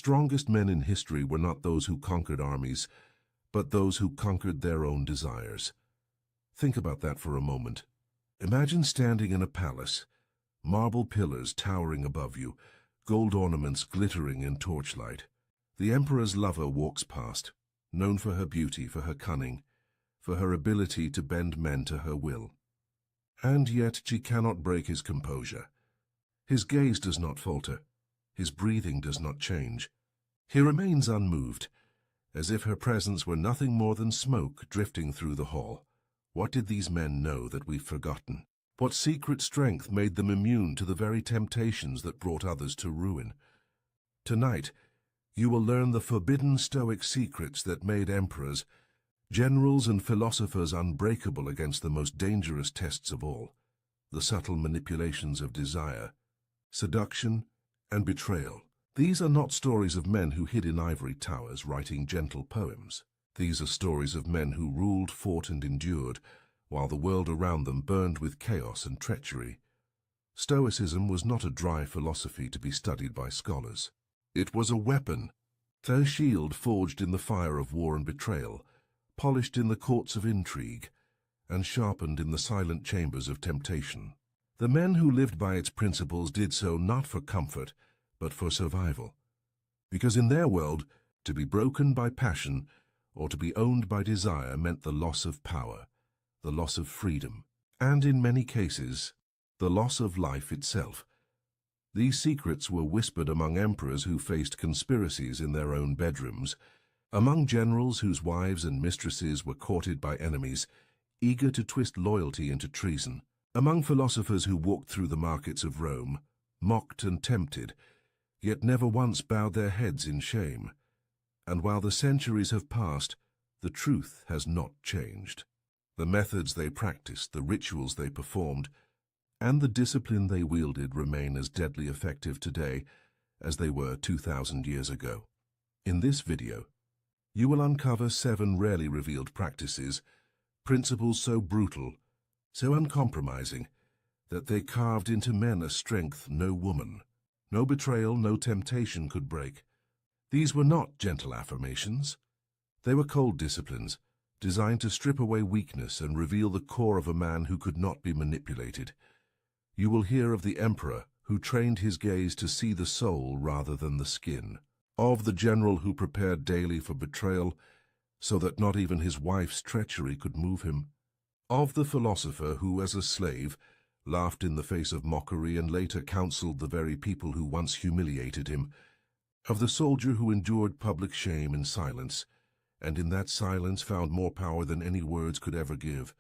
strongest men in history were not those who conquered armies, but those who conquered their own desires. Think about that for a moment. Imagine standing in a palace, marble pillars towering above you, gold ornaments glittering in torchlight. The emperor's lover walks past, known for her beauty, for her cunning, for her ability to bend men to her will. And yet she cannot break his composure. His gaze does not falter. His breathing does not change. He remains unmoved, as if her presence were nothing more than smoke drifting through the hall. What did these men know that we've forgotten? What secret strength made them immune to the very temptations that brought others to ruin? Tonight, you will learn the forbidden Stoic secrets that made emperors, generals and philosophers unbreakable against the most dangerous tests of all, the subtle manipulations of desire, seduction, and betrayal. These are not stories of men who hid in ivory towers writing gentle poems. These are stories of men who ruled, fought, and endured, while the world around them burned with chaos and treachery. Stoicism was not a dry philosophy to be studied by scholars. It was a weapon, a shield forged in the fire of war and betrayal, polished in the courts of intrigue, and sharpened in the silent chambers of temptation. The men who lived by its principles did so not for comfort, but for survival. Because in their world, to be broken by passion or to be owned by desire meant the loss of power, the loss of freedom, and in many cases, the loss of life itself. These secrets were whispered among emperors who faced conspiracies in their own bedrooms, among generals whose wives and mistresses were courted by enemies, eager to twist loyalty into treason, among philosophers who walked through the markets of Rome, mocked and tempted, yet never once bowed their heads in shame. And while the centuries have passed, the truth has not changed. The methods they practiced, the rituals they performed, and the discipline they wielded remain as deadly effective today as they were 2,000 years ago. In this video, you will uncover 7 rarely revealed practices, principles so brutal, so uncompromising, that they carved into men a strength no woman, no betrayal, no temptation could break. These were not gentle affirmations. They were cold disciplines, designed to strip away weakness and reveal the core of a man who could not be manipulated. You will hear of the emperor who trained his gaze to see the soul rather than the skin, of the general who prepared daily for betrayal so that not even his wife's treachery could move him, of the philosopher who, as a slave, laughed in the face of mockery and later counseled the very people who once humiliated him, of the soldier who endured public shame in silence, and in that silence found more power than any words could ever give.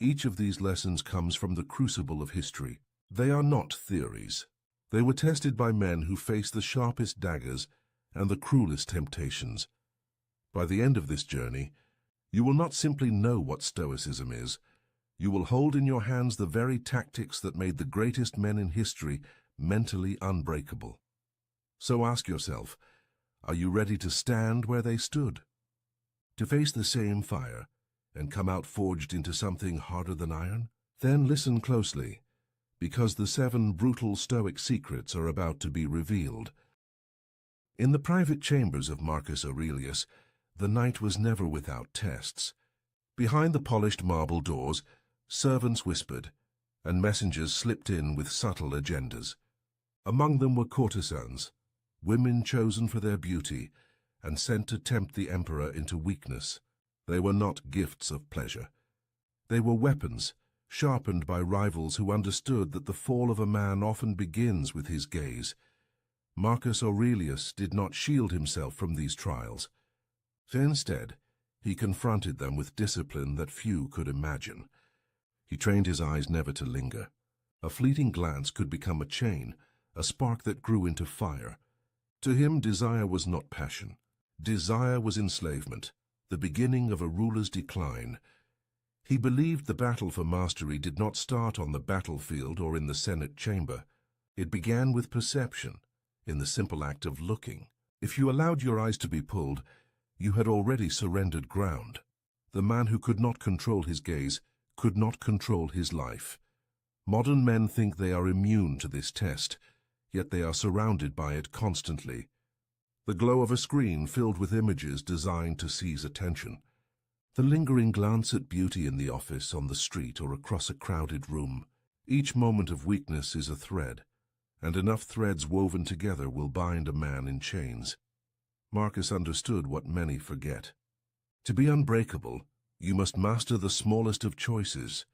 Each of these lessons comes from the crucible of history. They are not theories. They were tested by men who faced the sharpest daggers and the cruelest temptations. By the end of this journey, you will not simply know what Stoicism is. You will hold in your hands the very tactics that made the greatest men in history mentally unbreakable. So ask yourself, are you ready to stand where they stood? To face the same fire and come out forged into something harder than iron? Then listen closely, because the 7 brutal Stoic secrets are about to be revealed. In the private chambers of Marcus Aurelius, the night was never without tests. Behind the polished marble doors, servants whispered, and messengers slipped in with subtle agendas. Among them were courtesans, women chosen for their beauty and sent to tempt the emperor into weakness. They were not gifts of pleasure. They were weapons, sharpened by rivals who understood that the fall of a man often begins with his gaze. Marcus Aurelius did not shield himself from these trials. Instead, he confronted them with discipline that few could imagine. He trained his eyes never to linger. A fleeting glance could become a chain, a spark that grew into fire. To him, desire was not passion. Desire was enslavement, the beginning of a ruler's decline. He believed the battle for mastery did not start on the battlefield or in the Senate chamber. It began with perception, in the simple act of looking. If you allowed your eyes to be pulled, you had already surrendered ground. The man who could not control his gaze could not control his life. Modern men think they are immune to this test, yet they are surrounded by it constantly. the glow of a screen filled with images designed to seize attention, the lingering glance at beauty in the office, on the street, or across a crowded room. Each moment of weakness is a thread, and enough threads woven together will bind a man in chains. Marcus understood what many forget. To be unbreakable, you must master the smallest of choices.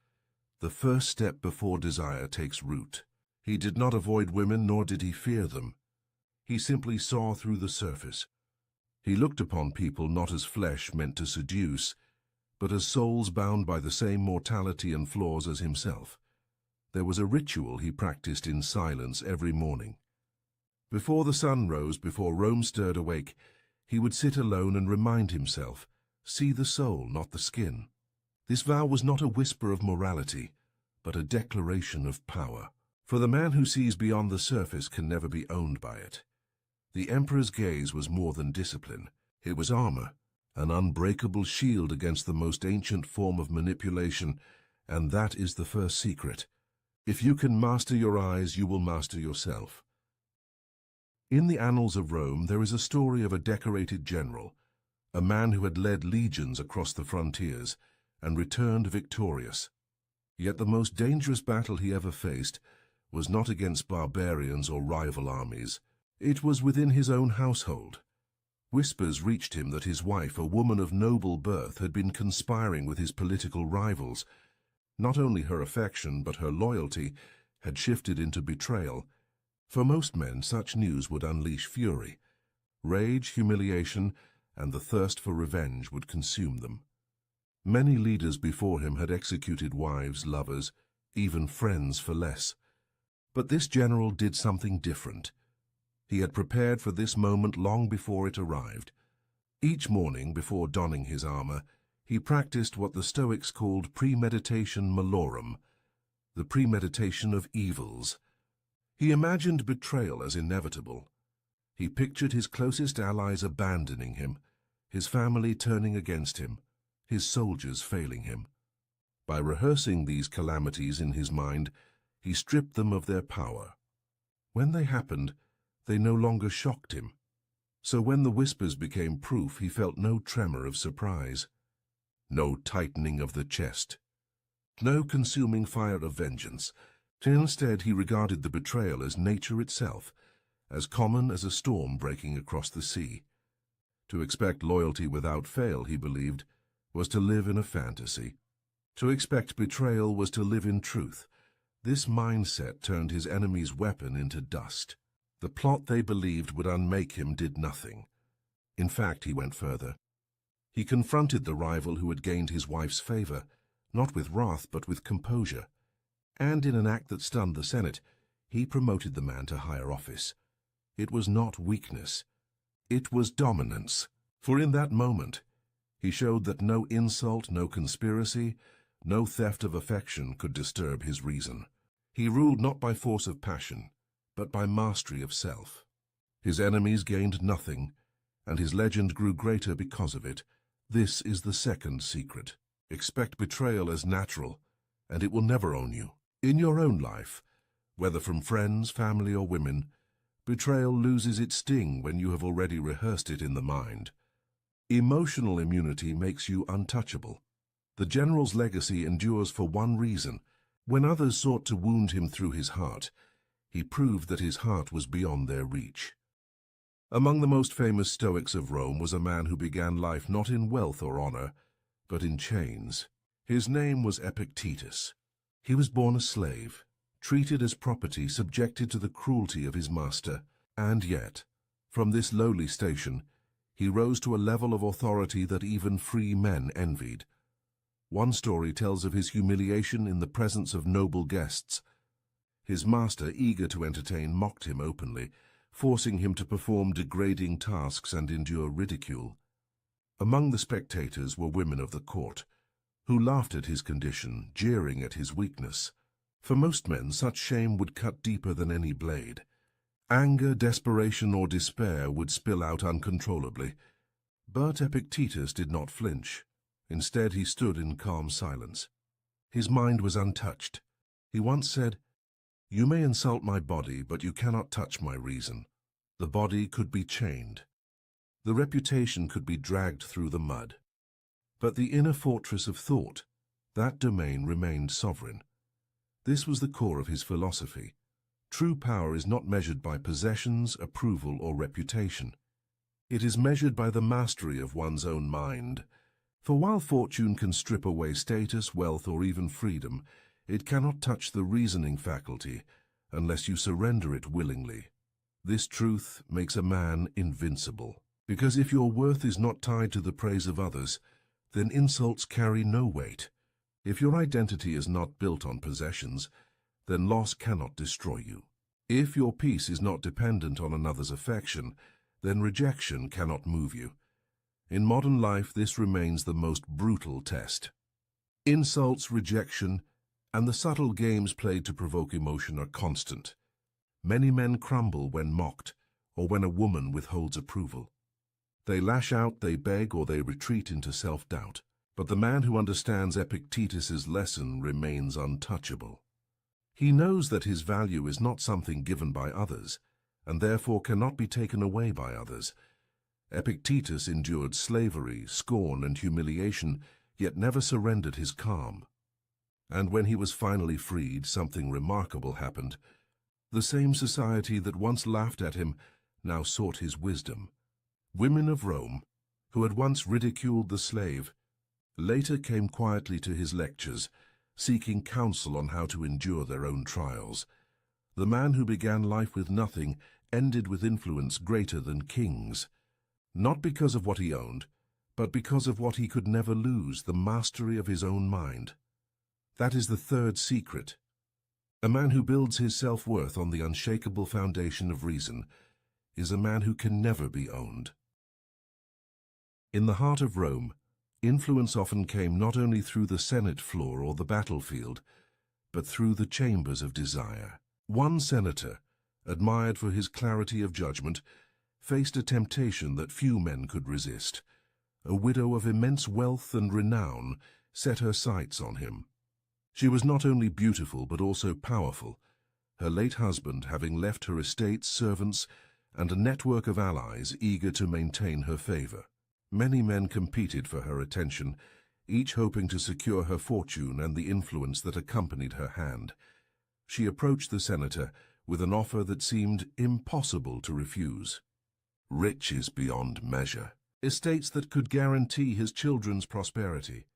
The first step before desire takes root. He did not avoid women, nor did he fear them. He simply saw through the surface. He looked upon people not as flesh meant to seduce, but as souls bound by the same mortality and flaws as himself. There was a ritual he practiced in silence every morning. Before the sun rose, before Rome stirred awake, he would sit alone and remind himself, see the soul, not the skin. This vow was not a whisper of morality, but a declaration of power. For the man who sees beyond the surface can never be owned by it. The emperor's gaze was more than discipline. It was armor, an unbreakable shield against the most ancient form of manipulation, and that is the first secret. If you can master your eyes, you will master yourself. In the annals of Rome, there is a story of a decorated general, a man who had led legions across the frontiers and returned victorious. Yet the most dangerous battle he ever faced was not against barbarians or rival armies. It was within his own household. Whispers reached him that his wife, a woman of noble birth, had been conspiring with his political rivals. Not only her affection, but her loyalty had shifted into betrayal. For most men, such news would unleash fury. Rage, humiliation, and the thirst for revenge would consume them. Many leaders before him had executed wives, lovers, even friends for less. But this general did something different. He had prepared for this moment long before it arrived. Each morning, before donning his armor, he practiced what the Stoics called premeditation malorum, the premeditation of evils. He imagined betrayal as inevitable. He pictured his closest allies abandoning him, his family turning against him, his soldiers failing him. By rehearsing these calamities in his mind, he stripped them of their power. When they happened, they no longer shocked him. So when the whispers became proof, he felt no tremor of surprise, no tightening of the chest, no consuming fire of vengeance. Instead, he regarded the betrayal as nature itself, as common as a storm breaking across the sea. To expect loyalty without fail, he believed, was to live in a fantasy. To expect betrayal was to live in truth. This mindset turned his enemy's weapon into dust. The plot they believed would unmake him did nothing. In fact, he went further. He confronted the rival who had gained his wife's favor, not with wrath but with composure. And in an act that stunned the Senate, he promoted the man to higher office. It was not weakness. It was dominance. For in that moment, he showed that no insult, no conspiracy, no theft of affection could disturb his reason. He ruled not by force of passion, but by mastery of self. His enemies gained nothing, and his legend grew greater because of it. This is the second secret. Expect betrayal as natural, and it will never own you. In your own life, whether from friends, family, or women, betrayal loses its sting when you have already rehearsed it in the mind. Emotional immunity makes you untouchable. The general's legacy endures for one reason. When others sought to wound him through his heart, he proved that his heart was beyond their reach. Among the most famous Stoics of Rome was a man who began life not in wealth or honor, but in chains. His name was Epictetus. He was born a slave, treated as property, subjected to the cruelty of his master, and yet, from this lowly station, he rose to a level of authority that even free men envied. One story tells of his humiliation in the presence of noble guests. His master, eager to entertain, mocked him openly, forcing him to perform degrading tasks and endure ridicule. Among the spectators were women of the court, who laughed at his condition, jeering at his weakness. For most men, such shame would cut deeper than any blade. Anger, desperation, or despair would spill out uncontrollably. But Epictetus did not flinch. Instead, he stood in calm silence. His mind was untouched. He once said, "You may insult my body, but you cannot touch my reason." The body could be chained, The reputation could be dragged through the mud. But the inner fortress of thought, that domain remained sovereign. This was the core of his philosophy. True power is not measured by possessions, approval, or reputation. It is measured by the mastery of one's own mind. For while fortune can strip away status, wealth, or even freedom, it cannot touch the reasoning faculty unless you surrender it willingly. This truth makes a man invincible. Because if your worth is not tied to the praise of others, then insults carry no weight. If your identity is not built on possessions, then loss cannot destroy you. If your peace is not dependent on another's affection, then rejection cannot move you. In modern life, this remains the most brutal test. Insults, rejection, and the subtle games played to provoke emotion are constant. Many men crumble when mocked, or when a woman withholds approval. They lash out, they beg, or they retreat into self-doubt. But the man who understands Epictetus's lesson remains untouchable. He knows that his value is not something given by others, and therefore cannot be taken away by others. Epictetus endured slavery, scorn, and humiliation, yet never surrendered his calm. And when he was finally freed, something remarkable happened. The same society that once laughed at him now sought his wisdom. Women of Rome, who had once ridiculed the slave, later came quietly to his lectures, seeking counsel on how to endure their own trials. The man who began life with nothing ended with influence greater than kings, not because of what he owned, but because of what he could never lose, the mastery of his own mind. That is the third secret. A man who builds his self-worth on the unshakable foundation of reason is a man who can never be owned. In the heart of Rome, influence often came not only through the Senate floor or the battlefield, but through the chambers of desire. One senator, admired for his clarity of judgment, faced a temptation that few men could resist. A widow of immense wealth and renown set her sights on him. She was not only beautiful but also powerful, her late husband having left her estates, servants, and a network of allies eager to maintain her favor. Many men competed for her attention, each hoping to secure her fortune and the influence that accompanied her hand. She approached the senator with an offer that seemed impossible to refuse. Riches beyond measure, estates that could guarantee his children's prosperity,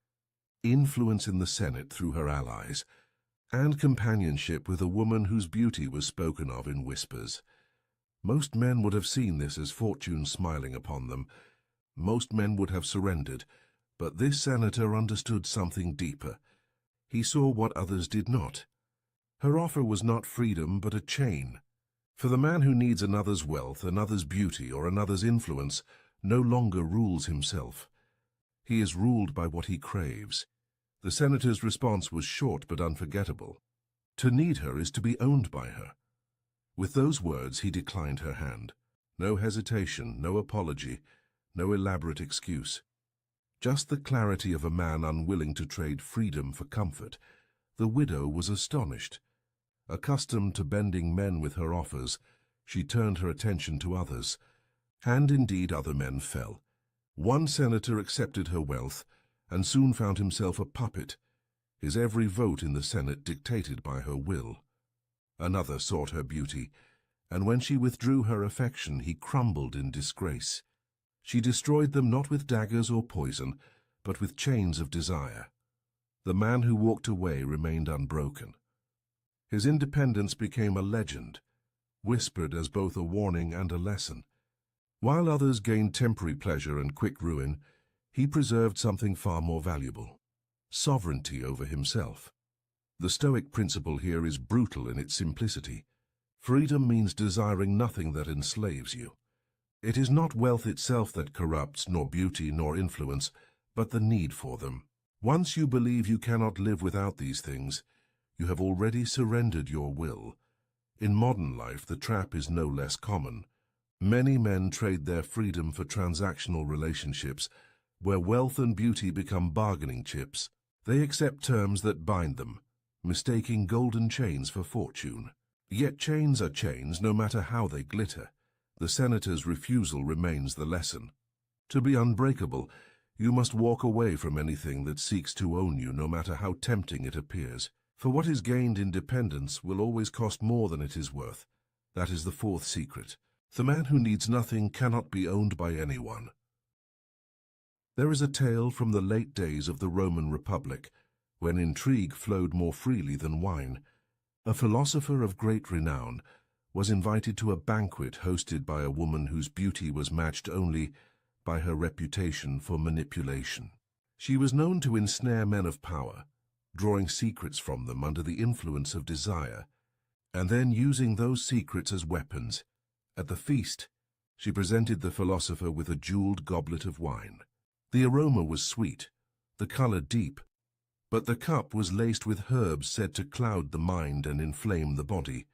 influence in the Senate through her allies, and companionship with a woman whose beauty was spoken of in whispers. Most men would have seen this as fortune smiling upon them. Most men would have surrendered, but this senator understood something deeper. He saw what others did not. Her offer was not freedom, but a chain. For the man who needs another's wealth, another's beauty, or another's influence no longer rules himself. He is ruled by what he craves. The senator's response was short but unforgettable. To need her is to be owned by her. With those words, he declined her hand. No hesitation, no apology, no elaborate excuse. Just the clarity of a man unwilling to trade freedom for comfort. The widow was astonished. Accustomed to bending men with her offers, she turned her attention to others. And indeed other men fell. One senator accepted her wealth, and soon found himself a puppet, his every vote in the Senate dictated by her will. Another sought her beauty, and when she withdrew her affection, he crumbled in disgrace. She destroyed them not with daggers or poison, but with chains of desire. The man who walked away remained unbroken. His independence became a legend, whispered as both a warning and a lesson. While others gained temporary pleasure and quick ruin, he preserved something far more valuable: sovereignty over himself. The Stoic principle here is brutal in its simplicity. Freedom means desiring nothing that enslaves you. It is not wealth itself that corrupts, nor beauty, nor influence, but the need for them. Once you believe you cannot live without these things, you have already surrendered your will. In modern life, the trap is no less common. Many men trade their freedom for transactional relationships, where wealth and beauty become bargaining chips. They accept terms that bind them, mistaking golden chains for fortune. Yet chains are chains no matter how they glitter. The senator's refusal remains the lesson. To be unbreakable, you must walk away from anything that seeks to own you, no matter how tempting it appears. For what is gained in dependence will always cost more than it is worth. That is the fourth secret. The man who needs nothing cannot be owned by anyone. There is a tale from the late days of the Roman Republic, when intrigue flowed more freely than wine. A philosopher of great renown was invited to a banquet hosted by a woman whose beauty was matched only by her reputation for manipulation. She was known to ensnare men of power, drawing secrets from them under the influence of desire, and then using those secrets as weapons. At the feast, she presented the philosopher with a jeweled goblet of wine. The aroma was sweet, the color deep, but the cup was laced with herbs said to cloud the mind and inflame the body.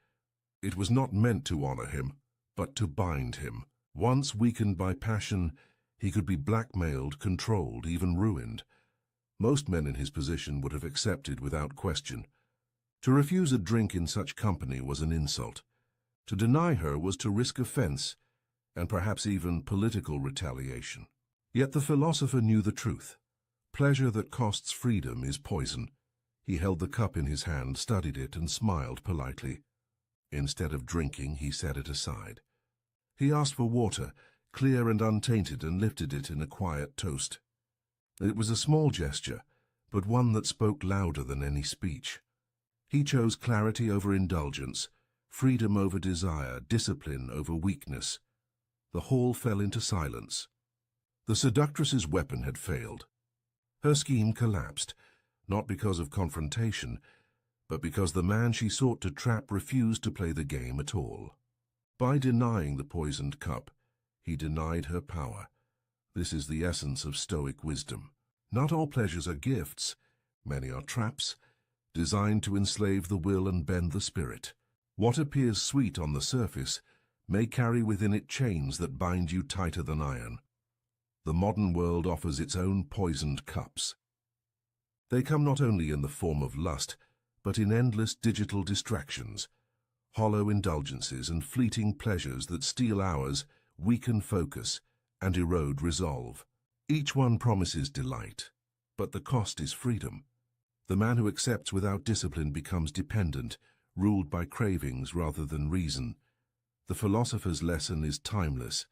It was not meant to honor him, but to bind him. Once weakened by passion, he could be blackmailed, controlled, even ruined. Most men in his position would have accepted without question. To refuse a drink in such company was an insult. To deny her was to risk offense, and perhaps even political retaliation. Yet the philosopher knew the truth. Pleasure that costs freedom is poison. He held the cup in his hand, studied it, and smiled politely. Instead of drinking, he set it aside. He asked for water, clear and untainted, and lifted it in a quiet toast. It was a small gesture, but one that spoke louder than any speech. He chose clarity over indulgence, freedom over desire, discipline over weakness. The hall fell into silence. The seductress's weapon had failed. Her scheme collapsed, not because of confrontation, but because the man she sought to trap refused to play the game at all. By denying the poisoned cup, he denied her power. This is the essence of Stoic wisdom. Not all pleasures are gifts. Many are traps, designed to enslave the will and bend the spirit. What appears sweet on the surface may carry within it chains that bind you tighter than iron. The modern world offers its own poisoned cups. They come not only in the form of lust, but in endless digital distractions, hollow indulgences and fleeting pleasures that steal hours, weaken focus, and erode resolve. Each one promises delight, but the cost is freedom. The man who accepts without discipline becomes dependent, ruled by cravings rather than reason. The philosopher's lesson is timeless.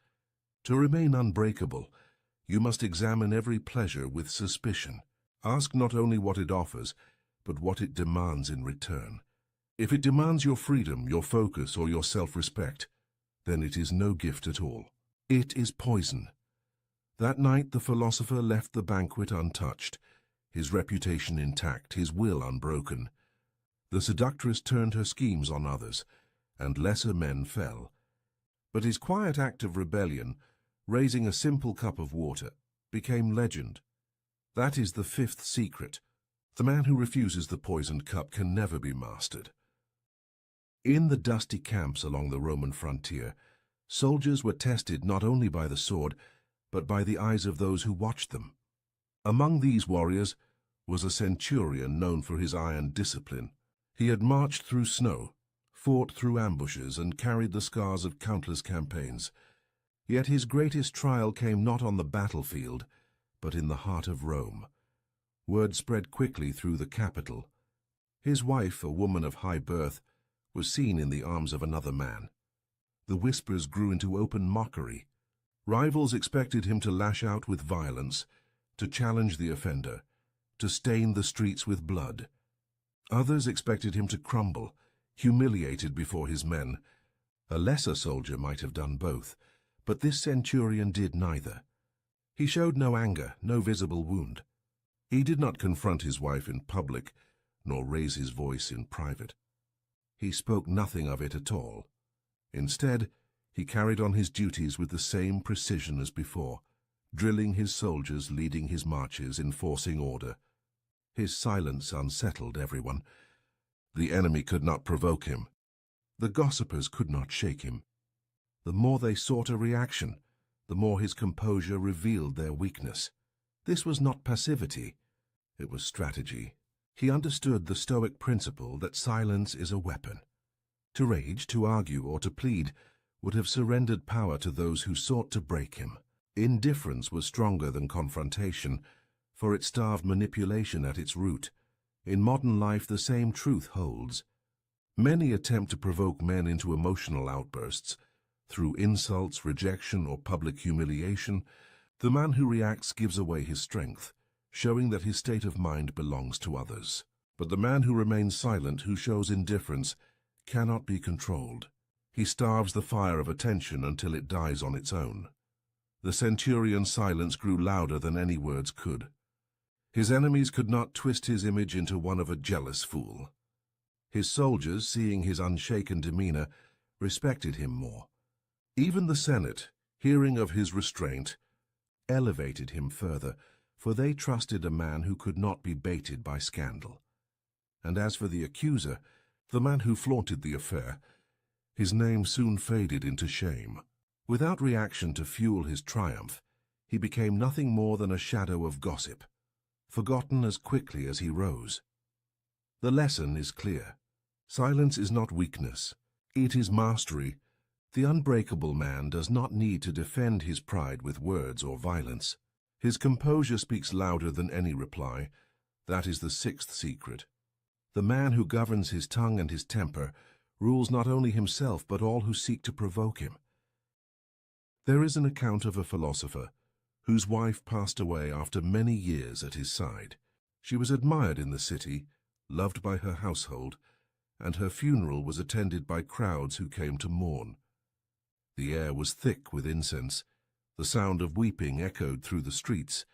To remain unbreakable, you must examine every pleasure with suspicion. Ask not only what it offers, but what it demands in return. If it demands your freedom, your focus, or your self-respect, then it is no gift at all. It is poison. That night the philosopher left the banquet untouched, his reputation intact, his will unbroken. The seductress turned her schemes on others, and lesser men fell. But his quiet act of rebellion, raising a simple cup of water, became legend. That is the fifth secret. The man who refuses the poisoned cup can never be mastered. In the dusty camps along the Roman frontier, soldiers were tested not only by the sword, but by the eyes of those who watched them. Among these warriors was a centurion known for his iron discipline. He had marched through snow, fought through ambushes, and carried the scars of countless campaigns. Yet his greatest trial came not on the battlefield, but in the heart of Rome. Word spread quickly through the capital. His wife, a woman of high birth, was seen in the arms of another man. The whispers grew into open mockery. Rivals expected him to lash out with violence, to challenge the offender, to stain the streets with blood. Others expected him to crumble, humiliated before his men. A lesser soldier might have done both, but this centurion did neither. He showed no anger, no visible wound. He did not confront his wife in public, nor raise his voice in private. He spoke nothing of it at all. Instead, he carried on his duties with the same precision as before, drilling his soldiers, leading his marches, enforcing order. His silence unsettled everyone. The enemy could not provoke him. The gossipers could not shake him. The more they sought a reaction, the more his composure revealed their weakness. This was not passivity, it was strategy. He understood the Stoic principle that silence is a weapon. To rage, to argue, or to plead would have surrendered power to those who sought to break him. Indifference was stronger than confrontation, for it starved manipulation at its root. In modern life, the same truth holds. Many attempt to provoke men into emotional outbursts. Through insults, rejection, or public humiliation, the man who reacts gives away his strength, showing that his state of mind belongs to others. But the man who remains silent, who shows indifference, cannot be controlled. He starves the fire of attention until it dies on its own. The centurion's silence grew louder than any words could. His enemies could not twist his image into one of a jealous fool. His soldiers, seeing his unshaken demeanor, respected him more. Even the Senate, hearing of his restraint, elevated him further, for they trusted a man who could not be baited by scandal. And as for the accuser, the man who flaunted the affair, his name soon faded into shame. Without reaction to fuel his triumph, he became nothing more than a shadow of gossip, forgotten as quickly as he rose. The lesson is clear. Silence is not weakness. It is mastery. The unbreakable man does not need to defend his pride with words or violence. His composure speaks louder than any reply. That is the sixth secret. The man who governs his tongue and his temper rules not only himself but all who seek to provoke him. There is an account of a philosopher whose wife passed away after many years at his side. She was admired in the city, loved by her household, and her funeral was attended by crowds who came to mourn. The air was thick with incense, the sound of weeping echoed through the streets,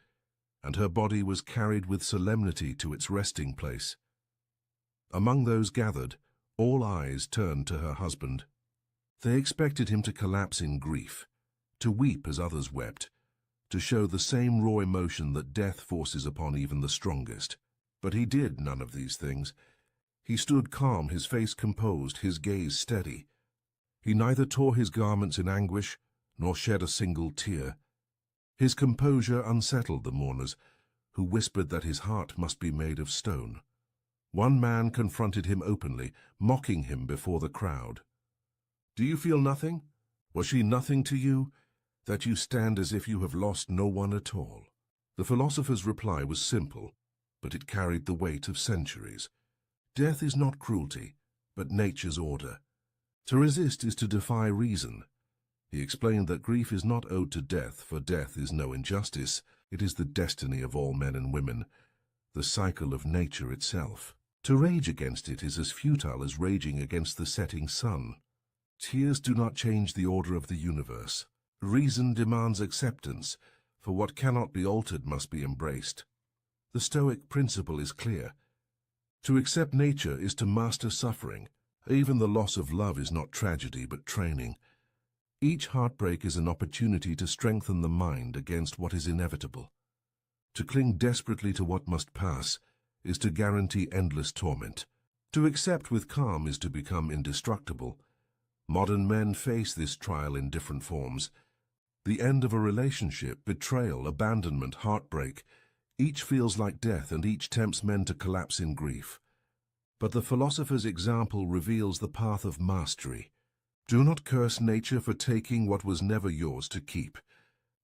and her body was carried with solemnity to its resting place. Among those gathered, all eyes turned to her husband. They expected him to collapse in grief, to weep as others wept, to show the same raw emotion that death forces upon even the strongest. But he did none of these things. He stood calm, his face composed, his gaze steady. He neither tore his garments in anguish, nor shed a single tear. His composure unsettled the mourners, who whispered that his heart must be made of stone. One man confronted him openly, mocking him before the crowd. "Do you feel nothing? Was she nothing to you, that you stand as if you have lost no one at all?" The philosopher's reply was simple, but it carried the weight of centuries. Death is not cruelty, but nature's order. To resist is to defy reason. He explained that grief is not owed to death, for death is no injustice. It is the destiny of all men and women, the cycle of nature itself. To rage against it is as futile as raging against the setting sun. Tears do not change the order of the universe. Reason demands acceptance, for what cannot be altered must be embraced. The Stoic principle is clear. To accept nature is to master suffering. Even the loss of love is not tragedy, but training. Each heartbreak is an opportunity to strengthen the mind against what is inevitable. To cling desperately to what must pass is to guarantee endless torment. To accept with calm is to become indestructible. Modern men face this trial in different forms. The end of a relationship, betrayal, abandonment, heartbreak. Each feels like death, and each tempts men to collapse in grief. But the philosopher's example reveals the path of mastery. Do not curse nature for taking what was never yours to keep.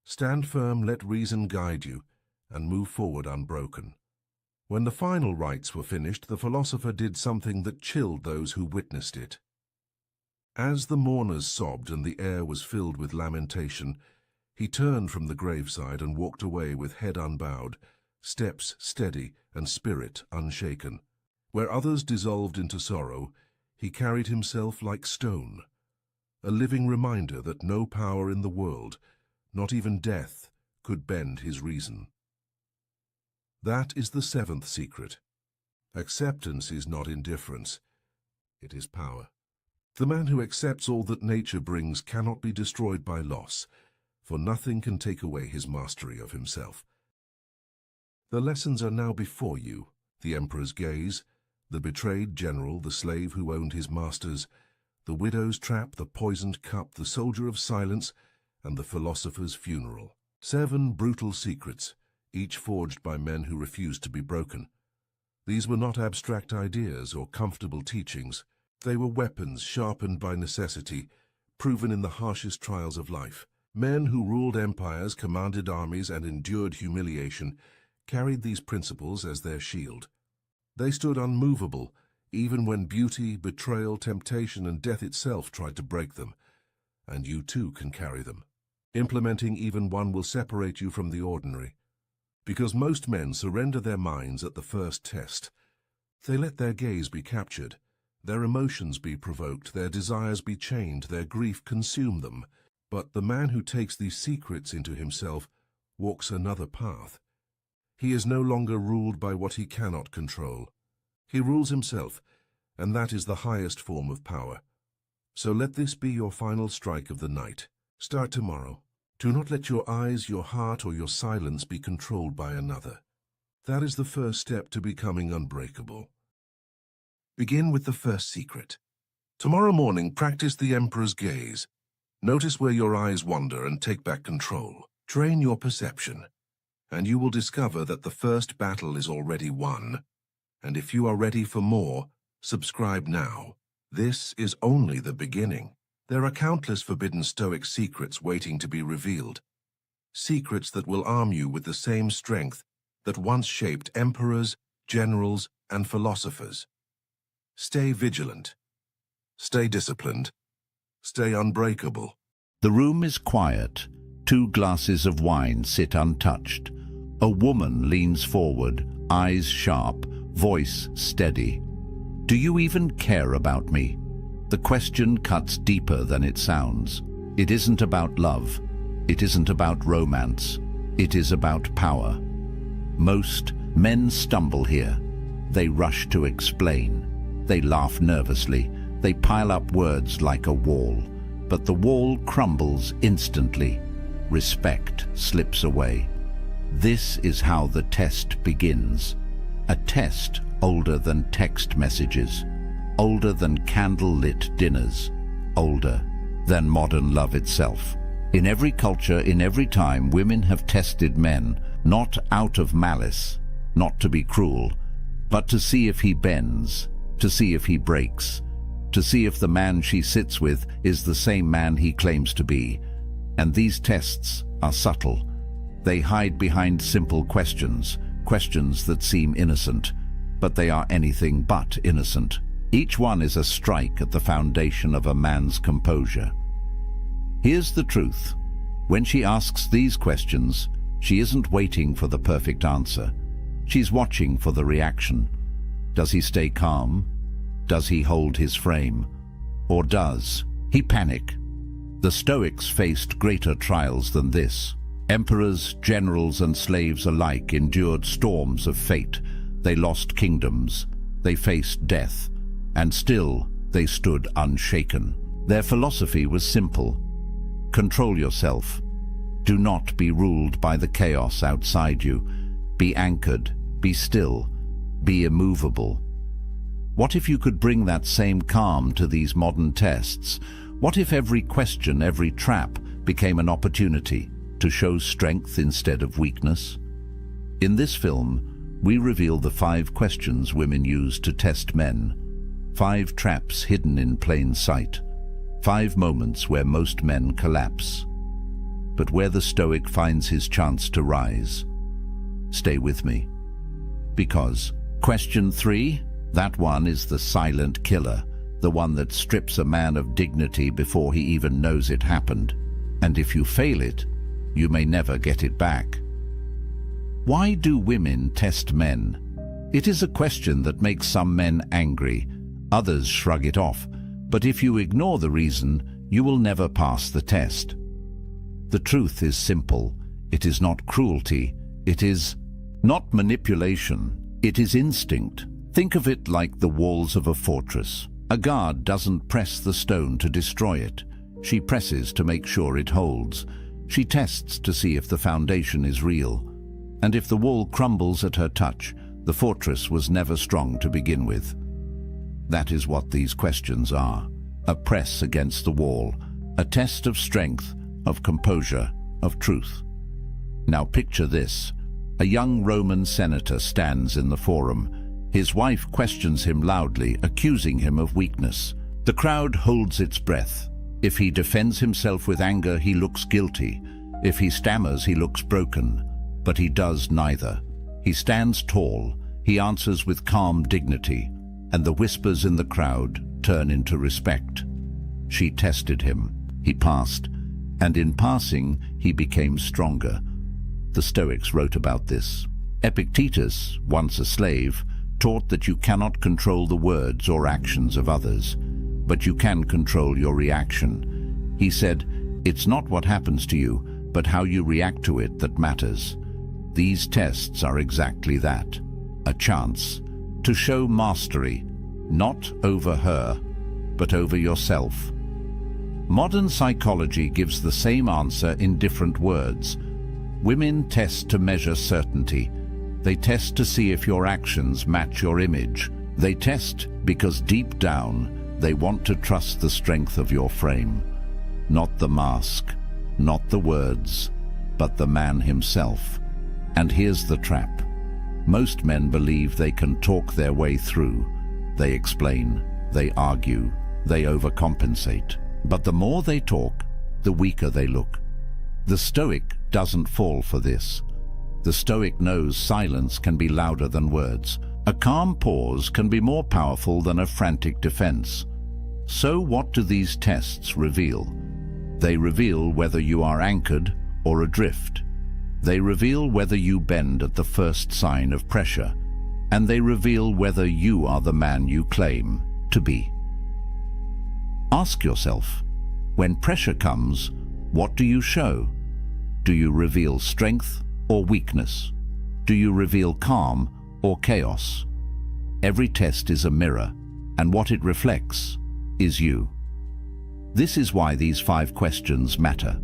Stand firm, let reason guide you, and move forward unbroken. When the final rites were finished, the philosopher did something that chilled those who witnessed it. As the mourners sobbed and the air was filled with lamentation, he turned from the graveside and walked away with head unbowed, steps steady and spirit unshaken. Where others dissolved into sorrow, he carried himself like stone, a living reminder that no power in the world, not even death, could bend his reason. That is the seventh secret. Acceptance is not indifference, it is power. The man who accepts all that nature brings cannot be destroyed by loss, for nothing can take away his mastery of himself. The lessons are now before you: the emperor's gaze, the betrayed general, the slave who owned his masters, the widow's trap, the poisoned cup, the soldier of silence, and the philosopher's funeral. 7 brutal secrets, each forged by men who refused to be broken. These were not abstract ideas or comfortable teachings. They were weapons sharpened by necessity, proven in the harshest trials of life. Men who ruled empires, commanded armies, and endured humiliation carried these principles as their shield. They stood unmovable, even when beauty, betrayal, temptation, and death itself tried to break them. And you too can carry them. Implementing even one will separate you from the ordinary. Because most men surrender their minds at the first test. They let their gaze be captured, their emotions be provoked, their desires be chained, their grief consume them. But the man who takes these secrets into himself walks another path. He is no longer ruled by what he cannot control. He rules himself, and that is the highest form of power. So let this be your final strike of the night. Start tomorrow. Do not let your eyes, your heart, or your silence be controlled by another. That is the first step to becoming unbreakable. Begin with the first secret. Tomorrow morning, practice the emperor's gaze. Notice where your eyes wander and take back control. Train your perception, and you will discover that the first battle is already won. And if you are ready for more, subscribe now. This is only the beginning. There are countless forbidden Stoic secrets waiting to be revealed. Secrets that will arm you with the same strength that once shaped emperors, generals, and philosophers. Stay vigilant. Stay disciplined. Stay unbreakable. The room is quiet. 2 glasses of wine sit untouched. A woman leans forward, eyes sharp, voice steady. Do you even care about me? The question cuts deeper than it sounds. It isn't about love. It isn't about romance. It is about power. Most men stumble here. They rush to explain. They laugh nervously. They pile up words like a wall. But the wall crumbles instantly. Respect slips away. This is how the test begins. A test older than text messages, older than candle-lit dinners, older than modern love itself. In every culture, in every time, women have tested men, not out of malice, not to be cruel, but to see if he bends, to see if he breaks, to see if the man she sits with is the same man he claims to be. And these tests are subtle. They hide behind simple questions, questions that seem innocent, but they are anything but innocent. Each one is a strike at the foundation of a man's composure. Here's the truth. When she asks these questions, she isn't waiting for the perfect answer. She's watching for the reaction. Does he stay calm? Does he hold his frame? Or does he panic? The Stoics faced greater trials than this. Emperors, generals, and slaves alike endured storms of fate. They lost kingdoms. They faced death. And still, they stood unshaken. Their philosophy was simple. Control yourself. Do not be ruled by the chaos outside you. Be anchored. Be still. Be immovable. What if you could bring that same calm to these modern tests? What if every question, every trap, became an opportunity to show strength instead of weakness? In this film, we reveal the 5 questions women use to test men. 5 traps hidden in plain sight. 5 moments where most men collapse. But where the Stoic finds his chance to rise. Stay with me. Because question 3, that one is the silent killer, the one that strips a man of dignity before he even knows it happened. And if you fail it, you may never get it back. Why do women test men? It is a question that makes some men angry. Others shrug it off. But if you ignore the reason, you will never pass the test. The truth is simple. It is not cruelty. It is not manipulation. It is instinct. Think of it like the walls of a fortress. A guard doesn't press the stone to destroy it. She presses to make sure it holds. She tests to see if the foundation is real. And if the wall crumbles at her touch, the fortress was never strong to begin with. That is what these questions are. A press against the wall. A test of strength, of composure, of truth. Now picture this. A young Roman senator stands in the forum. His wife questions him loudly, accusing him of weakness. The crowd holds its breath. If he defends himself with anger, he looks guilty. If he stammers, he looks broken. But he does neither. He stands tall, he answers with calm dignity, and the whispers in the crowd turn into respect. She tested him. He passed, and in passing, he became stronger. The Stoics wrote about this. Epictetus, once a slave, taught that you cannot control the words or actions of others, but you can control your reaction. He said, "It's not what happens to you, but how you react to it that matters." These tests are exactly that, a chance to show mastery, not over her, but over yourself. Modern psychology gives the same answer in different words. Women test to measure certainty. They test to see if your actions match your image. They test because deep down, they want to trust the strength of your frame. Not the mask, not the words, but the man himself. And here's the trap. Most men believe they can talk their way through. They explain, they argue, they overcompensate. But the more they talk, the weaker they look. The Stoic doesn't fall for this. The Stoic knows silence can be louder than words. A calm pause can be more powerful than a frantic defense. So what do these tests reveal? They reveal whether you are anchored or adrift. They reveal whether you bend at the first sign of pressure. And they reveal whether you are the man you claim to be. Ask yourself, when pressure comes, what do you show? Do you reveal strength or weakness? Do you reveal calm or chaos? Every test is a mirror, and what it reflects is you. This is why these 5 questions matter.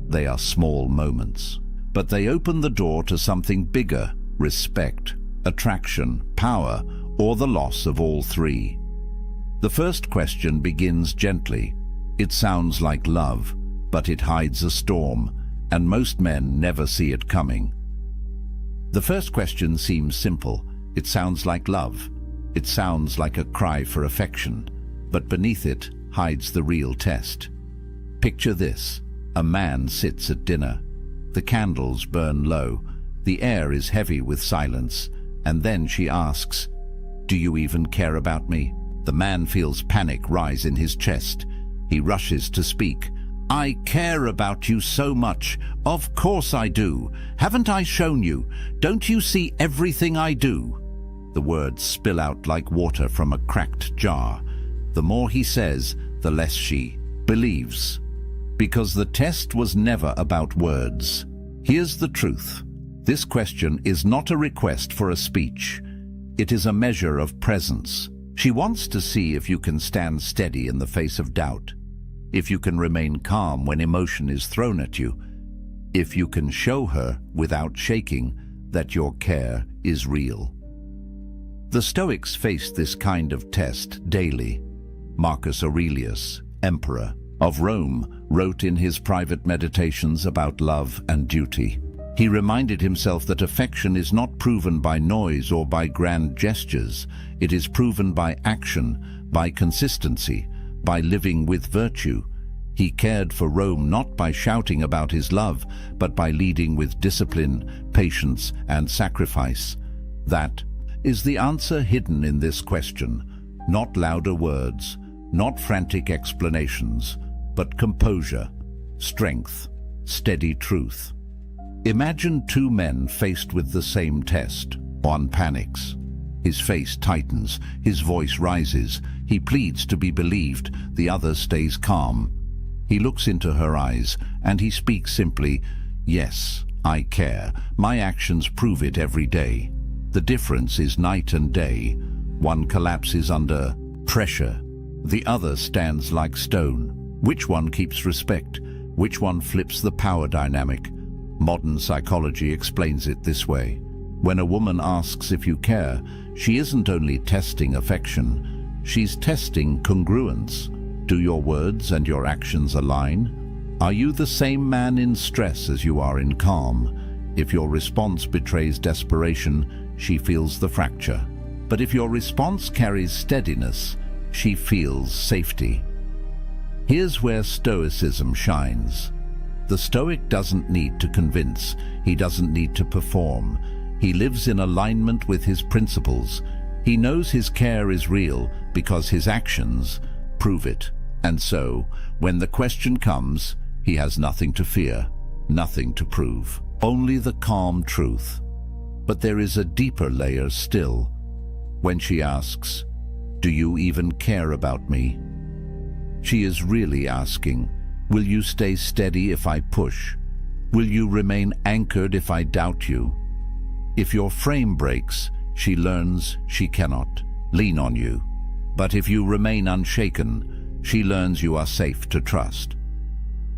They are small moments, but they open the door to something bigger: respect, attraction, power, or the loss of all 3. The first question begins gently. It sounds like love, but it hides a storm, and most men never see it coming. The first question seems simple. It sounds like love. It sounds like a cry for affection, but beneath it hides the real test. Picture this. A man sits at dinner. The candles burn low. The air is heavy with silence. And then she asks, "Do you even care about me?" The man feels panic rise in his chest. He rushes to speak. "I care about you so much. Of course I do. Haven't I shown you? Don't you see everything I do?" The words spill out like water from a cracked jar. The more he says, the less she believes. Because the test was never about words. Here's the truth. This question is not a request for a speech. It is a measure of presence. She wants to see if you can stand steady in the face of doubt, if you can remain calm when emotion is thrown at you, if you can show her without shaking that your care is real. The Stoics faced this kind of test daily. Marcus Aurelius, emperor of Rome, wrote in his private meditations about love and duty. He reminded himself that affection is not proven by noise or by grand gestures. It is proven by action, by consistency, by living with virtue. He cared for Rome not by shouting about his love, but by leading with discipline, patience, and sacrifice. That is the answer hidden in this question. Not louder words, not frantic explanations, but composure, strength, steady truth. Imagine 2 men faced with the same test. One panics. His face tightens, his voice rises. He pleads to be believed. The other stays calm. He looks into her eyes, and he speaks simply, "Yes, I care. My actions prove it every day." The difference is night and day. One collapses under pressure. The other stands like stone. Which one keeps respect? Which one flips the power dynamic? Modern psychology explains it this way. When a woman asks if you care, she isn't only testing affection, she's testing congruence. Do your words and your actions align? Are you the same man in stress as you are in calm? If your response betrays desperation, she feels the fracture. But if your response carries steadiness, she feels safety. Here's where Stoicism shines. The Stoic doesn't need to convince, he doesn't need to perform. He lives in alignment with his principles. He knows his care is real because his actions prove it. And so, when the question comes, he has nothing to fear, nothing to prove, only the calm truth. But there is a deeper layer still. When she asks, "Do you even care about me?" she is really asking, "Will you stay steady if I push? Will you remain anchored if I doubt you?" If your frame breaks, she learns she cannot lean on you. But if you remain unshaken, she learns you are safe to trust.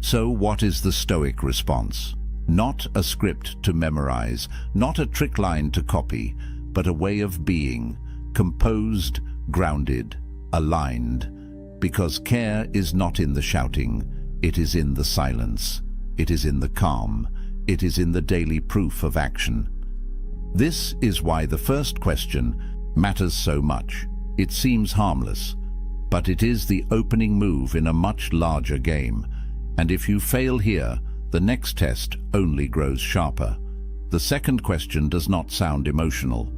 So what is the Stoic response? Not a script to memorize, not a trick line to copy, but a way of being, composed, grounded, aligned. Because care is not in the shouting, it is in the silence, it is in the calm, it is in the daily proof of action. This is why the first question matters so much. It seems harmless, but it is the opening move in a much larger game. And if you fail here, the next test only grows sharper. The second question does not sound emotional.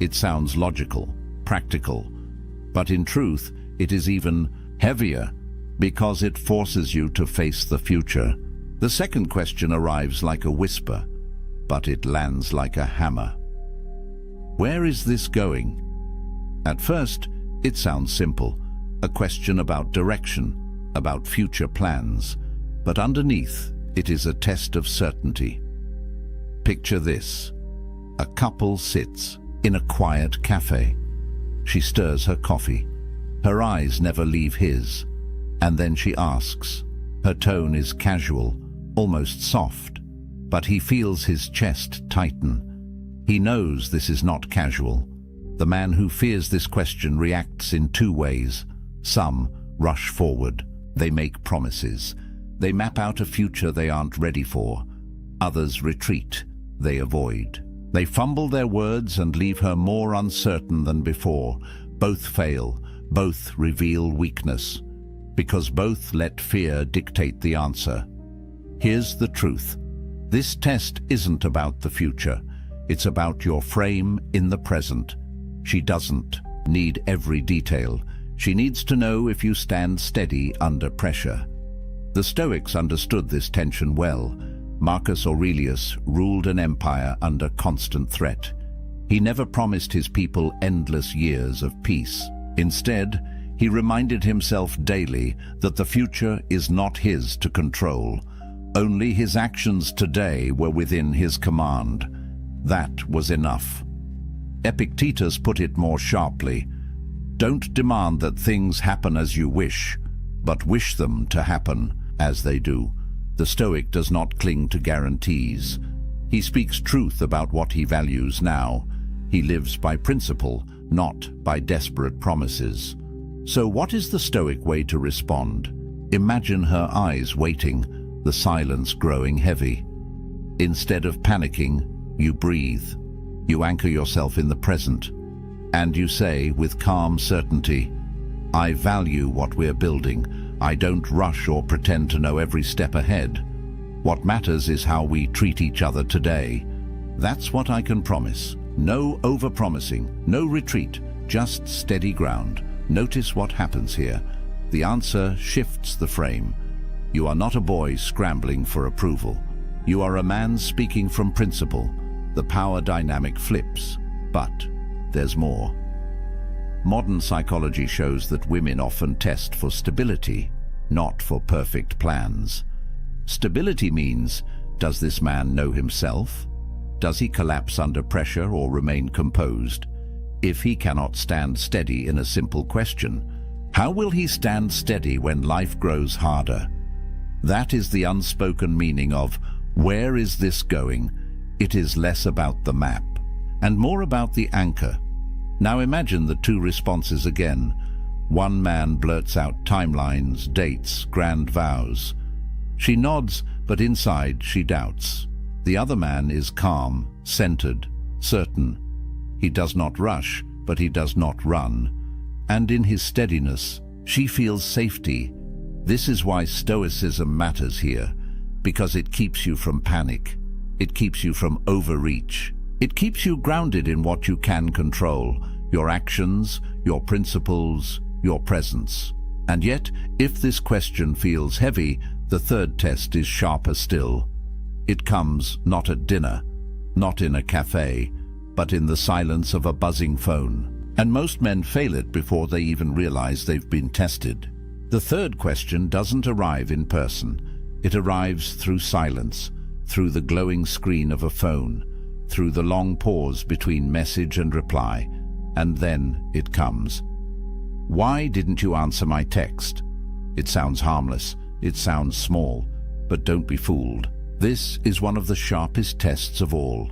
It sounds logical, practical. But in truth, it is even heavier because it forces you to face the future. The second question arrives like a whisper, but it lands like a hammer. Where is this going? At first, it sounds simple, a question about direction, about future plans. But underneath, it is a test of certainty. Picture this. A couple sits in a quiet cafe. She stirs her coffee. Her eyes never leave his. And then she asks. Her tone is casual, almost soft. But he feels his chest tighten. He knows this is not casual. The man who fears this question reacts in two ways. Some rush forward. They make promises. They map out a future they aren't ready for. Others retreat. They avoid. They fumble their words and leave her more uncertain than before. Both fail. Both reveal weakness. Because both let fear dictate the answer. Here's the truth. This test isn't about the future. It's about your frame in the present. She doesn't need every detail. She needs to know if you stand steady under pressure. The Stoics understood this tension well. Marcus Aurelius ruled an empire under constant threat. He never promised his people endless years of peace. Instead, he reminded himself daily that the future is not his to control. Only his actions today were within his command. That was enough. Epictetus put it more sharply. Don't demand that things happen as you wish, but wish them to happen as they do. The Stoic does not cling to guarantees. He speaks truth about what he values now. He lives by principle, not by desperate promises. So what is the Stoic way to respond? Imagine her eyes waiting, the silence growing heavy. Instead of panicking, you breathe. You anchor yourself in the present. And you say with calm certainty, I value what we're building. I don't rush or pretend to know every step ahead. What matters is how we treat each other today. That's what I can promise. No over-promising, no retreat, just steady ground. Notice what happens here. The answer shifts the frame. You are not a boy scrambling for approval. You are a man speaking from principle. The power dynamic flips. But there's more. Modern psychology shows that women often test for stability, not for perfect plans. Stability means, does this man know himself? Does he collapse under pressure or remain composed? If he cannot stand steady in a simple question, how will he stand steady when life grows harder? That is the unspoken meaning of, where is this going? It is less about the map and more about the anchor. Now imagine the two responses again. One man blurts out timelines, dates, grand vows. She nods, but inside she doubts. The other man is calm, centered, certain. He does not rush, but he does not run. And in his steadiness, she feels safety. This is why Stoicism matters here, because it keeps you from panic. It keeps you from overreach. It keeps you grounded in what you can control, your actions, your principles, your presence. And yet, if this question feels heavy, the third test is sharper still. It comes not at dinner, not in a cafe, but in the silence of a buzzing phone. And most men fail it before they even realize they've been tested. The third question doesn't arrive in person. It arrives through silence, through the glowing screen of a phone, through the long pause between message and reply, and then it comes. Why didn't you answer my text? It sounds harmless, it sounds small, but don't be fooled. This is one of the sharpest tests of all.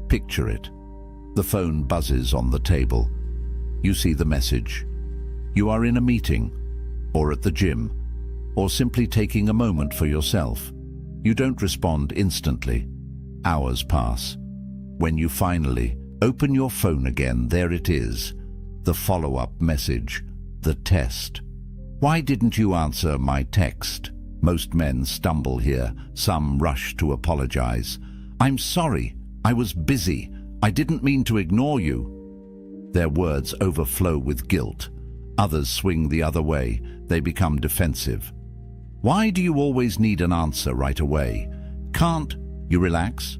Picture it. The phone buzzes on the table. You see the message. You are in a meeting, or at the gym, or simply taking a moment for yourself. You don't respond instantly. Hours pass. When you finally open your phone again, there it is, the follow-up message, the test. Why didn't you answer my text? Most men stumble here. Some rush to apologize. I'm sorry. I was busy. I didn't mean to ignore you. Their words overflow with guilt. Others swing the other way. They become defensive. Why do you always need an answer right away? Can't you relax?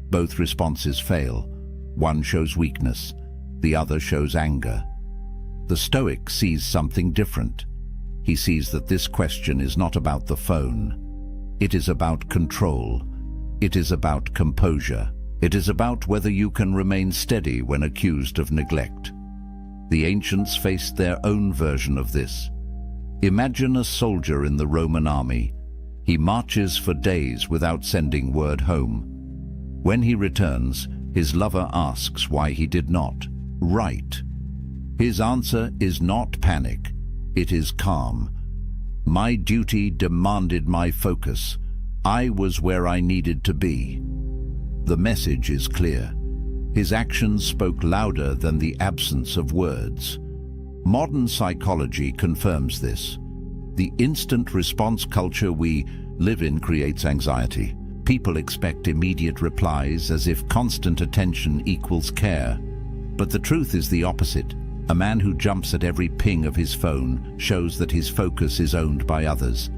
Both responses fail. One shows weakness. The other shows anger. The Stoic sees something different. He sees that this question is not about the phone. It is about control. It is about composure. It is about whether you can remain steady when accused of neglect. The ancients faced their own version of this. Imagine a soldier in the Roman army. He marches for days without sending word home. When he returns, his lover asks why he did not write. His answer is not panic. It is calm. My duty demanded my focus. I was where I needed to be. The message is clear. His actions spoke louder than the absence of words. Modern psychology confirms this. The instant response culture we live in creates anxiety. People expect immediate replies as if constant attention equals care. But the truth is the opposite. A man who jumps at every ping of his phone shows that his focus is owned by others.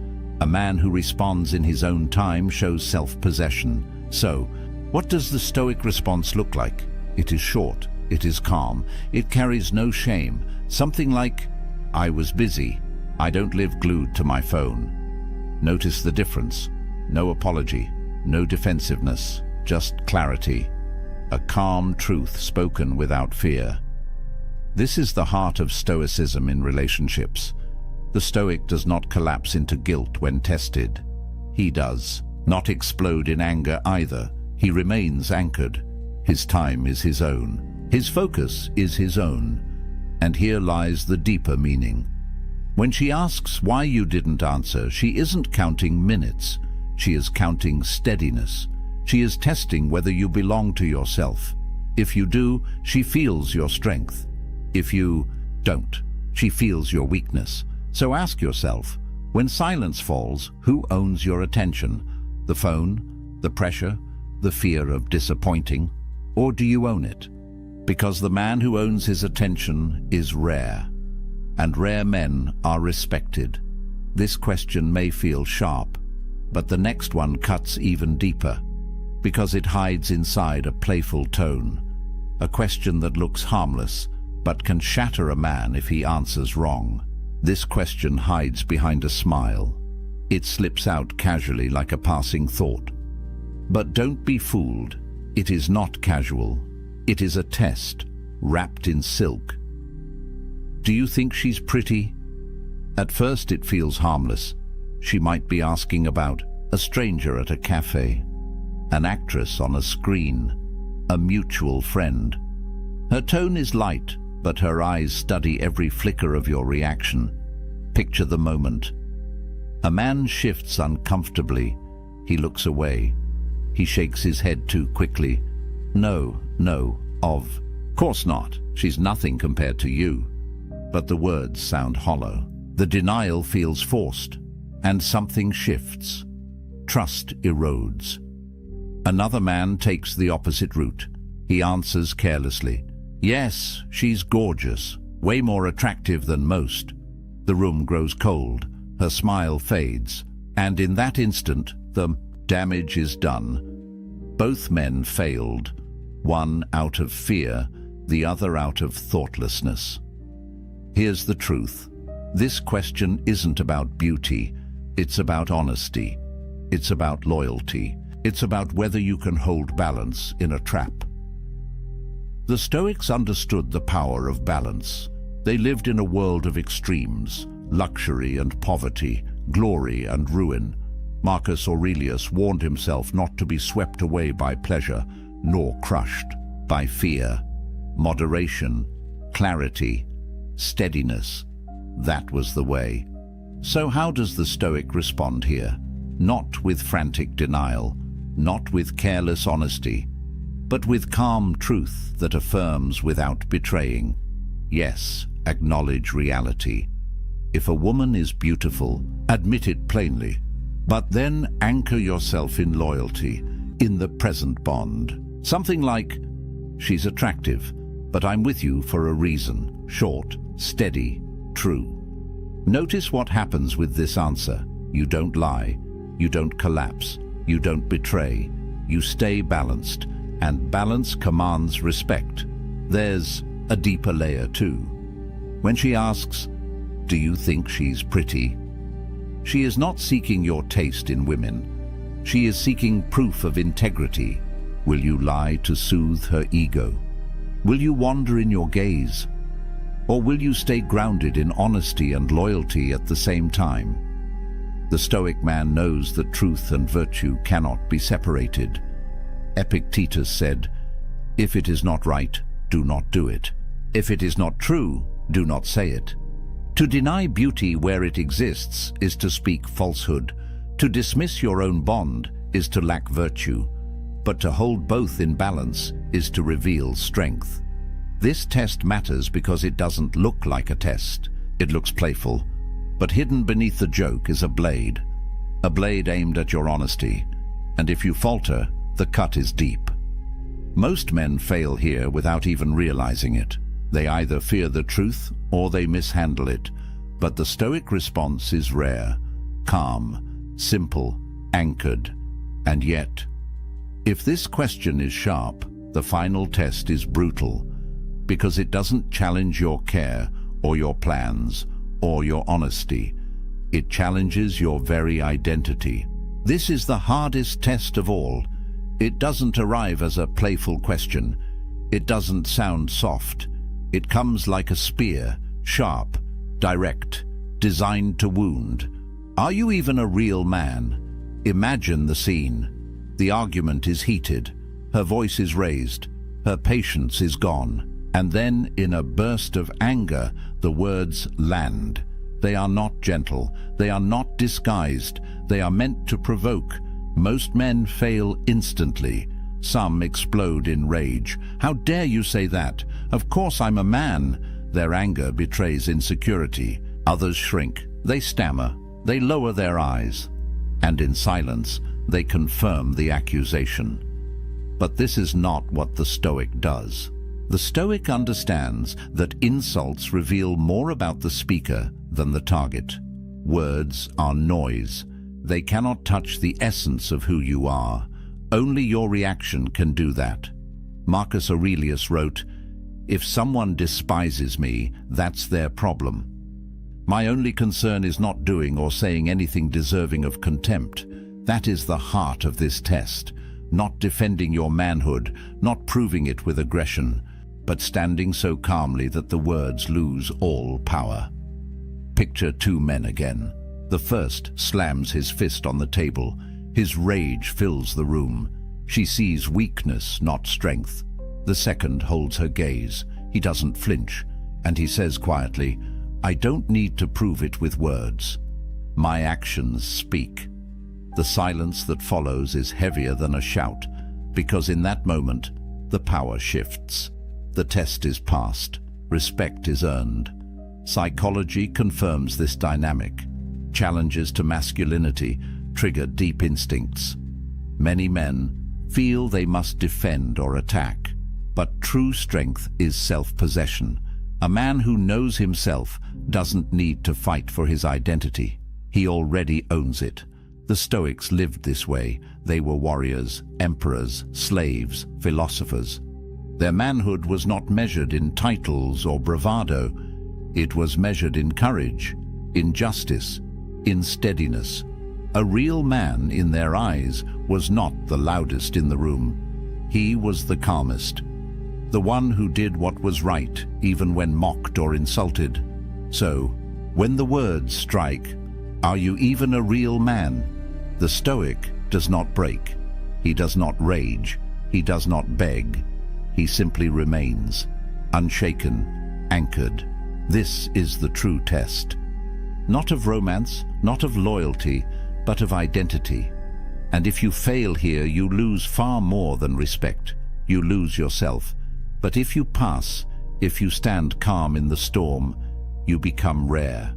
A man who responds in his own time shows self-possession. So, what does the Stoic response look like? It is short, it is calm, it carries no shame. Something like, I was busy, I don't live glued to my phone. Notice the difference. No apology, no defensiveness, just clarity. A calm truth spoken without fear. This is the heart of Stoicism in relationships. The Stoic does not collapse into guilt when tested. He does not explode in anger either. He remains anchored. His time is his own. His focus is his own. And here lies the deeper meaning. When she asks why you didn't answer, she isn't counting minutes. She is counting steadiness. She is testing whether you belong to yourself. If you do, she feels your strength. If you don't, she feels your weakness. So ask yourself, when silence falls, who owns your attention? The phone, the pressure, the fear of disappointing? Or do you own it? Because the man who owns his attention is rare, and rare men are respected. This question may feel sharp, but the next one cuts even deeper, because it hides inside a playful tone, a question that looks harmless, but can shatter a man if he answers wrong. This question hides behind a smile. It slips out casually like a passing thought. But don't be fooled. It is not casual. It is a test, wrapped in silk. Do you think she's pretty? At first it feels harmless. She might be asking about a stranger at a cafe, an actress on a screen, a mutual friend. Her tone is light, but her eyes study every flicker of your reaction. Picture the moment. A man shifts uncomfortably. He looks away. He shakes his head too quickly. No, of course not. She's nothing compared to you. But the words sound hollow. The denial feels forced, and something shifts. Trust erodes. Another man takes the opposite route. He answers carelessly, "Yes, she's gorgeous, way more attractive than most." The room grows cold, her smile fades, and in that instant, the damage is done. Both men failed, one out of fear, the other out of thoughtlessness. Here's the truth. This question isn't about beauty, it's about honesty. It's about loyalty. It's about whether you can hold balance in a trap. The Stoics understood the power of balance. They lived in a world of extremes, luxury and poverty, glory and ruin. Marcus Aurelius warned himself not to be swept away by pleasure, nor crushed by fear. Moderation, clarity, steadiness, that was the way. So how does the Stoic respond here? Not with frantic denial, not with careless honesty, but with calm truth that affirms without betraying. Yes, acknowledge reality. If a woman is beautiful, admit it plainly, but then anchor yourself in loyalty, in the present bond. Something like, "She's attractive, but I'm with you for a reason." Short, steady, true. Notice what happens with this answer. You don't lie, you don't collapse, you don't betray, you stay balanced, and balance commands respect. There's a deeper layer too. When she asks, "Do you think she's pretty?" she is not seeking your taste in women. She is seeking proof of integrity. Will you lie to soothe her ego? Will you wander in your gaze? Or will you stay grounded in honesty and loyalty at the same time? The Stoic man knows that truth and virtue cannot be separated. Epictetus said, "If it is not right, do not do it. If it is not true, do not say it." To deny beauty where it exists is to speak falsehood. To dismiss your own bond is to lack virtue. But to hold both in balance is to reveal strength. This test matters because it doesn't look like a test. It looks playful, but hidden beneath the joke is a blade aimed at your honesty. And if you falter, the cut is deep. Most men fail here without even realizing it. They either fear the truth or they mishandle it. But the Stoic response is rare, calm, simple, anchored. And yet, if this question is sharp, the final test is brutal, because it doesn't challenge your care or your plans or your honesty. It challenges your very identity. This is the hardest test of all. It doesn't arrive as a playful question. It doesn't sound soft. It comes like a spear, sharp, direct, designed to wound. Are you even a real man? Imagine the scene. The argument is heated. Her voice is raised. Her patience is gone. And then, in a burst of anger, the words land. They are not gentle. They are not disguised. They are meant to provoke. Most men fail instantly. Some explode in rage. "How dare you say that? Of course I'm a man." Their anger betrays insecurity. Others shrink. They stammer. They lower their eyes. And in silence, they confirm the accusation. But this is not what the Stoic does. The Stoic understands that insults reveal more about the speaker than the target. Words are noise. They cannot touch the essence of who you are. Only your reaction can do that. Marcus Aurelius wrote, "If someone despises me, that's their problem. My only concern is not doing or saying anything deserving of contempt." That is the heart of this test. Not defending your manhood, not proving it with aggression, but standing so calmly that the words lose all power. Picture two men again. The first slams his fist on the table. His rage fills the room. She sees weakness, not strength. The second holds her gaze. He doesn't flinch, and he says quietly, "I don't need to prove it with words. My actions speak." The silence that follows is heavier than a shout, because in that moment, the power shifts. The test is passed. Respect is earned. Psychology confirms this dynamic. Challenges to masculinity trigger deep instincts. Many men feel they must defend or attack, but true strength is self-possession. A man who knows himself doesn't need to fight for his identity. He already owns it. The Stoics lived this way. They were warriors, emperors, slaves, philosophers. Their manhood was not measured in titles or bravado. It was measured in courage, in justice, in steadiness. A real man in their eyes was not the loudest in the room. He was the calmest, the one who did what was right, even when mocked or insulted. So, when the words strike, "Are you even a real man?" the Stoic does not break. He does not rage. He does not beg. He simply remains, unshaken, anchored. This is the true test. Not of romance, not of loyalty, but of identity. And if you fail here, you lose far more than respect. You lose yourself. But if you pass, if you stand calm in the storm, you become rare.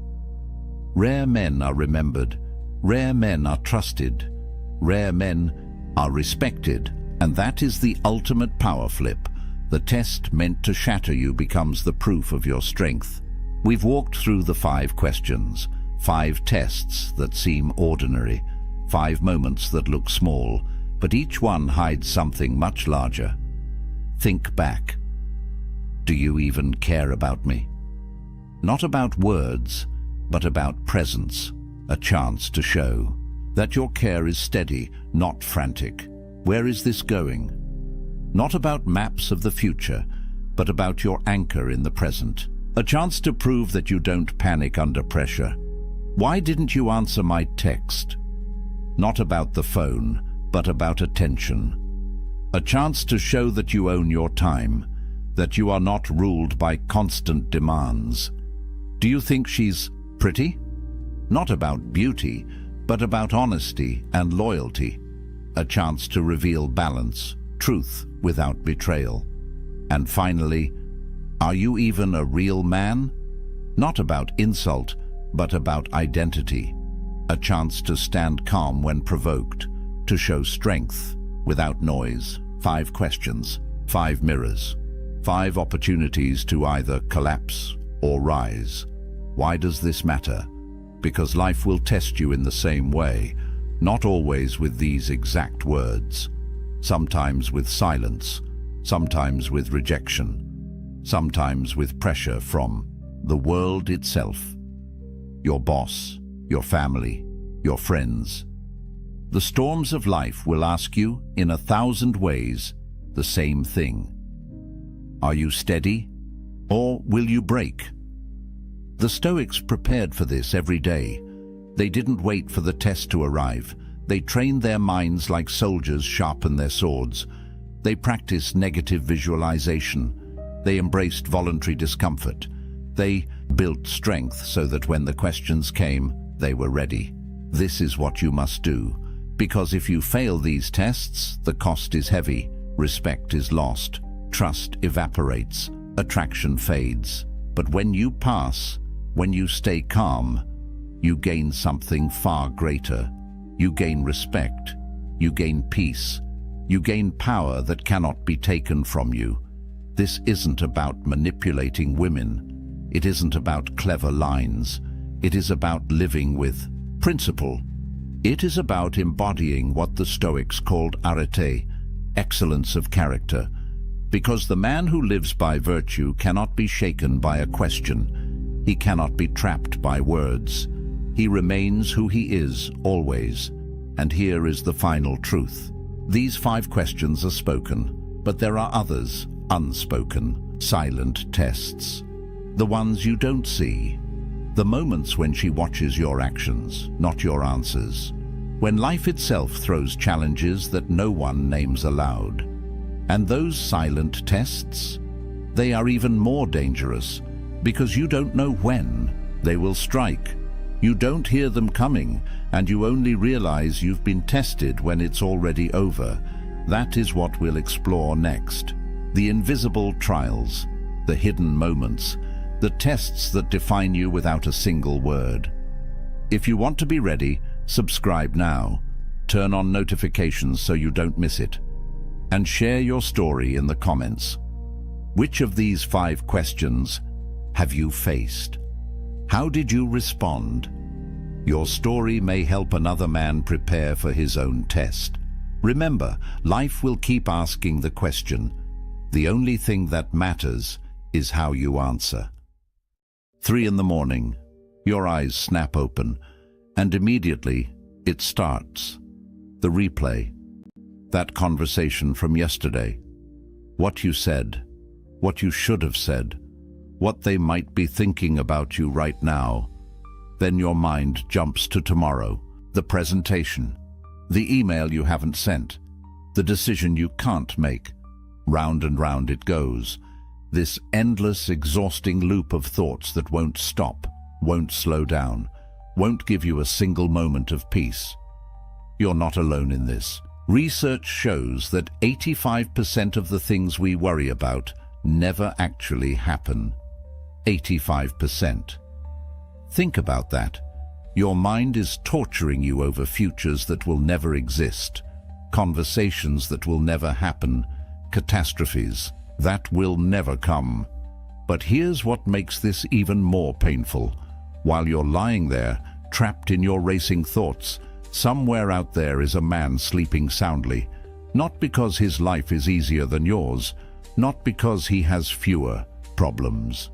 Rare men are remembered. Rare men are trusted. Rare men are respected. And that is the ultimate power flip. The test meant to shatter you becomes the proof of your strength. We've walked through the 5 questions, 5 tests that seem ordinary, 5 moments that look small, but each one hides something much larger. Think back. Do you even care about me? Not about words, but about presence, a chance to show that your care is steady, not frantic. Where is this going? Not about maps of the future, but about your anchor in the present. A chance to prove that you don't panic under pressure. Why didn't you answer my text? Not about the phone, but about attention. A chance to show that you own your time, that you are not ruled by constant demands. Do you think she's pretty? Not about beauty, but about honesty and loyalty. A chance to reveal balance, truth without betrayal. And finally, are you even a real man? Not about insult, but about identity. A chance to stand calm when provoked, to show strength without noise. 5 questions, 5 mirrors, 5 opportunities to either collapse or rise. Why does this matter? Because life will test you in the same way, not always with these exact words. Sometimes with silence, sometimes with rejection, sometimes with pressure from the world itself. Your boss, your family, your friends. The storms of life will ask you, in 1,000 ways, the same thing. Are you steady, or will you break? The Stoics prepared for this every day. They didn't wait for the test to arrive. They trained their minds like soldiers sharpen their swords. They practiced negative visualization. They embraced voluntary discomfort. They built strength so that when the questions came, they were ready. This is what you must do, because if you fail these tests, the cost is heavy, respect is lost, trust evaporates, attraction fades. But when you pass, when you stay calm, you gain something far greater. You gain respect, you gain peace, you gain power that cannot be taken from you. This isn't about manipulating women. It isn't about clever lines. It is about living with principle. It is about embodying what the Stoics called arete, excellence of character. Because the man who lives by virtue cannot be shaken by a question. He cannot be trapped by words. He remains who he is, always. And here is the final truth. These 5 questions are spoken, but there are others, unspoken, silent tests. The ones you don't see. The moments when she watches your actions, not your answers. When life itself throws challenges that no one names aloud. And those silent tests, they are even more dangerous because you don't know when they will strike. You don't hear them coming, and you only realize you've been tested when it's already over. That is what we'll explore next. The invisible trials, the hidden moments, the tests that define you without a single word. If you want to be ready, subscribe now, turn on notifications so you don't miss it, and share your story in the comments. Which of these 5 questions have you faced? How did you respond? Your story may help another man prepare for his own test. Remember, life will keep asking the question. The only thing that matters is how you answer. 3 in the morning, your eyes snap open, and immediately it starts. The replay. That conversation from yesterday. What you said. What you should have said. What they might be thinking about you right now. Then your mind jumps to tomorrow. The presentation. The email you haven't sent. The decision you can't make. Round and round it goes. This endless, exhausting loop of thoughts that won't stop, won't slow down, won't give you a single moment of peace. You're not alone in this. Research shows that 85% of the things we worry about never actually happen. 85%. Think about that. Your mind is torturing you over futures that will never exist, conversations that will never happen, catastrophes that will never come. But here's what makes this even more painful. While you're lying there, trapped in your racing thoughts, somewhere out there is a man sleeping soundly, not because his life is easier than yours, not because he has fewer problems,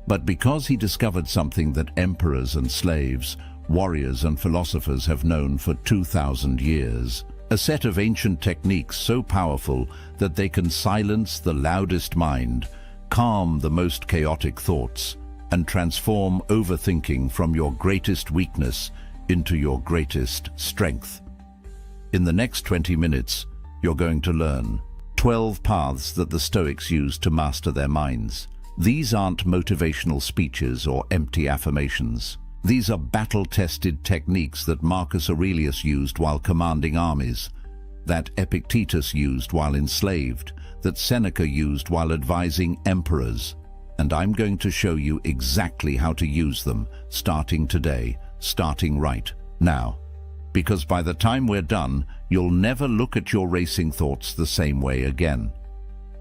but because he discovered something that emperors and slaves, warriors and philosophers have known for 2,000 years. A set of ancient techniques so powerful that they can silence the loudest mind, calm the most chaotic thoughts, and transform overthinking from your greatest weakness into your greatest strength. In the next 20 minutes, you're going to learn 12 paths that the Stoics used to master their minds. These aren't motivational speeches or empty affirmations. These are battle-tested techniques that Marcus Aurelius used while commanding armies, that Epictetus used while enslaved, that Seneca used while advising emperors. And I'm going to show you exactly how to use them, starting today, starting right now. Because by the time we're done, you'll never look at your racing thoughts the same way again.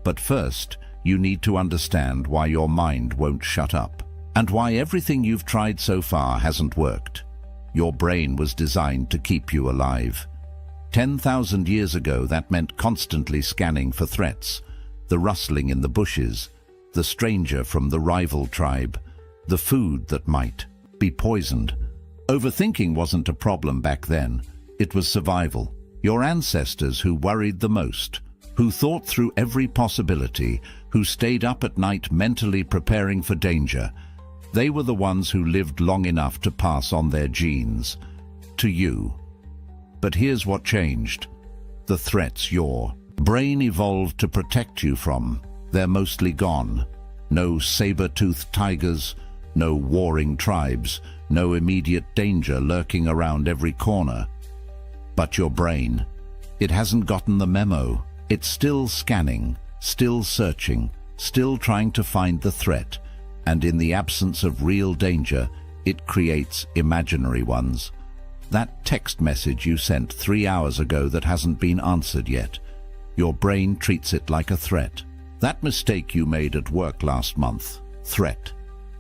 But first, you need to understand why your mind won't shut up, and why everything you've tried so far hasn't worked. Your brain was designed to keep you alive. 10,000 years ago, that meant constantly scanning for threats, the rustling in the bushes, the stranger from the rival tribe, the food that might be poisoned. Overthinking wasn't a problem back then. It was survival. Your ancestors who worried the most, who thought through every possibility, who stayed up at night mentally preparing for danger, they were the ones who lived long enough to pass on their genes to you. But here's what changed. The threats your brain evolved to protect you from, they're mostly gone. No saber-toothed tigers, no warring tribes, no immediate danger lurking around every corner. But your brain, it hasn't gotten the memo. It's still scanning, still searching, still trying to find the threat. And in the absence of real danger, it creates imaginary ones. That text message you sent 3 hours ago that hasn't been answered yet, your brain treats it like a threat. That mistake you made at work last month, threat.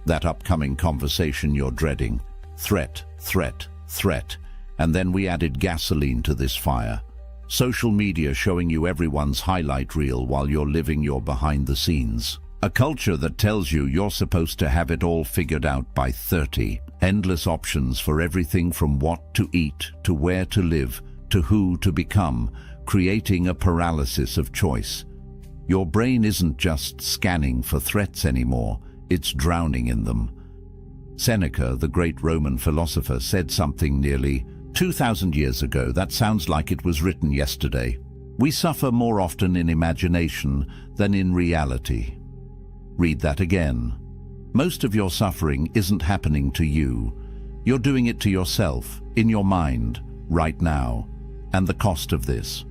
That upcoming conversation you're dreading, threat, threat, threat. And then we added gasoline to this fire. Social media showing you everyone's highlight reel while you're living your behind the scenes. A culture that tells you you're supposed to have it all figured out by 30. Endless options for everything from what to eat, to where to live, to who to become, creating a paralysis of choice. Your brain isn't just scanning for threats anymore, it's drowning in them. Seneca, the great Roman philosopher, said something nearly 2,000 years ago that sounds like it was written yesterday. We suffer more often in imagination than in reality. Read that again. Most of your suffering isn't happening to you. You're doing it to yourself, in your mind, right now. And the cost of this?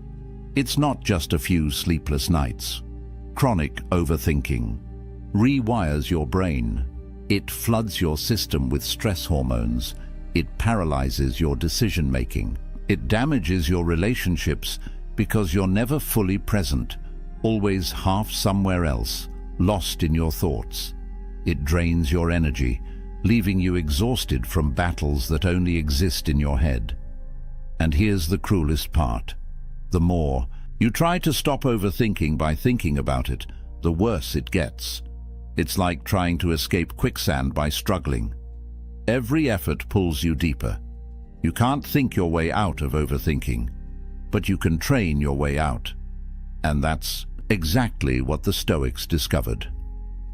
It's not just a few sleepless nights. Chronic overthinking rewires your brain. It floods your system with stress hormones. It paralyzes your decision-making. It damages your relationships because you're never fully present, always half somewhere else, lost in your thoughts. It drains your energy, leaving you exhausted from battles that only exist in your head. And here's the cruelest part. The more you try to stop overthinking by thinking about it, the worse it gets. It's like trying to escape quicksand by struggling. Every effort pulls you deeper. You can't think your way out of overthinking, but you can train your way out. And that's exactly what the Stoics discovered.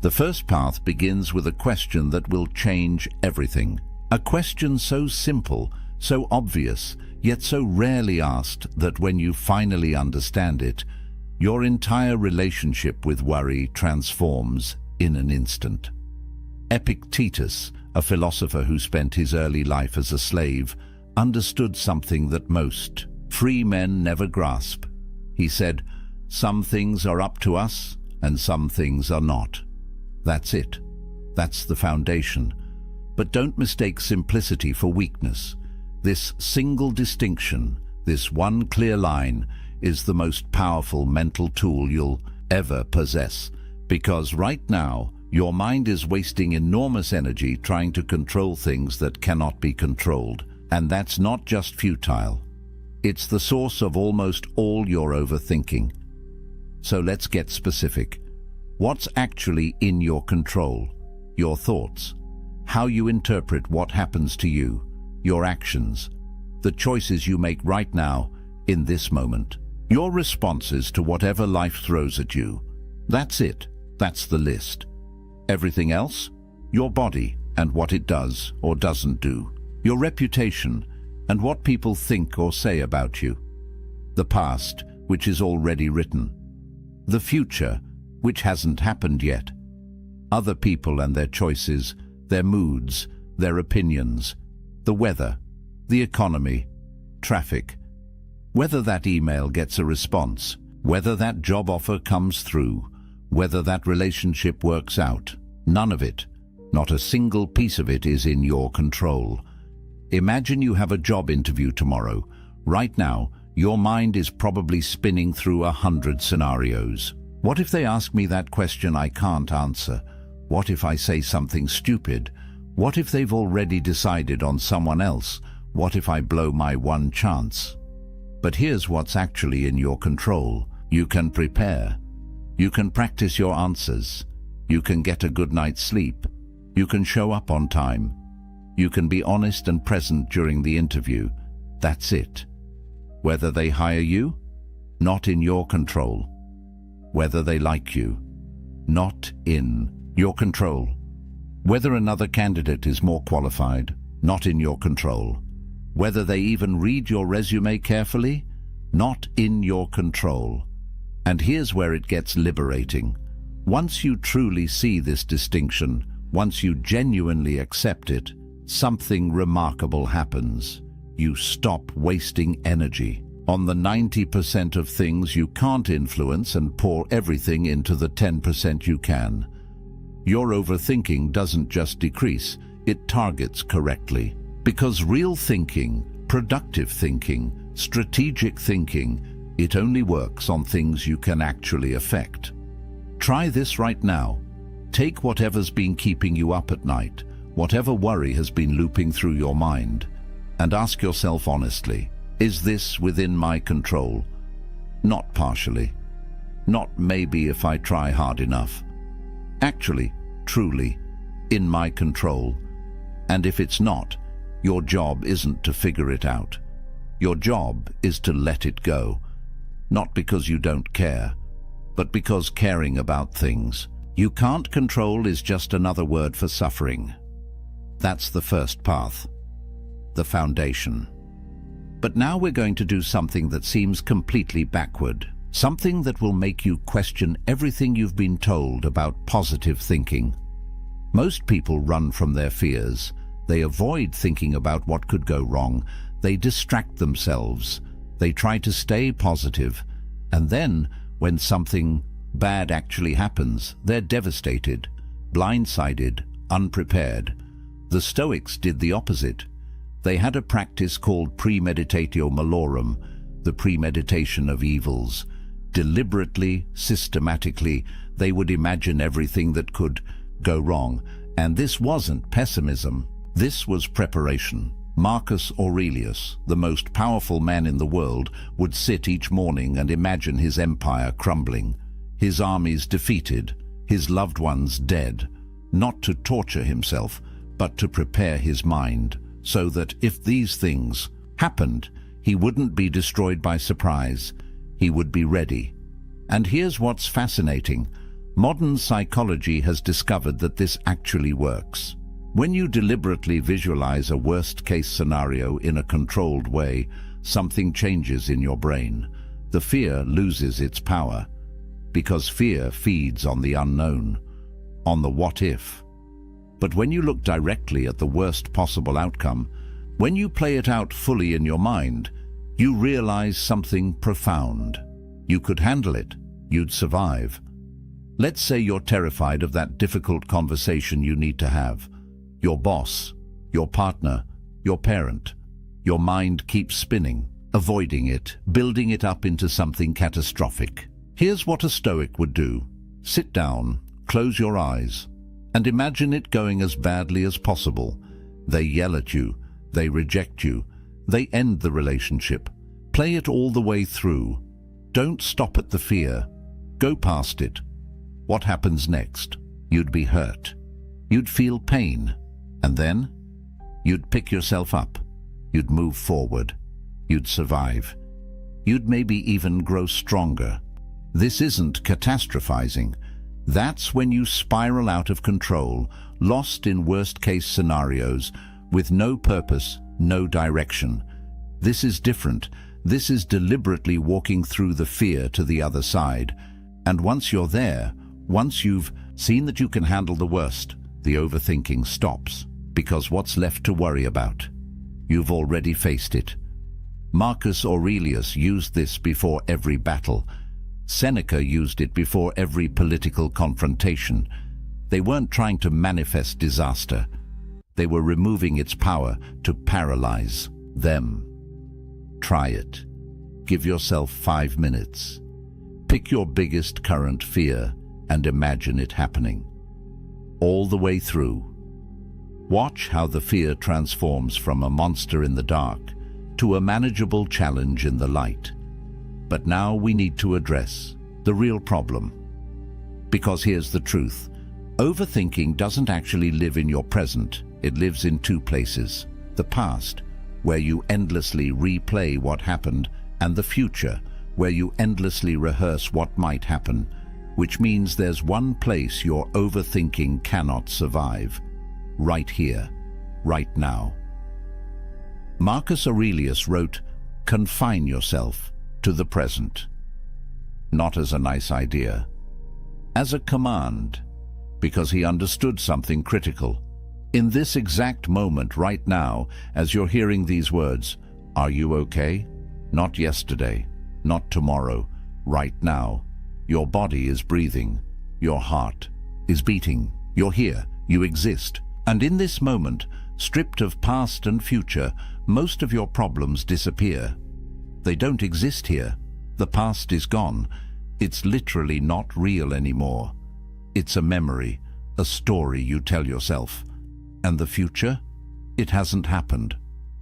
The first path begins with a question that will change everything. A question so simple, so obvious, yet so rarely asked that when you finally understand it, your entire relationship with worry transforms in an instant. Epictetus, a philosopher who spent his early life as a slave, understood something that most free men never grasp. He said, "Some things are up to us and some things are not." That's it. That's the foundation. But don't mistake simplicity for weakness. This single distinction, this one clear line, is the most powerful mental tool you'll ever possess. Because right now, your mind is wasting enormous energy trying to control things that cannot be controlled. And that's not just futile. It's the source of almost all your overthinking. So let's get specific. What's actually in your control? Your thoughts. How you interpret what happens to you. Your actions. The choices you make right now, in this moment. Your responses to whatever life throws at you. That's it. That's the list. Everything else? Your body and what it does or doesn't do. Your reputation and what people think or say about you. The past, which is already written. The future, which hasn't happened yet. Other people and their choices, their moods, their opinions. The weather, the economy, traffic. Whether that email gets a response, whether that job offer comes through, whether that relationship works out. None of it, not a single piece of it, is in your control. Imagine you have a job interview tomorrow. Right now, your mind is probably spinning through 100 scenarios. What if they ask me that question I can't answer? What if I say something stupid? What if they've already decided on someone else? What if I blow my one chance? But here's what's actually in your control. You can prepare. You can practice your answers. You can get a good night's sleep. You can show up on time. You can be honest and present during the interview. That's it. Whether they hire you, not in your control. Whether they like you, not in your control. Whether another candidate is more qualified, not in your control. Whether they even read your resume carefully, not in your control. And here's where it gets liberating. Once you truly see this distinction, once you genuinely accept it, something remarkable happens. You stop wasting energy on the 90% of things you can't influence and pour everything into the 10% you can. Your overthinking doesn't just decrease, it targets correctly. Because real thinking, productive thinking, strategic thinking, it only works on things you can actually affect. Try this right now. Take whatever's been keeping you up at night, whatever worry has been looping through your mind, and ask yourself honestly, is this within my control? Not partially. Not maybe if I try hard enough. Actually, truly, in my control. And if it's not, your job isn't to figure it out. Your job is to let it go. Not because you don't care, but because caring about things you can't control is just another word for suffering. That's the first path, the foundation. But now we're going to do something that seems completely backward, something that will make you question everything you've been told about positive thinking. Most people run from their fears. They avoid thinking about what could go wrong. They distract themselves. They try to stay positive. And then, when something bad actually happens, they're devastated, blindsided, unprepared. The Stoics did the opposite. They had a practice called premeditatio malorum, the premeditation of evils. Deliberately, systematically, they would imagine everything that could go wrong. And this wasn't pessimism. This was preparation. Marcus Aurelius, the most powerful man in the world, would sit each morning and imagine his empire crumbling, his armies defeated, his loved ones dead, not to torture himself, but to prepare his mind, so that if these things happened, he wouldn't be destroyed by surprise. He would be ready. And here's what's fascinating. Modern psychology has discovered that this actually works. When you deliberately visualize a worst-case scenario in a controlled way, something changes in your brain. The fear loses its power, because fear feeds on the unknown, on the what-if. But when you look directly at the worst possible outcome, when you play it out fully in your mind, you realize something profound. You could handle it. You'd survive. Let's say you're terrified of that difficult conversation you need to have. Your boss, your partner, your parent. Your mind keeps spinning, avoiding it, building it up into something catastrophic. Here's what a Stoic would do. Sit down, close your eyes, and imagine it going as badly as possible. They yell at you, they reject you, they end the relationship. Play it all the way through. Don't stop at the fear. Go past it. What happens next? You'd be hurt. You'd feel pain. And then? You'd pick yourself up. You'd move forward. You'd survive. You'd maybe even grow stronger. This isn't catastrophizing. That's when you spiral out of control, lost in worst-case scenarios, with no purpose, no direction. This is different. This is deliberately walking through the fear to the other side. And once you're there, once you've seen that you can handle the worst, the overthinking stops. Because what's left to worry about? You've already faced it. Marcus Aurelius used this before every battle. Seneca used it before every political confrontation. They weren't trying to manifest disaster. They were removing its power to paralyze them. Try it. Give yourself 5 minutes. Pick your biggest current fear and imagine it happening. All the way through. Watch how the fear transforms from a monster in the dark to a manageable challenge in the light. But now we need to address the real problem. Because here's the truth. Overthinking doesn't actually live in your present. It lives in two places. The past, where you endlessly replay what happened, and the future, where you endlessly rehearse what might happen, which means there's one place your overthinking cannot survive. Right here, right now. Marcus Aurelius wrote, "Confine yourself to the present." Not as a nice idea, as a command, because he understood something critical. In this exact moment right now, as you're hearing these words, are you okay? Not yesterday, not tomorrow, right now. Your body is breathing, your heart is beating, you're here, you exist. And in this moment, stripped of past and future, most of your problems disappear. They don't exist here. The past is gone. It's literally not real anymore. It's a memory, a story you tell yourself. And the future? It hasn't happened.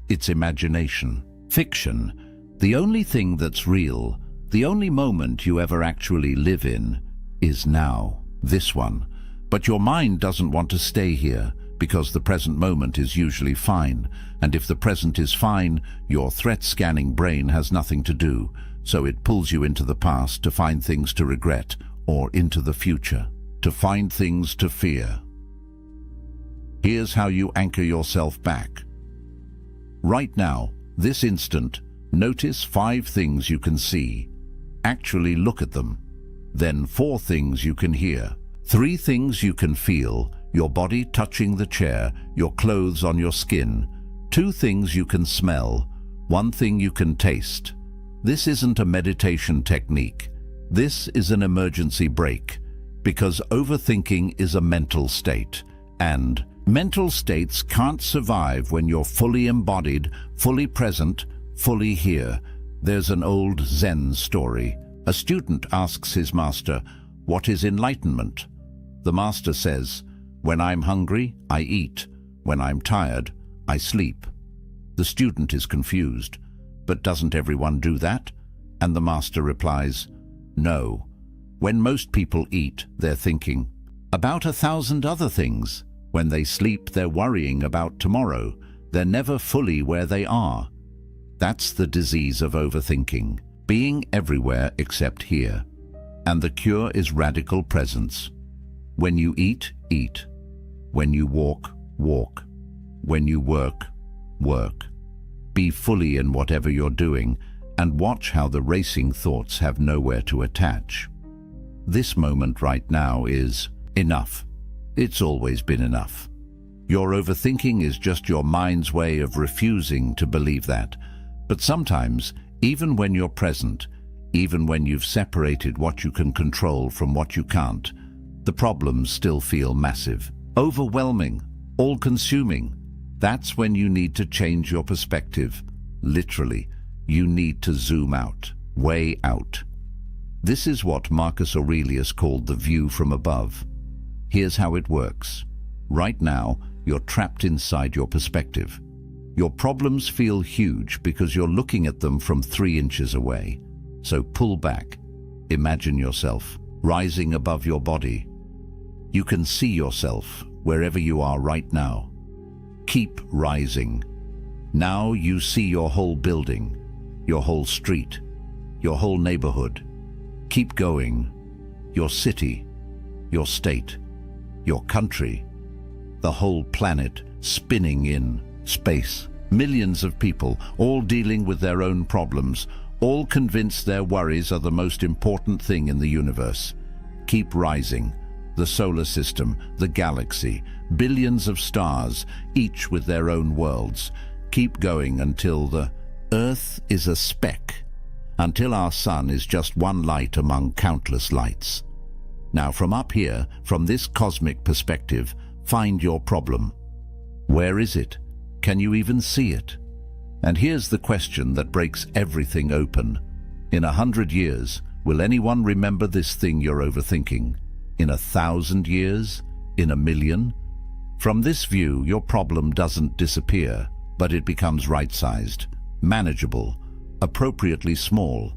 It's imagination, fiction. The only thing that's real, the only moment you ever actually live in, is now, this one. But your mind doesn't want to stay here, because the present moment is usually fine, and if the present is fine, your threat-scanning brain has nothing to do, so it pulls you into the past to find things to regret, or into the future, to find things to fear. Here's how you anchor yourself back. Right now, this instant, notice 5 things you can see. Actually look at them. Then 4 things you can hear. 3 things you can feel, your body touching the chair, your clothes on your skin. 2 things you can smell, 1 thing you can taste. This isn't a meditation technique. This is an emergency brake, because overthinking is a mental state, And mental states can't survive when you're fully embodied, fully present, fully here. There's an old Zen story. A student asks his master, "What is enlightenment?" The master says, "When I'm hungry, I eat. When I'm tired, I sleep." The student is confused. "But doesn't everyone do that?" And the master replies, "No. When most people eat, they're thinking about 1,000 other things. When they sleep, they're worrying about tomorrow. They're never fully where they are." That's the disease of overthinking, being everywhere except here. And the cure is radical presence. When you eat, eat. When you walk, walk. When you work, work. Be fully in whatever you're doing, and watch how the racing thoughts have nowhere to attach. This moment right now is enough. It's always been enough. Your overthinking is just your mind's way of refusing to believe that. But sometimes, even when you're present, even when you've separated what you can control from what you can't, the problems still feel massive, overwhelming, all-consuming. That's when you need to change your perspective. Literally, you need to zoom out, way out. This is what Marcus Aurelius called the view from above. Here's how it works. Right now, you're trapped inside your perspective. Your problems feel huge because you're looking at them from 3 inches away. So pull back. Imagine yourself rising above your body. You can see yourself wherever you are right now. Keep rising. Now you see your whole building, your whole street, your whole neighborhood. Keep going. Your city, your state, your country, the whole planet spinning in space. Millions of people, all dealing with their own problems, all convinced their worries are the most important thing in the universe. Keep rising. The solar system, the galaxy, billions of stars, each with their own worlds. Keep going until the Earth is a speck, until our sun is just one light among countless lights. Now from up here, from this cosmic perspective, find your problem. Where is it? Can you even see it? And here's the question that breaks everything open. In 100 years, will anyone remember this thing you're overthinking? In 1,000 years? In 1,000,000? From this view, your problem doesn't disappear, but it becomes right-sized, manageable, appropriately small.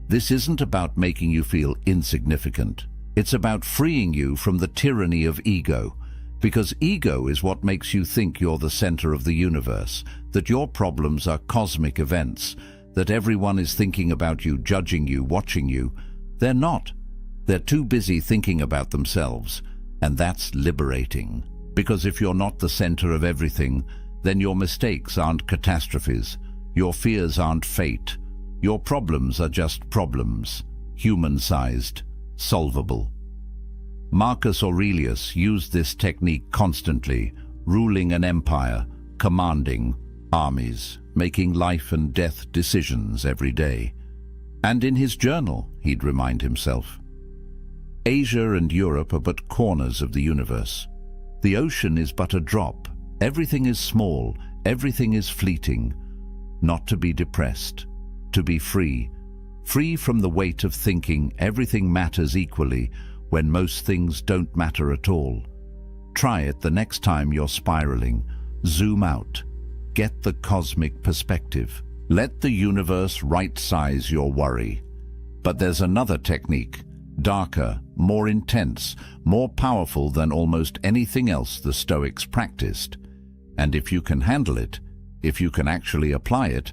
This isn't about making you feel insignificant. It's about freeing you from the tyranny of ego. Because ego is what makes you think you're the center of the universe, that your problems are cosmic events, that everyone is thinking about you, judging you, watching you. They're not. They're too busy thinking about themselves, and that's liberating. Because if you're not the center of everything, then your mistakes aren't catastrophes, your fears aren't fate, your problems are just problems, human-sized, solvable. Marcus Aurelius used this technique constantly, ruling an empire, commanding armies, making life and death decisions every day. And in his journal, he'd remind himself, Asia and Europe are but corners of the universe. The ocean is but a drop. Everything is small, everything is fleeting. Not to be depressed, to be free. Free from the weight of thinking everything matters equally when most things don't matter at all. Try it the next time you're spiraling. Zoom out. Get the cosmic perspective. Let the universe right-size your worry. But there's another technique, darker, more intense, more powerful than almost anything else the Stoics practiced. And if you can handle it, if you can actually apply it,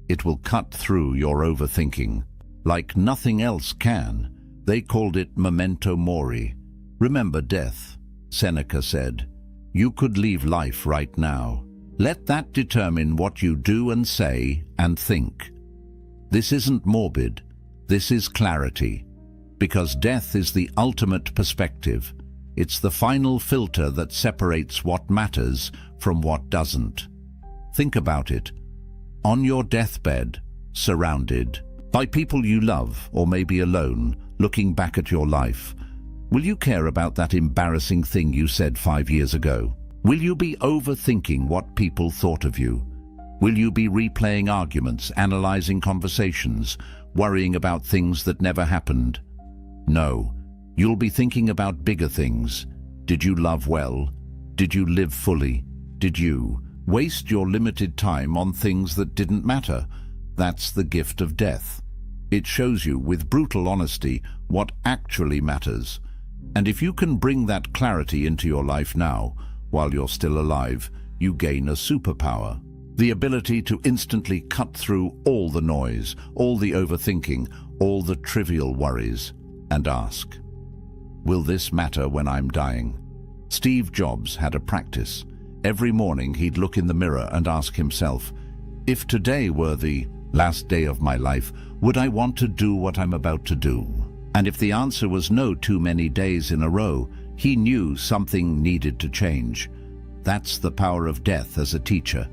it will cut through your overthinking like nothing else can. They called it memento mori. Remember death. Seneca said, "You could leave life right now. Let that determine what you do and say and think." This isn't morbid. This is clarity. Because death is the ultimate perspective. It's the final filter that separates what matters from what doesn't. Think about it. On your deathbed, surrounded by people you love, or maybe alone, looking back at your life, Will you care about that embarrassing thing you said 5 years ago? Will you be overthinking what people thought of you? Will you be replaying arguments, analyzing conversations, worrying about things that never happened? No, you'll be thinking about bigger things. Did you love well? Did you live fully? Did you waste your limited time on things that didn't matter? That's the gift of death. It shows you with brutal honesty what actually matters. And if you can bring that clarity into your life now, while you're still alive, you gain a superpower. The ability to instantly cut through all the noise, all the overthinking, all the trivial worries, and ask, will this matter when I'm dying? Steve Jobs had a practice. Every morning he'd look in the mirror and ask himself, if today were the last day of my life, would I want to do what I'm about to do? And if the answer was no too many days in a row, he knew something needed to change. That's the power of death as a teacher.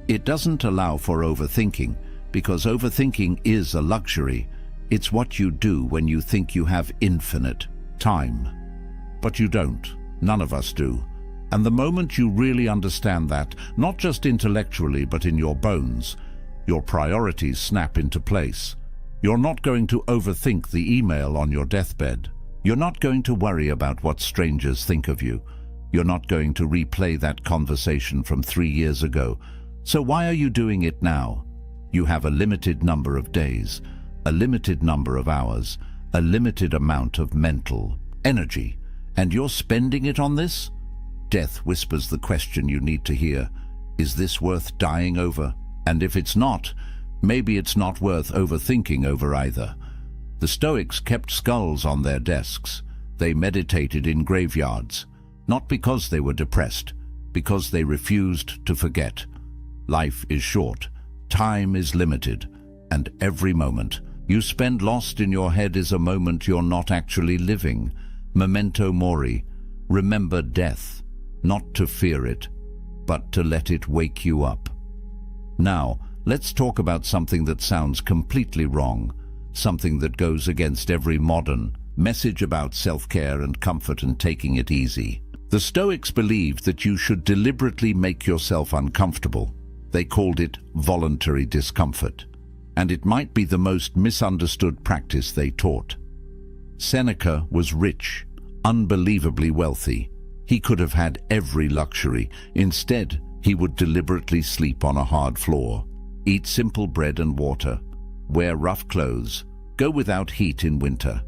It doesn't allow for overthinking, because overthinking is a luxury. It's what you do when you think you have infinite time. But you don't. None of us do. And the moment you really understand that, not just intellectually but in your bones, your priorities snap into place. You're not going to overthink the email on your deathbed. You're not going to worry about what strangers think of you. You're not going to replay that conversation from 3 years ago. So why are you doing it now? You have a limited number of days, a limited number of hours, a limited amount of mental energy, and you're spending it on this? Death whispers the question you need to hear. Is this worth dying over? And if it's not, maybe it's not worth overthinking over either. The Stoics kept skulls on their desks. They meditated in graveyards, not because they were depressed, because they refused to forget. Life is short, time is limited, and every moment you spend lost in your head is a moment you're not actually living. Memento mori, remember death, not to fear it, but to let it wake you up. Now, let's talk about something that sounds completely wrong, something that goes against every modern message about self-care and comfort and taking it easy. The Stoics believed that you should deliberately make yourself uncomfortable. They called it voluntary discomfort, and it might be the most misunderstood practice they taught. Seneca was rich, unbelievably wealthy. He could have had every luxury. Instead, he would deliberately sleep on a hard floor, eat simple bread and water, wear rough clothes, go without heat in winter.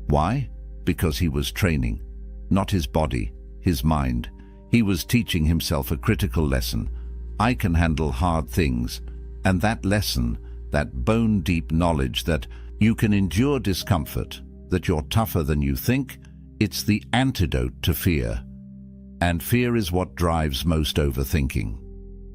Why? Because he was training, not his body, his mind. He was teaching himself a critical lesson. I can handle hard things, and that lesson, that bone-deep knowledge that you can endure discomfort, that you're tougher than you think, it's the antidote to fear. And fear is what drives most overthinking.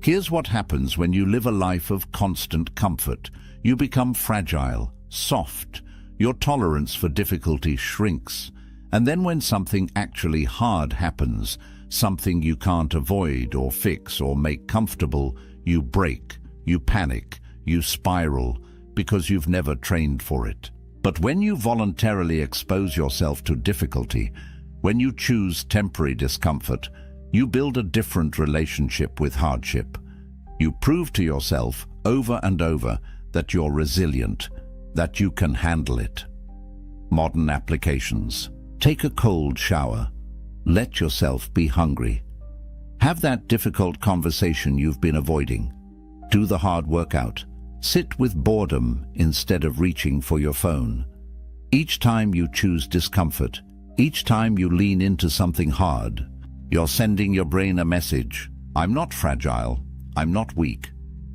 Here's what happens when you live a life of constant comfort. You become fragile, soft. Your tolerance for difficulty shrinks. And then when something actually hard happens, something you can't avoid or fix or make comfortable, you break, you panic, you spiral, because you've never trained for it. But when you voluntarily expose yourself to difficulty, when you choose temporary discomfort, you build a different relationship with hardship. You prove to yourself over and over that you're resilient, that you can handle it. Modern applications. Take a cold shower. Let yourself be hungry. Have that difficult conversation you've been avoiding. Do the hard workout. Sit with boredom instead of reaching for your phone. Each time you choose discomfort, each time you lean into something hard, you're sending your brain a message. I'm not fragile. I'm not weak.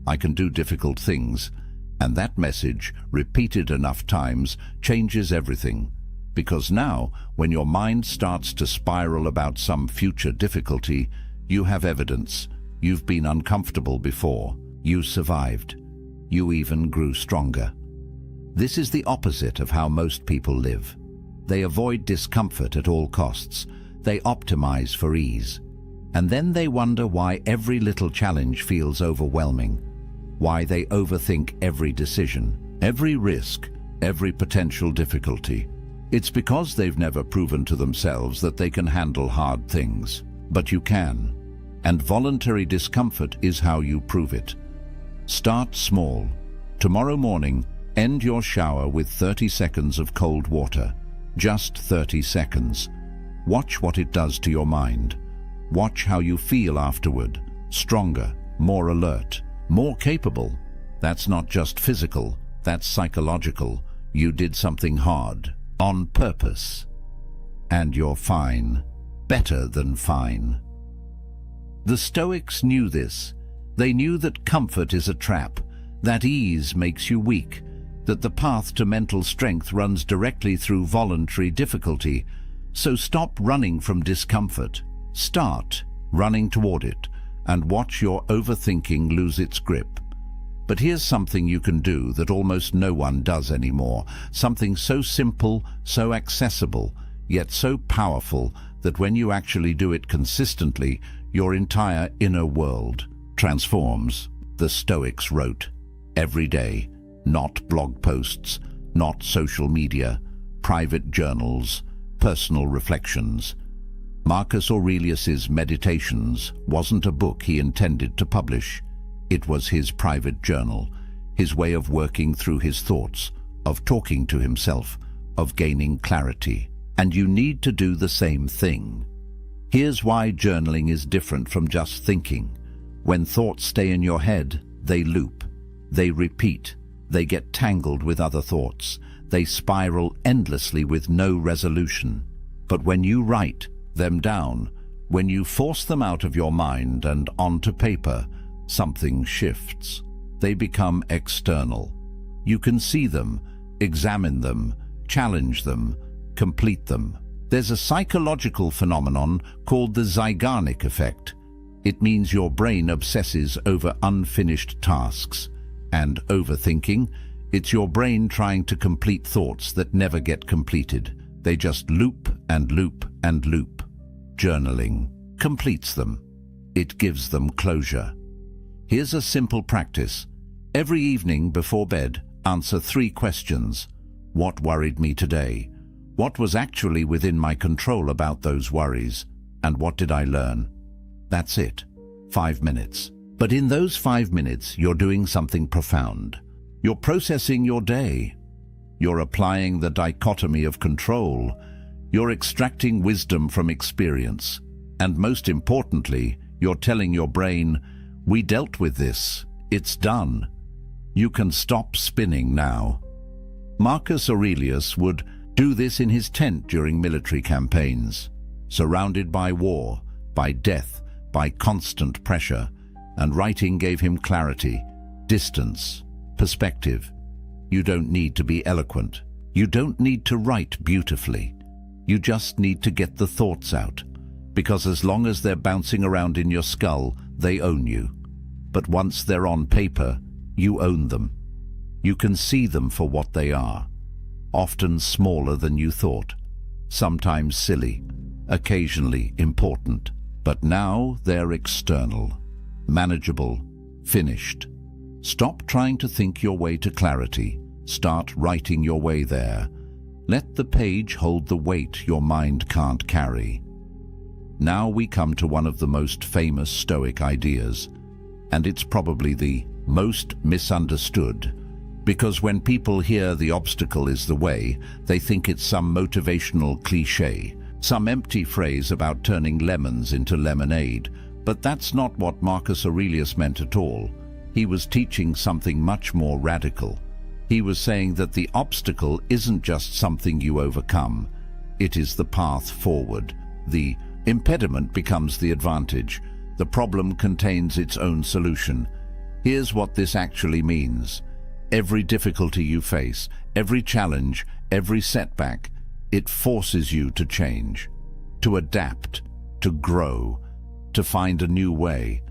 I can do difficult things. And that message, repeated enough times, changes everything. Because now, when your mind starts to spiral about some future difficulty, you have evidence. You've been uncomfortable before. You survived. You even grew stronger. This is the opposite of how most people live. They avoid discomfort at all costs. They optimize for ease. And then they wonder why every little challenge feels overwhelming. Why they overthink every decision, every risk, every potential difficulty. It's because they've never proven to themselves that they can handle hard things. But you can. And voluntary discomfort is how you prove it. Start small. Tomorrow morning, end your shower with 30 seconds of cold water. Just 30 seconds. Watch what it does to your mind. Watch how you feel afterward. Stronger, more alert, more capable. That's not just physical, that's psychological. You did something hard, on purpose. And you're fine. Better than fine. The Stoics knew this. They knew that comfort is a trap, that ease makes you weak, that the path to mental strength runs directly through voluntary difficulty. So stop running from discomfort. Start running toward it, and watch your overthinking lose its grip. But here's something you can do that almost no one does anymore. Something so simple, so accessible, yet so powerful that when you actually do it consistently, your entire inner world transforms. The Stoics wrote. Every day. Not blog posts, not social media, private journals, personal reflections. Marcus Aurelius's Meditations wasn't a book he intended to publish. It was his private journal, his way of working through his thoughts, of talking to himself, of gaining clarity. And you need to do the same thing. Here's why journaling is different from just thinking. When thoughts stay in your head, they loop, they repeat, they get tangled with other thoughts, they spiral endlessly with no resolution. But when you write them down, when you force them out of your mind and onto paper, something shifts. They become external. You can see them, examine them, challenge them, complete them. There's a psychological phenomenon called the Zeigarnik effect. It means your brain obsesses over unfinished tasks. And overthinking, it's your brain trying to complete thoughts that never get completed. They just loop and loop and loop. Journaling completes them. It gives them closure. Here's a simple practice. Every evening before bed, answer 3 questions. What worried me today? What was actually within my control about those worries? And what did I learn? That's it. 5 minutes. But in those 5 minutes, you're doing something profound. You're processing your day. You're applying the dichotomy of control. You're extracting wisdom from experience. And most importantly, you're telling your brain, we dealt with this. It's done. You can stop spinning now. Marcus Aurelius would do this in his tent during military campaigns, surrounded by war, by death, by constant pressure. And writing gave him clarity, distance, perspective. You don't need to be eloquent. You don't need to write beautifully. You just need to get the thoughts out. Because as long as they're bouncing around in your skull, they own you. But once they're on paper, you own them. You can see them for what they are. Often smaller than you thought. Sometimes silly. Occasionally important. But now they're external. Manageable, finished. Stop trying to think your way to clarity. Start writing your way there. Let the page hold the weight your mind can't carry. Now we come to one of the most famous Stoic ideas, and it's probably the most misunderstood, because when people hear the obstacle is the way, they think it's some motivational cliché, some empty phrase about turning lemons into lemonade. But that's not what Marcus Aurelius meant at all. He was teaching something much more radical. He was saying that the obstacle isn't just something you overcome. It is the path forward. The impediment becomes the advantage. The problem contains its own solution. Here's what this actually means. Every difficulty you face, every challenge, every setback, it forces you to change, to adapt, to grow, to find a new way.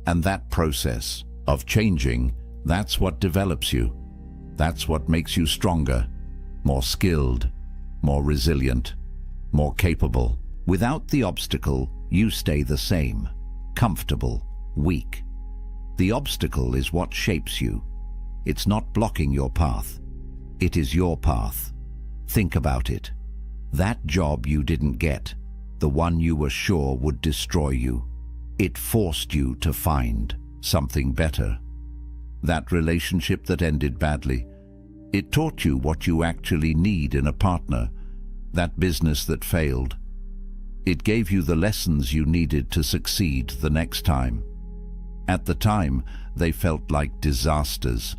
And that process of changing, that's what develops you. That's what makes you stronger, more skilled, more resilient, more capable. Without the obstacle, you stay the same, comfortable, weak. The obstacle is what shapes you. It's not blocking your path. It is your path. Think about it. That job you didn't get, the one you were sure would destroy you. It forced you to find something better. That relationship that ended badly, it taught you what you actually need in a partner. That business that failed, it gave you the lessons you needed to succeed the next time. At the time, they felt like disasters,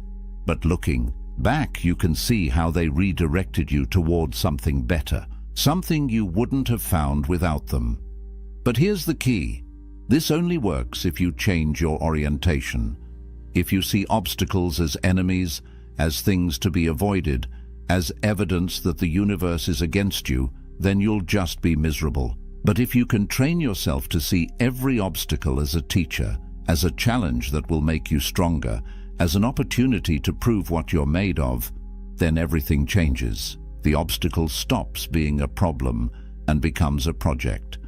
but looking back, you can see how they redirected you towards something better, something you wouldn't have found without them. But here's the key. This only works if you change your orientation. If you see obstacles as enemies, as things to be avoided, as evidence that the universe is against you, then you'll just be miserable. But if you can train yourself to see every obstacle as a teacher, as a challenge that will make you stronger, as an opportunity to prove what you're made of, then everything changes. The obstacle stops being a problem and becomes a project.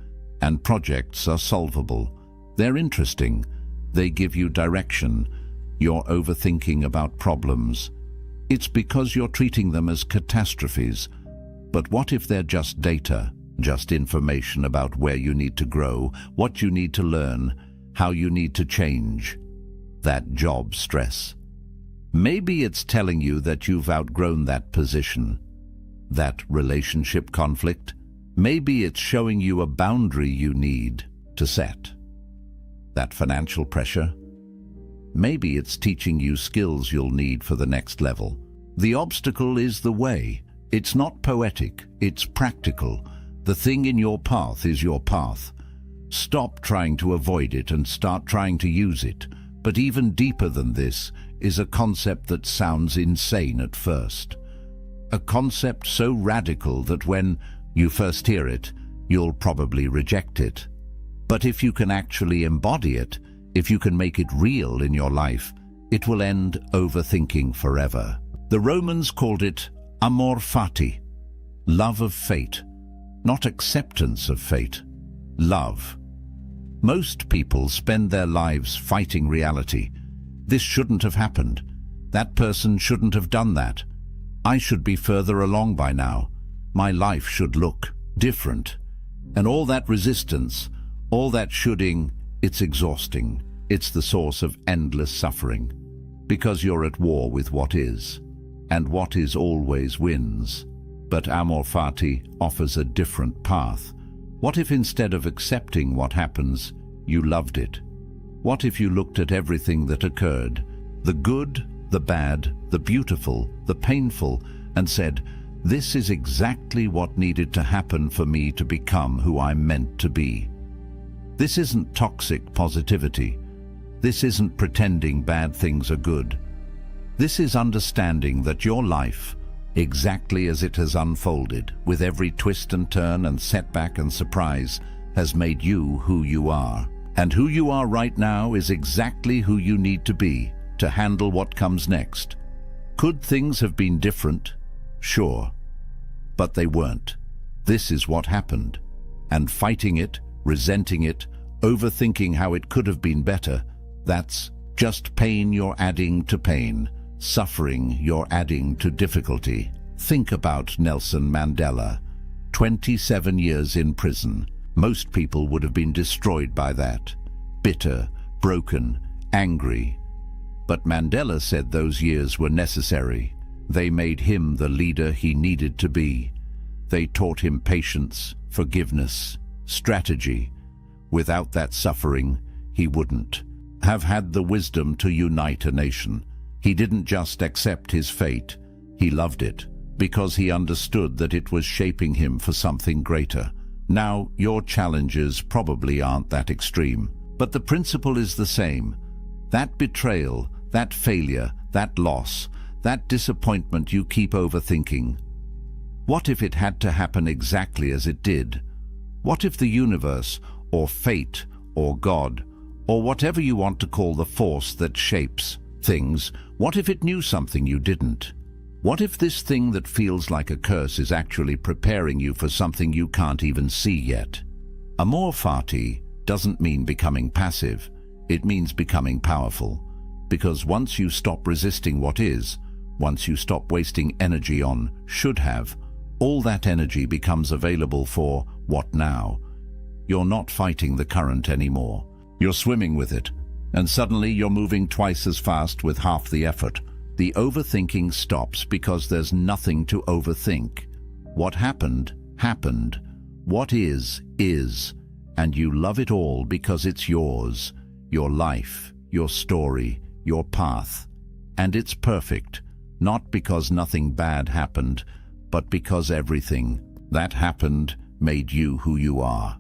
And projects are solvable. They're interesting. They give you direction. You're overthinking about problems. It's because you're treating them as catastrophes. But what if they're just data, just information about where you need to grow, what you need to learn, how you need to change? That job stress. Maybe it's telling you that you've outgrown that position, that relationship conflict. Maybe it's showing you a boundary you need to set. That financial pressure. Maybe it's teaching you skills you'll need for the next level. The obstacle is the way. It's not poetic, it's practical. The thing in your path is your path. Stop trying to avoid it and start trying to use it. But even deeper than this is a concept that sounds insane at first. A concept so radical that when you first hear it, you'll probably reject it. But if you can actually embody it, if you can make it real in your life, it will end overthinking forever. The Romans called it amor fati, love of fate, not acceptance of fate, love. Most people spend their lives fighting reality. This shouldn't have happened. That person shouldn't have done that. I should be further along by now. My life should look different. And all that resistance, all that shoulding, it's exhausting. It's the source of endless suffering. Because you're at war with what is. And what is always wins. But amor fati offers a different path. What if instead of accepting what happens, you loved it? What if you looked at everything that occurred, the good, the bad, the beautiful, the painful, and said, this is exactly what needed to happen for me to become who I'm meant to be. This isn't toxic positivity. This isn't pretending bad things are good. This is understanding that your life, exactly as it has unfolded, with every twist and turn and setback and surprise, has made you who you are. And who you are right now is exactly who you need to be to handle what comes next. Could things have been different? Sure. But they weren't. This is what happened. And fighting it, resenting it, overthinking how it could have been better, that's just pain you're adding to pain, suffering you're adding to difficulty. Think about Nelson Mandela. 27 years in prison. Most people would have been destroyed by that. Bitter, broken, angry. But Mandela said those years were necessary. They made him the leader he needed to be. They taught him patience, forgiveness, strategy. Without that suffering, he wouldn't have had the wisdom to unite a nation. He didn't just accept his fate, he loved it, because he understood that it was shaping him for something greater. Now, your challenges probably aren't that extreme, but the principle is the same. That betrayal, that failure, that loss, that disappointment you keep overthinking. What if it had to happen exactly as it did? What if the universe, or fate, or God, or whatever you want to call the force that shapes things, what if it knew something you didn't? What if this thing that feels like a curse is actually preparing you for something you can't even see yet? Amor fati doesn't mean becoming passive. It means becoming powerful. Because once you stop resisting what is, once you stop wasting energy on should have, all that energy becomes available for what now? You're not fighting the current anymore. You're swimming with it, and suddenly you're moving twice as fast with half the effort. The overthinking stops because there's nothing to overthink. What happened, happened. What is, and you love it all because it's yours, your life, your story, your path. And it's perfect, not because nothing bad happened, but because everything that happened made you who you are.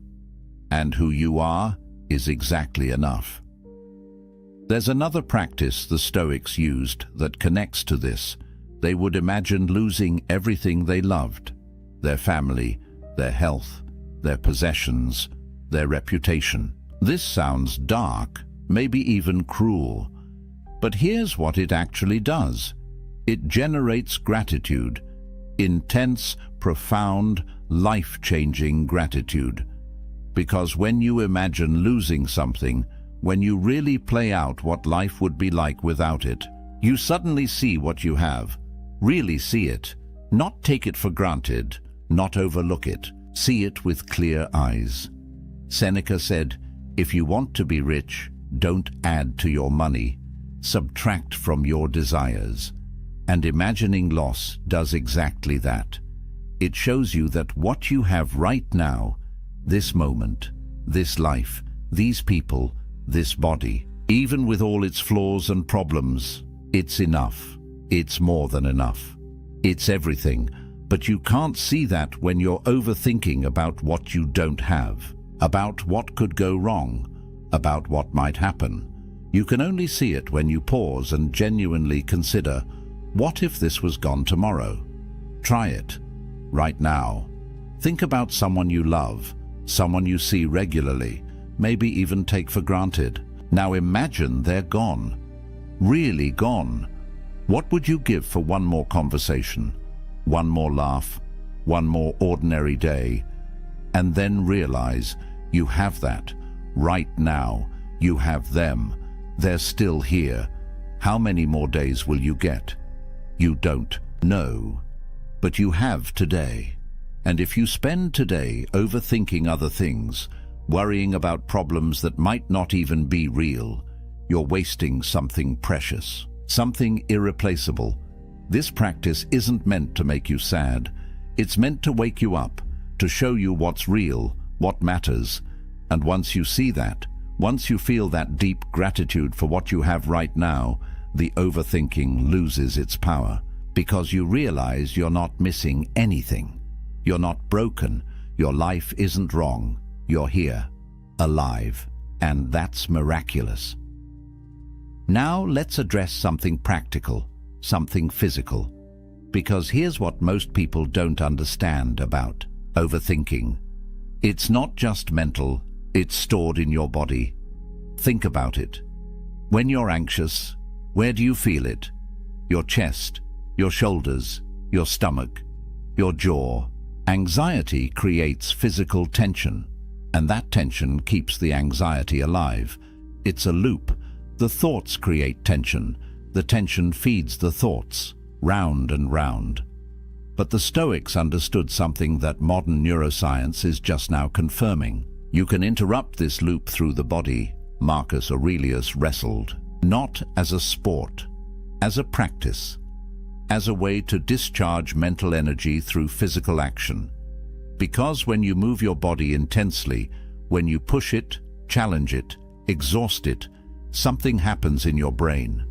And who you are is exactly enough. There's another practice the Stoics used that connects to this. They would imagine losing everything they loved: their family, their health, their possessions, their reputation. This sounds dark, maybe even cruel. But here's what it actually does. It generates gratitude, intense, profound, life-changing gratitude. Because when you imagine losing something, when you really play out what life would be like without it, you suddenly see what you have. Really see it. Not take it for granted, not overlook it. See it with clear eyes. Seneca said, "If you want to be rich, don't add to your money. Subtract from your desires." And imagining loss does exactly that. It shows you that what you have right now, this moment, this life, these people, this body, even with all its flaws and problems, it's enough. It's more than enough. It's everything. But you can't see that when you're overthinking about what you don't have, about what could go wrong, about what might happen. You can only see it when you pause and genuinely consider, what if this was gone tomorrow? Try it. Right now. Think about someone you love, someone you see regularly, maybe even take for granted. Now imagine they're gone. Really gone. What would you give for one more conversation? One more laugh, one more ordinary day, and then realize you have that. Right now, you have them. They're still here. How many more days will you get? You don't know, but you have today. And if you spend today overthinking other things, worrying about problems that might not even be real, you're wasting something precious, something irreplaceable. This practice isn't meant to make you sad. It's meant to wake you up, to show you what's real, what matters. And once you see that, once you feel that deep gratitude for what you have right now, the overthinking loses its power, because you realize you're not missing anything. You're not broken. Your life isn't wrong. You're here, alive, and that's miraculous. Now let's address something practical. Something physical. Because here's what most people don't understand about overthinking. It's not just mental, it's stored in your body. Think about it. When you're anxious, where do you feel it? Your chest, your shoulders, your stomach, your jaw. Anxiety creates physical tension, and that tension keeps the anxiety alive. It's a loop. The thoughts create tension. The tension feeds the thoughts, round and round. But the Stoics understood something that modern neuroscience is just now confirming. You can interrupt this loop through the body. Marcus Aurelius wrestled, not as a sport, as a practice, as a way to discharge mental energy through physical action. Because when you move your body intensely, when you push it, challenge it, exhaust it, something happens in your brain.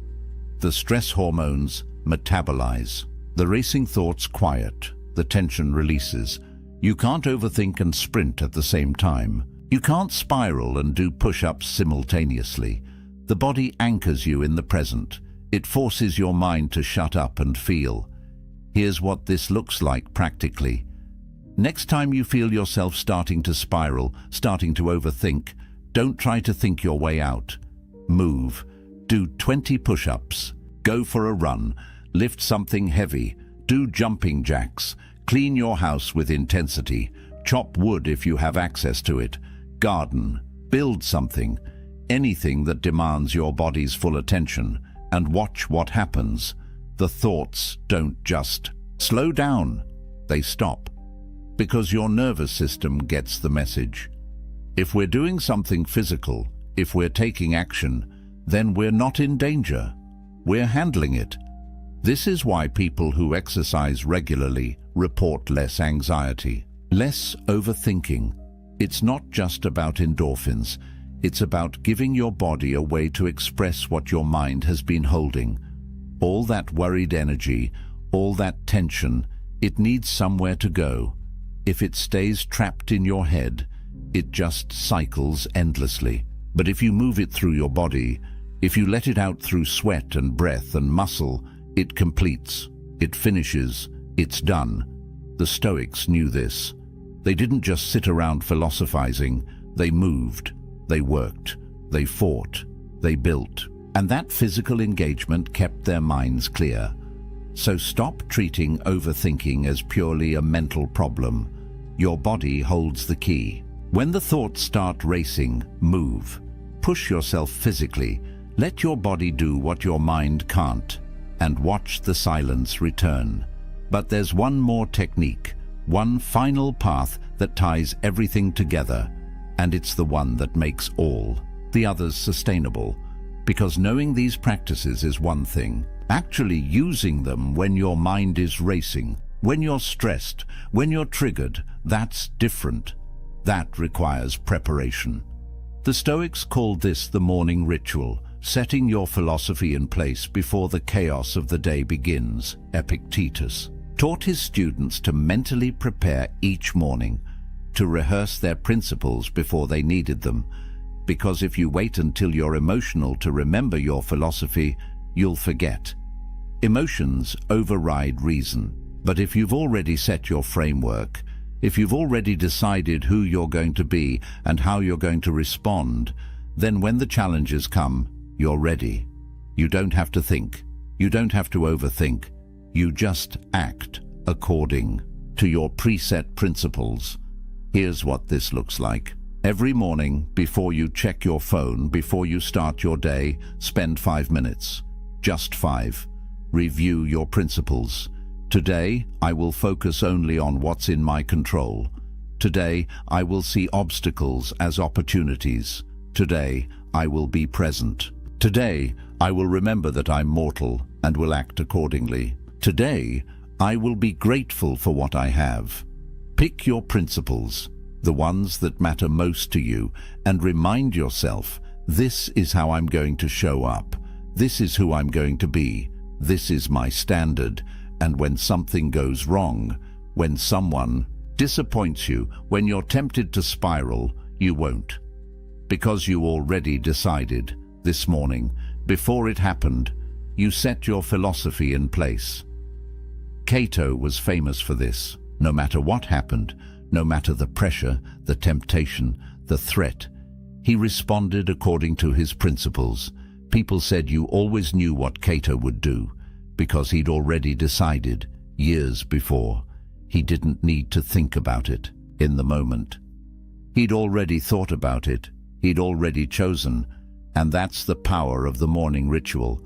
The stress hormones metabolize. The racing thoughts quiet. The tension releases. You can't overthink and sprint at the same time. You can't spiral and do push-ups simultaneously. The body anchors you in the present. It forces your mind to shut up and feel. Here's what this looks like practically. Next time you feel yourself starting to spiral, starting to overthink, don't try to think your way out. Move. Do 20 push-ups. Go for a run. Lift something heavy. Do jumping jacks. Clean your house with intensity. Chop wood if you have access to it. Garden. Build something. Anything that demands your body's full attention. And watch what happens. The thoughts don't just slow down. They stop. Because your nervous system gets the message. If we're doing something physical, if we're taking action, then we're not in danger. We're handling it. This is why people who exercise regularly report less anxiety, less overthinking. It's not just about endorphins. It's about giving your body a way to express what your mind has been holding. All that worried energy, all that tension, it needs somewhere to go. If it stays trapped in your head, it just cycles endlessly. But if you move it through your body, if you let it out through sweat and breath and muscle, it completes, it finishes, it's done. The Stoics knew this. They didn't just sit around philosophizing, they moved, they worked, they fought, they built. And that physical engagement kept their minds clear. So stop treating overthinking as purely a mental problem. Your body holds the key. When the thoughts start racing, move. Push yourself physically. Let your body do what your mind can't, and watch the silence return. But there's one more technique, one final path that ties everything together, and it's the one that makes all the others sustainable. Because knowing these practices is one thing, actually using them when your mind is racing, when you're stressed, when you're triggered, that's different. That requires preparation. The Stoics called this the morning ritual, setting your philosophy in place before the chaos of the day begins. Epictetus taught his students to mentally prepare each morning, to rehearse their principles before they needed them, because if you wait until you're emotional to remember your philosophy, you'll forget. Emotions override reason, but if you've already set your framework, if you've already decided who you're going to be and how you're going to respond, then when the challenges come, you're ready. You don't have to think. You don't have to overthink. You just act according to your preset principles. Here's what this looks like. Every morning, before you check your phone, before you start your day, spend 5 minutes. Just 5. Review your principles. Today, I will focus only on what's in my control. Today, I will see obstacles as opportunities. Today, I will be present. Today, I will remember that I'm mortal and will act accordingly. Today, I will be grateful for what I have. Pick your principles, the ones that matter most to you, and remind yourself, this is how I'm going to show up. This is who I'm going to be. This is my standard. And when something goes wrong, when someone disappoints you, when you're tempted to spiral, you won't. Because you already decided this morning, before it happened, you set your philosophy in place. Plato was famous for this. No matter what happened, no matter the pressure, the temptation, the threat, he responded according to his principles. People said you always knew what Plato would do, because he'd already decided years before. He didn't need to think about it in the moment. He'd already thought about it. He'd already chosen. And that's the power of the morning ritual.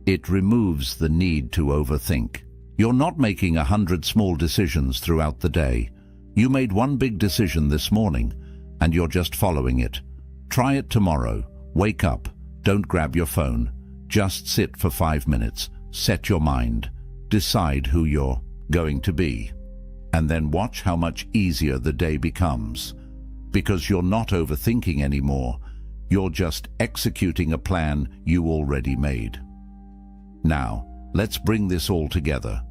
It removes the need to overthink. You're not making 100 small decisions throughout the day. You made one big decision this morning, and you're just following it. Try it tomorrow. Wake up. Don't grab your phone. Just sit for 5 minutes. Set your mind. Decide who you're going to be. And then watch how much easier the day becomes. Because you're not overthinking anymore. You're just executing a plan you already made. Now, let's bring this all together.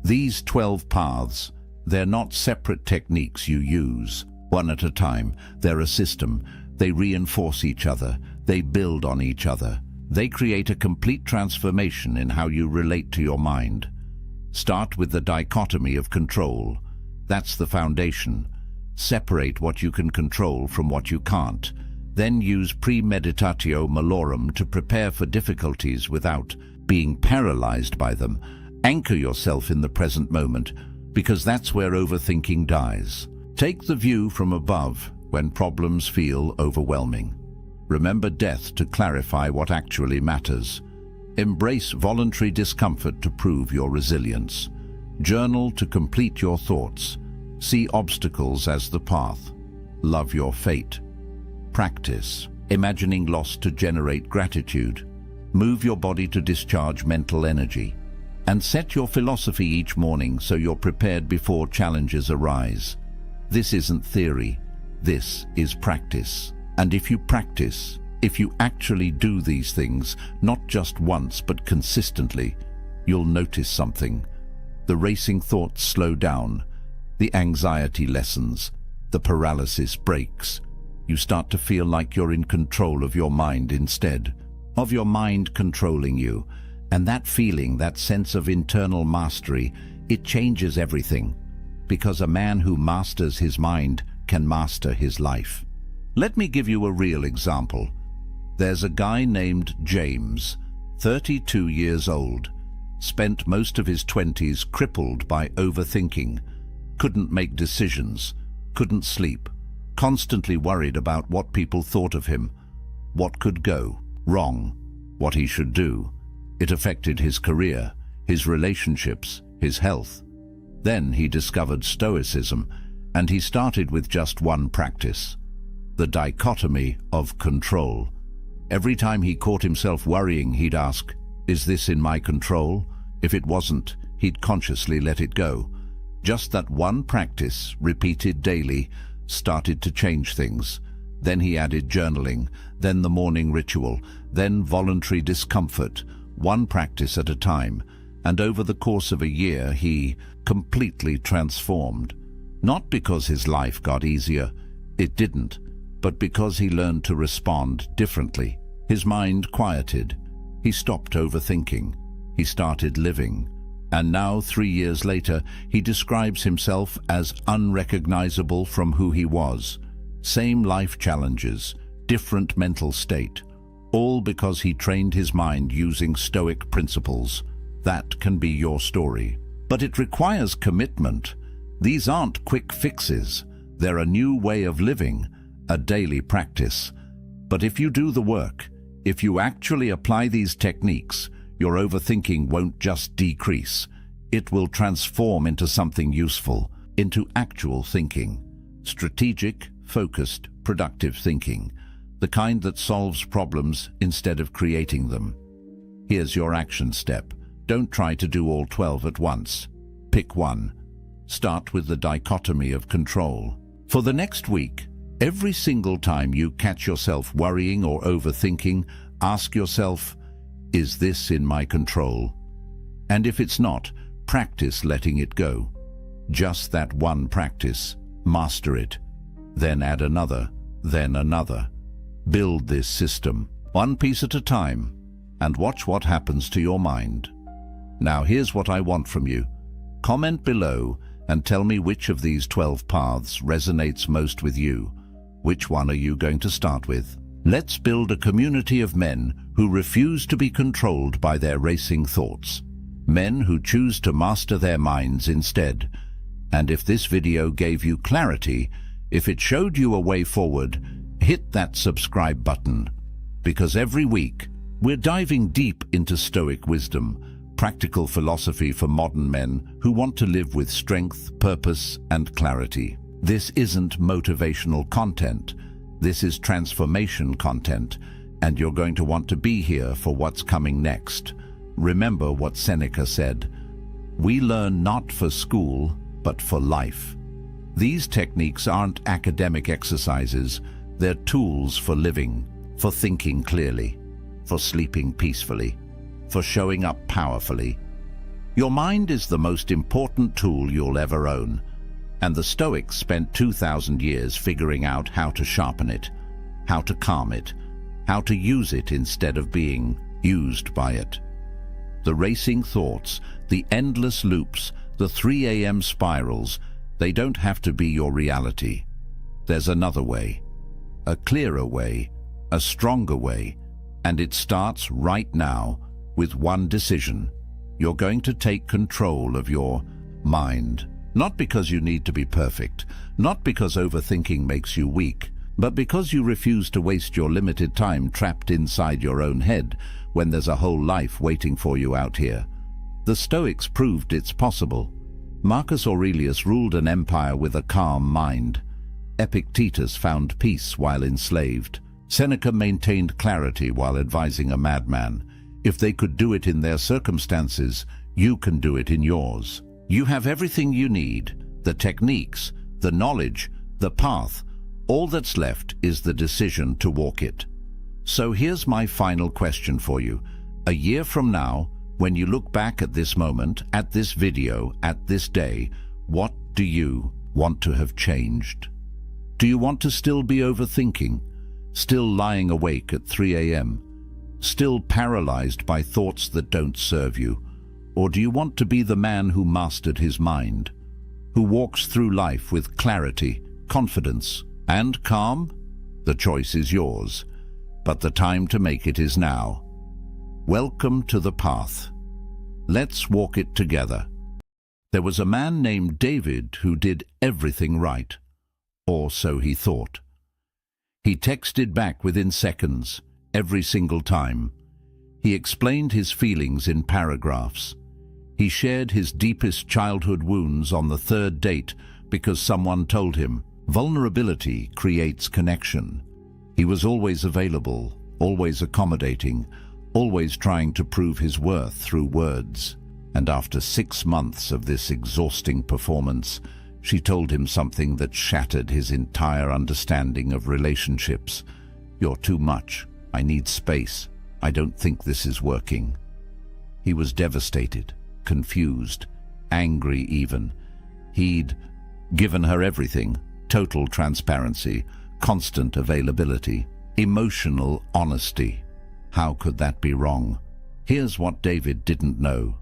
These 12 paths, they're not separate techniques you use, one at a time. They're a system. They reinforce each other. They build on each other. They create a complete transformation in how you relate to your mind. Start with the dichotomy of control. That's the foundation. Separate what you can control from what you can't. Then use premeditatio malorum to prepare for difficulties without being paralyzed by them. Anchor yourself in the present moment, because that's where overthinking dies. Take the view from above when problems feel overwhelming. Remember death to clarify what actually matters. Embrace voluntary discomfort to prove your resilience. Journal to complete your thoughts. See obstacles as the path. Love your fate. Practice. Imagining loss to generate gratitude. Move your body to discharge mental energy. And set your philosophy each morning so you're prepared before challenges arise. This isn't theory. This is practice. And if you practice, if you actually do these things, not just once but consistently, you'll notice something. The racing thoughts slow down. The anxiety lessens. The paralysis breaks. You start to feel like you're in control of your mind instead of your mind controlling you. And that feeling, that sense of internal mastery, it changes everything. Because a man who masters his mind can master his life. Let me give you a real example. There's a guy named James, 32 years old, spent most of his 20s crippled by overthinking, couldn't make decisions, couldn't sleep, constantly worried about what people thought of him, what could go wrong, what he should do. It affected his career, his relationships, his health. Then he discovered Stoicism, and he started with just one practice: the dichotomy of control. Every time he caught himself worrying, he'd ask, "Is this in my control?" If it wasn't, he'd consciously let it go. Just that one practice, repeated daily, started to change things. Then he added journaling, then the morning ritual, then voluntary discomfort, one practice at a time, and over the course of a year he completely transformed. Not because his life got easier, it didn't, but because he learned to respond differently. His mind quieted. He stopped overthinking. He started living. And now, 3 years later, he describes himself as unrecognizable from who he was. Same life challenges, different mental state, all because he trained his mind using Stoic principles. That can be your story. But it requires commitment. These aren't quick fixes. They're a new way of living, a daily practice. But if you do the work, if you actually apply these techniques, your overthinking won't just decrease. It will transform into something useful, into actual thinking. Strategic, focused, productive thinking. The kind that solves problems instead of creating them. Here's your action step. Don't try to do all 12 at once. Pick one. Start with the dichotomy of control. For the next week, every single time you catch yourself worrying or overthinking, ask yourself, is this in my control? And if it's not, practice letting it go. Just that one practice. Master it. Then add another, then another. Build this system, one piece at a time, and watch what happens to your mind. Now here's what I want from you. Comment below and tell me which of these 12 paths resonates most with you. Which one are you going to start with? Let's build a community of men who refuse to be controlled by their racing thoughts. Men who choose to master their minds instead. And if this video gave you clarity, if it showed you a way forward, hit that subscribe button. Because every week, we're diving deep into Stoic wisdom, practical philosophy for modern men who want to live with strength, purpose, and clarity. This isn't motivational content. This is transformation content, and you're going to want to be here for what's coming next. Remember what Seneca said, "We learn not for school, but for life." These techniques aren't academic exercises. They're tools for living, for thinking clearly, for sleeping peacefully, for showing up powerfully. Your mind is the most important tool you'll ever own, and the Stoics spent 2,000 years figuring out how to sharpen it, how to calm it, how to use it instead of being used by it. The racing thoughts, the endless loops, the 3 a.m. spirals, they don't have to be your reality. There's another way, a clearer way, a stronger way, and it starts right now with one decision. You're going to take control of your mind. Not because you need to be perfect, not because overthinking makes you weak, but because you refuse to waste your limited time trapped inside your own head when there's a whole life waiting for you out here. The Stoics proved it's possible. Marcus Aurelius ruled an empire with a calm mind. Epictetus found peace while enslaved. Seneca maintained clarity while advising a madman. If they could do it in their circumstances, you can do it in yours. You have everything you need, the techniques, the knowledge, the path. All that's left is the decision to walk it. So here's my final question for you. A year from now, when you look back at this moment, at this video, at this day, what do you want to have changed? Do you want to still be overthinking, still lying awake at 3 a.m., still paralyzed by thoughts that don't serve you? Or do you want to be the man who mastered his mind, who walks through life with clarity, confidence, and calm? The choice is yours, but the time to make it is now. Welcome to the path. Let's walk it together. There was a man named David who did everything right, or so he thought. He texted back within seconds, every single time. He explained his feelings in paragraphs. He shared his deepest childhood wounds on the third date because someone told him, vulnerability creates connection. He was always available, always accommodating, always trying to prove his worth through words. And after 6 months of this exhausting performance, she told him something that shattered his entire understanding of relationships. You're too much. I need space. I don't think this is working. He was devastated, confused, angry even. He'd given her everything, total transparency, constant availability, emotional honesty. How could that be wrong? Here's what David didn't know.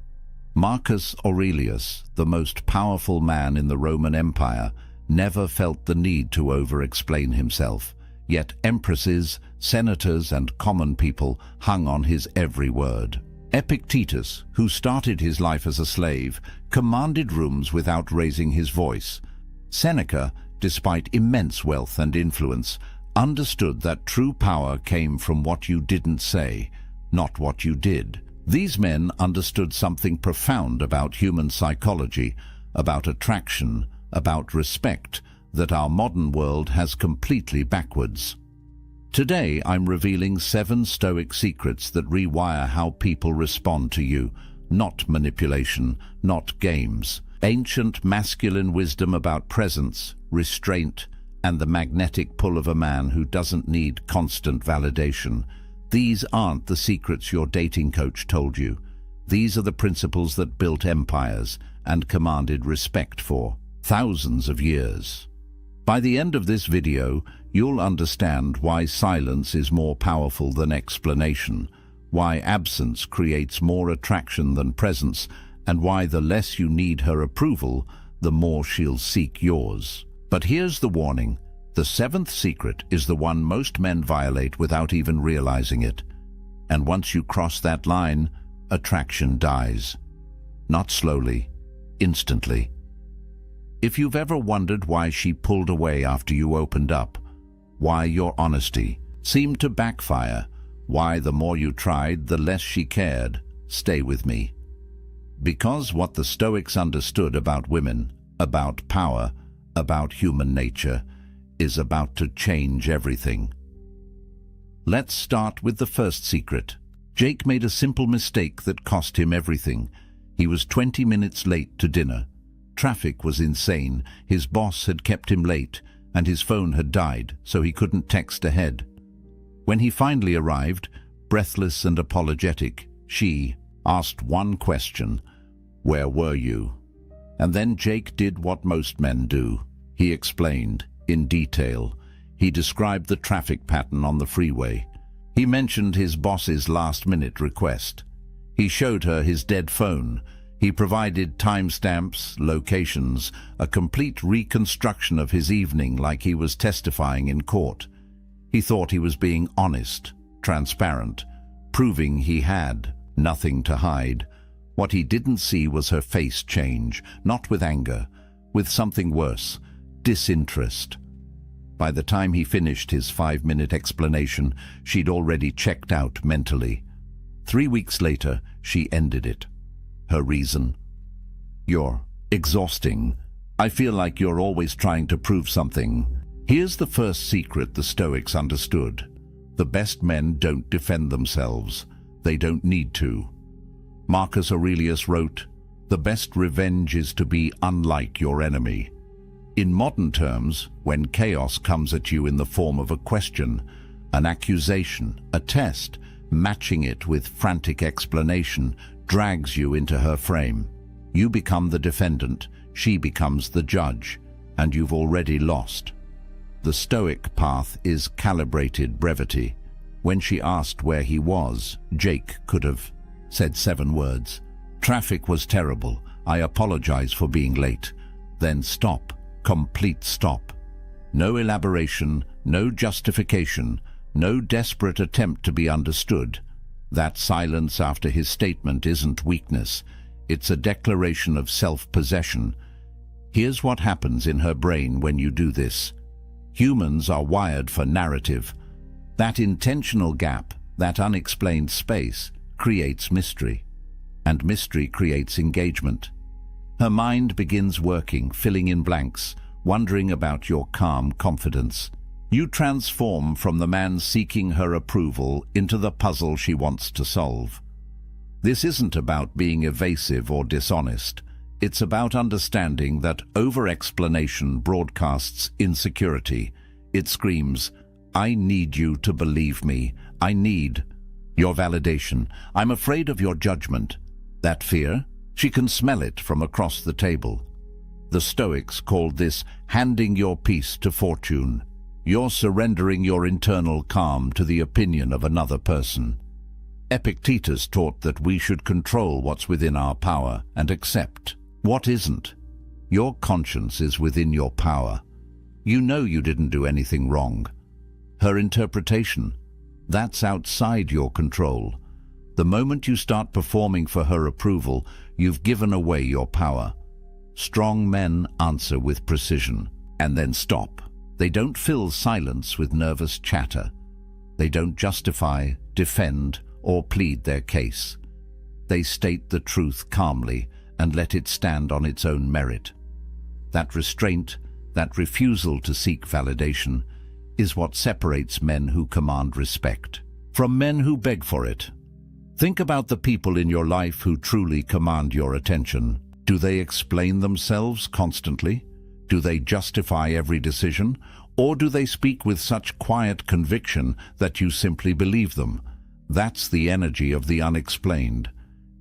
Marcus Aurelius, the most powerful man in the Roman Empire, never felt the need to over-explain himself. Yet empresses, senators, and common people hung on his every word. Epictetus, who started his life as a slave, commanded rooms without raising his voice. Seneca, despite immense wealth and influence, understood that true power came from what you didn't say, not what you did. These men understood something profound about human psychology, about attraction, about respect, that our modern world has completely backwards. Today, I'm revealing 7 Stoic secrets that rewire how people respond to you. Not manipulation, not games. Ancient masculine wisdom about presence, restraint, and the magnetic pull of a man who doesn't need constant validation. These aren't the secrets your dating coach told you. These are the principles that built empires and commanded respect for thousands of years. By the end of this video, you'll understand why silence is more powerful than explanation, why absence creates more attraction than presence, and why the less you need her approval, the more she'll seek yours. But here's the warning. The 7th secret is the one most men violate without even realizing it. And once you cross that line, attraction dies. Not slowly, instantly. If you've ever wondered why she pulled away after you opened up, why your honesty seemed to backfire, why the more you tried, the less she cared, stay with me. Because what the Stoics understood about women, about power, about human nature, is about to change everything. Let's start with the first secret. Jake made a simple mistake that cost him everything. He was 20 minutes late to dinner. Traffic was insane, his boss had kept him late, and his phone had died, so he couldn't text ahead. When he finally arrived, breathless and apologetic, she asked one question: "Where were you?" And then Jake did what most men do. He explained, in detail. He described the traffic pattern on the freeway. He mentioned his boss's last-minute request. He showed her his dead phone. He provided timestamps, locations, a complete reconstruction of his evening like he was testifying in court. He thought he was being honest, transparent, proving he had nothing to hide. What he didn't see was her face change, not with anger, with something worse, disinterest. By the time he finished his 5-minute explanation, she'd already checked out mentally. 3 weeks later, she ended it. Her reason? "You're Exhausting. I feel like you're always trying to prove something. Here's the first secret the Stoics understood. The best men don't defend themselves. They don't need to. Marcus Aurelius wrote, "The best revenge is to be unlike your enemy." In modern terms, when chaos comes at you in the form of a question, an accusation, a test, matching it with frantic explanation drags you into her frame. You become the defendant, she becomes the judge, and you've already lost. The Stoic path is calibrated brevity. When she asked where he was, Jake could have said 7 words. "Traffic was terrible. I apologize for being late." Then stop. Complete stop. No elaboration, no justification, no desperate attempt to be understood. That silence after his statement isn't weakness. It's a declaration of self-possession. Here's what happens in her brain when you do this. Humans are wired for narrative. That intentional gap, that unexplained space, creates mystery. And mystery creates engagement. Her mind begins working, filling in blanks, wondering about your calm confidence. You transform from the man seeking her approval into the puzzle she wants to solve. This isn't about being evasive or dishonest. It's about understanding that over-explanation broadcasts insecurity. It screams, "I need you to believe me. I need your validation. I'm afraid of your judgment." That fear? She can smell it from across the table. The Stoics called this handing your peace to fortune. You're surrendering your internal calm to the opinion of another person. Epictetus taught that we should control what's within our power and accept what isn't. Your conscience is within your power. You know you didn't do anything wrong. Her interpretation, that's outside your control. The moment you start performing for her approval, you've given away your power. Strong men answer with precision, and then stop. They don't fill silence with nervous chatter. They don't justify, defend, or plead their case. They state the truth calmly and let it stand on its own merit. That restraint, that refusal to seek validation, is what separates men who command respect from men who beg for it. Think about the people in your life who truly command your attention. Do they explain themselves constantly? Do they justify every decision? Or do they speak with such quiet conviction that you simply believe them? That's the energy of the unexplained.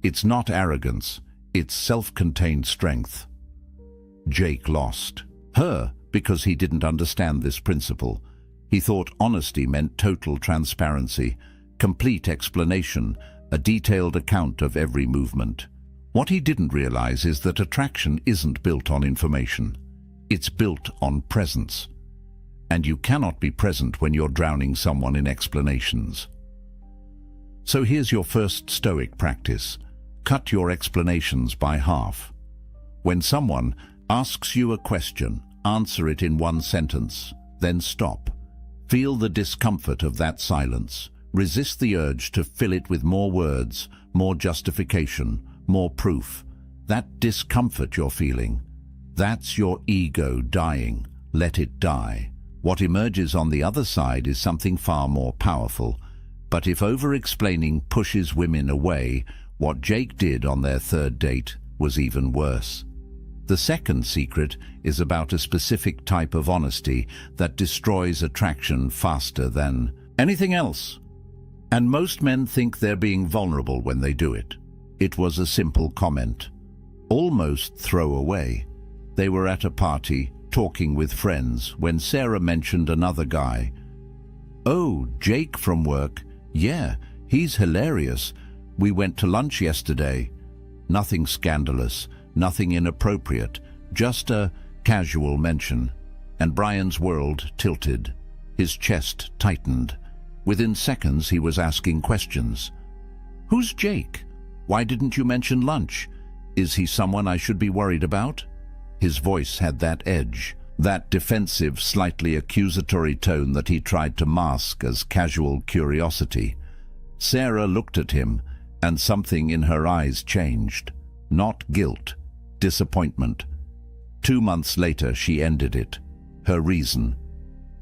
It's not arrogance, it's self-contained strength. Jake lost. Her, because he didn't understand this principle. He thought honesty meant total transparency, complete explanation, a detailed account of every movement. What he didn't realize is that attraction isn't built on information. It's built on presence. And you cannot be present when you're drowning someone in explanations. So here's your first Stoic practice. Cut your explanations by half. When someone asks you a question, answer it in 1 sentence, then stop. Feel the discomfort of that silence. Resist the urge to fill it with more words, more justification, more proof. That discomfort you're feeling, that's your ego dying. Let it die. What emerges on the other side is something far more powerful. But if over-explaining pushes women away, what Jake did on their 3rd date was even worse. The second secret is about a specific type of honesty that destroys attraction faster than anything else. And most men think they're being vulnerable when they do it. It was a simple comment, almost throwaway. They were at a party, talking with friends, when Sarah mentioned another guy. "Oh, Jake from work. Yeah, he's hilarious. We went to lunch yesterday." Nothing scandalous, nothing inappropriate, just a casual mention. And Brian's world tilted. His chest tightened. Within seconds, he was asking questions. "Who's Jake? Why didn't you mention lunch? Is he someone I should be worried about?" His voice had that edge, that defensive, slightly accusatory tone that he tried to mask as casual curiosity. Sarah looked at him, and something in her eyes changed. Not guilt, Disappointment. 2 months later, she ended it. Her reason: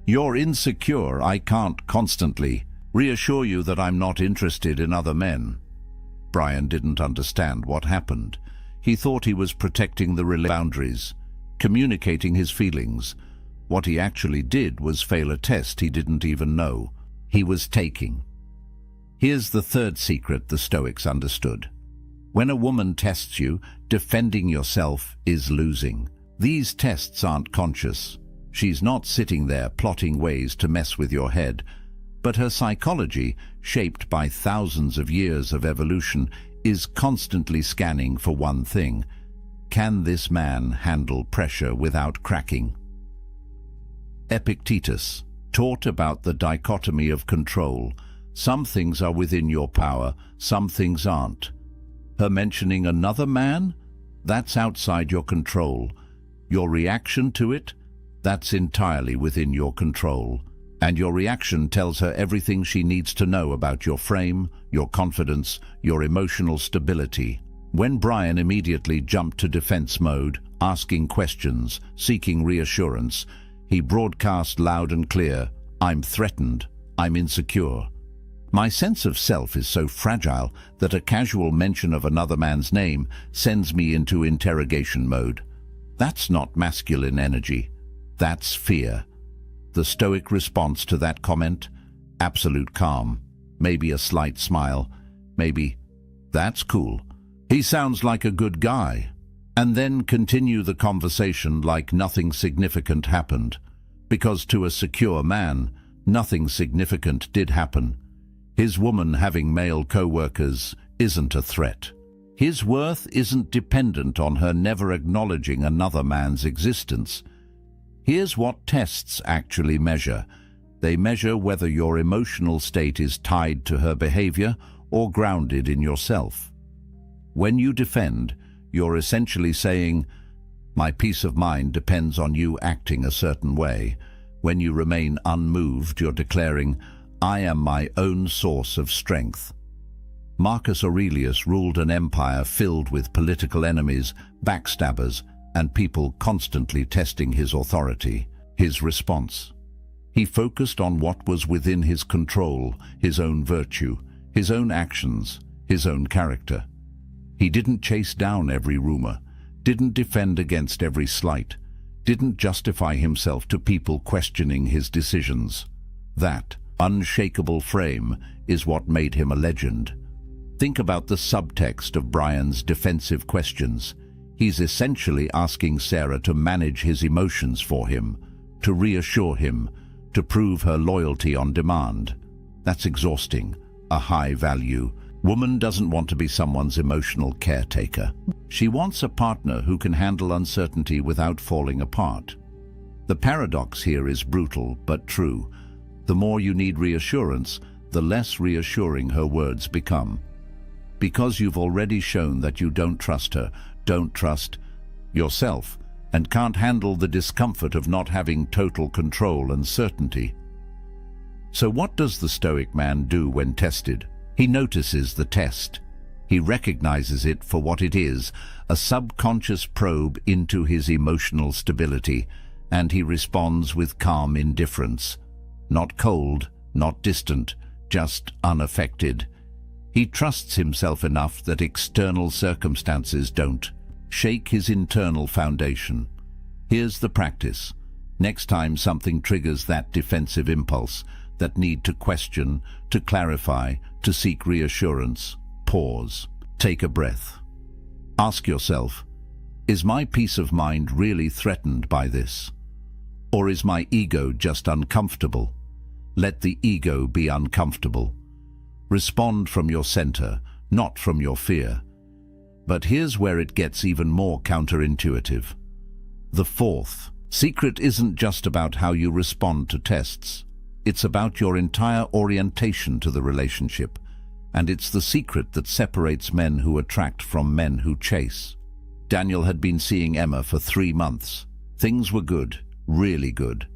"You're insecure. I can't constantly reassure you that I'm not interested in other men." Brian didn't understand what happened. He thought he was protecting the boundaries, communicating his feelings. What he actually did was fail a test he didn't even know he was taking. Here's the third secret the Stoics understood. When a woman tests you, defending yourself is losing. These tests aren't conscious. She's not sitting there plotting ways to mess with your head, but her psychology, shaped by thousands of years of evolution, is constantly scanning for one thing: can this man handle pressure without cracking? Epictetus taught about the dichotomy of control. Some things are within your power, some things aren't. Her mentioning another man? That's outside your control. Your reaction to it? That's entirely within your control. And your reaction tells her everything she needs to know about your frame, your confidence, your emotional stability. When Brian immediately jumped to defense mode, asking questions, seeking reassurance, he broadcast loud and clear: "I'm threatened. I'm insecure. My sense of self is so fragile that a casual mention of another man's name sends me into interrogation mode." That's not masculine energy. That's fear. The Stoic response to that comment? Absolute calm. Maybe a slight smile. Maybe, "That's cool. He sounds like a good guy." And then continue the conversation like nothing significant happened. Because to a secure man, nothing significant did happen. His woman having male co-workers isn't a threat. His worth isn't dependent on her never acknowledging another man's existence. Here's what tests actually measure. They measure whether your emotional state is tied to her behavior or grounded in yourself. When you defend, you're essentially saying, "My peace of mind depends on you acting a certain way." When you remain unmoved, you're declaring, "I am my own source of strength." Marcus Aurelius ruled an empire filled with political enemies, backstabbers, and people constantly testing his authority. His response: he focused on what was within his control, his own virtue, his own actions, his own character. He didn't chase down every rumor, didn't defend against every slight, didn't justify himself to people questioning his decisions. That unshakable frame is what made him a legend. Think about the subtext of Brian's defensive questions. He's essentially asking Sarah to manage his emotions for him, to reassure him, to prove her loyalty on demand. That's exhausting, a high value. Woman doesn't want to be someone's emotional caretaker. She wants a partner who can handle uncertainty without falling apart. The paradox here is brutal but true. The more you need reassurance, the less reassuring her words become. Because you've already shown that you don't trust her, don't trust yourself, and can't handle the discomfort of not having total control and certainty. So what does the Stoic man do when tested? He notices the test. He recognizes it for what it is, a subconscious probe into his emotional stability, and he responds with calm indifference. Not cold, not distant, just unaffected. He trusts himself enough that external circumstances don't shake his internal foundation. Here's the practice. Next time something triggers that defensive impulse, that need to question, to clarify, to seek reassurance, pause. Take a breath. Ask yourself, is my peace of mind really threatened by this? Or is my ego just uncomfortable? Let the ego be uncomfortable. Respond from your center, not from your fear. But here's where it gets even more counterintuitive. The fourth secret isn't just about how you respond to tests. It's about your entire orientation to the relationship. And it's the secret that separates men who attract from men who chase. Daniel had been seeing Emma for 3 months. Things were good, really good.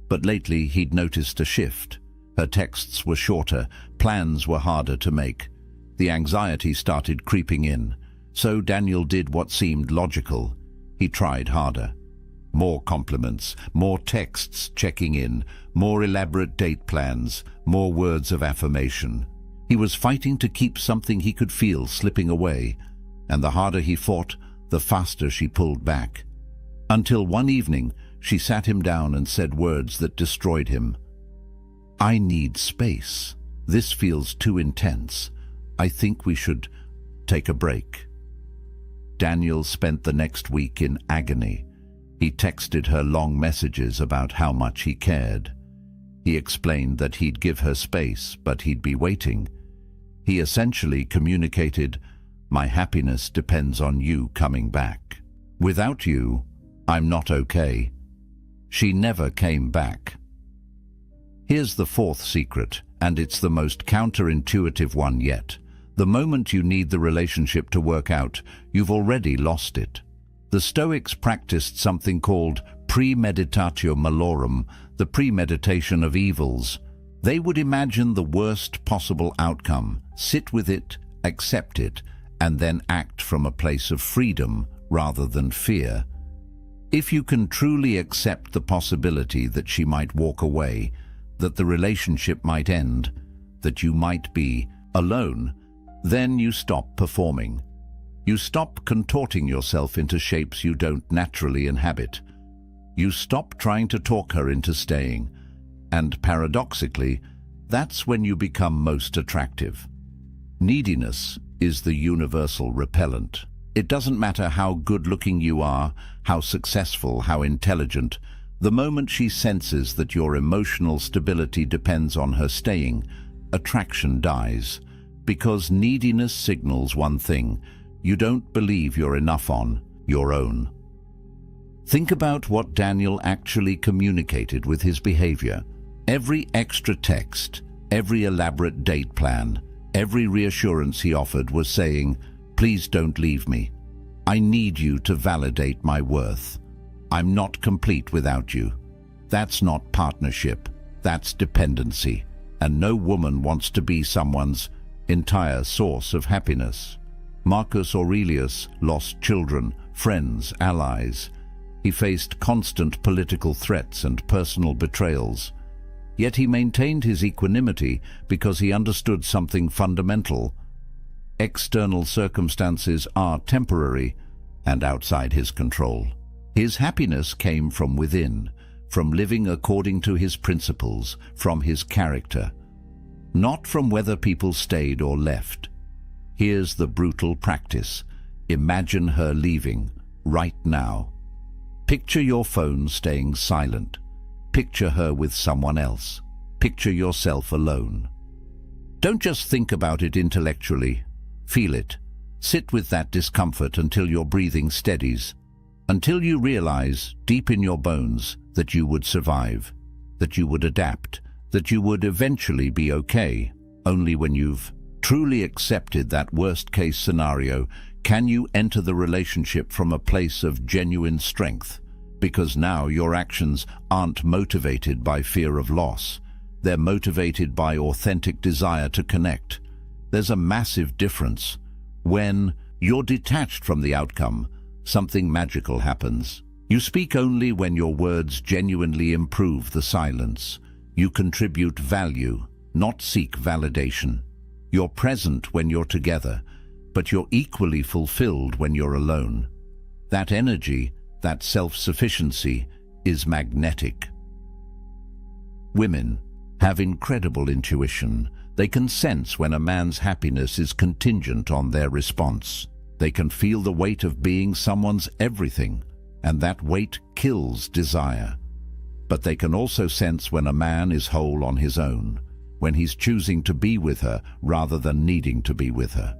But lately he'd noticed a shift. Her texts were shorter, plans were harder to make. The anxiety started creeping in. So Daniel did what seemed logical. He tried harder. More compliments, more texts checking in, more elaborate date plans, more words of affirmation. He was fighting to keep something he could feel slipping away, and the harder he fought, the faster she pulled back. Until one evening, she sat him down and said words that destroyed him. "I need space. This feels too intense. I think we should take a break." Daniel spent the next week in agony. He texted her long messages about how much he cared. He explained that he'd give her space, but he'd be waiting. He essentially communicated, "My happiness depends on you coming back. Without you, I'm not okay." She never came back. Here's the fourth secret, and it's the most counterintuitive one yet. The moment you need the relationship to work out, you've already lost it. The Stoics practiced something called premeditatio malorum, the premeditation of evils. They would imagine the worst possible outcome, sit with it, accept it, and then act from a place of freedom rather than fear. If you can truly accept the possibility that she might walk away, that the relationship might end, that you might be alone, then you stop performing. You stop contorting yourself into shapes you don't naturally inhabit. You stop trying to talk her into staying. And paradoxically, that's when you become most attractive. Neediness is the universal repellent. It doesn't matter how good-looking you are, how successful, how intelligent. The moment she senses that your emotional stability depends on her staying, attraction dies. Because neediness signals one thing: you don't believe you're enough on your own. Think about what Daniel actually communicated with his behavior. Every extra text, every elaborate date plan, every reassurance he offered was saying, "Please don't leave me. I need you to validate my worth. I'm not complete without you." That's not partnership, that's dependency. And no woman wants to be someone's entire source of happiness. Marcus Aurelius lost children, friends, allies. He faced constant political threats and personal betrayals. Yet he maintained his equanimity because he understood something fundamental. External circumstances are temporary and outside his control. His happiness came from within, from living according to his principles, from his character, not from whether people stayed or left. Here's the brutal practice. Imagine her leaving, right now. Picture your phone staying silent. Picture her with someone else. Picture yourself alone. Don't just think about it intellectually. Feel it. Sit with that discomfort until your breathing steadies, until you realize, deep in your bones, that you would survive, that you would adapt, that you would eventually be okay. Only when you've truly accepted that worst-case scenario can you enter the relationship from a place of genuine strength, because now your actions aren't motivated by fear of loss. They're motivated by authentic desire to connect. There's a massive difference. When you're detached from the outcome, something magical happens. You speak only when your words genuinely improve the silence. You contribute value, not seek validation. You're present when you're together, but you're equally fulfilled when you're alone. That energy, that self-sufficiency, is magnetic. Women have incredible intuition. They can sense when a man's happiness is contingent on their response. They can feel the weight of being someone's everything, and that weight kills desire. But they can also sense when a man is whole on his own, when he's choosing to be with her rather than needing to be with her.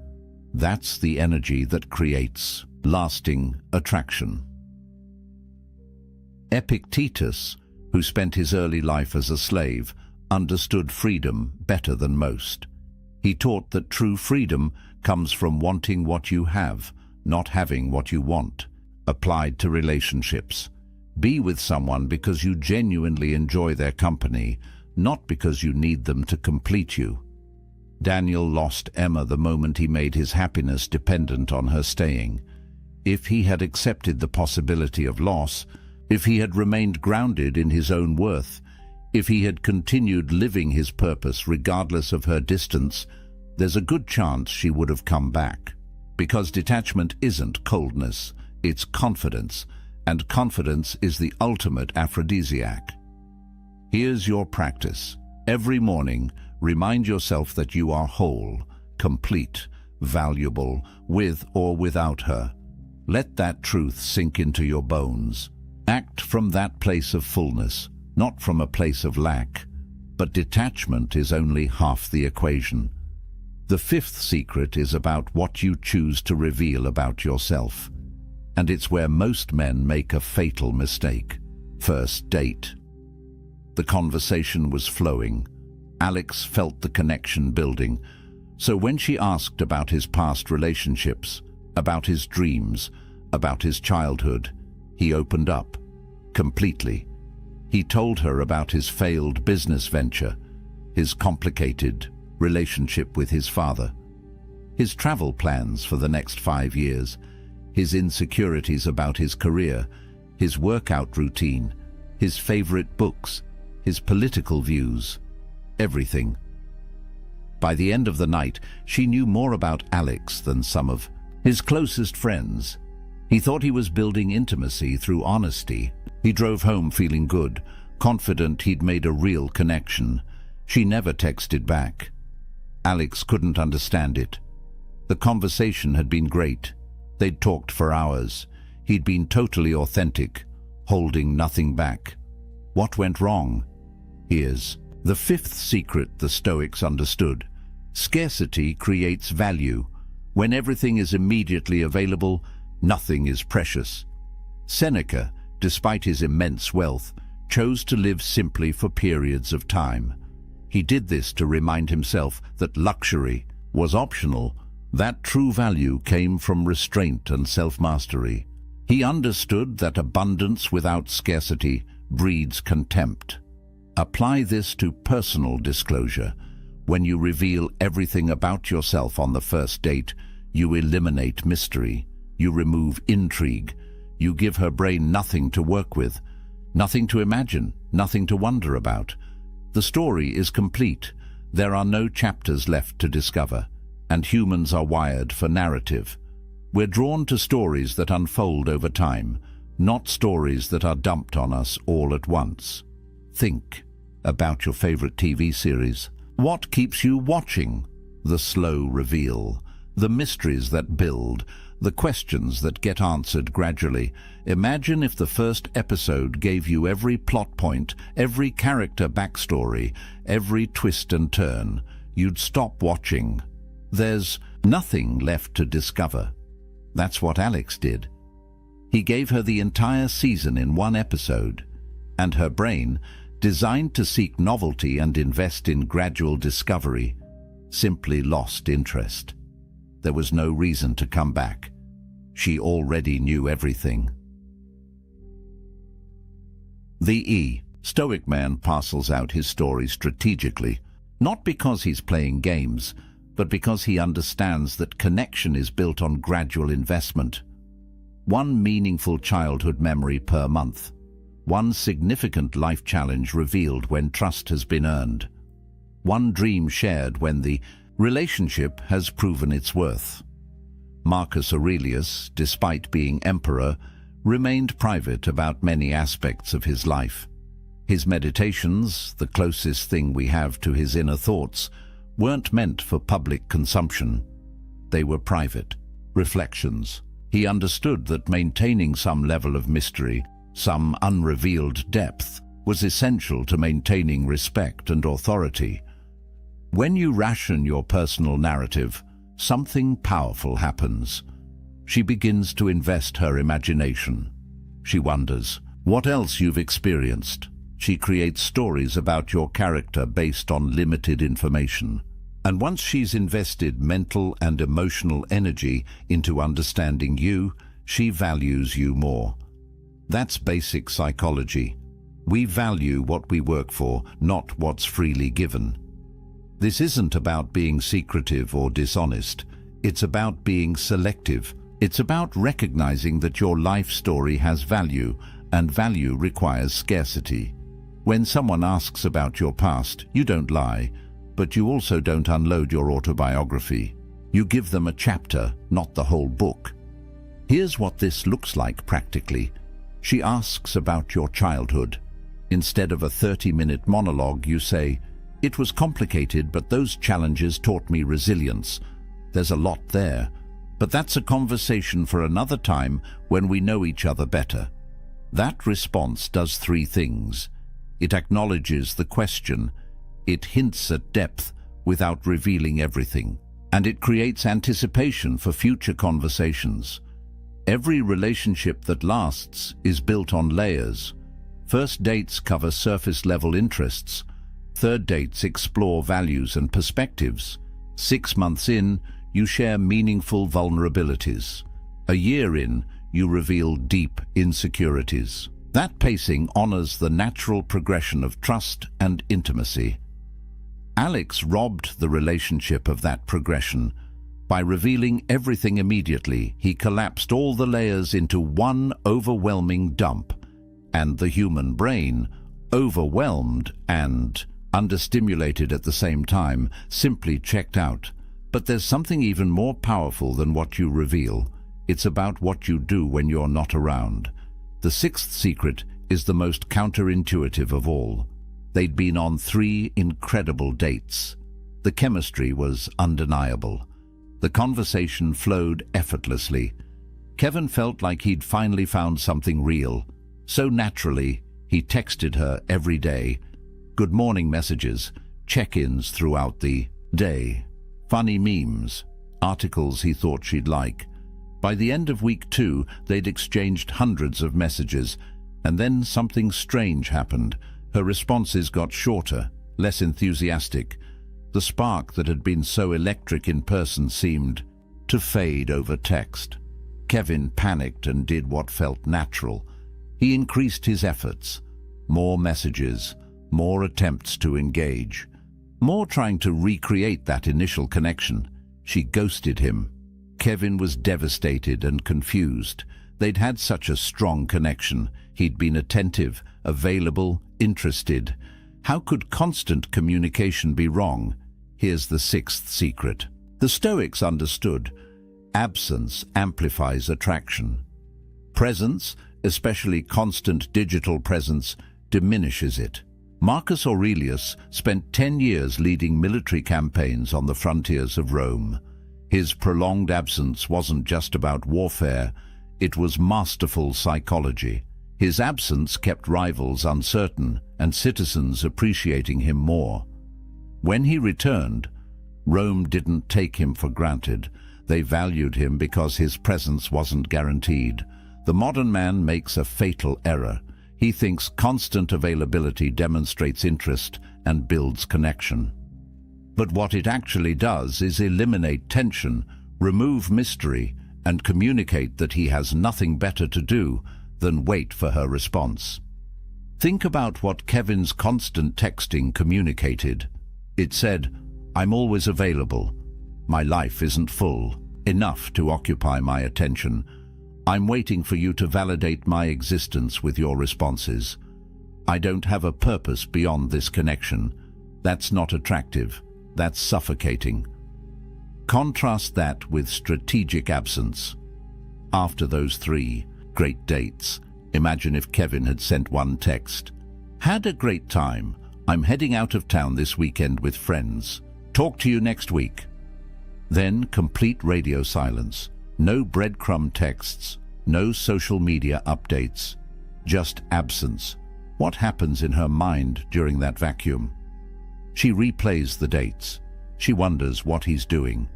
That's the energy that creates lasting attraction. Epictetus, who spent his early life as a slave, understood freedom better than most. He taught that true freedom comes from wanting what you have, not having what you want. Applied to relationships. Be with someone because you genuinely enjoy their company, not because you need them to complete you. Daniel lost Emma the moment he made his happiness dependent on her staying. If he had accepted the possibility of loss, if he had remained grounded in his own worth, if he had continued living his purpose regardless of her distance, there's a good chance she would have come back. Because detachment isn't coldness, it's confidence, and confidence is the ultimate aphrodisiac. Here's your practice. Every morning, remind yourself that you are whole, complete, valuable, with or without her. Let that truth sink into your bones. Act from that place of fullness, not from a place of lack. But detachment is only half the equation. The fifth secret is about what you choose to reveal about yourself. And it's where most men make a fatal mistake. First date. The conversation was flowing. Alex felt the connection building. So when she asked about his past relationships, about his dreams, about his childhood, he opened up. Completely. He told her about his failed business venture, his complicated relationship with his father, his travel plans for the next 5 years, his insecurities about his career, his workout routine, his favorite books, his political views, everything. By the end of the night, she knew more about Alex than some of his closest friends. He thought he was building intimacy through honesty. He drove home feeling good, confident he'd made a real connection. She never texted back. Alex couldn't understand it. The conversation had been great. They'd talked for hours. He'd been totally authentic, holding nothing back. What went wrong? Here's the fifth secret the Stoics understood. Scarcity creates value. When everything is immediately available, nothing is precious. Seneca, despite his immense wealth, chose to live simply for periods of time. He did this to remind himself that luxury was optional, that true value came from restraint and self-mastery. He understood that abundance without scarcity breeds contempt. Apply this to personal disclosure. When you reveal everything about yourself on the first date, you eliminate mystery. You remove intrigue. You give her brain nothing to work with, nothing to imagine, nothing to wonder about. The story is complete. There are no chapters left to discover, and humans are wired for narrative. We're drawn to stories that unfold over time, not stories that are dumped on us all at once. Think about your favorite TV series. What keeps you watching? The slow reveal, the mysteries that build, the questions that get answered gradually. Imagine if the first episode gave you every plot point, every character backstory, every twist and turn. You'd stop watching. There's nothing left to discover. That's what Alex did. He gave her the entire season in one episode, and her brain, designed to seek novelty and invest in gradual discovery, simply lost interest. There was no reason to come back. She already knew everything. The Stoic man parcels out his story strategically, not because he's playing games, but because he understands that connection is built on gradual investment. One meaningful childhood memory per month. One significant life challenge revealed when trust has been earned. One dream shared when the relationship has proven its worth. Marcus Aurelius, despite being emperor, remained private about many aspects of his life. His meditations, the closest thing we have to his inner thoughts, weren't meant for public consumption. They were private reflections. He understood that maintaining some level of mystery, some unrevealed depth, was essential to maintaining respect and authority. When you ration your personal narrative, something powerful happens. She begins to invest her imagination. She wonders what else you've experienced. She creates stories about your character based on limited information. And once she's invested mental and emotional energy into understanding you, she values you more. That's basic psychology. We value what we work for, not what's freely given. This isn't about being secretive or dishonest. It's about being selective. It's about recognizing that your life story has value, and value requires scarcity. When someone asks about your past, you don't lie, but you also don't unload your autobiography. You give them a chapter, not the whole book. Here's what this looks like practically. She asks about your childhood. Instead of a 30-minute monologue, you say, "It was complicated, but those challenges taught me resilience." There's a lot there, but that's a conversation for another time when we know each other better. That response does three things. It acknowledges the question, it hints at depth without revealing everything, and it creates anticipation for future conversations. Every relationship that lasts is built on layers. First dates cover surface-level interests. Third dates explore values and perspectives. 6 months in, you share meaningful vulnerabilities. A year in, you reveal deep insecurities. That pacing honors the natural progression of trust and intimacy. Alex robbed the relationship of that progression. By revealing everything immediately, he collapsed all the layers into one overwhelming dump. And the human brain, overwhelmed and understimulated at the same time, simply checked out. But there's something even more powerful than what you reveal. It's about what you do when you're not around. The sixth secret is the most counterintuitive of all. They'd been on 3 incredible dates. The chemistry was undeniable. The conversation flowed effortlessly. Kevin felt like he'd finally found something real. So naturally, he texted her every day. Good morning messages, check-ins throughout the day, funny memes, articles he thought she'd like. By the end of week 2, they'd exchanged hundreds of messages, and then something strange happened. Her responses got shorter, less enthusiastic. The spark that had been so electric in person seemed to fade over text. Kevin panicked and did what felt natural. He increased his efforts. More messages, more attempts to engage, more trying to recreate that initial connection. She ghosted him. Kevin was devastated and confused. They'd had such a strong connection. He'd been attentive, available, interested. How could constant communication be wrong? Here's the sixth secret. The Stoics understood. Absence amplifies attraction. Presence, especially constant digital presence, diminishes it. Marcus Aurelius spent 10 years leading military campaigns on the frontiers of Rome. His prolonged absence wasn't just about warfare, it was masterful psychology. His absence kept rivals uncertain and citizens appreciating him more. When he returned, Rome didn't take him for granted. They valued him because his presence wasn't guaranteed. The modern man makes a fatal error. He thinks constant availability demonstrates interest and builds connection. But what it actually does is eliminate tension, remove mystery, and communicate that he has nothing better to do than wait for her response. Think about what Kevin's constant texting communicated. It said, "I'm always available. My life isn't full, enough to occupy my attention. I'm waiting for you to validate my existence with your responses. I don't have a purpose beyond this connection. That's not attractive. That's suffocating." Contrast that with strategic absence. After those 3 great dates, imagine if Kevin had sent one text. "Had a great time. I'm heading out of town this weekend with friends. Talk to you next week." Then complete radio silence. No breadcrumb texts, no social media updates, just absence. What happens in her mind during that vacuum? She replays the dates. She wonders what he's doing.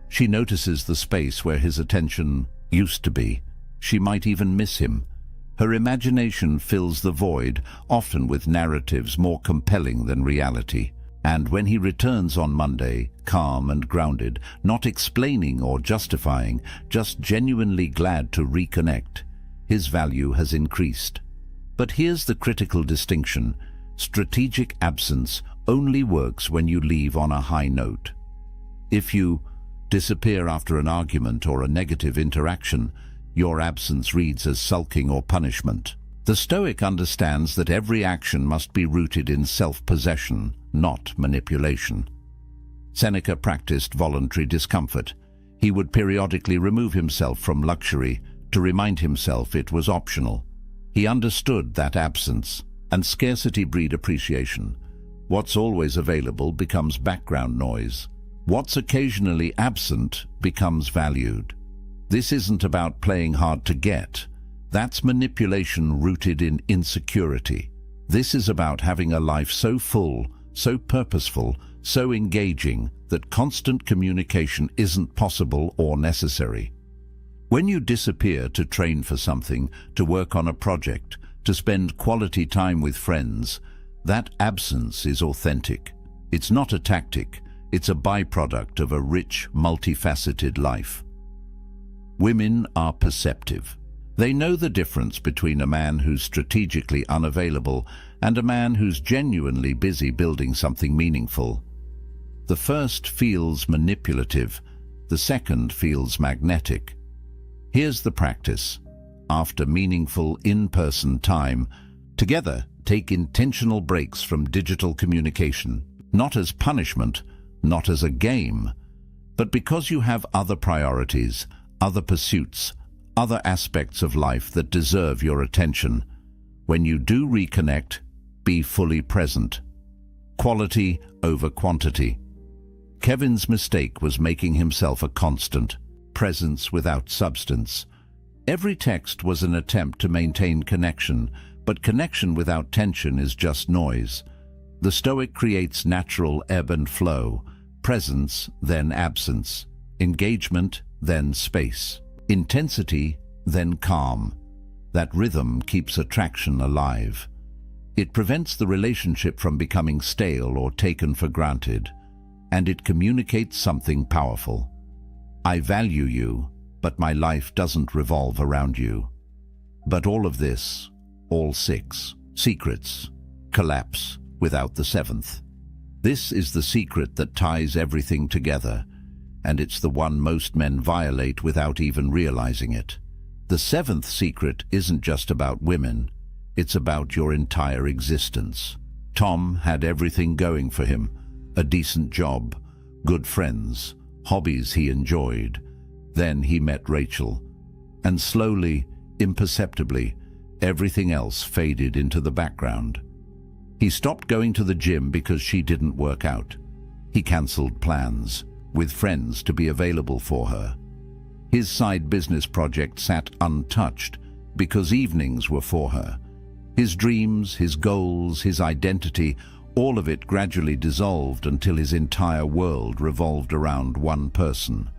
She notices the space where his attention used to be. She might even miss him. Her imagination fills the void, often with narratives more compelling than reality. And when he returns on Monday, calm and grounded, not explaining or justifying, just genuinely glad to reconnect, his value has increased. But here's the critical distinction. Strategic absence only works when you leave on a high note. If you disappear after an argument or a negative interaction, your absence reads as sulking or punishment. The Stoic understands that every action must be rooted in self-possession, not manipulation. Seneca practiced voluntary discomfort. He would periodically remove himself from luxury to remind himself it was optional. He understood that absence and scarcity breed appreciation. What's always available becomes background noise. What's occasionally absent becomes valued. This isn't about playing hard to get. That's manipulation rooted in insecurity. This is about having a life so full, so purposeful, so engaging that constant communication isn't possible or necessary. When you disappear to train for something, to work on a project, to spend quality time with friends, that absence is authentic. It's not a tactic, it's a byproduct of a rich, multifaceted life. Women are perceptive. They know the difference between a man who's strategically unavailable and a man who's genuinely busy building something meaningful. The first feels manipulative, the second feels magnetic. Here's the practice. After meaningful in-person time, together take intentional breaks from digital communication, not as punishment, not as a game, but because you have other priorities, other pursuits, other aspects of life that deserve your attention. When you do reconnect, be fully present. Quality over quantity. Kevin's mistake was making himself a constant, presence without substance. Every text was an attempt to maintain connection, but connection without tension is just noise. The Stoic creates natural ebb and flow, presence, then absence, engagement, then space, intensity, then calm. That rhythm keeps attraction alive. It prevents the relationship from becoming stale or taken for granted, and it communicates something powerful. I value you, but my life doesn't revolve around you. But all of this, all 6 secrets, collapse without the 7th. This is the secret that ties everything together, and it's the one most men violate without even realizing it. The 7th secret isn't just about women, it's about your entire existence. Tom had everything going for him: a decent job, good friends, hobbies he enjoyed. Then he met Rachel, and slowly, imperceptibly, everything else faded into the background. He stopped going to the gym because she didn't work out. He cancelled plans with friends to be available for her. His side business project sat untouched because evenings were for her. His dreams, his goals, his identity, all of it gradually dissolved until his entire world revolved around one person.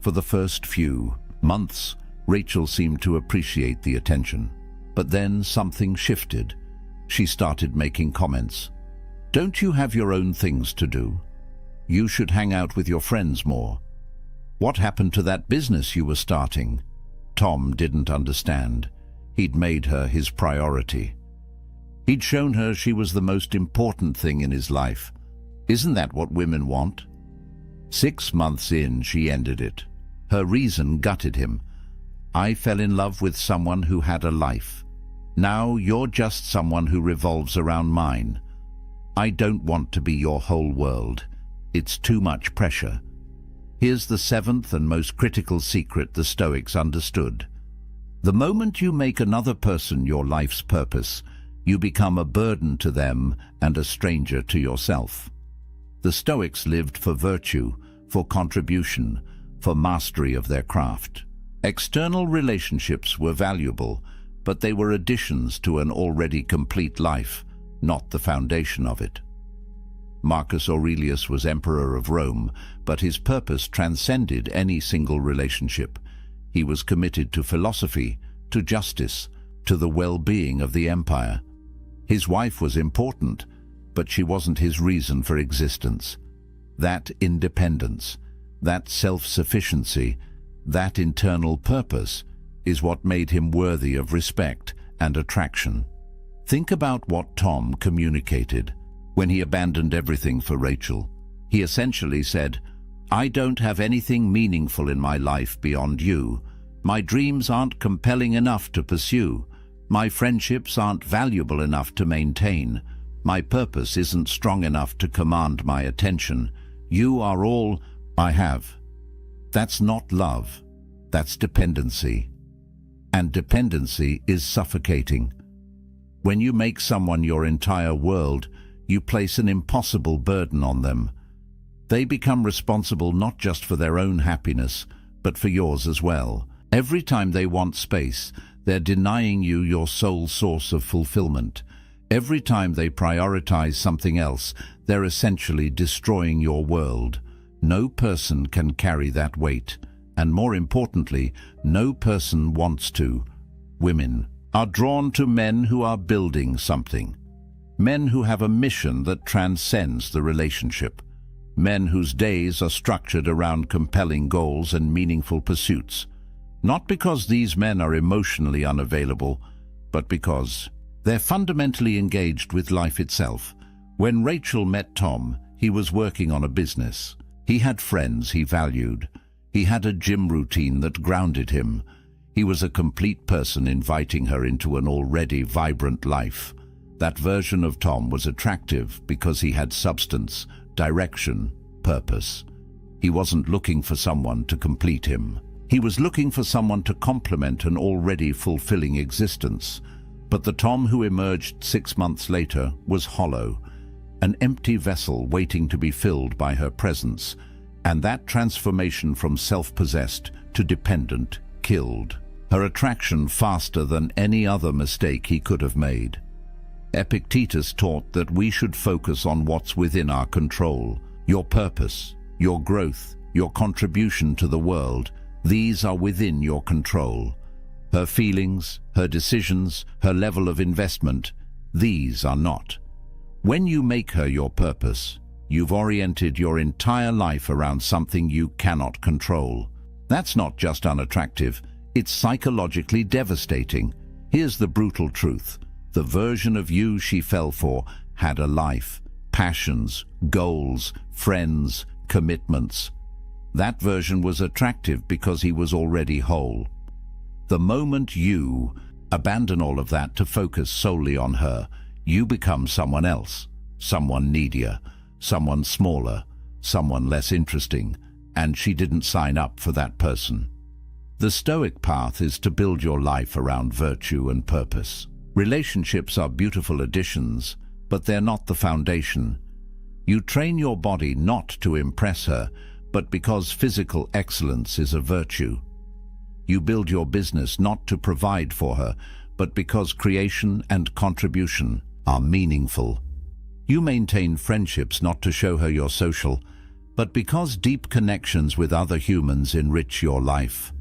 For the first few months, Rachel seemed to appreciate the attention. But then something shifted. She started making comments. "Don't you have your own things to do? You should hang out with your friends more. What happened to that business you were starting?" Tom didn't understand. He'd made her his priority. He'd shown her she was the most important thing in his life. Isn't that what women want? 6 months in, she ended it. Her reason gutted him. "I fell in love with someone who had a life. Now you're just someone who revolves around mine. I don't want to be your whole world. It's too much pressure." Here's the 7th and most critical secret the Stoics understood. The moment you make another person your life's purpose, you become a burden to them and a stranger to yourself. The Stoics lived for virtue, for contribution, for mastery of their craft. External relationships were valuable, but they were additions to an already complete life, not the foundation of it. Marcus Aurelius was emperor of Rome, but his purpose transcended any single relationship. He was committed to philosophy, to justice, to the well-being of the empire. His wife was important, but she wasn't his reason for existence. That independence, that self-sufficiency, that internal purpose is what made him worthy of respect and attraction. Think about what Tom communicated. When he abandoned everything for Rachel, he essentially said, "I don't have anything meaningful in my life beyond you. My dreams aren't compelling enough to pursue. My friendships aren't valuable enough to maintain. My purpose isn't strong enough to command my attention. You are all I have." That's not love. That's dependency. And dependency is suffocating. When you make someone your entire world, you place an impossible burden on them. They become responsible not just for their own happiness, but for yours as well. Every time they want space, they're denying you your sole source of fulfillment. Every time they prioritize something else, they're essentially destroying your world. No person can carry that weight, and more importantly, no person wants to. Women are drawn to men who are building something. Men who have a mission that transcends the relationship. Men whose days are structured around compelling goals and meaningful pursuits. Not because these men are emotionally unavailable, but because they're fundamentally engaged with life itself. When Rachel met Tom, he was working on a business. He had friends he valued. He had a gym routine that grounded him. He was a complete person inviting her into an already vibrant life. That version of Tom was attractive because he had substance, direction, purpose. He wasn't looking for someone to complete him. He was looking for someone to complement an already fulfilling existence. But the Tom who emerged 6 months later was hollow, an empty vessel waiting to be filled by her presence, and that transformation from self-possessed to dependent killed her attraction faster than any other mistake he could have made. Epictetus taught that we should focus on what's within our control. Your purpose, your growth, your contribution to the world, these are within your control. Her feelings, her decisions, her level of investment, these are not. When you make her your purpose, you've oriented your entire life around something you cannot control. That's not just unattractive, it's psychologically devastating. Here's the brutal truth. The version of you she fell for had a life, passions, goals, friends, commitments. That version was attractive because he was already whole. The moment you abandon all of that to focus solely on her, you become someone else, someone needier, someone smaller, someone less interesting, and she didn't sign up for that person. The Stoic path is to build your life around virtue and purpose. Relationships are beautiful additions, but they're not the foundation. You train your body not to impress her, but because physical excellence is a virtue. You build your business not to provide for her, but because creation and contribution are meaningful. You maintain friendships not to show her you're social, but because deep connections with other humans enrich your life.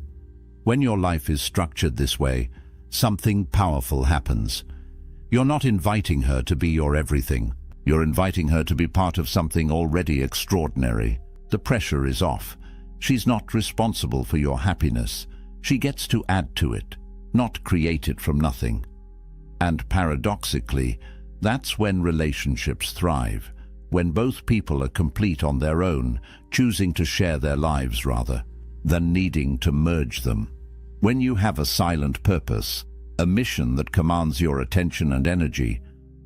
When your life is structured this way, something powerful happens. You're not inviting her to be your everything. You're inviting her to be part of something already extraordinary. The pressure is off. She's not responsible for your happiness. She gets to add to it, not create it from nothing. And paradoxically, that's when relationships thrive, when both people are complete on their own, choosing to share their lives rather than needing to merge them. When you have a silent purpose, a mission that commands your attention and energy,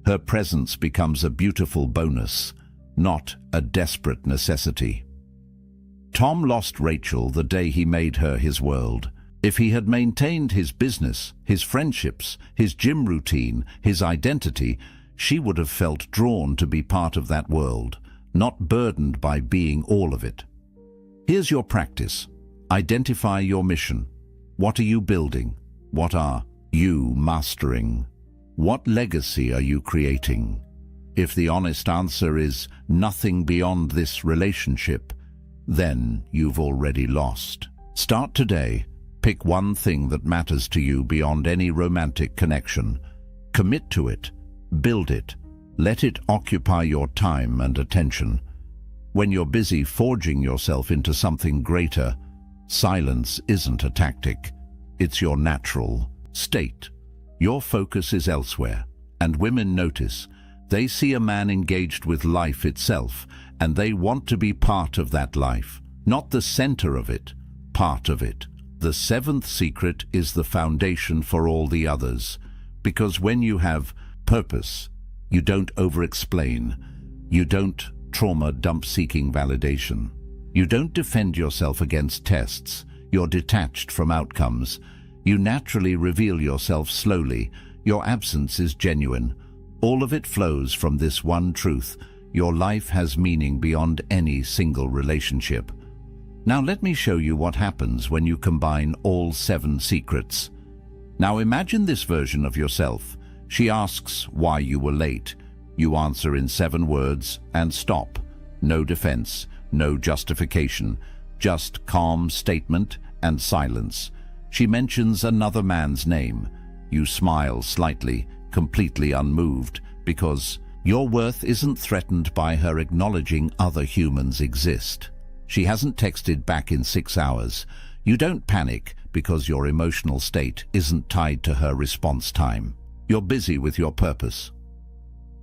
her presence becomes a beautiful bonus, not a desperate necessity. Tom lost Rachel the day he made her his world. If he had maintained his business, his friendships, his gym routine, his identity, she would have felt drawn to be part of that world, not burdened by being all of it. Here's your practice. Identify your mission. What are you building? What are you mastering? What legacy are you creating? If the honest answer is nothing beyond this relationship, then you've already lost. Start today. Pick one thing that matters to you beyond any romantic connection. Commit to it. Build it. Let it occupy your time and attention. When you're busy forging yourself into something greater, silence isn't a tactic. It's your natural state. Your focus is elsewhere, and women notice. They see a man engaged with life itself, and they want to be part of that life, not the center of it, part of it. The seventh secret is the foundation for all the others, because when you have purpose, you don't over-explain, you don't trauma dump seeking validation, you don't defend yourself against tests, you're detached from outcomes, you naturally reveal yourself slowly, your absence is genuine. All of it flows from this one truth: your life has meaning beyond any single relationship. Now let me show you what happens when you combine all 7 secrets. Now imagine this version of yourself. She asks why you were late. You answer in 7 words and stop. No defense, no justification, just calm statement and silence. She mentions another man's name. You smile slightly, completely unmoved, because your worth isn't threatened by her acknowledging other humans exist. She hasn't texted back in 6 hours. You don't panic because your emotional state isn't tied to her response time. You're busy with your purpose.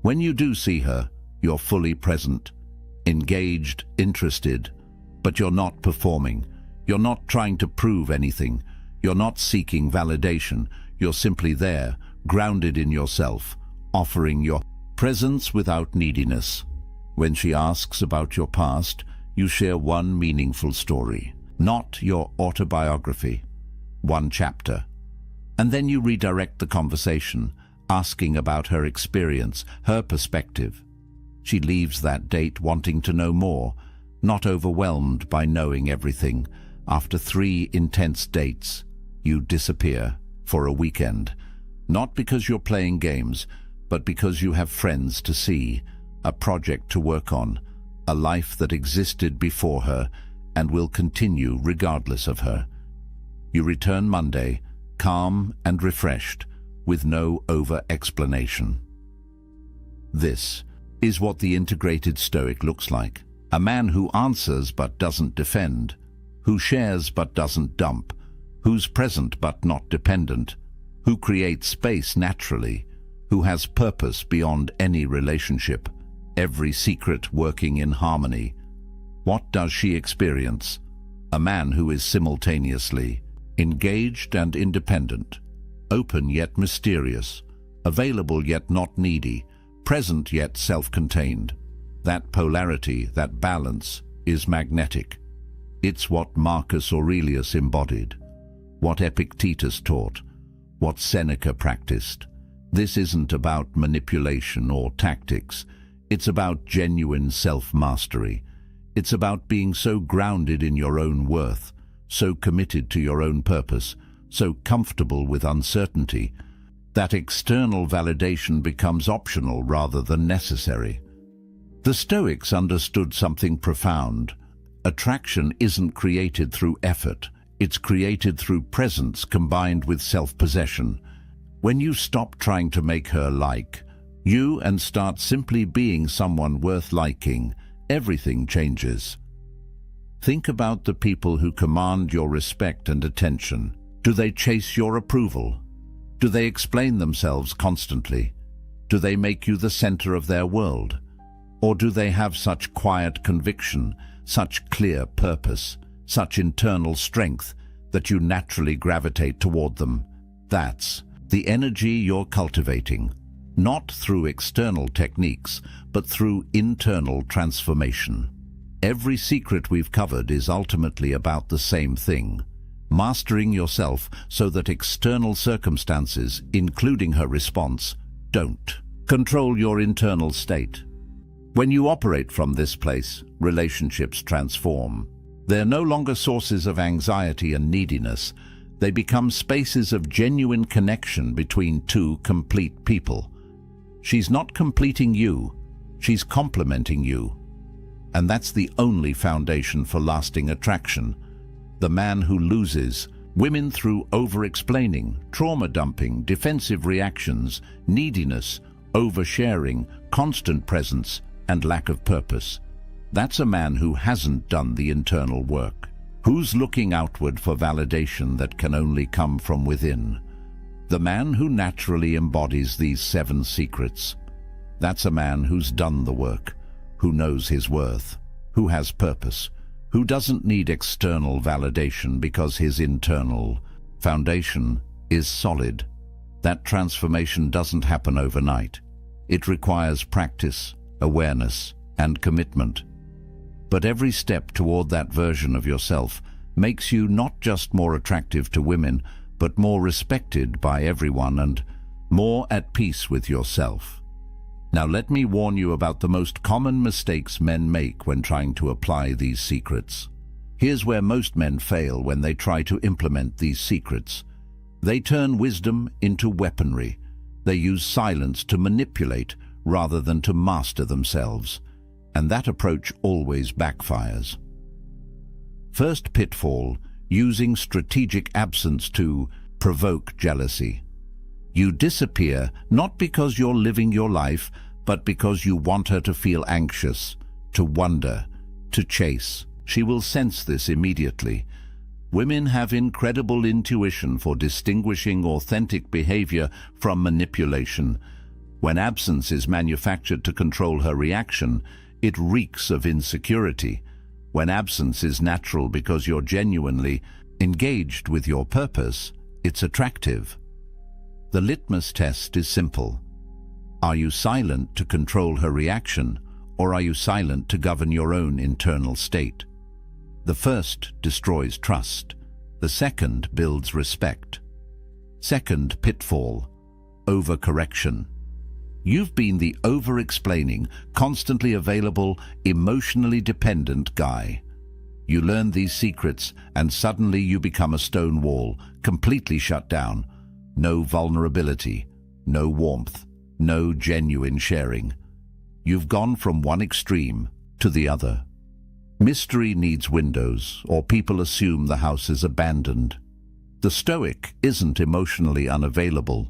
When you do see her, you're fully present, engaged, interested, but you're not performing. You're not trying to prove anything. You're not seeking validation. You're simply there, grounded in yourself, offering your presence without neediness. When she asks about your past, you share one meaningful story, not your autobiography, one chapter. And then you redirect the conversation, asking about her experience, her perspective. She leaves that date wanting to know more, not overwhelmed by knowing everything. After 3 intense dates, you disappear for a weekend, not because you're playing games, but because you have friends to see, a project to work on, a life that existed before her and will continue regardless of her. You return Monday, calm and refreshed, with no over-explanation. This is what the integrated Stoic looks like. A man who answers but doesn't defend, who shares but doesn't dump, who's present but not dependent, who creates space naturally, who has purpose beyond any relationship, every secret working in harmony. What does she experience? A man who is simultaneously engaged and independent, open yet mysterious, available yet not needy, present yet self-contained. That polarity, that balance, is magnetic. It's what Marcus Aurelius embodied, what Epictetus taught, what Seneca practiced. This isn't about manipulation or tactics. It's about genuine self-mastery. It's about being so grounded in your own worth, so committed to your own purpose, so comfortable with uncertainty, that external validation becomes optional rather than necessary. The Stoics understood something profound. Attraction isn't created through effort. It's created through presence combined with self-possession. When you stop trying to make her like you and start simply being someone worth liking, everything changes. Think about the people who command your respect and attention. Do they chase your approval? Do they explain themselves constantly? Do they make you the center of their world? Or do they have such quiet conviction, such clear purpose, such internal strength that you naturally gravitate toward them? That's the energy you're cultivating, not through external techniques, but through internal transformation. Every secret we've covered is ultimately about the same thing: mastering yourself so that external circumstances, including her response, don't control your internal state. When you operate from this place, relationships transform. They're no longer sources of anxiety and neediness. They become spaces of genuine connection between two complete people. She's not completing you, she's complementing you. And that's the only foundation for lasting attraction. The man who loses women through over-explaining, trauma dumping, defensive reactions, neediness, oversharing, constant presence, and lack of purpose. That's a man who hasn't done the internal work, who's looking outward for validation that can only come from within. The man who naturally embodies these 7 secrets, That's a man who's done the work, who knows his worth, who has purpose, who doesn't need external validation because his internal foundation is solid. That transformation doesn't happen overnight. It requires practice, awareness, and commitment. But every step toward that version of yourself makes you not just more attractive to women, but more respected by everyone and more at peace with yourself. Now let me warn you about the most common mistakes men make when trying to apply these secrets. Here's where most men fail when they try to implement these secrets. They turn wisdom into weaponry. They use silence to manipulate rather than to master themselves. And that approach always backfires. First pitfall, using strategic absence to provoke jealousy. You disappear not because you're living your life, but because you want her to feel anxious, to wonder, to chase. She will sense this immediately. Women have incredible intuition for distinguishing authentic behavior from manipulation. When absence is manufactured to control her reaction, it reeks of insecurity. When absence is natural because you're genuinely engaged with your purpose, it's attractive. The litmus test is simple. Are you silent to control her reaction, or are you silent to govern your own internal state? The first destroys trust. The second builds respect. Second pitfall, overcorrection. You've been the over-explaining, constantly available, emotionally dependent guy. You learn these secrets and suddenly you become a stone wall, completely shut down. No vulnerability, no warmth, no genuine sharing. You've gone from one extreme to the other. Mystery needs windows, or people assume the house is abandoned. The Stoic isn't emotionally unavailable.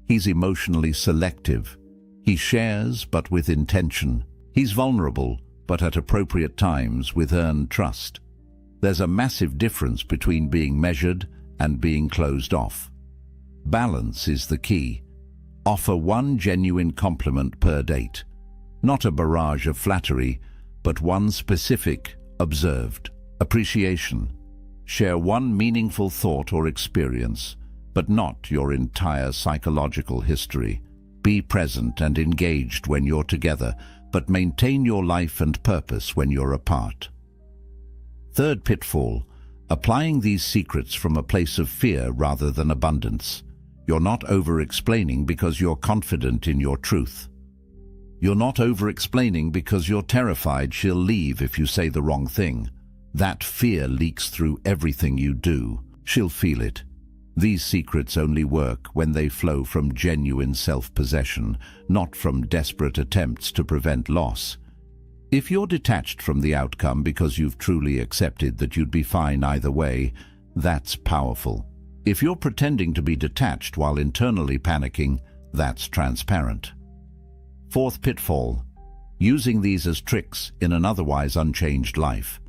He's emotionally selective. He shares, but with intention. He's vulnerable, but at appropriate times with earned trust. There's a massive difference between being measured and being closed off. Balance is the key. Offer one genuine compliment per date. Not a barrage of flattery, but one specific, observed appreciation. Share one meaningful thought or experience, but not your entire psychological history. Be present and engaged when you're together, but maintain your life and purpose when you're apart. Third pitfall, applying these secrets from a place of fear rather than abundance. You're not over-explaining because you're confident in your truth. You're not over-explaining because you're terrified she'll leave if you say the wrong thing. That fear leaks through everything you do. She'll feel it. These secrets only work when they flow from genuine self-possession, not from desperate attempts to prevent loss. If you're detached from the outcome because you've truly accepted that you'd be fine either way, that's powerful. If you're pretending to be detached while internally panicking, that's transparent. Fourth pitfall, using these as tricks in an otherwise unchanged life.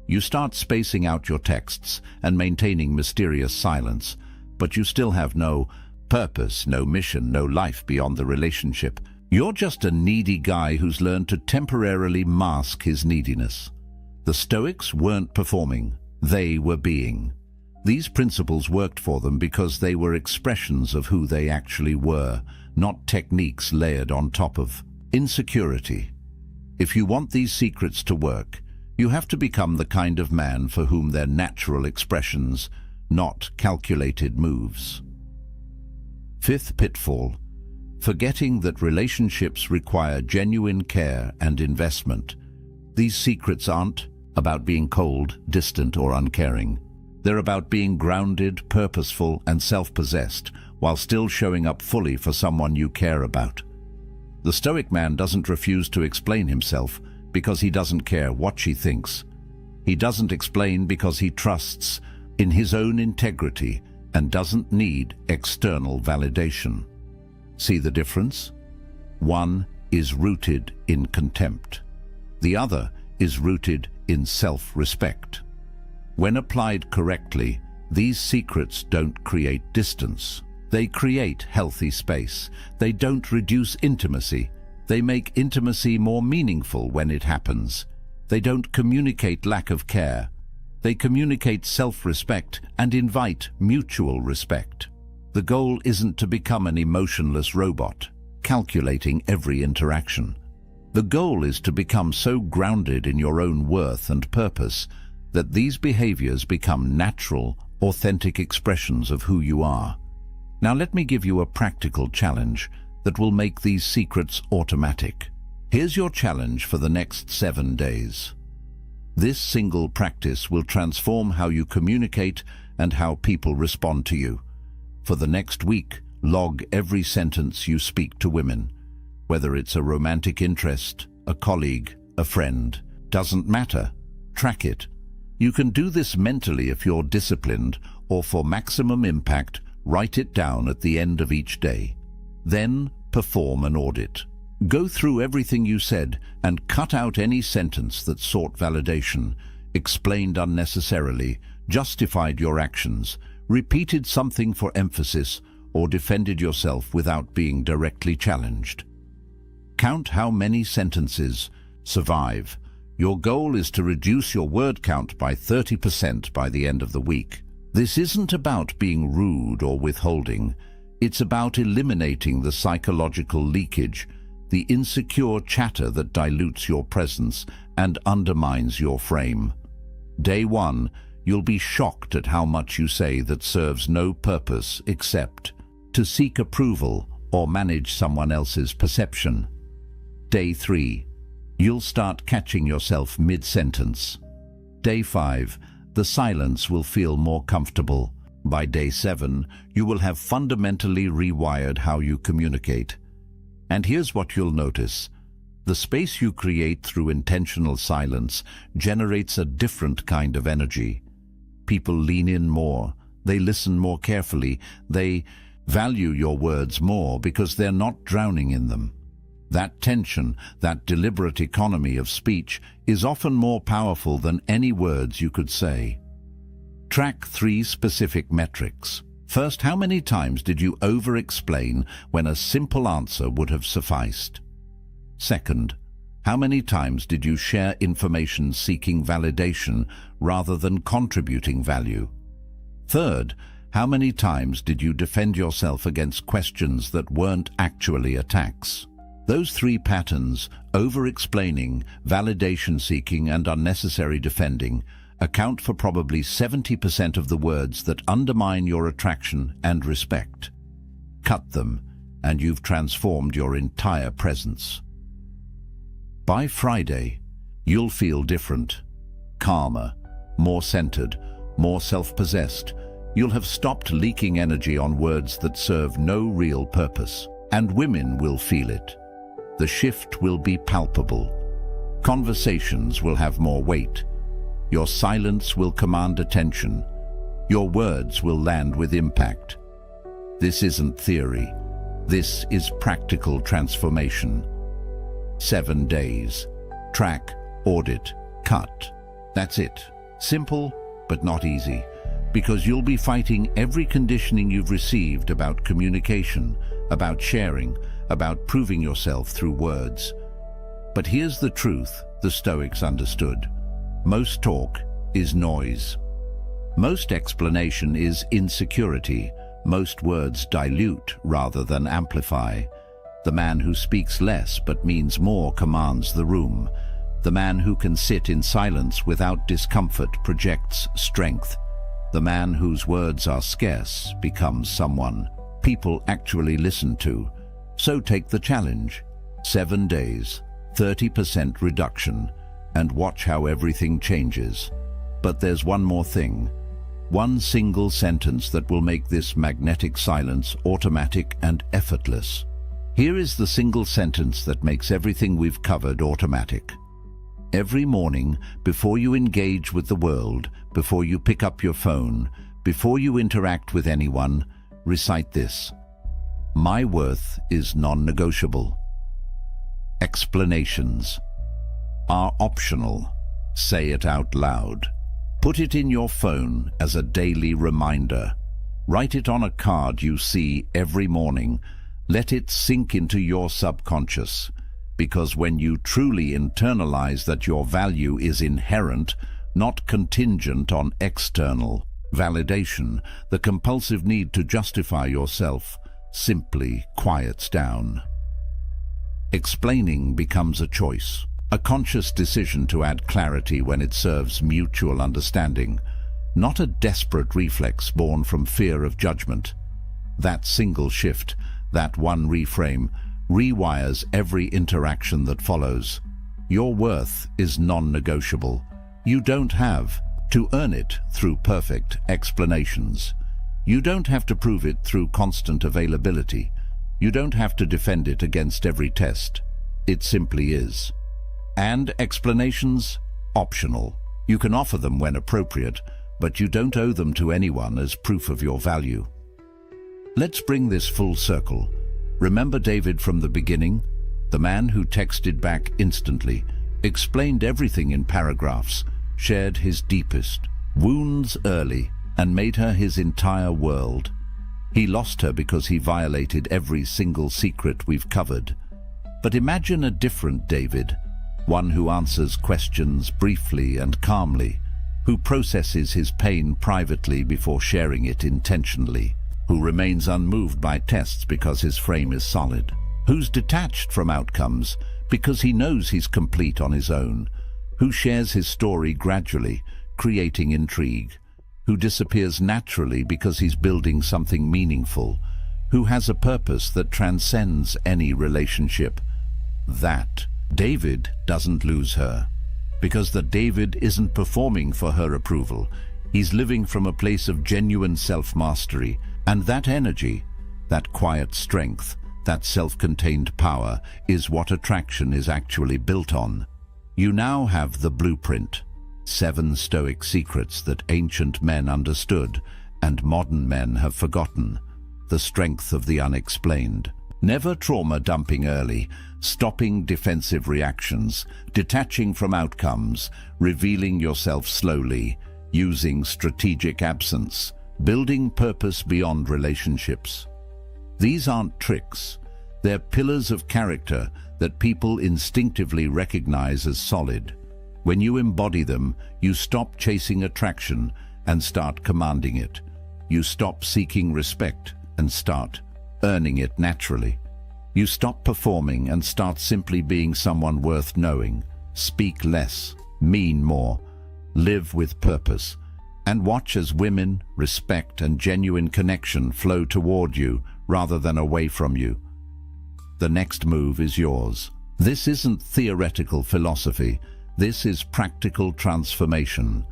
You start spacing out your texts and maintaining mysterious silence, but you still have no purpose, no mission, no life beyond the relationship. You're just a needy guy who's learned to temporarily mask his neediness. The Stoics weren't performing, they were being. These principles worked for them because they were expressions of who they actually were, not techniques layered on top of insecurity. If you want these secrets to work, you have to become the kind of man for whom they're natural expressions, not calculated moves. Fifth pitfall, forgetting that relationships require genuine care and investment. These secrets aren't about being cold, distant, or uncaring. They're about being grounded, purposeful, and self-possessed, while still showing up fully for someone you care about. The Stoic man doesn't refuse to explain himself because he doesn't care what she thinks. He doesn't explain because he trusts in his own integrity and doesn't need external validation. See the difference? One is rooted in contempt. The other is rooted in self-respect. When applied correctly, these secrets don't create distance. They create healthy space. They don't reduce intimacy. They make intimacy more meaningful when it happens. They don't communicate lack of care. They communicate self-respect and invite mutual respect. The goal isn't to become an emotionless robot, calculating every interaction. The goal is to become so grounded in your own worth and purpose that these behaviors become natural, authentic expressions of who you are. Now let me give you a practical challenge that will make these secrets automatic. Here's your challenge for the next 7 days. This single practice will transform how you communicate and how people respond to you. For the next week, log every sentence you speak to women. Whether it's a romantic interest, a colleague, a friend, doesn't matter. Track it. You can do this mentally if you're disciplined, or for maximum impact, write it down at the end of each day. Then perform an audit. Go through everything you said and cut out any sentence that sought validation, explained unnecessarily, justified your actions, repeated something for emphasis, or defended yourself without being directly challenged. Count how many sentences survive. Your goal is to reduce your word count by 30% by the end of the week. This isn't about being rude or withholding. It's about eliminating the psychological leakage, the insecure chatter that dilutes your presence and undermines your frame. Day 1, you'll be shocked at how much you say that serves no purpose except to seek approval or manage someone else's perception. Day 3, you'll start catching yourself mid-sentence. Day 5, the silence will feel more comfortable. By day 7, you will have fundamentally rewired how you communicate. And here's what you'll notice. The space you create through intentional silence generates a different kind of energy. People lean in more, they listen more carefully, they value your words more because they're not drowning in them. That tension, that deliberate economy of speech, is often more powerful than any words you could say. Track 3 specific metrics. First, how many times did you over-explain when a simple answer would have sufficed? Second, how many times did you share information seeking validation rather than contributing value? Third, how many times did you defend yourself against questions that weren't actually attacks? Those 3 patterns, over-explaining, validation-seeking, and unnecessary defending, account for probably 70% of the words that undermine your attraction and respect. Cut them, and you've transformed your entire presence. By Friday, you'll feel different, calmer, more centered, more self-possessed. You'll have stopped leaking energy on words that serve no real purpose, and women will feel it. The shift will be palpable. Conversations will have more weight. Your silence will command attention. Your words will land with impact. This isn't theory. This is practical transformation. 7 days. Track, audit, cut. That's it. Simple, but not easy. Because you'll be fighting every conditioning you've received about communication, about sharing, about proving yourself through words. But here's the truth the Stoics understood. Most talk is noise. Most explanation is insecurity. Most words dilute rather than amplify. The man who speaks less but means more commands the room. The man who can sit in silence without discomfort projects strength. The man whose words are scarce becomes someone people actually listen to. So take the challenge. 7 days, 30% reduction, and watch how everything changes. But there's one more thing. One single sentence that will make this magnetic silence automatic and effortless. Here is the single sentence that makes everything we've covered automatic. Every morning, before you engage with the world, before you pick up your phone, before you interact with anyone, recite this. My worth is non-negotiable. Explanations are optional. Say it out loud. Put it in your phone as a daily reminder. Write it on a card you see every morning. Let it sink into your subconscious. Because when you truly internalize that your value is inherent, not contingent on external validation, the compulsive need to justify yourself simply quiets down. Explaining becomes a choice, a conscious decision to add clarity when it serves mutual understanding, not a desperate reflex born from fear of judgment. That single shift, that one reframe, rewires every interaction that follows. Your worth is non-negotiable. You don't have to earn it through perfect explanations. You don't have to prove it through constant availability. You don't have to defend it against every test. It simply is. And explanations? Optional. You can offer them when appropriate, but you don't owe them to anyone as proof of your value. Let's bring this full circle. Remember David from the beginning? The man who texted back instantly, explained everything in paragraphs, shared his deepest wounds early, and made her his entire world. He lost her because he violated every single secret we've covered. But imagine a different David, one who answers questions briefly and calmly, who processes his pain privately before sharing it intentionally, who remains unmoved by tests because his frame is solid, who's detached from outcomes because he knows he's complete on his own, who shares his story gradually, creating intrigue, who disappears naturally because he's building something meaningful, who has a purpose that transcends any relationship. That David doesn't lose her, because the David isn't performing for her approval. He's living from a place of genuine self-mastery, and that energy, that quiet strength, that self-contained power is what attraction is actually built on. You now have the blueprint, 7 Stoic secrets that ancient men understood and modern men have forgotten, the strength of the unexplained. Never trauma dumping early, stopping defensive reactions, detaching from outcomes, revealing yourself slowly, using strategic absence, building purpose beyond relationships. These aren't tricks. They're pillars of character that people instinctively recognize as solid. When you embody them, you stop chasing attraction and start commanding it. You stop seeking respect and start earning it naturally. You stop performing and start simply being someone worth knowing. Speak less, mean more, live with purpose, and watch as women, respect, and genuine connection flow toward you rather than away from you. The next move is yours. This isn't theoretical philosophy. This is practical transformation.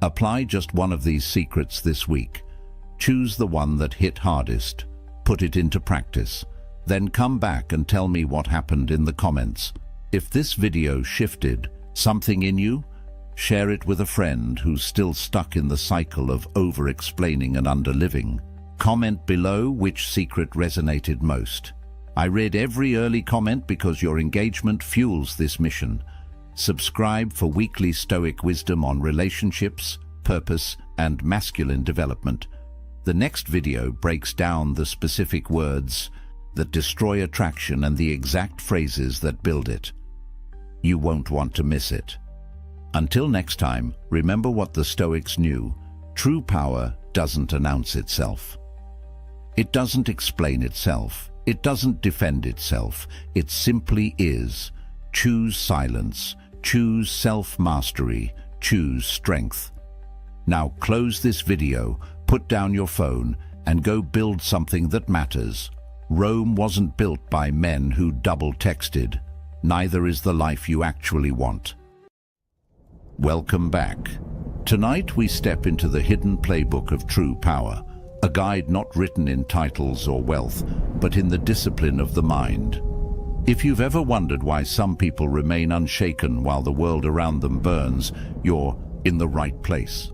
Apply just one of these secrets this week. Choose the one that hit hardest. Put it into practice. Then come back and tell me what happened in the comments. If this video shifted something in you, share it with a friend who's still stuck in the cycle of over-explaining and under-living. Comment below which secret resonated most. I read every early comment because your engagement fuels this mission. Subscribe for weekly Stoic wisdom on relationships, purpose, and masculine development. The next video breaks down the specific words that destroy attraction and the exact phrases that build it. You won't want to miss it. Until next time, remember what the Stoics knew. True power doesn't announce itself. It doesn't explain itself. It doesn't defend itself. It simply is. Choose silence. Choose self-mastery. Choose strength. Now close this video, put down your phone, and go build something that matters. Rome wasn't built by men who double-texted. Neither is the life you actually want. Welcome back. Tonight we step into the hidden playbook of true power, a guide not written in titles or wealth, but in the discipline of the mind. If you've ever wondered why some people remain unshaken while the world around them burns, you're in the right place.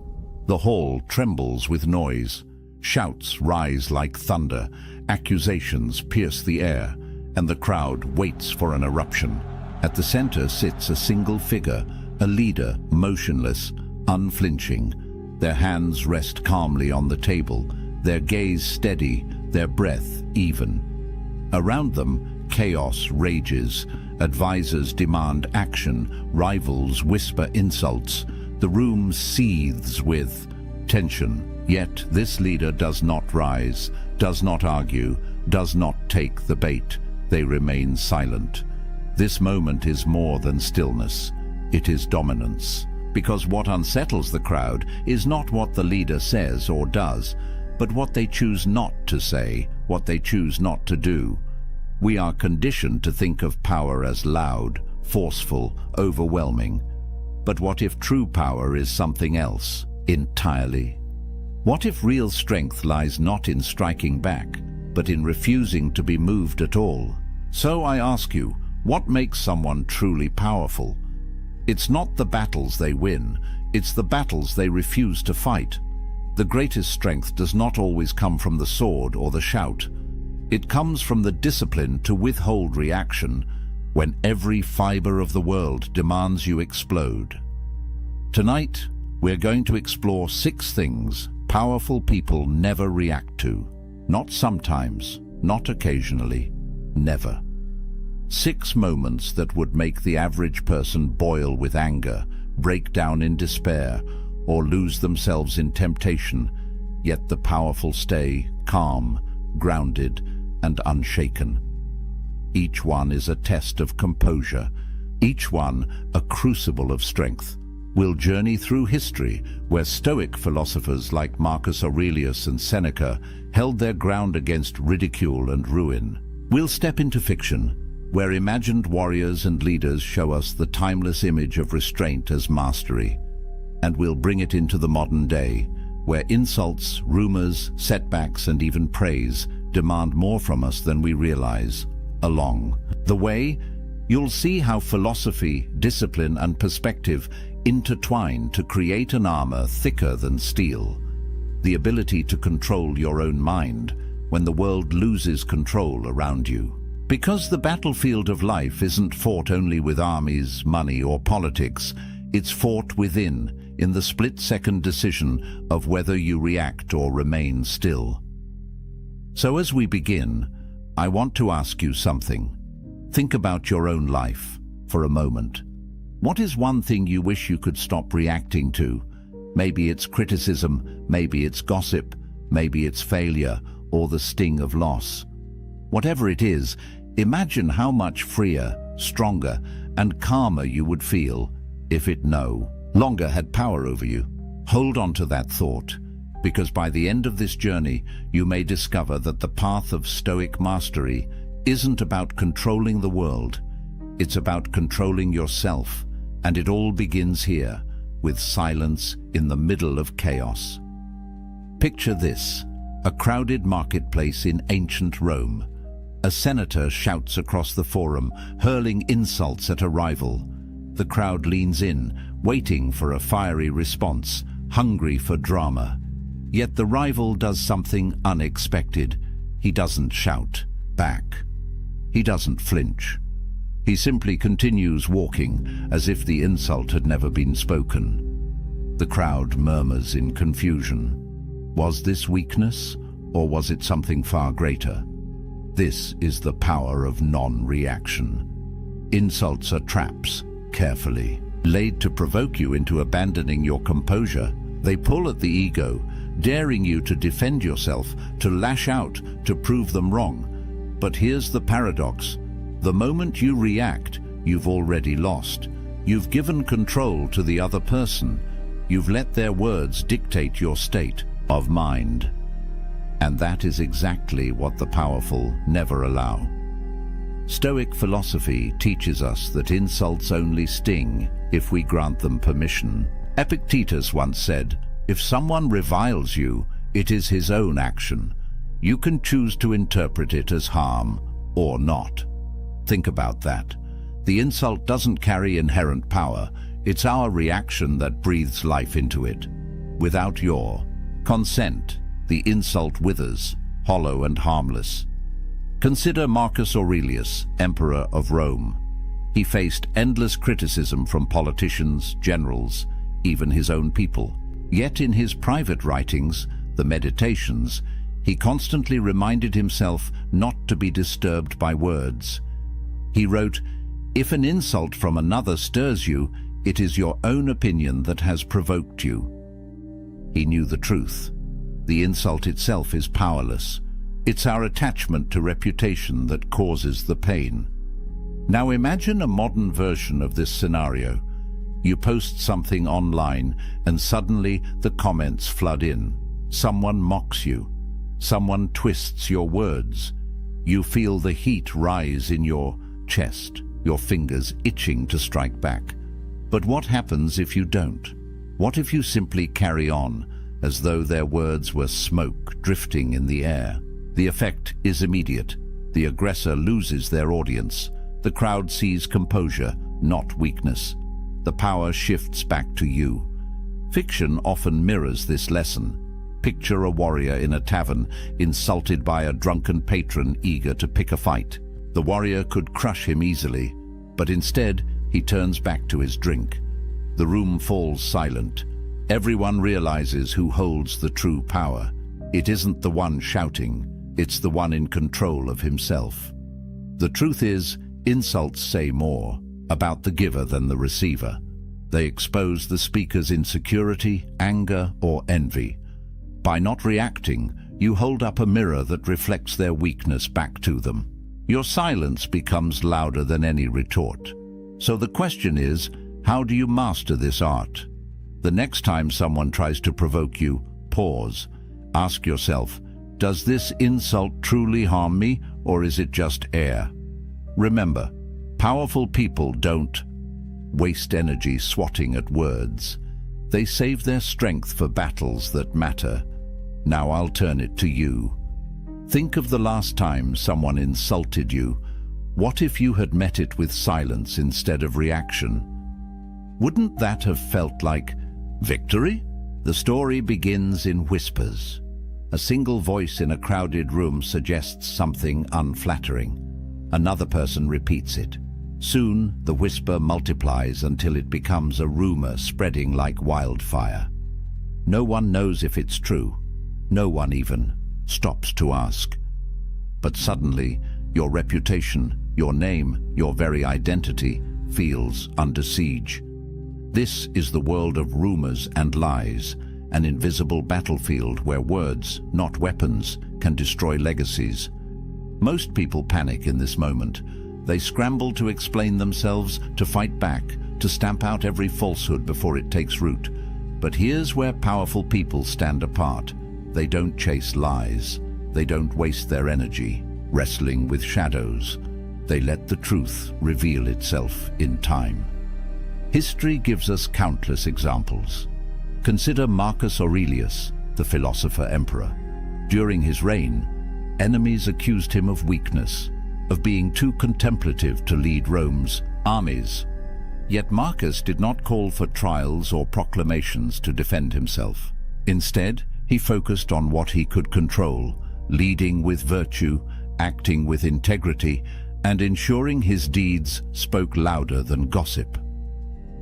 The hall trembles with noise. Shouts rise like thunder. Accusations pierce the air, and the crowd waits for an eruption. At the center sits a single figure, a leader, motionless, unflinching. Their hands rest calmly on the table, their gaze steady, their breath even. Around them, chaos rages. Advisors demand action, rivals whisper insults. The room seethes with tension. Yet this leader does not rise, does not argue, does not take the bait. They remain silent. This moment is more than stillness. It is dominance. Because what unsettles the crowd is not what the leader says or does, but what they choose not to say, what they choose not to do. We are conditioned to think of power as loud, forceful, overwhelming. But what if true power is something else entirely? What if real strength lies not in striking back, but in refusing to be moved at all? So I ask you, what makes someone truly powerful? It's not the battles they win, it's the battles they refuse to fight. The greatest strength does not always come from the sword or the shout. It comes from the discipline to withhold reaction when every fiber of the world demands you explode. Tonight, we're going to explore 6 things powerful people never react to. Not sometimes, not occasionally, never. 6 moments that would make the average person boil with anger, break down in despair, or lose themselves in temptation, yet the powerful stay calm, grounded, and unshaken. Each one is a test of composure, each one a crucible of strength. We'll journey through history, where Stoic philosophers like Marcus Aurelius and Seneca held their ground against ridicule and ruin. We'll step into fiction, where imagined warriors and leaders show us the timeless image of restraint as mastery. And we'll bring it into the modern day, where insults, rumors, setbacks, and even praise demand more from us than we realize. Along the way, you'll see how philosophy, discipline, and perspective intertwine to create an armor thicker than steel. The ability to control your own mind when the world loses control around you. Because the battlefield of life isn't fought only with armies, money, or politics, it's fought within, in the split-second decision of whether you react or remain still. So as we begin, I want to ask you something. Think about your own life for a moment. What is one thing you wish you could stop reacting to? Maybe it's criticism, maybe it's gossip, maybe it's failure, or the sting of loss. Whatever it is, imagine how much freer, stronger, and calmer you would feel if it no longer had power over you. Hold on to that thought, because by the end of this journey, you may discover that the path of Stoic mastery isn't about controlling the world. It's about controlling yourself, and it all begins here, with silence in the middle of chaos. Picture this, a crowded marketplace in ancient Rome. A senator shouts across the forum, hurling insults at a rival. The crowd leans in, waiting for a fiery response, hungry for drama. Yet the rival does something unexpected. He doesn't shout back. He doesn't flinch. He simply continues walking as if the insult had never been spoken. The crowd murmurs in confusion. Was this weakness, or was it something far greater? This is the power of non-reaction. Insults are traps, carefully laid to provoke you into abandoning your composure. They pull at the ego, daring you to defend yourself, to lash out, to prove them wrong. But here's the paradox. The moment you react, you've already lost. You've given control to the other person. You've let their words dictate your state of mind. And that is exactly what the powerful never allow. Stoic philosophy teaches us that insults only sting if we grant them permission. Epictetus once said, "If someone reviles you, it is his own action. You can choose to interpret it as harm or not." Think about that. The insult doesn't carry inherent power. It's our reaction that breathes life into it. Without your consent, the insult withers, hollow and harmless. Consider Marcus Aurelius, Emperor of Rome. He faced endless criticism from politicians, generals, even his own people. Yet in his private writings, the Meditations, he He constantly reminded himself not to be disturbed by words. He wrote, "If an insult from another stirs you, it is your own opinion that has provoked you." He knew the truth. The insult itself is powerless. It's our attachment to reputation that causes the pain. Now imagine a modern version of this scenario. You post something online and suddenly the comments flood in. Someone mocks you. Someone twists your words. You feel the heat rise in your chest, your fingers itching to strike back. But what happens if you don't? What if you simply carry on, as though their words were smoke drifting in the air? The effect is immediate. The aggressor loses their audience. The crowd sees composure, not weakness. The power shifts back to you. Fiction often mirrors this lesson. Picture a warrior in a tavern, insulted by a drunken patron eager to pick a fight. The warrior could crush him easily, but instead he turns back to his drink. The room falls silent. Everyone realizes who holds the true power. It isn't the one shouting, it's the one in control of himself. The truth is, insults say more about the giver than the receiver. They expose the speaker's insecurity, anger, or envy. By not reacting, you hold up a mirror that reflects their weakness back to them. Your silence becomes louder than any retort. So the question is, how do you master this art? The next time someone tries to provoke you, pause. Ask yourself, does this insult truly harm me, or is it just air? Remember, powerful people don't waste energy swatting at words. They save their strength for battles that matter. Now I'll turn it to you. Think of the last time someone insulted you. What if you had met it with silence instead of reaction? Wouldn't that have felt like victory? The story begins in whispers. A single voice in a crowded room suggests something unflattering. Another person repeats it. Soon, the whisper multiplies until it becomes a rumor spreading like wildfire. No one knows if it's true. No one even stops to ask. But suddenly, your reputation, your name, your very identity feels under siege. This is the world of rumors and lies, an invisible battlefield where words, not weapons, can destroy legacies. Most people panic in this moment. They scramble to explain themselves, to fight back, to stamp out every falsehood before it takes root. But here's where powerful people stand apart. They don't chase lies. They don't waste their energy wrestling with shadows. They let the truth reveal itself in time. History gives us countless examples. Consider Marcus Aurelius, the philosopher-emperor. During his reign, enemies accused him of weakness, of being too contemplative to lead Rome's armies. Yet Marcus did not call for trials or proclamations to defend himself. Instead, he focused on what he could control, leading with virtue, acting with integrity, and ensuring his deeds spoke louder than gossip.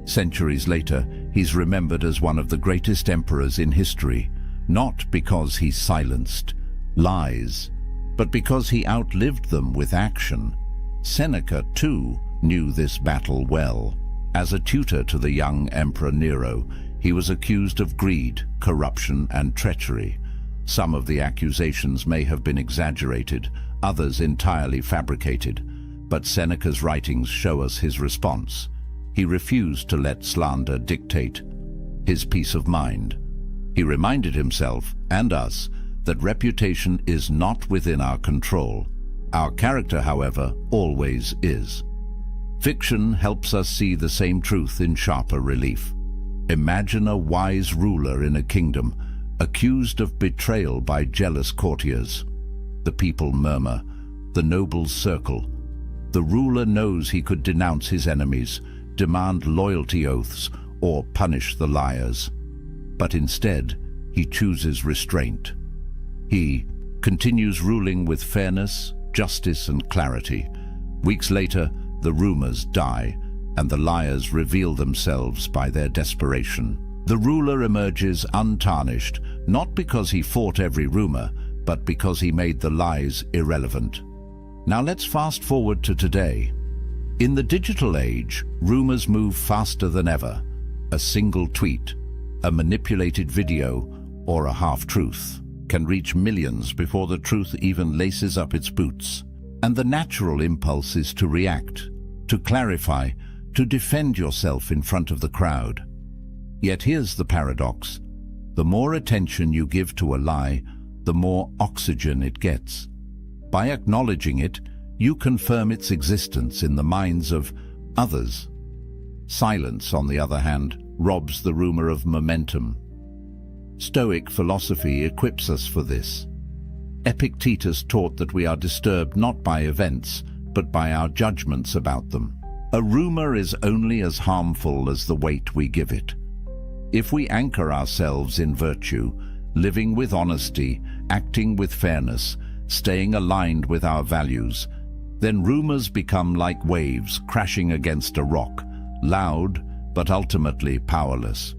Centuries later, he's remembered as one of the greatest emperors in history, not because he silenced lies, but because he outlived them with action. Seneca, too, knew this battle well. As a tutor to the young Emperor Nero, he was accused of greed, corruption, and treachery. Some of the accusations may have been exaggerated, others entirely fabricated, but Seneca's writings show us his response. He refused to let slander dictate his peace of mind. He reminded himself, and us, that reputation is not within our control. Our character, however, always is. Fiction helps us see the same truth in sharper relief. Imagine a wise ruler in a kingdom, accused of betrayal by jealous courtiers. The people murmur, the nobles circle. The ruler knows he could denounce his enemies, demand loyalty oaths, or punish the liars. But instead, he chooses restraint. He continues ruling with fairness, justice, and clarity. Weeks later, the rumors die, and the liars reveal themselves by their desperation. The ruler emerges untarnished, not because he fought every rumor, but because he made the lies irrelevant. Now let's fast forward to today. In the digital age, rumors move faster than ever. A single tweet, a manipulated video, or a half-truth can reach millions before the truth even laces up its boots. And the natural impulse is to react, to clarify, to defend yourself in front of the crowd. Yet here's the paradox. The more attention you give to a lie, the more oxygen it gets. By acknowledging it, you confirm its existence in the minds of others. Silence, on the other hand, robs the rumor of momentum. Stoic philosophy equips us for this. Epictetus taught that we are disturbed not by events, but by our judgments about them. A rumor is only as harmful as the weight we give it. If we anchor ourselves in virtue, living with honesty, acting with fairness, staying aligned with our values, then rumors become like waves crashing against a rock, loud but ultimately powerless.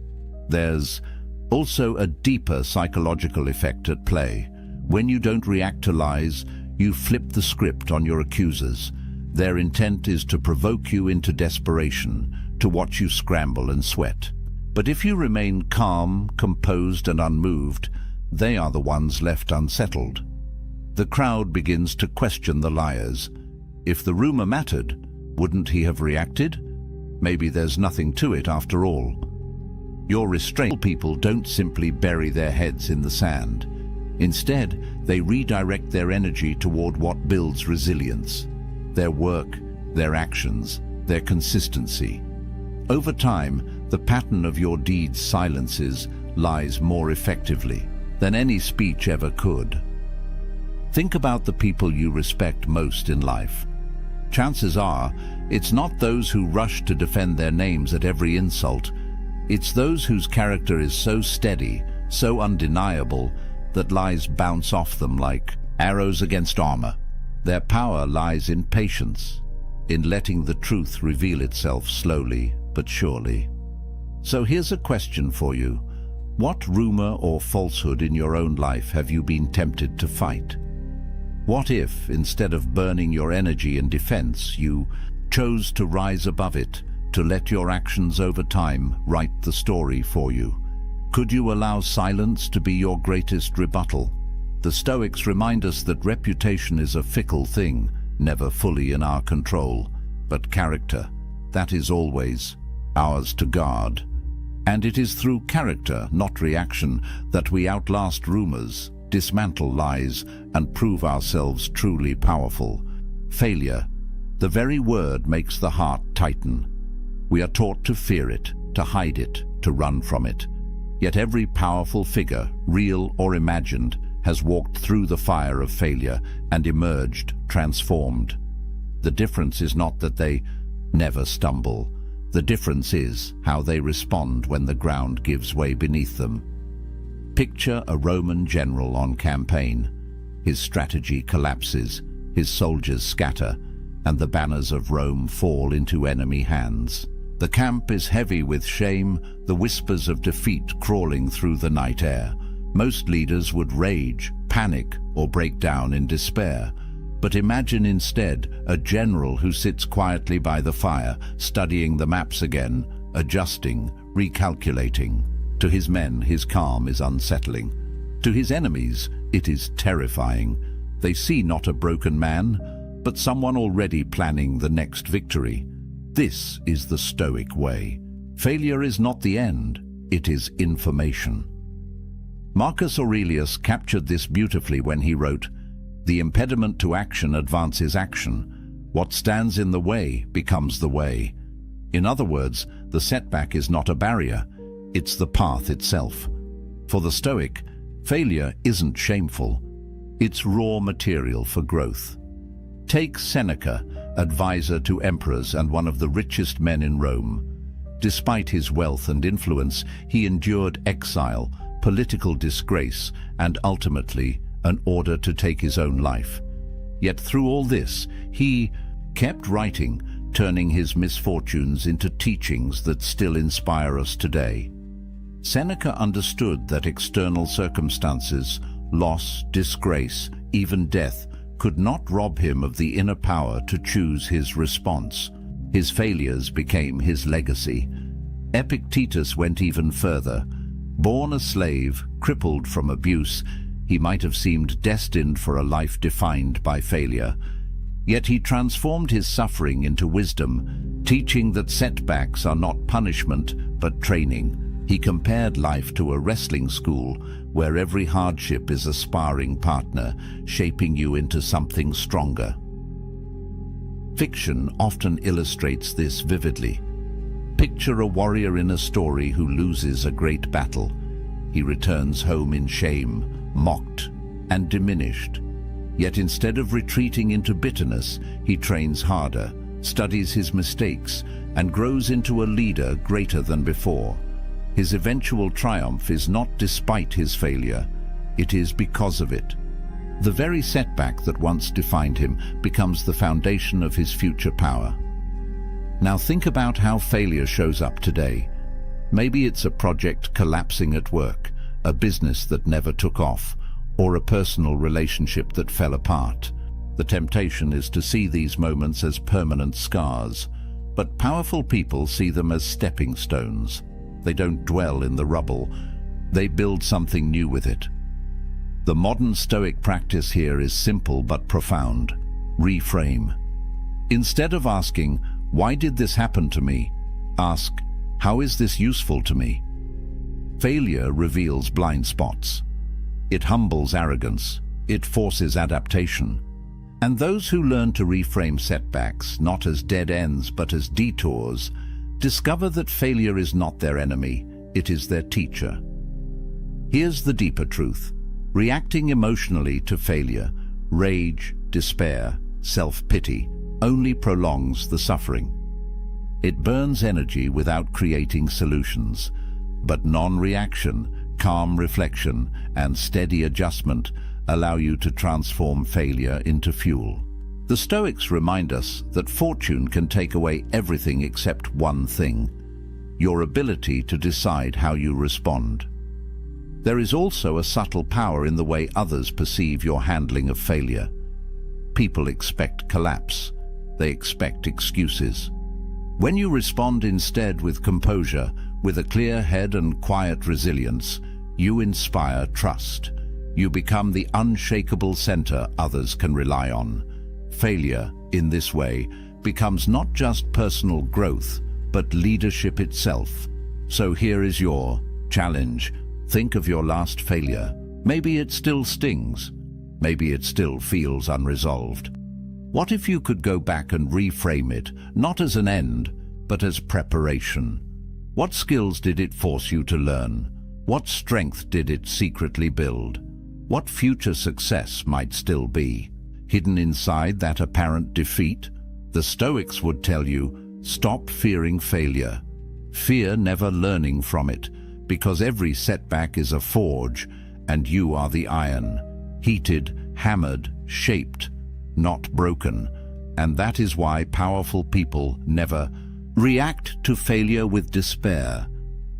There's also a deeper psychological effect at play. When you don't react to lies, you flip the script on your accusers. Their intent is to provoke you into desperation, to watch you scramble and sweat. But if you remain calm, composed and unmoved, they are the ones left unsettled. The crowd begins to question the liars. If the rumor mattered, wouldn't he have reacted? Maybe there's nothing to it after all. Your restrained people don't simply bury their heads in the sand. Instead, they redirect their energy toward what builds resilience. Their work, their actions, their consistency. Over time, the pattern of your deeds silences lies more effectively than any speech ever could. Think about the people you respect most in life. Chances are, it's not those who rush to defend their names at every insult. It's those whose character is so steady, so undeniable, that lies bounce off them like arrows against armor. Their power lies in patience, in letting the truth reveal itself slowly but surely. So here's a question for you. What rumor or falsehood in your own life have you been tempted to fight? What if, instead of burning your energy in defense, you chose to rise above it, to let your actions over time write the story for you? Could you allow silence to be your greatest rebuttal? The Stoics remind us that reputation is a fickle thing, never fully in our control, but character, that is always ours to guard. And it is through character, not reaction, that we outlast rumors, dismantle lies, and prove ourselves truly powerful. Failure, the very word, makes the heart tighten. We are taught to fear it, to hide it, to run from it. Yet every powerful figure, real or imagined, has walked through the fire of failure and emerged transformed. The difference is not that they never stumble. The difference is how they respond when the ground gives way beneath them. Picture a Roman general on campaign. His strategy collapses, his soldiers scatter, and the banners of Rome fall into enemy hands. The camp is heavy with shame, the whispers of defeat crawling through the night air. Most leaders would rage, panic, or break down in despair. But imagine instead a general who sits quietly by the fire, studying the maps again, adjusting, recalculating. To his men, his calm is unsettling. To his enemies, it is terrifying. They see not a broken man, but someone already planning the next victory. This is the Stoic way. Failure is not the end, it is information. Marcus Aurelius captured this beautifully when he wrote, "The impediment to action advances action. What stands in the way becomes the way." In other words, the setback is not a barrier, it's the path itself. For the Stoic, failure isn't shameful, it's raw material for growth. Take Seneca, advisor to emperors and one of the richest men in Rome. Despite his wealth and influence, he endured exile, political disgrace, and ultimately an order to take his own life. Yet through all this, he kept writing, turning his misfortunes into teachings that still inspire us today. Seneca understood that external circumstances loss, disgrace, even death could not rob him of the inner power to choose his response. His failures became his legacy. Epictetus went even further. Born a slave, crippled from abuse, he might have seemed destined for a life defined by failure. Yet he transformed his suffering into wisdom, teaching that setbacks are not punishment, but training. He compared life to a wrestling school, where every hardship is a sparring partner, shaping you into something stronger. Fiction often illustrates this vividly. Picture a warrior in a story who loses a great battle. He returns home in shame, mocked, and diminished. Yet instead of retreating into bitterness, he trains harder, studies his mistakes, and grows into a leader greater than before. His eventual triumph is not despite his failure, it is because of it. The very setback that once defined him becomes the foundation of his future power. Now think about how failure shows up today. Maybe it's a project collapsing at work, a business that never took off, or a personal relationship that fell apart. The temptation is to see these moments as permanent scars, but powerful people see them as stepping stones. They don't dwell in the rubble, they build something new with it. The modern Stoic practice here is simple but profound. Reframe. Instead of asking, "Why did this happen to me?" ask, "How is this useful to me?" Failure reveals blind spots. It humbles arrogance. It forces adaptation. And those who learn to reframe setbacks, not as dead ends but as detours, discover that failure is not their enemy, it is their teacher. Here's the deeper truth. Reacting emotionally to failure, rage, despair, self-pity, only prolongs the suffering. It burns energy without creating solutions, but non-reaction, calm reflection, and steady adjustment allow you to transform failure into fuel. The Stoics remind us that fortune can take away everything except one thing: your ability to decide how you respond. There is also a subtle power in the way others perceive your handling of failure. People expect collapse. They expect excuses. When you respond instead with composure, with a clear head and quiet resilience, you inspire trust. You become the unshakable center others can rely on. Failure, in this way, becomes not just personal growth, but leadership itself. So here is your challenge. Think of your last failure. Maybe it still stings. Maybe it still feels unresolved. What if you could go back and reframe it, not as an end, but as preparation? What skills did it force you to learn? What strength did it secretly build? What future success might still be hidden inside that apparent defeat? The Stoics would tell you, stop fearing failure. Fear never learning from it, because every setback is a forge, and you are the iron, heated, hammered, shaped, not broken. And that is why powerful people never react to failure with despair.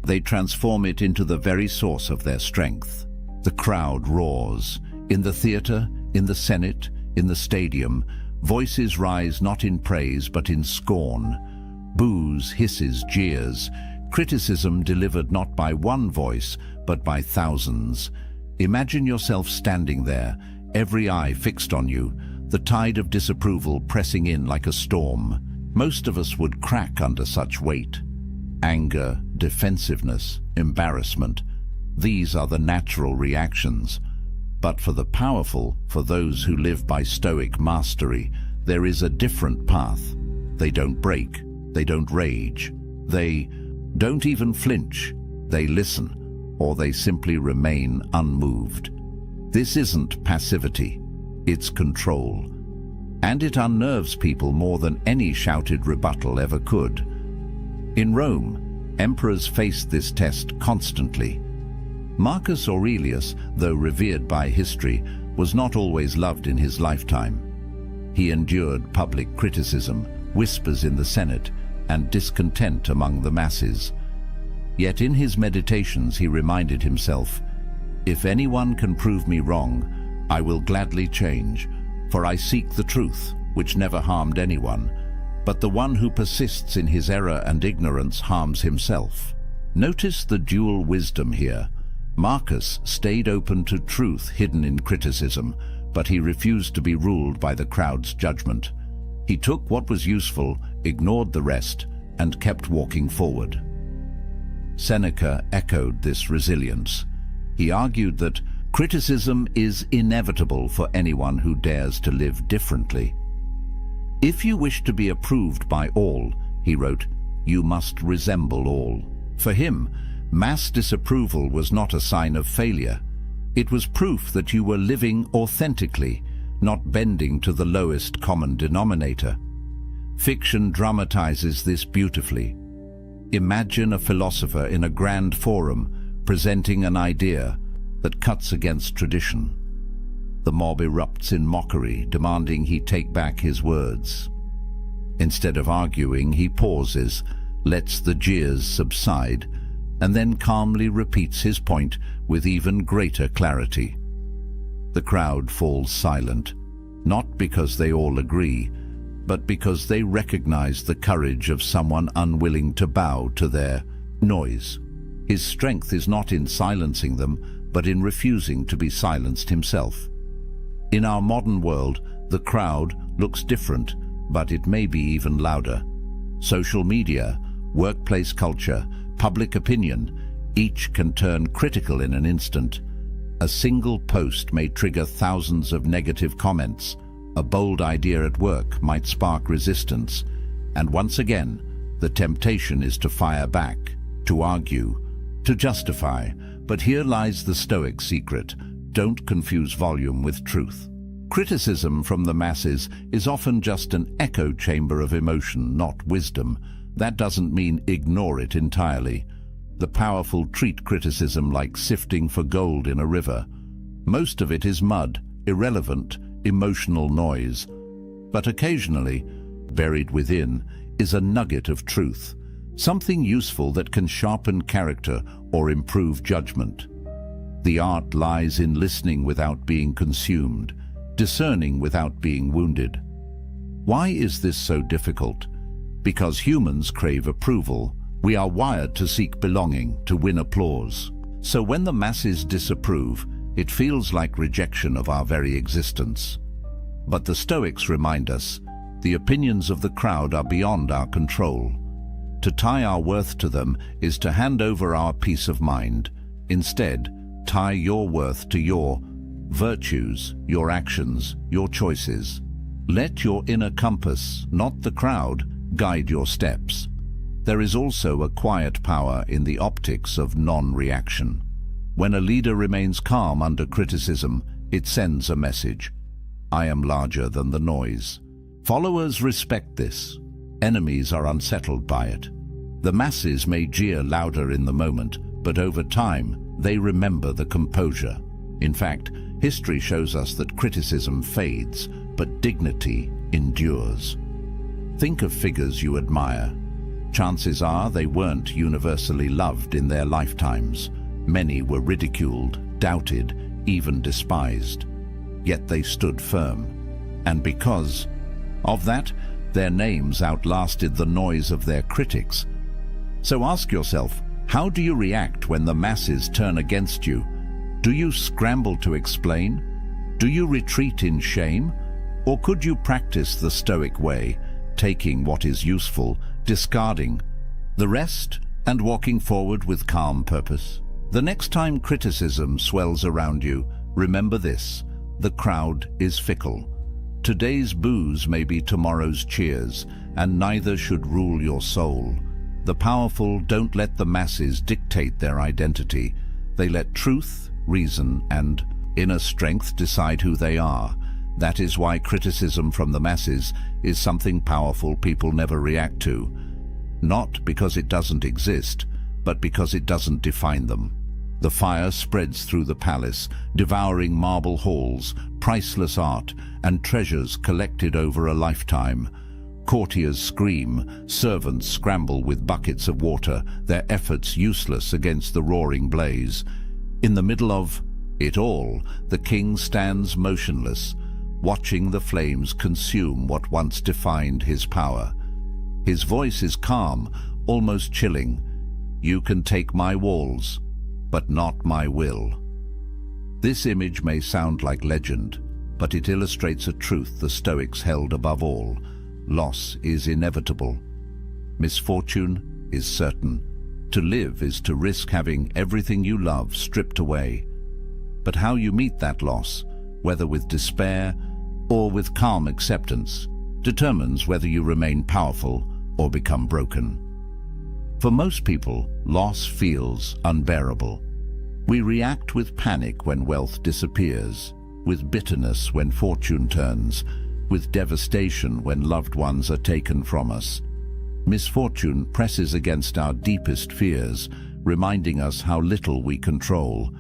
They transform it into the very source of their strength. The crowd roars. In the theater, in the Senate, in the stadium, voices rise not in praise but in scorn. Boos, hisses, jeers, criticism delivered not by one voice but by thousands. Imagine yourself standing there, every eye fixed on you, the tide of disapproval pressing in like a storm. Most of us would crack under such weight. Anger, defensiveness, embarrassment. These are the natural reactions. But for the powerful, for those who live by Stoic mastery, there is a different path. They don't break. They don't rage. They don't even flinch. They listen, or they simply remain unmoved. This isn't passivity. It's control. And it unnerves people more than any shouted rebuttal ever could. In Rome, emperors faced this test constantly. Marcus Aurelius, though revered by history, was not always loved in his lifetime. He endured public criticism, whispers in the Senate, and discontent among the masses. Yet in his meditations he reminded himself, "If anyone can prove me wrong, I will gladly change, for I seek the truth, which never harmed anyone. But the one who persists in his error and ignorance harms himself." Notice the dual wisdom here. Marcus stayed open to truth hidden in criticism, but he refused to be ruled by the crowd's judgment. He took what was useful, ignored the rest, and kept walking forward. Seneca echoed this resilience. He argued that criticism is inevitable for anyone who dares to live differently. "If you wish to be approved by all," he wrote, "you must resemble all." For him, mass disapproval was not a sign of failure. It was proof that you were living authentically, not bending to the lowest common denominator. Fiction dramatizes this beautifully. Imagine a philosopher in a grand forum presenting an idea that cuts against tradition. The mob erupts in mockery, demanding he take back his words. Instead of arguing, he pauses, lets the jeers subside, and then calmly repeats his point with even greater clarity. The crowd falls silent, not because they all agree, but because they recognize the courage of someone unwilling to bow to their noise. His strength is not in silencing them, but in refusing to be silenced himself. In our modern world, the crowd looks different, but it may be even louder. Social media, workplace culture, public opinion, each can turn critical in an instant. A single post may trigger thousands of negative comments. A bold idea at work might spark resistance. And once again, the temptation is to fire back, to argue, to justify. But here lies the Stoic secret: don't confuse volume with truth. Criticism from the masses is often just an echo chamber of emotion, not wisdom. That doesn't mean ignore it entirely. The powerful treat criticism like sifting for gold in a river. Most of it is mud, irrelevant, emotional noise. But occasionally, buried within, is a nugget of truth, something useful that can sharpen character or improve judgment. The art lies in listening without being consumed, discerning without being wounded. Why is this so difficult? Because humans crave approval. We are wired to seek belonging, to win applause. So when the masses disapprove, it feels like rejection of our very existence. But the Stoics remind us, the opinions of the crowd are beyond our control. To tie our worth to them is to hand over our peace of mind. Instead, tie your worth to your virtues, your actions, your choices. Let your inner compass, not the crowd, guide your steps. There is also a quiet power in the optics of non-reaction. When a leader remains calm under criticism, it sends a message: I am larger than the noise. Followers respect this. Enemies are unsettled by it. The masses may jeer louder in the moment, but over time, they remember the composure. In fact, history shows us that criticism fades, but dignity endures. Think of figures you admire. Chances are they weren't universally loved in their lifetimes. Many were ridiculed, doubted, even despised. Yet they stood firm. And because of that, their names outlasted the noise of their critics. So ask yourself, how do you react when the masses turn against you? Do you scramble to explain? Do you retreat in shame? Or could you practice the Stoic way, taking what is useful, discarding the rest, and walking forward with calm purpose? The next time criticism swells around you, remember this: the crowd is fickle. Today's boos may be tomorrow's cheers, and neither should rule your soul. The powerful don't let the masses dictate their identity. They let truth, reason, and inner strength decide who they are. That is why criticism from the masses is something powerful people never react to. Not because it doesn't exist, but because it doesn't define them. The fire spreads through the palace, devouring marble halls, priceless art, and treasures collected over a lifetime. Courtiers scream, servants scramble with buckets of water, their efforts useless against the roaring blaze. In the middle of it all, the king stands motionless, watching the flames consume what once defined his power. His voice is calm, almost chilling. You can take my walls, but not my will. This image may sound like legend, but it illustrates a truth the Stoics held above all. Loss is inevitable. Misfortune is certain. To live is to risk having everything you love stripped away. But how you meet that loss, whether with despair or with calm acceptance, determines whether you remain powerful or become broken. For most people, loss feels unbearable. We react with panic when wealth disappears, with bitterness when fortune turns, with devastation when loved ones are taken from us. Misfortune presses against our deepest fears, reminding us how little we control.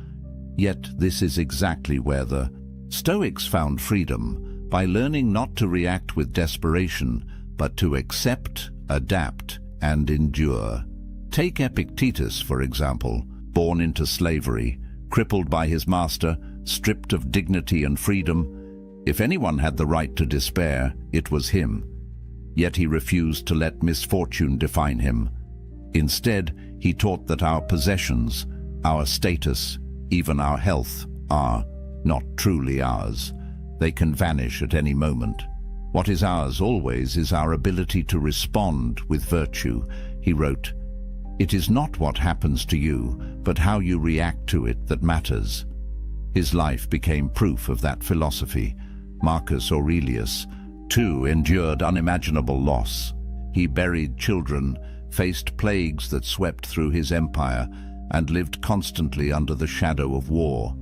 Yet this is exactly where the Stoics found freedom, by learning not to react with desperation, but to accept, adapt, and endure. Take Epictetus, for example, born into slavery, crippled by his master, stripped of dignity and freedom. If anyone had the right to despair, it was him. Yet he refused to let misfortune define him. Instead, he taught that our possessions, our status, even our health, are not truly ours. They can vanish at any moment. What is ours always is our ability to respond with virtue. He wrote, "It is not what happens to you, but how you react to it that matters." His life became proof of that philosophy. Marcus Aurelius, too, endured unimaginable loss. He buried children, faced plagues that swept through his empire, and lived constantly under the shadow of war.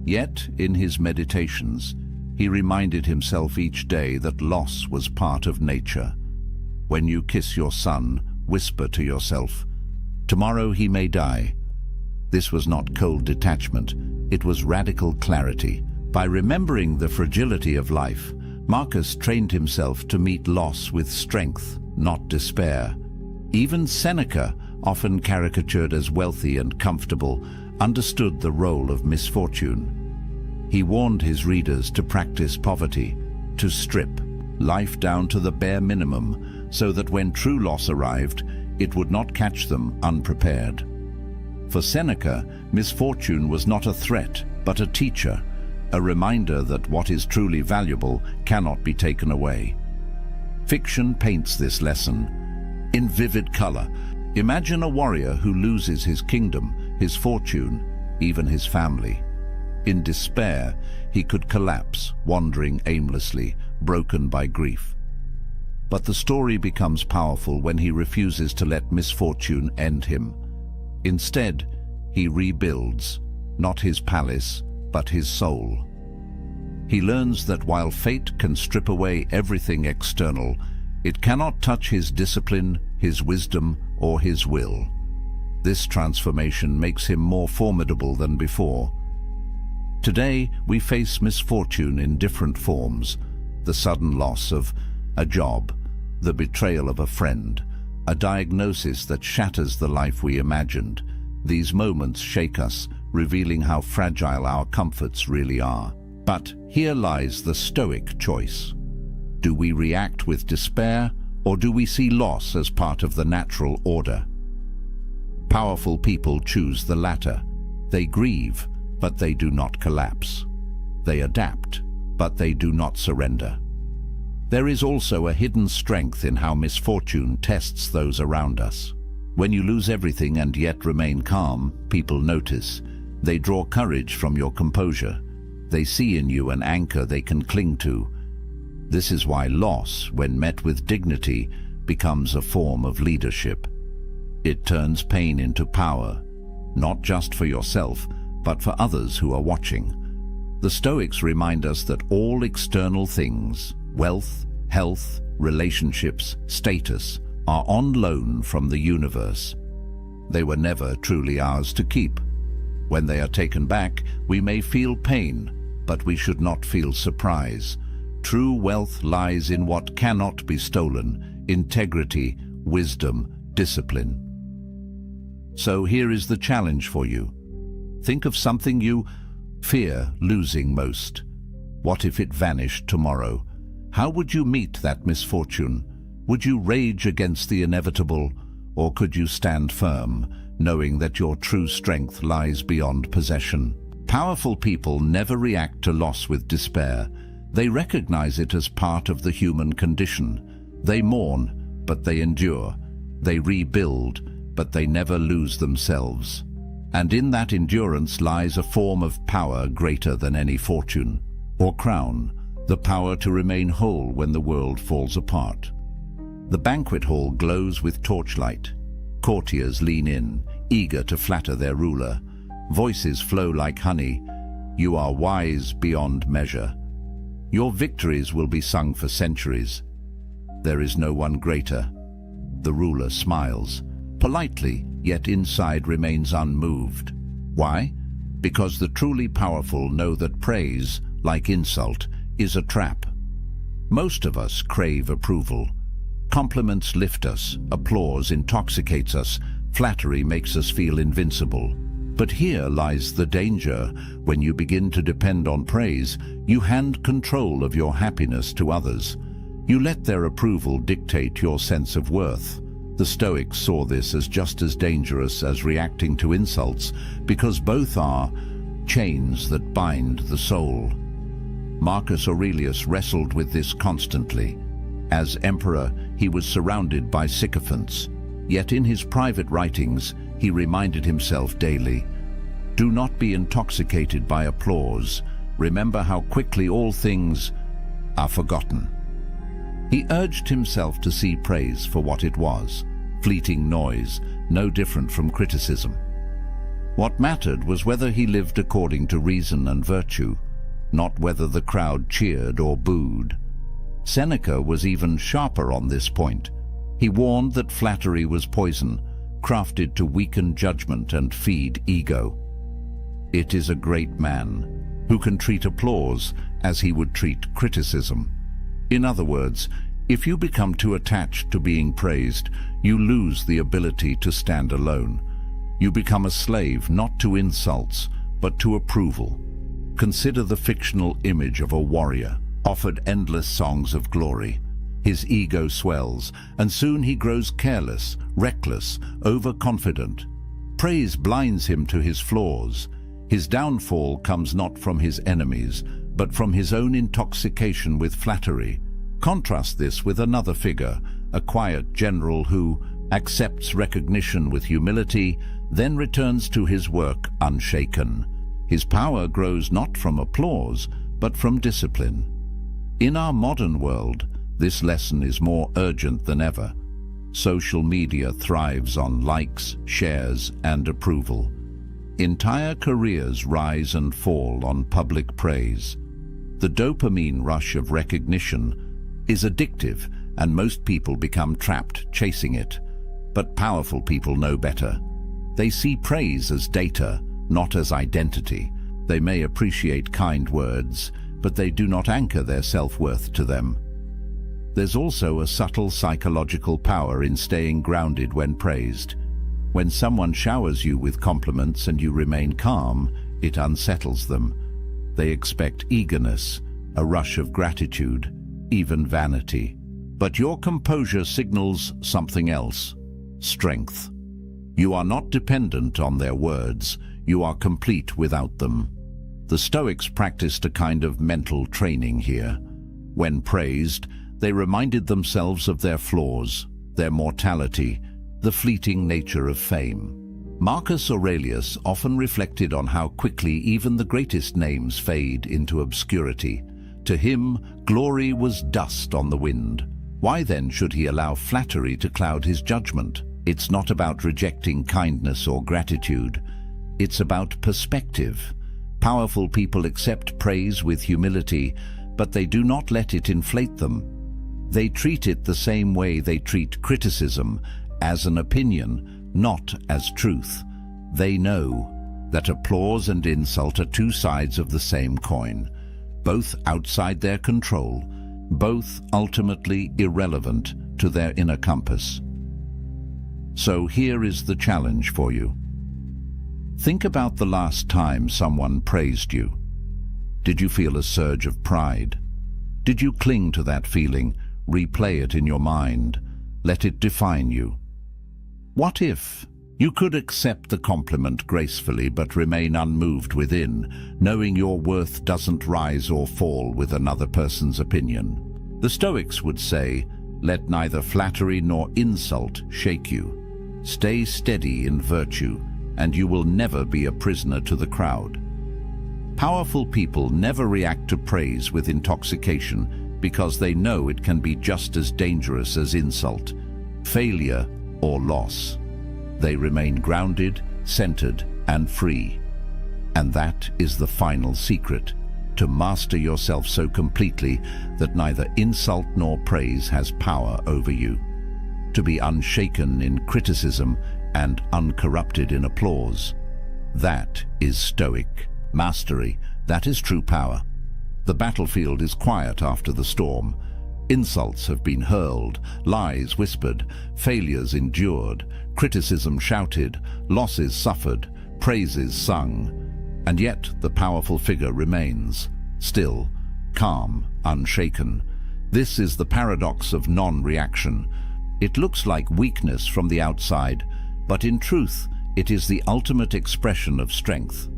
Yet, in his meditations, he reminded himself each day that loss was part of nature. When you kiss your son, whisper to yourself, "Tomorrow he may die." This was not cold detachment, it was radical clarity. By remembering the fragility of life, Marcus trained himself to meet loss with strength, not despair. Even Seneca, often caricatured as wealthy and comfortable, understood the role of misfortune. He warned his readers to practice poverty, to strip life down to the bare minimum, so that when true loss arrived, it would not catch them unprepared. For Seneca, misfortune was not a threat, but a teacher, a reminder that what is truly valuable cannot be taken away. Fiction paints this lesson in vivid color. Imagine a warrior who loses his kingdom, his fortune, even his family. In despair, he could collapse, wandering aimlessly, broken by grief. But the story becomes powerful when he refuses to let misfortune end him. Instead, he rebuilds, not his palace, but his soul. He learns that while fate can strip away everything external, it cannot touch his discipline, his wisdom, or his will. This transformation makes him more formidable than before. Today, we face misfortune in different forms: the sudden loss of a job, the betrayal of a friend, a diagnosis that shatters the life we imagined. These moments shake us, revealing how fragile our comforts really are. But here lies the Stoic choice. Do we react with despair, or do we see loss as part of the natural order? Powerful people choose the latter. They grieve, but they do not collapse. They adapt, but they do not surrender. There is also a hidden strength in how misfortune tests those around us. When you lose everything and yet remain calm, people notice. They draw courage from your composure. They see in you an anchor they can cling to. This is why loss, when met with dignity, becomes a form of leadership. It turns pain into power, not just for yourself, but for others who are watching. The Stoics remind us that all external things, wealth, health, relationships, status, are on loan from the universe. They were never truly ours to keep. When they are taken back, we may feel pain, but we should not feel surprise. True wealth lies in what cannot be stolen: integrity, wisdom, discipline. So here is the challenge for you. Think of something you Fear losing most. What if it vanished tomorrow? How would you meet that misfortune? Would you rage against the inevitable, or could you stand firm, knowing that your true strength lies beyond possession? Powerful people never react to loss with despair. They recognize it as part of the human condition. They mourn, but they endure. They rebuild, but they never lose themselves. And in that endurance lies a form of power greater than any fortune or crown, the power to remain whole when the world falls apart. The banquet hall glows with torchlight. Courtiers lean in, eager to flatter their ruler. Voices flow like honey. You are wise beyond measure. Your victories will be sung for centuries. There is no one greater. The ruler smiles, politely, yet inside remains unmoved. Why? Because the truly powerful know that praise, like insult, is a trap. Most of us crave approval. Compliments lift us, applause intoxicates us, flattery makes us feel invincible. But here lies the danger. When you begin to depend on praise, you hand control of your happiness to others. You let their approval dictate your sense of worth. The Stoics saw this as just as dangerous as reacting to insults, because both are chains that bind the soul. Marcus Aurelius wrestled with this constantly. As emperor, he was surrounded by sycophants. Yet in his private writings, he reminded himself daily, "Do not be intoxicated by applause. Remember how quickly all things are forgotten." He urged himself to see praise for what it was, fleeting noise, no different from criticism. What mattered was whether he lived according to reason and virtue, not whether the crowd cheered or booed. Seneca was even sharper on this point. He warned that flattery was poison, crafted to weaken judgment and feed ego. It is a great man who can treat applause as he would treat criticism. In other words, if you become too attached to being praised, you lose the ability to stand alone. You become a slave not to insults, but to approval. Consider the fictional image of a warrior, offered endless songs of glory. His ego swells, and soon he grows careless, reckless, overconfident. Praise blinds him to his flaws. His downfall comes not from his enemies, but from his own intoxication with flattery. Contrast this with another figure, a quiet general who accepts recognition with humility, then returns to his work unshaken. His power grows not from applause, but from discipline. In our modern world, this lesson is more urgent than ever. Social media thrives on likes, shares, and approval. Entire careers rise and fall on public praise. The dopamine rush of recognition is addictive, and most people become trapped chasing it. But powerful people know better. They see praise as data, not as identity. They may appreciate kind words, but they do not anchor their self-worth to them. There's also a subtle psychological power in staying grounded when praised. When someone showers you with compliments and you remain calm, it unsettles them. They expect eagerness, a rush of gratitude, even vanity. But your composure signals something else: strength. You are not dependent on their words, you are complete without them. The Stoics practiced a kind of mental training here. When praised, they reminded themselves of their flaws, their mortality, the fleeting nature of fame. Marcus Aurelius often reflected on how quickly even the greatest names fade into obscurity. To him, glory was dust on the wind. Why then should he allow flattery to cloud his judgment? It's not about rejecting kindness or gratitude. It's about perspective. Powerful people accept praise with humility, but they do not let it inflate them. They treat it the same way they treat criticism, as an opinion, not as truth. They know that applause and insult are two sides of the same coin, both outside their control, both ultimately irrelevant to their inner compass. So here is the challenge for you. Think about the last time someone praised you. Did you feel a surge of pride? Did you cling to that feeling, replay it in your mind, let it define you? What if you could accept the compliment gracefully but remain unmoved within, knowing your worth doesn't rise or fall with another person's opinion? The Stoics would say, let neither flattery nor insult shake you. Stay steady in virtue, and you will never be a prisoner to the crowd. Powerful people never react to praise with intoxication because they know it can be just as dangerous as insult, failure, or loss. They remain grounded, centered, and free. And that is the final secret, to master yourself so completely that neither insult nor praise has power over you. To be unshaken in criticism and uncorrupted in applause. That is Stoic mastery. That is true power. The battlefield is quiet after the storm. Insults have been hurled, lies whispered, failures endured, criticism shouted, losses suffered, praises sung. And yet the powerful figure remains, still, calm, unshaken. This is the paradox of non-reaction. It looks like weakness from the outside, but in truth, it is the ultimate expression of strength.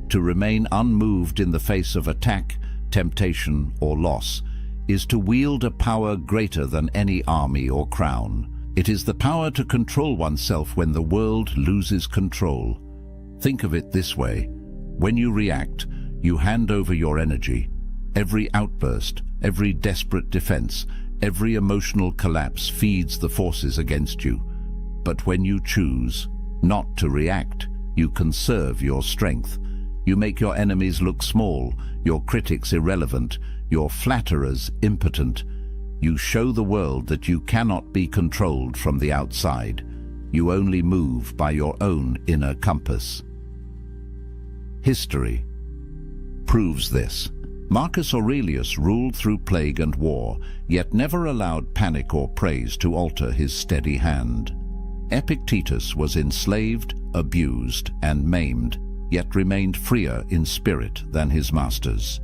To remain unmoved in the face of attack, temptation, or loss is to wield a power greater than any army or crown. It is the power to control oneself when the world loses control. Think of it this way. When you react, you hand over your energy. Every outburst, every desperate defense, every emotional collapse feeds the forces against you. But when you choose not to react, you conserve your strength. You make your enemies look small, your critics irrelevant, your flatterers impotent. You show the world that you cannot be controlled from the outside. You only move by your own inner compass. History proves this. Marcus Aurelius ruled through plague and war, yet never allowed panic or praise to alter his steady hand. Epictetus was enslaved, abused, and maimed, yet remained freer in spirit than his masters.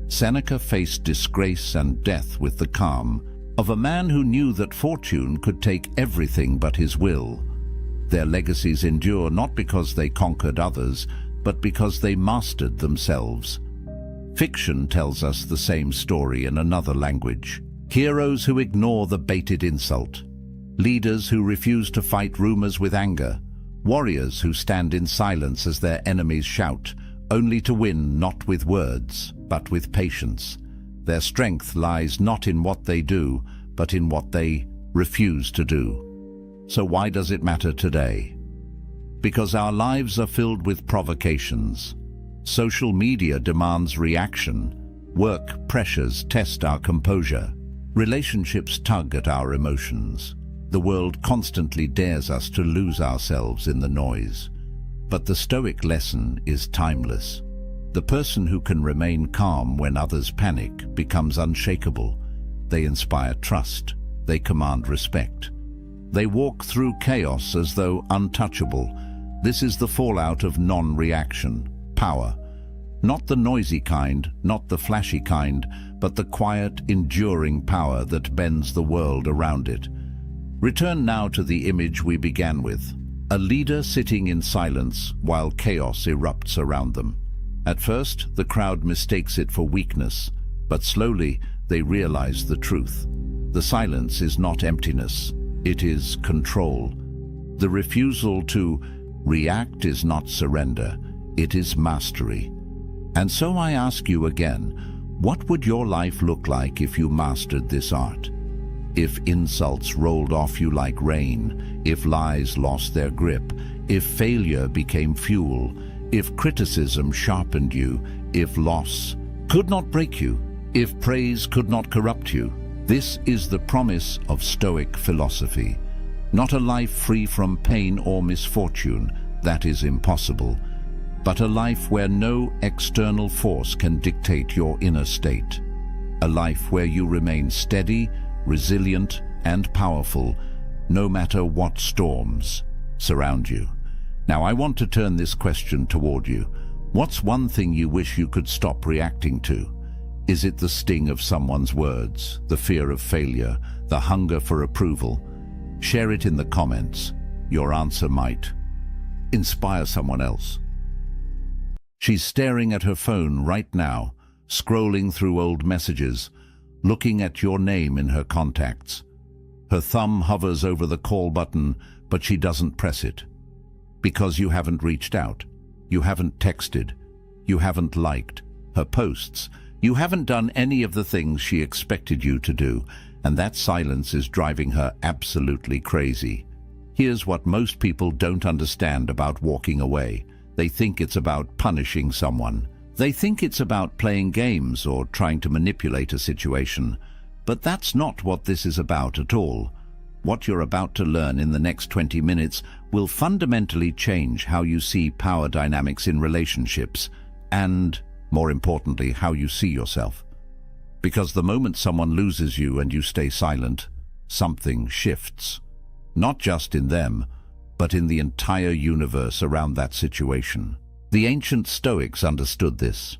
Seneca faced disgrace and death with the calm of a man who knew that fortune could take everything but his will. Their legacies endure not because they conquered others, but because they mastered themselves. Fiction tells us the same story in another language. Heroes who ignore the baited insult. Leaders who refuse to fight rumors with anger. Warriors who stand in silence as their enemies shout, only to win not with words, but with patience. Their strength lies not in what they do, but in what they refuse to do. So why does it matter today? Because our lives are filled with provocations. Social media demands reaction. Work pressures test our composure. Relationships tug at our emotions. The world constantly dares us to lose ourselves in the noise. But the Stoic lesson is timeless. The person who can remain calm when others panic becomes unshakable. They inspire trust. They command respect. They walk through chaos as though untouchable. This is the fallout of non-reaction. Power. Not the noisy kind, not the flashy kind, but the quiet, enduring power that bends the world around it. Return now to the image we began with. A leader sitting in silence while chaos erupts around them. At first, the crowd mistakes it for weakness, but slowly they realize the truth. The silence is not emptiness, it is control. The refusal to react is not surrender, it is mastery. And so I ask you again, what would your life look like if you mastered this art? If insults rolled off you like rain, if lies lost their grip, if failure became fuel, if criticism sharpened you, if loss could not break you, if praise could not corrupt you. This is the promise of Stoic philosophy. Not a life free from pain or misfortune, that is impossible, but a life where no external force can dictate your inner state. A life where you remain steady, resilient, and powerful, no matter what storms surround you. Now I want to turn this question toward you. What's one thing you wish you could stop reacting to? Is it the sting of someone's words, the fear of failure, the hunger for approval? Share it in the comments. Your answer might inspire someone else. She's staring at her phone right now, scrolling through old messages, looking at your name in her contacts. Her thumb hovers over the call button, but she doesn't press it. Because you haven't reached out, you haven't texted, you haven't liked her posts, you haven't done any of the things she expected you to do, and that silence is driving her absolutely crazy. Here's what most people don't understand about walking away. They think it's about punishing someone. They think it's about playing games or trying to manipulate a situation. But that's not what this is about at all. What you're about to learn in the next 20 minutes will fundamentally change how you see power dynamics in relationships and, more importantly, how you see yourself. Because the moment someone loses you and you stay silent, something shifts. Not just in them, but in the entire universe around that situation. The ancient Stoics understood this.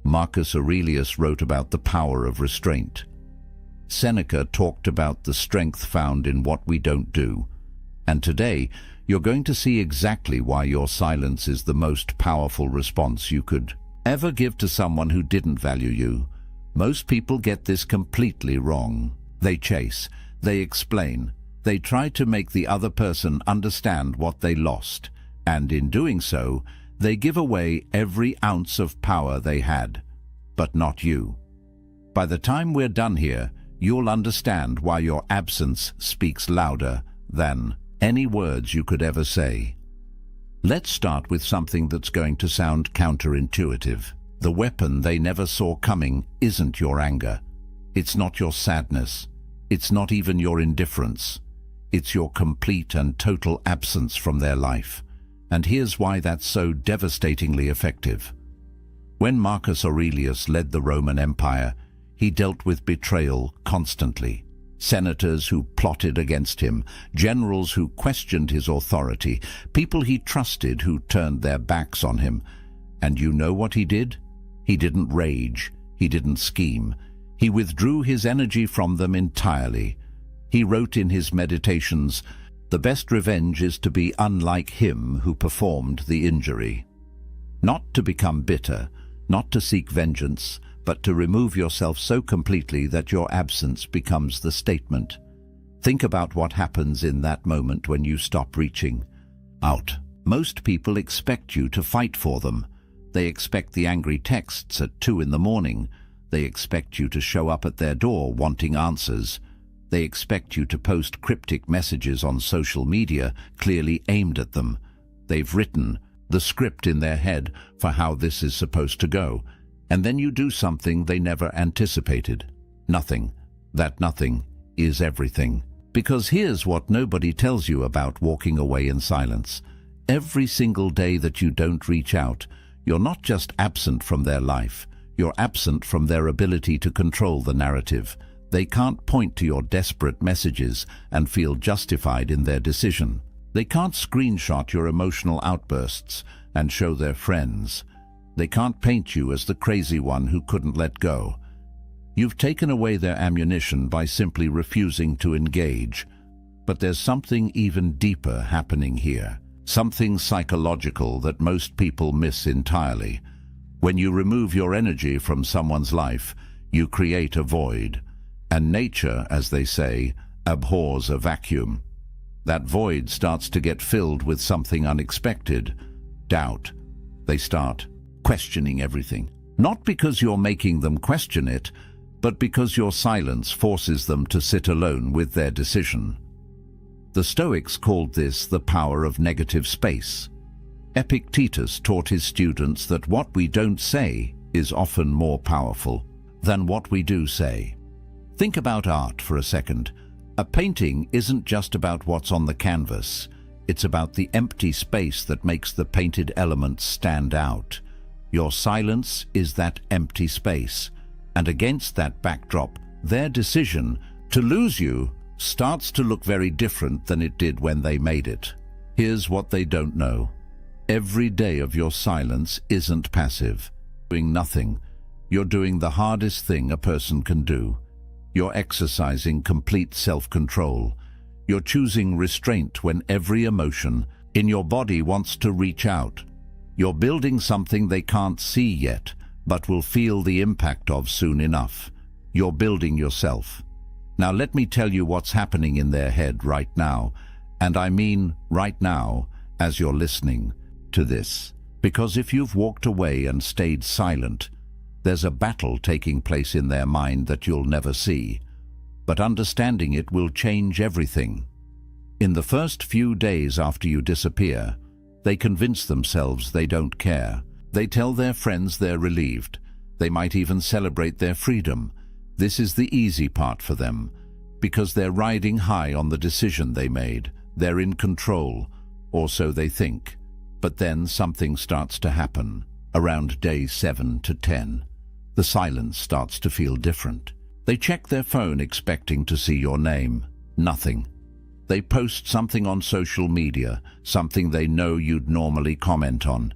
Marcus Aurelius wrote about the power of restraint. Seneca talked about the strength found in what we don't do. And today, you're going to see exactly why your silence is the most powerful response you could ever give to someone who didn't value you. Most people get this completely wrong. They chase, they explain, they try to make the other person understand what they lost, and in doing so, they give away every ounce of power they had, but not you. By the time we're done here, you'll understand why your absence speaks louder than any words you could ever say. Let's start with something that's going to sound counterintuitive. The weapon they never saw coming isn't your anger. It's not your sadness. It's not even your indifference. It's your complete and total absence from their life. And here's why that's so devastatingly effective. When Marcus Aurelius led the Roman Empire, he dealt with betrayal constantly. Senators who plotted against him, generals who questioned his authority, people he trusted who turned their backs on him. And you know what he did? He didn't rage. He didn't scheme. He withdrew his energy from them entirely. He wrote in his meditations, "The best revenge is to be unlike him who performed the injury." Not to become bitter, not to seek vengeance, but to remove yourself so completely that your absence becomes the statement. Think about what happens in that moment when you stop reaching out. Most people expect you to fight for them. They expect the angry texts at 2 in the morning. They expect you to show up at their door wanting answers. They expect you to post cryptic messages on social media clearly aimed at them. They've written the script in their head for how this is supposed to go. And then you do something they never anticipated. Nothing. That nothing is everything. Because here's what nobody tells you about walking away in silence. Every single day that you don't reach out, you're not just absent from their life, you're absent from their ability to control the narrative. They can't point to your desperate messages and feel justified in their decision. They can't screenshot your emotional outbursts and show their friends. They can't paint you as the crazy one who couldn't let go. You've taken away their ammunition by simply refusing to engage. But there's something even deeper happening here. Something psychological that most people miss entirely. When you remove your energy from someone's life, you create a void. And nature, as they say, abhors a vacuum. That void starts to get filled with something unexpected. Doubt. They start questioning everything. Not because you're making them question it, but because your silence forces them to sit alone with their decision. The Stoics called this the power of negative space. Epictetus taught his students that what we don't say is often more powerful than what we do say. Think about art for a second. A painting isn't just about what's on the canvas. It's about the empty space that makes the painted elements stand out. Your silence is that empty space. And against that backdrop, their decision to lose you starts to look very different than it did when they made it. Here's what they don't know. Every day of your silence isn't passive. Doing nothing. You're doing the hardest thing a person can do. You're exercising complete self-control. You're choosing restraint when every emotion in your body wants to reach out. You're building something they can't see yet, but will feel the impact of soon enough. You're building yourself. Now let me tell you what's happening in their head right now, and I mean right now as you're listening to this. Because if you've walked away and stayed silent, there's a battle taking place in their mind that you'll never see. But understanding it will change everything. In the first few days after you disappear, they convince themselves they don't care. They tell their friends they're relieved. They might even celebrate their freedom. This is the easy part for them, because they're riding high on the decision they made. They're in control, or so they think. But then something starts to happen. Around day 7 to 10, the silence starts to feel different. They check their phone expecting to see your name. Nothing. They post something on social media, something they know you'd normally comment on.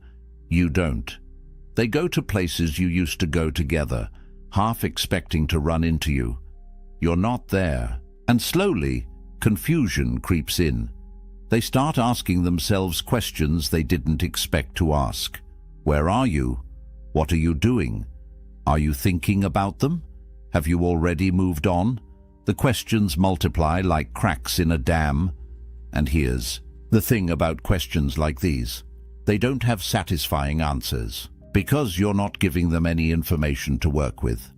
You don't. They go to places you used to go together, half expecting to run into you. You're not there. And slowly, confusion creeps in. They start asking themselves questions they didn't expect to ask. Where are you? What are you doing? Are you thinking about them? Have you already moved on? The questions multiply like cracks in a dam. And here's the thing about questions like these. They don't have satisfying answers, because you're not giving them any information to work with.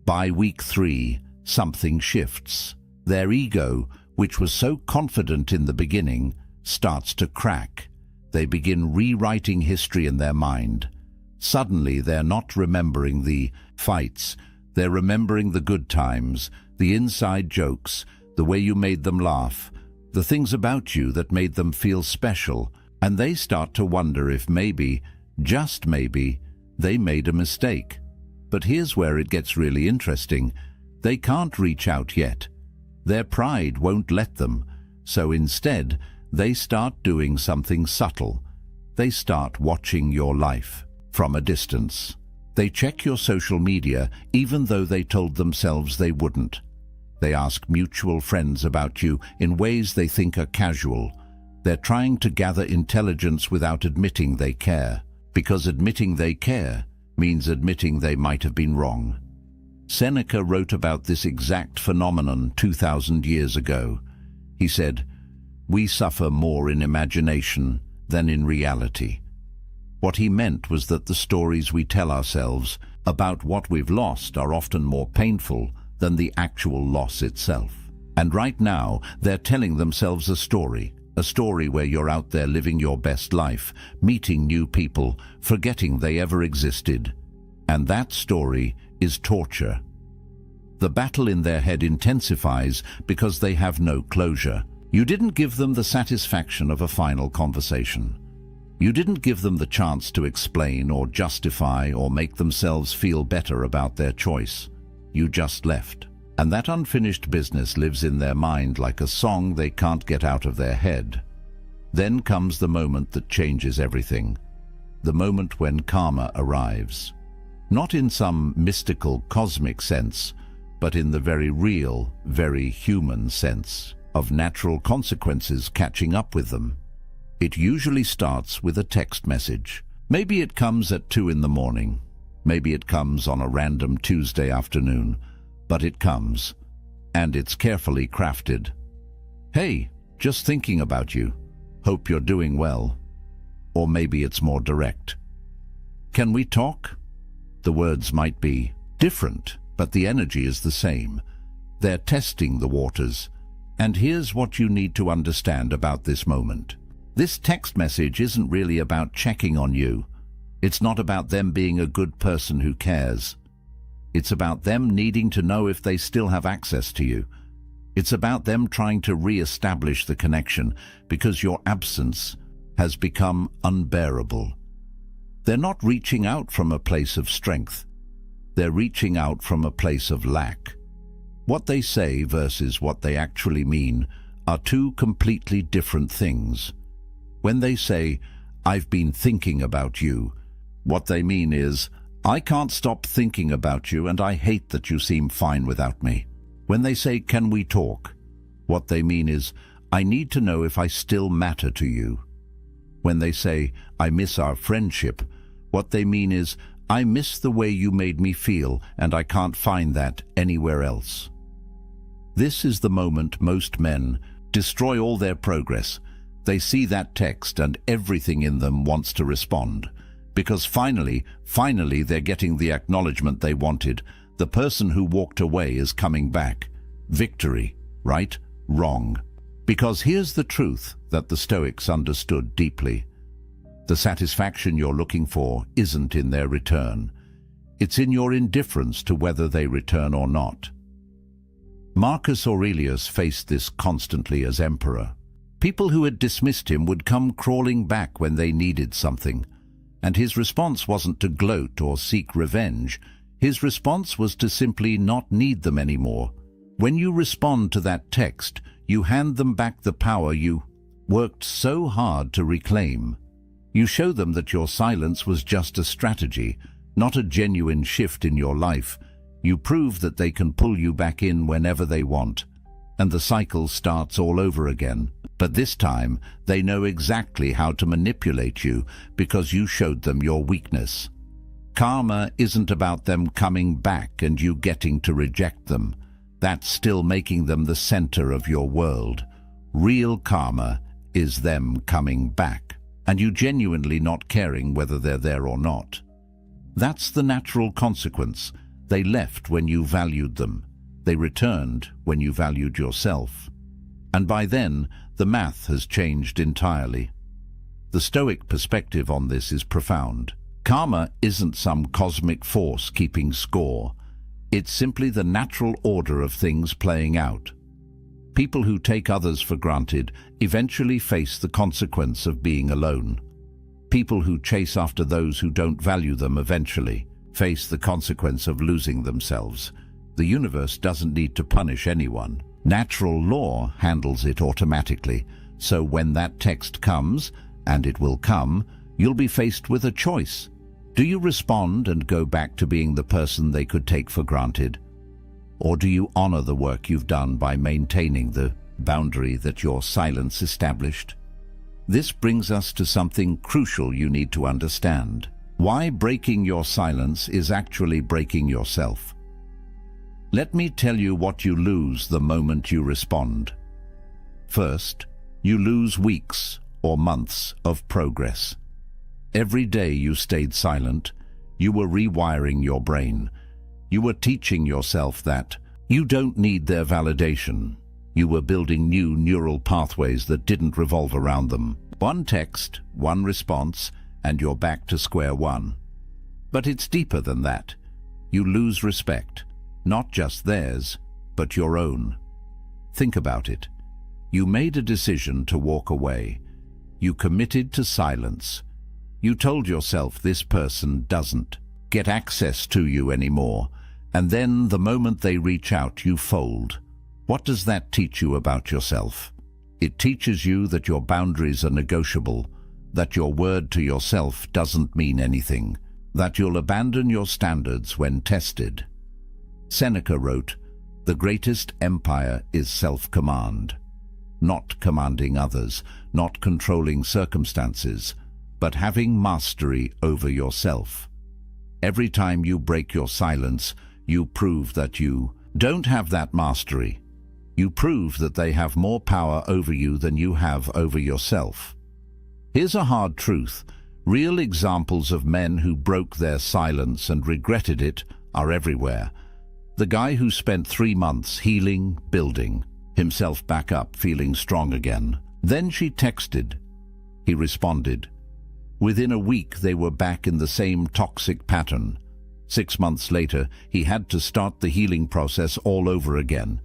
By week 3, something shifts. Their ego, which was so confident in the beginning, starts to crack. They begin rewriting history in their mind. Suddenly, they're not remembering the fights. They're remembering the good times, the inside jokes, the way you made them laugh, the things about you that made them feel special, and they start to wonder if maybe, just maybe, they made a mistake. But here's where it gets really interesting. They can't reach out yet. Their pride won't let them, so instead, they start doing something subtle. They start watching your life from a distance. They check your social media even though they told themselves they wouldn't. They ask mutual friends about you in ways they think are casual. They're trying to gather intelligence without admitting they care, because admitting they care means admitting they might have been wrong. Seneca wrote about this exact phenomenon 2,000 years ago. He said, "We suffer more in imagination than in reality." What he meant was that the stories we tell ourselves about what we've lost are often more painful than the actual loss itself. And right now, they're telling themselves a story where you're out there living your best life, meeting new people, forgetting they ever existed. And that story is torture. The battle in their head intensifies because they have no closure. You didn't give them the satisfaction of a final conversation. You didn't give them the chance to explain or justify or make themselves feel better about their choice. You just left. And that unfinished business lives in their mind like a song they can't get out of their head. Then comes the moment that changes everything. The moment when karma arrives. Not in some mystical, cosmic sense, but in the very real, very human sense of natural consequences catching up with them. It usually starts with a text message. Maybe it comes at 2 in the morning. Maybe it comes on a random Tuesday afternoon. But it comes, and it's carefully crafted. "Hey, just thinking about you. Hope you're doing well." Or maybe it's more direct. "Can we talk?" The words might be different, but the energy is the same. They're testing the waters. And here's what you need to understand about this moment. This text message isn't really about checking on you. It's not about them being a good person who cares. It's about them needing to know if they still have access to you. It's about them trying to re-establish the connection because your absence has become unbearable. They're not reaching out from a place of strength. They're reaching out from a place of lack. What they say versus what they actually mean are two completely different things. When they say, "I've been thinking about you." What they mean is, "I can't stop thinking about you and I hate that you seem fine without me." When they say, "Can we talk?" what they mean is, "I need to know if I still matter to you." When they say, "I miss our friendship," what they mean is, "I miss the way you made me feel and I can't find that anywhere else." This is the moment most men destroy all their progress. They see that text and everything in them wants to respond. Because finally they're getting the acknowledgement they wanted. The person who walked away is coming back. Victory, right? Wrong. Because here's the truth that the Stoics understood deeply. The satisfaction you're looking for isn't in their return. It's in your indifference to whether they return or not. Marcus Aurelius faced this constantly as emperor. People who had dismissed him would come crawling back when they needed something. And his response wasn't to gloat or seek revenge. His response was to simply not need them anymore. When you respond to that text, you hand them back the power you worked so hard to reclaim. You show them that your silence was just a strategy, not a genuine shift in your life. You prove that they can pull you back in whenever they want. And the cycle starts all over again. But this time, they know exactly how to manipulate you because you showed them your weakness. Karma isn't about them coming back and you getting to reject them. That's still making them the center of your world. Real karma is them coming back, and you genuinely not caring whether they're there or not. That's the natural consequence. They left when you valued them. They returned when you valued yourself. And by then, the math has changed entirely. The Stoic perspective on this is profound. Karma isn't some cosmic force keeping score. It's simply the natural order of things playing out. People who take others for granted eventually face the consequence of being alone. People who chase after those who don't value them eventually face the consequence of losing themselves. The universe doesn't need to punish anyone. Natural law handles it automatically. So when that text comes, and it will come, you'll be faced with a choice. Do you respond and go back to being the person they could take for granted? Or do you honor the work you've done by maintaining the boundary that your silence established? This brings us to something crucial you need to understand. Why breaking your silence is actually breaking yourself. Let me tell you what you lose the moment you respond. First, you lose weeks or months of progress. Every day you stayed silent, you were rewiring your brain. You were teaching yourself that you don't need their validation. You were building new neural pathways that didn't revolve around them. One text, one response, and you're back to square one. But it's deeper than that. You lose respect, not just theirs, but your own. Think about it. You made a decision to walk away. You committed to silence. You told yourself this person doesn't get access to you anymore, and then the moment they reach out, you fold. What does that teach you about yourself? It teaches you that your boundaries are negotiable, that your word to yourself doesn't mean anything, that you'll abandon your standards when tested. Seneca wrote, "The greatest empire is self-command." Not commanding others, not controlling circumstances, but having mastery over yourself. Every time you break your silence, you prove that you don't have that mastery. You prove that they have more power over you than you have over yourself. Here's a hard truth. Real examples of men who broke their silence and regretted it are everywhere. The guy who spent 3 months healing, building himself back up, feeling strong again. Then she texted. He responded. Within a week, they were back in the same toxic pattern. 6 months later, he had to start the healing process all over again.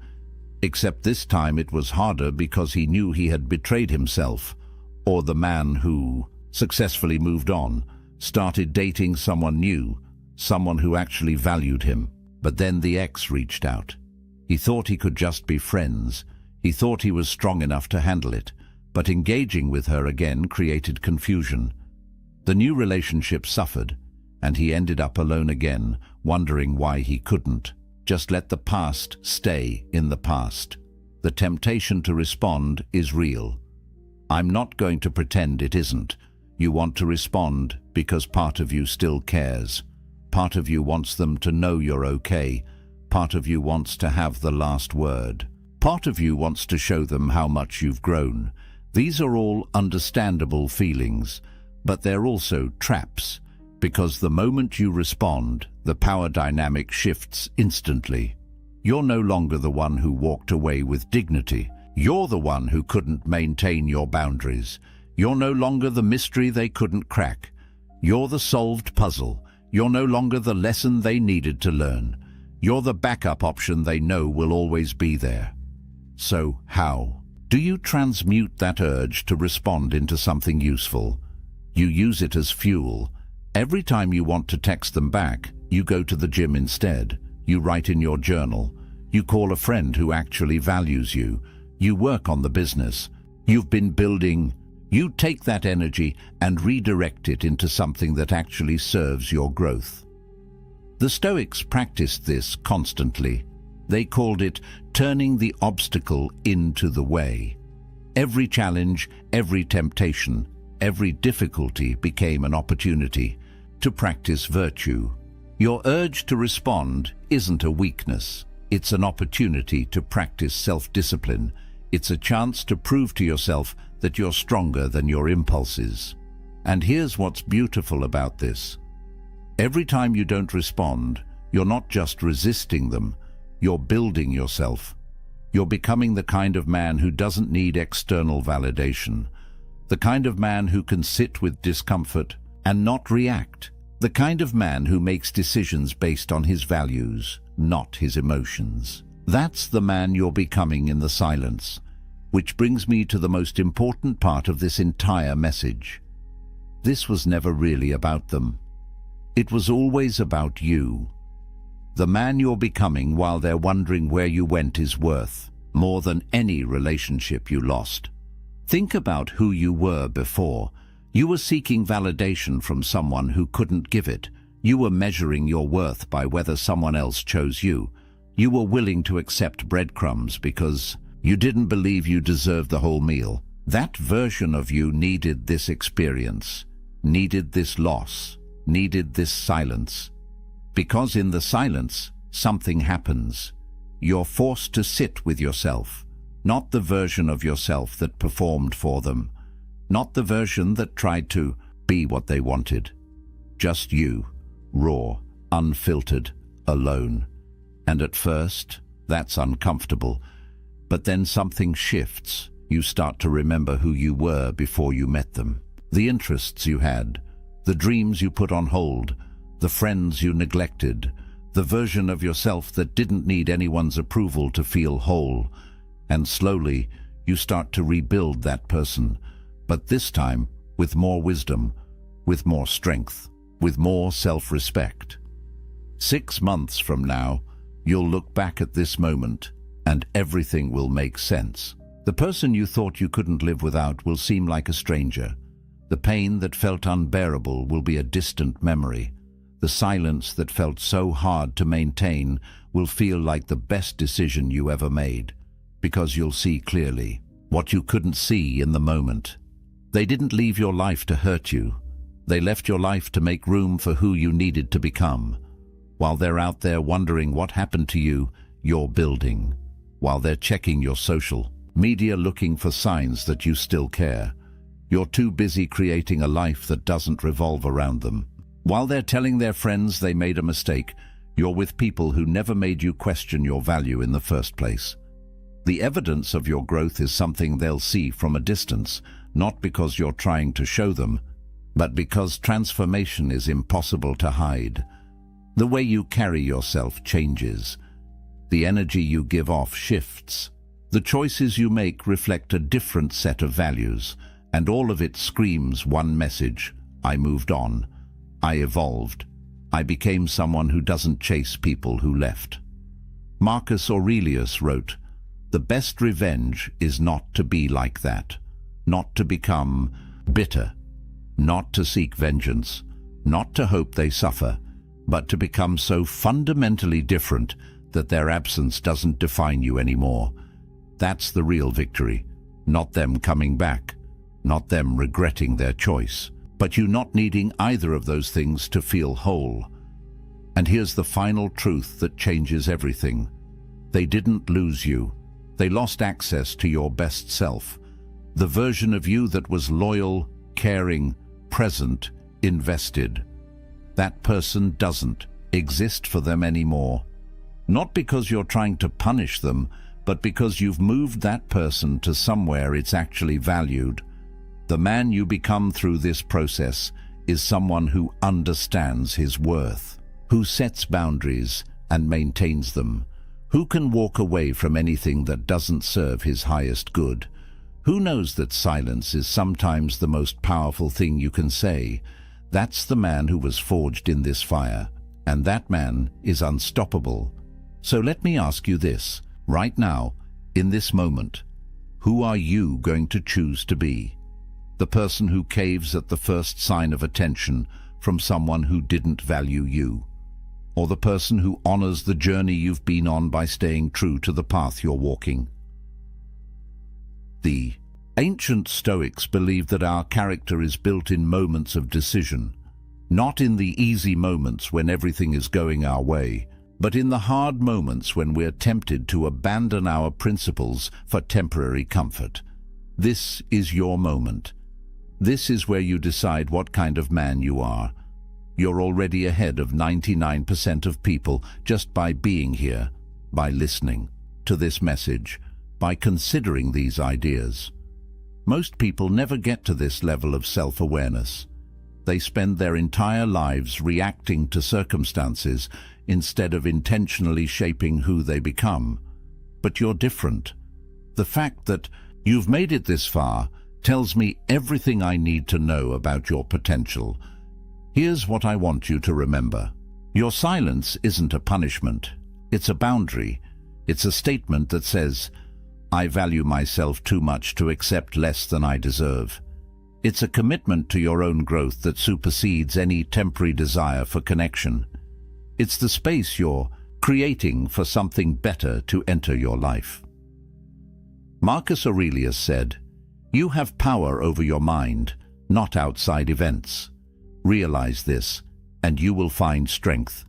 Except this time it was harder because he knew he had betrayed himself, or the man who successfully moved on, started dating someone new, someone who actually valued him. But then the ex reached out. He thought he could just be friends. He thought he was strong enough to handle it, but engaging with her again created confusion. The new relationship suffered, and he ended up alone again, wondering why he couldn't just let the past stay in the past. The temptation to respond is real. I'm not going to pretend it isn't. You want to respond because part of you still cares. Part of you wants them to know you're okay. Part of you wants to have the last word. Part of you wants to show them how much you've grown. These are all understandable feelings, but they're also traps, because the moment you respond, the power dynamic shifts instantly. You're no longer the one who walked away with dignity. You're the one who couldn't maintain your boundaries. You're no longer the mystery they couldn't crack. You're the solved puzzle. You're no longer the lesson they needed to learn. You're the backup option they know will always be there. So how? Do you transmute that urge to respond into something useful? You use it as fuel. Every time you want to text them back, you go to the gym instead. You write in your journal. You call a friend who actually values you. You work on the business you've been building. You take that energy and redirect it into something that actually serves your growth. The Stoics practiced this constantly. They called it turning the obstacle into the way. Every challenge, every temptation, every difficulty became an opportunity to practice virtue. Your urge to respond isn't a weakness. It's an opportunity to practice self-discipline. It's a chance to prove to yourself that you're stronger than your impulses. And here's what's beautiful about this. Every time you don't respond, you're not just resisting them, you're building yourself. You're becoming the kind of man who doesn't need external validation, the kind of man who can sit with discomfort and not react, the kind of man who makes decisions based on his values, not his emotions. That's the man you're becoming in the silence, which brings me to the most important part of this entire message. This was never really about them. It was always about you. The man you're becoming while they're wondering where you went is worth more than any relationship you lost. Think about who you were before. You were seeking validation from someone who couldn't give it. You were measuring your worth by whether someone else chose you. You were willing to accept breadcrumbs because you didn't believe you deserved the whole meal. That version of you needed this experience, needed this loss, needed this silence. Because in the silence, something happens. You're forced to sit with yourself, not the version of yourself that performed for them, not the version that tried to be what they wanted. Just you, raw, unfiltered, alone. And at first, that's uncomfortable. But then something shifts. You start to remember who you were before you met them. The interests you had, the dreams you put on hold, the friends you neglected, the version of yourself that didn't need anyone's approval to feel whole. And slowly, you start to rebuild that person, but this time with more wisdom, with more strength, with more self-respect. 6 months from now, you'll look back at this moment, and everything will make sense. The person you thought you couldn't live without will seem like a stranger. The pain that felt unbearable will be a distant memory. The silence that felt so hard to maintain will feel like the best decision you ever made, because you'll see clearly what you couldn't see in the moment. They didn't leave your life to hurt you. They left your life to make room for who you needed to become. While they're out there wondering what happened to you, you're building. While they're checking your social media looking for signs that you still care, you're too busy creating a life that doesn't revolve around them. While they're telling their friends they made a mistake, you're with people who never made you question your value in the first place. The evidence of your growth is something they'll see from a distance, not because you're trying to show them, but because transformation is impossible to hide. The way you carry yourself changes. The energy you give off shifts. The choices you make reflect a different set of values, and all of it screams one message: I moved on. I evolved. I became someone who doesn't chase people who left. Marcus Aurelius wrote, "The best revenge is not to be like that, not to become bitter, not to seek vengeance, not to hope they suffer, but to become so fundamentally different that their absence doesn't define you anymore. That's the real victory, not them coming back, not them regretting their choice, but you not needing either of those things to feel whole. And here's the final truth that changes everything. They didn't lose you. They lost access to your best self, the version of you that was loyal, caring, present, invested. That person doesn't exist for them anymore. Not because you're trying to punish them, but because you've moved that person to somewhere it's actually valued. The man you become through this process is someone who understands his worth, who sets boundaries and maintains them, who can walk away from anything that doesn't serve his highest good, who knows that silence is sometimes the most powerful thing you can say. That's the man who was forged in this fire, and that man is unstoppable. So let me ask you this, right now, in this moment, who are you going to choose to be? The person who caves at the first sign of attention from someone who didn't value you? Or the person who honors the journey you've been on by staying true to the path you're walking? The ancient Stoics believed that our character is built in moments of decision, not in the easy moments when everything is going our way, but in the hard moments when we're tempted to abandon our principles for temporary comfort. This is your moment. This is where you decide what kind of man you are. You're already ahead of 99% of people just by being here, by listening to this message, by considering these ideas. Most people never get to this level of self-awareness. They spend their entire lives reacting to circumstances instead of intentionally shaping who they become. But you're different. The fact that you've made it this far tells me everything I need to know about your potential. Here's what I want you to remember. Your silence isn't a punishment. It's a boundary. It's a statement that says, I value myself too much to accept less than I deserve. It's a commitment to your own growth that supersedes any temporary desire for connection. It's the space you're creating for something better to enter your life. Marcus Aurelius said, "You have power over your mind, not outside events. Realize this, and you will find strength.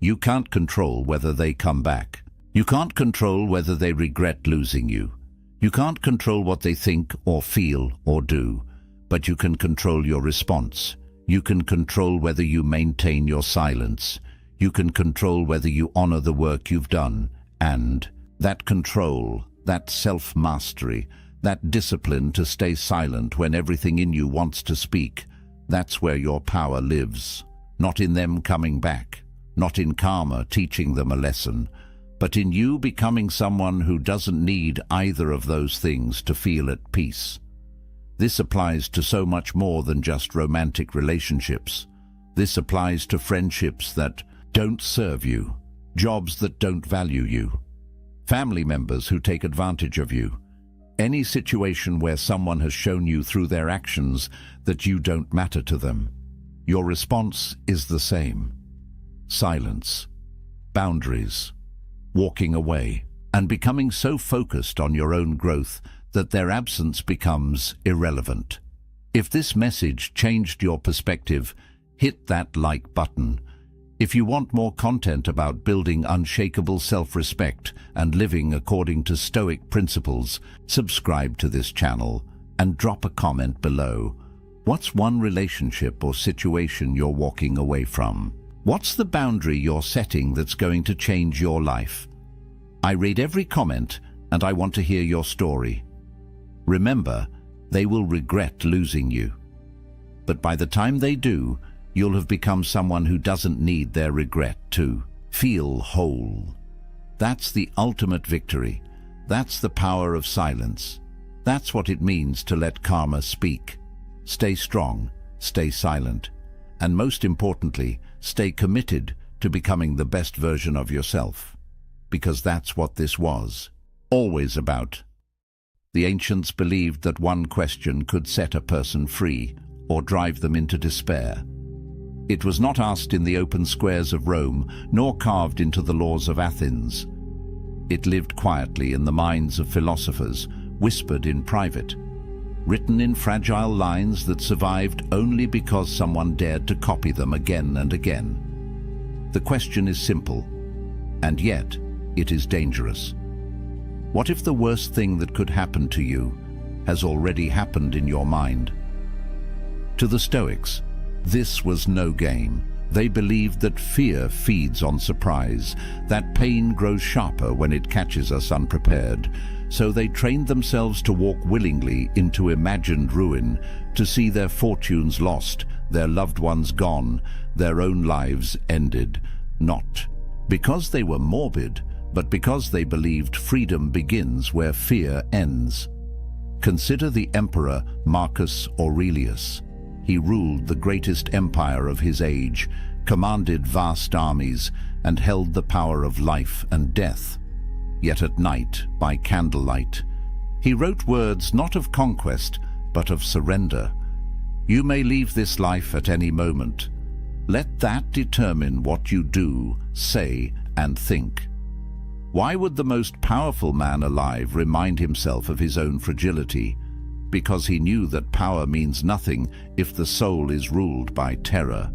You can't control whether they come back. You can't control whether they regret losing you. You can't control what they think or feel or do, but you can control your response. You can control whether you maintain your silence. You can control whether you honor the work you've done. And that control, that self-mastery, that discipline to stay silent when everything in you wants to speak, that's where your power lives. Not in them coming back, not in karma teaching them a lesson, but in you becoming someone who doesn't need either of those things to feel at peace. This applies to so much more than just romantic relationships. This applies to friendships that don't serve you, jobs that don't value you, family members who take advantage of you, any situation where someone has shown you through their actions that you don't matter to them. Your response is the same. Silence, boundaries, walking away, and becoming so focused on your own growth that their absence becomes irrelevant. If this message changed your perspective, hit that like button. If you want more content about building unshakable self-respect and living according to Stoic principles, subscribe to this channel and drop a comment below. What's one relationship or situation you're walking away from? What's the boundary you're setting that's going to change your life? I read every comment and I want to hear your story. Remember, they will regret losing you. But by the time they do, you'll have become someone who doesn't need their regret to feel whole. That's the ultimate victory. That's the power of silence. That's what it means to let karma speak. Stay strong, stay silent, and most importantly, stay committed to becoming the best version of yourself. Because that's what this was always about. The ancients believed that one question could set a person free, or drive them into despair. It was not asked in the open squares of Rome, nor carved into the laws of Athens. It lived quietly in the minds of philosophers, whispered in private, written in fragile lines that survived only because someone dared to copy them again and again. The question is simple, and yet it is dangerous. What if the worst thing that could happen to you has already happened in your mind? To the Stoics, this was no game. They believed that fear feeds on surprise, that pain grows sharper when it catches us unprepared. So they trained themselves to walk willingly into imagined ruin, to see their fortunes lost, their loved ones gone, their own lives ended. Not because they were morbid, but because they believed freedom begins where fear ends. Consider the emperor Marcus Aurelius. He ruled the greatest empire of his age, commanded vast armies, and held the power of life and death. Yet at night, by candlelight, he wrote words not of conquest, but of surrender. You may leave this life at any moment. Let that determine what you do, say, and think. Why would the most powerful man alive remind himself of his own fragility? Because he knew that power means nothing if the soul is ruled by terror.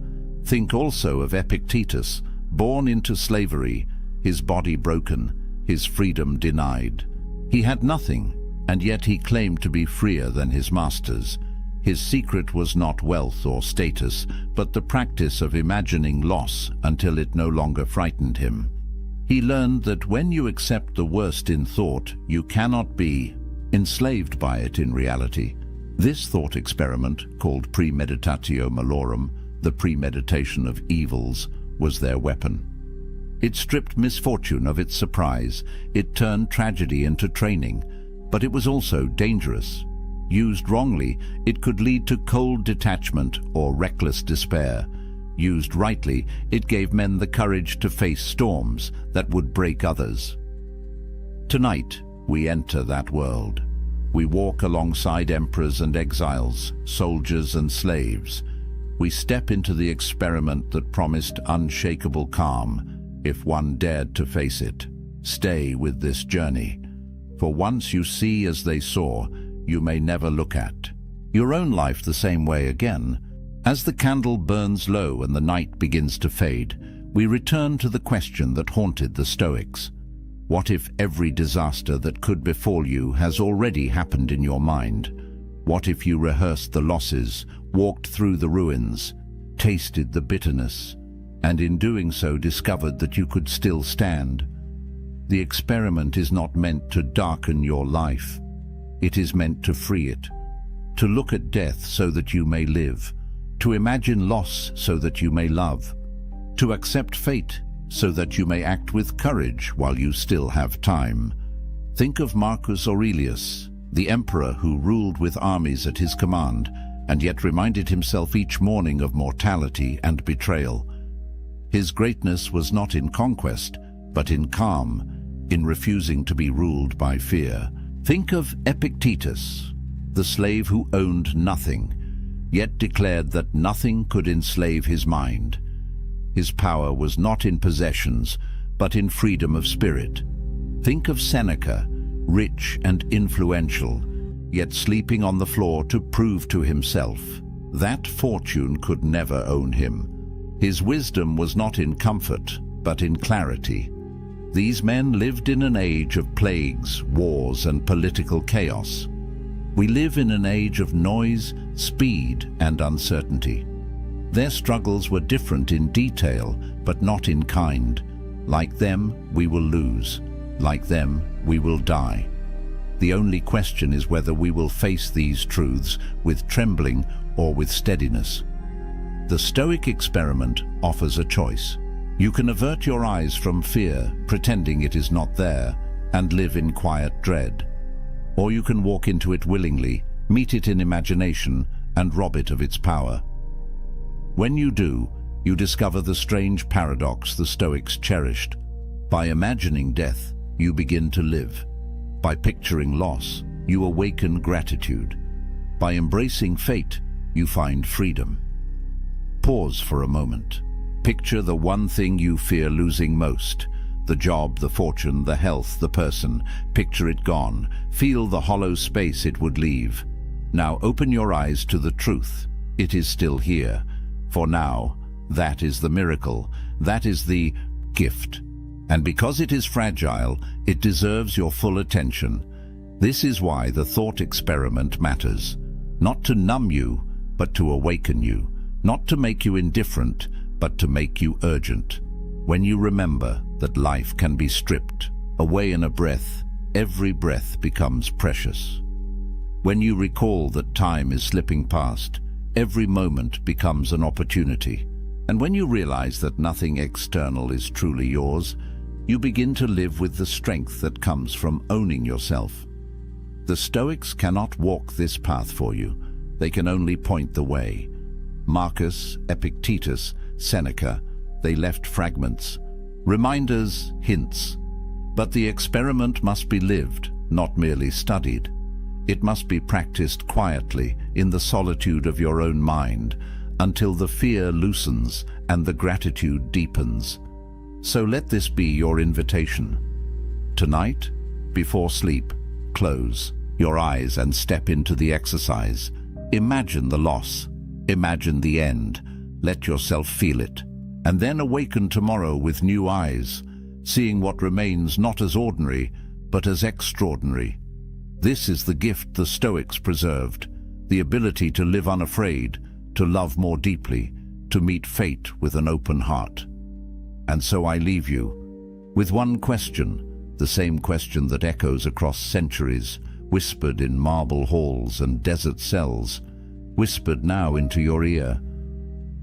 Think also of Epictetus, born into slavery, his body broken, his freedom denied. He had nothing, and yet he claimed to be freer than his masters. His secret was not wealth or status, but the practice of imagining loss until it no longer frightened him. He learned that when you accept the worst in thought, you cannot be enslaved by it in reality. This thought experiment, called premeditatio malorum, the premeditation of evils, was their weapon. It stripped misfortune of its surprise. It turned tragedy into training, but it was also dangerous. Used wrongly, it could lead to cold detachment or reckless despair. Used rightly, it gave men the courage to face storms that would break others. Tonight, we enter that world. We walk alongside emperors and exiles, soldiers and slaves. We step into the experiment that promised unshakable calm, if one dared to face it. Stay with this journey, for once you see as they saw, you may never look at your own life the same way again. As the candle burns low and the night begins to fade, we return to the question that haunted the Stoics. What if every disaster that could befall you has already happened in your mind? What if you rehearsed the losses, walked through the ruins, tasted the bitterness, and in doing so discovered that you could still stand? The experiment is not meant to darken your life. It is meant to free it, to look at death so that you may live, to imagine loss so that you may love, to accept fate so that you may act with courage while you still have time. Think of Marcus Aurelius, the emperor who ruled with armies at his command, and yet reminded himself each morning of mortality and betrayal. His greatness was not in conquest, but in calm, in refusing to be ruled by fear. Think of Epictetus, the slave who owned nothing, yet declared that nothing could enslave his mind. His power was not in possessions, but in freedom of spirit. Think of Seneca, rich and influential, yet sleeping on the floor to prove to himself that fortune could never own him. His wisdom was not in comfort, but in clarity. These men lived in an age of plagues, wars, and political chaos. We live in an age of noise, speed, and uncertainty. Their struggles were different in detail, but not in kind. Like them, we will lose. Like them, we will die. The only question is whether we will face these truths with trembling or with steadiness. The Stoic experiment offers a choice. You can avert your eyes from fear, pretending it is not there, and live in quiet dread. Or you can walk into it willingly, meet it in imagination, and rob it of its power. When you do, you discover the strange paradox the Stoics cherished. By imagining death, you begin to live. By picturing loss, you awaken gratitude. By embracing fate, you find freedom. Pause for a moment. Picture the one thing you fear losing most. The job, the fortune, the health, the person. Picture it gone. Feel the hollow space it would leave. Now open your eyes to the truth. It is still here. For now, that is the miracle. That is the gift. And because it is fragile, it deserves your full attention. This is why the thought experiment matters. Not to numb you, but to awaken you. Not to make you indifferent, but to make you urgent. When you remember that life can be stripped away in a breath, every breath becomes precious. When you recall that time is slipping past, every moment becomes an opportunity. And when you realize that nothing external is truly yours, you begin to live with the strength that comes from owning yourself. The Stoics cannot walk this path for you. They can only point the way. Marcus, Epictetus, Seneca, they left fragments, reminders, hints. But the experiment must be lived, not merely studied. It must be practiced quietly in the solitude of your own mind until the fear loosens and the gratitude deepens. So let this be your invitation. Tonight, before sleep, close your eyes and step into the exercise. Imagine the loss. Imagine the end. Let yourself feel it. And then awaken tomorrow with new eyes, seeing what remains not as ordinary, but as extraordinary. This is the gift the Stoics preserved, the ability to live unafraid, to love more deeply, to meet fate with an open heart. And so I leave you with one question, the same question that echoes across centuries, whispered in marble halls and desert cells, whispered now into your ear.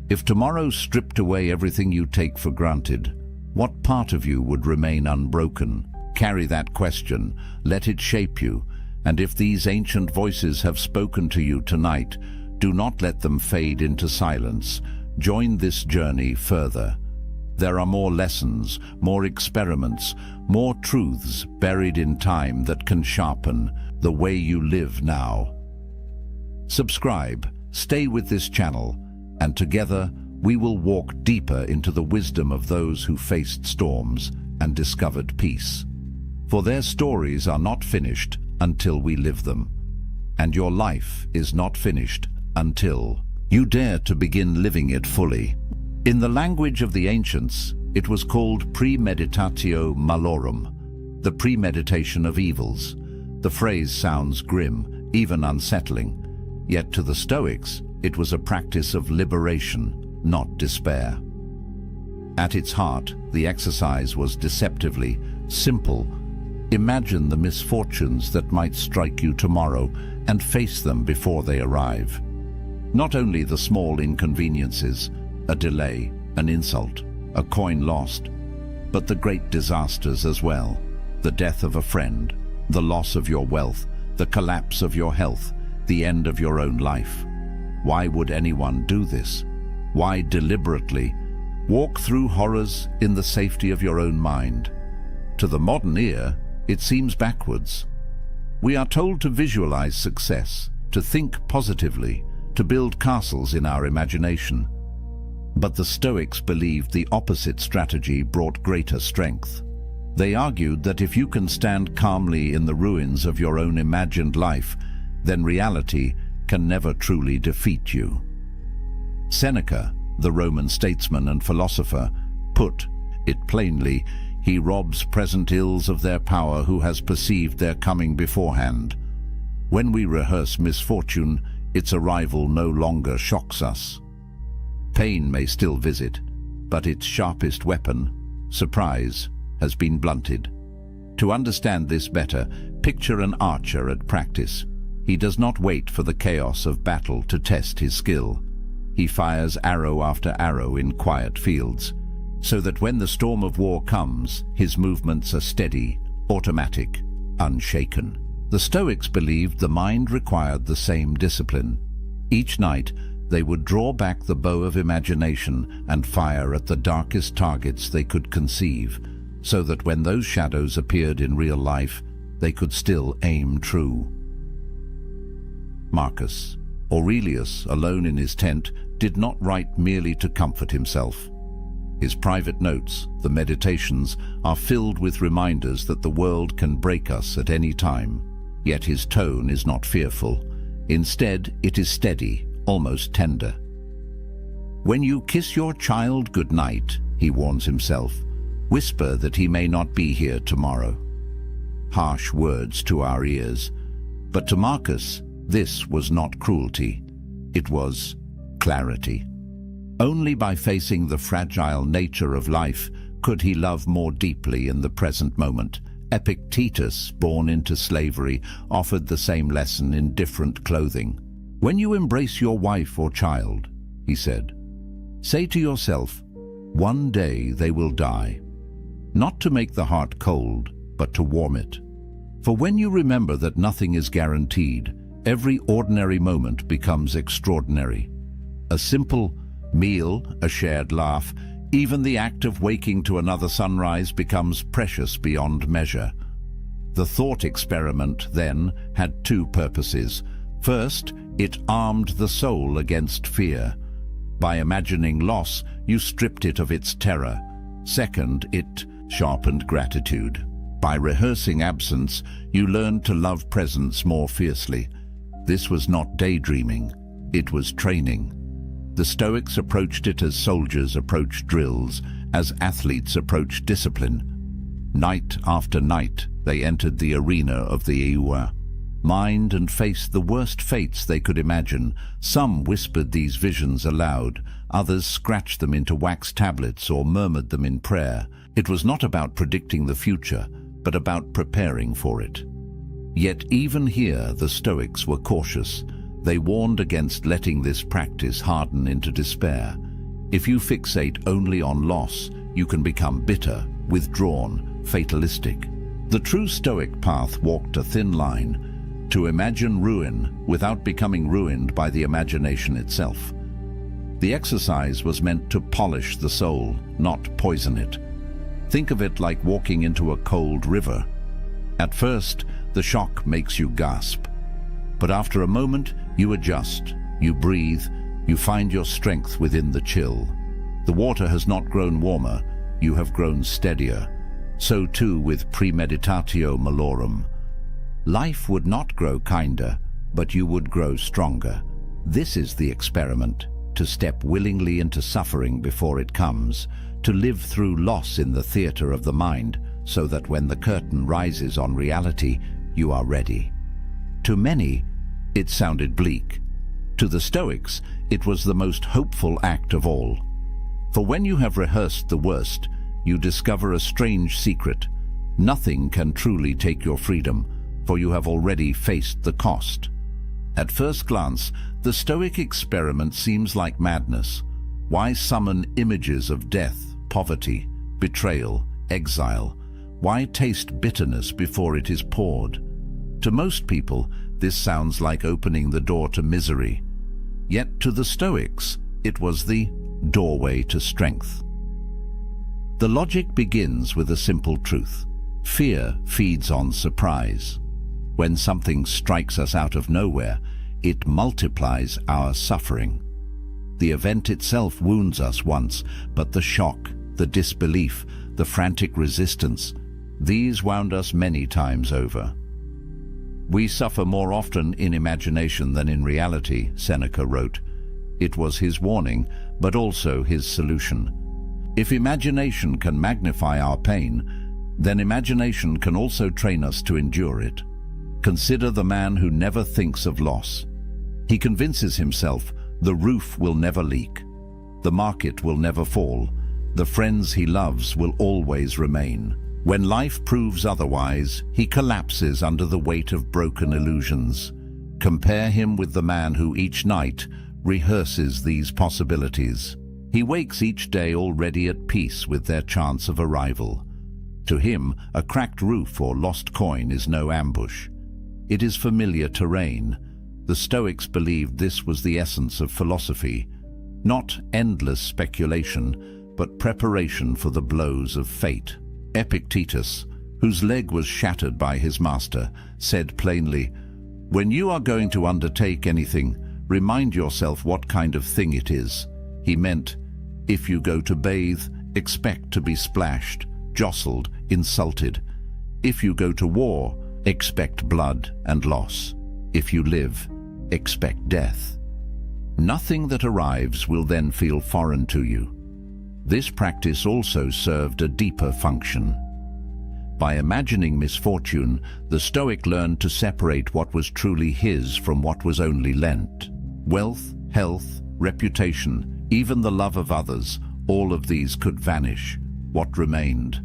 If tomorrow stripped away everything you take for granted, what part of you would remain unbroken? Carry that question, let it shape you, and if these ancient voices have spoken to you tonight, do not let them fade into silence. Join this journey further. There are more lessons, more experiments, more truths buried in time that can sharpen the way you live now. Subscribe, stay with this channel, and together we will walk deeper into the wisdom of those who faced storms and discovered peace. For their stories are not finished until we live them. And your life is not finished until you dare to begin living it fully. In the language of the ancients, it was called premeditatio malorum, the premeditation of evils. The phrase sounds grim, even unsettling. Yet to the Stoics, it was a practice of liberation, not despair. At its heart, the exercise was deceptively simple. Imagine the misfortunes that might strike you tomorrow and face them before they arrive. Not only the small inconveniences, a delay, an insult, a coin lost, but the great disasters as well. The death of a friend, the loss of your wealth, the collapse of your health, the end of your own life. Why would anyone do this? Why deliberately walk through horrors in the safety of your own mind? To the modern ear, it seems backwards. We are told to visualize success, to think positively, to build castles in our imagination. But the Stoics believed the opposite strategy brought greater strength. They argued that if you can stand calmly in the ruins of your own imagined life, then reality can never truly defeat you. Seneca, the Roman statesman and philosopher, put it plainly: he robs present ills of their power who has perceived their coming beforehand. When we rehearse misfortune, its arrival no longer shocks us. Pain may still visit, but its sharpest weapon, surprise, has been blunted. To understand this better, picture an archer at practice. He does not wait for the chaos of battle to test his skill. He fires arrow after arrow in quiet fields, so that when the storm of war comes, his movements are steady, automatic, unshaken. The Stoics believed the mind required the same discipline. Each night, they would draw back the bow of imagination and fire at the darkest targets they could conceive, so that when those shadows appeared in real life, they could still aim true. Marcus, Aurelius, alone in his tent, did not write merely to comfort himself. His private notes, the Meditations, are filled with reminders that the world can break us at any time. Yet his tone is not fearful. Instead, it is steady, almost tender. "When you kiss your child good night," he warns himself, "whisper that he may not be here tomorrow." Harsh words to our ears. But to Marcus, this was not cruelty. It was clarity. Only by facing the fragile nature of life could he love more deeply in the present moment. Epictetus, born into slavery, offered the same lesson in different clothing. "When you embrace your wife or child," he said, "say to yourself, one day they will die. Not to make the heart cold, but to warm it. For when you remember that nothing is guaranteed, every ordinary moment becomes extraordinary. A simple meal, a shared laugh, even the act of waking to another sunrise becomes precious beyond measure." The thought experiment, then, had two purposes. First, it armed the soul against fear. By imagining loss, you stripped it of its terror. Second, it sharpened gratitude. By rehearsing absence, you learned to love presence more fiercely. This was not daydreaming, it was training. The Stoics approached it as soldiers approach drills, as athletes approach discipline. Night after night, they entered the arena of the Eua, mined and faced the worst fates they could imagine. Some whispered these visions aloud, others scratched them into wax tablets or murmured them in prayer. It was not about predicting the future, but about preparing for it. Yet even here the Stoics were cautious. They warned against letting this practice harden into despair. If you fixate only on loss, you can become bitter, withdrawn, fatalistic. The true Stoic path walked a thin line, to imagine ruin without becoming ruined by the imagination itself. The exercise was meant to polish the soul, not poison it. Think of it like walking into a cold river. At first, the shock makes you gasp. But after a moment, you adjust, you breathe, you find your strength within the chill. The water has not grown warmer, you have grown steadier. So too with premeditatio malorum. Life would not grow kinder, but you would grow stronger. This is the experiment, to step willingly into suffering before it comes, to live through loss in the theater of the mind, so that when the curtain rises on reality, you are ready. To many, it sounded bleak. To the Stoics, it was the most hopeful act of all. For when you have rehearsed the worst, you discover a strange secret. Nothing can truly take your freedom, for you have already faced the cost. At first glance, the Stoic experiment seems like madness. Why summon images of death, poverty, betrayal, exile? Why taste bitterness before it is poured? To most people, this sounds like opening the door to misery. Yet to the Stoics, it was the doorway to strength. The logic begins with a simple truth. Fear feeds on surprise. When something strikes us out of nowhere, it multiplies our suffering. The event itself wounds us once, but the shock, the disbelief, the frantic resistance, these wound us many times over. We suffer more often in imagination than in reality, Seneca wrote. It was his warning, but also his solution. If imagination can magnify our pain, then imagination can also train us to endure it. Consider the man who never thinks of loss. He convinces himself the roof will never leak, the market will never fall, the friends he loves will always remain. When life proves otherwise, he collapses under the weight of broken illusions. Compare him with the man who each night rehearses these possibilities. He wakes each day already at peace with their chance of arrival. To him, a cracked roof or lost coin is no ambush. It is familiar terrain. The Stoics believed this was the essence of philosophy, not endless speculation, but preparation for the blows of fate. Epictetus, whose leg was shattered by his master, said plainly, "When you are going to undertake anything, remind yourself what kind of thing it is. He meant, if you go to bathe, expect to be splashed, jostled, insulted. If you go to war, expect blood and loss. If you live, expect death. Nothing that arrives will then feel foreign to you. This practice also served a deeper function. By imagining misfortune, the Stoic learned to separate what was truly his from what was only lent. Wealth, health, reputation, even the love of others, all of these could vanish. What remained?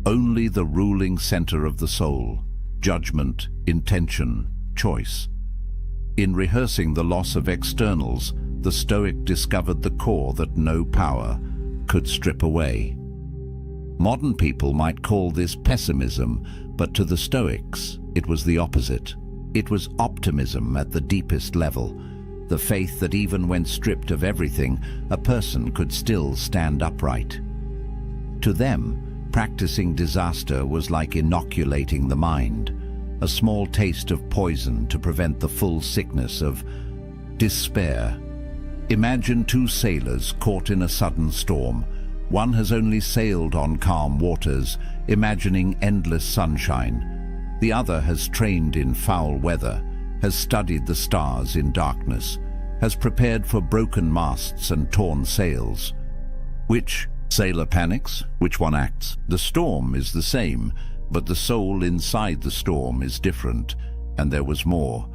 Only the ruling center of the soul, judgment, intention, choice. In rehearsing the loss of externals, the Stoic discovered the core that no power could strip away. Modern people might call this pessimism, but to the Stoics, it was the opposite. It was optimism at the deepest level, the faith that even when stripped of everything, a person could still stand upright. To them, practicing disaster was like inoculating the mind, a small taste of poison to prevent the full sickness of despair. Imagine two sailors caught in a sudden storm. One has only sailed on calm waters, imagining endless sunshine. The other has trained in foul weather, has studied the stars in darkness, has prepared for broken masts and torn sails. Which sailor panics? Which one acts? The storm is the same, but the soul inside the storm is different, and there was more.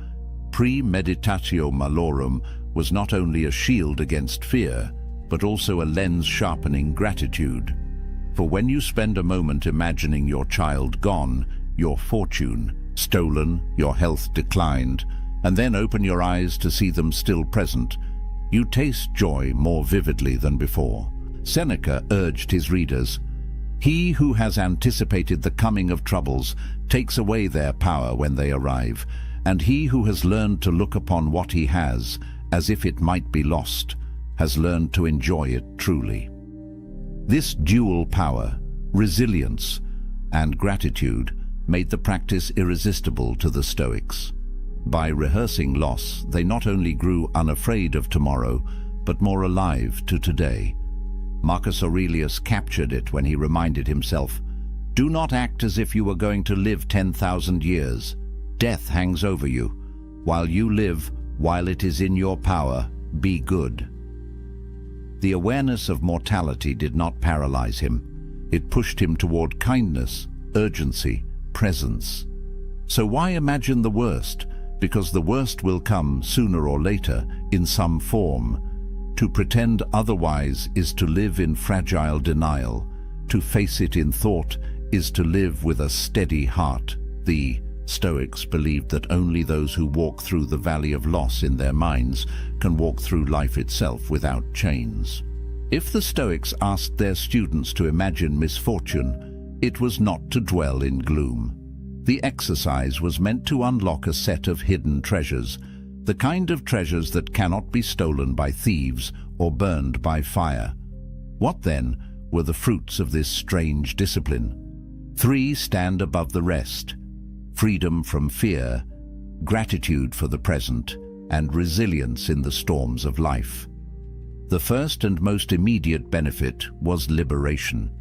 Premeditatio malorum was not only a shield against fear, but also a lens-sharpening gratitude. For when you spend a moment imagining your child gone, your fortune stolen, your health declined, and then open your eyes to see them still present, you taste joy more vividly than before. Seneca urged his readers, "He who has anticipated the coming of troubles takes away their power when they arrive, and he who has learned to look upon what he has as if it might be lost, has learned to enjoy it truly." This dual power, resilience and gratitude, made the practice irresistible to the Stoics. By rehearsing loss, they not only grew unafraid of tomorrow, but more alive to today. Marcus Aurelius captured it when he reminded himself, "Do not act as if you were going to live 10,000 years. Death hangs over you. While you live, while it is in your power, be good." The awareness of mortality did not paralyze him. It pushed him toward kindness, urgency, presence. So why imagine the worst? Because the worst will come sooner or later in some form. To pretend otherwise is to live in fragile denial. To face it in thought is to live with a steady heart. The Stoics believed that only those who walk through the valley of loss in their minds can walk through life itself without chains. If the Stoics asked their students to imagine misfortune, it was not to dwell in gloom. The exercise was meant to unlock a set of hidden treasures, the kind of treasures that cannot be stolen by thieves or burned by fire. What then were the fruits of this strange discipline? 3 stand above the rest: freedom from fear, gratitude for the present, and resilience in the storms of life. The first and most immediate benefit was liberation.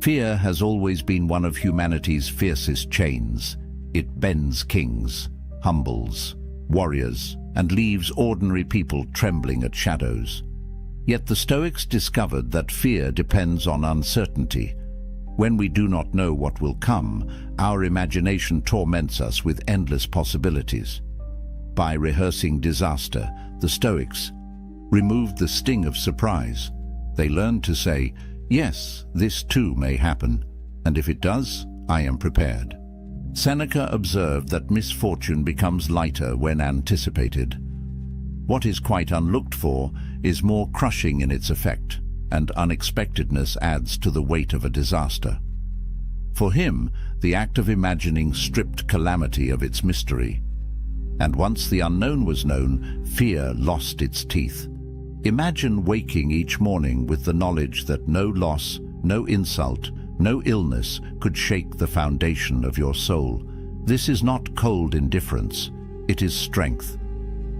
Fear has always been one of humanity's fiercest chains. It bends kings, humbles warriors, and leaves ordinary people trembling at shadows. Yet the Stoics discovered that fear depends on uncertainty. When we do not know what will come, our imagination torments us with endless possibilities. By rehearsing disaster, the Stoics removed the sting of surprise. They learned to say, "Yes, this too may happen, and if it does, I am prepared." Seneca observed that misfortune becomes lighter when anticipated. What is quite unlooked for is more crushing in its effect, and unexpectedness adds to the weight of a disaster. For him, the act of imagining stripped calamity of its mystery. And once the unknown was known, fear lost its teeth. Imagine waking each morning with the knowledge that no loss, no insult, no illness could shake the foundation of your soul. This is not cold indifference, it is strength.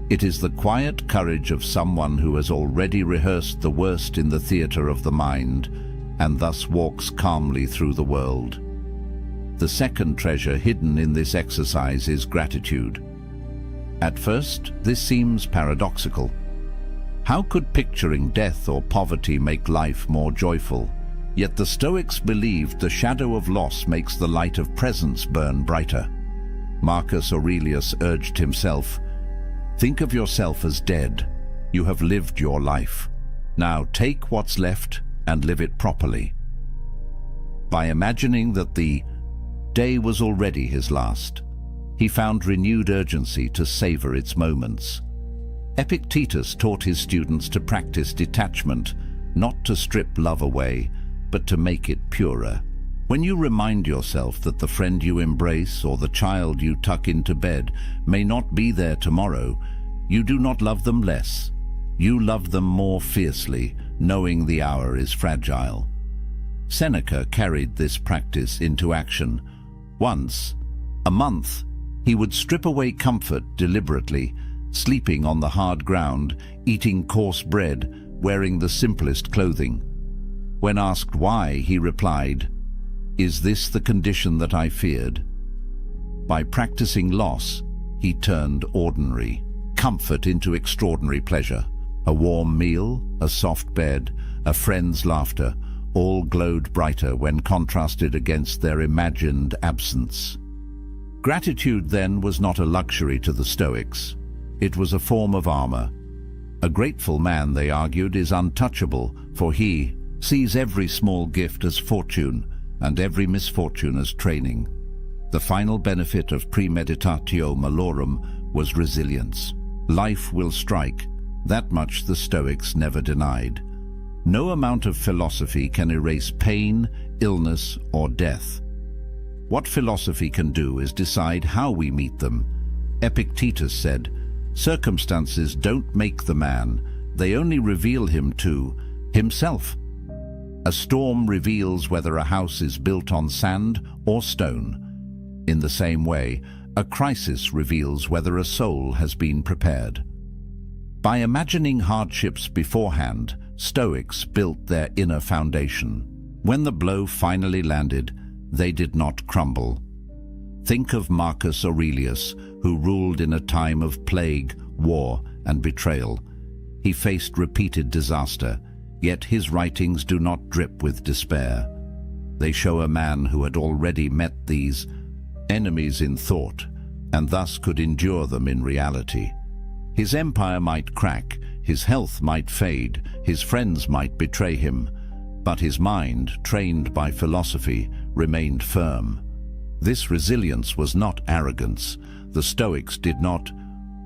It is the quiet courage of someone who has already rehearsed the worst in the theatre of the mind, and thus walks calmly through the world. The second treasure hidden in this exercise is gratitude. At first, this seems paradoxical. How could picturing death or poverty make life more joyful? Yet the Stoics believed the shadow of loss makes the light of presence burn brighter. Marcus Aurelius urged himself, "Think of yourself as dead. You have lived your life. Now take what's left and live it properly." By imagining that the day was already his last, he found renewed urgency to savor its moments. Epictetus taught his students to practice detachment, not to strip love away, but to make it purer. When you remind yourself that the friend you embrace or the child you tuck into bed may not be there tomorrow, you do not love them less. You love them more fiercely, knowing the hour is fragile. Seneca carried this practice into action. Once a month, he would strip away comfort deliberately, sleeping on the hard ground, eating coarse bread, wearing the simplest clothing. When asked why, he replied, "Is this the condition that I feared?" By practicing loss, he turned ordinary comfort into extraordinary pleasure. A warm meal, a soft bed, a friend's laughter, all glowed brighter when contrasted against their imagined absence. Gratitude, then, was not a luxury to the Stoics. It was a form of armor. A grateful man, they argued, is untouchable, for he sees every small gift as fortune and every misfortune as training. The final benefit of premeditatio malorum was resilience. Life will strike. That much the Stoics never denied. No amount of philosophy can erase pain, illness, or death. What philosophy can do is decide how we meet them. Epictetus said, "Circumstances don't make the man, they only reveal him to himself." A storm reveals whether a house is built on sand or stone. In the same way, a crisis reveals whether a soul has been prepared. By imagining hardships beforehand, Stoics built their inner foundation. When the blow finally landed, they did not crumble. Think of Marcus Aurelius, who ruled in a time of plague, war, and betrayal. He faced repeated disaster, yet his writings do not drip with despair. They show a man who had already met these enemies in thought, and thus could endure them in reality. His empire might crack, his health might fade, his friends might betray him, but his mind, trained by philosophy, remained firm. This resilience was not arrogance. The Stoics did not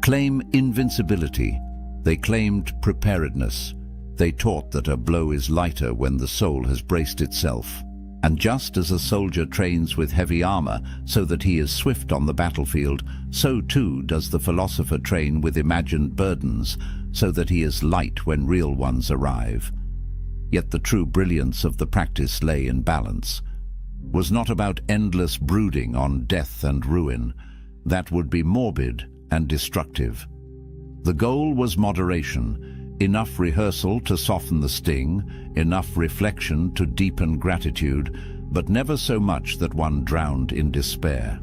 claim invincibility. They claimed preparedness. They taught that a blow is lighter when the soul has braced itself. And just as a soldier trains with heavy armor so that he is swift on the battlefield, so too does the philosopher train with imagined burdens so that he is light when real ones arrive. Yet the true brilliance of the practice lay in balance. Was not about endless brooding on death and ruin. That would be morbid and destructive. The goal was moderation, enough rehearsal to soften the sting, enough reflection to deepen gratitude, but never so much that one drowned in despair.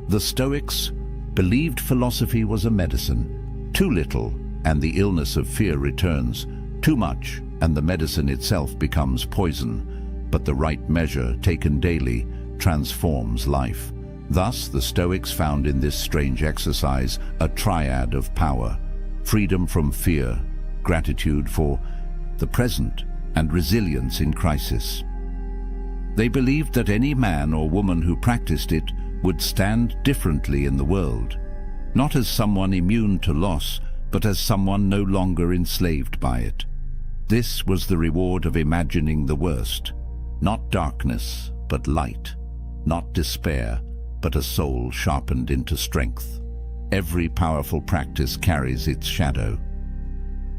The Stoics believed philosophy was a medicine. Too little, and the illness of fear returns. Too much, and the medicine itself becomes poison. But the right measure, taken daily, transforms life. Thus, the Stoics found in this strange exercise a triad of power: freedom from fear, gratitude for the present, and resilience in crisis. They believed that any man or woman who practiced it would stand differently in the world, not as someone immune to loss, but as someone no longer enslaved by it. This was the reward of imagining the worst. Not darkness, but light. Not despair, but a soul sharpened into strength. Every powerful practice carries its shadow.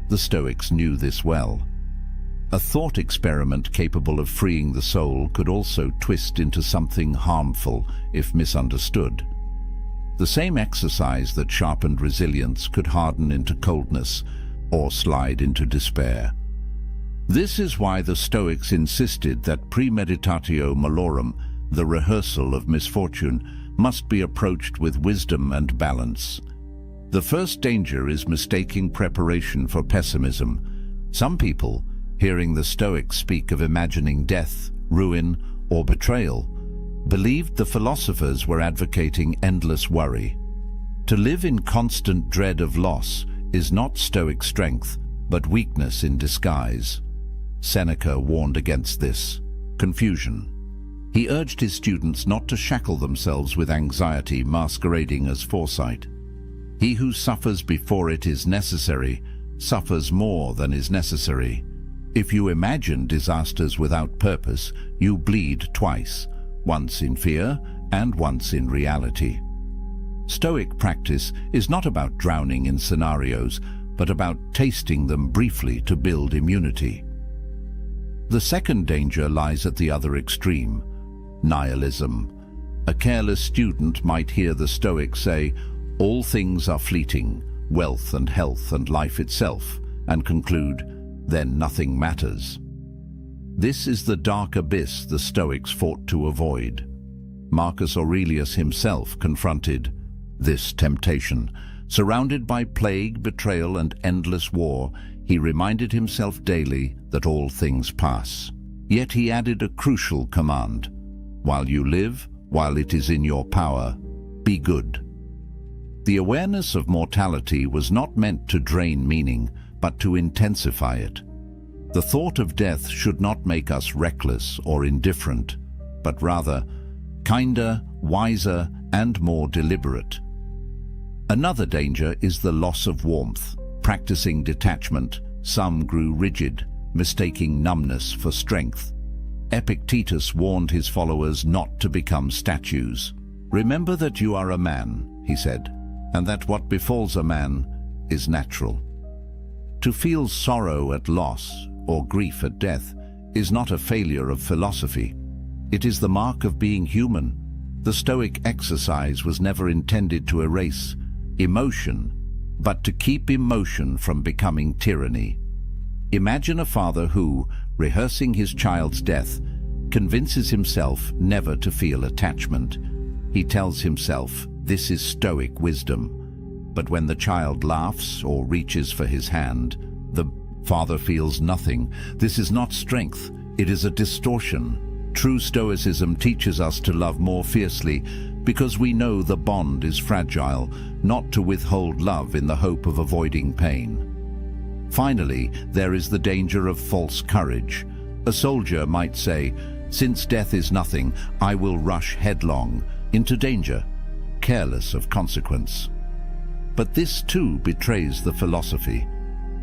The Stoics knew this well. A thought experiment capable of freeing the soul could also twist into something harmful if misunderstood. The same exercise that sharpened resilience could harden into coldness or slide into despair. This is why the Stoics insisted that premeditatio malorum, the rehearsal of misfortune, must be approached with wisdom and balance. The first danger is mistaking preparation for pessimism. Some people, hearing the Stoics speak of imagining death, ruin, or betrayal, believed the philosophers were advocating endless worry. To live in constant dread of loss is not Stoic strength, but weakness in disguise. Seneca warned against this confusion. He urged his students not to shackle themselves with anxiety masquerading as foresight. He who suffers before it is necessary suffers more than is necessary. If you imagine disasters without purpose, you bleed twice, once in fear and once in reality. Stoic practice is not about drowning in scenarios, but about tasting them briefly to build immunity. The second danger lies at the other extreme: nihilism. A careless student might hear the Stoics say, "All things are fleeting, wealth and health and life itself," and conclude, "Then nothing matters." This is the dark abyss the Stoics fought to avoid. Marcus Aurelius himself confronted this temptation. Surrounded by plague, betrayal, and endless war, he reminded himself daily that all things pass. Yet he added a crucial command: while you live, while it is in your power, be good. The awareness of mortality was not meant to drain meaning, but to intensify it. The thought of death should not make us reckless or indifferent, but rather kinder, wiser, and more deliberate. Another danger is the loss of warmth. Practicing detachment, some grew rigid, mistaking numbness for strength. Epictetus warned his followers not to become statues. "Remember that you are a man," he said, "and that what befalls a man is natural." To feel sorrow at loss or grief at death is not a failure of philosophy. It is the mark of being human. The Stoic exercise was never intended to erase emotion, but to keep emotion from becoming tyranny. Imagine a father who, rehearsing his child's death, convinces himself never to feel attachment. He tells himself, "This is Stoic wisdom." But when the child laughs or reaches for his hand, the father feels nothing. This is not strength, it is a distortion. True Stoicism teaches us to love more fiercely because we know the bond is fragile, not to withhold love in the hope of avoiding pain. Finally, there is the danger of false courage. A soldier might say, "Since death is nothing, I will rush headlong into danger," careless of consequence. But this too betrays the philosophy.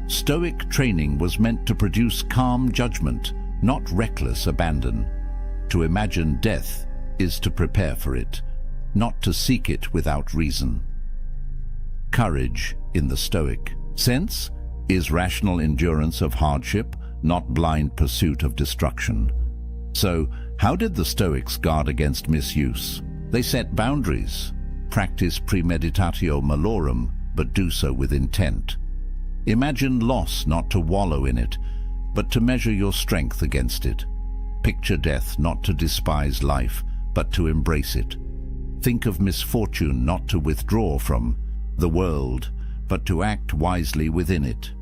Stoic training was meant to produce calm judgment, not reckless abandon. To imagine death is to prepare for it, not to seek it without reason. Courage, in the Stoic sense, is rational endurance of hardship, not blind pursuit of destruction. So, how did the Stoics guard against misuse? They set boundaries. Practice premeditatio malorum, but do so with intent. Imagine loss not to wallow in it, but to measure your strength against it. Picture death not to despise life, but to embrace it. Think of misfortune not to withdraw from the world, but to act wisely within it.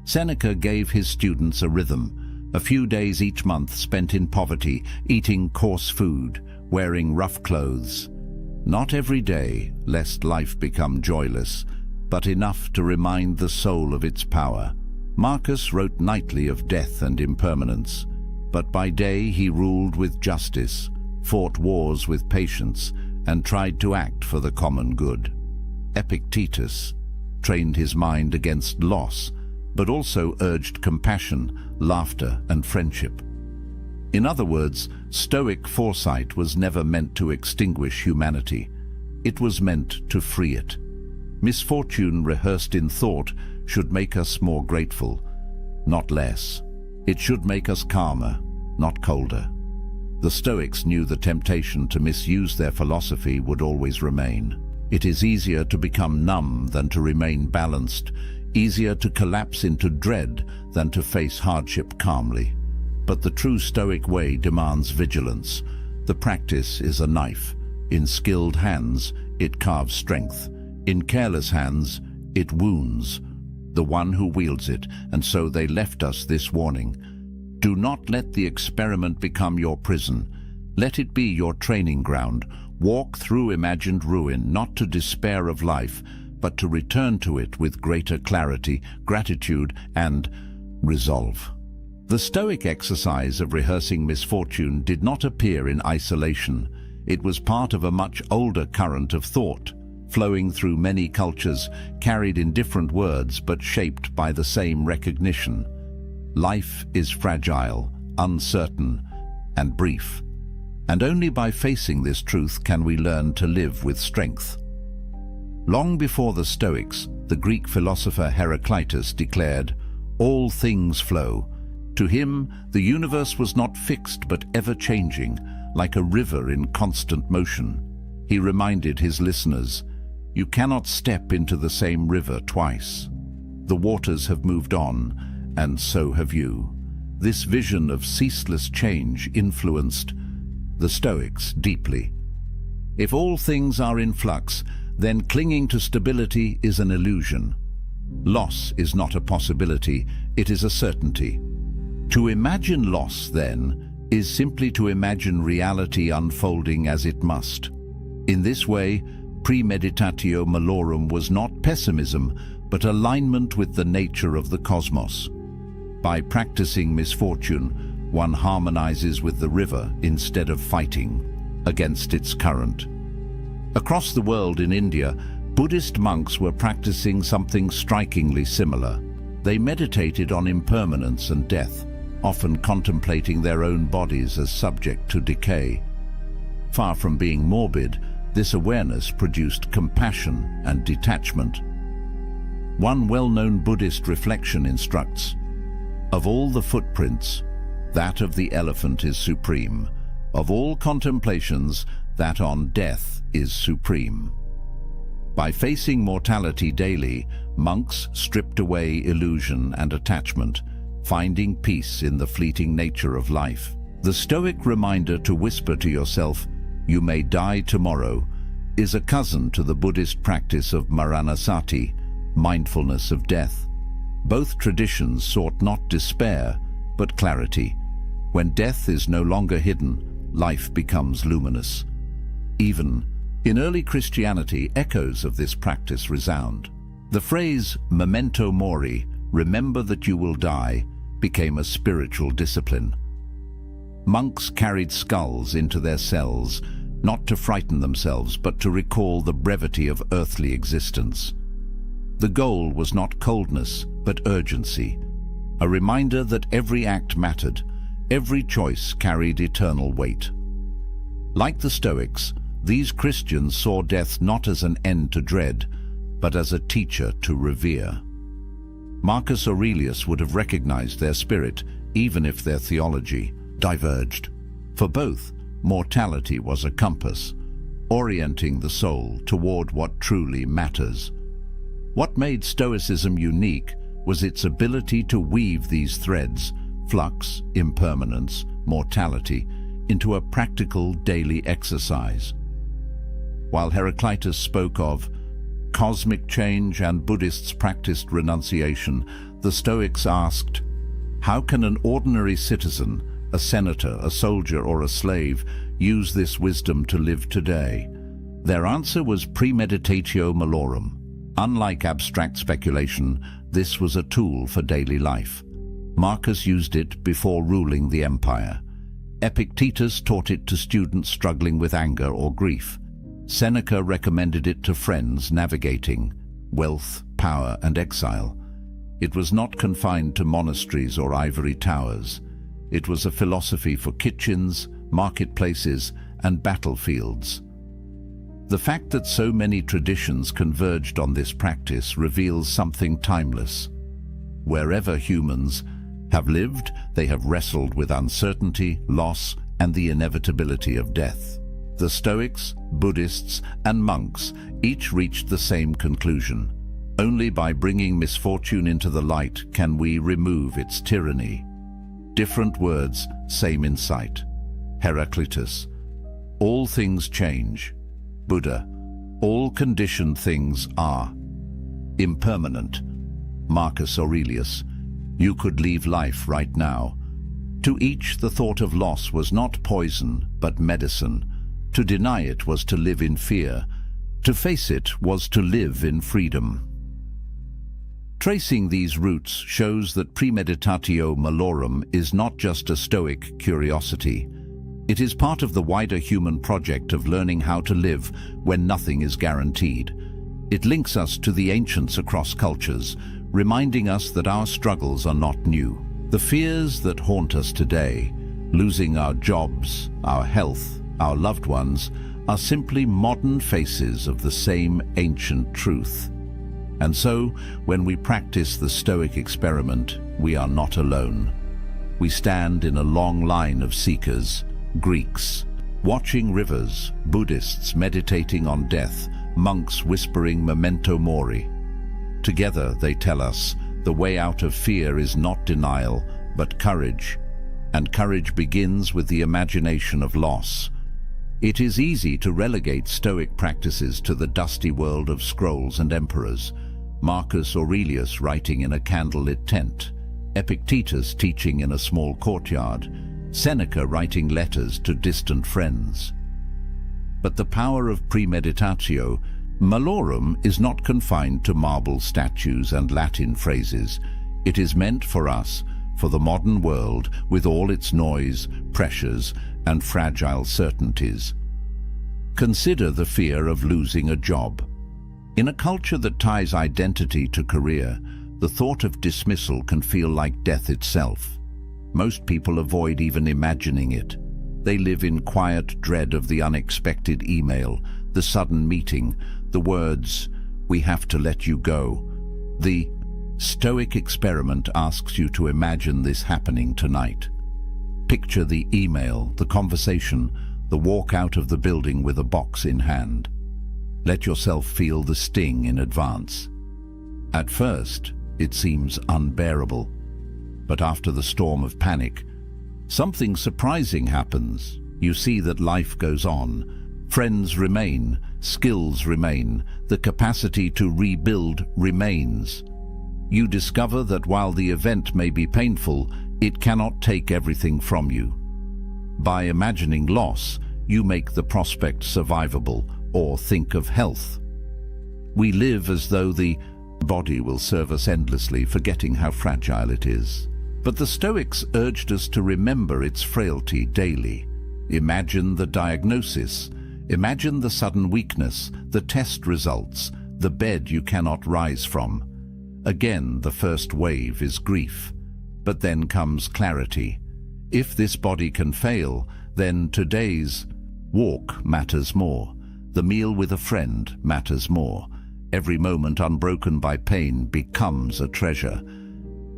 Seneca gave his students a rhythm: a few days each month spent in poverty, eating coarse food, wearing rough clothes. Not every day, lest life become joyless, but enough to remind the soul of its power. Marcus wrote nightly of death and impermanence, but by day he ruled with justice, fought wars with patience, and tried to act for the common good. Epictetus trained his mind against loss, but also urged compassion, laughter, and friendship. In other words, Stoic foresight was never meant to extinguish humanity. It was meant to free it. Misfortune rehearsed in thought should make us more grateful, not less. It should make us calmer, not colder. The Stoics knew the temptation to misuse their philosophy would always remain. It is easier to become numb than to remain balanced, easier to collapse into dread than to face hardship calmly. But the true Stoic way demands vigilance. The practice is a knife. In skilled hands, it carves strength. In careless hands, it wounds the one who wields it, and so they left us this warning. Do not let the experiment become your prison. Let it be your training ground. Walk through imagined ruin, not to despair of life, but to return to it with greater clarity, gratitude, and resolve. The Stoic exercise of rehearsing misfortune did not appear in isolation. It was part of a much older current of thought, flowing through many cultures, carried in different words but shaped by the same recognition. Life is fragile, uncertain, and brief. And only by facing this truth can we learn to live with strength. Long before the Stoics, the Greek philosopher Heraclitus declared, "All things flow." To him, the universe was not fixed but ever-changing, like a river in constant motion. He reminded his listeners, "You cannot step into the same river twice. The waters have moved on, and so have you." This vision of ceaseless change influenced the Stoics deeply. If all things are in flux, then clinging to stability is an illusion. Loss is not a possibility, it is a certainty. To imagine loss, then, is simply to imagine reality unfolding as it must. In this way, premeditatio malorum was not pessimism, but alignment with the nature of the cosmos. By practicing misfortune, one harmonizes with the river instead of fighting against its current. Across the world in India, Buddhist monks were practicing something strikingly similar. They meditated on impermanence and death, often contemplating their own bodies as subject to decay. Far from being morbid, this awareness produced compassion and detachment. One well-known Buddhist reflection instructs, "Of all the footprints, that of the elephant is supreme. Of all contemplations, that on death is supreme." By facing mortality daily, monks stripped away illusion and attachment, finding peace in the fleeting nature of life. The Stoic reminder to whisper to yourself, "You may die tomorrow," is a cousin to the Buddhist practice of maranasati, mindfulness of death. Both traditions sought not despair, but clarity. When death is no longer hidden, life becomes luminous. Even in early Christianity, echoes of this practice resound. The phrase memento mori, remember that you will die, became a spiritual discipline. Monks carried skulls into their cells, not to frighten themselves, but to recall the brevity of earthly existence. The goal was not coldness, but urgency, a reminder that every act mattered, every choice carried eternal weight. Like the Stoics, these Christians saw death not as an end to dread, but as a teacher to revere. Marcus Aurelius would have recognized their spirit, even if their theology diverged. For both, mortality was a compass, orienting the soul toward what truly matters. What made Stoicism unique was its ability to weave these threads, flux, impermanence, mortality, into a practical daily exercise. While Heraclitus spoke of cosmic change and Buddhists practiced renunciation, the Stoics asked, how can an ordinary citizen, a senator, a soldier, or a slave use this wisdom to live today? Their answer was premeditatio malorum. Unlike abstract speculation, this was a tool for daily life. Marcus used it before ruling the empire. Epictetus taught it to students struggling with anger or grief. Seneca recommended it to friends navigating wealth, power, and exile. It was not confined to monasteries or ivory towers. It was a philosophy for kitchens, marketplaces, and battlefields. The fact that so many traditions converged on this practice reveals something timeless. Wherever humans have lived, they have wrestled with uncertainty, loss, and the inevitability of death. The Stoics, Buddhists, and monks each reached the same conclusion. Only by bringing misfortune into the light can we remove its tyranny. Different words, same insight. Heraclitus, all things change. Buddha, all conditioned things are. Impermanent. Marcus Aurelius, you could leave life right now. To each the thought of loss was not poison, but medicine. To deny it was to live in fear. To face it was to live in freedom. Tracing these roots shows that premeditatio malorum is not just a Stoic curiosity. It is part of the wider human project of learning how to live when nothing is guaranteed. It links us to the ancients across cultures, reminding us that our struggles are not new. The fears that haunt us today, losing our jobs, our health, our loved ones, are simply modern faces of the same ancient truth. And so, when we practice the Stoic experiment, we are not alone. We stand in a long line of seekers, Greeks, watching rivers, Buddhists meditating on death, monks whispering memento mori. Together they tell us, the way out of fear is not denial, but courage. And courage begins with the imagination of loss. It is easy to relegate Stoic practices to the dusty world of scrolls and emperors. Marcus Aurelius writing in a candlelit tent, Epictetus teaching in a small courtyard, Seneca writing letters to distant friends. But the power of premeditatio malorum is not confined to marble statues and Latin phrases. It is meant for us, for the modern world, with all its noise, pressures, and fragile certainties. Consider the fear of losing a job. In a culture that ties identity to career, the thought of dismissal can feel like death itself. Most people avoid even imagining it. They live in quiet dread of the unexpected email, the sudden meeting, the words, "We have to let you go." The Stoic experiment asks you to imagine this happening tonight. Picture the email, the conversation, the walk out of the building with a box in hand. Let yourself feel the sting in advance. At first, it seems unbearable. But after the storm of panic, something surprising happens. You see that life goes on. Friends remain, skills remain, the capacity to rebuild remains. You discover that while the event may be painful, it cannot take everything from you. By imagining loss, you make the prospect survivable, or think of health. We live as though the body will serve us endlessly, forgetting how fragile it is. But the Stoics urged us to remember its frailty daily. Imagine the diagnosis. Imagine the sudden weakness, the test results, the bed you cannot rise from. Again, the first wave is grief. But then comes clarity. If this body can fail, then today's walk matters more. The meal with a friend matters more. Every moment unbroken by pain becomes a treasure.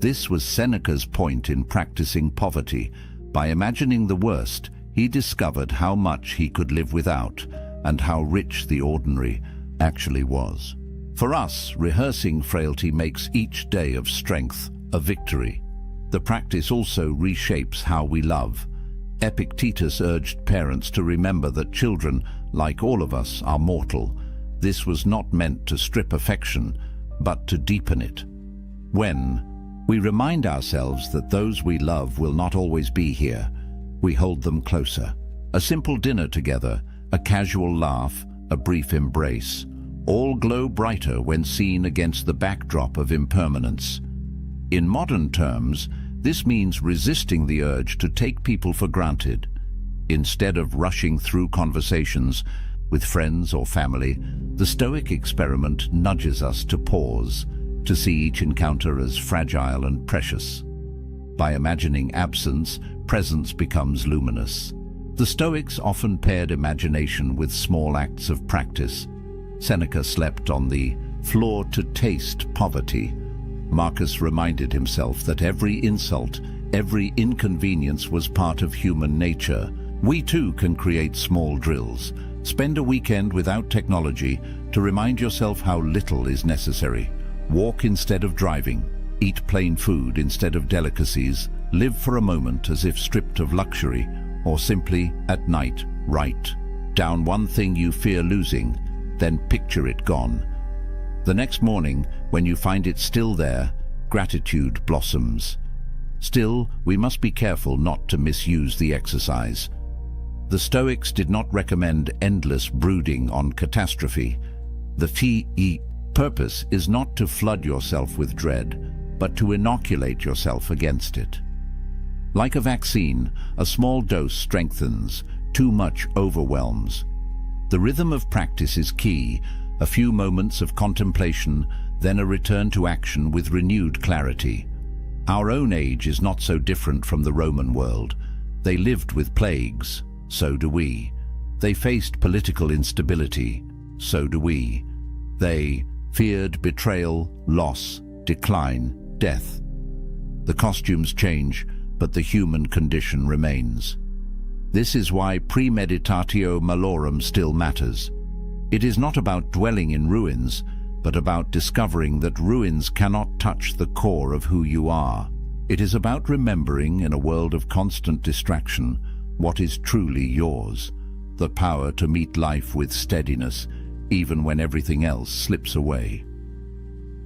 This was Seneca's point in practicing poverty. By imagining the worst, he discovered how much he could live without and how rich the ordinary actually was. For us, rehearsing frailty makes each day of strength a victory. The practice also reshapes how we love. Epictetus urged parents to remember that children, like all of us, are mortal. This was not meant to strip affection, but to deepen it. When we remind ourselves that those we love will not always be here, we hold them closer. A simple dinner together, a casual laugh, a brief embrace, all glow brighter when seen against the backdrop of impermanence. In modern terms, this means resisting the urge to take people for granted. Instead of rushing through conversations with friends or family, the Stoic experiment nudges us to pause, to see each encounter as fragile and precious. By imagining absence, presence becomes luminous. The Stoics often paired imagination with small acts of practice. Seneca slept on the floor to taste poverty. Marcus reminded himself that every insult, every inconvenience was part of human nature. We too can create small drills. Spend a weekend without technology to remind yourself how little is necessary. Walk instead of driving. Eat plain food instead of delicacies. Live for a moment as if stripped of luxury, or simply, at night, write down one thing you fear losing, then picture it gone. The next morning, when you find it still there, gratitude blossoms. Still, we must be careful not to misuse the exercise. The Stoics did not recommend endless brooding on catastrophe. The purpose is not to flood yourself with dread, but to inoculate yourself against it. Like a vaccine, a small dose strengthens, too much overwhelms. The rhythm of practice is key, a few moments of contemplation, then a return to action with renewed clarity. Our own age is not so different from the Roman world. They lived with plagues, so do we. They faced political instability, so do we. They feared betrayal, loss, decline, death. The costumes change, but the human condition remains. This is why premeditatio malorum still matters. It is not about dwelling in ruins, but about discovering that ruins cannot touch the core of who you are. It is about remembering, in a world of constant distraction, what is truly yours, the power to meet life with steadiness, even when everything else slips away.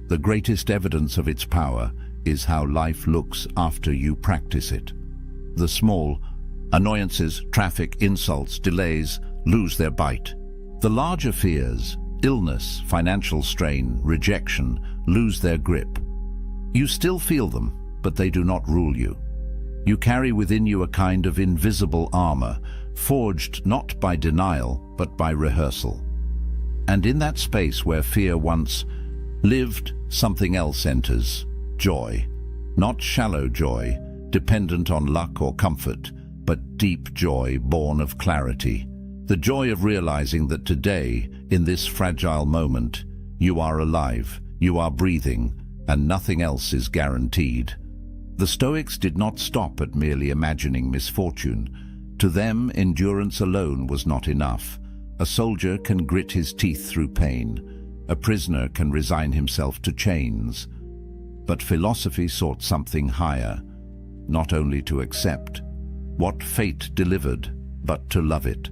The greatest evidence of its power is how life looks after you practice it. The small annoyances, traffic, insults, delays, lose their bite. The larger fears, illness, financial strain, rejection, lose their grip. You still feel them, but they do not rule you. You carry within you a kind of invisible armor, forged not by denial, but by rehearsal. And in that space where fear once lived, something else enters, joy. Not shallow joy, dependent on luck or comfort, but deep joy born of clarity. The joy of realizing that today, in this fragile moment, you are alive, you are breathing, and nothing else is guaranteed. The Stoics did not stop at merely imagining misfortune. To them, endurance alone was not enough. A soldier can grit his teeth through pain. A prisoner can resign himself to chains. But philosophy sought something higher, not only to accept what fate delivered, but to love it.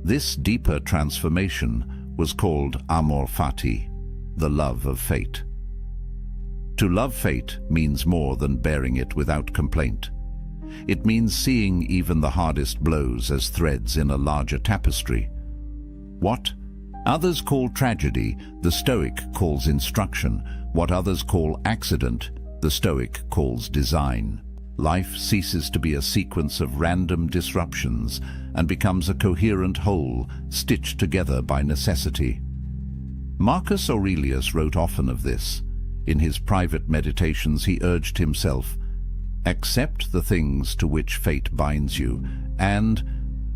This deeper transformation was called amor fati, the love of fate. To love fate means more than bearing it without complaint. It means seeing even the hardest blows as threads in a larger tapestry. What others call tragedy, the Stoic calls instruction. What others call accident, the Stoic calls design. Life ceases to be a sequence of random disruptions and becomes a coherent whole, stitched together by necessity. Marcus Aurelius wrote often of this. In his private meditations he urged himself, accept the things to which fate binds you, and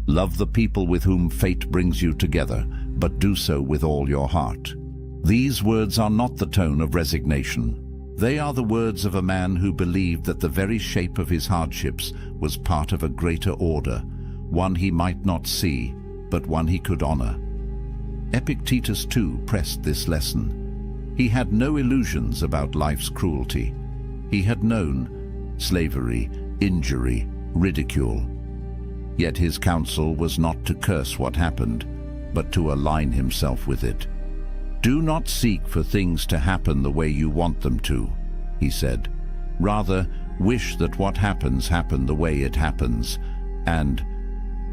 love the people with whom fate brings you together, but do so with all your heart. These words are not the tone of resignation. They are the words of a man who believed that the very shape of his hardships was part of a greater order, one he might not see, but one he could honor. Epictetus too pressed this lesson. He had no illusions about life's cruelty. He had known slavery, injury, ridicule. Yet his counsel was not to curse what happened, but to align himself with it. Do not seek for things to happen the way you want them to, he said. Rather, wish that what happens happen the way it happens, and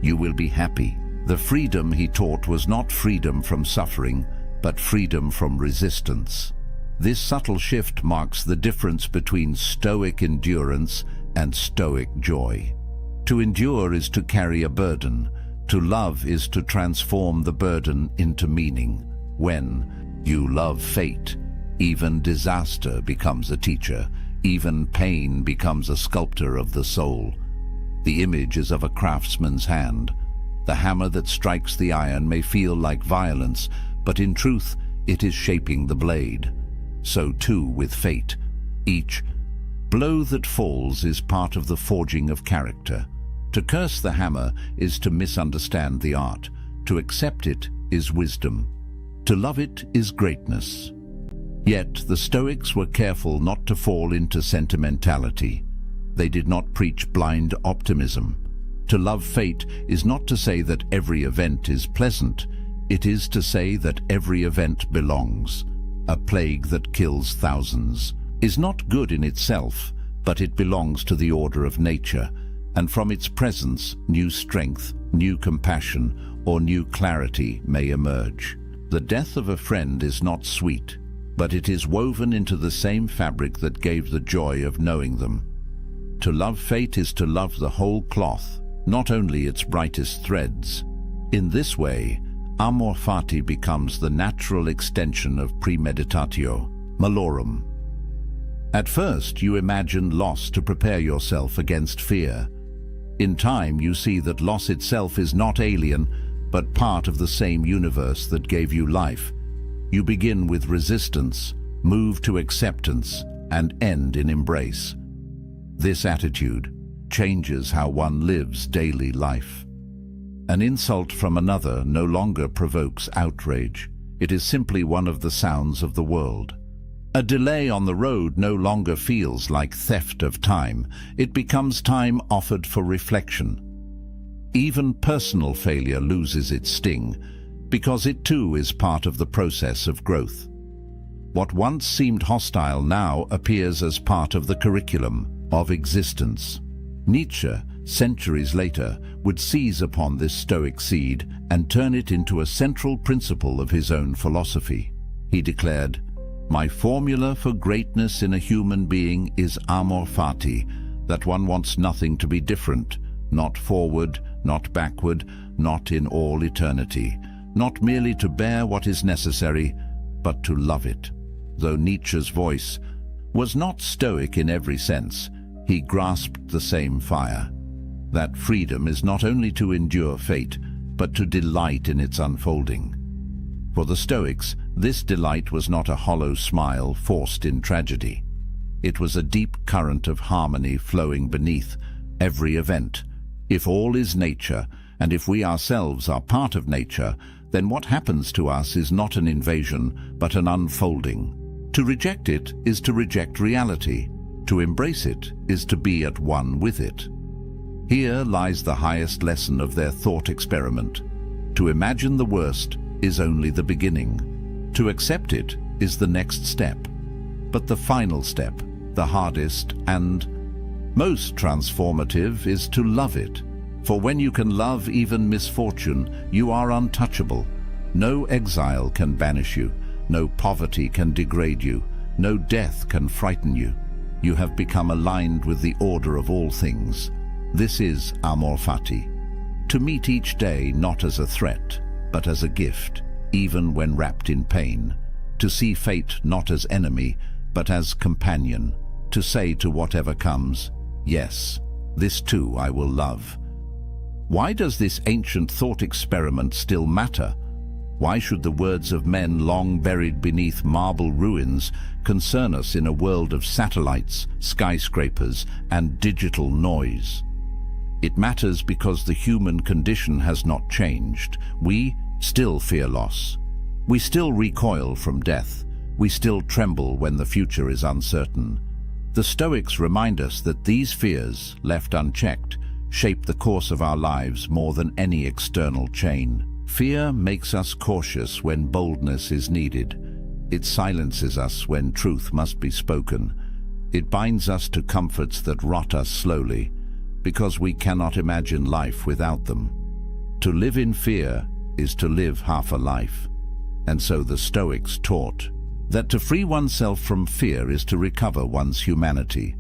you will be happy. The freedom he taught was not freedom from suffering, but freedom from resistance. This subtle shift marks the difference between Stoic endurance and Stoic joy. To endure is to carry a burden. To love is to transform the burden into meaning. When you love fate, even disaster becomes a teacher, even pain becomes a sculptor of the soul. The image is of a craftsman's hand. The hammer that strikes the iron may feel like violence, but in truth it is shaping the blade. So too with fate. Each blow that falls is part of the forging of character. To curse the hammer is to misunderstand the art. To accept it is wisdom. To love it is greatness. Yet the Stoics were careful not to fall into sentimentality. They did not preach blind optimism. To love fate is not to say that every event is pleasant. It is to say that every event belongs. A plague that kills thousands is not good in itself, but it belongs to the order of nature, and from its presence, new strength, new compassion, or new clarity may emerge. The death of a friend is not sweet, but it is woven into the same fabric that gave the joy of knowing them. To love fate is to love the whole cloth, not only its brightest threads. In this way, amor fati becomes the natural extension of premeditatio malorum. At first, you imagine loss to prepare yourself against fear. In time, you see that loss itself is not alien, but part of the same universe that gave you life. You begin with resistance, move to acceptance, and end in embrace. This attitude changes how one lives daily life. An insult from another no longer provokes outrage. It is simply one of the sounds of the world. A delay on the road no longer feels like theft of time. It becomes time offered for reflection. Even personal failure loses its sting, because it too is part of the process of growth. What once seemed hostile now appears as part of the curriculum of existence. Nietzsche, centuries later, would seize upon this Stoic seed and turn it into a central principle of his own philosophy. He declared, "My formula for greatness in a human being is amor fati, that one wants nothing to be different, not forward, not backward, not in all eternity, not merely to bear what is necessary, but to love it." Though Nietzsche's voice was not Stoic in every sense, he grasped the same fire. That freedom is not only to endure fate, but to delight in its unfolding. For the Stoics, this delight was not a hollow smile forced in tragedy. It was a deep current of harmony flowing beneath every event. If all is nature, and if we ourselves are part of nature, then what happens to us is not an invasion, but an unfolding. To reject it is to reject reality. To embrace it is to be at one with it. Here lies the highest lesson of their thought experiment. To imagine the worst is only the beginning. To accept it is the next step. But the final step, the hardest and most transformative, is to love it. For when you can love even misfortune, you are untouchable. No exile can banish you. No poverty can degrade you. No death can frighten you. You have become aligned with the order of all things. This is amor fati. To meet each day not as a threat, but as a gift, even when wrapped in pain. To see fate not as enemy, but as companion. To say to whatever comes, yes, this too I will love. Why does this ancient thought experiment still matter? Why should the words of men long buried beneath marble ruins concern us in a world of satellites, skyscrapers, and digital noise? It matters because the human condition has not changed. We still fear loss. We still recoil from death. We still tremble when the future is uncertain. The Stoics remind us that these fears, left unchecked, shape the course of our lives more than any external chain. Fear makes us cautious when boldness is needed. It silences us when truth must be spoken. It binds us to comforts that rot us slowly, because we cannot imagine life without them. To live in fear is to live half a life. And so the Stoics taught that to free oneself from fear is to recover one's humanity.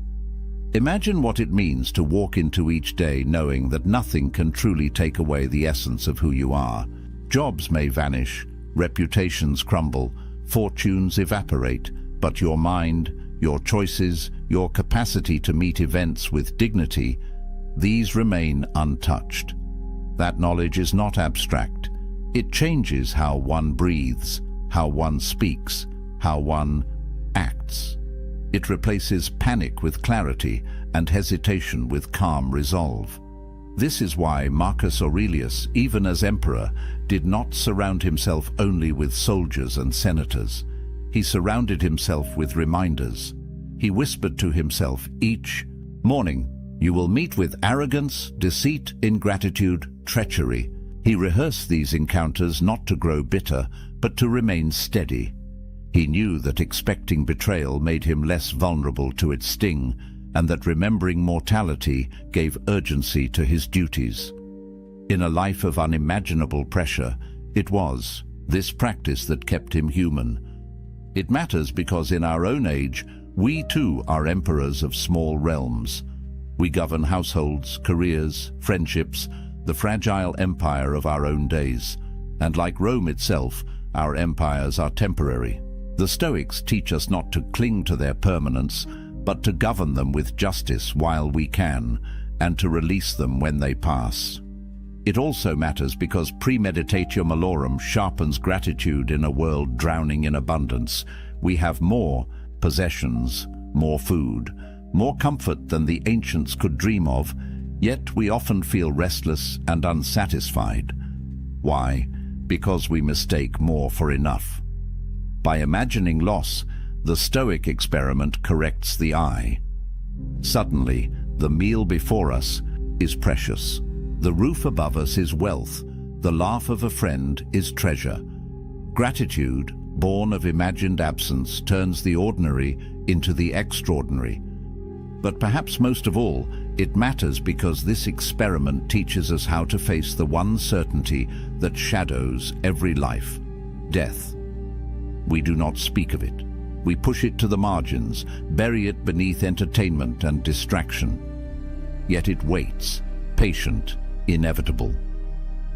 Imagine what it means to walk into each day knowing that nothing can truly take away the essence of who you are. Jobs may vanish, reputations crumble, fortunes evaporate, but your mind, your choices, your capacity to meet events with dignity, these remain untouched. That knowledge is not abstract. It changes how one breathes, how one speaks, how one acts. It replaces panic with clarity and hesitation with calm resolve. This is why Marcus Aurelius, even as emperor, did not surround himself only with soldiers and senators. He surrounded himself with reminders. He whispered to himself each morning, "You will meet with arrogance, deceit, ingratitude, treachery." He rehearsed these encounters not to grow bitter, but to remain steady. He knew that expecting betrayal made him less vulnerable to its sting, and that remembering mortality gave urgency to his duties. In a life of unimaginable pressure, it was this practice that kept him human. It matters because in our own age, we too are emperors of small realms. We govern households, careers, friendships, the fragile empire of our own days. And like Rome itself, our empires are temporary. The Stoics teach us not to cling to their permanence, but to govern them with justice while we can, and to release them when they pass. It also matters because premeditatio malorum sharpens gratitude in a world drowning in abundance. We have more possessions, more food, more comfort than the ancients could dream of, yet we often feel restless and unsatisfied. Why? Because we mistake more for enough. By imagining loss, the Stoic experiment corrects the eye. Suddenly, the meal before us is precious. The roof above us is wealth. The laugh of a friend is treasure. Gratitude, born of imagined absence, turns the ordinary into the extraordinary. But perhaps most of all, it matters because this experiment teaches us how to face the one certainty that shadows every life: death. We do not speak of it. We push it to the margins, bury it beneath entertainment and distraction. Yet it waits, patient, inevitable.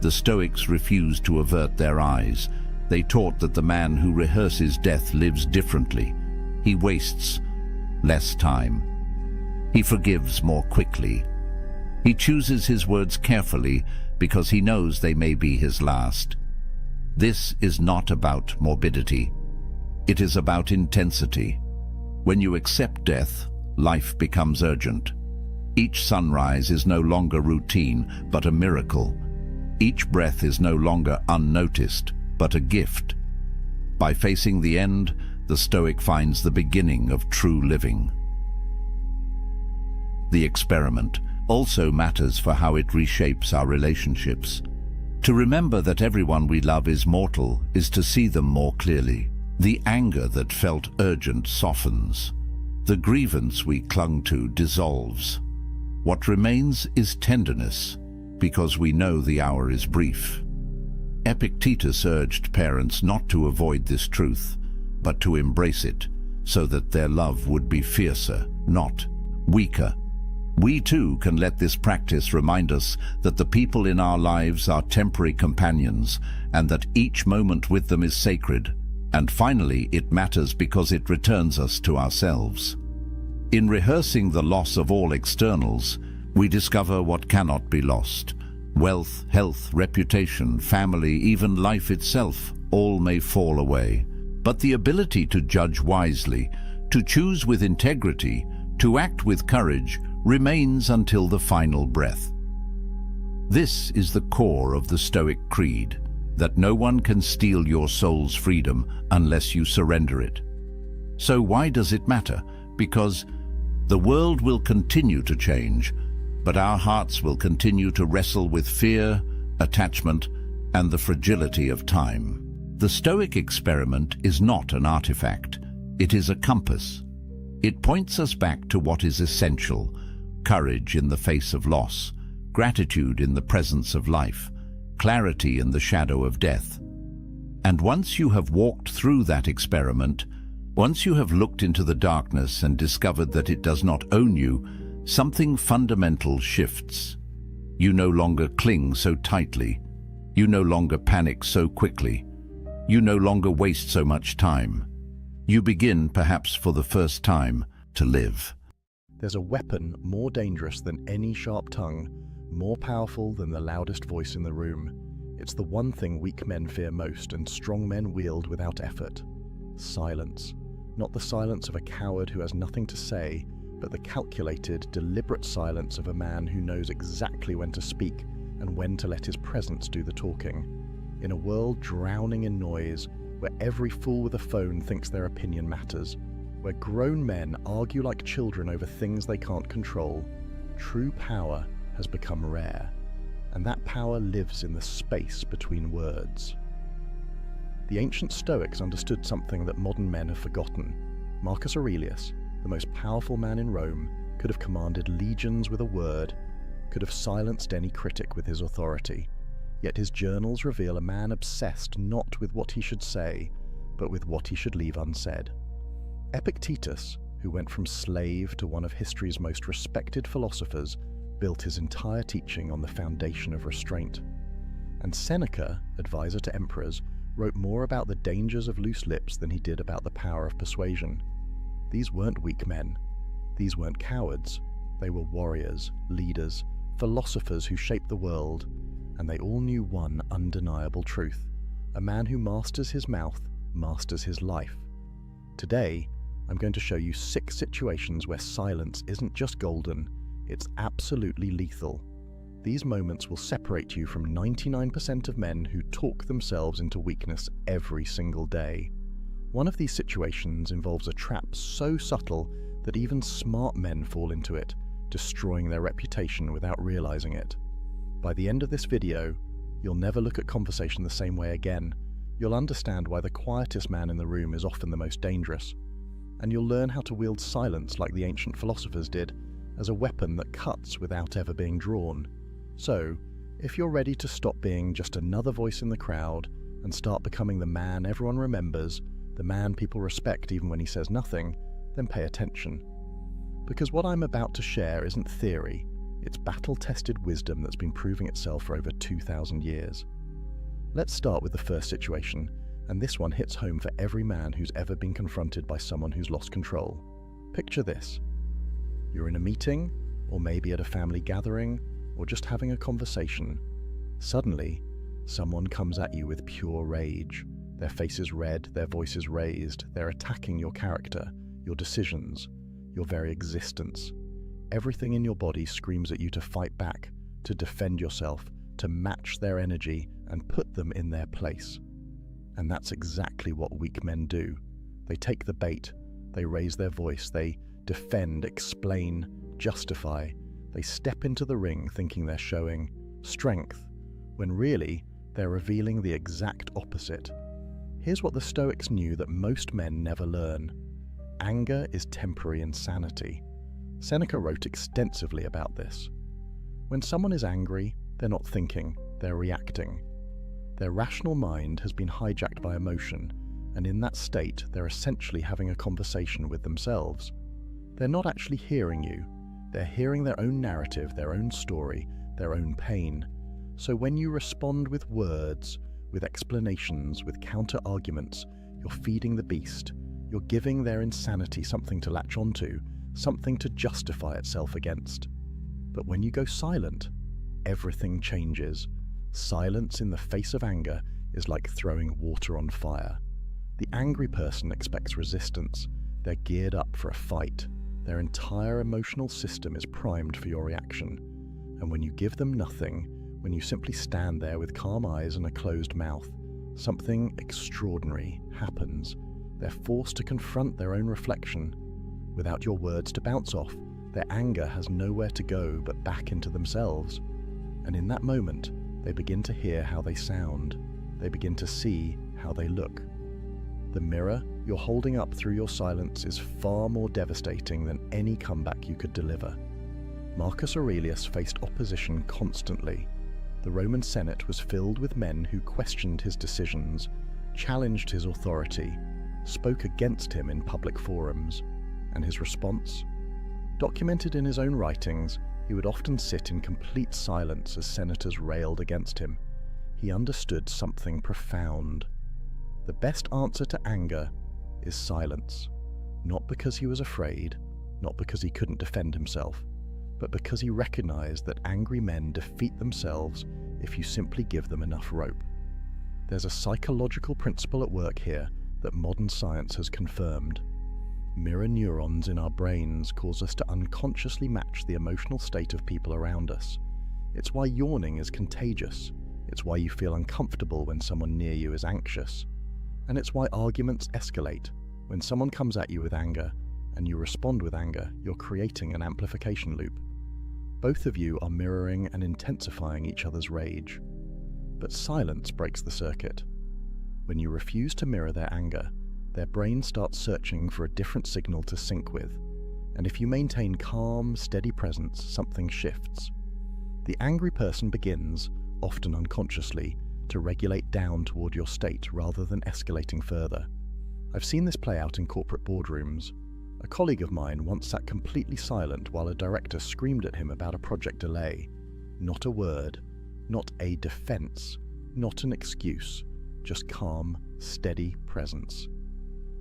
The Stoics refused to avert their eyes. They taught that the man who rehearses death lives differently. He wastes less time. He forgives more quickly. He chooses his words carefully because he knows they may be his last. This is not about morbidity. It is about intensity. When you accept death, life becomes urgent. Each sunrise is no longer routine, but a miracle. Each breath is no longer unnoticed, but a gift. By facing the end, the Stoic finds the beginning of true living. The experiment also matters for how it reshapes our relationships. To remember that everyone we love is mortal is to see them more clearly. The anger that felt urgent softens. The grievance we clung to dissolves. What remains is tenderness, because we know the hour is brief. Epictetus urged parents not to avoid this truth, but to embrace it, so that their love would be fiercer, not weaker. We too can let this practice remind us that the people in our lives are temporary companions, and that each moment with them is sacred. And finally, it matters because it returns us to ourselves. In rehearsing the loss of all externals, we discover what cannot be lost. Wealth, health, reputation, family, even life itself, all may fall away. But the ability to judge wisely, to choose with integrity, to act with courage, remains until the final breath. This is the core of the Stoic creed, that no one can steal your soul's freedom unless you surrender it. So why does it matter? Because the world will continue to change, but our hearts will continue to wrestle with fear, attachment, and the fragility of time. The Stoic experiment is not an artifact. It is a compass. It points us back to what is essential: courage in the face of loss, gratitude in the presence of life, clarity in the shadow of death. And once you have walked through that experiment, once you have looked into the darkness and discovered that it does not own you, something fundamental shifts. You no longer cling so tightly. You no longer panic so quickly. You no longer waste so much time. You begin, perhaps for the first time, to live. There's a weapon more dangerous than any sharp tongue, more powerful than the loudest voice in the room. It's the one thing weak men fear most and strong men wield without effort: silence. Not the silence of a coward who has nothing to say, but the calculated, deliberate silence of a man who knows exactly when to speak and when to let his presence do the talking. In a world drowning in noise, where every fool with a phone thinks their opinion matters, where grown men argue like children over things they can't control, true power has become rare, and that power lives in the space between words. The ancient Stoics understood something that modern men have forgotten. Marcus Aurelius, the most powerful man in Rome, could have commanded legions with a word, could have silenced any critic with his authority. Yet his journals reveal a man obsessed not with what he should say, but with what he should leave unsaid. Epictetus, who went from slave to one of history's most respected philosophers, built his entire teaching on the foundation of restraint. And Seneca, advisor to emperors, wrote more about the dangers of loose lips than he did about the power of persuasion. These weren't weak men. These weren't cowards. They were warriors, leaders, philosophers who shaped the world, and they all knew one undeniable truth. A man who masters his mouth masters his life. Today, I'm going to show you 6 situations where silence isn't just golden, it's absolutely lethal. These moments will separate you from 99% of men who talk themselves into weakness every single day. One of these situations involves a trap so subtle that even smart men fall into it, destroying their reputation without realizing it. By the end of this video, you'll never look at conversation the same way again. You'll understand why the quietest man in the room is often the most dangerous. And you'll learn how to wield silence like the ancient philosophers did, as a weapon that cuts without ever being drawn. So, if you're ready to stop being just another voice in the crowd and start becoming the man everyone remembers, the man people respect even when he says nothing, then pay attention. Because what I'm about to share isn't theory, it's battle-tested wisdom that's been proving itself for over 2,000 years. Let's start with the first situation, and this one hits home for every man who's ever been confronted by someone who's lost control. Picture this. You're in a meeting, or maybe at a family gathering, or just having a conversation. Suddenly, someone comes at you with pure rage. Their face is red, their voice is raised, they're attacking your character, your decisions, your very existence. Everything in your body screams at you to fight back, to defend yourself, to match their energy and put them in their place. And that's exactly what weak men do. They take the bait, they raise their voice, they defend, explain, justify. They step into the ring thinking they're showing strength, when really they're revealing the exact opposite. Here's what the Stoics knew that most men never learn. Anger is temporary insanity. Seneca wrote extensively about this. When someone is angry, they're not thinking, they're reacting. Their rational mind has been hijacked by emotion, and in that state, they're essentially having a conversation with themselves. They're not actually hearing you. They're hearing their own narrative, their own story, their own pain. So when you respond with words, with explanations, with counter-arguments, you're feeding the beast. You're giving their insanity something to latch onto, something to justify itself against. But when you go silent, everything changes. Silence in the face of anger is like throwing water on fire. The angry person expects resistance. They're geared up for a fight. Their entire emotional system is primed for your reaction. And when you give them nothing, when you simply stand there with calm eyes and a closed mouth, something extraordinary happens. They're forced to confront their own reflection. Without your words to bounce off, their anger has nowhere to go but back into themselves. And in that moment, they begin to hear how they sound. They begin to see how they look. The mirror you're holding up through your silence is far more devastating than any comeback you could deliver. Marcus Aurelius faced opposition constantly. The Roman Senate was filled with men who questioned his decisions, challenged his authority, spoke against him in public forums. And his response? Documented in his own writings, he would often sit in complete silence as senators railed against him. He understood something profound. The best answer to anger is silence, not because he was afraid, not because he couldn't defend himself, but because he recognized that angry men defeat themselves if you simply give them enough rope. There's a psychological principle at work here that modern science has confirmed. Mirror neurons in our brains cause us to unconsciously match the emotional state of people around us. It's why yawning is contagious. It's why you feel uncomfortable when someone near you is anxious. And it's why arguments escalate. When someone comes at you with anger, and you respond with anger, you're creating an amplification loop. Both of you are mirroring and intensifying each other's rage. But silence breaks the circuit. When you refuse to mirror their anger, their brain starts searching for a different signal to sync with. And if you maintain calm, steady presence, something shifts. The angry person begins, often unconsciously, to regulate down toward your state rather than escalating further. I've seen this play out in corporate boardrooms. A colleague of mine once sat completely silent while a director screamed at him about a project delay. Not a word, not a defense, not an excuse, just calm, steady presence.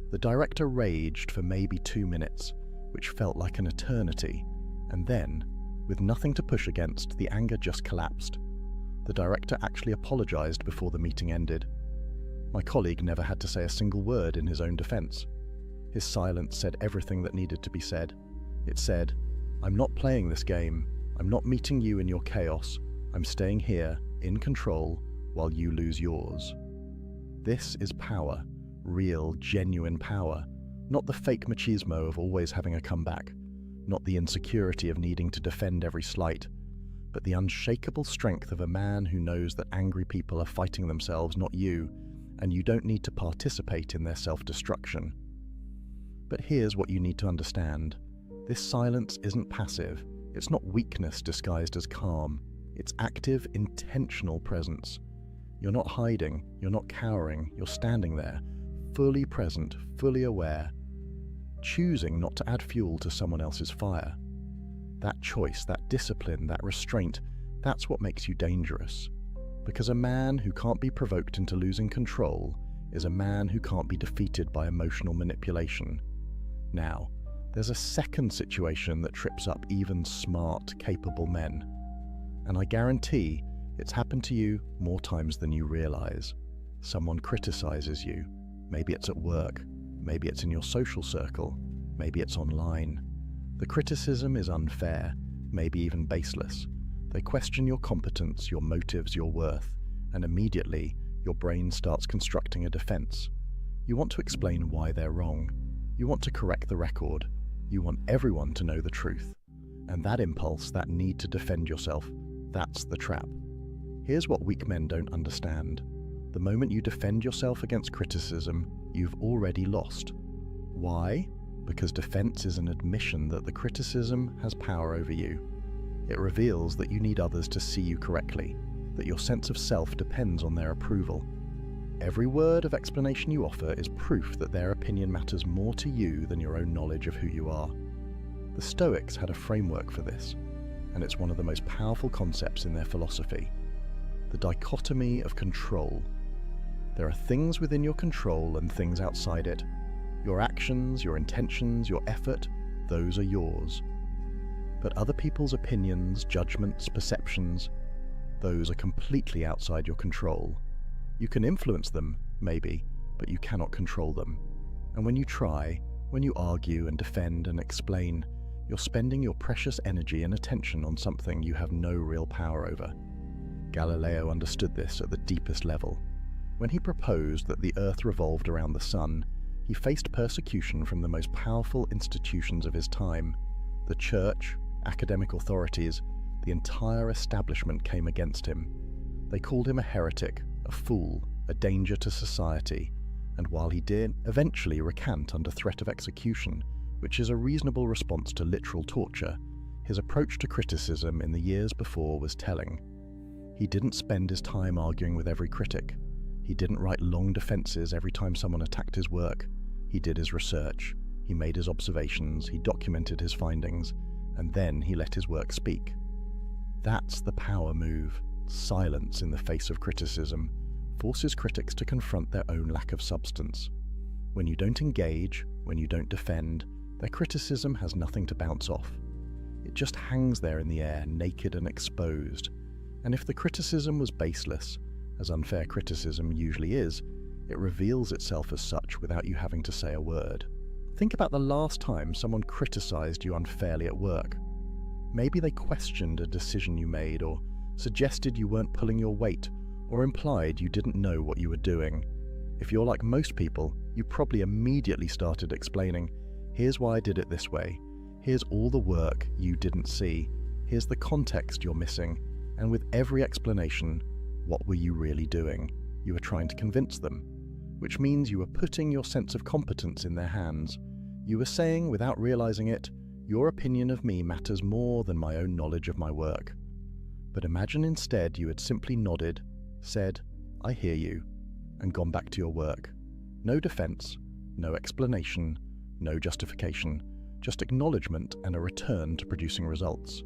The director raged for maybe 2 minutes, which felt like an eternity, and then, with nothing to push against, the anger just collapsed. The director actually apologized before the meeting ended. My colleague never had to say a single word in his own defense. His silence said everything that needed to be said. It said, "I'm not playing this game. I'm not meeting you in your chaos. I'm staying here, in control, while you lose yours." This is power, real, genuine power, not the fake machismo of always having a comeback, not the insecurity of needing to defend every slight, but the unshakable strength of a man who knows that angry people are fighting themselves, not you, and you don't need to participate in their self-destruction. But here's what you need to understand. This silence isn't passive. It's not weakness disguised as calm. It's active, intentional presence. You're not hiding, you're not cowering, you're standing there, fully present, fully aware, choosing not to add fuel to someone else's fire. That choice, that discipline, that restraint, that's what makes you dangerous. Because a man who can't be provoked into losing control is a man who can't be defeated by emotional manipulation. Now, there's a second situation that trips up even smart, capable men. And I guarantee it's happened to you more times than you realize. Someone criticizes you. Maybe it's at work. Maybe it's in your social circle. Maybe it's online. The criticism is unfair, maybe even baseless. They question your competence, your motives, your worth, and immediately your brain starts constructing a defense. You want to explain why they're wrong. You want to correct the record. You want everyone to know the truth. And that impulse, that need to defend yourself, that's the trap. Here's what weak men don't understand. The moment you defend yourself against criticism, you've already lost. Why? Because defense is an admission that the criticism has power over you. It reveals that you need others to see you correctly, that your sense of self depends on their approval. Every word of explanation you offer is proof that their opinion matters more to you than your own knowledge of who you are. The Stoics had a framework for this, and it's one of the most powerful concepts in their philosophy. The dichotomy of control. There are things within your control and things outside it. Your actions, your intentions, your effort, those are yours. But other people's opinions, judgments, perceptions, those are completely outside your control. You can influence them, maybe, but you cannot control them. And when you try, when you argue and defend and explain, you're spending your precious energy and attention on something you have no real power over. Galileo understood this at the deepest level. When he proposed that the Earth revolved around the sun, he faced persecution from the most powerful institutions of his time. The church, academic authorities, the entire establishment came against him. They called him a heretic, a fool, a danger to society, and while he did eventually recant under threat of execution, which is a reasonable response to literal torture, his approach to criticism in the years before was telling. He didn't spend his time arguing with every critic. He didn't write long defenses every time someone attacked his work. He did his research, he made his observations, he documented his findings, and then he let his work speak. That's the power move. Silence in the face of criticism forces critics to confront their own lack of substance. When you don't engage, when you don't defend, their criticism has nothing to bounce off. It just hangs there in the air, naked and exposed. And if the criticism was baseless, as unfair criticism usually is, it reveals itself as such without you having to say a word. Think about the last time someone criticized you unfairly at work. Maybe they questioned a decision you made, or suggested you weren't pulling your weight, or implied you didn't know what you were doing. If you're like most people, you probably immediately started explaining, "Here's why I did it this way. Here's all the work you didn't see. Here's the context you're missing." And with every explanation, what were you really doing? You were trying to convince them, which means you were putting your sense of competence in their hands. You were saying, without realizing it, "Your opinion of me matters more than my own knowledge of my work." But imagine instead you had simply nodded, said, "I hear you," and gone back to your work. No defense, no explanation, no justification, just acknowledgement and a return to producing results.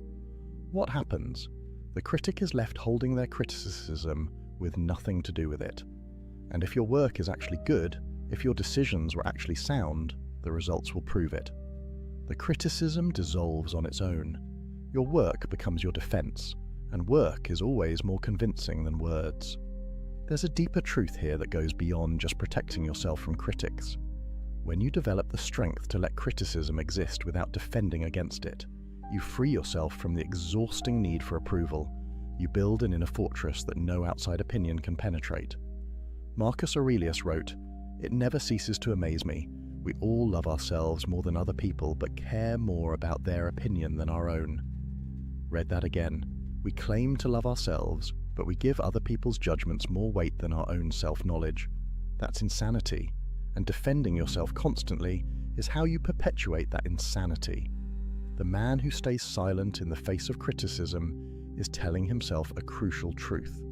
What happens? The critic is left holding their criticism with nothing to do with it. And if your work is actually good, if your decisions were actually sound, the results will prove it. The criticism dissolves on its own. Your work becomes your defense, and work is always more convincing than words. There's a deeper truth here that goes beyond just protecting yourself from critics. When you develop the strength to let criticism exist without defending against it, you free yourself from the exhausting need for approval. You build an inner fortress that no outside opinion can penetrate. Marcus Aurelius wrote, "It never ceases to amaze me. We all love ourselves more than other people, but care more about their opinion than our own." Read that again. We claim to love ourselves, but we give other people's judgments more weight than our own self-knowledge. That's insanity, and defending yourself constantly is how you perpetuate that insanity. The man who stays silent in the face of criticism is telling himself a crucial truth.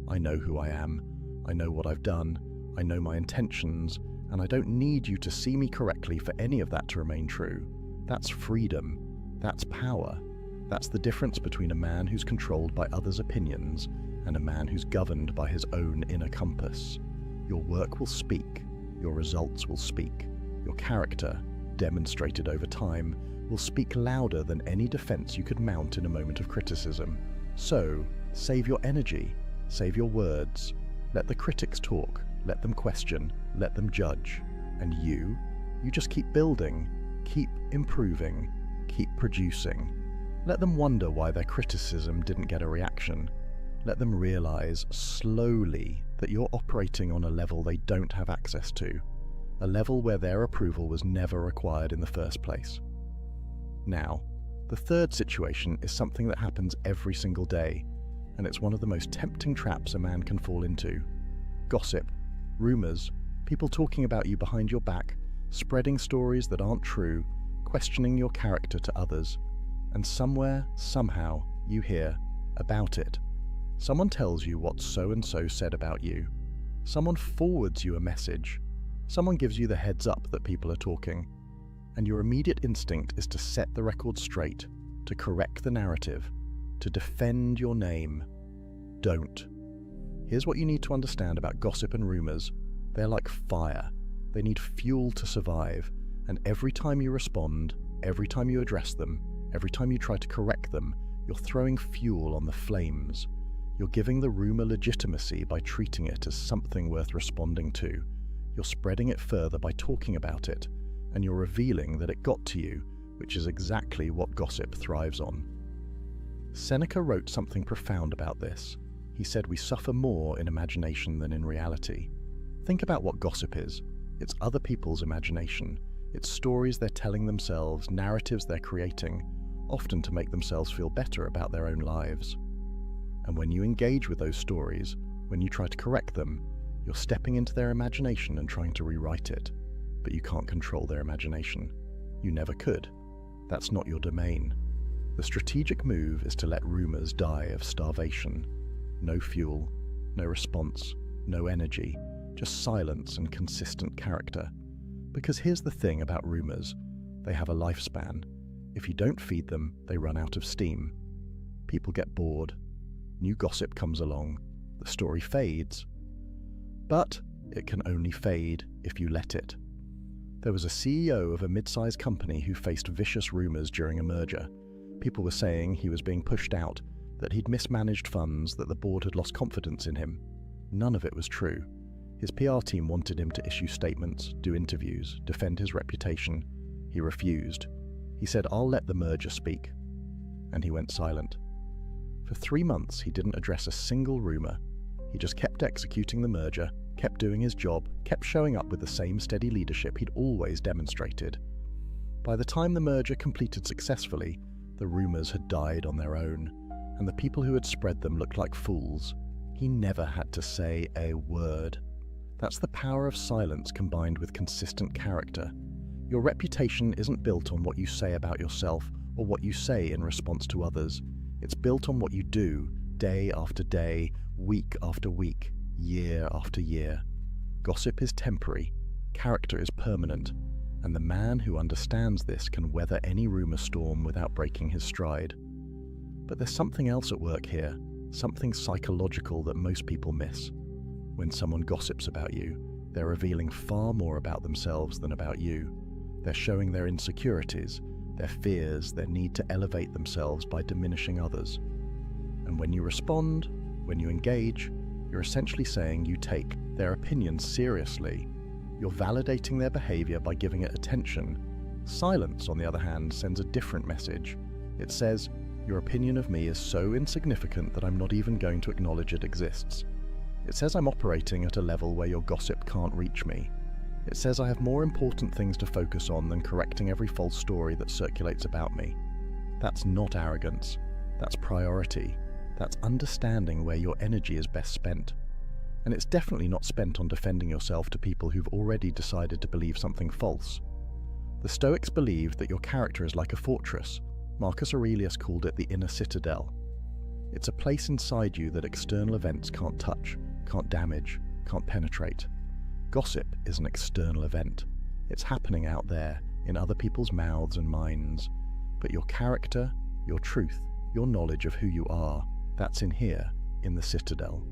I know who I am, I know what I've done, I know my intentions, and I don't need you to see me correctly for any of that to remain true. That's freedom. That's power. That's the difference between a man who's controlled by others' opinions and a man who's governed by his own inner compass. Your work will speak. Your results will speak. Your character, demonstrated over time, will speak louder than any defense you could mount in a moment of criticism. So, save your energy, save your words. Let the critics talk, let them question, let them judge. And you just keep building, keep improving, keep producing. Let them wonder why their criticism didn't get a reaction. Let them realize slowly that you're operating on a level they don't have access to, a level where their approval was never required in the first place. Now, the third situation is something that happens every single day, and it's one of the most tempting traps a man can fall into. Gossip, rumors, people talking about you behind your back, spreading stories that aren't true, questioning your character to others. And somewhere, somehow, you hear about it. Someone tells you what so-and-so said about you. Someone forwards you a message. Someone gives you the heads up that people are talking. And your immediate instinct is to set the record straight, to correct the narrative, to defend your name. Don't. Here's what you need to understand about gossip and rumors. They're like fire. They need fuel to survive. And every time you respond, every time you address them, every time you try to correct them, you're throwing fuel on the flames. You're giving the rumor legitimacy by treating it as something worth responding to. You're spreading it further by talking about it, and you're revealing that it got to you, which is exactly what gossip thrives on. Seneca wrote something profound about this. He said we suffer more in imagination than in reality. Think about what gossip is. It's other people's imagination. It's stories they're telling themselves, narratives they're creating, often to make themselves feel better about their own lives. And when you engage with those stories, when you try to correct them, you're stepping into their imagination and trying to rewrite it. But you can't control their imagination. You never could. That's not your domain. The strategic move is to let rumors die of starvation. No fuel, no response, no energy, just silence and consistent character. Because here's the thing about rumors. They have a lifespan. If you don't feed them, they run out of steam. People get bored. New gossip comes along. The story fades. But it can only fade if you let it. There was a CEO of a mid-sized company who faced vicious rumors during a merger. People were saying he was being pushed out, that he'd mismanaged funds, that the board had lost confidence in him. None of it was true. His PR team wanted him to issue statements, do interviews, defend his reputation. He refused. He said, "I'll let the merger speak." And he went silent. For 3 months, he didn't address a single rumor. He just kept executing the merger, kept doing his job, kept showing up with the same steady leadership he'd always demonstrated. By the time the merger completed successfully, the rumors had died on their own, and the people who had spread them looked like fools. He never had to say a word. That's the power of silence combined with consistent character. Your reputation isn't built on what you say about yourself or what you say in response to others. It's built on what you do, day after day, week after week, year after year. Gossip is temporary, character is permanent, and the man who understands this can weather any rumor storm without breaking his stride. But there's something else at work here, something psychological that most people miss. When someone gossips about you, they're revealing far more about themselves than about you. They're showing their insecurities, their fears, their need to elevate themselves by diminishing others. And when you respond, when you engage, you're essentially saying you take their opinions seriously. You're validating their behavior by giving it attention. Silence, on the other hand, sends a different message. It says, your opinion of me is so insignificant that I'm not even going to acknowledge it exists. It says I'm operating at a level where your gossip can't reach me. It says I have more important things to focus on than correcting every false story that circulates about me. That's not arrogance. That's priority. That's understanding where your energy is best spent. And it's definitely not spent on defending yourself to people who've already decided to believe something false. The Stoics believed that your character is like a fortress. Marcus Aurelius called it the inner citadel. It's a place inside you that external events can't touch, can't damage, can't penetrate. Gossip is an external event. It's happening out there, in other people's mouths and minds. But your character, your truth, your knowledge of who you are, that's in here, in the citadel.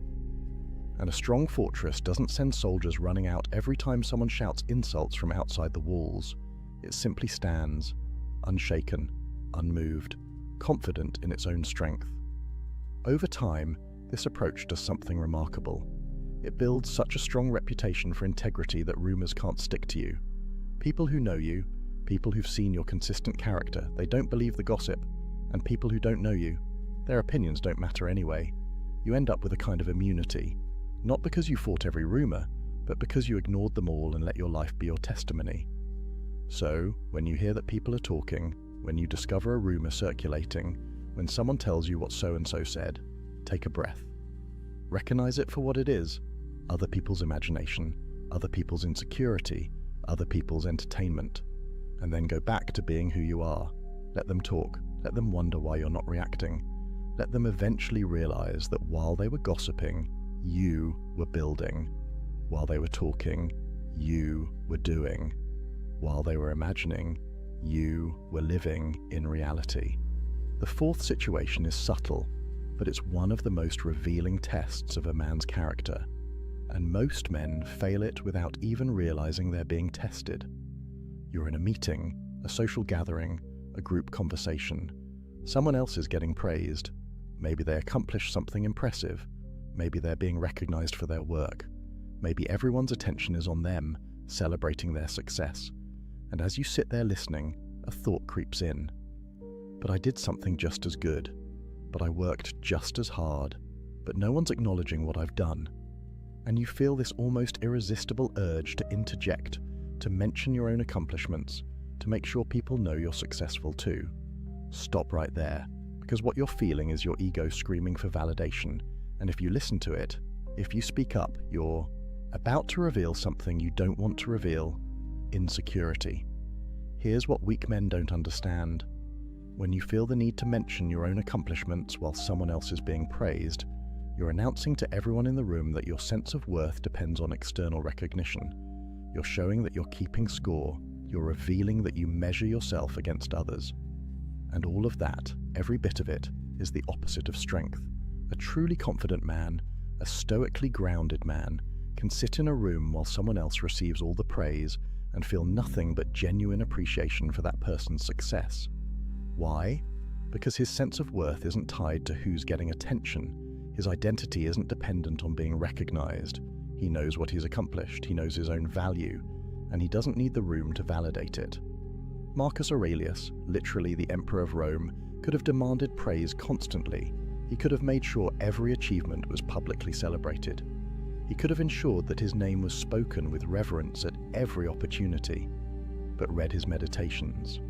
And a strong fortress doesn't send soldiers running out every time someone shouts insults from outside the walls. It simply stands, unshaken, unmoved, confident in its own strength. Over time, this approach does something remarkable. It builds such a strong reputation for integrity that rumors can't stick to you. People who know you, people who've seen your consistent character, they don't believe the gossip, and people who don't know you, their opinions don't matter anyway. You end up with a kind of immunity, not because you fought every rumor, but because you ignored them all and let your life be your testimony. So, when you hear that people are talking, when you discover a rumor circulating, when someone tells you what so-and-so said, take a breath. Recognize it for what it is, other people's imagination, other people's insecurity, other people's entertainment, and then go back to being who you are. Let them talk, let them wonder why you're not reacting. Let them eventually realize that while they were gossiping, you were building. While they were talking, you were doing. While they were imagining, you were living in reality. The fourth situation is subtle, but it's one of the most revealing tests of a man's character, and most men fail it without even realizing they're being tested. You're in a meeting, a social gathering, a group conversation. Someone else is getting praised. Maybe they accomplished something impressive. Maybe they're being recognized for their work. Maybe everyone's attention is on them, celebrating their success. And as you sit there listening, a thought creeps in. But I did something just as good. But I worked just as hard. But no one's acknowledging what I've done. And you feel this almost irresistible urge to interject, to mention your own accomplishments, to make sure people know you're successful too. Stop right there, because what you're feeling is your ego screaming for validation. And if you listen to it, if you speak up, you're about to reveal something you don't want to reveal: insecurity. Here's what weak men don't understand. When you feel the need to mention your own accomplishments while someone else is being praised, you're announcing to everyone in the room that your sense of worth depends on external recognition. You're showing that you're keeping score. You're revealing that you measure yourself against others. And all of that, every bit of it, is the opposite of strength. A truly confident man, a stoically grounded man, can sit in a room while someone else receives all the praise and feel nothing but genuine appreciation for that person's success. Why? Because his sense of worth isn't tied to who's getting attention. His identity isn't dependent on being recognized. He knows what he's accomplished, he knows his own value, and he doesn't need the room to validate it. Marcus Aurelius, literally the Emperor of Rome, could have demanded praise constantly. He could have made sure every achievement was publicly celebrated. He could have ensured that his name was spoken with reverence at every opportunity, but read his meditations.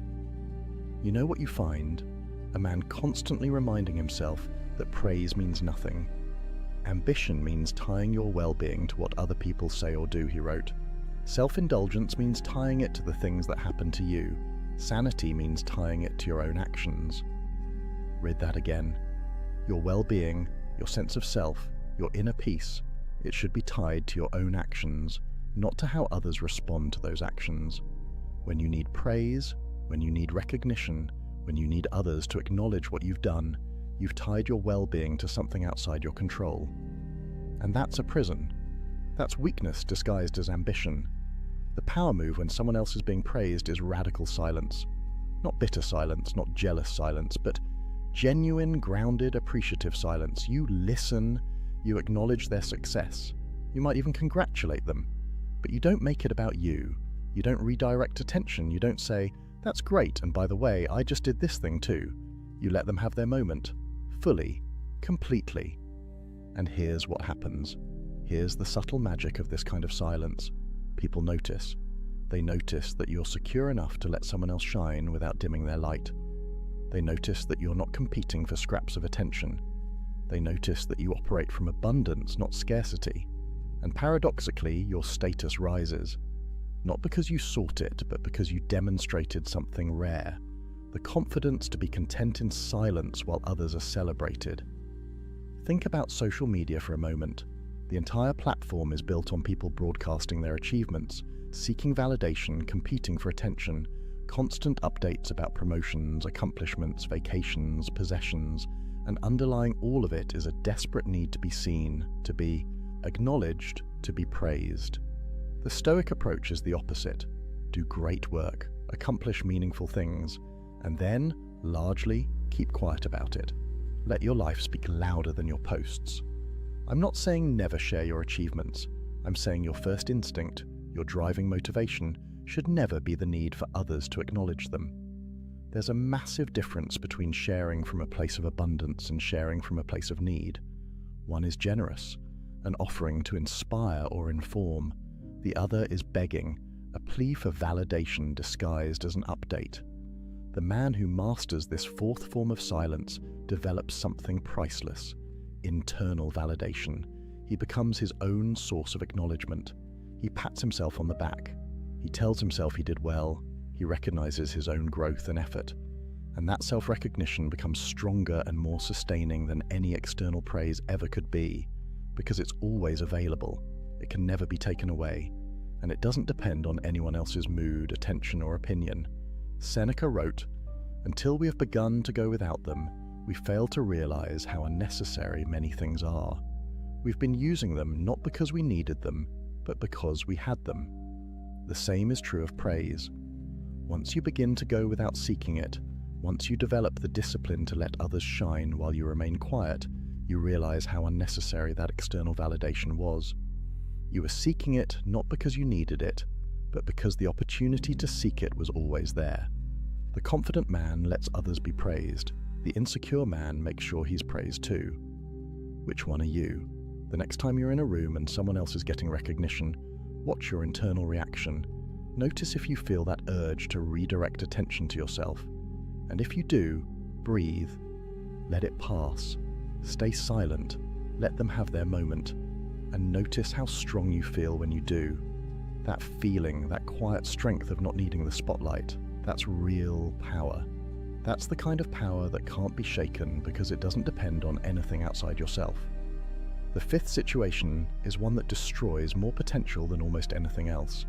You know what you find? A man constantly reminding himself that praise means nothing. Ambition means tying your well-being to what other people say or do, he wrote. Self-indulgence means tying it to the things that happen to you. Sanity means tying it to your own actions. Read that again. Your well-being, your sense of self, your inner peace, it should be tied to your own actions, not to how others respond to those actions. When you need praise, when you need recognition, when you need others to acknowledge what you've done, you've tied your well-being to something outside your control. And that's a prison. That's weakness disguised as ambition. The power move when someone else is being praised is radical silence. Not bitter silence, not jealous silence, but genuine, grounded, appreciative silence. You listen, you acknowledge their success. You might even congratulate them, but you don't make it about you. You don't redirect attention. You don't say, "That's great, and by the way, I just did this thing too." You let them have their moment, fully, completely. And here's what happens. Here's the subtle magic of this kind of silence. People notice. They notice that you're secure enough to let someone else shine without dimming their light. They notice that you're not competing for scraps of attention. They notice that you operate from abundance, not scarcity. And paradoxically, your status rises. Not because you sought it, but because you demonstrated something rare. The confidence to be content in silence while others are celebrated. Think about social media for a moment. The entire platform is built on people broadcasting their achievements, seeking validation, competing for attention, constant updates about promotions, accomplishments, vacations, possessions, and underlying all of it is a desperate need to be seen, to be acknowledged, to be praised. The Stoic approach is the opposite. Do great work, accomplish meaningful things, and then, largely, keep quiet about it. Let your life speak louder than your posts. I'm not saying never share your achievements. I'm saying your first instinct, your driving motivation, should never be the need for others to acknowledge them. There's a massive difference between sharing from a place of abundance and sharing from a place of need. One is generous, an offering to inspire or inform. The other is begging, a plea for validation disguised as an update. The man who masters this fourth form of silence develops something priceless, internal validation. He becomes his own source of acknowledgement. He pats himself on the back. He tells himself he did well. He recognizes his own growth and effort. And that self-recognition becomes stronger and more sustaining than any external praise ever could be, because it's always available. It can never be taken away, and it doesn't depend on anyone else's mood, attention, or opinion. Seneca wrote, "Until we have begun to go without them, we fail to realize how unnecessary many things are. We've been using them not because we needed them, but because we had them." The same is true of praise. Once you begin to go without seeking it, once you develop the discipline to let others shine while you remain quiet, you realize how unnecessary that external validation was. You were seeking it not because you needed it, but because the opportunity to seek it was always there. The confident man lets others be praised. The insecure man makes sure he's praised too. Which one are you? The next time you're in a room and someone else is getting recognition, watch your internal reaction. Notice if you feel that urge to redirect attention to yourself. And if you do, breathe. Let it pass. Stay silent. Let them have their moment. And notice how strong you feel when you do. That feeling, that quiet strength of not needing the spotlight, that's real power. That's the kind of power that can't be shaken because it doesn't depend on anything outside yourself. The fifth situation is one that destroys more potential than almost anything else.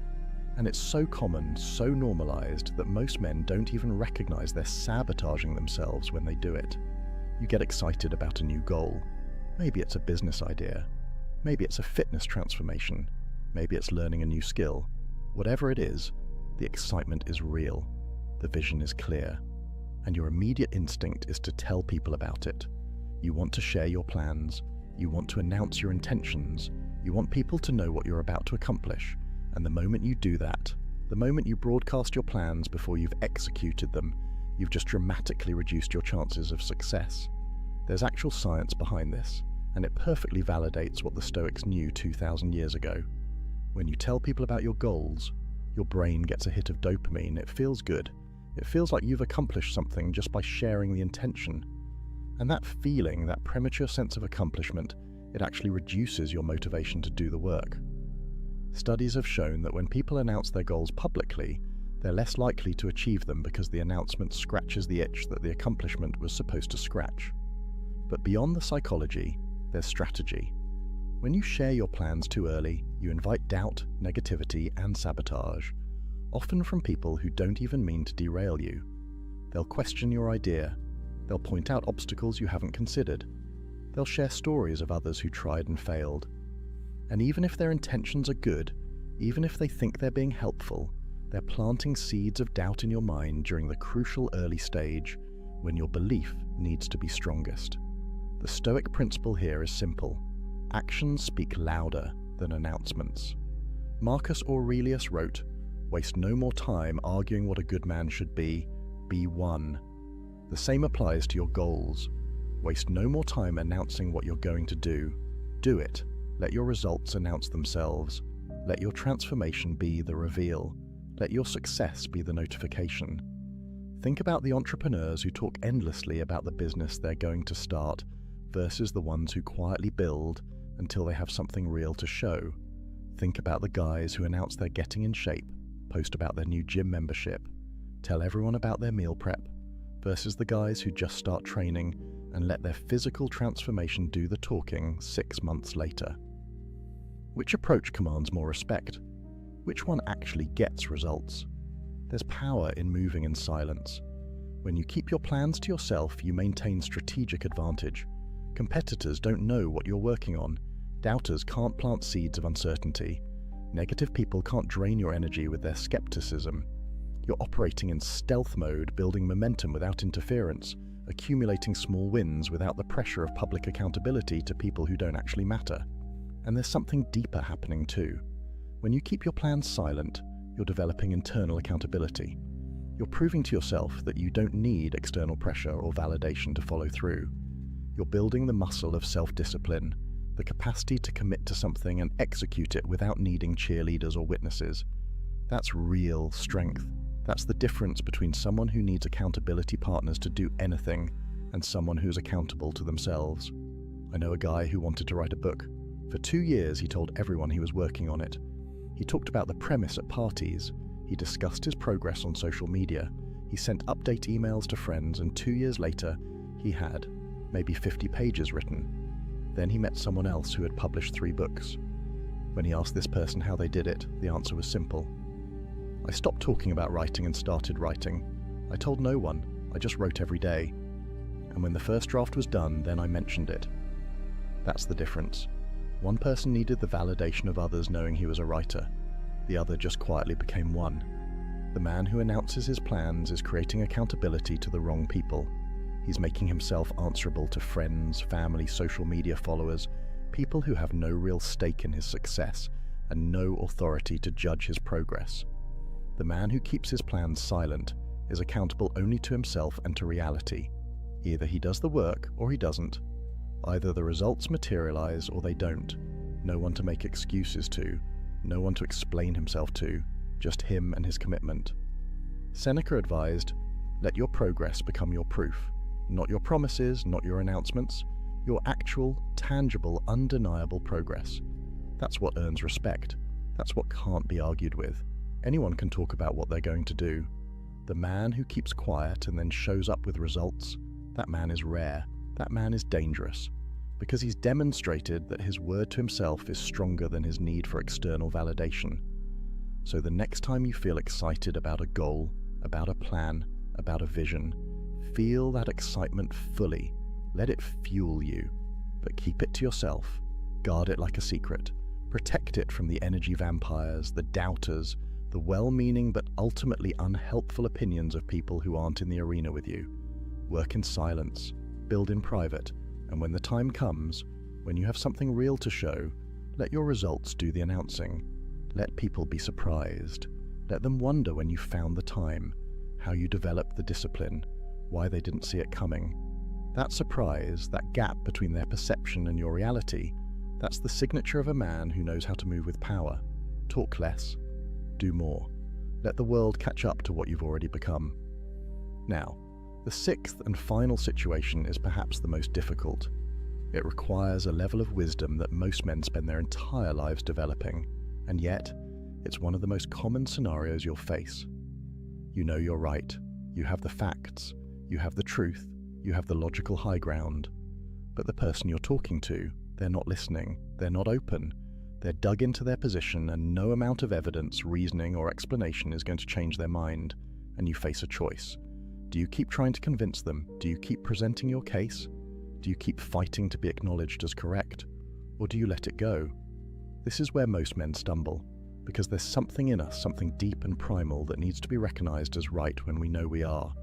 And it's so common, so normalized, that most men don't even recognize they're sabotaging themselves when they do it. You get excited about a new goal. Maybe it's a business idea. Maybe it's a fitness transformation. Maybe it's learning a new skill. Whatever it is, the excitement is real. The vision is clear. And your immediate instinct is to tell people about it. You want to share your plans. You want to announce your intentions. You want people to know what you're about to accomplish, and the moment you do that, the moment you broadcast your plans before you've executed them, you've just dramatically reduced your chances of success. There's actual science behind this, and it perfectly validates what the Stoics knew 2,000 years ago. When you tell people about your goals, your brain gets a hit of dopamine. It feels good. It feels like you've accomplished something just by sharing the intention. And that feeling, that premature sense of accomplishment, it actually reduces your motivation to do the work. Studies have shown that when people announce their goals publicly, they're less likely to achieve them because the announcement scratches the itch that the accomplishment was supposed to scratch. But beyond the psychology, there's strategy. When you share your plans too early, you invite doubt, negativity, and sabotage, often from people who don't even mean to derail you. They'll question your idea. They'll point out obstacles you haven't considered. They'll share stories of others who tried and failed. And even if their intentions are good, even if they think they're being helpful, they're planting seeds of doubt in your mind during the crucial early stage when your belief needs to be strongest. The Stoic principle here is simple. Actions speak louder than announcements. Marcus Aurelius wrote, "Waste no more time arguing what a good man should be one." The same applies to your goals. Waste no more time announcing what you're going to do it. Let your results announce themselves. Let your transformation be the reveal. Let your success be the notification. Think about the entrepreneurs who talk endlessly about the business they're going to start versus the ones who quietly build until they have something real to show. Think about the guys who announce they're getting in shape, post about their new gym membership, tell everyone about their meal prep, versus the guys who just start training and let their physical transformation do the talking 6 months later. Which approach commands more respect? Which one actually gets results? There's power in moving in silence. When you keep your plans to yourself, you maintain strategic advantage. Competitors don't know what you're working on. Doubters can't plant seeds of uncertainty. Negative people can't drain your energy with their skepticism. You're operating in stealth mode, building momentum without interference, accumulating small wins without the pressure of public accountability to people who don't actually matter. And there's something deeper happening too. When you keep your plans silent, you're developing internal accountability. You're proving to yourself that you don't need external pressure or validation to follow through. You're building the muscle of self-discipline, the capacity to commit to something and execute it without needing cheerleaders or witnesses. That's real strength. That's the difference between someone who needs accountability partners to do anything and someone who's accountable to themselves. I know a guy who wanted to write a book. For 2 years, he told everyone he was working on it. He talked about the premise at parties. He discussed his progress on social media. He sent update emails to friends, and 2 years later, he had maybe 50 pages written. Then he met someone else who had published 3 books. When he asked this person how they did it, the answer was simple. I stopped talking about writing and started writing. I told no one. I just wrote every day. And when the first draft was done, then I mentioned it. That's the difference. One person needed the validation of others knowing he was a writer. The other just quietly became one. The man who announces his plans is creating accountability to the wrong people. He's making himself answerable to friends, family, social media followers, people who have no real stake in his success and no authority to judge his progress. The man who keeps his plans silent is accountable only to himself and to reality. Either he does the work or he doesn't. Either the results materialize or they don't. No one to make excuses to, no one to explain himself to, just him and his commitment. Seneca advised, let your progress become your proof. Not your promises, not your announcements, your actual, tangible, undeniable progress. That's what earns respect. That's what can't be argued with. Anyone can talk about what they're going to do. The man who keeps quiet and then shows up with results, that man is rare. That man is dangerous, because he's demonstrated that his word to himself is stronger than his need for external validation. So the next time you feel excited about a goal, about a plan, about a vision, feel that excitement fully. Let it fuel you, but keep it to yourself. Guard it like a secret. Protect it from the energy vampires, the doubters, the well-meaning but ultimately unhelpful opinions of people who aren't in the arena with you. Work in silence. Build in private, and when the time comes, when you have something real to show, Let your results do the announcing. Let people be surprised. Let them wonder when you found the time, how you developed the discipline, why they didn't see it coming. That surprise, that gap between their perception and your reality, that's the signature of a man who knows how to move with power. Talk less, do more. Let the world catch up to what you've already become. Now, the sixth and final situation is perhaps the most difficult. It requires a level of wisdom that most men spend their entire lives developing, and yet, it's one of the most common scenarios you'll face. You know you're right, you have the facts, you have the truth, you have the logical high ground, but the person you're talking to, they're not listening, they're not open, they're dug into their position, and no amount of evidence, reasoning, or explanation is going to change their mind, and you face a choice. Do you keep trying to convince them? Do you keep presenting your case? Do you keep fighting to be acknowledged as correct? Or do you let it go? This is where most men stumble, because there's something in us, something deep and primal that needs to be recognized as right when we know we are.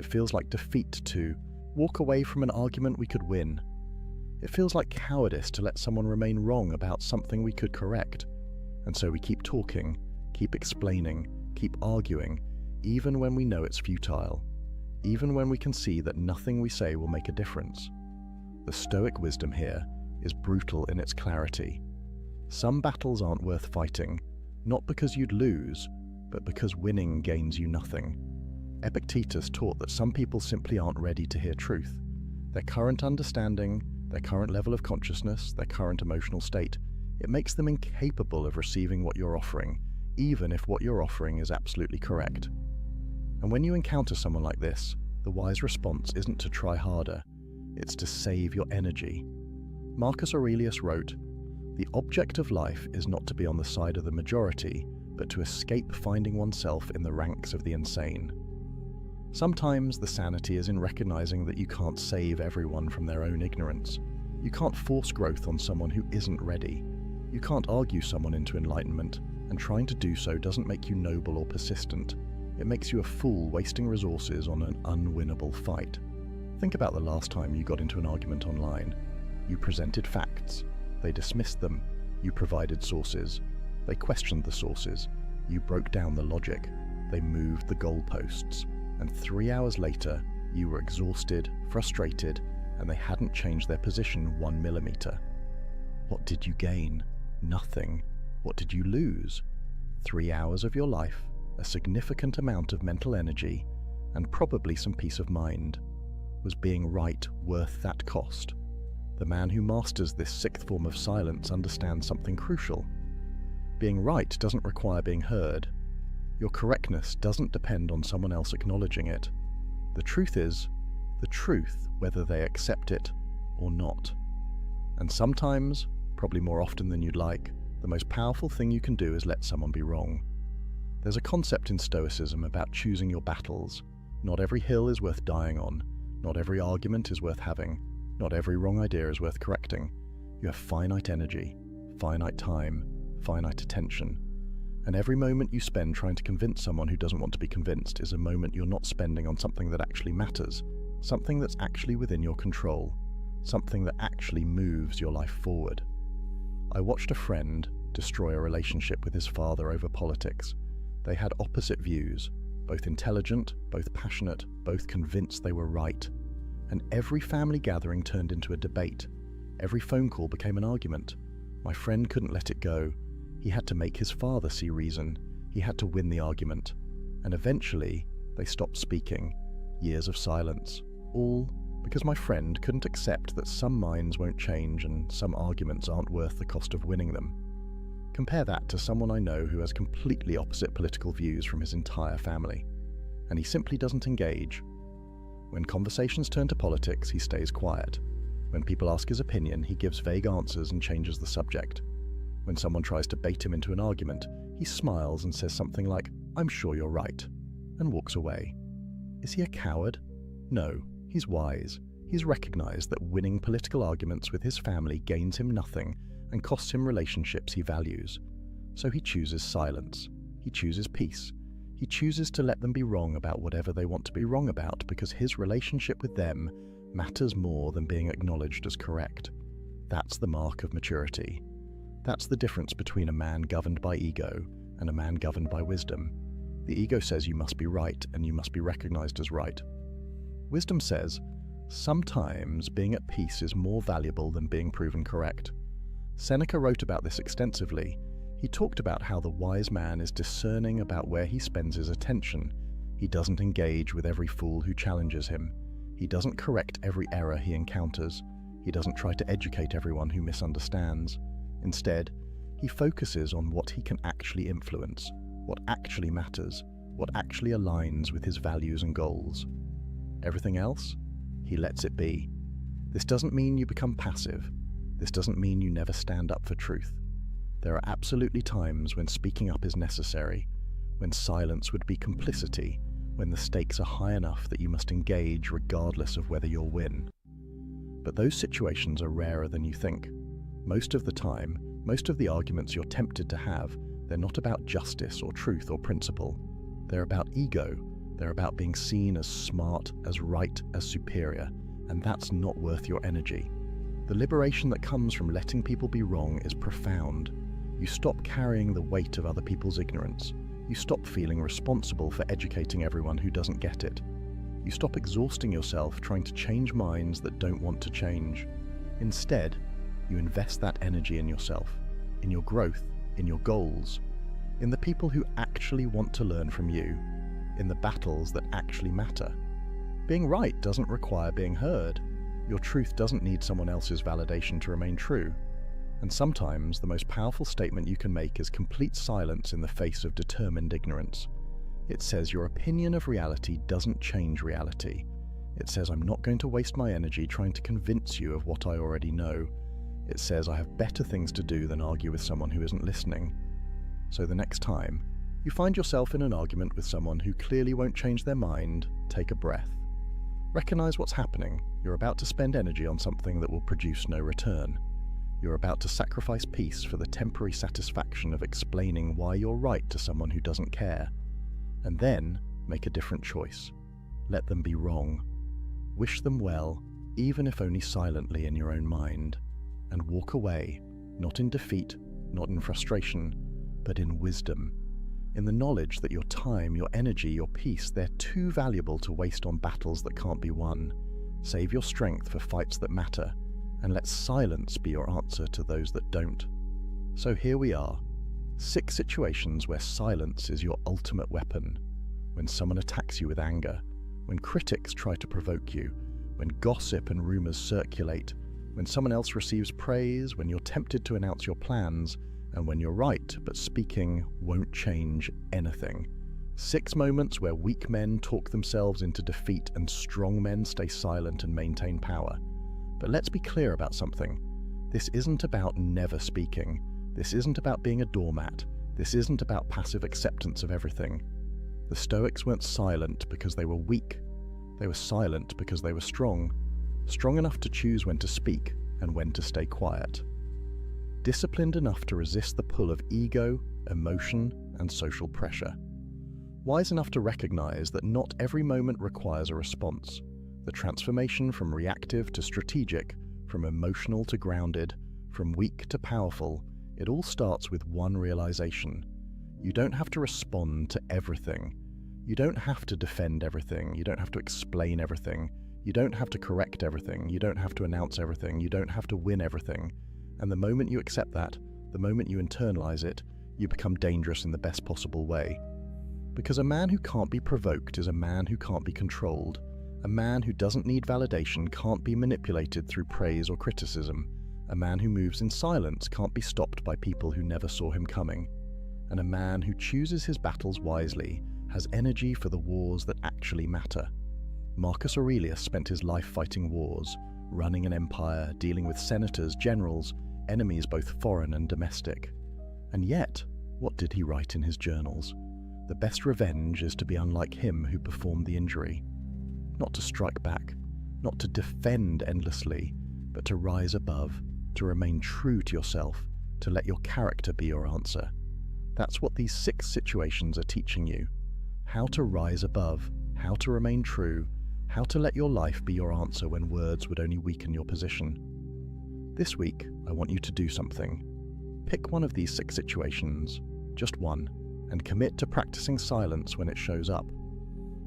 It feels like defeat to walk away from an argument we could win. It feels like cowardice to let someone remain wrong about something we could correct. And so we keep talking, keep explaining, keep arguing, even when we know it's futile, even when we can see that nothing we say will make a difference. The Stoic wisdom here is brutal in its clarity. Some battles aren't worth fighting, not because you'd lose, but because winning gains you nothing. Epictetus taught that some people simply aren't ready to hear truth. Their current understanding, their current level of consciousness, their current emotional state, it makes them incapable of receiving what you're offering, even if what you're offering is absolutely correct. And when you encounter someone like this, the wise response isn't to try harder, it's to save your energy. Marcus Aurelius wrote, "The object of life is not to be on the side of the majority, but to escape finding oneself in the ranks of the insane." Sometimes the sanity is in recognizing that you can't save everyone from their own ignorance. You can't force growth on someone who isn't ready. You can't argue someone into enlightenment, and trying to do so doesn't make you noble or persistent. It makes you a fool wasting resources on an unwinnable fight. Think about the last time you got into an argument online. You presented facts. They dismissed them. You provided sources. They questioned the sources. You broke down the logic. They moved the goalposts. And 3 hours later, you were exhausted, frustrated, and they hadn't changed their position 1 millimeter. What did you gain? Nothing. What did you lose? 3 hours of your life, a significant amount of mental energy, and probably some peace of mind. Was being right worth that cost? The man who masters this sixth form of silence understands something crucial. Being right doesn't require being heard. Your correctness doesn't depend on someone else acknowledging it. The truth is the truth, whether they accept it or not. And sometimes, probably more often than you'd like, the most powerful thing you can do is let someone be wrong. There's a concept in Stoicism about choosing your battles. Not every hill is worth dying on. Not every argument is worth having. Not every wrong idea is worth correcting. You have finite energy, finite time, finite attention. And every moment you spend trying to convince someone who doesn't want to be convinced is a moment you're not spending on something that actually matters, something that's actually within your control, something that actually moves your life forward. I watched a friend destroy a relationship with his father over politics. They had opposite views, both intelligent, both passionate, both convinced they were right. And every family gathering turned into a debate. Every phone call became an argument. My friend couldn't let it go. He had to make his father see reason. He had to win the argument. And eventually, they stopped speaking. Years of silence. All because my friend couldn't accept that some minds won't change and some arguments aren't worth the cost of winning them. Compare that to someone I know who has completely opposite political views from his entire family. And he simply doesn't engage. When conversations turn to politics, he stays quiet. When people ask his opinion, he gives vague answers and changes the subject. When someone tries to bait him into an argument, he smiles and says something like, "I'm sure you're right," and walks away. Is he a coward? No, he's wise. He's recognized that winning political arguments with his family gains him nothing and costs him relationships he values. So he chooses silence. He chooses peace. He chooses to let them be wrong about whatever they want to be wrong about because his relationship with them matters more than being acknowledged as correct. That's the mark of maturity. That's the difference between a man governed by ego and a man governed by wisdom. The ego says you must be right and you must be recognized as right. Wisdom says, sometimes being at peace is more valuable than being proven correct. Seneca wrote about this extensively. He talked about how the wise man is discerning about where he spends his attention. He doesn't engage with every fool who challenges him. He doesn't correct every error he encounters. He doesn't try to educate everyone who misunderstands. Instead, he focuses on what he can actually influence, what actually matters, what actually aligns with his values and goals. Everything else, he lets it be. This doesn't mean you become passive. This doesn't mean you never stand up for truth. There are absolutely times when speaking up is necessary, when silence would be complicity, when the stakes are high enough that you must engage regardless of whether you'll win. But those situations are rarer than you think. Most of the time, most of the arguments you're tempted to have, they're not about justice or truth or principle. They're about ego. They're about being seen as smart, as right, as superior, and that's not worth your energy. The liberation that comes from letting people be wrong is profound. You stop carrying the weight of other people's ignorance. You stop feeling responsible for educating everyone who doesn't get it. You stop exhausting yourself trying to change minds that don't want to change. Instead, you invest that energy in yourself, in your growth, in your goals, in the people who actually want to learn from you, in the battles that actually matter. Being right doesn't require being heard. Your truth doesn't need someone else's validation to remain true. And sometimes the most powerful statement you can make is complete silence in the face of determined ignorance. It says your opinion of reality doesn't change reality. It says I'm not going to waste my energy trying to convince you of what I already know. It says I have better things to do than argue with someone who isn't listening. So the next time you find yourself in an argument with someone who clearly won't change their mind, take a breath. Recognize what's happening. You're about to spend energy on something that will produce no return. You're about to sacrifice peace for the temporary satisfaction of explaining why you're right to someone who doesn't care. And then make a different choice. Let them be wrong. Wish them well, even if only silently in your own mind. And walk away, not in defeat, not in frustration, but in wisdom. In the knowledge that your time, your energy, your peace, they're too valuable to waste on battles that can't be won. Save your strength for fights that matter, and let silence be your answer to those that don't. So here we are, 6 situations where silence is your ultimate weapon. When someone attacks you with anger, when critics try to provoke you, when gossip and rumors circulate, when someone else receives praise, when you're tempted to announce your plans, and when you're right, but speaking won't change anything. 6 moments where weak men talk themselves into defeat and strong men stay silent and maintain power. But let's be clear about something. This isn't about never speaking. This isn't about being a doormat. This isn't about passive acceptance of everything. The Stoics weren't silent because they were weak. They were silent because they were strong. Strong enough to choose when to speak and when to stay quiet. Disciplined enough to resist the pull of ego, emotion, and social pressure. Wise enough to recognize that not every moment requires a response. The transformation from reactive to strategic, from emotional to grounded, from weak to powerful, it all starts with one realization. You don't have to respond to everything. You don't have to defend everything. You don't have to explain everything. You don't have to correct everything. You don't have to announce everything. You don't have to win everything. And the moment you accept that, the moment you internalize it, you become dangerous in the best possible way. Because a man who can't be provoked is a man who can't be controlled. A man who doesn't need validation can't be manipulated through praise or criticism. A man who moves in silence can't be stopped by people who never saw him coming. And a man who chooses his battles wisely has energy for the wars that actually matter. Marcus Aurelius spent his life fighting wars, running an empire, dealing with senators, generals, enemies both foreign and domestic. And yet, what did he write in his journals? The best revenge is to be unlike him who performed the injury. Not to strike back, not to defend endlessly, but to rise above, to remain true to yourself, to let your character be your answer. That's what these 6 situations are teaching you. How to rise above, how to remain true, how to let your life be your answer when words would only weaken your position. This week, I want you to do something. Pick one of these 6 situations, just one, and commit to practicing silence when it shows up.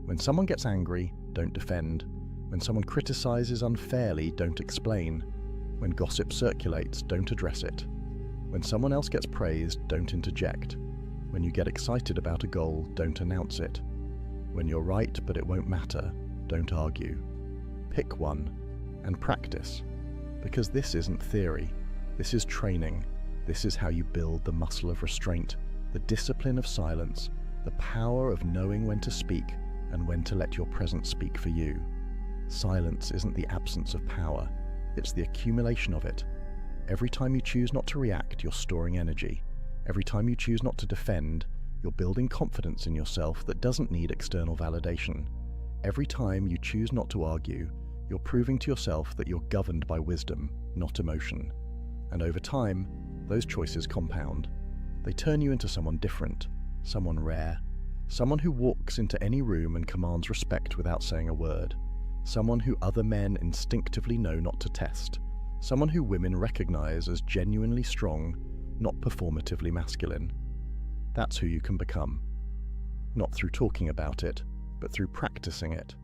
When someone gets angry, don't defend. When someone criticizes unfairly, don't explain. When gossip circulates, don't address it. When someone else gets praised, don't interject. When you get excited about a goal, don't announce it. When you're right but it won't matter, don't argue. Pick one and practice, because this isn't theory. This is training. This is how you build the muscle of restraint, the discipline of silence, the power of knowing when to speak and when to let your presence speak for you. Silence isn't the absence of power, it's the accumulation of it. Every time you choose not to react, you're storing energy. Every time you choose not to defend, you're building confidence in yourself that doesn't need external validation. Every time you choose not to argue, you're proving to yourself that you're governed by wisdom, not emotion. And over time, those choices compound. They turn you into someone different, someone rare, someone who walks into any room and commands respect without saying a word, someone who other men instinctively know not to test, someone who women recognize as genuinely strong, not performatively masculine. That's who you can become. Not through talking about it, but through practicing it.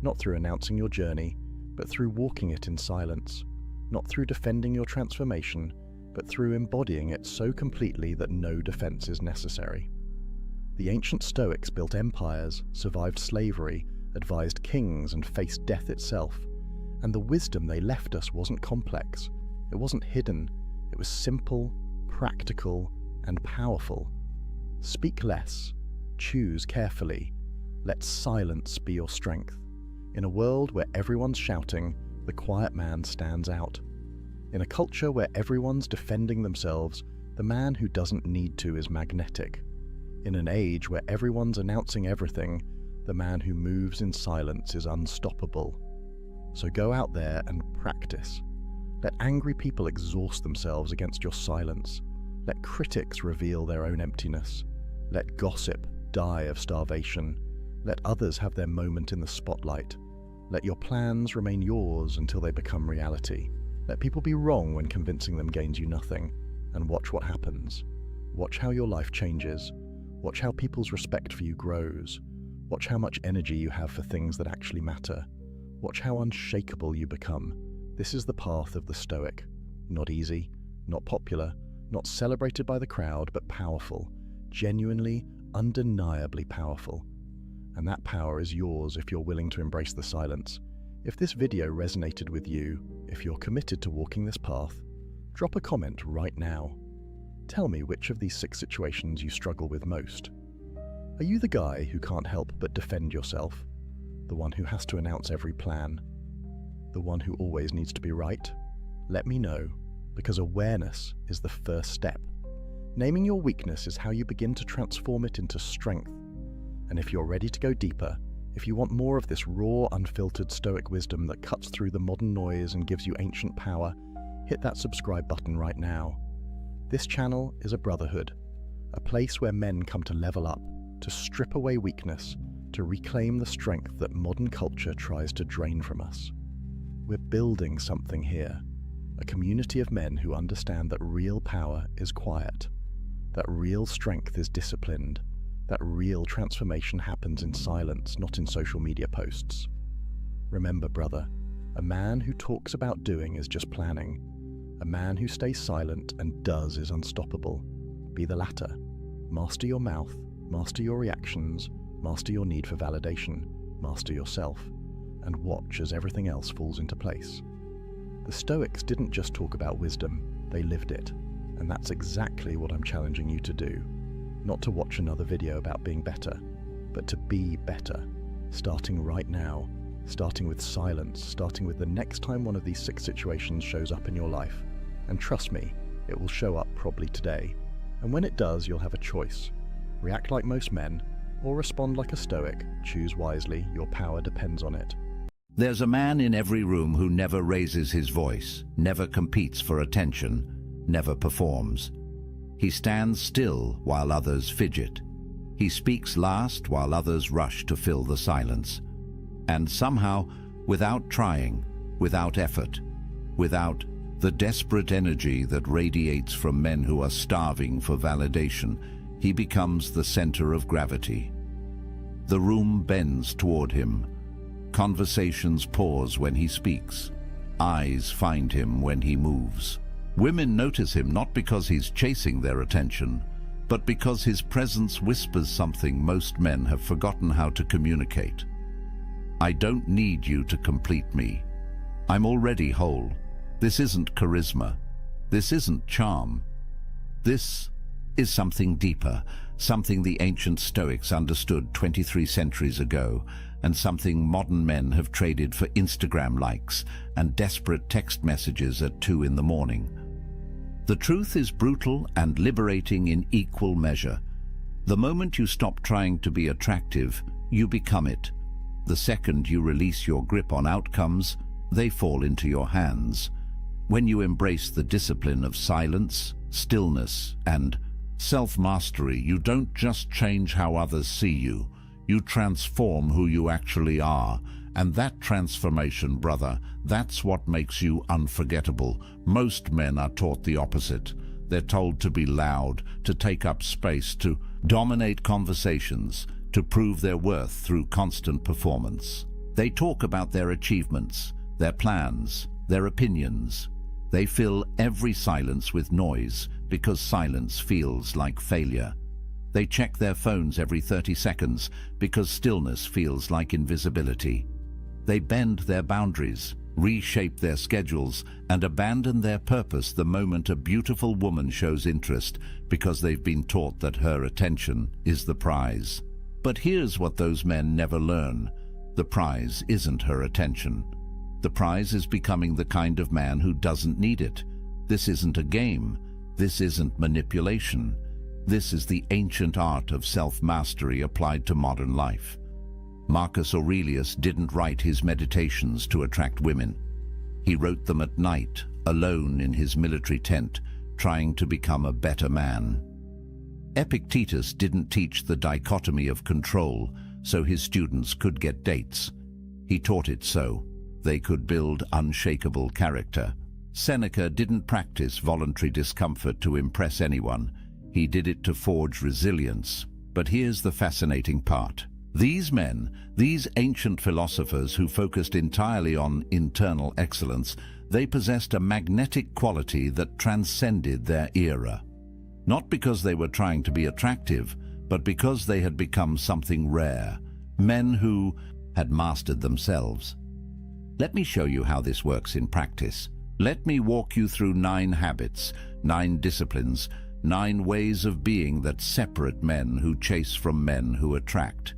Not through announcing your journey, but through walking it in silence. Not through defending your transformation, but through embodying it so completely that no defense is necessary. The ancient Stoics built empires, survived slavery, advised kings, and faced death itself. And the wisdom they left us wasn't complex. It wasn't hidden. It was simple, practical, and powerful. Speak less. Choose carefully. Let silence be your strength. In a world where everyone's shouting, the quiet man stands out. In a culture where everyone's defending themselves, the man who doesn't need to is magnetic. In an age where everyone's announcing everything, the man who moves in silence is unstoppable. So go out there and practice. Let angry people exhaust themselves against your silence. Let critics reveal their own emptiness. Let gossip die of starvation. Let others have their moment in the spotlight. Let your plans remain yours until they become reality. Let people be wrong when convincing them gains you nothing. And watch what happens. Watch how your life changes. Watch how people's respect for you grows. Watch how much energy you have for things that actually matter. Watch how unshakable you become. This is the path of the Stoic. Not easy, not popular, not celebrated by the crowd, but powerful. Genuinely, undeniably powerful. And that power is yours if you're willing to embrace the silence. If this video resonated with you, if you're committed to walking this path, drop a comment right now. Tell me which of these 6 situations you struggle with most. Are you the guy who can't help but defend yourself? The one who has to announce every plan? The one who always needs to be right? Let me know, because awareness is the first step. Naming your weakness is how you begin to transform it into strength. And if you're ready to go deeper, if you want more of this raw, unfiltered Stoic wisdom that cuts through the modern noise and gives you ancient power, hit that subscribe button right now. This channel is a brotherhood, a place where men come to level up, to strip away weakness, to reclaim the strength that modern culture tries to drain from us. We're building something here, a community of men who understand that real power is quiet, that real strength is disciplined, that real transformation happens in silence, not in social media posts. Remember, brother, a man who talks about doing is just planning. A man who stays silent and does is unstoppable. Be the latter. Master your mouth, master your reactions, master your need for validation, master yourself, and watch as everything else falls into place. The Stoics didn't just talk about wisdom, they lived it. And that's exactly what I'm challenging you to do. Not to watch another video about being better, but to be better, starting right now, starting with silence, starting with the next time one of these 6 situations shows up in your life. And trust me, it will show up probably today. And when it does, you'll have a choice. React like most men, or respond like a Stoic. Choose wisely, your power depends on it. There's a man in every room who never raises his voice, never competes for attention, never performs. He stands still while others fidget. He speaks last while others rush to fill the silence. And somehow, without trying, without effort, without the desperate energy that radiates from men who are starving for validation. He becomes the center of gravity. The room bends toward him. Conversations pause when he speaks. Eyes find him when he moves. Women notice him not because he's chasing their attention, but because his presence whispers something most men have forgotten how to communicate. I don't need you to complete me. I'm already whole. This isn't charisma. This isn't charm. This is something deeper, something the ancient Stoics understood 23 centuries ago, and something modern men have traded for Instagram likes and desperate text messages at 2 in the morning. The truth is brutal and liberating in equal measure. The moment you stop trying to be attractive, you become it. The second you release your grip on outcomes, they fall into your hands. When you embrace the discipline of silence, stillness, and self-mastery, you don't just change how others see you. You transform who you actually are. And that transformation, brother, that's what makes you unforgettable. Most men are taught the opposite. They're told to be loud, to take up space, to dominate conversations, to prove their worth through constant performance. They talk about their achievements, their plans, their opinions. They fill every silence with noise because silence feels like failure. They check their phones every 30 seconds because stillness feels like invisibility. They bend their boundaries, reshape their schedules, and abandon their purpose the moment a beautiful woman shows interest because they've been taught that her attention is the prize. But here's what those men never learn. The prize isn't her attention. The prize is becoming the kind of man who doesn't need it. This isn't a game. This isn't manipulation. This is the ancient art of self-mastery applied to modern life. Marcus Aurelius didn't write his meditations to attract women. He wrote them at night, alone in his military tent, trying to become a better man. Epictetus didn't teach the dichotomy of control so his students could get dates. He taught it so they could build unshakable character. Seneca didn't practice voluntary discomfort to impress anyone. He did it to forge resilience. But here's the fascinating part. These men, these ancient philosophers who focused entirely on internal excellence, they possessed a magnetic quality that transcended their era. Not because they were trying to be attractive, but because they had become something rare. Men who had mastered themselves. Let me show you how this works in practice. Let me walk you through 9 habits, 9 disciplines, 9 ways of being that separate men who chase from men who attract.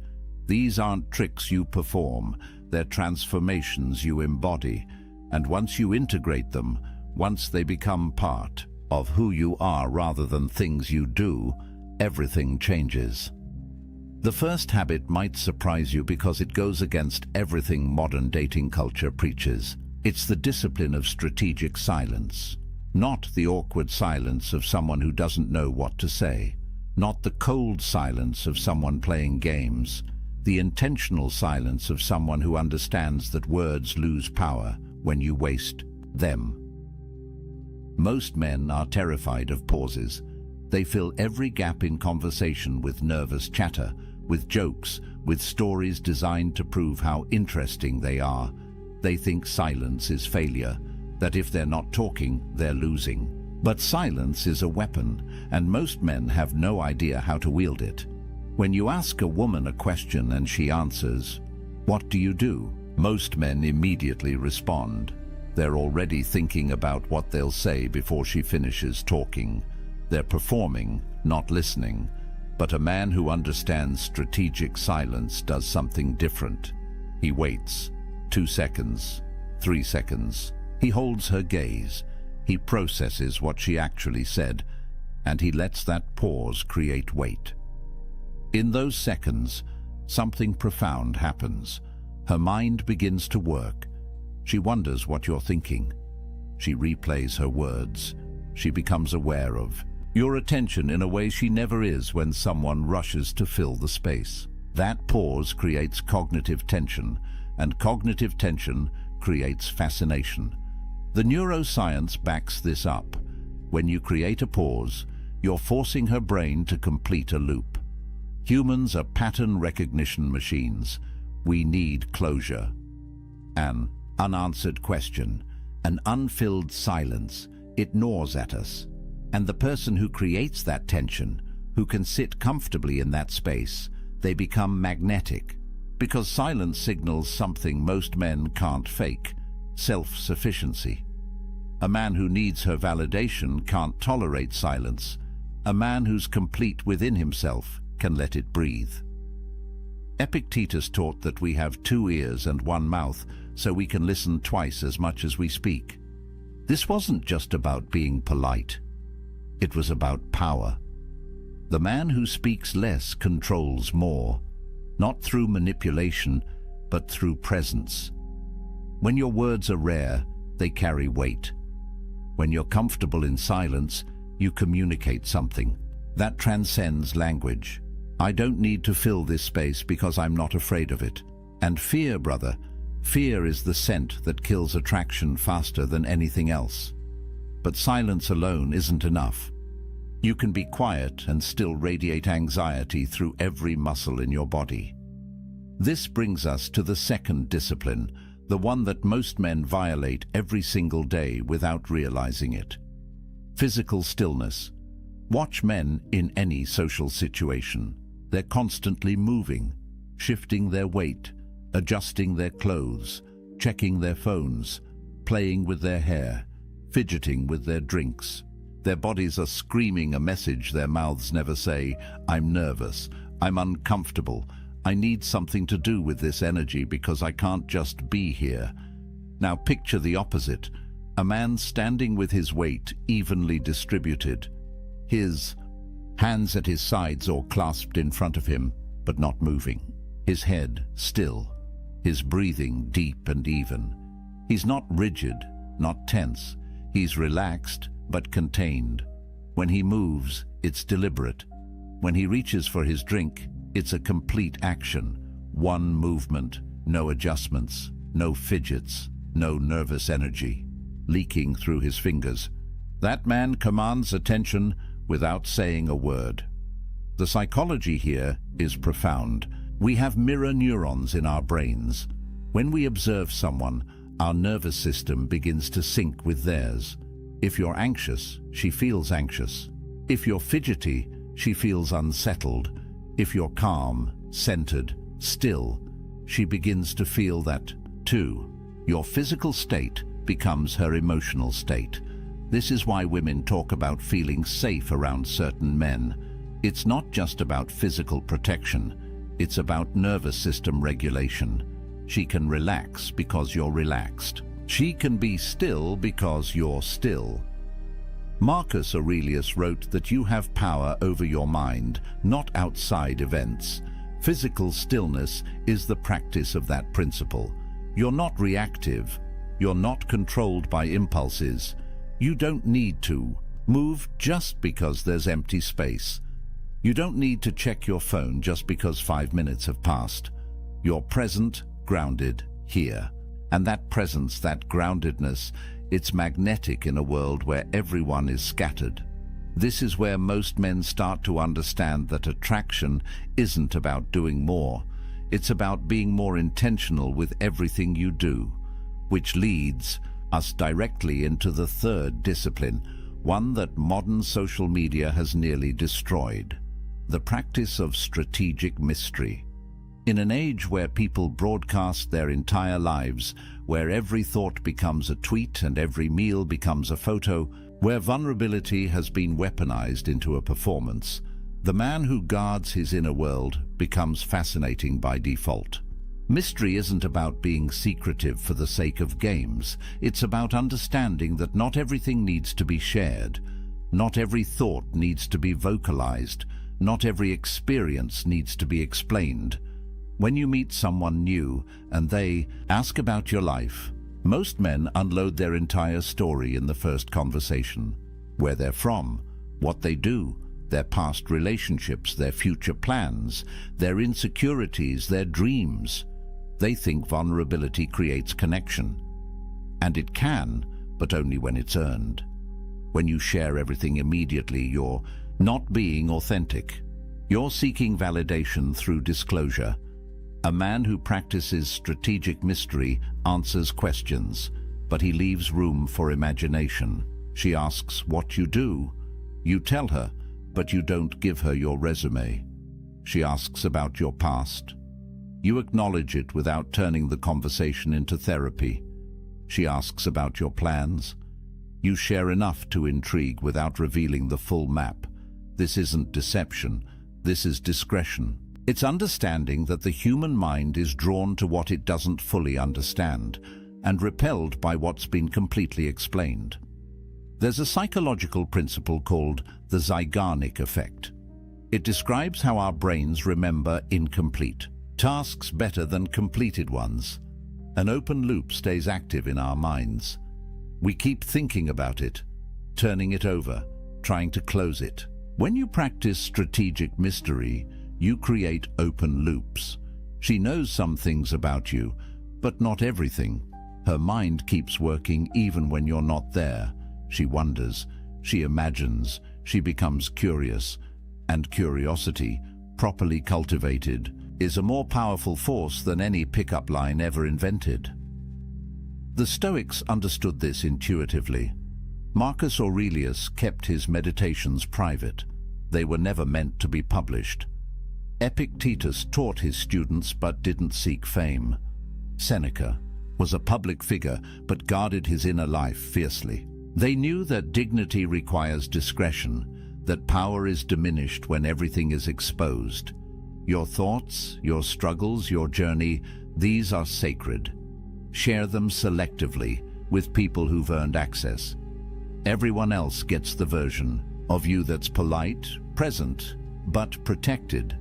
These aren't tricks you perform, they're transformations you embody. And once you integrate them, once they become part of who you are rather than things you do, everything changes. The first habit might surprise you because it goes against everything modern dating culture preaches. It's the discipline of strategic silence. Not the awkward silence of someone who doesn't know what to say. Not the cold silence of someone playing games. The intentional silence of someone who understands that words lose power when you waste them. Most men are terrified of pauses. They fill every gap in conversation with nervous chatter, with jokes, with stories designed to prove how interesting they are. They think silence is failure, that if they're not talking, they're losing. But silence is a weapon, and most men have no idea how to wield it. When you ask a woman a question and she answers, "What do you do?" most men immediately respond. They're already thinking about what they'll say before she finishes talking. They're performing, not listening. But a man who understands strategic silence does something different. He waits. 2 seconds, 3 seconds. He holds her gaze. He processes what she actually said, and he lets that pause create weight. In those seconds, something profound happens. Her mind begins to work. She wonders what you're thinking. She replays her words. She becomes aware of your attention in a way she never is when someone rushes to fill the space. That pause creates cognitive tension, and cognitive tension creates fascination. The neuroscience backs this up. When you create a pause, you're forcing her brain to complete a loop. Humans are pattern recognition machines. We need closure. An unanswered question, an unfilled silence, it gnaws at us. And the person who creates that tension, who can sit comfortably in that space, they become magnetic. Because silence signals something most men can't fake: self-sufficiency. A man who needs her validation can't tolerate silence. A man who's complete within himself can let it breathe. Epictetus taught that we have 2 ears and 1 mouth, so we can listen twice as much as we speak. This wasn't just about being polite. It was about power. The man who speaks less controls more, not through manipulation, but through presence. When your words are rare, they carry weight. When you're comfortable in silence, you communicate something that transcends language. I don't need to fill this space because I'm not afraid of it. And fear, brother, fear is the scent that kills attraction faster than anything else. But silence alone isn't enough. You can be quiet and still radiate anxiety through every muscle in your body. This brings us to the second discipline, the one that most men violate every single day without realizing it. Physical stillness. Watch men in any social situation. They're constantly moving, shifting their weight, adjusting their clothes, checking their phones, playing with their hair, fidgeting with their drinks. Their bodies are screaming a message their mouths never say: I'm nervous, I'm uncomfortable, I need something to do with this energy because I can't just be here. Now picture the opposite, a man standing with his weight evenly distributed, his hands at his sides or clasped in front of him, but not moving, his head still, his breathing deep and even. He's not rigid, not tense, he's relaxed but contained. When he moves, it's deliberate. When he reaches for his drink, it's a complete action. One movement, no adjustments, no fidgets, no nervous energy leaking through his fingers. That man commands attention without saying a word. The psychology here is profound. We have mirror neurons in our brains. When we observe someone, our nervous system begins to sync with theirs. If you're anxious, she feels anxious. If you're fidgety, she feels unsettled. If you're calm, centered, still, she begins to feel that too. Your physical state becomes her emotional state. This is why women talk about feeling safe around certain men. It's not just about physical protection. It's about nervous system regulation. She can relax because you're relaxed. She can be still because you're still. Marcus Aurelius wrote that you have power over your mind, not outside events. Physical stillness is the practice of that principle. You're not reactive. You're not controlled by impulses. You don't need to move just because there's empty space. You don't need to check your phone just because 5 minutes have passed. You're present, grounded, here. And that presence, that groundedness, it's magnetic in a world where everyone is scattered. This is where most men start to understand that attraction isn't about doing more. It's about being more intentional with everything you do, which leads us directly into the third discipline, one that modern social media has nearly destroyed: the practice of strategic mystery. In an age where people broadcast their entire lives, where every thought becomes a tweet and every meal becomes a photo, where vulnerability has been weaponized into a performance, the man who guards his inner world becomes fascinating by default. Mystery isn't about being secretive for the sake of games. It's about understanding that not everything needs to be shared. Not every thought needs to be vocalized. Not every experience needs to be explained. When you meet someone new and they ask about your life, most men unload their entire story in the first conversation. Where they're from, what they do, their past relationships, their future plans, their insecurities, their dreams. They think vulnerability creates connection. And it can, but only when it's earned. When you share everything immediately, you're not being authentic. You're seeking validation through disclosure. A man who practices strategic mystery answers questions, but he leaves room for imagination. She asks what you do. You tell her, but you don't give her your resume. She asks about your past. You acknowledge it without turning the conversation into therapy. She asks about your plans. You share enough to intrigue without revealing the full map. This isn't deception, this is discretion. It's understanding that the human mind is drawn to what it doesn't fully understand and repelled by what's been completely explained. There's a psychological principle called the Zeigarnik effect. It describes how our brains remember incomplete tasks better than completed ones. An open loop stays active in our minds. We keep thinking about it, turning it over, trying to close it. When you practice strategic mystery, you create open loops. She knows some things about you, but not everything. Her mind keeps working even when you're not there. She wonders, she imagines, she becomes curious. And curiosity, properly cultivated, is a more powerful force than any pickup line ever invented. The Stoics understood this intuitively. Marcus Aurelius kept his meditations private. They were never meant to be published. Epictetus taught his students but didn't seek fame. Seneca was a public figure but guarded his inner life fiercely. They knew that dignity requires discretion, that power is diminished when everything is exposed. Your thoughts, your struggles, your journey, these are sacred. Share them selectively with people who've earned access. Everyone else gets the version of you that's polite, present, but protected.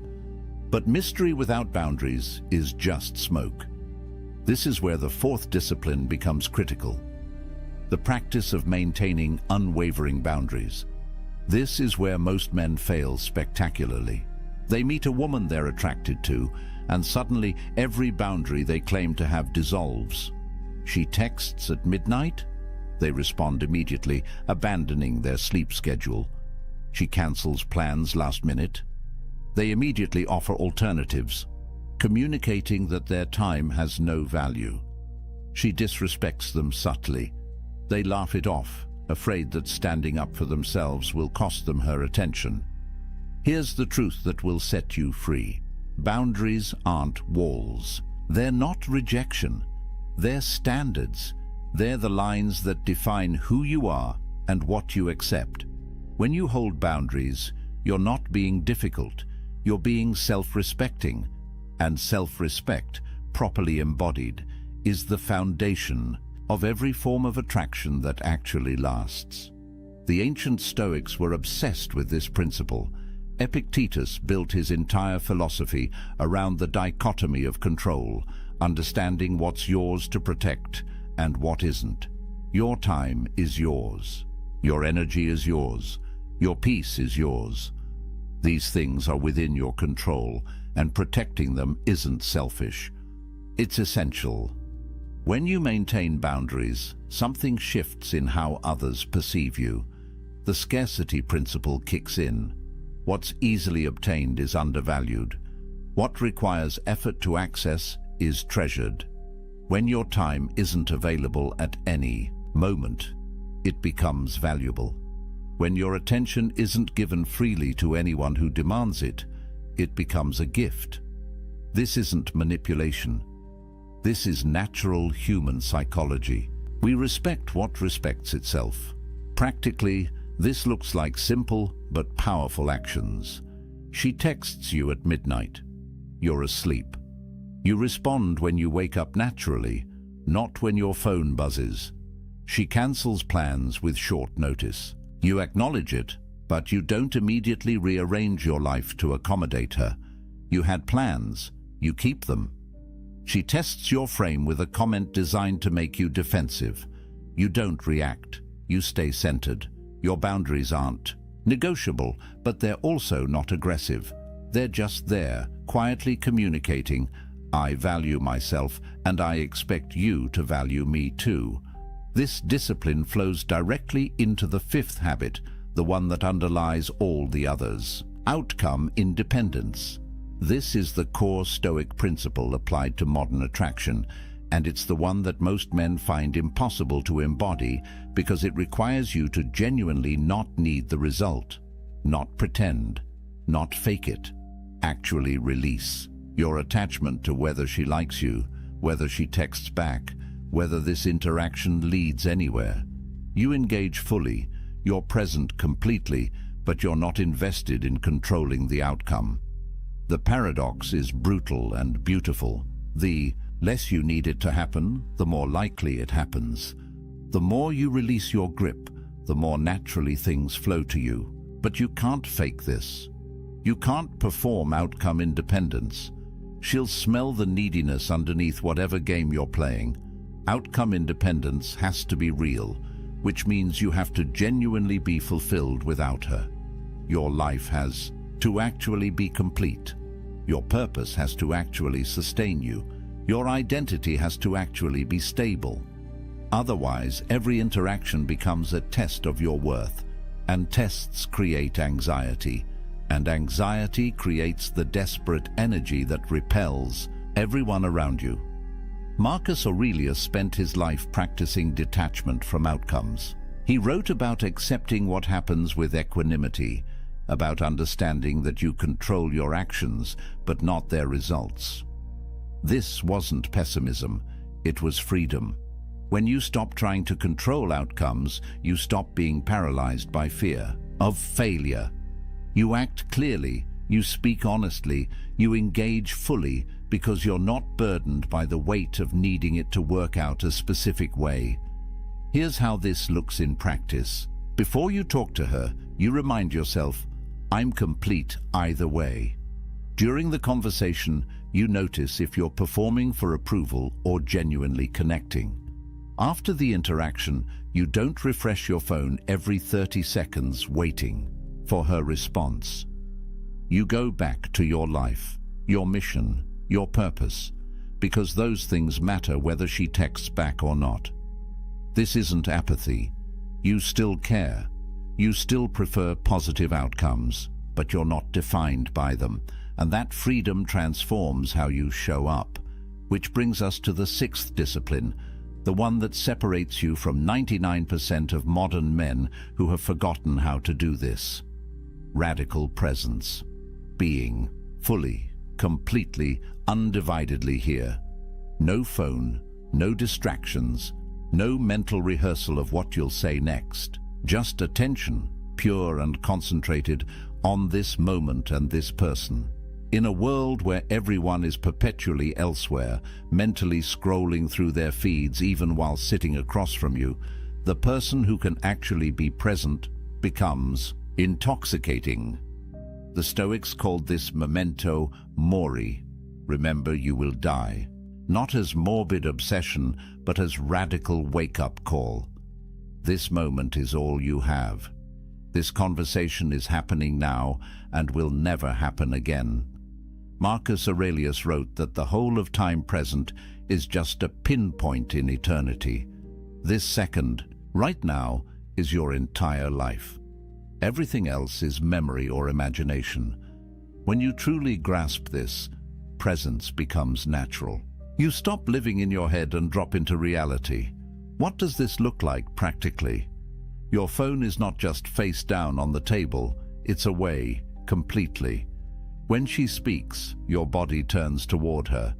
But mystery without boundaries is just smoke. This is where the fourth discipline becomes critical. The practice of maintaining unwavering boundaries. This is where most men fail spectacularly. They meet a woman they're attracted to, and suddenly every boundary they claim to have dissolves. She texts at midnight. They respond immediately, abandoning their sleep schedule. She cancels plans last minute. They immediately offer alternatives, communicating that their time has no value. She disrespects them subtly. They laugh it off, afraid that standing up for themselves will cost them her attention. Here's the truth that will set you free. Boundaries aren't walls. They're not rejection. They're standards. They're the lines that define who you are and what you accept. When you hold boundaries, you're not being difficult. You're being self-respecting. And self-respect, properly embodied, is the foundation of every form of attraction that actually lasts. The ancient Stoics were obsessed with this principle. Epictetus built his entire philosophy around the dichotomy of control, understanding what's yours to protect and what isn't. Your time is yours. Your energy is yours. Your peace is yours. These things are within your control, and protecting them isn't selfish. It's essential. When you maintain boundaries, something shifts in how others perceive you. The scarcity principle kicks in. What's easily obtained is undervalued. What requires effort to access is treasured. When your time isn't available at any moment, it becomes valuable. When your attention isn't given freely to anyone who demands it, it becomes a gift. This isn't manipulation. This is natural human psychology. We respect what respects itself. Practically, this looks like simple but powerful actions. She texts you at midnight. You're asleep. You respond when you wake up naturally, not when your phone buzzes. She cancels plans with short notice. You acknowledge it, but you don't immediately rearrange your life to accommodate her. You had plans. You keep them. She tests your frame with a comment designed to make you defensive. You don't react. You stay centered. Your boundaries aren't negotiable, but they're also not aggressive. They're just there, quietly communicating, I value myself and I expect you to value me too. This discipline flows directly into the fifth habit, the one that underlies all the others: outcome independence. This is the core Stoic principle applied to modern attraction, and it's the one that most men find impossible to embody because it requires you to genuinely not need the result, not pretend, not fake it, actually release your attachment to whether she likes you, whether she texts back, whether this interaction leads anywhere. You engage fully, you're present completely, but you're not invested in controlling the outcome. The paradox is brutal and beautiful. The less you need it to happen, the more likely it happens. The more you release your grip, the more naturally things flow to you. But you can't fake this. You can't perform outcome independence. She'll smell the neediness underneath whatever game you're playing. Outcome independence has to be real, which means you have to genuinely be fulfilled without her. Your life has to actually be complete. Your purpose has to actually sustain you. Your identity has to actually be stable. Otherwise, every interaction becomes a test of your worth, and tests create anxiety, and anxiety creates the desperate energy that repels everyone around you. Marcus Aurelius spent his life practicing detachment from outcomes. He wrote about accepting what happens with equanimity, about understanding that you control your actions, but not their results. This wasn't pessimism, it was freedom. When you stop trying to control outcomes, you stop being paralyzed by fear of failure. You act clearly, you speak honestly, you engage fully because you're not burdened by the weight of needing it to work out a specific way. Here's how this looks in practice. Before you talk to her, you remind yourself, I'm complete either way. During the conversation, you notice if you're performing for approval or genuinely connecting. After the interaction, you don't refresh your phone every 30 seconds waiting for her response. You go back to your life, your mission, your purpose, because those things matter whether she texts back or not. This isn't apathy. You still care. You still prefer positive outcomes, but you're not defined by them, and that freedom transforms how you show up. Which brings us to the sixth discipline, the one that separates you from 99% of modern men who have forgotten how to do this. Radical presence. Being fully, completely, undividedly here. No phone, no distractions, no mental rehearsal of what you'll say next. Just attention, pure and concentrated, on this moment and this person. In a world where everyone is perpetually elsewhere, mentally scrolling through their feeds even while sitting across from you, the person who can actually be present becomes intoxicating. The Stoics called this memento mori, remember you will die, not as morbid obsession, but as radical wake-up call. This moment is all you have. This conversation is happening now and will never happen again. Marcus Aurelius wrote that the whole of time present is just a pinpoint in eternity. This second, right now, is your entire life. Everything else is memory or imagination. When you truly grasp this, presence becomes natural. You stop living in your head and drop into reality. What does this look like practically? Your phone is not just face down on the table, it's away, completely. When she speaks, your body turns toward her.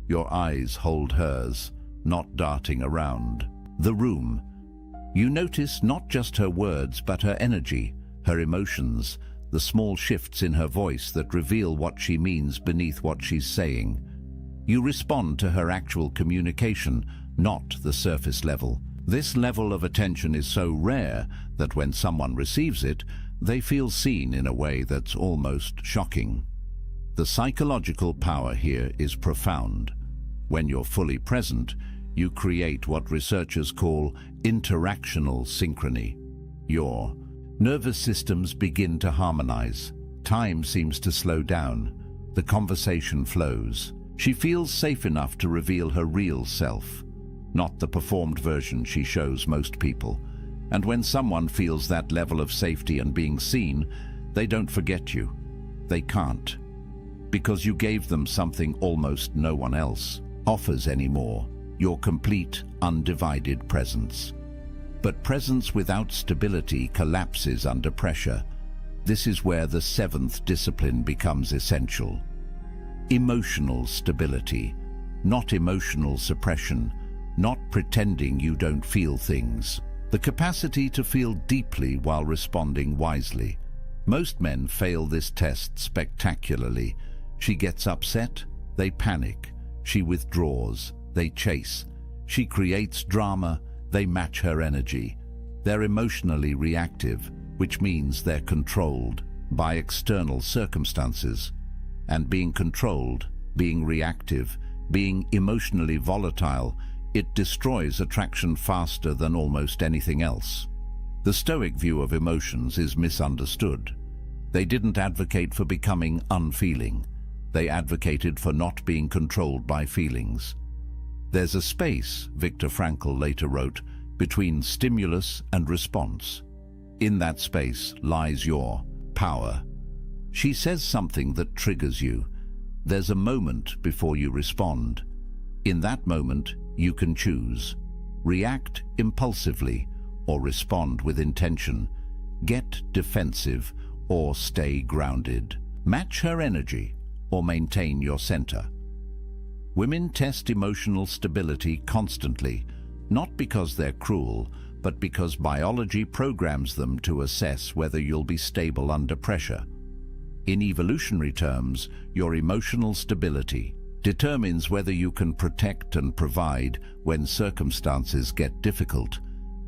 Your eyes hold hers, not darting around. The room. You notice not just her words, but her energy, her emotions, the small shifts in her voice that reveal what she means beneath what she's saying. You respond to her actual communication, not the surface level. This level of attention is so rare that when someone receives it, they feel seen in a way that's almost shocking. The psychological power here is profound. When you're fully present, you create what researchers call interactional synchrony. Your nervous systems begin to harmonize. Time seems to slow down. The conversation flows. She feels safe enough to reveal her real self. not the performed version she shows most people. And when someone feels that level of safety and being seen, they don't forget you. They can't. Because you gave them something almost no one else offers anymore, your complete, undivided presence. But presence without stability collapses under pressure. This is where the seventh discipline becomes essential. Emotional stability, not emotional suppression, not pretending you don't feel things. The capacity to feel deeply while responding wisely. Most men fail this test spectacularly. She gets upset, they panic. She withdraws, they chase. She creates drama, they match her energy. They're emotionally reactive, which means they're controlled by external circumstances. And being controlled, being reactive, being emotionally volatile, it destroys attraction faster than almost anything else. The Stoic view of emotions is misunderstood. They didn't advocate for becoming unfeeling. They advocated for not being controlled by feelings. There's a space, Viktor Frankl later wrote, between stimulus and response. In that space lies your power. She says something that triggers you. There's a moment before you respond. In that moment, you can choose. React impulsively or respond with intention. Get defensive or stay grounded. Match her energy or maintain your center. Women test emotional stability constantly, not because they're cruel, but because biology programs them to assess whether you'll be stable under pressure. In evolutionary terms, your emotional stability determines whether you can protect and provide when circumstances get difficult.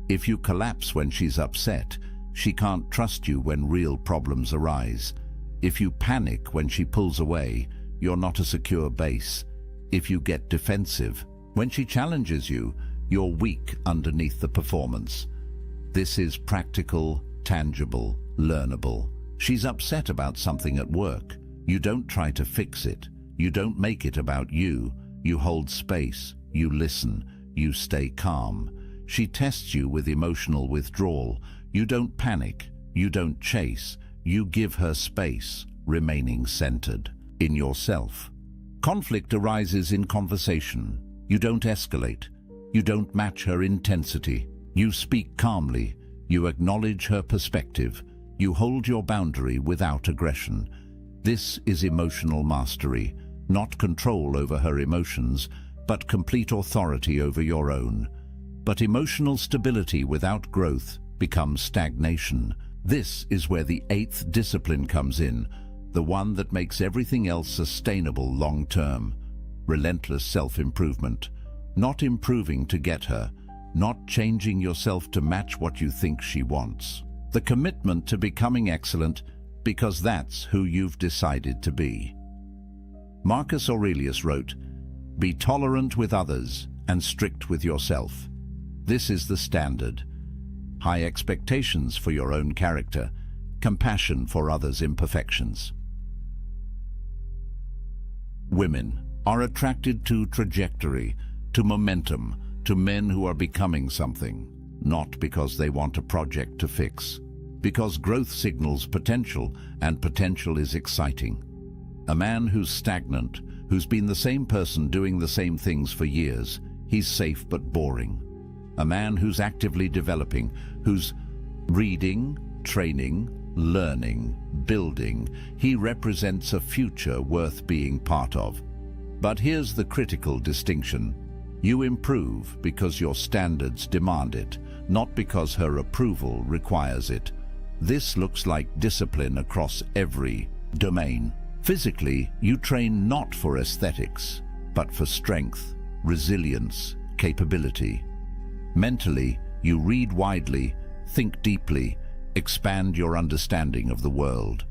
If you collapse when she's upset, she can't trust you when real problems arise. If you panic when she pulls away, you're not a secure base. If you get defensive, when she challenges you, you're weak underneath the performance. This is practical, tangible, learnable. She's upset about something at work. You don't try to fix it. You don't make it about you. You hold space. You listen. You stay calm. She tests you with emotional withdrawal. You don't panic. You don't chase. You give her space, remaining centered in yourself. Conflict arises in conversation. You don't escalate. You don't match her intensity. You speak calmly. You acknowledge her perspective. You hold your boundary without aggression. This is emotional mastery, not control over her emotions, but complete authority over your own. But emotional stability without growth becomes stagnation. This is where the eighth discipline comes in, the one that makes everything else sustainable long-term. Relentless self-improvement. Not improving to get her, not changing yourself to match what you think she wants. The commitment to becoming excellent because that's who you've decided to be. Marcus Aurelius wrote, "Be tolerant with others and strict with yourself. This is the standard. High expectations for your own character, compassion for others' imperfections." Women are attracted to trajectory, to momentum, to men who are becoming something, not because they want a project to fix, because growth signals potential, and potential is exciting. A man who's stagnant, who's been the same person doing the same things for years, he's safe but boring. A man who's actively developing, who's reading, training, learning, building, he represents a future worth being part of. But here's the critical distinction. You improve because your standards demand it, not because her approval requires it. This looks like discipline across every domain. Physically, you train not for aesthetics, but for strength, resilience, capability. Mentally, you read widely, think deeply, expand your understanding of the world.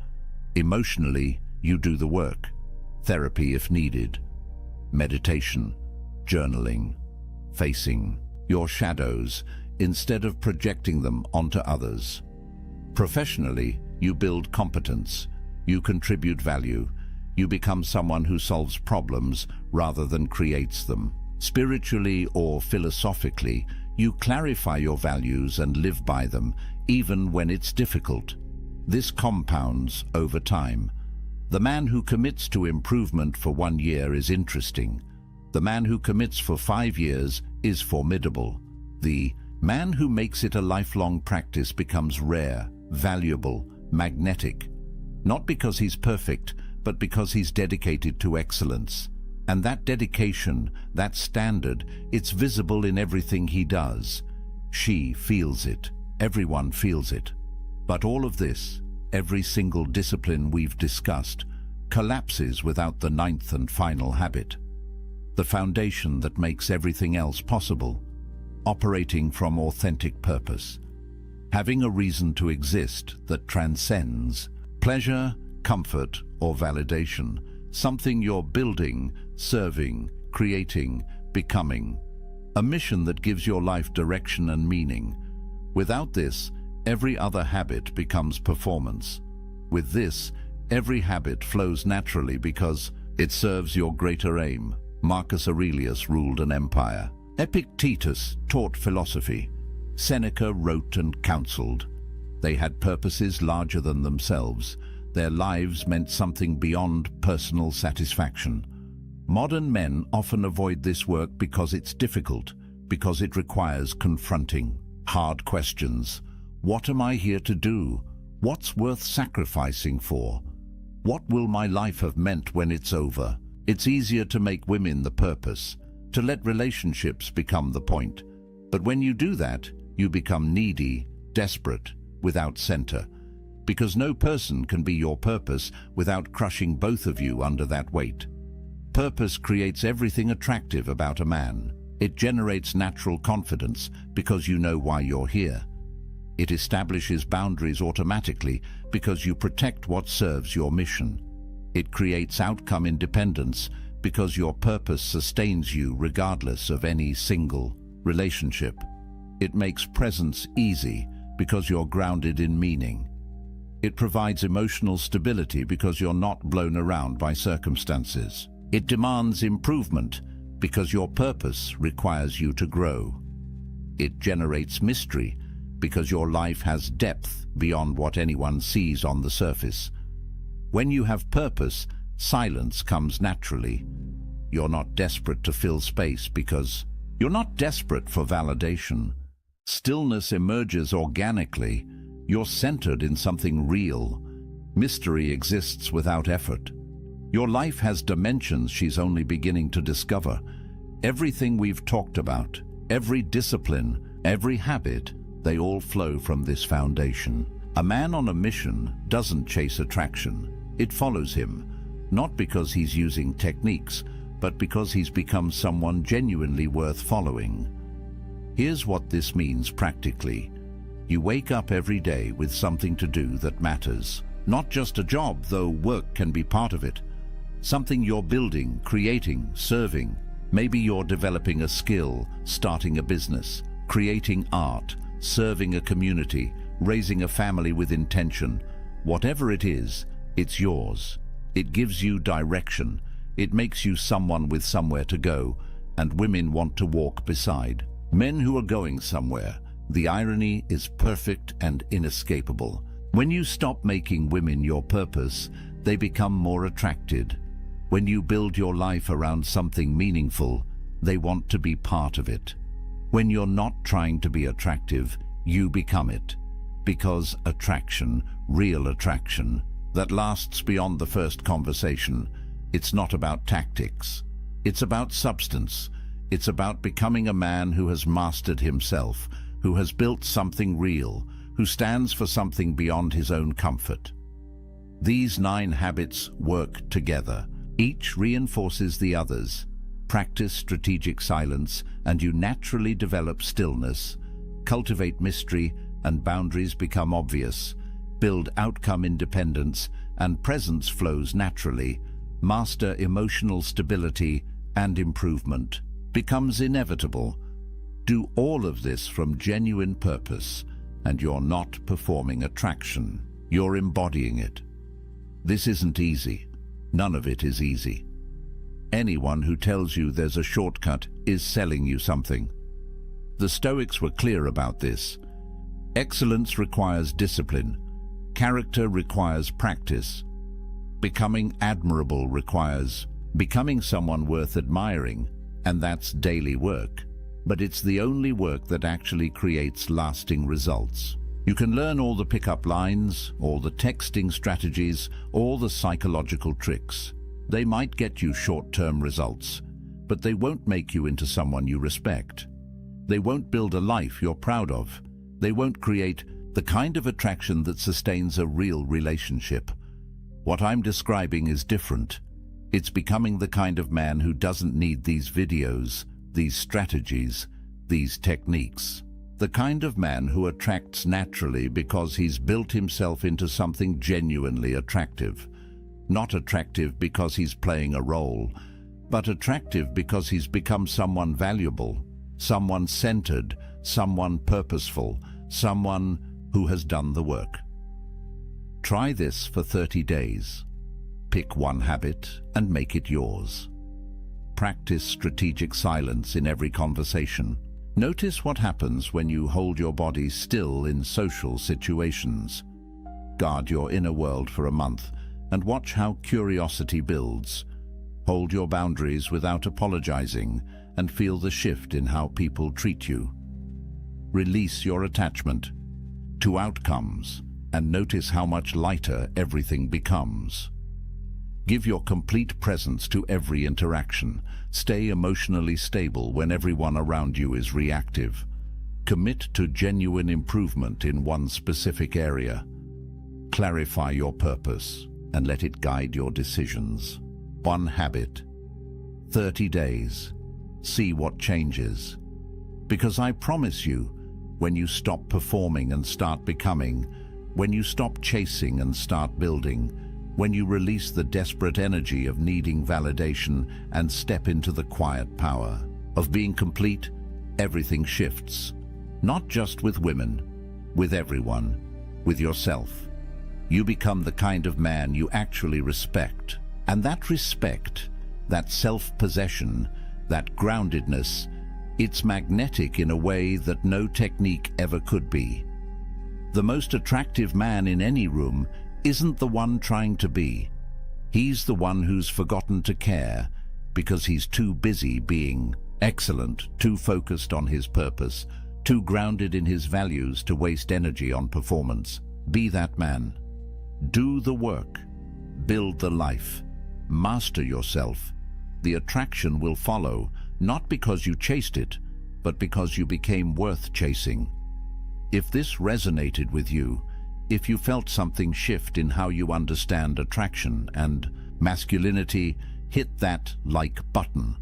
Emotionally, you do the work. Therapy if needed. Meditation, journaling, facing your shadows instead of projecting them onto others. Professionally, you build competence, you contribute value, you become someone who solves problems rather than creates them. Spiritually or philosophically, you clarify your values and live by them, even when it's difficult. This compounds over time. The man who commits to improvement for 1 year is interesting. The man who commits for 5 years is formidable. The man who makes it a lifelong practice becomes rare, valuable, magnetic. Not because he's perfect, but because he's dedicated to excellence. And that dedication, that standard, it's visible in everything he does. She feels it. Everyone feels it. But all of this, every single discipline we've discussed, collapses without the 9th and final habit. The foundation that makes everything else possible. Operating from authentic purpose. Having a reason to exist that transcends pleasure, comfort, or validation. Something you're building, serving, creating, becoming. A mission that gives your life direction and meaning. Without this, every other habit becomes performance. With this, every habit flows naturally because it serves your greater aim. Marcus Aurelius ruled an empire. Epictetus taught philosophy. Seneca wrote and counseled. They had purposes larger than themselves. Their lives meant something beyond personal satisfaction. Modern men often avoid this work because it's difficult, because it requires confronting hard questions. What am I here to do? What's worth sacrificing for? What will my life have meant when it's over? It's easier to make women the purpose, to let relationships become the point. But when you do that, you become needy, desperate, without center. Because no person can be your purpose without crushing both of you under that weight. Purpose creates everything attractive about a man. It generates natural confidence because you know why you're here. It establishes boundaries automatically because you protect what serves your mission. It creates outcome independence because your purpose sustains you regardless of any single relationship. It makes presence easy because you're grounded in meaning. It provides emotional stability because you're not blown around by circumstances. It demands improvement because your purpose requires you to grow. It generates mystery because your life has depth beyond what anyone sees on the surface. When you have purpose, silence comes naturally. You're not desperate to fill space because you're not desperate for validation. Stillness emerges organically. You're centered in something real. Mystery exists without effort. Your life has dimensions she's only beginning to discover. Everything we've talked about, every discipline, every habit, they all flow from this foundation. A man on a mission doesn't chase attraction. It follows him, not because he's using techniques, but because he's become someone genuinely worth following. Here's what this means practically. You wake up every day with something to do that matters. Not just a job, though work can be part of it. Something you're building, creating, serving. Maybe you're developing a skill, starting a business, creating art, serving a community, raising a family with intention. Whatever it is, it's yours. It gives you direction. It makes you someone with somewhere to go, and women want to walk beside. Men who are going somewhere. The irony is perfect and inescapable. When you stop making women your purpose, they become more attracted. When you build your life around something meaningful, they want to be part of it. When you're not trying to be attractive, you become it. Because attraction, real attraction, that lasts beyond the first conversation, it's not about tactics. It's about substance. It's about becoming a man who has mastered himself, who has built something real, who stands for something beyond his own comfort. These 9 habits work together. Each reinforces the others. Practice strategic silence, and you naturally develop stillness. Cultivate mystery, and boundaries become obvious. Build outcome independence, and presence flows naturally. Master emotional stability, and improvement becomes inevitable. Do all of this from genuine purpose, and you're not performing attraction. You're embodying it. This isn't easy. None of it is easy. Anyone who tells you there's a shortcut is selling you something. The Stoics were clear about this. Excellence requires discipline. Character requires practice. Becoming admirable requires becoming someone worth admiring, and that's daily work. But it's the only work that actually creates lasting results. You can learn all the pickup lines, all the texting strategies, all the psychological tricks. They might get you short-term results, but they won't make you into someone you respect. They won't build a life you're proud of. They won't create the kind of attraction that sustains a real relationship. What I'm describing is different. It's becoming the kind of man who doesn't need these videos, these strategies, these techniques. The kind of man who attracts naturally because he's built himself into something genuinely attractive. Not attractive because he's playing a role, but attractive because he's become someone valuable, someone centered, someone purposeful, someone who has done the work. Try this for 30 days. Pick one habit and make it yours. Practice strategic silence in every conversation. Notice what happens when you hold your body still in social situations. Guard your inner world for a month and watch how curiosity builds. Hold your boundaries without apologizing and feel the shift in how people treat you. Release your attachment to outcomes and notice how much lighter everything becomes. Give your complete presence to every interaction. Stay emotionally stable when everyone around you is reactive. Commit to genuine improvement in one specific area. Clarify your purpose and let it guide your decisions. One habit. 30 days. See what changes. Because I promise you, when you stop performing and start becoming, when you stop chasing and start building, when you release the desperate energy of needing validation and step into the quiet power of being complete, everything shifts. Not just with women, with everyone, with yourself. You become the kind of man you actually respect. And that respect, that self-possession, that groundedness, it's magnetic in a way that no technique ever could be. The most attractive man in any room isn't the one trying to be. He's the one who's forgotten to care because he's too busy being excellent, too focused on his purpose, too grounded in his values to waste energy on performance. Be that man. Do the work. Build the life. Master yourself. The attraction will follow, not because you chased it, but because you became worth chasing. If this resonated with you, if you felt something shift in how you understand attraction and masculinity, hit that like button.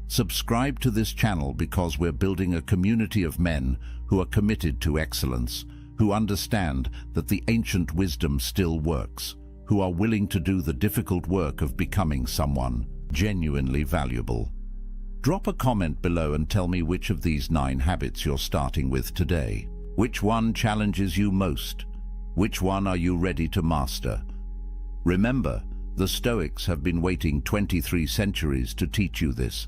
Subscribe to this channel because we're building a community of men who are committed to excellence, who understand that the ancient wisdom still works, who are willing to do the difficult work of becoming someone genuinely valuable. Drop a comment below and tell me which of these 9 habits you're starting with today. Which one challenges you most? Which one are you ready to master? Remember, the Stoics have been waiting 23 centuries to teach you this.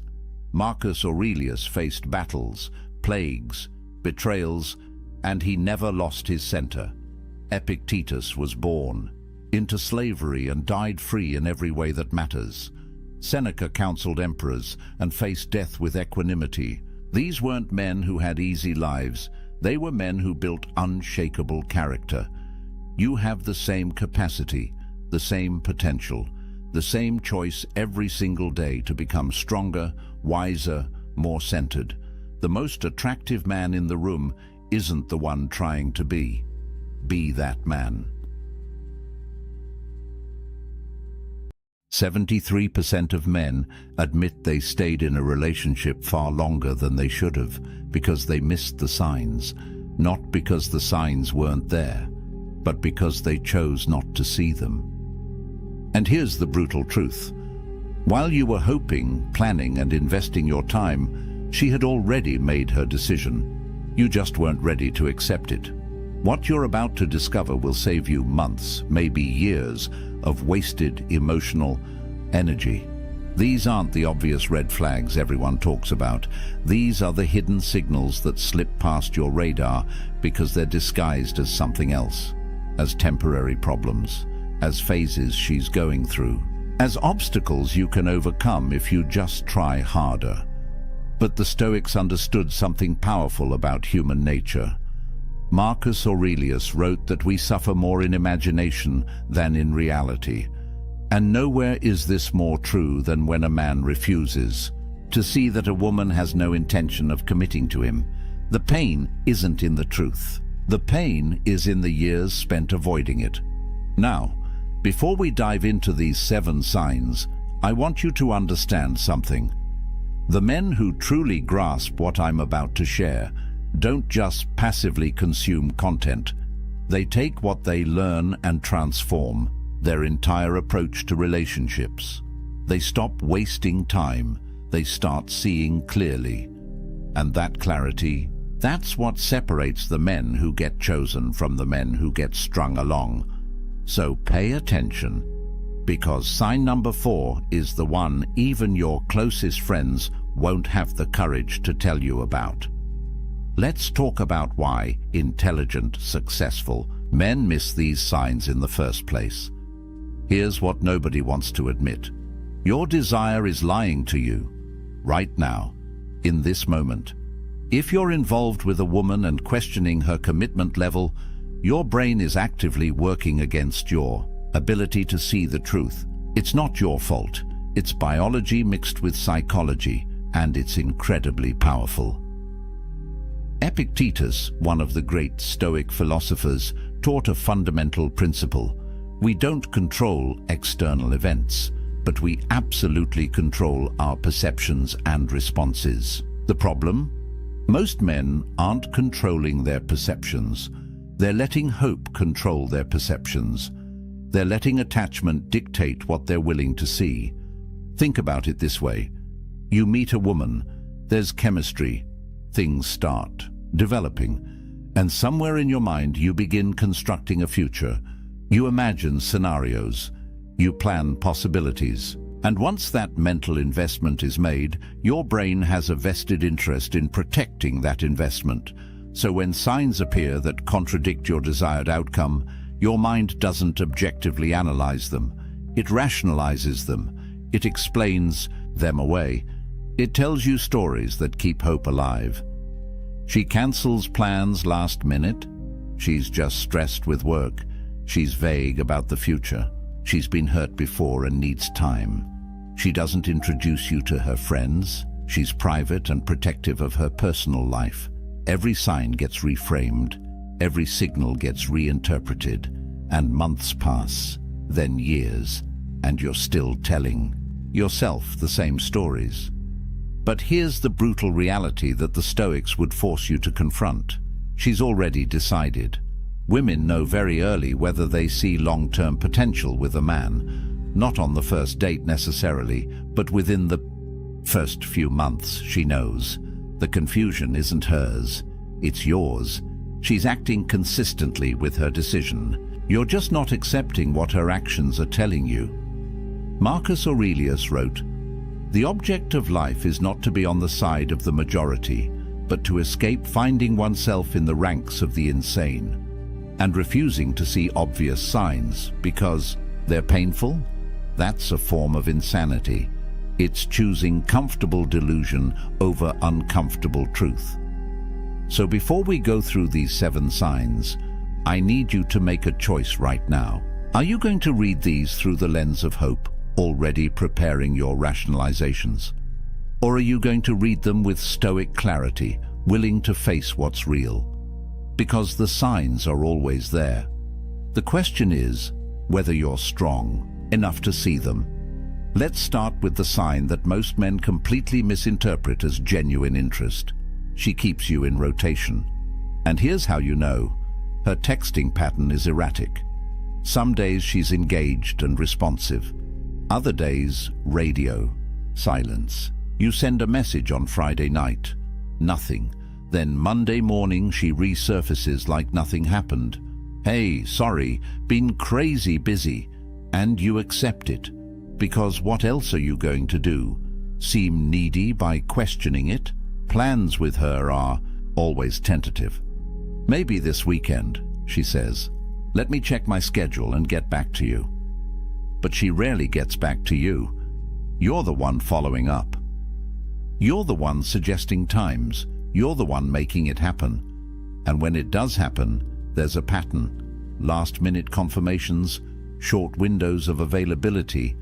Marcus Aurelius faced battles, plagues, betrayals, and he never lost his center. Epictetus was born into slavery and died free in every way that matters. Seneca counseled emperors and faced death with equanimity. These weren't men who had easy lives. They were men who built unshakable character. You have the same capacity, the same potential, the same choice every single day to become stronger, wiser, more centered. The most attractive man in the room isn't the one trying to be. Be that man. 73% of men admit they stayed in a relationship far longer than they should have because they missed the signs, not because the signs weren't there, but because they chose not to see them. And here's the brutal truth. While you were hoping, planning, and investing your time, she had already made her decision. You just weren't ready to accept it. What you're about to discover will save you months, maybe years, of wasted emotional energy. These aren't the obvious red flags everyone talks about. These are the hidden signals that slip past your radar because they're disguised as something else, as temporary problems, as phases she's going through, as obstacles you can overcome if you just try harder. But the Stoics understood something powerful about human nature. Marcus Aurelius wrote that we suffer more in imagination than in reality. And nowhere is this more true than when a man refuses to see that a woman has no intention of committing to him. The pain isn't in the truth. The pain is in the years spent avoiding it. Now, before we dive into these 7 signs, I want you to understand something. The men who truly grasp what I'm about to share don't just passively consume content. They take what they learn and transform their entire approach to relationships. They stop wasting time. They start seeing clearly. And that clarity, that's what separates the men who get chosen from the men who get strung along. So pay attention, because sign number 4 is the one even your closest friends won't have the courage to tell you about. Let's talk about why intelligent, successful men miss these signs in the first place. Here's what nobody wants to admit. Your desire is lying to you, right now, in this moment. If you're involved with a woman and questioning her commitment level, your brain is actively working against your ability to see the truth. It's not your fault. It's biology mixed with psychology, and it's incredibly powerful. Epictetus, one of the great Stoic philosophers, taught a fundamental principle. We don't control external events, but we absolutely control our perceptions and responses. The problem? Most men aren't controlling their perceptions. They're letting hope control their perceptions. They're letting attachment dictate what they're willing to see. Think about it this way. You meet a woman, there's chemistry, things start developing, and somewhere in your mind you begin constructing a future. You imagine scenarios, you plan possibilities, and once that mental investment is made, your brain has a vested interest in protecting that investment. So when signs appear that contradict your desired outcome, your mind doesn't objectively analyze them. It rationalizes them. It explains them away. It tells you stories that keep hope alive. She cancels plans last minute. She's just stressed with work. She's vague about the future. She's been hurt before and needs time. She doesn't introduce you to her friends. She's private and protective of her personal life. Every sign gets reframed. Every signal gets reinterpreted. And months pass, then years, and you're still telling yourself the same stories. But here's the brutal reality that the Stoics would force you to confront. She's already decided. Women know very early whether they see long-term potential with a man, not on the first date necessarily, but within the first few months she knows. The confusion isn't hers, it's yours. She's acting consistently with her decision. You're just not accepting what her actions are telling you. Marcus Aurelius wrote, "The object of life is not to be on the side of the majority, but to escape finding oneself in the ranks of the insane, and refusing to see obvious signs because they're painful. That's a form of insanity. It's choosing comfortable delusion over uncomfortable truth." So before we go through these 7 signs, I need you to make a choice right now. Are you going to read these through the lens of hope, already preparing your rationalizations? Or are you going to read them with stoic clarity, willing to face what's real? Because the signs are always there. The question is whether you're strong enough to see them. Let's start with the sign that most men completely misinterpret as genuine interest. She keeps you in rotation. And here's how you know. Her texting pattern is erratic. Some days she's engaged and responsive. Other days, radio, silence. You send a message on Friday night, nothing. Then Monday morning she resurfaces like nothing happened. "Hey, sorry, been crazy busy." And you accept it. Because what else are you going to do? Seem needy by questioning it? Plans with her are always tentative. Maybe this weekend, she says. Let me check my schedule and get back to you. But she rarely gets back to you. You're the one following up. You're the one suggesting times. You're the one making it happen. And when it does happen, there's a pattern. Last-minute confirmations, short windows of availability,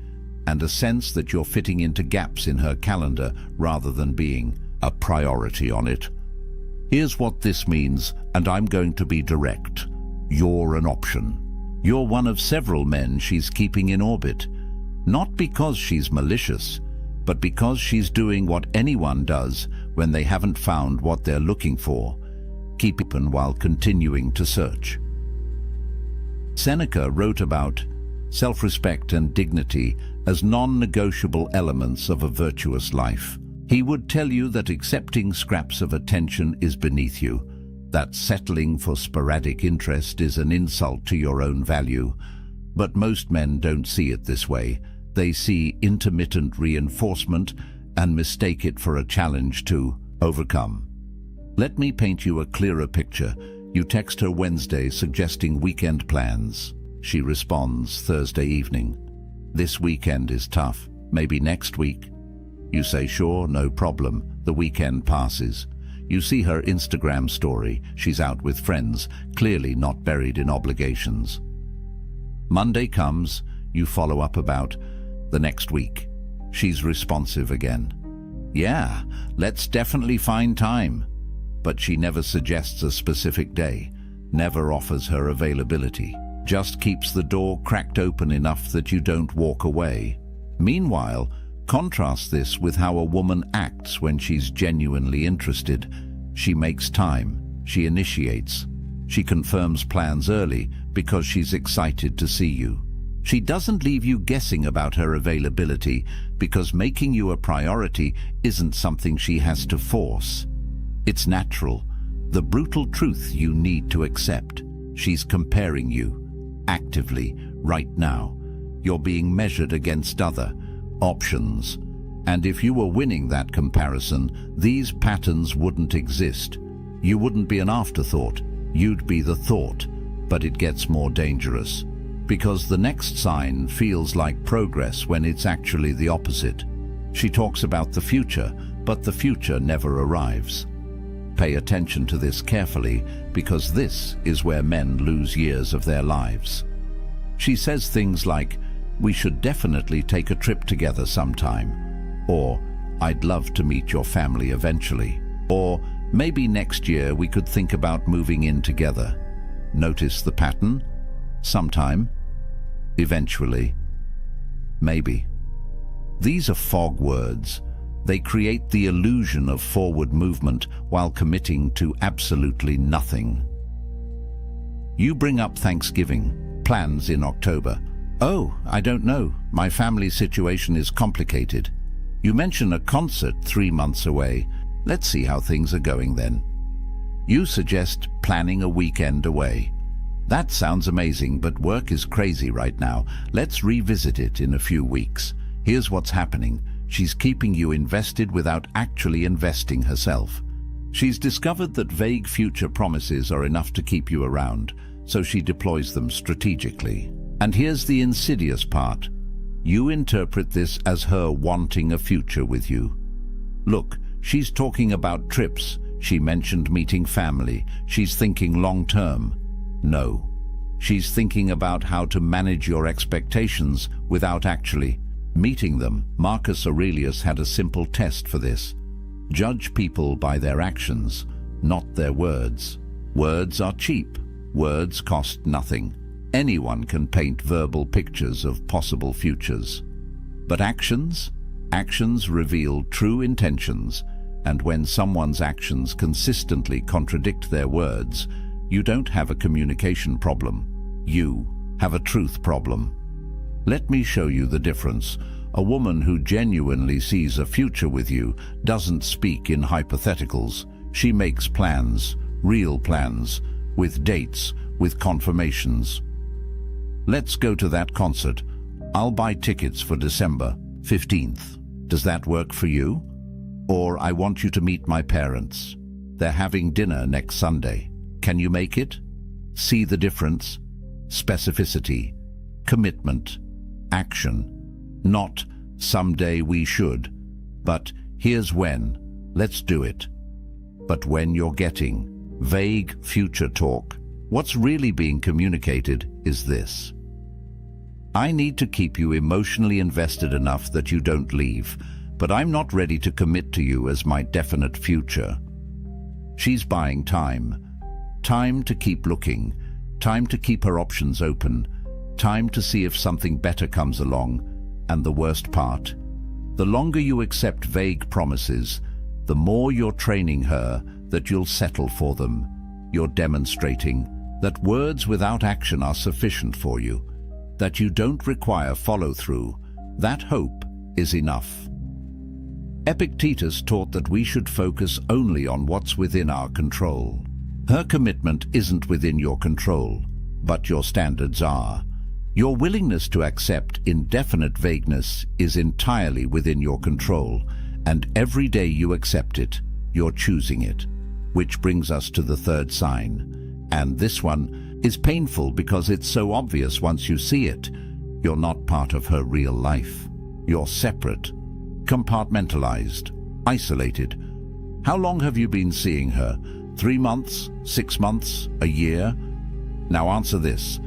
and a sense that you're fitting into gaps in her calendar rather than being a priority on it. Here's what this means, and I'm going to be direct. You're an option. You're one of several men she's keeping in orbit. Not because she's malicious, but because she's doing what anyone does when they haven't found what they're looking for. Keep open while continuing to search. Seneca wrote about self-respect and dignity as non-negotiable elements of a virtuous life. He would tell you that accepting scraps of attention is beneath you, that settling for sporadic interest is an insult to your own value. But most men don't see it this way. They see intermittent reinforcement and mistake it for a challenge to overcome. Let me paint you a clearer picture. You text her Wednesday suggesting weekend plans. She responds Thursday evening. This weekend is tough. Maybe next week. You say sure, no problem. The weekend passes. You see her Instagram story. She's out with friends, clearly not buried in obligations. Monday comes. You follow up about the next week. She's responsive again. Yeah, let's definitely find time. But she never suggests a specific day, never offers her availability, just keeps the door cracked open enough that you don't walk away. Meanwhile, contrast this with how a woman acts when she's genuinely interested. She makes time, she initiates, she confirms plans early because she's excited to see you. She doesn't leave you guessing about her availability because making you a priority isn't something she has to force. It's natural, the brutal truth you need to accept. She's comparing you, actively, right now. You're being measured against other options. And if you were winning that comparison, these patterns wouldn't exist. You wouldn't be an afterthought, you'd be the thought. But it gets more dangerous, because the next sign feels like progress when it's actually the opposite. She talks about the future, but the future never arrives. Pay attention to this carefully, because this is where men lose years of their lives. She says things like, "We should definitely take a trip together sometime," or "I'd love to meet your family eventually," or "Maybe next year we could think about moving in together." Notice the pattern? Sometime, eventually, maybe. These are fog words. They create the illusion of forward movement while committing to absolutely nothing. You bring up Thanksgiving, plans in October. "Oh, I don't know. My family situation is complicated." You mention a concert 3 months away. "Let's see how things are going then." You suggest planning a weekend away. "That sounds amazing, but work is crazy right now. Let's revisit it in a few weeks." Here's what's happening. She's keeping you invested without actually investing herself. She's discovered that vague future promises are enough to keep you around, so she deploys them strategically. And here's the insidious part. You interpret this as her wanting a future with you. Look, she's talking about trips. She mentioned meeting family. She's thinking long-term. No. She's thinking about how to manage your expectations without actually meeting them. Marcus Aurelius had a simple test for this. Judge people by their actions, not their words. Words are cheap. Words cost nothing. Anyone can paint verbal pictures of possible futures. But actions? Actions reveal true intentions, and when someone's actions consistently contradict their words, you don't have a communication problem. You have a truth problem. Let me show you the difference. A woman who genuinely sees a future with you doesn't speak in hypotheticals. She makes plans, real plans, with dates, with confirmations. Let's go to that concert. I'll buy tickets for December 15th. Does that work for you? Or I want you to meet my parents. They're having dinner next Sunday. Can you make it? See the difference? Specificity, commitment, action. Not someday we should, but here's when. Let's do it. But when you're getting vague future talk, what's really being communicated is this. I need to keep you emotionally invested enough that you don't leave, but I'm not ready to commit to you as my definite future. She's buying time. Time to keep looking. Time to keep her options open. Time to see if something better comes along. And the worst part, the longer you accept vague promises, the more you're training her that you'll settle for them. You're demonstrating that words without action are sufficient for you, that you don't require follow-through. That hope is enough. Epictetus taught that we should focus only on what's within our control. Her commitment isn't within your control, but your standards are. Your willingness to accept indefinite vagueness is entirely within your control, and every day you accept it, you're choosing it. Which brings us to the third sign. And this one is painful because it's so obvious once you see it. You're not part of her real life. You're separate, compartmentalized, isolated. How long have you been seeing her? 3 months? 6 months? A year? Now answer this.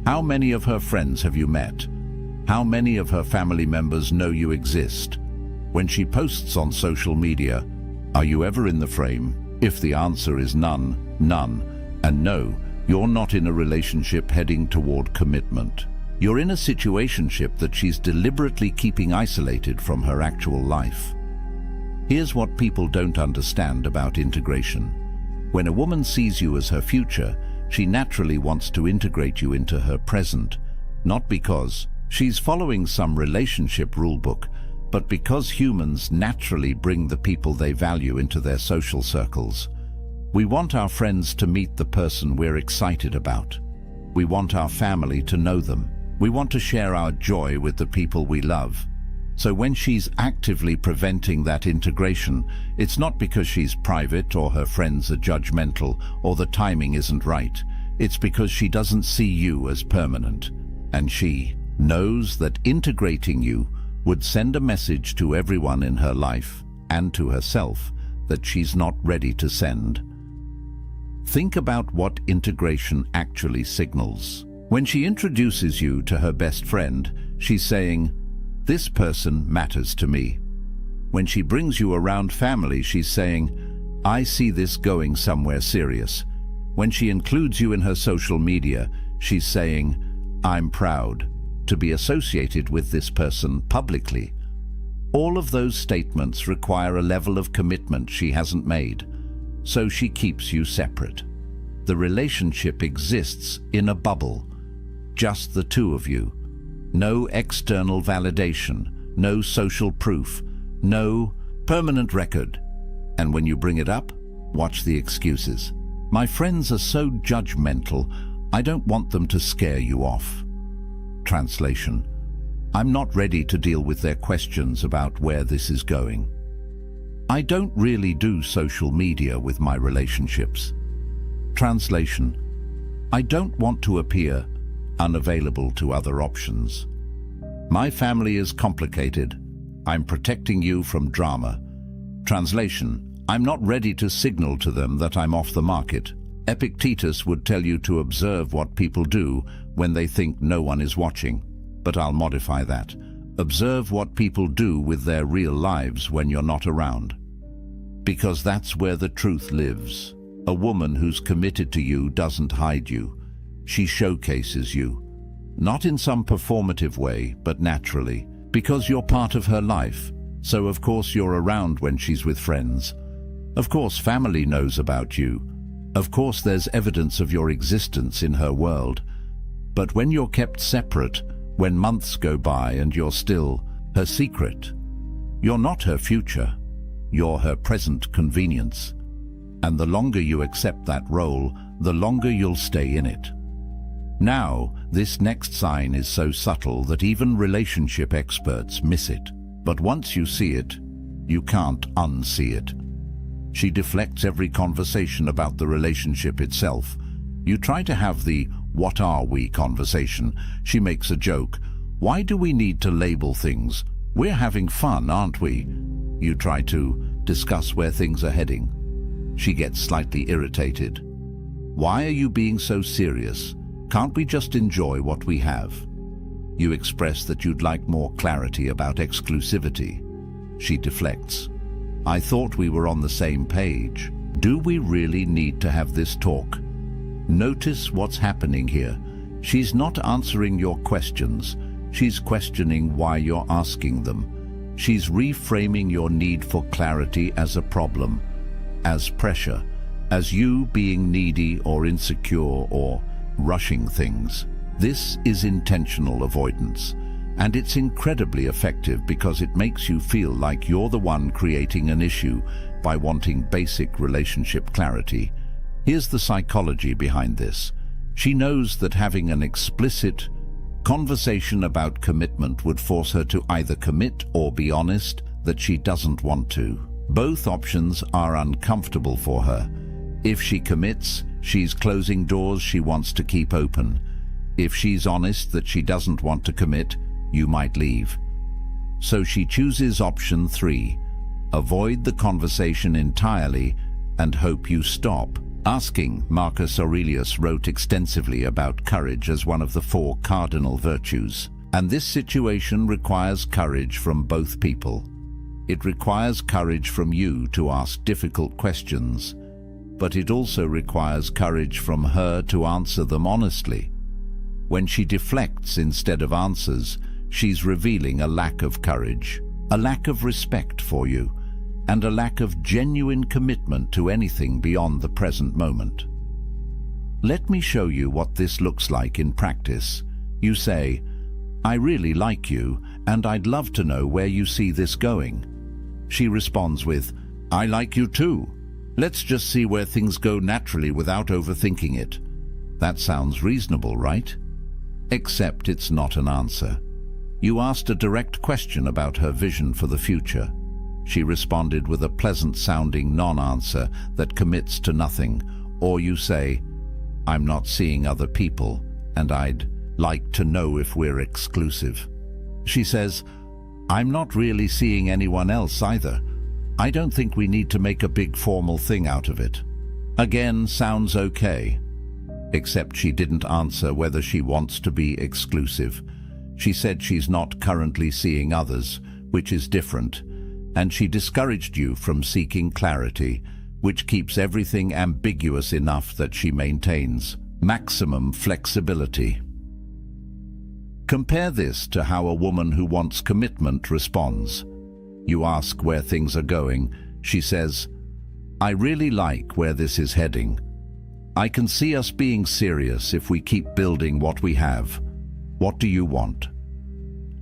How many of her friends have you met? How many of her family members know you exist? When she posts on social media, are you ever in the frame? If the answer is none, none, and no, you're not in a relationship heading toward commitment. You're in a situationship that she's deliberately keeping isolated from her actual life. Here's what people don't understand about integration. When a woman sees you as her future, she naturally wants to integrate you into her present, not because she's following some relationship rulebook, but because humans naturally bring the people they value into their social circles. We want our friends to meet the person we're excited about. We want our family to know them. We want to share our joy with the people we love. So when she's actively preventing that integration, it's not because she's private or her friends are judgmental or the timing isn't right. It's because she doesn't see you as permanent. And she knows that integrating you would send a message to everyone in her life and to herself that she's not ready to send. Think about what integration actually signals. When she introduces you to her best friend, she's saying, "This person matters to me." When she brings you around family, she's saying, "I see this going somewhere serious." When she includes you in her social media, she's saying, "I'm proud to be associated with this person publicly." All of those statements require a level of commitment she hasn't made, so she keeps you separate. The relationship exists in a bubble, just the two of you. No external validation, no social proof, no permanent record. And when you bring it up, watch the excuses. "My friends are so judgmental, I don't want them to scare you off." Translation: I'm not ready to deal with their questions about where this is going. I don't really do social media with my relationships. Translation: I don't want to appear unavailable to other options. My family is complicated. I'm protecting you from drama. Translation: I'm not ready to signal to them that I'm off the market. Epictetus would tell you to observe what people do when they think no one is watching. But I'll modify that. Observe what people do with their real lives when you're not around. Because that's where the truth lives. A woman who's committed to you doesn't hide you. She showcases you. Not in some performative way, but naturally. Because you're part of her life. So of course you're around when she's with friends. Of course family knows about you. Of course there's evidence of your existence in her world. But when you're kept separate, when months go by and you're still her secret, you're not her future. You're her present convenience. And the longer you accept that role, the longer you'll stay in it. Now, this next sign is so subtle that even relationship experts miss it. But once you see it, you can't unsee it. She deflects every conversation about the relationship itself. You try to have the "what are we" conversation. She makes a joke. "Why do we need to label things? We're having fun, aren't we?" You try to discuss where things are heading. She gets slightly irritated. "Why are you being so serious? Can't we just enjoy what we have?" You express that you'd like more clarity about exclusivity. She deflects. "I thought we were on the same page. Do we really need to have this talk?" Notice what's happening here. She's not answering your questions. She's questioning why you're asking them. She's reframing your need for clarity as a problem, as pressure, as you being needy or insecure or rushing things. This is intentional avoidance, and it's incredibly effective because it makes you feel like you're the one creating an issue by wanting basic relationship clarity. Here's the psychology behind this. She knows that having an explicit conversation about commitment would force her to either commit or be honest that she doesn't want to. Both options are uncomfortable for her. If she commits, she's closing doors she wants to keep open. If she's honest that she doesn't want to commit, you might leave. So she chooses option 3. Avoid the conversation entirely and hope you stop asking. Marcus Aurelius wrote extensively about courage as one of the 4 cardinal virtues. And this situation requires courage from both people. It requires courage from you to ask difficult questions, but it also requires courage from her to answer them honestly. When she deflects instead of answers, she's revealing a lack of courage, a lack of respect for you, and a lack of genuine commitment to anything beyond the present moment. Let me show you what this looks like in practice. You say, "I really like you, and I'd love to know where you see this going." She responds with, "I like you too. Let's just see where things go naturally without overthinking it." That sounds reasonable, right? Except it's not an answer. You asked a direct question about her vision for the future. She responded with a pleasant-sounding non-answer that commits to nothing. Or you say, "I'm not seeing other people, and I'd like to know if we're exclusive." She says, "I'm not really seeing anyone else either. I don't think we need to make a big formal thing out of it." Again, sounds okay. Except she didn't answer whether she wants to be exclusive. She said she's not currently seeing others, which is different, and she discouraged you from seeking clarity, which keeps everything ambiguous enough that she maintains maximum flexibility. Compare this to how a woman who wants commitment responds. You ask where things are going. She says, "I really like where this is heading. I can see us being serious if we keep building what we have. What do you want?"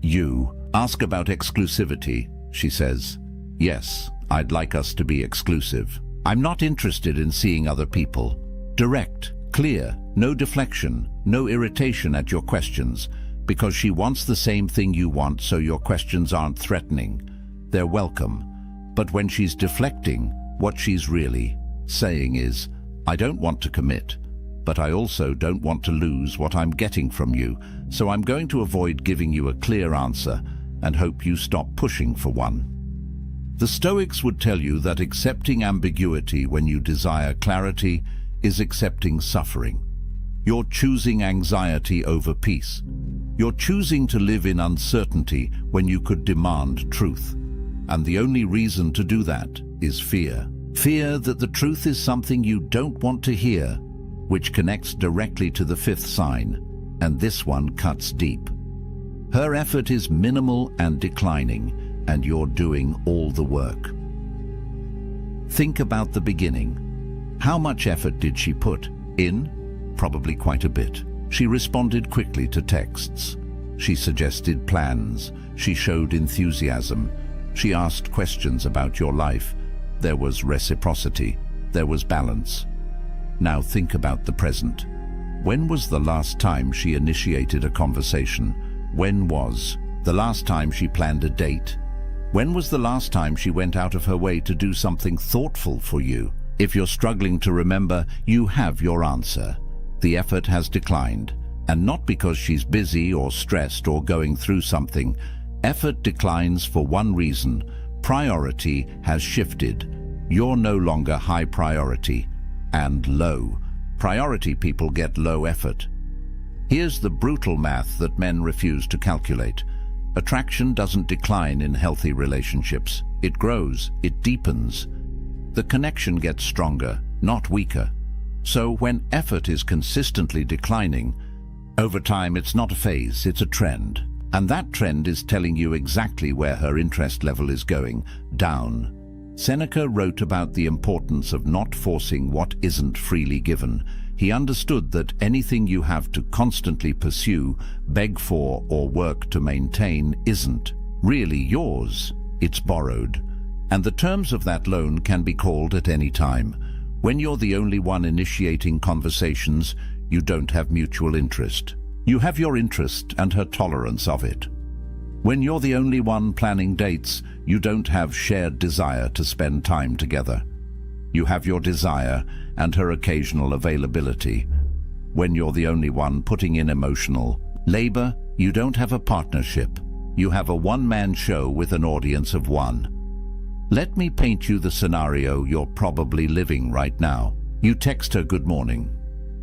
You ask about exclusivity. She says, "Yes, I'd like us to be exclusive. I'm not interested in seeing other people." Direct, clear, no deflection, no irritation at your questions, because she wants the same thing you want, so your questions aren't threatening. They're welcome. But when she's deflecting, what she's really saying is, "I don't want to commit, but I also don't want to lose what I'm getting from you, so I'm going to avoid giving you a clear answer and hope you stop pushing for one." The Stoics would tell you that accepting ambiguity when you desire clarity is accepting suffering. You're choosing anxiety over peace. You're choosing to live in uncertainty when you could demand truth. And the only reason to do that is fear. Fear that the truth is something you don't want to hear, which connects directly to the 5th sign, and this one cuts deep. Her effort is minimal and declining, and you're doing all the work. Think about the beginning. How much effort did she put in? Probably quite a bit. She responded quickly to texts. She suggested plans. She showed enthusiasm. She asked questions about your life. There was reciprocity. There was balance. Now think about the present. When was the last time she initiated a conversation? When was the last time she planned a date? When was the last time she went out of her way to do something thoughtful for you? If you're struggling to remember, you have your answer. The effort has declined, and not because she's busy or stressed or going through something. Effort declines for one reason: priority has shifted. You're no longer high priority, and low priority people get low effort. Here's the brutal math that men refuse to calculate. Attraction doesn't decline in healthy relationships. It grows, it deepens. The connection gets stronger, not weaker. So when effort is consistently declining, over time it's not a phase, it's a trend. And that trend is telling you exactly where her interest level is going: down. Seneca wrote about the importance of not forcing what isn't freely given. He understood that anything you have to constantly pursue, beg for, or work to maintain isn't really yours. It's borrowed. And the terms of that loan can be called at any time. When you're the only one initiating conversations, you don't have mutual interest. You have your interest and her tolerance of it. When you're the only one planning dates, you don't have shared desire to spend time together. You have your desire and her occasional availability. When you're the only one putting in emotional labor, you don't have a partnership. You have a one-man show with an audience of one. Let me paint you the scenario you're probably living right now. You text her good morning.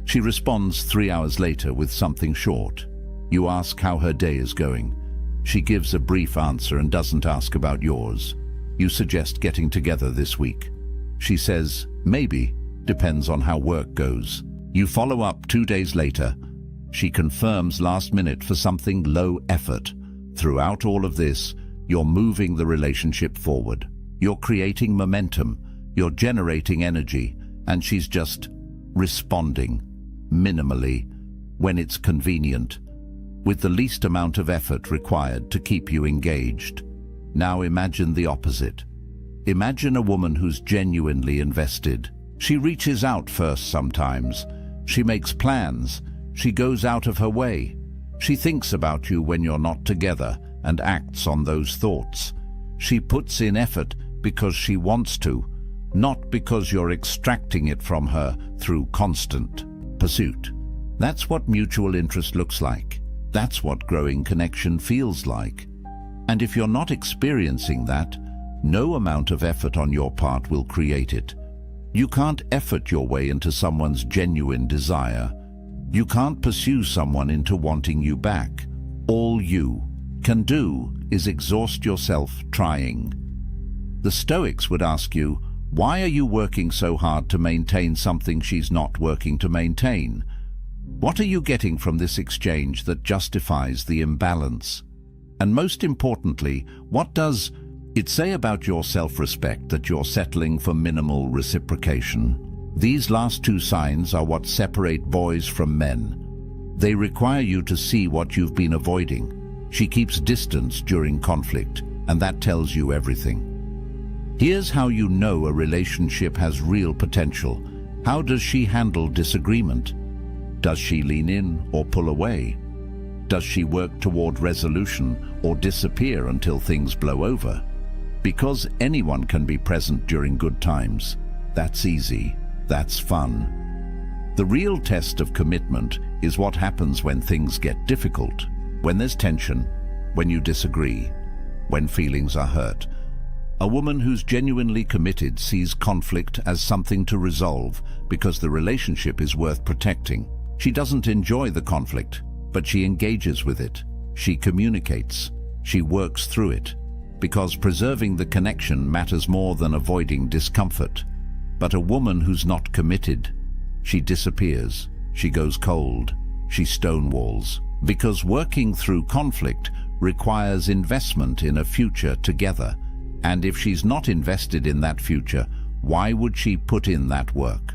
She responds 3 hours later with something short. You ask how her day is going. She gives a brief answer and doesn't ask about yours. You suggest getting together this week. She says, maybe, depends on how work goes. You follow up 2 days later. She confirms last minute for something low effort. Throughout all of this, you're moving the relationship forward. You're creating momentum. You're generating energy. And she's just responding, minimally, when it's convenient, with the least amount of effort required to keep you engaged. Now imagine the opposite. Imagine a woman who's genuinely invested. She reaches out first sometimes. She makes plans. She goes out of her way. She thinks about you when you're not together and acts on those thoughts. She puts in effort because she wants to, not because you're extracting it from her through constant pursuit. That's what mutual interest looks like. That's what growing connection feels like. And if you're not experiencing that, no amount of effort on your part will create it. You can't effort your way into someone's genuine desire. You can't pursue someone into wanting you back. All you can do is exhaust yourself trying. The Stoics would ask you, why are you working so hard to maintain something she's not working to maintain? What are you getting from this exchange that justifies the imbalance? And most importantly, what does it say about your self-respect that you're settling for minimal reciprocation? These last two signs are what separate boys from men. They require you to see what you've been avoiding. She keeps distance during conflict, and that tells you everything. Here's how you know a relationship has real potential. How does she handle disagreement? Does she lean in or pull away? Does she work toward resolution or disappear until things blow over? Because anyone can be present during good times. That's easy. That's fun. The real test of commitment is what happens when things get difficult, when there's tension, when you disagree, when feelings are hurt. A woman who's genuinely committed sees conflict as something to resolve because the relationship is worth protecting. She doesn't enjoy the conflict, but she engages with it. She communicates. She works through it. Because preserving the connection matters more than avoiding discomfort. But a woman who's not committed, she disappears. She goes cold. She stonewalls. Because working through conflict requires investment in a future together. And if she's not invested in that future, why would she put in that work?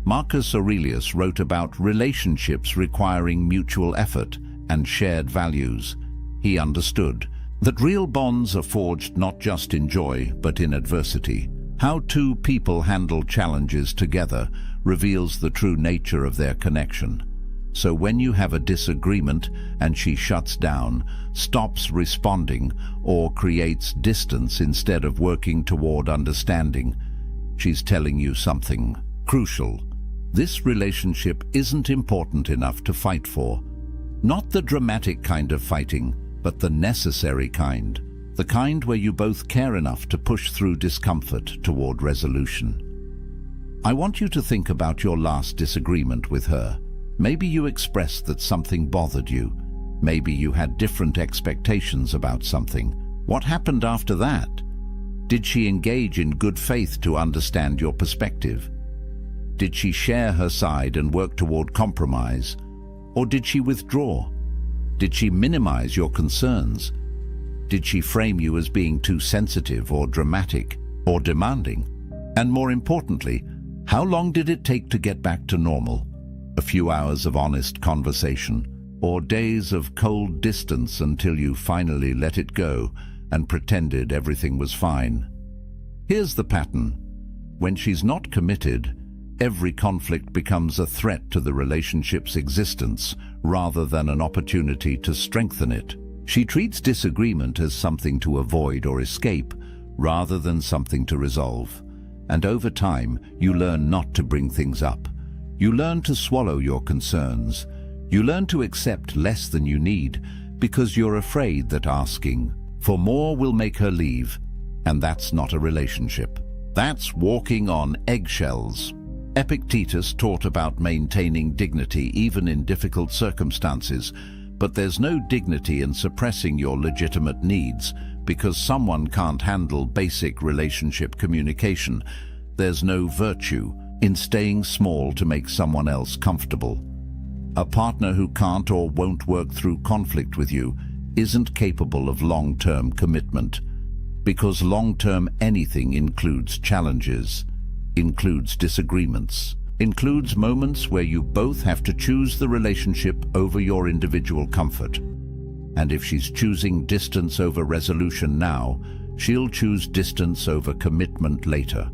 Marcus Aurelius wrote about relationships requiring mutual effort and shared values. He understood that real bonds are forged not just in joy, but in adversity. How two people handle challenges together reveals the true nature of their connection. So when you have a disagreement and she shuts down, stops responding, or creates distance instead of working toward understanding, she's telling you something crucial. This relationship isn't important enough to fight for. Not the dramatic kind of fighting, but the necessary kind. The kind where you both care enough to push through discomfort toward resolution. I want you to think about your last disagreement with her. Maybe you expressed that something bothered you. Maybe you had different expectations about something. What happened after that? Did she engage in good faith to understand your perspective? Did she share her side and work toward compromise? Or did she withdraw? Did she minimize your concerns? Did she frame you as being too sensitive or dramatic or demanding? And more importantly, how long did it take to get back to normal? A few hours of honest conversation, or days of cold distance until you finally let it go and pretended everything was fine? Here's the pattern. When she's not committed, every conflict becomes a threat to the relationship's existence rather than an opportunity to strengthen it. She treats disagreement as something to avoid or escape rather than something to resolve. And over time, you learn not to bring things up. You learn to swallow your concerns. You learn to accept less than you need because you're afraid that asking for more will make her leave. And that's not a relationship. That's walking on eggshells. Epictetus taught about maintaining dignity even in difficult circumstances, but there's no dignity in suppressing your legitimate needs because someone can't handle basic relationship communication. There's no virtue in staying small to make someone else comfortable. A partner who can't or won't work through conflict with you isn't capable of long-term commitment, because long-term anything includes challenges, includes disagreements, includes moments where you both have to choose the relationship over your individual comfort. And if she's choosing distance over resolution now, she'll choose distance over commitment later.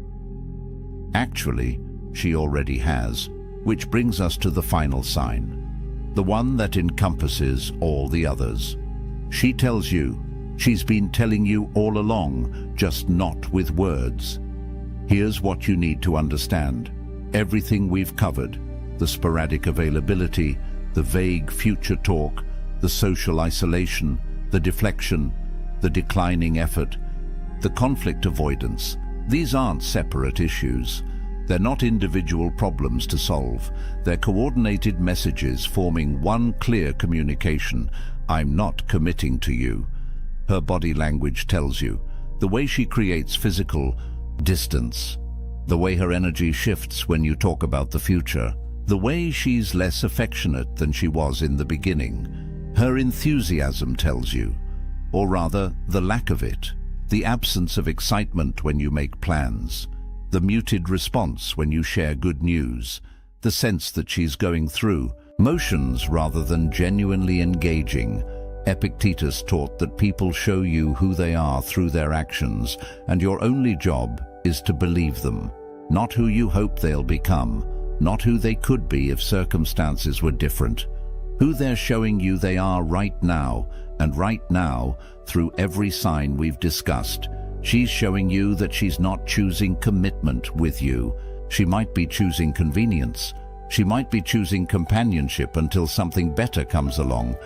Actually, she already has, which brings us to the final sign, the one that encompasses all the others. She tells you, she's been telling you all along, just not with words. Here's what you need to understand. Everything we've covered, the sporadic availability, the vague future talk, the social isolation, the deflection, the declining effort, the conflict avoidance, these aren't separate issues. They're not individual problems to solve. They're coordinated messages forming one clear communication. I'm not committing to you. Her body language tells you. The way she creates physical distance, the way her energy shifts when you talk about the future, the way she's less affectionate than she was in the beginning. Her enthusiasm tells you, or rather, the lack of it, the absence of excitement when you make plans, the muted response when you share good news, the sense that she's going through motions rather than genuinely engaging. Epictetus taught that people show you who they are through their actions, and your only job is to believe them, not who you hope they'll become, not who they could be if circumstances were different, who they're showing you they are right now. And right now, through every sign we've discussed, she's showing you that she's not choosing commitment with you. She might be choosing convenience. She might be choosing companionship until something better comes along.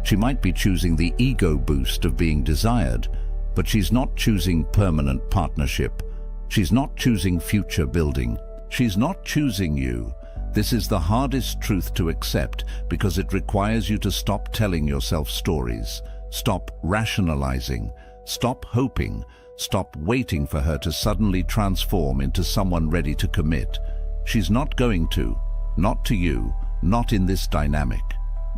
She might be choosing the ego boost of being desired, but she's not choosing permanent partnership. She's not choosing future building. She's not choosing you. This is the hardest truth to accept because it requires you to stop telling yourself stories, stop rationalizing, stop hoping, stop waiting for her to suddenly transform into someone ready to commit. She's not going to, not to you, not in this dynamic.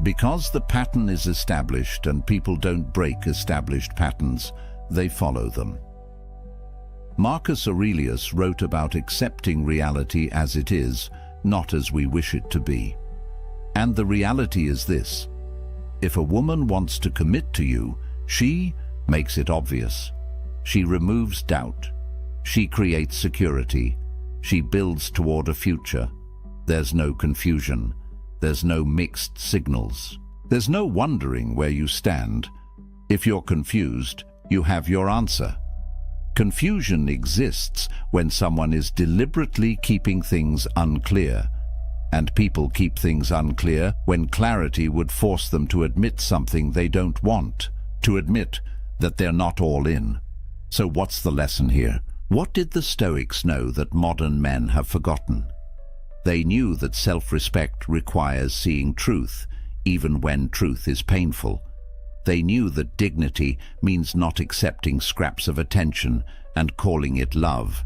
Because the pattern is established and people don't break established patterns, they follow them. Marcus Aurelius wrote about accepting reality as it is, not as we wish it to be. And the reality is this: if a woman wants to commit to you, she makes it obvious. She removes doubt. She creates security. She builds toward a future. There's no confusion. There's no mixed signals. There's no wondering where you stand. If you're confused, you have your answer. Confusion exists when someone is deliberately keeping things unclear. And people keep things unclear when clarity would force them to admit something they don't want, to admit that they're not all in. So what's the lesson here? What did the Stoics know that modern men have forgotten? They knew that self-respect requires seeing truth, even when truth is painful. They knew that dignity means not accepting scraps of attention and calling it love.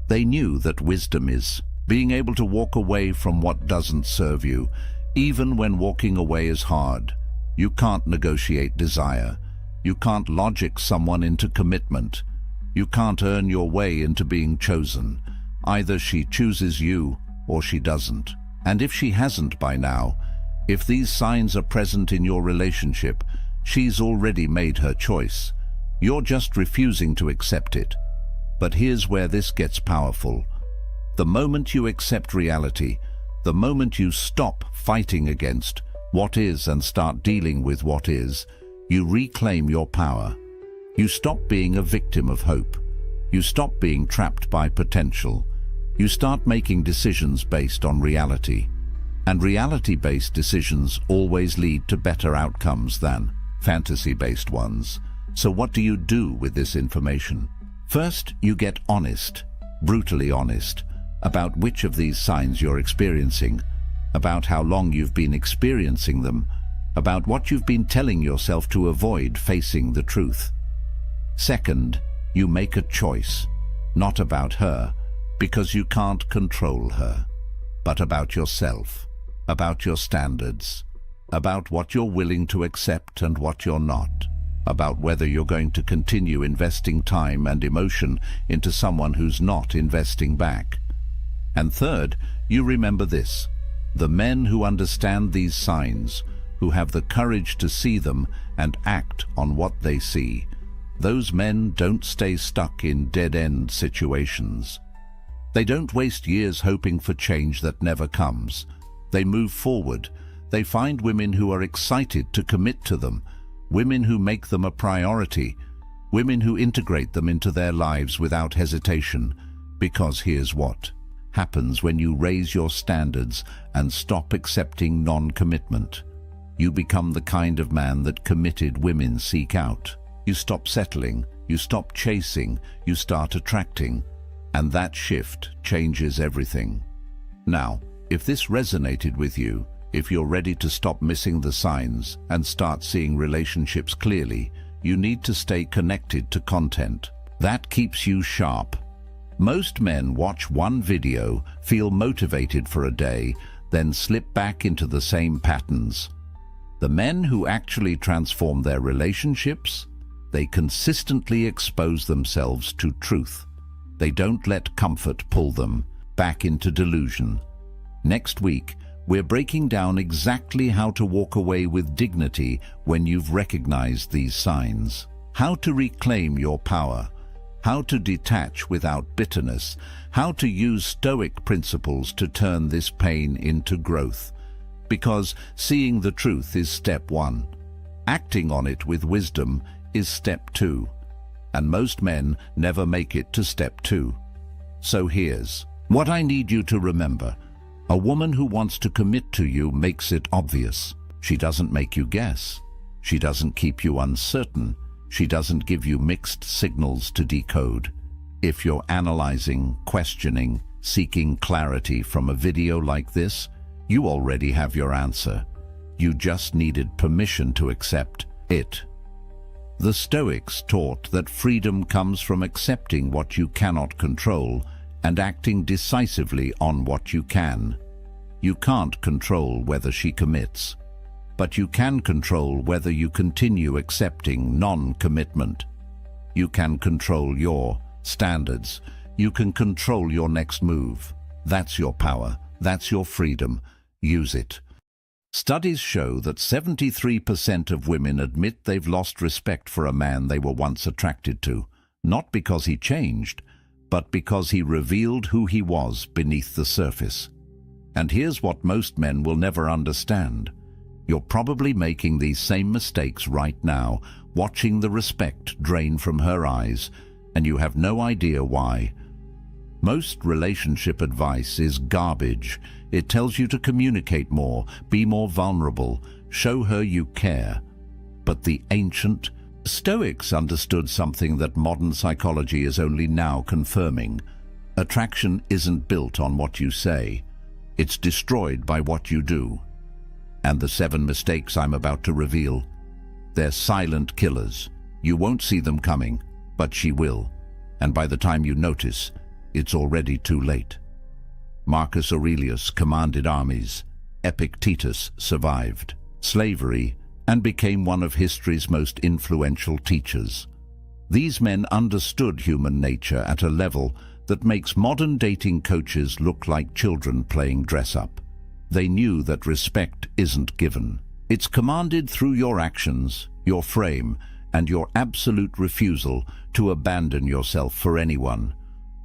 They knew that wisdom is being able to walk away from what doesn't serve you, even when walking away is hard. You can't negotiate desire. You can't logic someone into commitment. You can't earn your way into being chosen. Either she chooses you or she doesn't. And if she hasn't by now, if these signs are present in your relationship, she's already made her choice. You're just refusing to accept it. But here's where this gets powerful. The moment you accept reality, the moment you stop fighting against what is and start dealing with what is, you reclaim your power. You stop being a victim of hope. You stop being trapped by potential. You start making decisions based on reality. And reality-based decisions always lead to better outcomes than fantasy-based ones. So what do you do with this information? First, you get honest, brutally honest, about which of these signs you're experiencing, about how long you've been experiencing them, about what you've been telling yourself to avoid facing the truth. Second, you make a choice, not about her, because you can't control her, but about yourself, about your standards, about what you're willing to accept and what you're not, about whether you're going to continue investing time and emotion into someone who's not investing back. And third, you remember this: the men who understand these signs, who have the courage to see them and act on what they see, those men don't stay stuck in dead-end situations. They don't waste years hoping for change that never comes. They move forward. They find women who are excited to commit to them, women who make them a priority, women who integrate them into their lives without hesitation. Because here's what happens when you raise your standards and stop accepting non-commitment. You become the kind of man that committed women seek out. You stop settling, you stop chasing, you start attracting. And that shift changes everything. Now, if this resonated with you, if you're ready to stop missing the signs and start seeing relationships clearly, you need to stay connected to content. That keeps you sharp. Most men watch one video, feel motivated for a day, then slip back into the same patterns. The men who actually transform their relationships, they consistently expose themselves to truth. They don't let comfort pull them back into delusion. Next week, we're breaking down exactly how to walk away with dignity when you've recognized these signs, how to reclaim your power, how to detach without bitterness, how to use Stoic principles to turn this pain into growth. Because seeing the truth is step one. Acting on it with wisdom is step two. And most men never make it to step two. So here's what I need you to remember. A woman who wants to commit to you makes it obvious. She doesn't make you guess. She doesn't keep you uncertain. She doesn't give you mixed signals to decode. If you're analyzing, questioning, seeking clarity from a video like this, you already have your answer. You just needed permission to accept it. The Stoics taught that freedom comes from accepting what you cannot control and acting decisively on what you can. You can't control whether she commits, but you can control whether you continue accepting non-commitment. You can control your standards. You can control your next move. That's your power. That's your freedom. Use it. Studies show that 73% of women admit they've lost respect for a man they were once attracted to, not because he changed, but because he revealed who he was beneath the surface. And here's what most men will never understand. You're probably making these same mistakes right now, watching the respect drain from her eyes, and you have no idea why. Most relationship advice is garbage. It tells you to communicate more, be more vulnerable, show her you care. But the ancient Stoics understood something that modern psychology is only now confirming. Attraction isn't built on what you say. It's destroyed by what you do. And the 7 mistakes I'm about to reveal, they're silent killers. You won't see them coming, but she will. And by the time you notice, it's already too late. Marcus Aurelius commanded armies. Epictetus survived slavery and became one of history's most influential teachers. These men understood human nature at a level that makes modern dating coaches look like children playing dress-up. They knew that respect isn't given. It's commanded through your actions, your frame, and your absolute refusal to abandon yourself for anyone.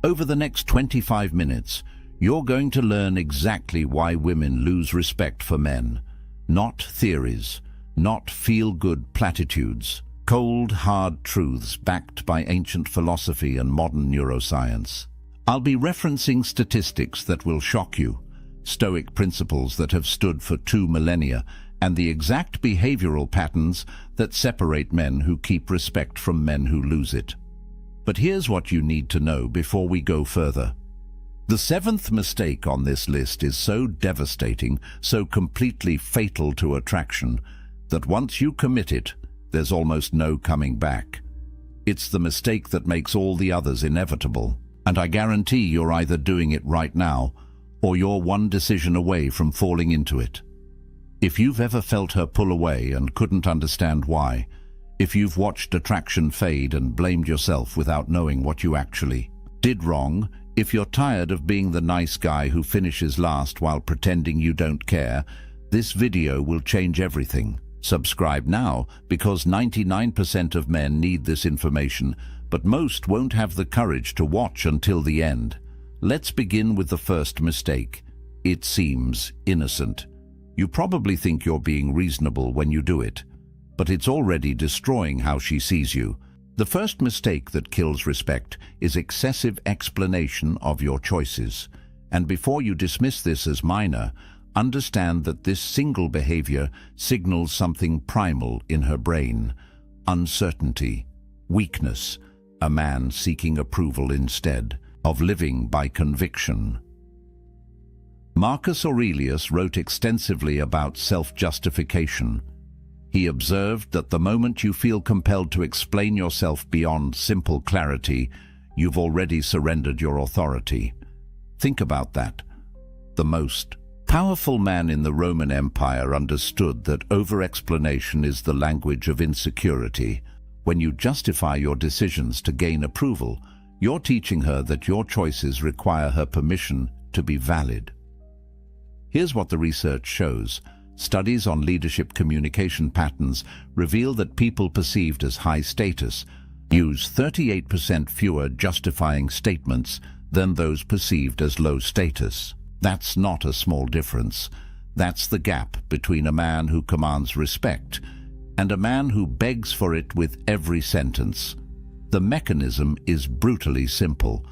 Over the next 25 minutes, you're going to learn exactly why women lose respect for men. Not theories, not feel-good platitudes. Cold, hard truths backed by ancient philosophy and modern neuroscience. I'll be referencing statistics that will shock you, Stoic principles that have stood for 2 millennia, and the exact behavioral patterns that separate men who keep respect from men who lose it. But here's what you need to know before we go further. The 7th mistake on this list is so devastating, so completely fatal to attraction, that once you commit it, there's almost no coming back. It's the mistake that makes all the others inevitable, and I guarantee you're either doing it right now, or you're one decision away from falling into it. If you've ever felt her pull away and couldn't understand why, if you've watched attraction fade and blamed yourself without knowing what you actually did wrong, if you're tired of being the nice guy who finishes last while pretending you don't care, this video will change everything. Subscribe now, because 99% of men need this information, but most won't have the courage to watch until the end. Let's begin with the first mistake. It seems innocent. You probably think you're being reasonable when you do it, but it's already destroying how she sees you. The first mistake that kills respect is excessive explanation of your choices. And before you dismiss this as minor, understand that this single behavior signals something primal in her brain: uncertainty, weakness, a man seeking approval instead of living by conviction. Marcus Aurelius wrote extensively about self-justification. He observed that the moment you feel compelled to explain yourself beyond simple clarity, you've already surrendered your authority. Think about that. The most powerful man in the Roman Empire understood that over-explanation is the language of insecurity. When you justify your decisions to gain approval, you're teaching her that your choices require her permission to be valid. Here's what the research shows. Studies on leadership communication patterns reveal that people perceived as high status use 38% fewer justifying statements than those perceived as low status. That's not a small difference. That's the gap between a man who commands respect and a man who begs for it with every sentence. The mechanism is brutally simple.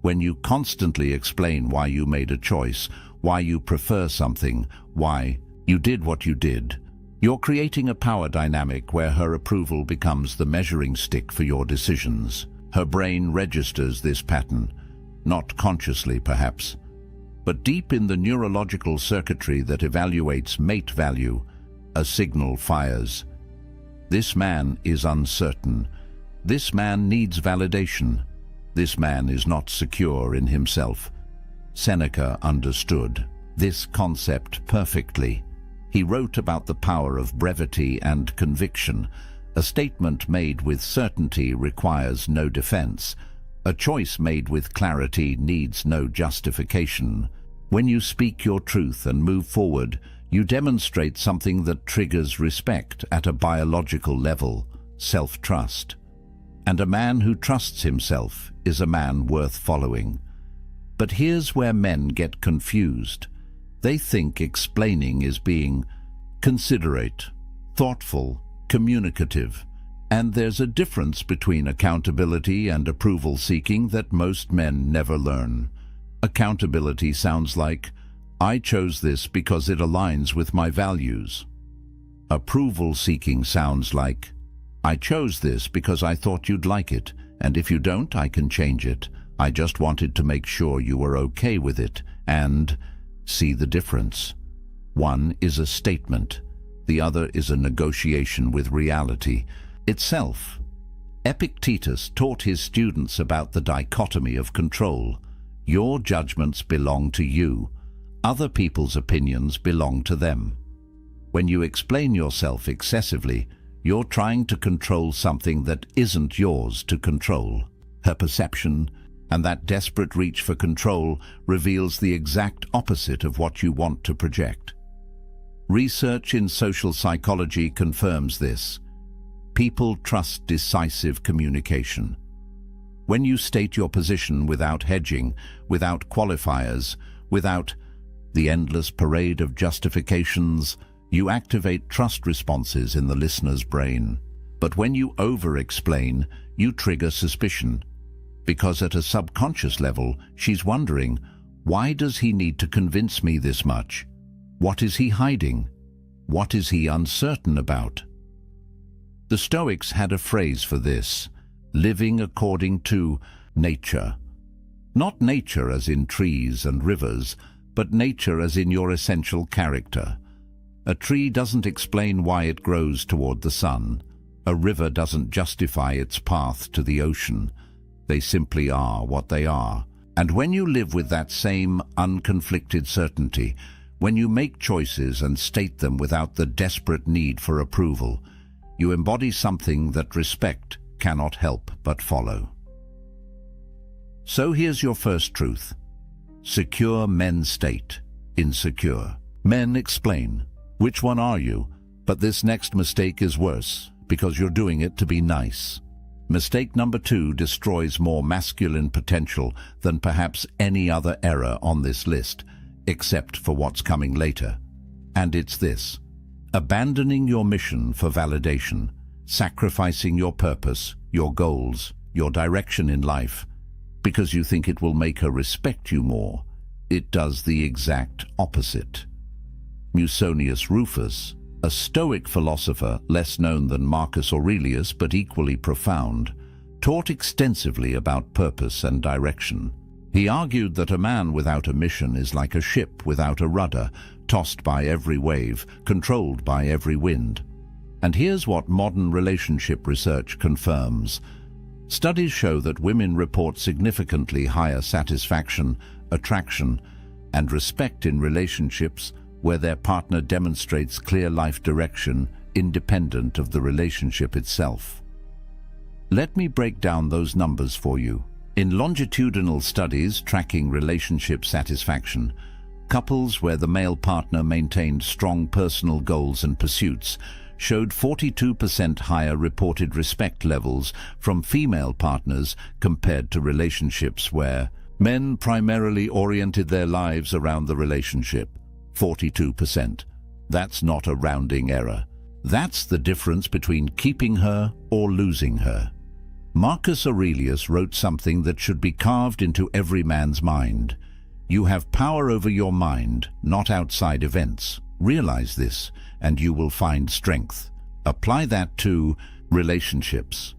When you constantly explain why you made a choice, why you prefer something, why you did what you did, you're creating a power dynamic where her approval becomes the measuring stick for your decisions. Her brain registers this pattern, not consciously perhaps, but deep in the neurological circuitry that evaluates mate value, a signal fires. This man is uncertain. This man needs validation. This man is not secure in himself. Seneca understood this concept perfectly. He wrote about the power of brevity and conviction. A statement made with certainty requires no defense. A choice made with clarity needs no justification. When you speak your truth and move forward, you demonstrate something that triggers respect at a biological level: self-trust. And a man who trusts himself is a man worth following. But here's where men get confused. They think explaining is being considerate, thoughtful, communicative, and there's a difference between accountability and approval seeking that most men never learn. Accountability sounds like, I chose this because it aligns with my values. Approval seeking sounds like, I chose this because I thought you'd like it, and if you don't, I can change it. I just wanted to make sure you were okay with it. And see the difference. One is a statement. The other is a negotiation with reality itself. Epictetus taught his students about the dichotomy of control. Your judgments belong to you. Other people's opinions belong to them. When you explain yourself excessively, you're trying to control something that isn't yours to control. Her perception, and that desperate reach for control, reveals the exact opposite of what you want to project. Research in social psychology confirms this. People trust decisive communication. When you state your position without hedging, without qualifiers, without the endless parade of justifications, you activate trust responses in the listener's brain. But when you over-explain, you trigger suspicion. Because at a subconscious level, she's wondering, why does he need to convince me this much? What is he hiding? What is he uncertain about? The Stoics had a phrase for this: living according to nature. Not nature as in trees and rivers, but nature as in your essential character. A tree doesn't explain why it grows toward the sun. A river doesn't justify its path to the ocean. They simply are what they are. And when you live with that same unconflicted certainty, when you make choices and state them without the desperate need for approval, you embody something that respect cannot help but follow. So here's your first truth. Secure men state, insecure. Men explain, which one are you? But this next mistake is worse, because you're doing it to be nice. Mistake number 2 destroys more masculine potential than perhaps any other error on this list, except for what's coming later. And it's this: abandoning your mission for validation, sacrificing your purpose, your goals, your direction in life, because you think it will make her respect you more. It does the exact opposite. Musonius Rufus, a Stoic philosopher less known than Marcus Aurelius but equally profound, taught extensively about purpose and direction. He argued that a man without a mission is like a ship without a rudder, tossed by every wave, controlled by every wind. And here's what modern relationship research confirms. Studies show that women report significantly higher satisfaction, attraction, and respect in relationships where their partner demonstrates clear life direction independent of the relationship itself. Let me break down those numbers for you. In longitudinal studies tracking relationship satisfaction, couples where the male partner maintained strong personal goals and pursuits showed 42% higher reported respect levels from female partners compared to relationships where men primarily oriented their lives around the relationship. 42%. That's not a rounding error. That's the difference between keeping her or losing her. Marcus Aurelius wrote something that should be carved into every man's mind. You have power over your mind, not outside events. Realize this, and you will find strength. Apply that to relationships.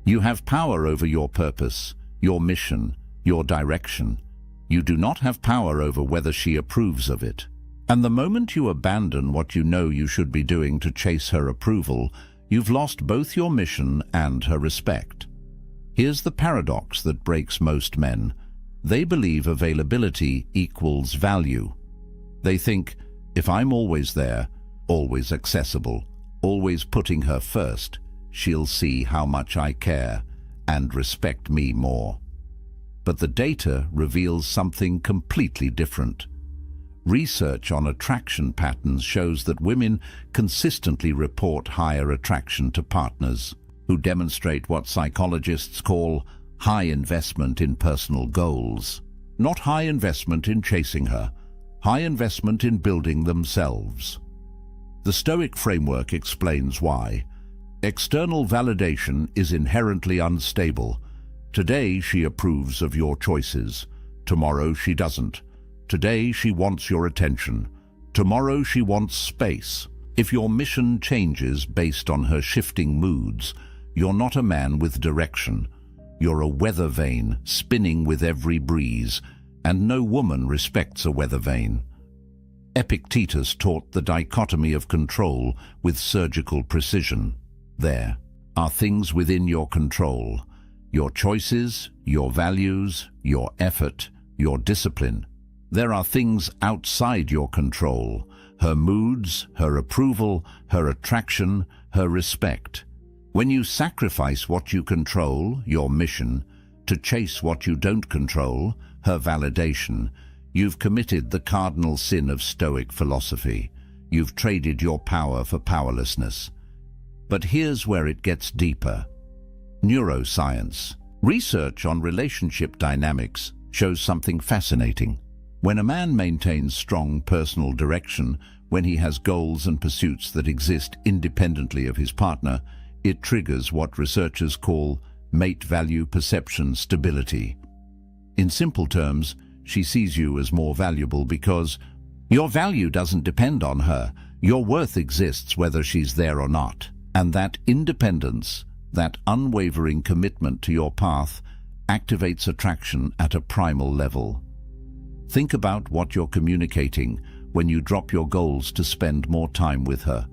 You have power over your purpose, your mission, your direction. You do not have power over whether she approves of it. And the moment you abandon what you know you should be doing to chase her approval, you've lost both your mission and her respect. Here's the paradox that breaks most men. They believe availability equals value. They think, if I'm always there, always accessible, always putting her first, she'll see how much I care and respect me more. But the data reveals something completely different. Research on attraction patterns shows that women consistently report higher attraction to partners who demonstrate what psychologists call high investment in personal goals. Not high investment in chasing her, high investment in building themselves. The Stoic framework explains why. External validation is inherently unstable. Today she approves of your choices. Tomorrow she doesn't. Today she wants your attention. Tomorrow she wants space. If your mission changes based on her shifting moods, you're not a man with direction. You're a weather vane spinning with every breeze, and no woman respects a weather vane. Epictetus taught the dichotomy of control with surgical precision. There are things within your control: your choices, your values, your effort, your discipline. There are things outside your control: her moods, her approval, her attraction, her respect. When you sacrifice what you control, your mission, to chase what you don't control, her validation, you've committed the cardinal sin of Stoic philosophy. You've traded your power for powerlessness. But here's where it gets deeper. Neuroscience. Research on relationship dynamics shows something fascinating. When a man maintains strong personal direction, when he has goals and pursuits that exist independently of his partner, it triggers what researchers call mate value perception stability. In simple terms, she sees you as more valuable because your value doesn't depend on her. Your worth exists whether she's there or not. And that independence, that unwavering commitment to your path, activates attraction at a primal level. Think about what you're communicating when you drop your goals to spend more time with her,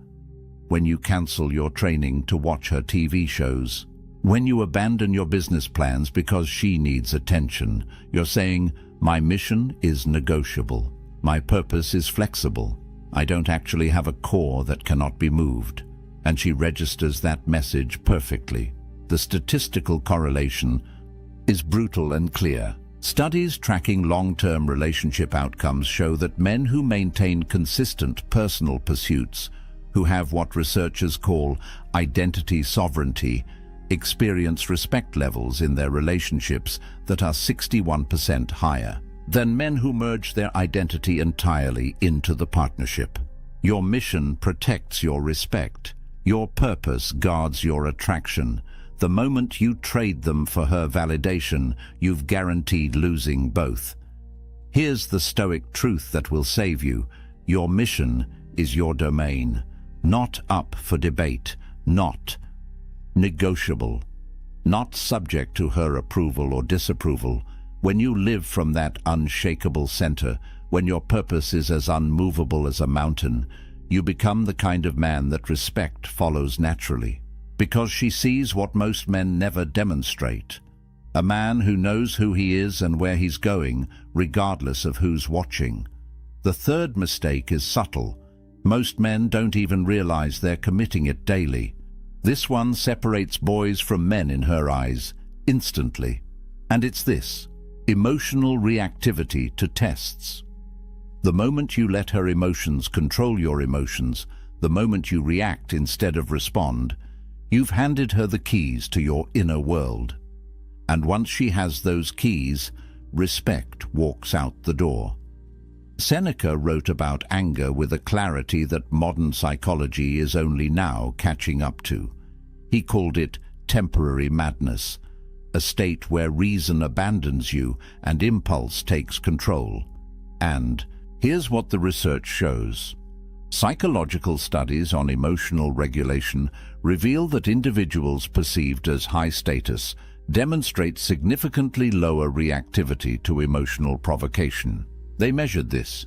when you cancel your training to watch her TV shows, when you abandon your business plans because she needs attention. You're saying, my mission is negotiable. My purpose is flexible. I don't actually have a core that cannot be moved. And she registers that message perfectly. The statistical correlation is brutal and clear. Studies tracking long-term relationship outcomes show that men who maintain consistent personal pursuits, who have what researchers call identity sovereignty, experience respect levels in their relationships that are 61% higher than men who merge their identity entirely into the partnership. Your mission protects your respect. Your purpose guards your attraction. The moment you trade them for her validation, you've guaranteed losing both. Here's the Stoic truth that will save you. Your mission is your domain, not up for debate, not negotiable, not subject to her approval or disapproval. When you live from that unshakable center, when your purpose is as unmovable as a mountain, you become the kind of man that respect follows naturally, because she sees what most men never demonstrate. A man who knows who he is and where he's going, regardless of who's watching. The third mistake is subtle. Most men don't even realize they're committing it daily. This one separates boys from men in her eyes, instantly. And it's this: emotional reactivity to tests. The moment you let her emotions control your emotions, the moment you react instead of respond, you've handed her the keys to your inner world. And once she has those keys, respect walks out the door. Seneca wrote about anger with a clarity that modern psychology is only now catching up to. He called it temporary madness, a state where reason abandons you and impulse takes control. And here's what the research shows. Psychological studies on emotional regulation reveal that individuals perceived as high status demonstrate significantly lower reactivity to emotional provocation. They measured this.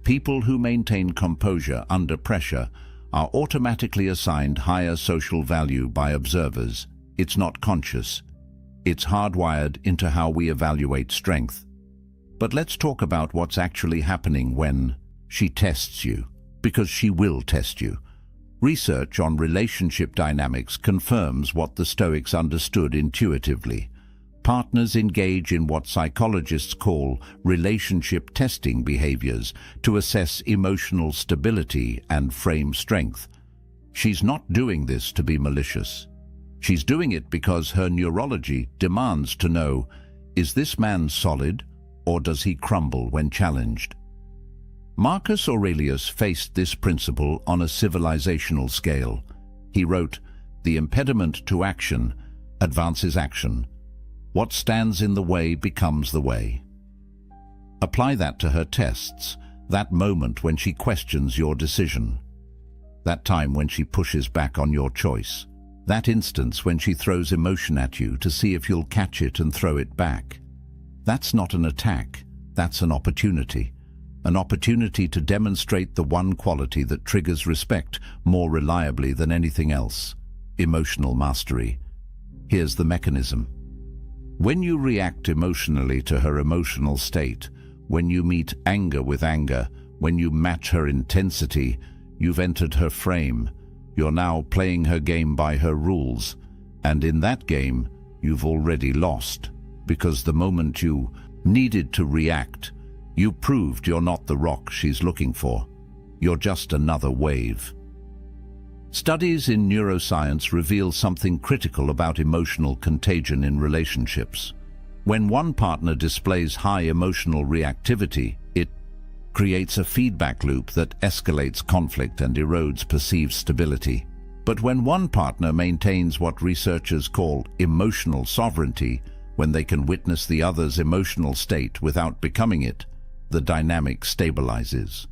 People who maintain composure under pressure are automatically assigned higher social value by observers. It's not conscious. It's hardwired into how we evaluate strength. But let's talk about what's actually happening when she tests you, because she will test you. Research on relationship dynamics confirms what the Stoics understood intuitively. Partners engage in what psychologists call relationship testing behaviors to assess emotional stability and frame strength. She's not doing this to be malicious. She's doing it because her neurology demands to know, is this man solid, or does he crumble when challenged? Marcus Aurelius faced this principle on a civilizational scale. He wrote, "The impediment to action advances action. What stands in the way becomes the way." Apply that to her tests, that moment when she questions your decision, that time when she pushes back on your choice, that instance when she throws emotion at you to see if you'll catch it and throw it back. That's not an attack, that's an opportunity to demonstrate the one quality that triggers respect more reliably than anything else: emotional mastery. Here's the mechanism. When you react emotionally to her emotional state, when you meet anger with anger, when you match her intensity, you've entered her frame. You're now playing her game by her rules, and in that game, you've already lost, because the moment you needed to react, you proved you're not the rock she's looking for. You're just another wave. Studies in neuroscience reveal something critical about emotional contagion in relationships. When one partner displays high emotional reactivity, it creates a feedback loop that escalates conflict and erodes perceived stability. But when one partner maintains what researchers call emotional sovereignty, when they can witness the other's emotional state without becoming it, the dynamic stabilizes.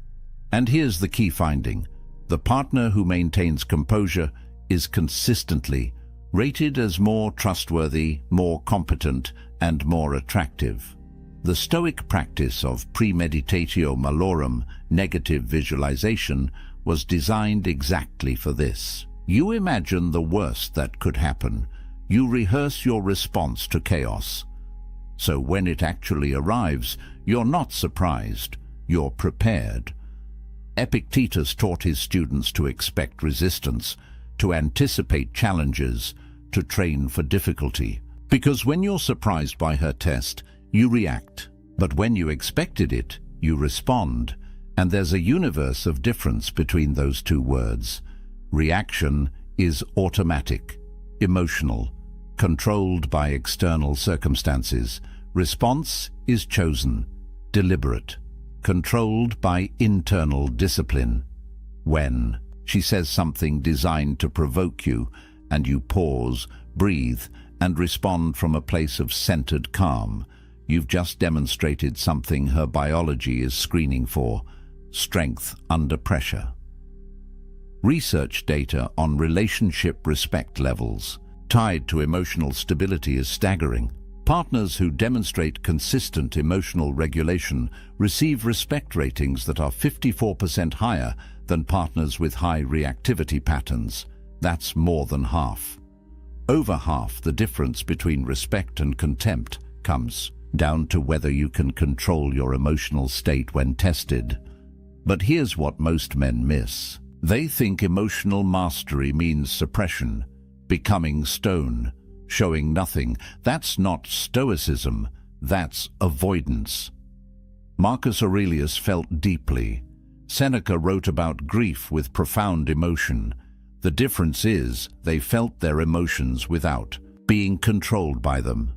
And here's the key finding. The partner who maintains composure is consistently rated as more trustworthy, more competent, and more attractive. The Stoic practice of premeditatio malorum, negative visualization, was designed exactly for this. You imagine the worst that could happen. You rehearse your response to chaos. So when it actually arrives, you're not surprised, you're prepared. Epictetus taught his students to expect resistance, to anticipate challenges, to train for difficulty. Because when you're surprised by her test, you react. But when you expected it, you respond. And there's a universe of difference between those two words. Reaction is automatic, emotional, controlled by external circumstances. Response is chosen, deliberate, controlled by internal discipline. When she says something designed to provoke you, and you pause, breathe, and respond from a place of centered calm, you've just demonstrated something her biology is screening for: strength under pressure. Research data on relationship respect levels tied to emotional stability is staggering. Partners who demonstrate consistent emotional regulation receive respect ratings that are 54% higher than partners with high reactivity patterns. That's more than half. Over half the difference between respect and contempt comes down to whether you can control your emotional state when tested. But here's what most men miss. They think emotional mastery means suppression, becoming stone, showing nothing. That's not stoicism, that's avoidance. Marcus Aurelius felt deeply. Seneca wrote about grief with profound emotion. The difference is they felt their emotions without being controlled by them.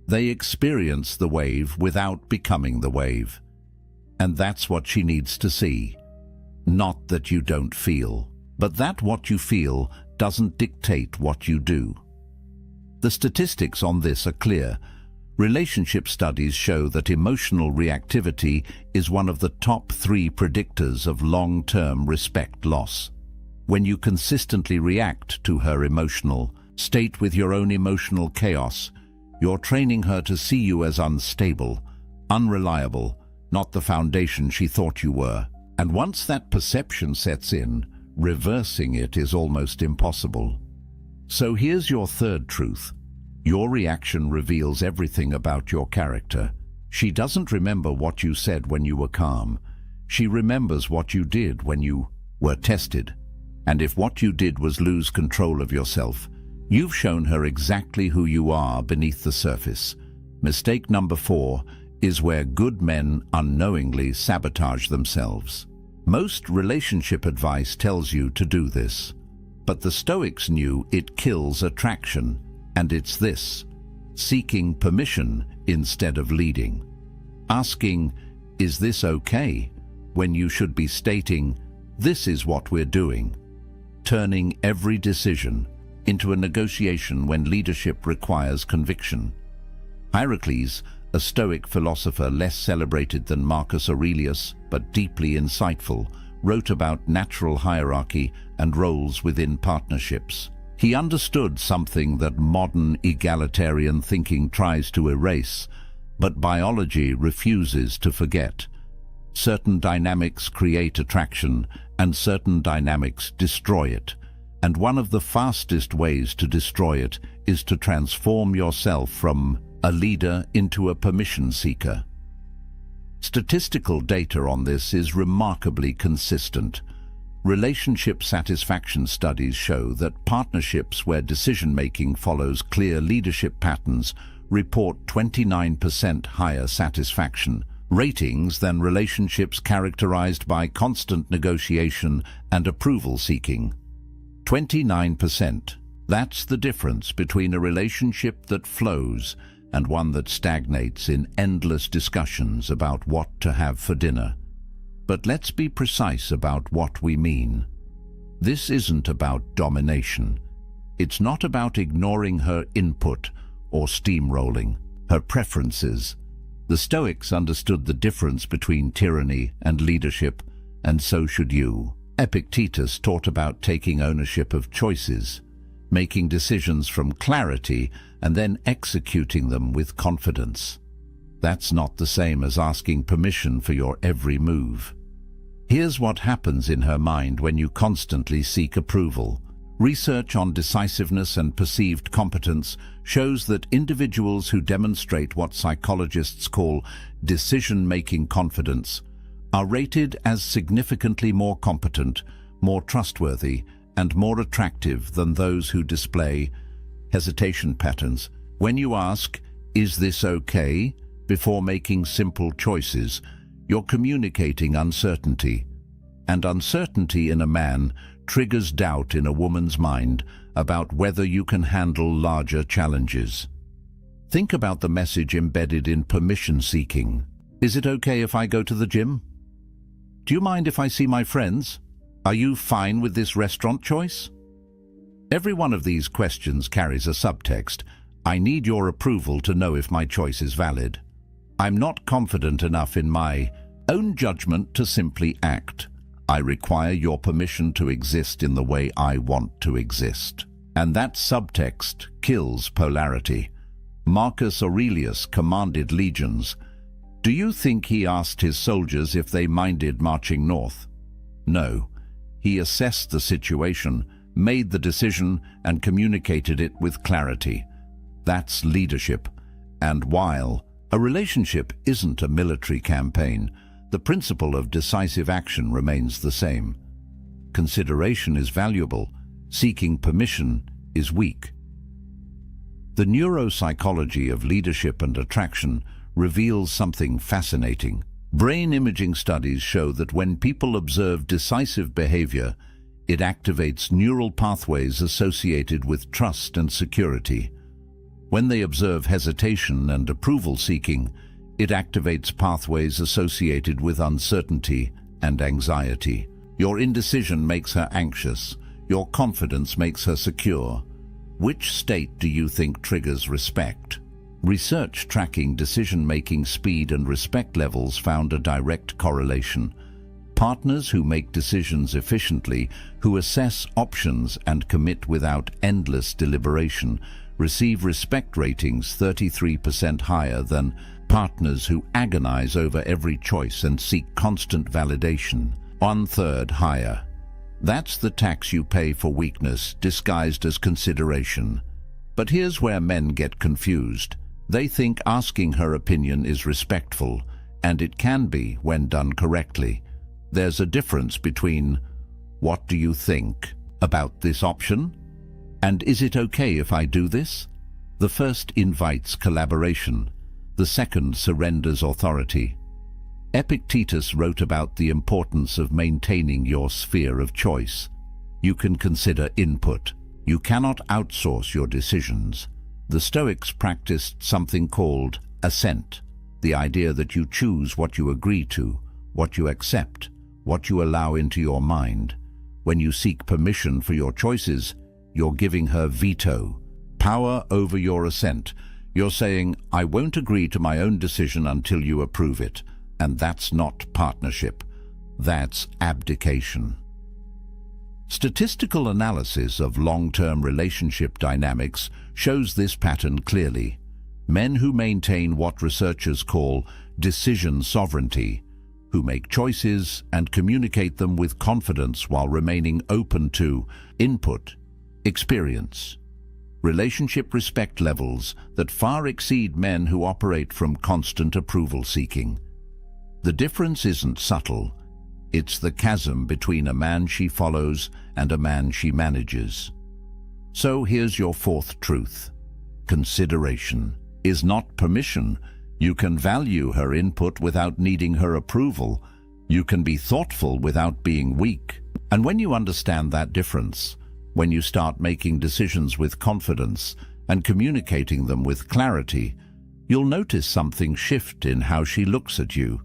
They experienced the wave without becoming the wave. And that's what she needs to see. Not that you don't feel, but that what you feel doesn't dictate what you do. The statistics on this are clear. Relationship studies show that emotional reactivity is one of the top 3 predictors of long-term respect loss. When you consistently react to her emotional state with your own emotional chaos, you're training her to see you as unstable, unreliable, not the foundation she thought you were. And once that perception sets in, reversing it is almost impossible. So here's your third truth. Your reaction reveals everything about your character. She doesn't remember what you said when you were calm. She remembers what you did when you were tested. And if what you did was lose control of yourself, you've shown her exactly who you are beneath the surface. Mistake number 4 is where good men unknowingly sabotage themselves. Most relationship advice tells you to do this, but the Stoics knew it kills attraction, and it's this: seeking permission instead of leading. Asking, "Is this okay?" when you should be stating, "This is what we're doing," turning every decision into a negotiation when leadership requires conviction. Heracles, a Stoic philosopher less celebrated than Marcus Aurelius, but deeply insightful, wrote about natural hierarchy and roles within partnerships. He understood something that modern egalitarian thinking tries to erase, but biology refuses to forget. Certain dynamics create attraction, and certain dynamics destroy it. And one of the fastest ways to destroy it is to transform yourself from a leader into a permission seeker. Statistical data on this is remarkably consistent. Relationship satisfaction studies show that partnerships where decision-making follows clear leadership patterns report 29% higher satisfaction ratings than relationships characterized by constant negotiation and approval seeking. 29%. That's the difference between a relationship that flows and one that stagnates in endless discussions about what to have for dinner. But let's be precise about what we mean. This isn't about domination. It's not about ignoring her input or steamrolling her preferences. The Stoics understood the difference between tyranny and leadership, and so should you. Epictetus taught about taking ownership of choices, making decisions from clarity, and then executing them with confidence. That's not the same as asking permission for your every move. Here's what happens in her mind when you constantly seek approval. Research on decisiveness and perceived competence shows that individuals who demonstrate what psychologists call decision-making confidence are rated as significantly more competent, more trustworthy, and more attractive than those who display hesitation patterns. When you ask, "Is this okay?" before making simple choices, you're communicating uncertainty. And uncertainty in a man triggers doubt in a woman's mind about whether you can handle larger challenges. Think about the message embedded in permission seeking. Is it okay if I go to the gym? Do you mind if I see my friends? Are you fine with this restaurant choice? Every one of these questions carries a subtext. I need your approval to know if my choice is valid. I'm not confident enough in my own judgment to simply act. I require your permission to exist in the way I want to exist. And that subtext kills polarity. Marcus Aurelius commanded legions. Do you think he asked his soldiers if they minded marching north? No. He assessed the situation, made the decision, and communicated it with clarity. That's leadership. And while a relationship isn't a military campaign, the principle of decisive action remains the same. Consideration is valuable. Seeking permission is weak. The neuropsychology of leadership and attraction reveals something fascinating. Brain imaging studies show that when people observe decisive behavior, it activates neural pathways associated with trust and security. When they observe hesitation and approval seeking, it activates pathways associated with uncertainty and anxiety. Your indecision makes her anxious. Your confidence makes her secure. Which state do you think triggers respect? Research tracking decision-making speed and respect levels found a direct correlation. Partners who make decisions efficiently, who assess options and commit without endless deliberation, receive respect ratings 33% higher than partners who agonize over every choice and seek constant validation, 1/3 higher. That's the tax you pay for weakness disguised as consideration. But here's where men get confused. They think asking her opinion is respectful, and it can be when done correctly. There's a difference between, "What do you think about this option?" and "Is it okay if I do this?" The first invites collaboration. The second surrenders authority. Epictetus wrote about the importance of maintaining your sphere of choice. You can consider input. You cannot outsource your decisions. The Stoics practiced something called assent, the idea that you choose what you agree to, what you accept, what you allow into your mind. When you seek permission for your choices, you're giving her veto, power over your assent. You're saying, I won't agree to my own decision until you approve it. And that's not partnership. That's abdication. Statistical analysis of long-term relationship dynamics shows this pattern clearly. Men who maintain what researchers call decision sovereignty, who make choices and communicate them with confidence while remaining open to input, experience, relationship respect levels that far exceed men who operate from constant approval seeking. The difference isn't subtle. It's the chasm between a man she follows and a man she manages. So here's your fourth truth. Consideration is not permission. You can value her input without needing her approval. You can be thoughtful without being weak. And when you understand that difference, when you start making decisions with confidence and communicating them with clarity, you'll notice something shift in how she looks at you,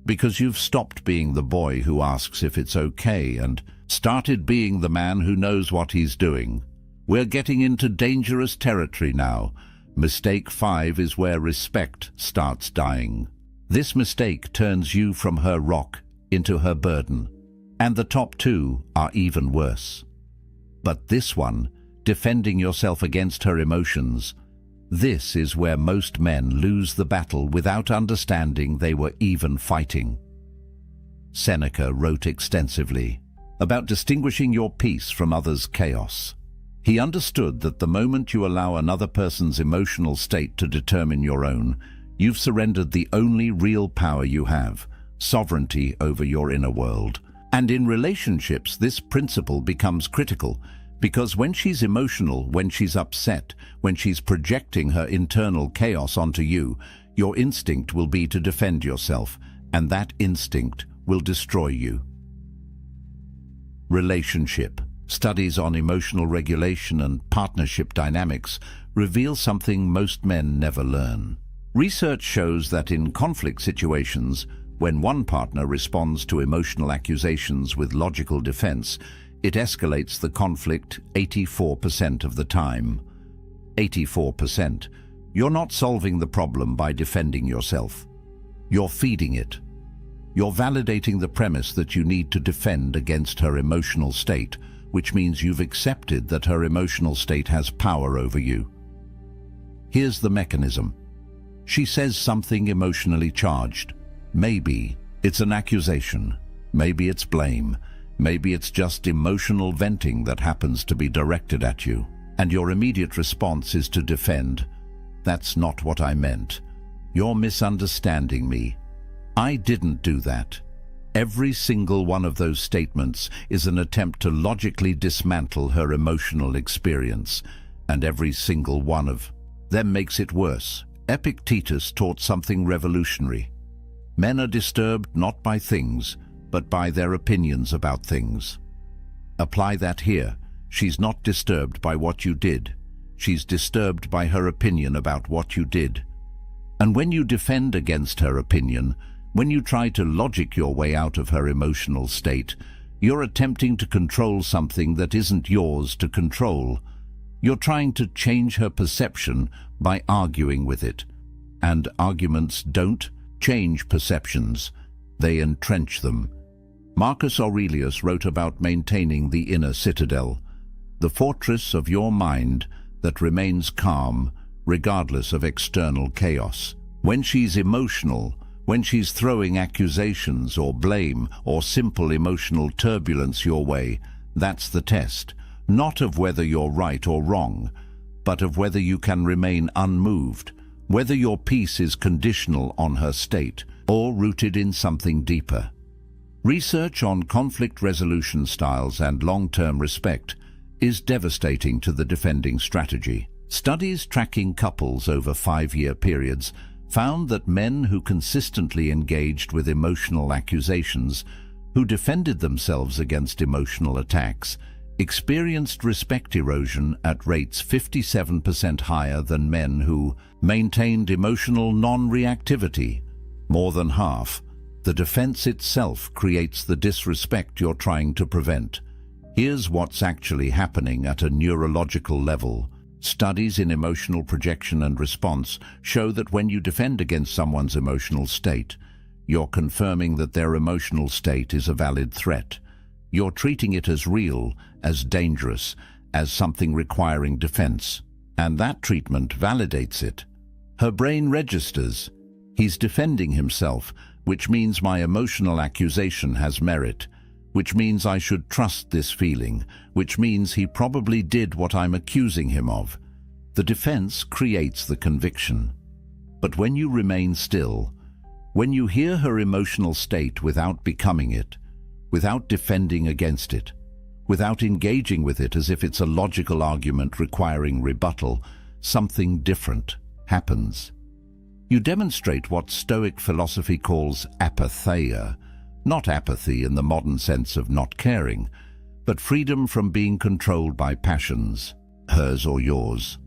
because you've stopped being the boy who asks if it's okay and started being the man who knows what he's doing. We're getting into dangerous territory now. Mistake 5 is where respect starts dying. This mistake turns you from her rock into her burden. And the top 2 are even worse. But this one, defending yourself against her emotions, this is where most men lose the battle without understanding they were even fighting. Seneca wrote extensively about distinguishing your peace from others' chaos. He understood that the moment you allow another person's emotional state to determine your own, you've surrendered the only real power you have, sovereignty over your inner world. And in relationships, this principle becomes critical, because when she's emotional, when she's upset, when she's projecting her internal chaos onto you, your instinct will be to defend yourself, and that instinct will destroy you. Relationship. Studies on emotional regulation and partnership dynamics reveal something most men never learn. Research shows that in conflict situations, when one partner responds to emotional accusations with logical defense, it escalates the conflict 84% of the time. 84%. You're not solving the problem by defending yourself. You're feeding it. You're validating the premise that you need to defend against her emotional state, which means you've accepted that her emotional state has power over you. Here's the mechanism. She says something emotionally charged. Maybe it's an accusation. Maybe it's blame. Maybe it's just emotional venting that happens to be directed at you. And your immediate response is to defend. That's not what I meant. You're misunderstanding me. I didn't do that. Every single one of those statements is an attempt to logically dismantle her emotional experience, and every single one of them makes it worse. Epictetus taught something revolutionary. Men are disturbed not by things, but by their opinions about things. Apply that here. She's not disturbed by what you did. She's disturbed by her opinion about what you did. And when you defend against her opinion, when you try to logic your way out of her emotional state, you're attempting to control something that isn't yours to control. You're trying to change her perception by arguing with it. And arguments don't change perceptions, they entrench them. Marcus Aurelius wrote about maintaining the inner citadel, the fortress of your mind that remains calm regardless of external chaos. When she's emotional, when she's throwing accusations or blame or simple emotional turbulence your way, that's the test, not of whether you're right or wrong, but of whether you can remain unmoved, whether your peace is conditional on her state or rooted in something deeper. Research on conflict resolution styles and long-term respect is devastating to the defending strategy. Studies tracking couples over 5-year periods found that men who consistently engaged with emotional accusations, who defended themselves against emotional attacks, experienced respect erosion at rates 57% higher than men who maintained emotional non-reactivity, more than half. The defense itself creates the disrespect you're trying to prevent. Here's what's actually happening at a neurological level. Studies in emotional projection and response show that when you defend against someone's emotional state, you're confirming that their emotional state is a valid threat. You're treating it as real, as dangerous, as something requiring defense. And that treatment validates it. Her brain registers. He's defending himself, which means my emotional accusation has merit, which means I should trust this feeling, which means he probably did what I'm accusing him of. The defense creates the conviction. But when you remain still, when you hear her emotional state without becoming it, without defending against it, without engaging with it as if it's a logical argument requiring rebuttal, something different happens. You demonstrate what Stoic philosophy calls apatheia, not apathy in the modern sense of not caring, but freedom from being controlled by passions, hers or yours.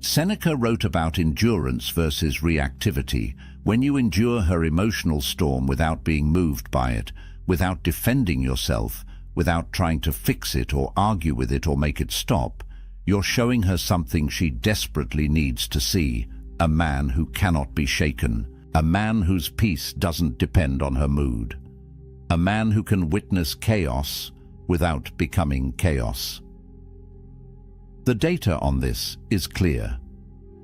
Seneca wrote about endurance versus reactivity. When you endure her emotional storm without being moved by it, without defending yourself, without trying to fix it or argue with it or make it stop, you're showing her something she desperately needs to see: a man who cannot be shaken, a man whose peace doesn't depend on her mood, a man who can witness chaos without becoming chaos. The data on this is clear.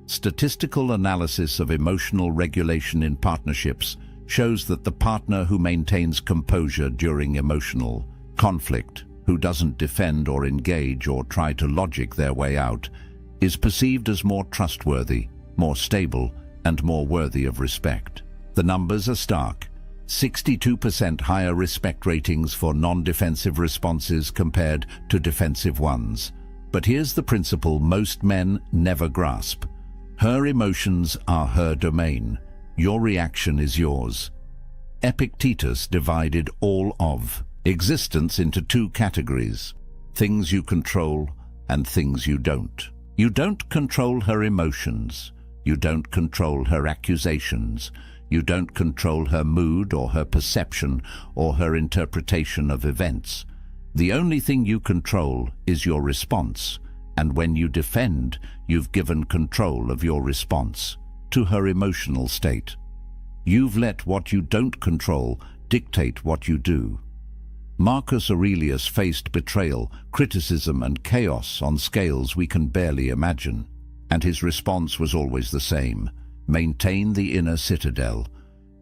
Statistical analysis of emotional regulation in partnerships shows that the partner who maintains composure during emotional conflict, who doesn't defend or engage or try to logic their way out, is perceived as more trustworthy, more stable, and more worthy of respect. The numbers are stark. 62% higher respect ratings for non-defensive responses compared to defensive ones. But here's the principle most men never grasp. Her emotions are her domain. Your reaction is yours. Epictetus divided all of existence into two categories: things you control and things you don't. You don't control her emotions. You don't control her accusations. You don't control her mood or her perception or her interpretation of events. The only thing you control is your response, and when you defend, you've given control of your response to her emotional state. You've let what you don't control dictate what you do. Marcus Aurelius faced betrayal, criticism, and chaos on scales we can barely imagine, and his response was always the same: maintain the inner citadel.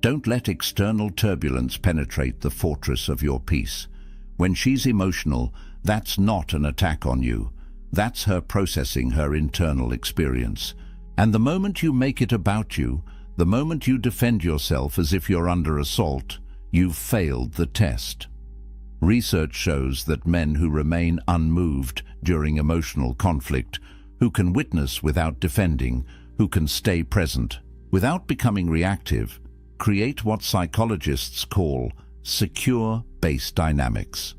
Don't let external turbulence penetrate the fortress of your peace. When she's emotional, that's not an attack on you. That's her processing her internal experience. And the moment you make it about you, the moment you defend yourself as if you're under assault, you've failed the test. Research shows that men who remain unmoved during emotional conflict, who can witness without defending, who can stay present without becoming reactive, create what psychologists call secure base dynamics.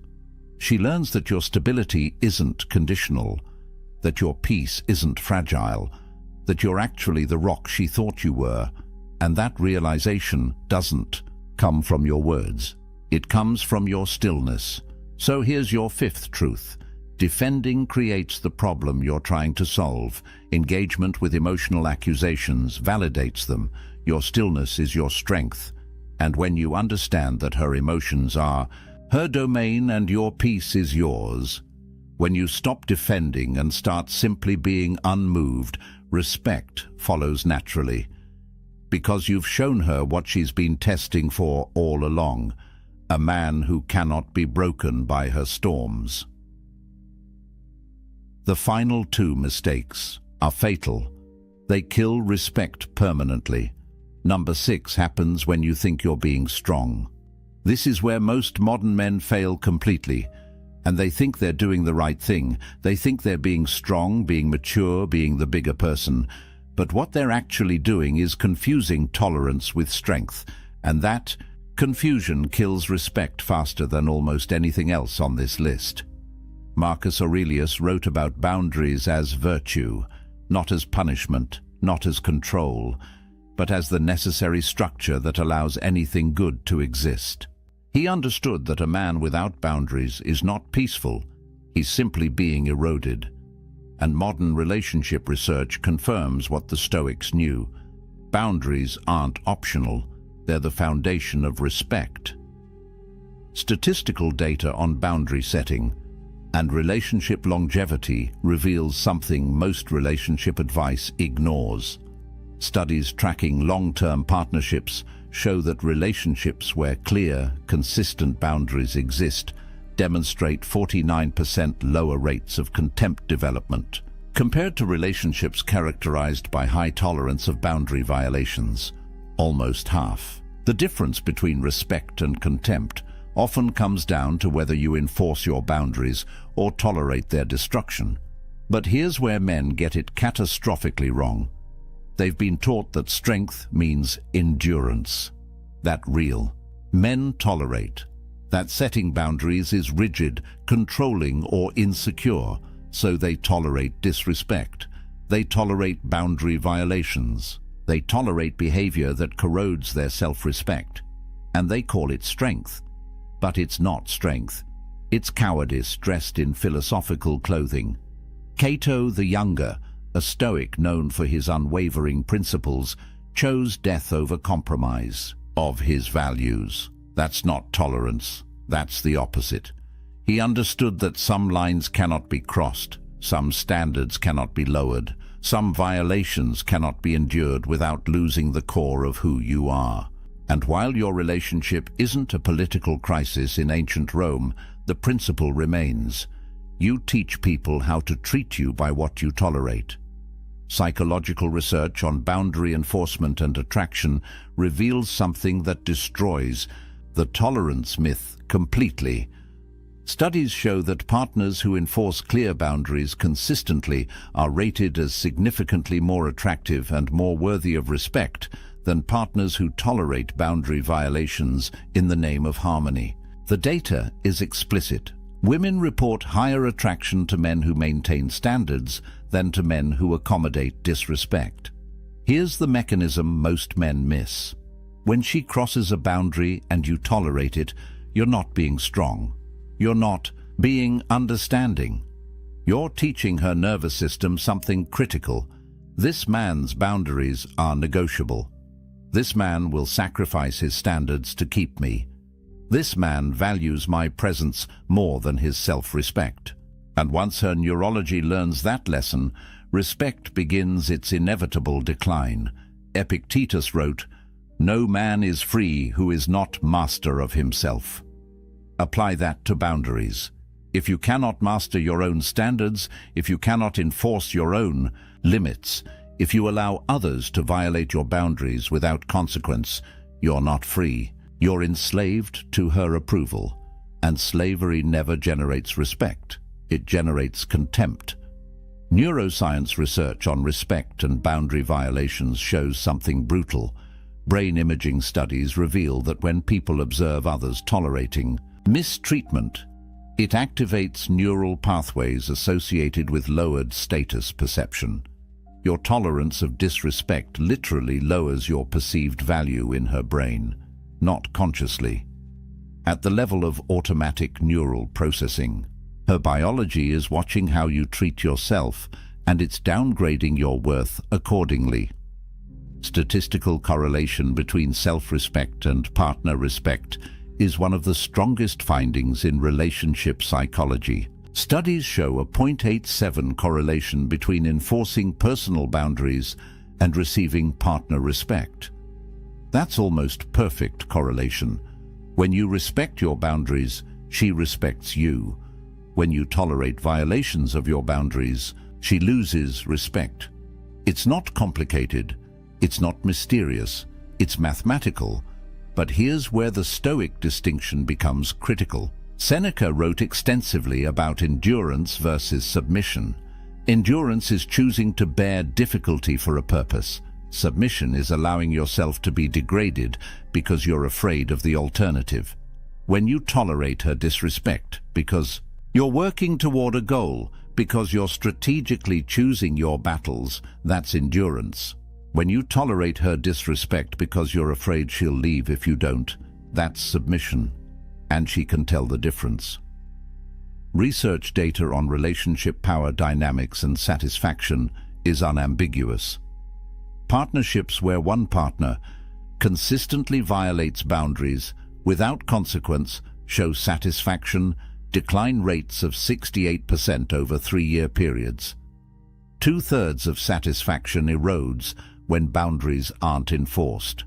She learns that your stability isn't conditional, that your peace isn't fragile, that you're actually the rock she thought you were, and that realization doesn't come from your words. It comes from your stillness. So here's your fifth truth. Defending creates the problem you're trying to solve. Engagement with emotional accusations validates them. Your stillness is your strength. And when you understand that her emotions are her domain and your peace is yours, when you stop defending and start simply being unmoved, respect follows naturally. Because you've shown her what she's been testing for all along: a man who cannot be broken by her storms. The final two mistakes are fatal. They kill respect permanently. Number 6 happens when you think you're being strong. This is where most modern men fail completely, and they think they're doing the right thing. They think they're being strong, being mature, being the bigger person. But what they're actually doing is confusing tolerance with strength, and that confusion kills respect faster than almost anything else on this list. Marcus Aurelius wrote about boundaries as virtue, not as punishment, not as control. but as the necessary structure that allows anything good to exist. He understood that a man without boundaries is not peaceful, he's simply being eroded. And modern relationship research confirms what the Stoics knew. Boundaries aren't optional, they're the foundation of respect. Statistical data on boundary setting and relationship longevity reveals something most relationship advice ignores. Studies tracking long-term partnerships show that relationships where clear, consistent boundaries exist demonstrate 49% lower rates of contempt development, compared to relationships characterized by high tolerance of boundary violations, almost half. The difference between respect and contempt often comes down to whether you enforce your boundaries or tolerate their destruction. But here's where men get it catastrophically wrong. They've been taught that strength means endurance. That real. Men tolerate. That setting boundaries is rigid, controlling, or insecure, so they tolerate disrespect. They tolerate boundary violations. They tolerate behavior that corrodes their self-respect. And they call it strength. But it's not strength. It's cowardice dressed in philosophical clothing. Cato the Younger, a Stoic known for his unwavering principles, chose death over compromise of his values. That's not tolerance, that's the opposite. He understood that some lines cannot be crossed, some standards cannot be lowered, some violations cannot be endured without losing the core of who you are. And while your relationship isn't a political crisis in ancient Rome, the principle remains. You teach people how to treat you by what you tolerate. Psychological research on boundary enforcement and attraction reveals something that destroys the tolerance myth completely. Studies show that partners who enforce clear boundaries consistently are rated as significantly more attractive and more worthy of respect than partners who tolerate boundary violations in the name of harmony. The data is explicit. Women report higher attraction to men who maintain standards than to men who accommodate disrespect. Here's the mechanism most men miss. When she crosses a boundary and you tolerate it, you're not being strong. You're not being understanding. You're teaching her nervous system something critical. This man's boundaries are negotiable. This man will sacrifice his standards to keep me. This man values my presence more than his self-respect. And once her neurology learns that lesson, respect begins its inevitable decline. Epictetus wrote, "No man is free who is not master of himself." Apply that to boundaries. If you cannot master your own standards, if you cannot enforce your own limits, if you allow others to violate your boundaries without consequence, you're not free. You're enslaved to her approval. And slavery never generates respect. It generates contempt. Neuroscience research on respect and boundary violations shows something brutal. Brain imaging studies reveal that when people observe others tolerating mistreatment, it activates neural pathways associated with lowered status perception. Your tolerance of disrespect literally lowers your perceived value in her brain, not consciously. At the level of automatic neural processing, her biology is watching how you treat yourself, and it's downgrading your worth accordingly. Statistical correlation between self-respect and partner respect is one of the strongest findings in relationship psychology. Studies show a 0.87 correlation between enforcing personal boundaries and receiving partner respect. That's almost perfect correlation. When you respect your boundaries, she respects you. When you tolerate violations of your boundaries, she loses respect. It's not complicated. It's not mysterious. It's mathematical. But here's where the Stoic distinction becomes critical. Seneca wrote extensively about endurance versus submission. Endurance is choosing to bear difficulty for a purpose. Submission is allowing yourself to be degraded because you're afraid of the alternative. When you tolerate her disrespect because you're working toward a goal, because you're strategically choosing your battles, that's endurance. When you tolerate her disrespect because you're afraid she'll leave if you don't, that's submission, and she can tell the difference. Research data on relationship power dynamics and satisfaction is unambiguous. Partnerships where one partner consistently violates boundaries without consequence show satisfaction decline rates of 68% over 3-year periods. 2/3 of satisfaction erodes when boundaries aren't enforced.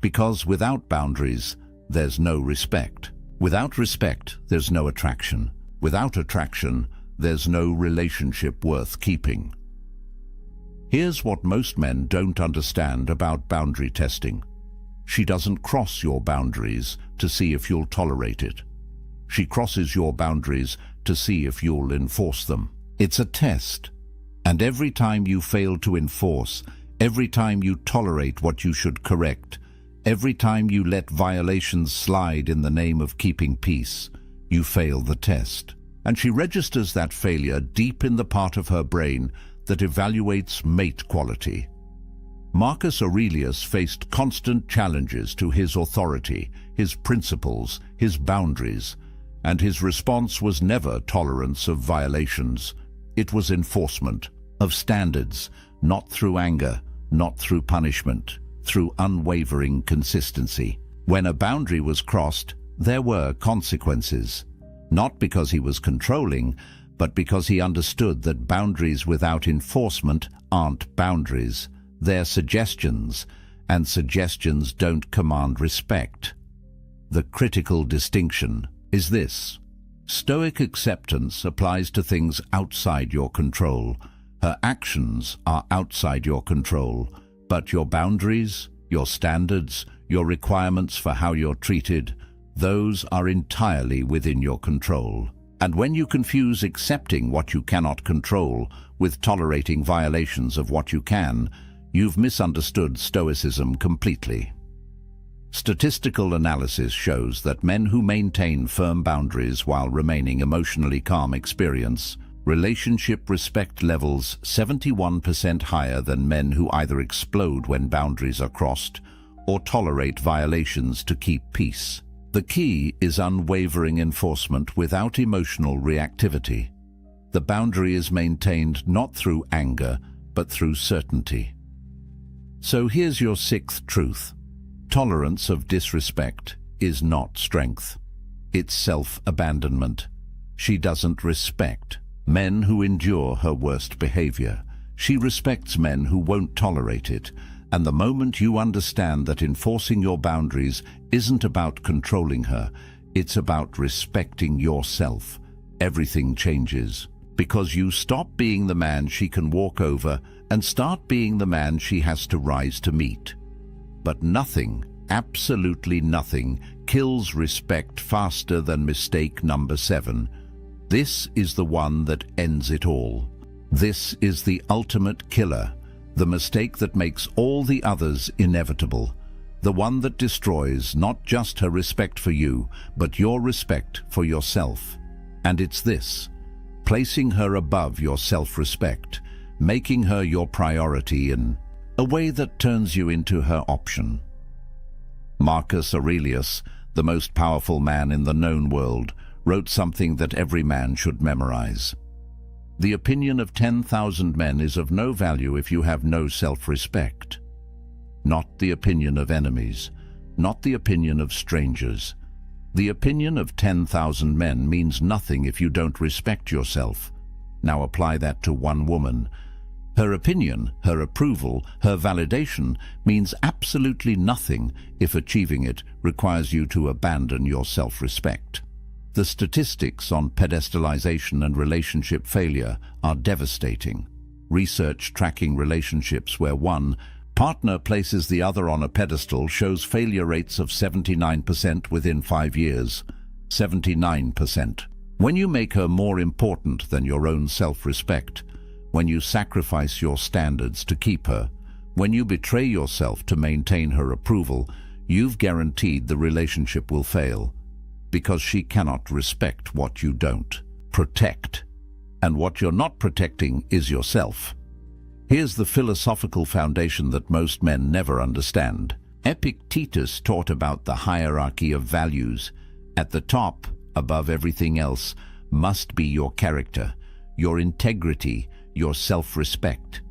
Because without boundaries, there's no respect. Without respect, there's no attraction. Without attraction, there's no relationship worth keeping. Here's what most men don't understand about boundary testing. She doesn't cross your boundaries to see if you'll tolerate it. She crosses your boundaries to see if you'll enforce them. It's a test. And every time you fail to enforce, every time you tolerate what you should correct, every time you let violations slide in the name of keeping peace, you fail the test. And she registers that failure deep in the part of her brain that evaluates mate quality. Marcus Aurelius faced constant challenges to his authority, his principles, his boundaries, and his response was never tolerance of violations. It was enforcement of standards, not through anger, not through punishment, through unwavering consistency. When a boundary was crossed, there were consequences, not because he was controlling, but because he understood that boundaries without enforcement aren't boundaries. They're suggestions, and suggestions don't command respect. The critical distinction is this. Stoic acceptance applies to things outside your control. Her actions are outside your control, but your boundaries, your standards, your requirements for how you're treated, those are entirely within your control. And when you confuse accepting what you cannot control with tolerating violations of what you can, you've misunderstood Stoicism completely. Statistical analysis shows that men who maintain firm boundaries while remaining emotionally calm experience relationship respect levels 71% higher than men who either explode when boundaries are crossed or tolerate violations to keep peace. The key is unwavering enforcement without emotional reactivity. The boundary is maintained not through anger, but through certainty. So here's your 6th truth. Tolerance of disrespect is not strength. It's self-abandonment. She doesn't respect men who endure her worst behavior. She respects men who won't tolerate it. And the moment you understand that enforcing your boundaries isn't about controlling her, it's about respecting yourself, everything changes. Because you stop being the man she can walk over and start being the man she has to rise to meet. But nothing, absolutely nothing, kills respect faster than mistake number 7. This is the one that ends it all. This is the ultimate killer. The mistake that makes all the others inevitable. The one that destroys not just her respect for you, but your respect for yourself. And it's this: placing her above your self-respect, making her your priority in a way that turns you into her option. Marcus Aurelius, the most powerful man in the known world, wrote something that every man should memorize. The opinion of 10,000 men is of no value if you have no self-respect. Not the opinion of enemies, not the opinion of strangers. The opinion of 10,000 men means nothing if you don't respect yourself. Now apply that to one woman. Her opinion, her approval, her validation means absolutely nothing if achieving it requires you to abandon your self-respect. The statistics on pedestalization and relationship failure are devastating. Research tracking relationships where one partner places the other on a pedestal shows failure rates of 79% within 5 years. 79%. When you make her more important than your own self-respect, when you sacrifice your standards to keep her, when you betray yourself to maintain her approval, you've guaranteed the relationship will fail. Because she cannot respect what you don't protect. And what you're not protecting is yourself. Here's the philosophical foundation that most men never understand. Epictetus taught about the hierarchy of values. At the top, above everything else, must be your character, your integrity, your self-respect.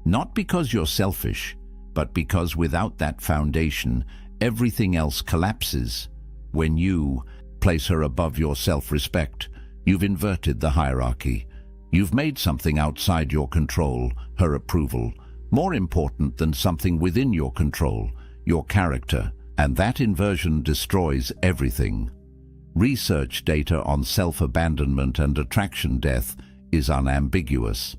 Not because you're selfish, but because without that foundation, everything else collapses. When you place her above your self-respect, you've inverted the hierarchy. You've made something outside your control, her approval, more important than something within your control, your character, and that inversion destroys everything. Research data on self-abandonment and attraction death is unambiguous.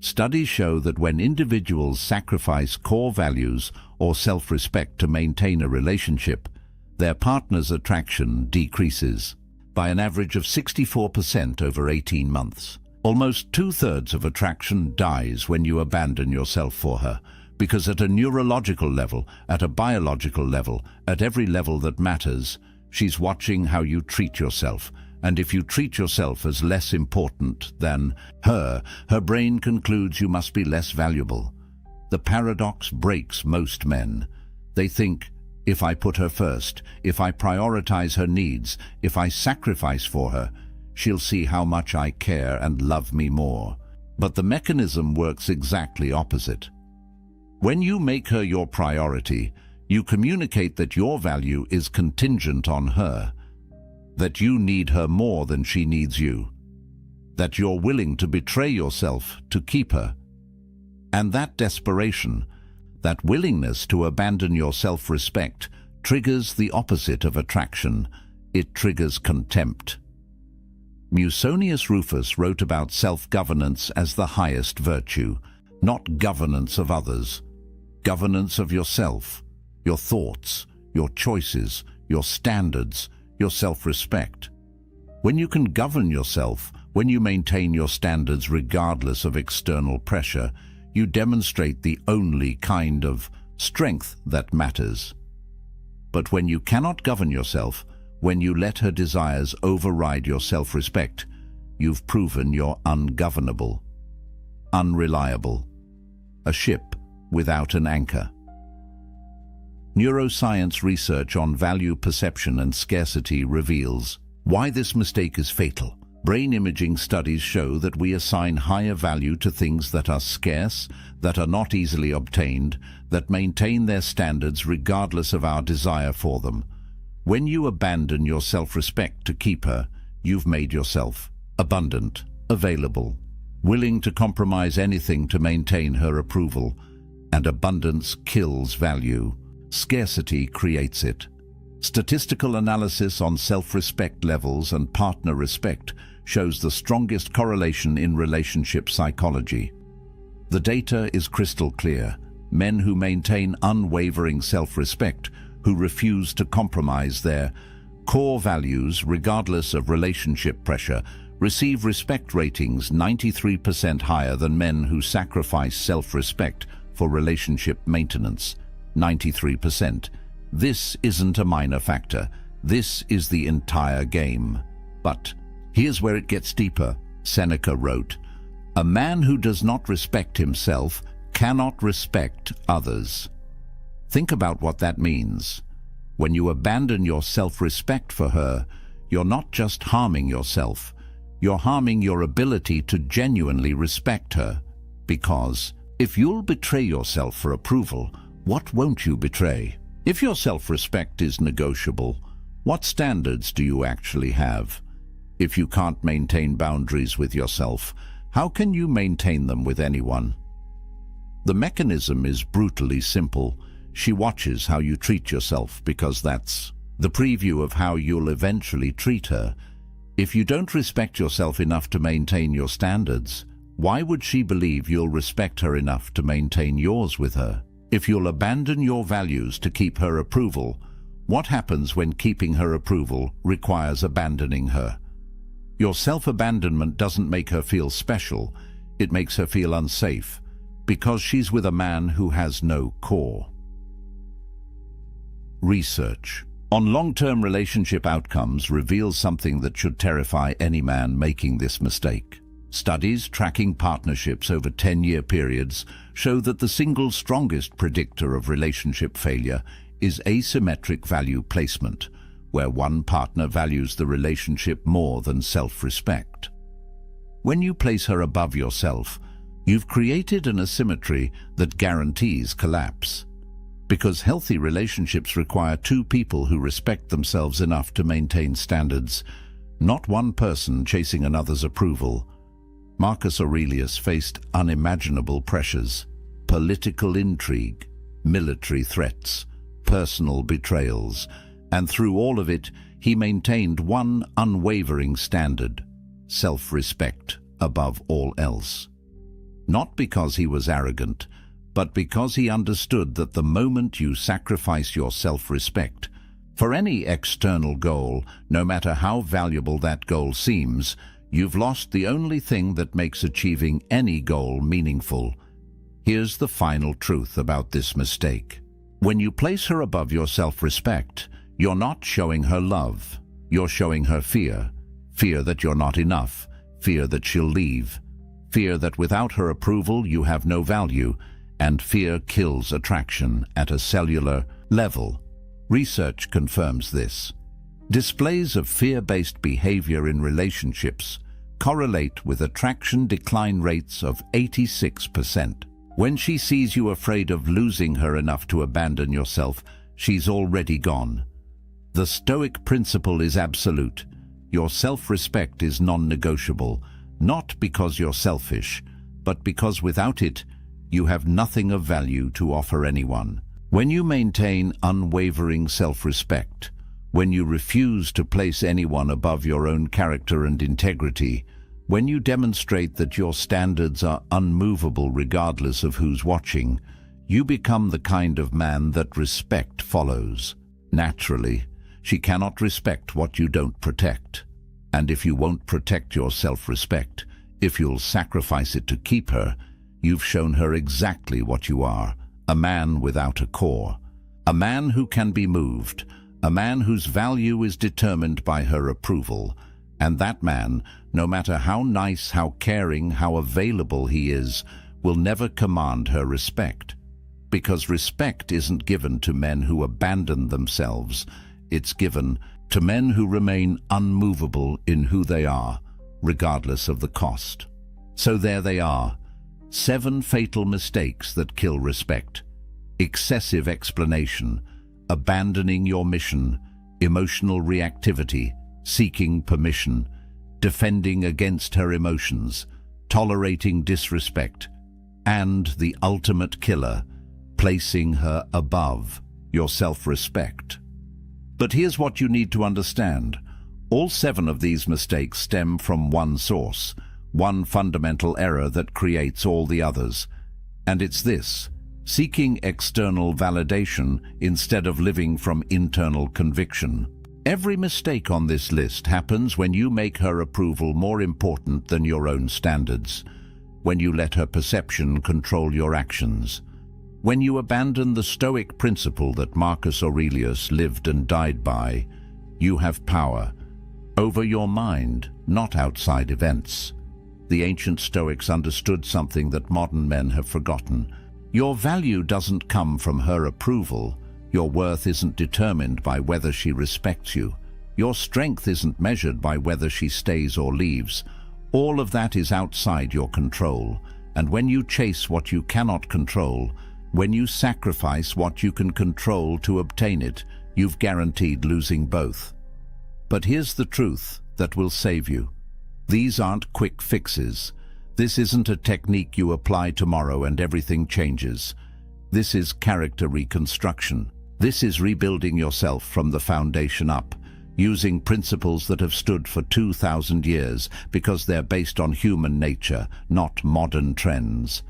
Studies show that when individuals sacrifice core values or self-respect to maintain a relationship, their partner's attraction decreases by an average of 64% over 18 months. Almost 2/3 of attraction dies when you abandon yourself for her, because at a neurological level, at a biological level, at every level that matters, she's watching how you treat yourself. And if you treat yourself as less important than her brain concludes you must be less valuable. The paradox breaks most men. They think, if I put her first, if I prioritize her needs, if I sacrifice for her, she'll see how much I care and love me more. But the mechanism works exactly opposite. When you make her your priority, you communicate that your value is contingent on her, that you need her more than she needs you, that you're willing to betray yourself to keep her. And that desperation, that willingness to abandon your self-respect, triggers the opposite of attraction. It triggers contempt. Musonius Rufus wrote about self-governance as the highest virtue, not governance of others, governance of yourself, your thoughts, your choices, your standards, your self-respect. When you can govern yourself, when you maintain your standards regardless of external pressure, you demonstrate the only kind of strength that matters. But when you cannot govern yourself, when you let her desires override your self-respect, you've proven you're ungovernable, unreliable, a ship without an anchor. Neuroscience research on value perception and scarcity reveals why this mistake is fatal. Brain imaging studies show that we assign higher value to things that are scarce, that are not easily obtained, that maintain their standards regardless of our desire for them. When you abandon your self-respect to keep her, you've made yourself abundant, available, willing to compromise anything to maintain her approval. And abundance kills value. Scarcity creates it. Statistical analysis on self-respect levels and partner respect shows the strongest correlation in relationship psychology. The data is crystal clear. Men who maintain unwavering self-respect, who refuse to compromise their core values regardless of relationship pressure, receive respect ratings 93% higher than men who sacrifice self-respect for relationship maintenance. 93%. This isn't a minor factor. This is the entire game. But here's where it gets deeper. Seneca wrote, "A man who does not respect himself cannot respect others." Think about what that means. When you abandon your self-respect for her, you're not just harming yourself, you're harming your ability to genuinely respect her. Because if you'll betray yourself for approval, what won't you betray? If your self-respect is negotiable, what standards do you actually have? If you can't maintain boundaries with yourself, how can you maintain them with anyone? The mechanism is brutally simple. She watches how you treat yourself because that's the preview of how you'll eventually treat her. If you don't respect yourself enough to maintain your standards, why would she believe you'll respect her enough to maintain yours with her? If you'll abandon your values to keep her approval, what happens when keeping her approval requires abandoning her? Your self-abandonment doesn't make her feel special, it makes her feel unsafe, because she's with a man who has no core. Research on long-term relationship outcomes reveals something that should terrify any man making this mistake. Studies tracking partnerships over 10-year periods show that the single strongest predictor of relationship failure is asymmetric value placement, where one partner values the relationship more than self-respect. When you place her above yourself, you've created an asymmetry that guarantees collapse. Because healthy relationships require two people who respect themselves enough to maintain standards, not one person chasing another's approval. Marcus Aurelius faced unimaginable pressures: political intrigue, military threats, personal betrayals, and through all of it, he maintained one unwavering standard: self-respect above all else. Not because he was arrogant, but because he understood that the moment you sacrifice your self-respect for any external goal, no matter how valuable that goal seems, you've lost the only thing that makes achieving any goal meaningful. Here's the final truth about this mistake. When you place her above your self-respect, you're not showing her love. You're showing her fear. Fear that you're not enough. Fear that she'll leave. Fear that without her approval you have no value. And fear kills attraction at a cellular level. Research confirms this. Displays of fear-based behavior in relationships correlate with attraction decline rates of 86%. When she sees you afraid of losing her enough to abandon yourself, she's already gone. The Stoic principle is absolute. Your self-respect is non-negotiable, not because you're selfish, but because without it, you have nothing of value to offer anyone. When you maintain unwavering self-respect, when you refuse to place anyone above your own character and integrity, when you demonstrate that your standards are unmovable regardless of who's watching, you become the kind of man that respect follows. Naturally, she cannot respect what you don't protect. And if you won't protect your self-respect, if you'll sacrifice it to keep her, you've shown her exactly what you are: a man without a core, a man who can be moved, a man whose value is determined by her approval. And that man, no matter how nice, how caring, how available he is, will never command her respect. Because respect isn't given to men who abandon themselves. It's given to men who remain unmovable in who they are, regardless of the cost. So there they are, 7 fatal mistakes that kill respect: excessive explanation, abandoning your mission, emotional reactivity, seeking permission, defending against her emotions, tolerating disrespect, and the ultimate killer, placing her above your self-respect. But here's what you need to understand. All 7 of these mistakes stem from one source, one fundamental error that creates all the others. And it's this: seeking external validation instead of living from internal conviction. Every mistake on this list happens when you make her approval more important than your own standards, when you let her perception control your actions, when you abandon the Stoic principle that Marcus Aurelius lived and died by. You have power over your mind, not outside events. The ancient Stoics understood something that modern men have forgotten. Your value doesn't come from her approval. Your worth isn't determined by whether she respects you. Your strength isn't measured by whether she stays or leaves. All of that is outside your control. And when you chase what you cannot control, when you sacrifice what you can control to obtain it, you've guaranteed losing both. But here's the truth that will save you. These aren't quick fixes. This isn't a technique you apply tomorrow and everything changes. This is character reconstruction. This is rebuilding yourself from the foundation up, using principles that have stood for 2,000 years because they're based on human nature, not modern trends.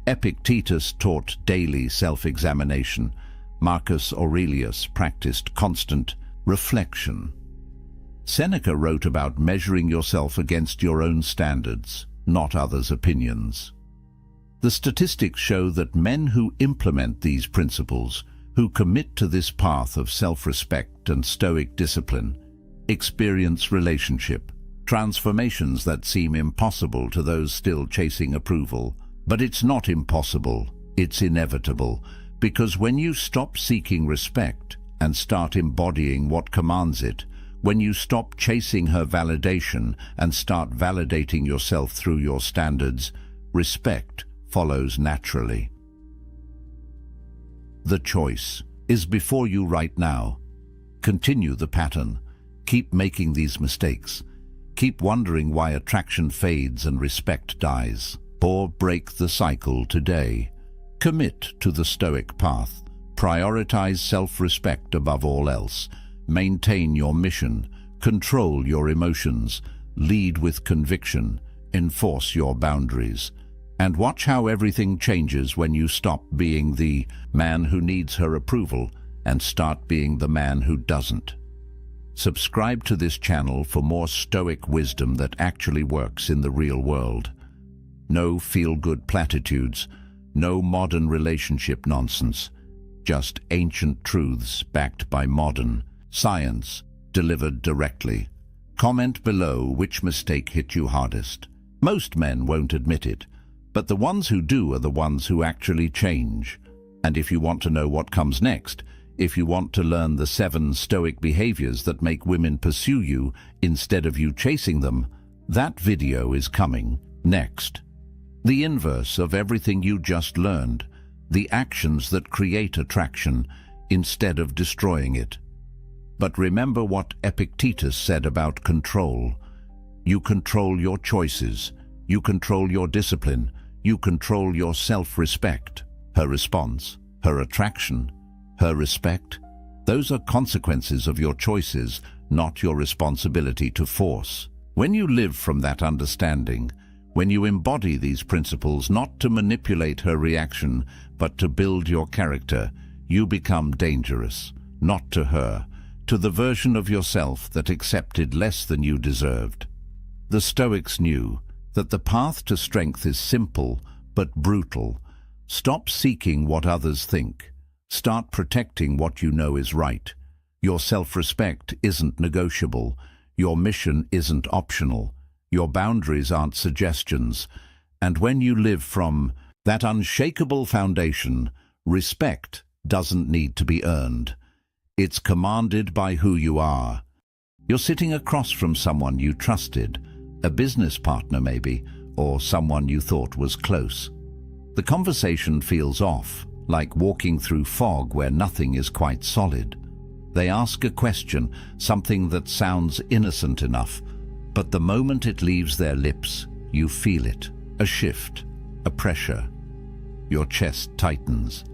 Epictetus taught daily self-examination. Marcus Aurelius practiced constant reflection. Seneca wrote about measuring yourself against your own standards, not others' opinions. The statistics show that men who implement these principles, who commit to this path of self-respect and Stoic discipline, experience relationship transformations that seem impossible to those still chasing approval. But it's not impossible, it's inevitable, because when you stop seeking respect and start embodying what commands it, when you stop chasing her validation and start validating yourself through your standards, respect follows naturally. The choice is before you right now. Continue the pattern. Keep making these mistakes. Keep wondering why attraction fades and respect dies. Or break the cycle today. Commit to the Stoic path. Prioritize self-respect above all else. Maintain your mission. Control your emotions. Lead with conviction. Enforce your boundaries. And watch how everything changes when you stop being the man who needs her approval and start being the man who doesn't. Subscribe to this channel for more Stoic wisdom that actually works in the real world. No feel-good platitudes, no modern relationship nonsense, just ancient truths backed by modern science, delivered directly. Comment below which mistake hit you hardest. Most men won't admit it, but the ones who do are the ones who actually change. And if you want to know what comes next, if you want to learn the 7 Stoic behaviors that make women pursue you instead of you chasing them, that video is coming next. The inverse of everything you just learned, the actions that create attraction instead of destroying it. But remember what Epictetus said about control. You control your choices, you control your discipline, you control your self-respect. Her response, her attraction, her respect, those are consequences of your choices, not your responsibility to force. When you live from that understanding, when you embody these principles not to manipulate her reaction, but to build your character, you become dangerous, not to her, to the version of yourself that accepted less than you deserved. The Stoics knew that the path to strength is simple but brutal. Stop seeking what others think. Start protecting what you know is right. Your self-respect isn't negotiable. Your mission isn't optional. Your boundaries aren't suggestions. And when you live from that unshakable foundation, respect doesn't need to be earned. It's commanded by who you are. You're sitting across from someone you trusted, a business partner maybe, or someone you thought was close. The conversation feels off, like walking through fog where nothing is quite solid. They ask a question, something that sounds innocent enough, but the moment it leaves their lips, you feel it, a shift, a pressure. Your chest tightens.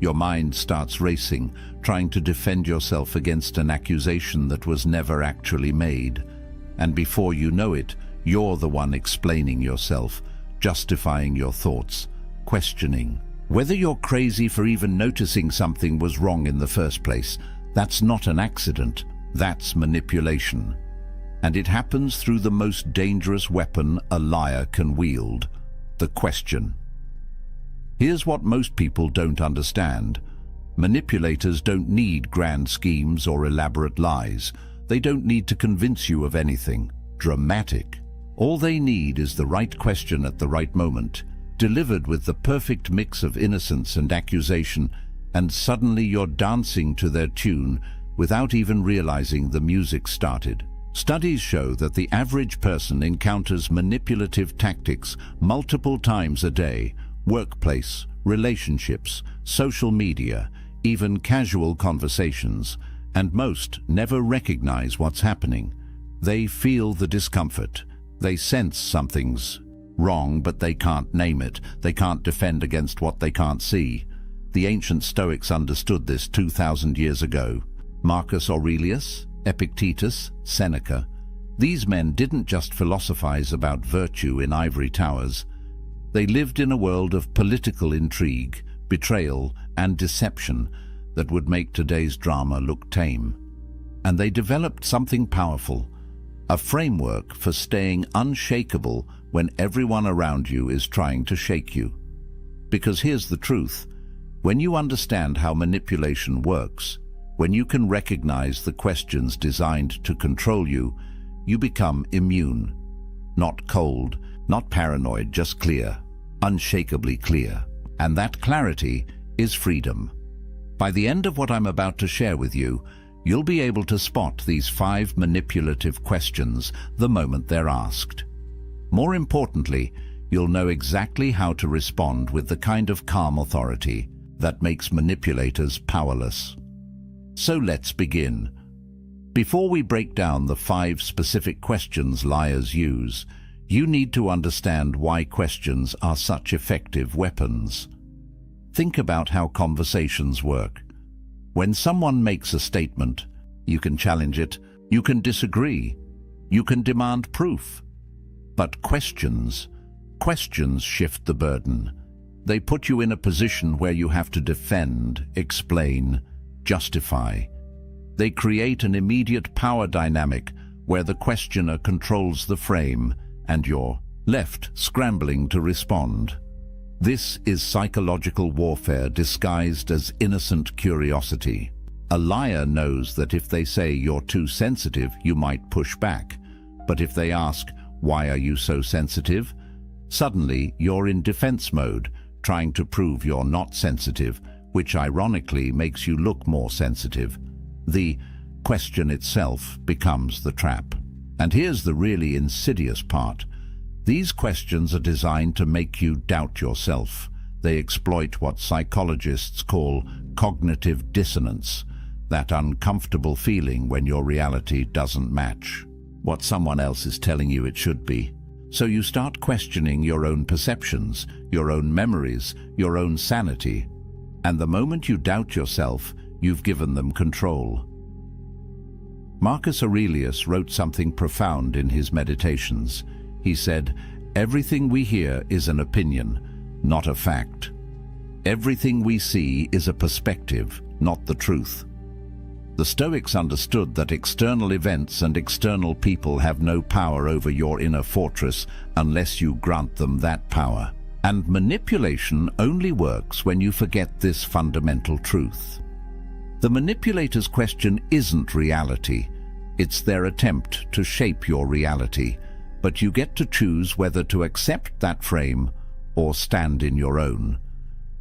Your mind starts racing, trying to defend yourself against an accusation that was never actually made. And before you know it, you're the one explaining yourself, justifying your thoughts, questioning. Whether you're crazy for even noticing something was wrong in the first place, that's not an accident, that's manipulation. And it happens through the most dangerous weapon a liar can wield, the question. Here's what most people don't understand. Manipulators don't need grand schemes or elaborate lies. They don't need to convince you of anything dramatic. All they need is the right question at the right moment, delivered with the perfect mix of innocence and accusation, and suddenly you're dancing to their tune without even realizing the music started. Studies show that the average person encounters manipulative tactics multiple times a day: workplace, relationships, social media, even casual conversations, and most never recognize what's happening. They feel the discomfort. They sense something's wrong, but they can't name it. They can't defend against what they can't see. The ancient Stoics understood this 2,000 years ago. Marcus Aurelius, Epictetus, Seneca. These men didn't just philosophize about virtue in ivory towers. They lived in a world of political intrigue, betrayal, and deception that would make today's drama look tame. And they developed something powerful, a framework for staying unshakable when everyone around you is trying to shake you. Because here's the truth: when you understand how manipulation works, when you can recognize the questions designed to control you, you become immune. Not cold, not paranoid, just clear, unshakably clear. And that clarity is freedom. By the end of what I'm about to share with you, you'll be able to spot these 5 manipulative questions the moment they're asked. More importantly, you'll know exactly how to respond with the kind of calm authority that makes manipulators powerless. So let's begin. Before we break down the 5 specific questions liars use, you need to understand why questions are such effective weapons. Think about how conversations work. When someone makes a statement, you can challenge it, you can disagree, you can demand proof. But questions shift the burden. They put you in a position where you have to defend, explain, justify. They create an immediate power dynamic where the questioner controls the frame and you're left scrambling to respond. This is psychological warfare disguised as innocent curiosity. A liar knows that if they say you're too sensitive, you might push back. But if they ask, "Why are you so sensitive?" suddenly you're in defense mode, trying to prove you're not sensitive, which ironically makes you look more sensitive. The question itself becomes the trap. And here's the really insidious part. These questions are designed to make you doubt yourself. They exploit what psychologists call cognitive dissonance, that uncomfortable feeling when your reality doesn't match what someone else is telling you it should be. So you start questioning your own perceptions, your own memories, your own sanity. And the moment you doubt yourself, you've given them control. Marcus Aurelius wrote something profound in his Meditations. He said, "Everything we hear is an opinion, not a fact. Everything we see is a perspective, not the truth." The Stoics understood that external events and external people have no power over your inner fortress unless you grant them that power. And manipulation only works when you forget this fundamental truth. The manipulator's question isn't reality. It's their attempt to shape your reality. But you get to choose whether to accept that frame or stand in your own.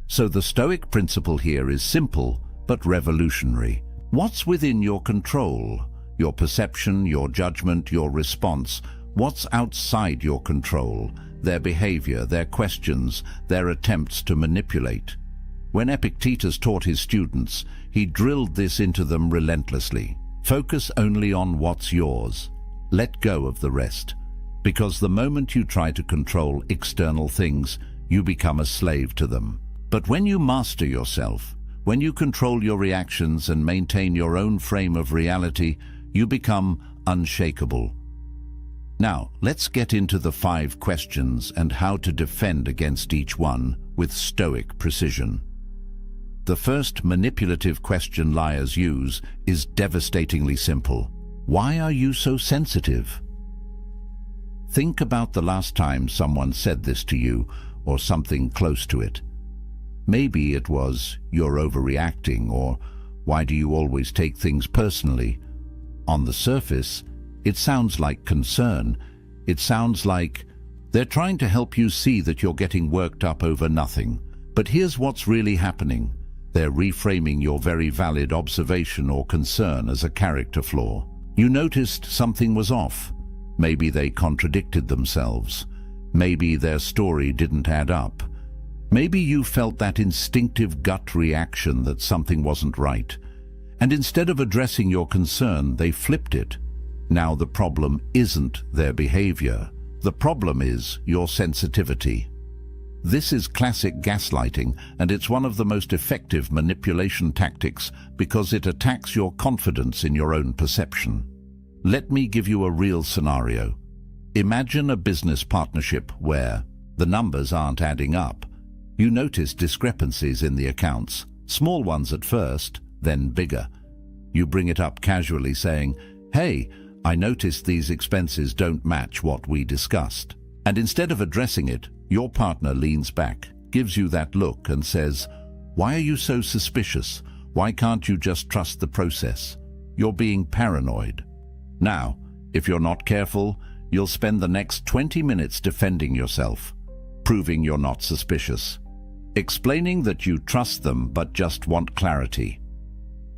So the Stoic principle here is simple but revolutionary. What's within your control? Your perception, your judgment, your response. What's outside your control? Their behavior, their questions, their attempts to manipulate. When Epictetus taught his students, he drilled this into them relentlessly. Focus only on what's yours. Let go of the rest. Because the moment you try to control external things, you become a slave to them. But when you master yourself, when you control your reactions and maintain your own frame of reality, you become unshakable. Now, let's get into the 5 questions and how to defend against each one with Stoic precision. The first manipulative question liars use is devastatingly simple. Why are you so sensitive? Think about the last time someone said this to you, or something close to it. Maybe it was, "You're overreacting," or "Why do you always take things personally?" On the surface, it sounds like concern. It sounds like they're trying to help you see that you're getting worked up over nothing. But here's what's really happening. They're reframing your very valid observation or concern as a character flaw. You noticed something was off. Maybe they contradicted themselves. Maybe their story didn't add up. Maybe you felt that instinctive gut reaction that something wasn't right. And instead of addressing your concern, they flipped it. Now the problem isn't their behavior. The problem is your sensitivity. This is classic gaslighting, and it's one of the most effective manipulation tactics because it attacks your confidence in your own perception. Let me give you a real scenario. Imagine a business partnership where the numbers aren't adding up. You notice discrepancies in the accounts, small ones at first, then bigger. You bring it up casually saying, "Hey, I noticed these expenses don't match what we discussed." And instead of addressing it, your partner leans back, gives you that look and says, "Why are you so suspicious? Why can't you just trust the process? You're being paranoid." Now, If you're not careful, you'll spend the next 20 minutes defending yourself, proving you're not suspicious, explaining that you trust them but just want clarity.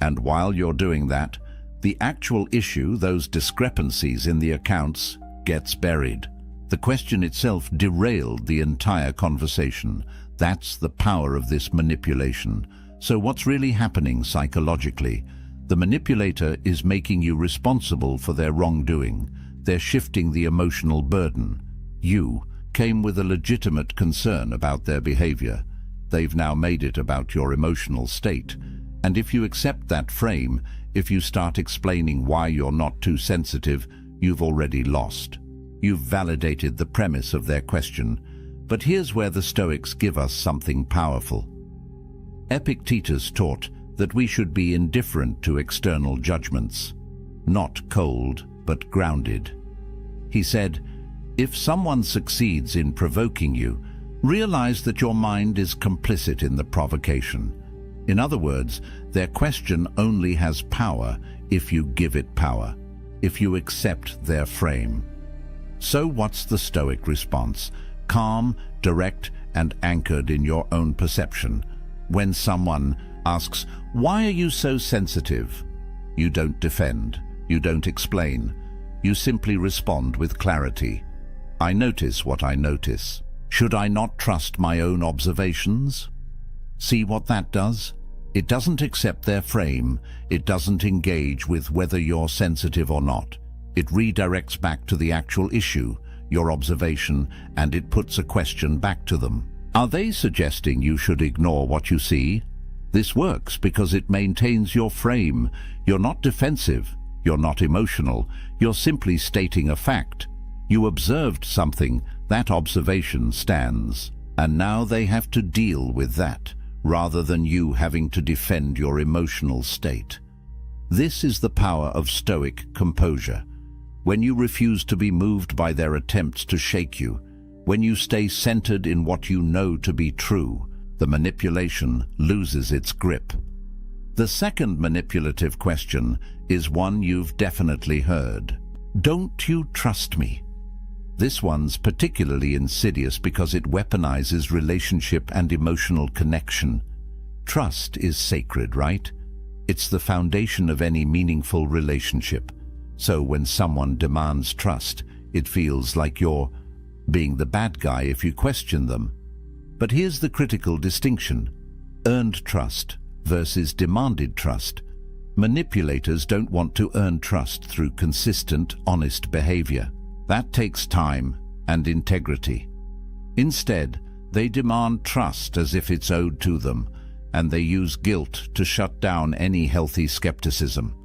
And while you're doing that, the actual issue, those discrepancies in the accounts, gets buried. The question itself derailed the entire conversation. That's the power of this manipulation. So what's really happening psychologically? The manipulator is making you responsible for their wrongdoing. They're shifting the emotional burden. You came with a legitimate concern about their behavior. They've now made it about your emotional state. And if you accept that frame, if you start explaining why you're not too sensitive, you've already lost. You've validated the premise of their question. But here's where the Stoics give us something powerful. Epictetus taught that we should be indifferent to external judgments, not cold but grounded. He said, if someone succeeds in provoking you, realize that your mind is complicit in the provocation. In other words, their question only has power if you give it power, if you accept their frame. So what's the Stoic response? Calm, direct, and anchored in your own perception. When someone asks, why are you so sensitive? You don't defend, you don't explain. You simply respond with clarity. I notice what I notice. Should I not trust my own observations? See what that does? It doesn't accept their frame. It doesn't engage with whether you're sensitive or not. It redirects back to the actual issue, your observation, and it puts a question back to them. Are they suggesting you should ignore what you see? This works because it maintains your frame. You're not defensive. You're not emotional. You're simply stating a fact. You observed something. That observation stands. And now they have to deal with that, rather than you having to defend your emotional state. This is the power of Stoic composure. When you refuse to be moved by their attempts to shake you, when you stay centered in what you know to be true, the manipulation loses its grip. The second manipulative question is one you've definitely heard. Don't you trust me? This one's particularly insidious because it weaponizes relationship and emotional connection. Trust is sacred, right? It's the foundation of any meaningful relationship. So when someone demands trust, it feels like you're being the bad guy if you question them. But here's the critical distinction: earned trust versus demanded trust. Manipulators don't want to earn trust through consistent, honest behavior. That takes time and integrity. Instead, they demand trust as if it's owed to them, and they use guilt to shut down any healthy skepticism.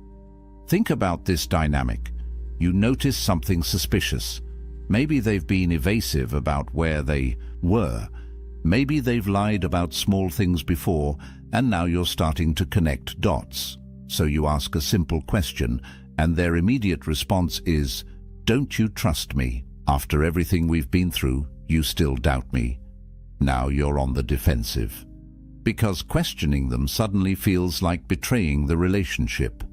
Think about this dynamic. You notice something suspicious. Maybe they've been evasive about where they were. Maybe they've lied about small things before, and now you're starting to connect dots. So you ask a simple question, and their immediate response is, "Don't you trust me? After everything we've been through, you still doubt me." Now you're on the defensive. Because questioning them suddenly feels like betraying the relationship.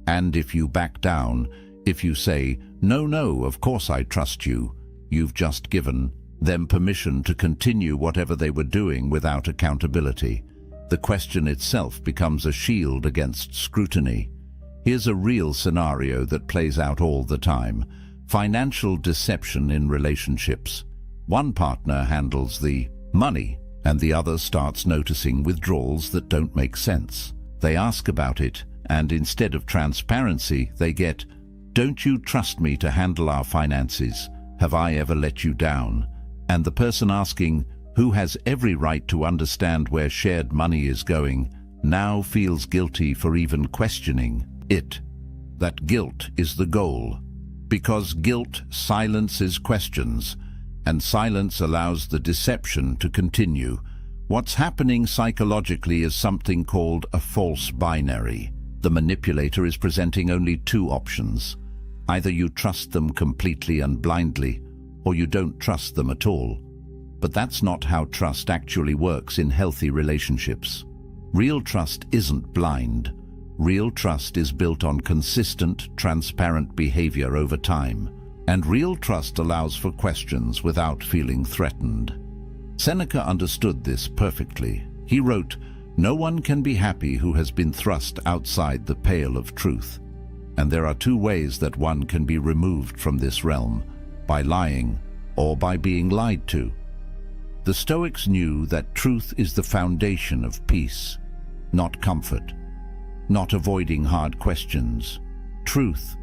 And if you back down, if you say, no, of course I trust you, you've just given them permission to continue whatever they were doing without accountability. The question itself becomes a shield against scrutiny. Here's a real scenario that plays out all the time: financial deception in relationships. One partner handles the money, and the other starts noticing withdrawals that don't make sense. They ask about it, and instead of transparency, they get, "Don't you trust me to handle our finances? Have I ever let you down?" And the person asking, who has every right to understand where shared money is going, now feels guilty for even questioning it. That guilt is the goal, because guilt silences questions, and silence allows the deception to continue. What's happening psychologically is something called a false binary. The manipulator is presenting only two options. Either you trust them completely and blindly, or you don't trust them at all. But that's not how trust actually works in healthy relationships. Real trust isn't blind. real trust is built on consistent, transparent behavior over time, and real trust allows for questions without feeling threatened. Seneca understood this perfectly. He wrote, "No one can be happy who has been thrust outside the pale of truth." And there are two ways that one can be removed from this realm, by lying or by being lied to. The Stoics knew that truth is the foundation of peace, not comfort, not avoiding hard questions. Truth,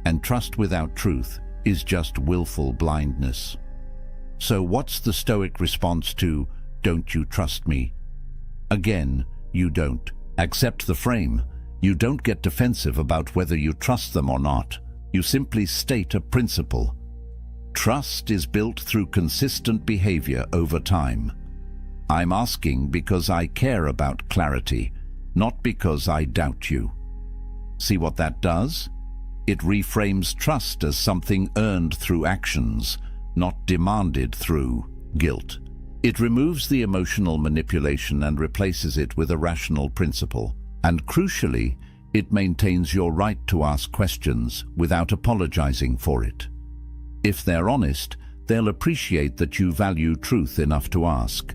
and trust without truth, is just willful blindness. So what's the Stoic response to, "Don't you trust me?" Again, you don't. Accept the frame. You don't get defensive about whether you trust them or not. You simply state a principle. Trust is built through consistent behavior over time. I'm asking because I care about clarity, not because I doubt you. See what that does? It reframes trust as something earned through actions, not demanded through guilt. It removes the emotional manipulation and replaces it with a rational principle. And crucially, it maintains your right to ask questions without apologizing for it. If they're honest, they'll appreciate that you value truth enough to ask.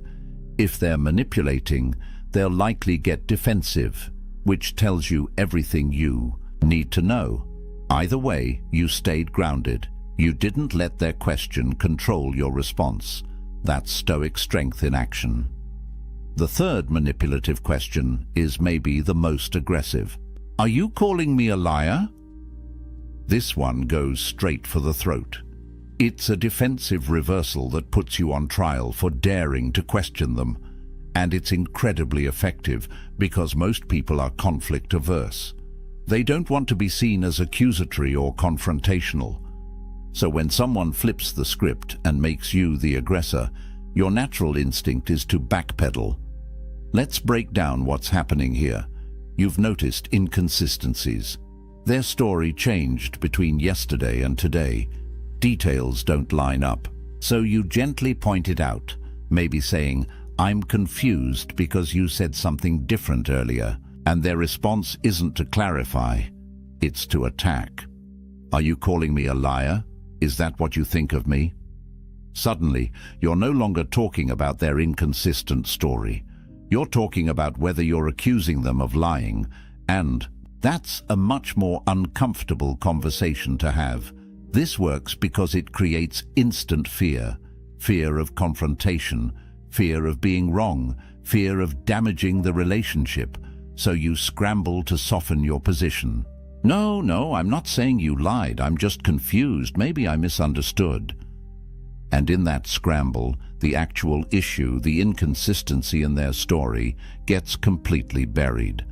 If they're manipulating, they'll likely get defensive, which tells you everything you need to know. Either way, you stayed grounded. You didn't let their question control your response. That's Stoic strength in action. The third manipulative question is maybe the most aggressive. Are you calling me a liar? This one goes straight for the throat. It's a defensive reversal that puts you on trial for daring to question them. And it's incredibly effective because most people are conflict averse. They don't want to be seen as accusatory or confrontational. So when someone flips the script and makes you the aggressor, your natural instinct is to backpedal. Let's break down what's happening here. You've noticed inconsistencies. Their story changed between yesterday and today. Details don't line up. So you gently point it out, maybe saying, "I'm confused because you said something different earlier." And their response isn't to clarify, it's to attack. Are you calling me a liar? Is that what you think of me? Suddenly, you're no longer talking about their inconsistent story. You're talking about whether you're accusing them of lying, and that's a much more uncomfortable conversation to have. This works because it creates instant fear. Fear of confrontation, fear of being wrong, fear of damaging the relationship. So you scramble to soften your position. No, I'm not saying you lied. I'm just confused. Maybe I misunderstood. And in that scramble, the actual issue, the inconsistency in their story, gets completely buried.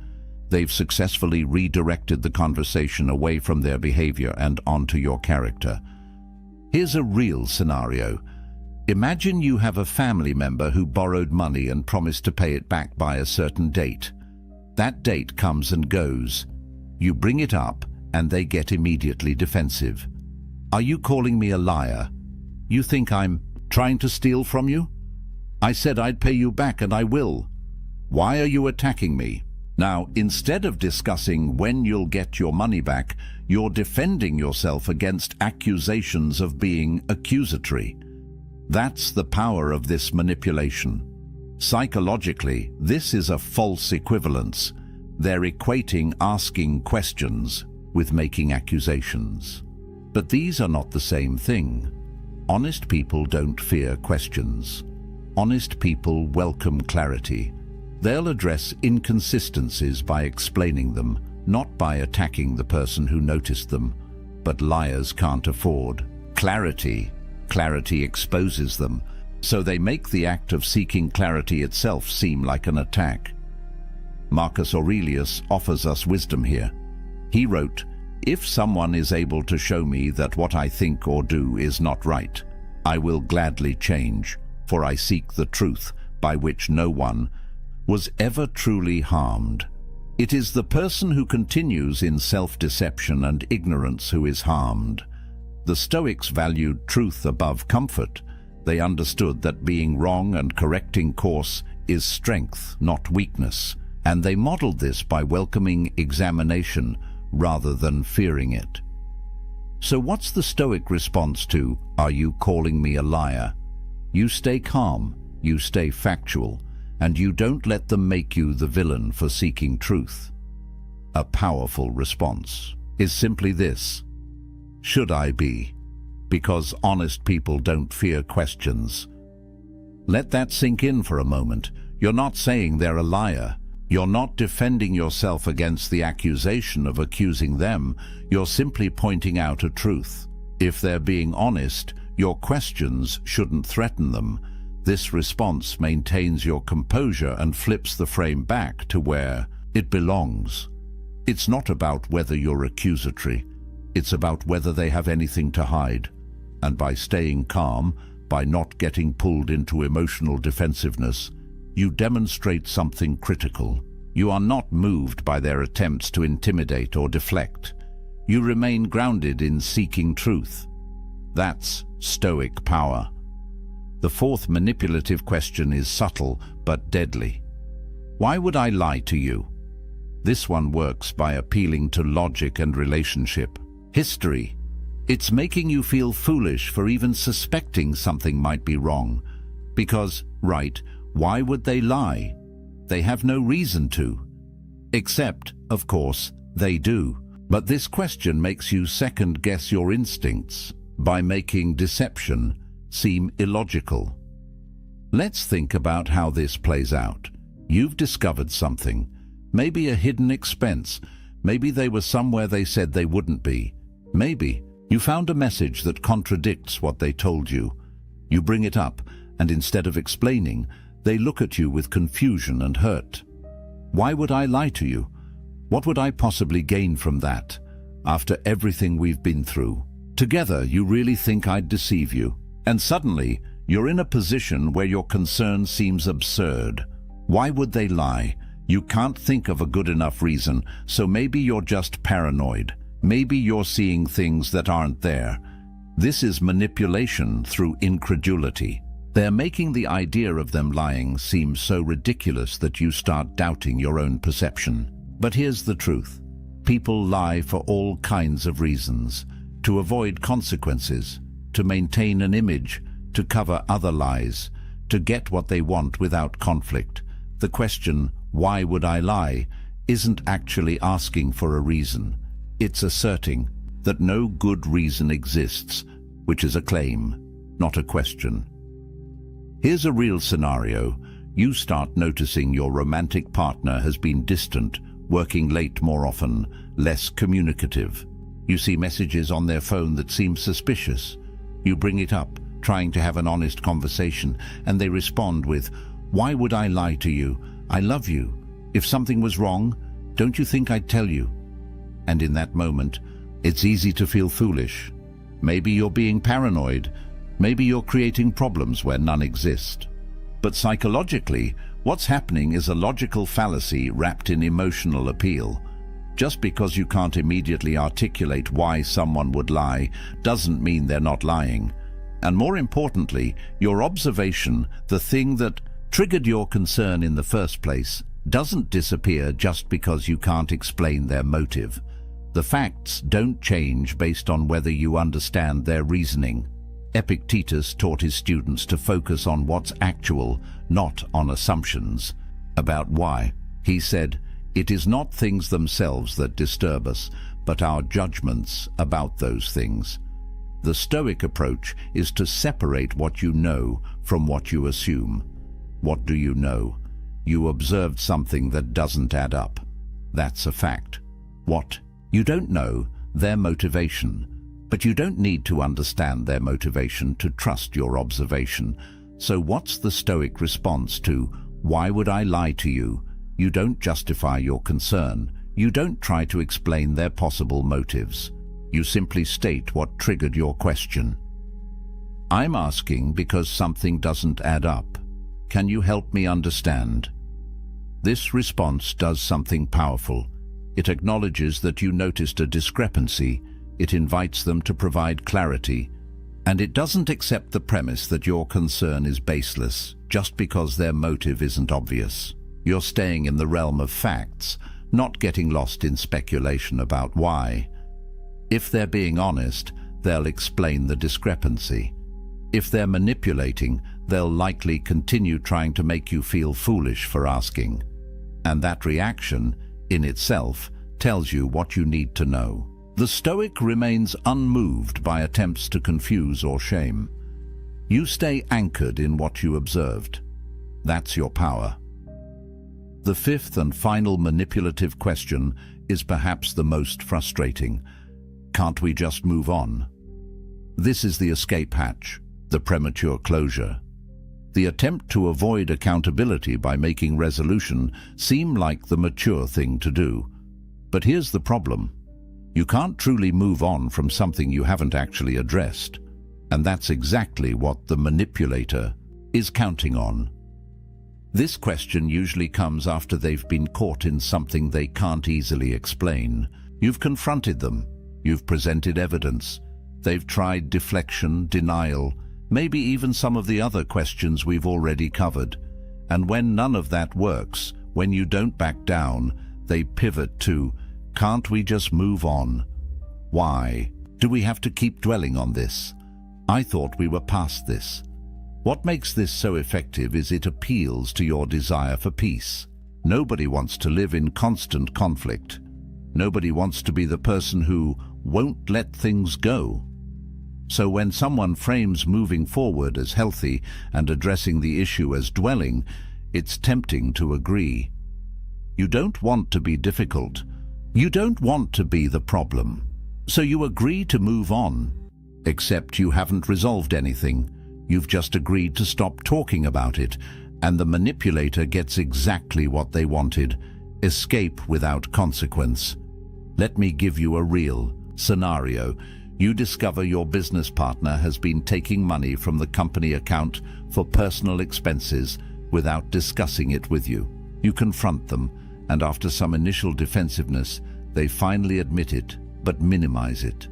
They've successfully redirected the conversation away from their behavior and onto your character. Here's a real scenario. Imagine you have a family member who borrowed money and promised to pay it back by a certain date. That date comes and goes. You bring it up, and they get immediately defensive. Are you calling me a liar? You think I'm trying to steal from you? I said I'd pay you back, and I will. Why are you attacking me? Now, instead of discussing when you'll get your money back, you're defending yourself against accusations of being accusatory. That's the power of this manipulation. Psychologically, this is a false equivalence. They're equating asking questions with making accusations. But these are not the same thing. Honest people don't fear questions. Honest people welcome clarity. They'll address inconsistencies by explaining them, not by attacking the person who noticed them. But liars can't afford clarity. Clarity exposes them. So they make the act of seeking clarity itself seem like an attack. Marcus Aurelius offers us wisdom here. He wrote, "If someone is able to show me that what I think or do is not right, I will gladly change, for I seek the truth by which no one was ever truly harmed." It is the person who continues in self-deception and ignorance who is harmed. The Stoics valued truth above comfort. They understood that being wrong and correcting course is strength, not weakness. and they modeled this by welcoming examination rather than fearing it. So what's the Stoic response to, "Are you calling me a liar?" You stay calm, you stay factual, and you don't let them make you the villain for seeking truth. A powerful response is simply this: should I be? Because honest people don't fear questions. Let that sink in for a moment. You're not saying they're a liar. You're not defending yourself against the accusation of accusing them. You're simply pointing out a truth. If they're being honest, your questions shouldn't threaten them. This response maintains your composure and flips the frame back to where it belongs. It's not about whether you're accusatory. It's about whether they have anything to hide. And by staying calm, by not getting pulled into emotional defensiveness, you demonstrate something critical. You are not moved by their attempts to intimidate or deflect. You remain grounded in seeking truth. That's Stoic power. The fourth manipulative question is subtle but deadly. Why would I lie to you? This one works by appealing to logic and relationship. History. It's making you feel foolish for even suspecting something might be wrong. Because, right, why would they lie? They have no reason to. Except, of course, they do. But this question makes you second-guess your instincts by making deception seem illogical. Let's think about how this plays out. You've discovered something, maybe a hidden expense, maybe they were somewhere they said they wouldn't be. Maybe you found a message that contradicts what they told you. You bring it up, and instead of explaining, they look at you with confusion and hurt. Why would I lie to you? What would I possibly gain from that, after everything we've been through? Together, you really think I'd deceive you? And suddenly, you're in a position where your concern seems absurd. Why would they lie? You can't think of a good enough reason, so maybe you're just paranoid. Maybe you're seeing things that aren't there. This is manipulation through incredulity. They're making the idea of them lying seem so ridiculous that you start doubting your own perception. But here's the truth. People lie for all kinds of reasons. To avoid consequences, to maintain an image, to cover other lies, to get what they want without conflict. The question, why would I lie, isn't actually asking for a reason. It's asserting that no good reason exists, which is a claim, not a question. Here's a real scenario. You start noticing your romantic partner has been distant, working late more often, less communicative. You see messages on their phone that seem suspicious. You bring it up, trying to have an honest conversation, and they respond with, "Why would I lie to you? I love you. If something was wrong, don't you think I'd tell you?" And in that moment, it's easy to feel foolish. Maybe you're being paranoid. Maybe you're creating problems where none exist. But psychologically, what's happening is a logical fallacy wrapped in emotional appeal. Just because you can't immediately articulate why someone would lie doesn't mean they're not lying. And more importantly, your observation, the thing that triggered your concern in the first place, doesn't disappear just because you can't explain their motive. The facts don't change based on whether you understand their reasoning. Epictetus taught his students to focus on what's actual, not on assumptions. About why, he said, "It is not things themselves that disturb us, but our judgments about those things." The Stoic approach is to separate what you know from what you assume. What do you know? You observed something that doesn't add up. That's a fact. What? You don't know their motivation, but you don't need to understand their motivation to trust your observation. So what's the Stoic response to, "Why would I lie to you"? You don't justify your concern. You don't try to explain their possible motives. You simply state what triggered your question. "I'm asking because something doesn't add up. Can you help me understand?" This response does something powerful. It acknowledges that you noticed a discrepancy. It invites them to provide clarity. And it doesn't accept the premise that your concern is baseless just because their motive isn't obvious. You're staying in the realm of facts, not getting lost in speculation about why. If they're being honest, they'll explain the discrepancy. If they're manipulating, they'll likely continue trying to make you feel foolish for asking. And that reaction, in itself, tells you what you need to know. The Stoic remains unmoved by attempts to confuse or shame. You stay anchored in what you observed. That's your power. The fifth and final manipulative question is perhaps the most frustrating. Can't we just move on? This is the escape hatch, the premature closure. The attempt to avoid accountability by making resolution seem like the mature thing to do. But here's the problem. You can't truly move on from something you haven't actually addressed. And that's exactly what the manipulator is counting on. This question usually comes after they've been caught in something they can't easily explain. You've confronted them. You've presented evidence. They've tried deflection, denial, maybe even some of the other questions we've already covered. And when none of that works, when you don't back down, they pivot to, can't we just move on? Why? Do we have to keep dwelling on this? I thought we were past this. What makes this so effective is it appeals to your desire for peace. Nobody wants to live in constant conflict. Nobody wants to be the person who won't let things go. So when someone frames moving forward as healthy and addressing the issue as dwelling, it's tempting to agree. You don't want to be difficult. You don't want to be the problem. So you agree to move on. Except you haven't resolved anything. You've just agreed to stop talking about it, and the manipulator gets exactly what they wanted: escape without consequence. Let me give you a real scenario. You discover your business partner has been taking money from the company account for personal expenses without discussing it with you. You confront them, and after some initial defensiveness, they finally admit it, but minimize it.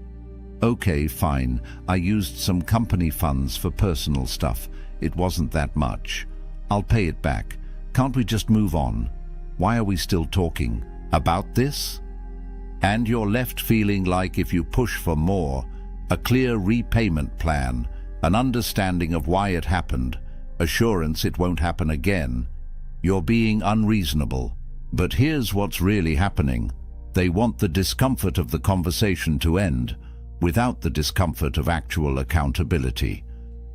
Okay, fine, I used some company funds for personal stuff. It wasn't that much. I'll pay it back. Can't we just move on? Why are we still talking about this? And you're left feeling like if you push for more, a clear repayment plan, an understanding of why it happened, assurance it won't happen again, you're being unreasonable. But here's what's really happening. They want the discomfort of the conversation to end, without the discomfort of actual accountability.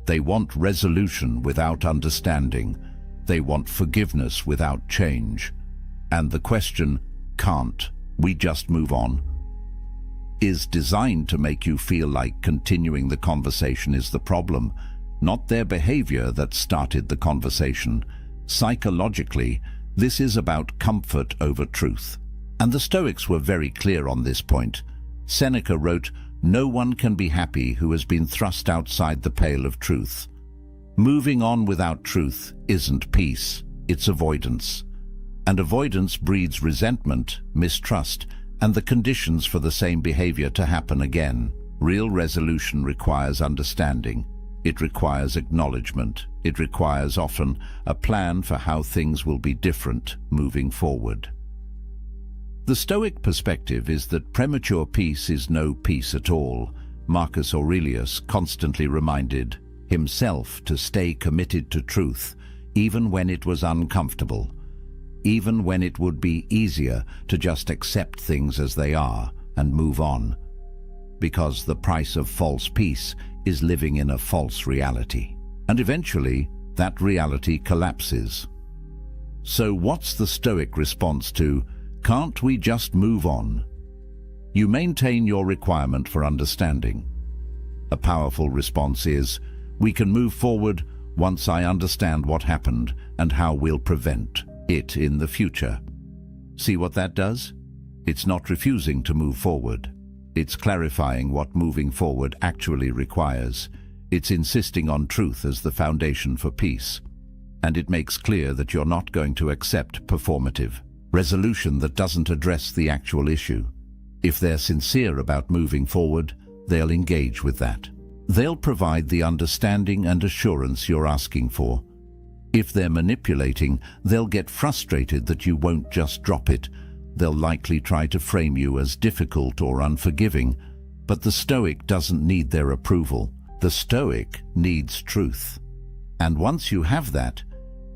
They want resolution without understanding. They want forgiveness without change. And the question, can't we just move on, is designed to make you feel like continuing the conversation is the problem, not their behavior that started the conversation. Psychologically, this is about comfort over truth. And the Stoics were very clear on this point. Seneca wrote, "No one can be happy who has been thrust outside the pale of truth." Moving on without truth isn't peace, it's avoidance. And avoidance breeds resentment, mistrust, and the conditions for the same behavior to happen again. Real resolution requires understanding. It requires acknowledgement. It requires often a plan for how things will be different moving forward. The Stoic perspective is that premature peace is no peace at all. Marcus Aurelius constantly reminded himself to stay committed to truth, even when it was uncomfortable, even when it would be easier to just accept things as they are and move on, because the price of false peace is living in a false reality. And eventually, that reality collapses. So what's the Stoic response to, can't we just move on? You maintain your requirement for understanding. A powerful response is, we can move forward once I understand what happened and how we'll prevent it in the future. See what that does? It's not refusing to move forward. It's clarifying what moving forward actually requires. It's insisting on truth as the foundation for peace. And it makes clear that you're not going to accept performative resolution that doesn't address the actual issue. If they're sincere about moving forward, they'll engage with that. They'll provide the understanding and assurance you're asking for. If they're manipulating, they'll get frustrated that you won't just drop it. They'll likely try to frame you as difficult or unforgiving. But the Stoic doesn't need their approval. The Stoic needs truth. And once you have that,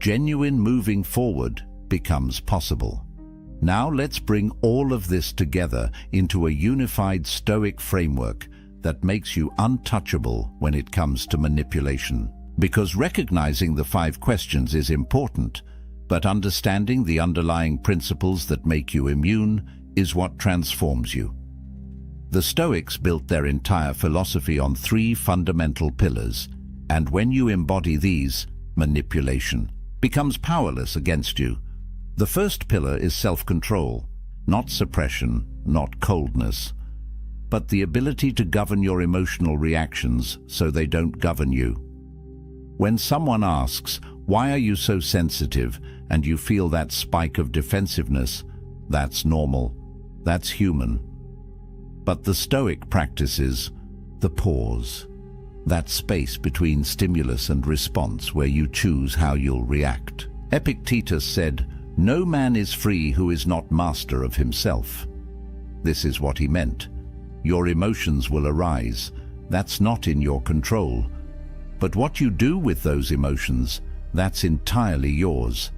genuine moving forward becomes possible. Now let's bring all of this together into a unified Stoic framework that makes you untouchable when it comes to manipulation. Because recognizing the 5 questions is important, but understanding the underlying principles that make you immune is what transforms you. The Stoics built their entire philosophy on 3 fundamental pillars, and when you embody these, manipulation becomes powerless against you. The first pillar is self-control, not suppression, not coldness, but the ability to govern your emotional reactions so they don't govern you. When someone asks, "Why are you so sensitive?" and you feel that spike of defensiveness, that's normal, that's human. But the Stoic practices the pause, that space between stimulus and response where you choose how you'll react. Epictetus said, "No man is free who is not master of himself." This is what he meant. Your emotions will arise. That's not in your control. But what you do with those emotions, that's entirely yours.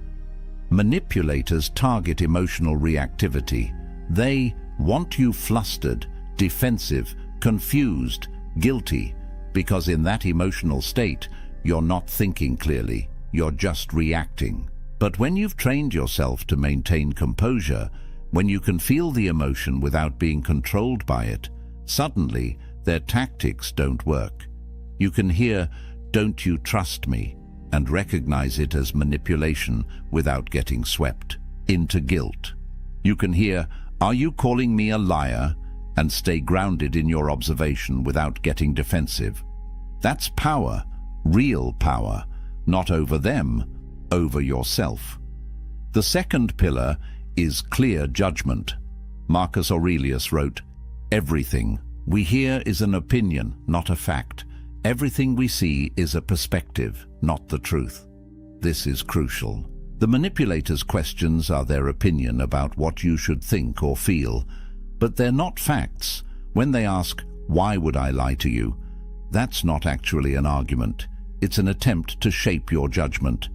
Manipulators target emotional reactivity. They want you flustered, defensive, confused, guilty, because in that emotional state, you're not thinking clearly, you're just reacting. But when you've trained yourself to maintain composure, when you can feel the emotion without being controlled by it, suddenly their tactics don't work. You can hear, "Don't you trust me?" and recognize it as manipulation without getting swept into guilt. You can hear, "Are you calling me a liar?" and stay grounded in your observation without getting defensive. That's power, real power, not over them, over yourself. The second pillar is clear judgment. Marcus Aurelius wrote, "Everything we hear is an opinion, not a fact. Everything we see is a perspective, not the truth." This is crucial. The manipulator's questions are their opinion about what you should think or feel, but they're not facts. When they ask, "Why would I lie to you?" that's not actually an argument. It's an attempt to shape your judgment.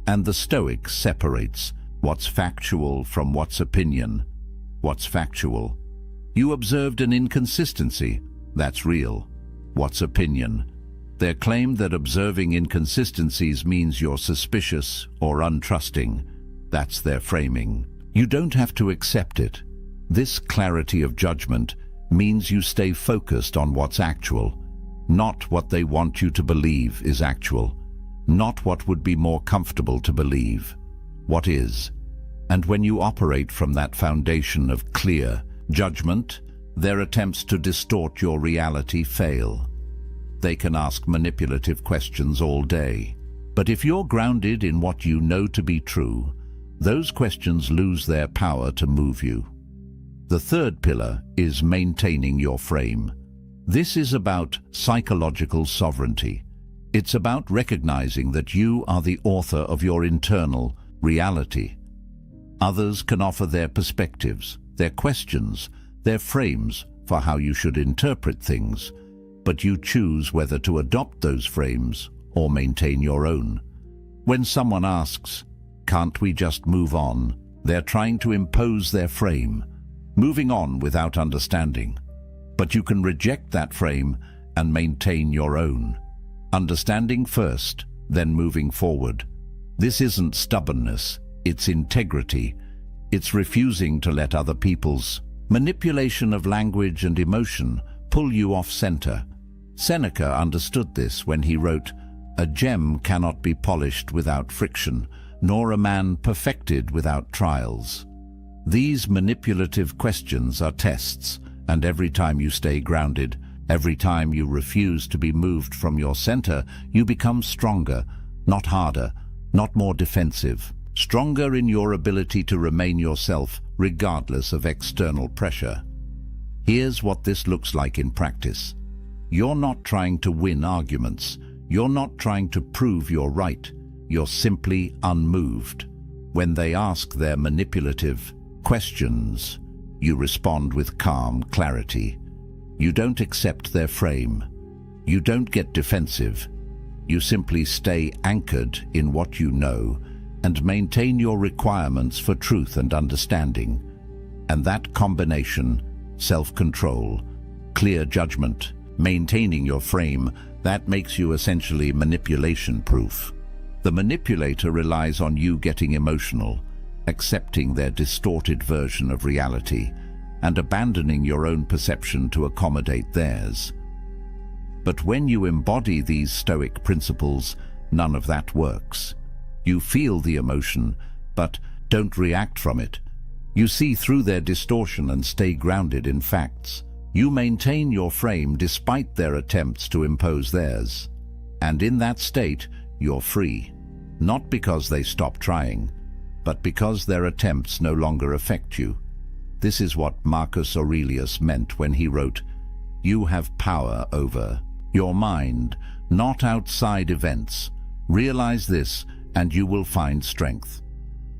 And the Stoic separates what's factual from what's opinion. What's factual? You observed an inconsistency. That's real. What's opinion? Their claim that observing inconsistencies means you're suspicious or untrusting. That's their framing. You don't have to accept it. This clarity of judgment means you stay focused on what's actual. Not what they want you to believe is actual. Not what would be more comfortable to believe. What is? And when you operate from that foundation of clear judgment, their attempts to distort your reality fail. They can ask manipulative questions all day. But if you're grounded in what you know to be true, those questions lose their power to move you. The third pillar is maintaining your frame. This is about psychological sovereignty. It's about recognizing that you are the author of your internal reality. Others can offer their perspectives, their questions, their frames for how you should interpret things, but you choose whether to adopt those frames or maintain your own. When someone asks, "Can't we just move on?" they're trying to impose their frame, moving on without understanding. But you can reject that frame and maintain your own. Understanding first, then moving forward. This isn't stubbornness, it's integrity. It's refusing to let other people's manipulation of language and emotion pull you off center. Seneca understood this when he wrote, "A gem cannot be polished without friction, nor a man perfected without trials." These manipulative questions are tests, and every time you stay grounded, every time you refuse to be moved from your center, you become stronger, not harder, not more defensive. Stronger in your ability to remain yourself regardless of external pressure. Here's what this looks like in practice. You're not trying to win arguments. You're not trying to prove you're right. you're simply unmoved. When they ask their manipulative questions, you respond with calm clarity. You don't accept their frame. You don't get defensive. You simply stay anchored in what you know and maintain your requirements for truth and understanding. And that combination, self-control, clear judgment, maintaining your frame, that makes you essentially manipulation-proof. The manipulator relies on you getting emotional, accepting their distorted version of reality, and abandoning your own perception to accommodate theirs. But when you embody these Stoic principles, none of that works. You feel the emotion, but don't react from it. You see through their distortion and stay grounded in facts. You maintain your frame despite their attempts to impose theirs. And in that state, you're free. Not because they stop trying, but because their attempts no longer affect you. This is what Marcus Aurelius meant when he wrote, "You have power over your mind, not outside events. Realize this, and you will find strength."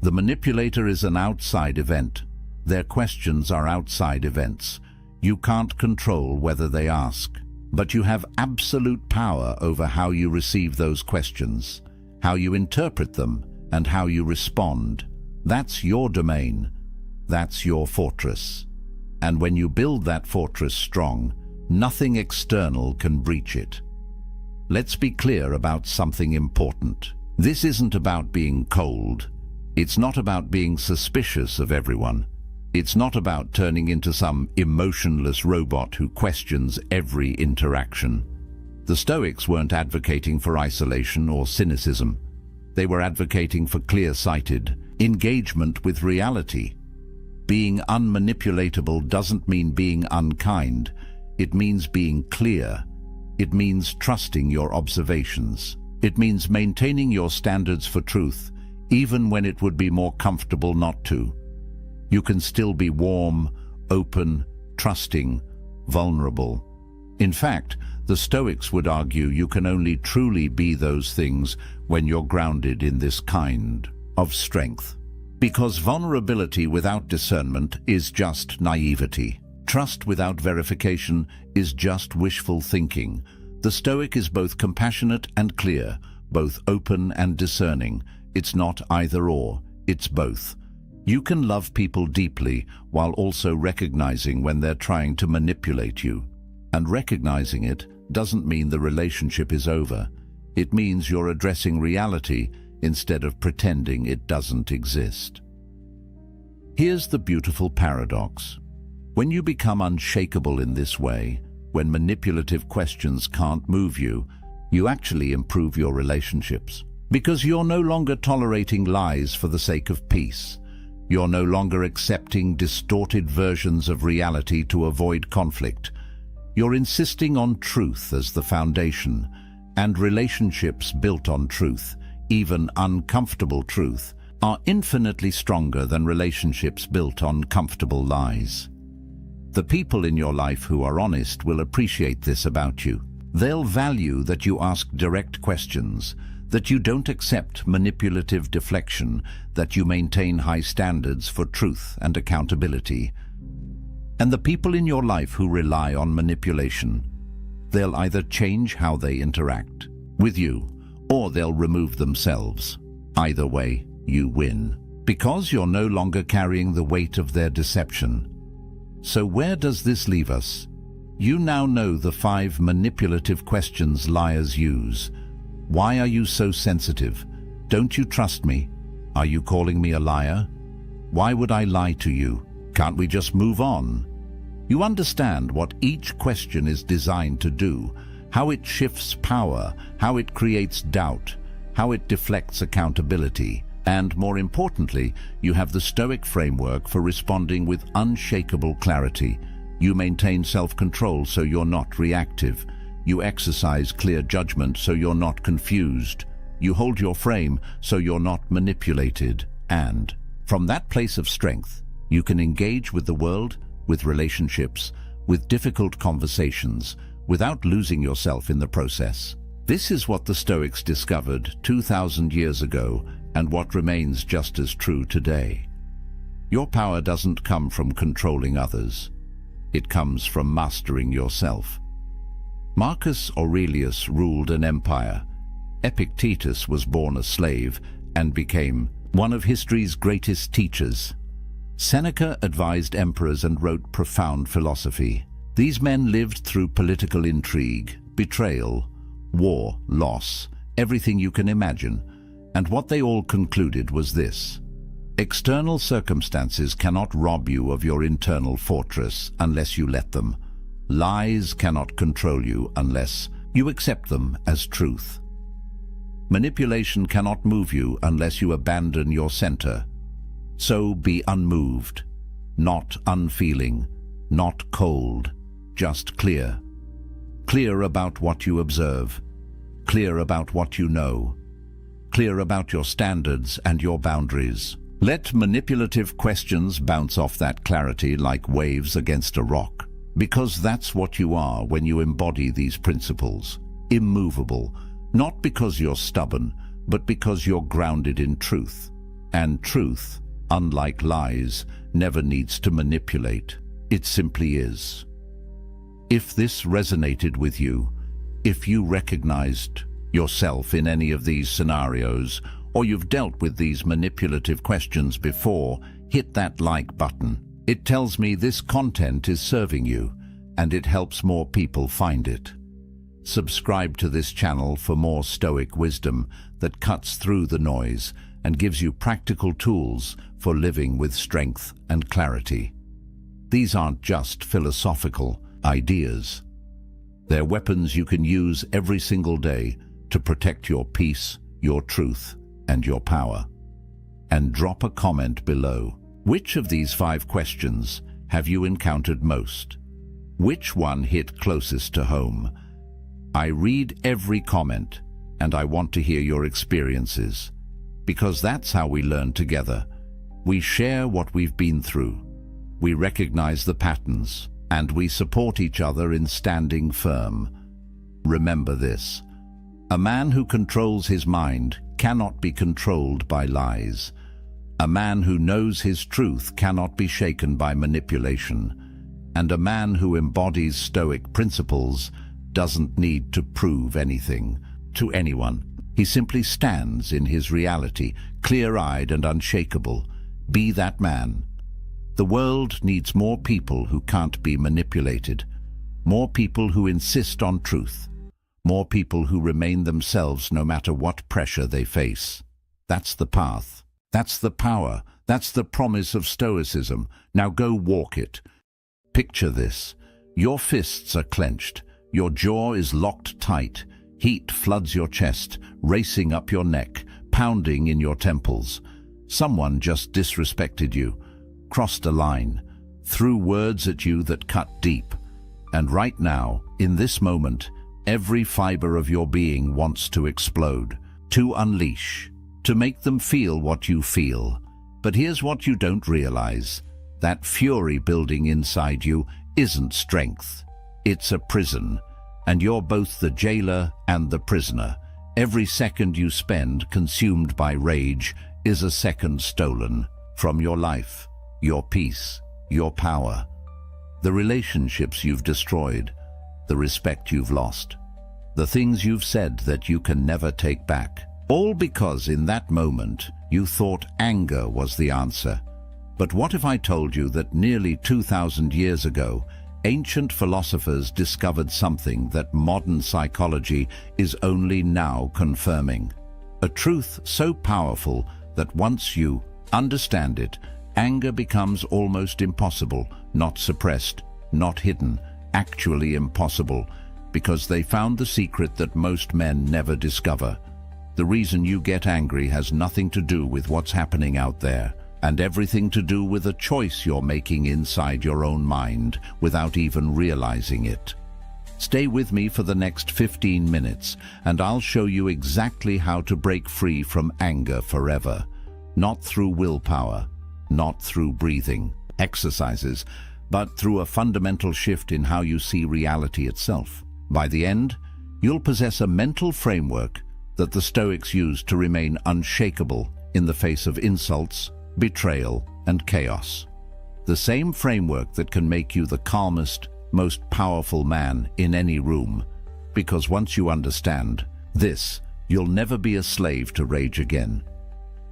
The manipulator is an outside event. Their questions are outside events. You can't control whether they ask, but you have absolute power over how you receive those questions, how you interpret them, and how you respond. That's your domain. That's your fortress. And when you build that fortress strong, nothing external can breach it. Let's be clear about something important. This isn't about being cold. It's not about being suspicious of everyone. It's not about turning into some emotionless robot who questions every interaction. The Stoics weren't advocating for isolation or cynicism. They were advocating for clear-sighted engagement with reality. Being unmanipulatable doesn't mean being unkind. It means being clear. It means trusting your observations. It means maintaining your standards for truth, even when it would be more comfortable not to. You can still be warm, open, trusting, vulnerable. In fact, the Stoics would argue you can only truly be those things when you're grounded in this kind of strength. Because vulnerability without discernment is just naivety. Trust without verification is just wishful thinking. The Stoic is both compassionate and clear, both open and discerning. It's not either or, it's both. You can love people deeply while also recognizing when they're trying to manipulate you. And recognizing it doesn't mean the relationship is over. It means you're addressing reality instead of pretending it doesn't exist. Here's the beautiful paradox. When you become unshakable in this way, when manipulative questions can't move you, you actually improve your relationships. Because you're no longer tolerating lies for the sake of peace. You're no longer accepting distorted versions of reality to avoid conflict. You're insisting on truth as the foundation, and relationships built on truth, even uncomfortable truth, are infinitely stronger than relationships built on comfortable lies. The people in your life who are honest will appreciate this about you. They'll value that you ask direct questions, that you don't accept manipulative deflection, that you maintain high standards for truth and accountability. And the people in your life who rely on manipulation, they'll either change how they interact with you, or they'll remove themselves. Either way, you win, because you're no longer carrying the weight of their deception. So where does this leave us? You now know the 5 manipulative questions liars use. Why are you so sensitive? Don't you trust me? Are you calling me a liar? Why would I lie to you? Can't we just move on? You understand what each question is designed to do, how it shifts power, how it creates doubt, how it deflects accountability, and more importantly, you have the Stoic framework for responding with unshakable clarity. You maintain self-control so you're not reactive. You exercise clear judgment so you're not confused. You hold your frame so you're not manipulated. And from that place of strength, you can engage with the world, with relationships, with difficult conversations, without losing yourself in the process. This is what the Stoics discovered 2,000 years ago and what remains just as true today. Your power doesn't come from controlling others. It comes from mastering yourself. Marcus Aurelius ruled an empire. Epictetus was born a slave and became one of history's greatest teachers. Seneca advised emperors and wrote profound philosophy. These men lived through political intrigue, betrayal, war, loss, everything you can imagine, and what they all concluded was this: external circumstances cannot rob you of your internal fortress unless you let them. Lies cannot control you unless you accept them as truth. Manipulation cannot move you unless you abandon your center. So be unmoved, not unfeeling, not cold, just clear. Clear about what you observe, clear about what you know, clear about your standards and your boundaries. Let manipulative questions bounce off that clarity like waves against a rock, because that's what you are when you embody these principles. Immovable, not because you're stubborn, but because you're grounded in truth. And truth, unlike lies, never needs to manipulate. It simply is. If this resonated with you, if you recognized yourself in any of these scenarios, or you've dealt with these manipulative questions before, hit that like button. It tells me this content is serving you, and it helps more people find it. Subscribe to this channel for more Stoic wisdom that cuts through the noise and gives you practical tools for living with strength and clarity. These aren't just philosophical ideas. They're weapons you can use every single day to protect your peace, your truth, and your power. And drop a comment below. Which of these 5 questions have you encountered most? Which one hit closest to home? I read every comment, and I want to hear your experiences, because that's how we learn together. We share what we've been through. We recognize the patterns, and we support each other in standing firm. Remember this: a man who controls his mind cannot be controlled by lies. A man who knows his truth cannot be shaken by manipulation. And a man who embodies Stoic principles doesn't need to prove anything to anyone. He simply stands in his reality, clear-eyed and unshakable. Be that man. The world needs more people who can't be manipulated, more people who insist on truth, more people who remain themselves no matter what pressure they face. That's the path. That's the power. That's the promise of Stoicism. Now go walk it. Picture this. Your fists are clenched. Your jaw is locked tight. Heat floods your chest, racing up your neck, pounding in your temples. Someone just disrespected you, crossed a line, threw words at you that cut deep. And right now, in this moment, every fiber of your being wants to explode, to unleash, to make them feel what you feel. But here's what you don't realize. That fury building inside you isn't strength. It's a prison, and you're both the jailer and the prisoner. Every second you spend consumed by rage is a second stolen from your life, your peace, your power, the relationships you've destroyed, the respect you've lost, the things you've said that you can never take back. All because in that moment you thought anger was the answer. But what if I told you that nearly 2,000 years ago, ancient philosophers discovered something that modern psychology is only now confirming? A truth so powerful that once you understand it, anger becomes almost impossible, not suppressed, not hidden, actually impossible, because they found the secret that most men never discover. The reason you get angry has nothing to do with what's happening out there, and everything to do with a choice you're making inside your own mind without even realizing it. Stay with me for the next 15 minutes, and I'll show you exactly how to break free from anger forever. Not through willpower, not through breathing exercises, but through a fundamental shift in how you see reality itself. By the end, You'll possess a mental framework that the Stoics used to remain unshakable in the face of insults, betrayal, and chaos. The same framework that can make you the calmest, most powerful man in any room. Because once you understand this, you'll never be a slave to rage again.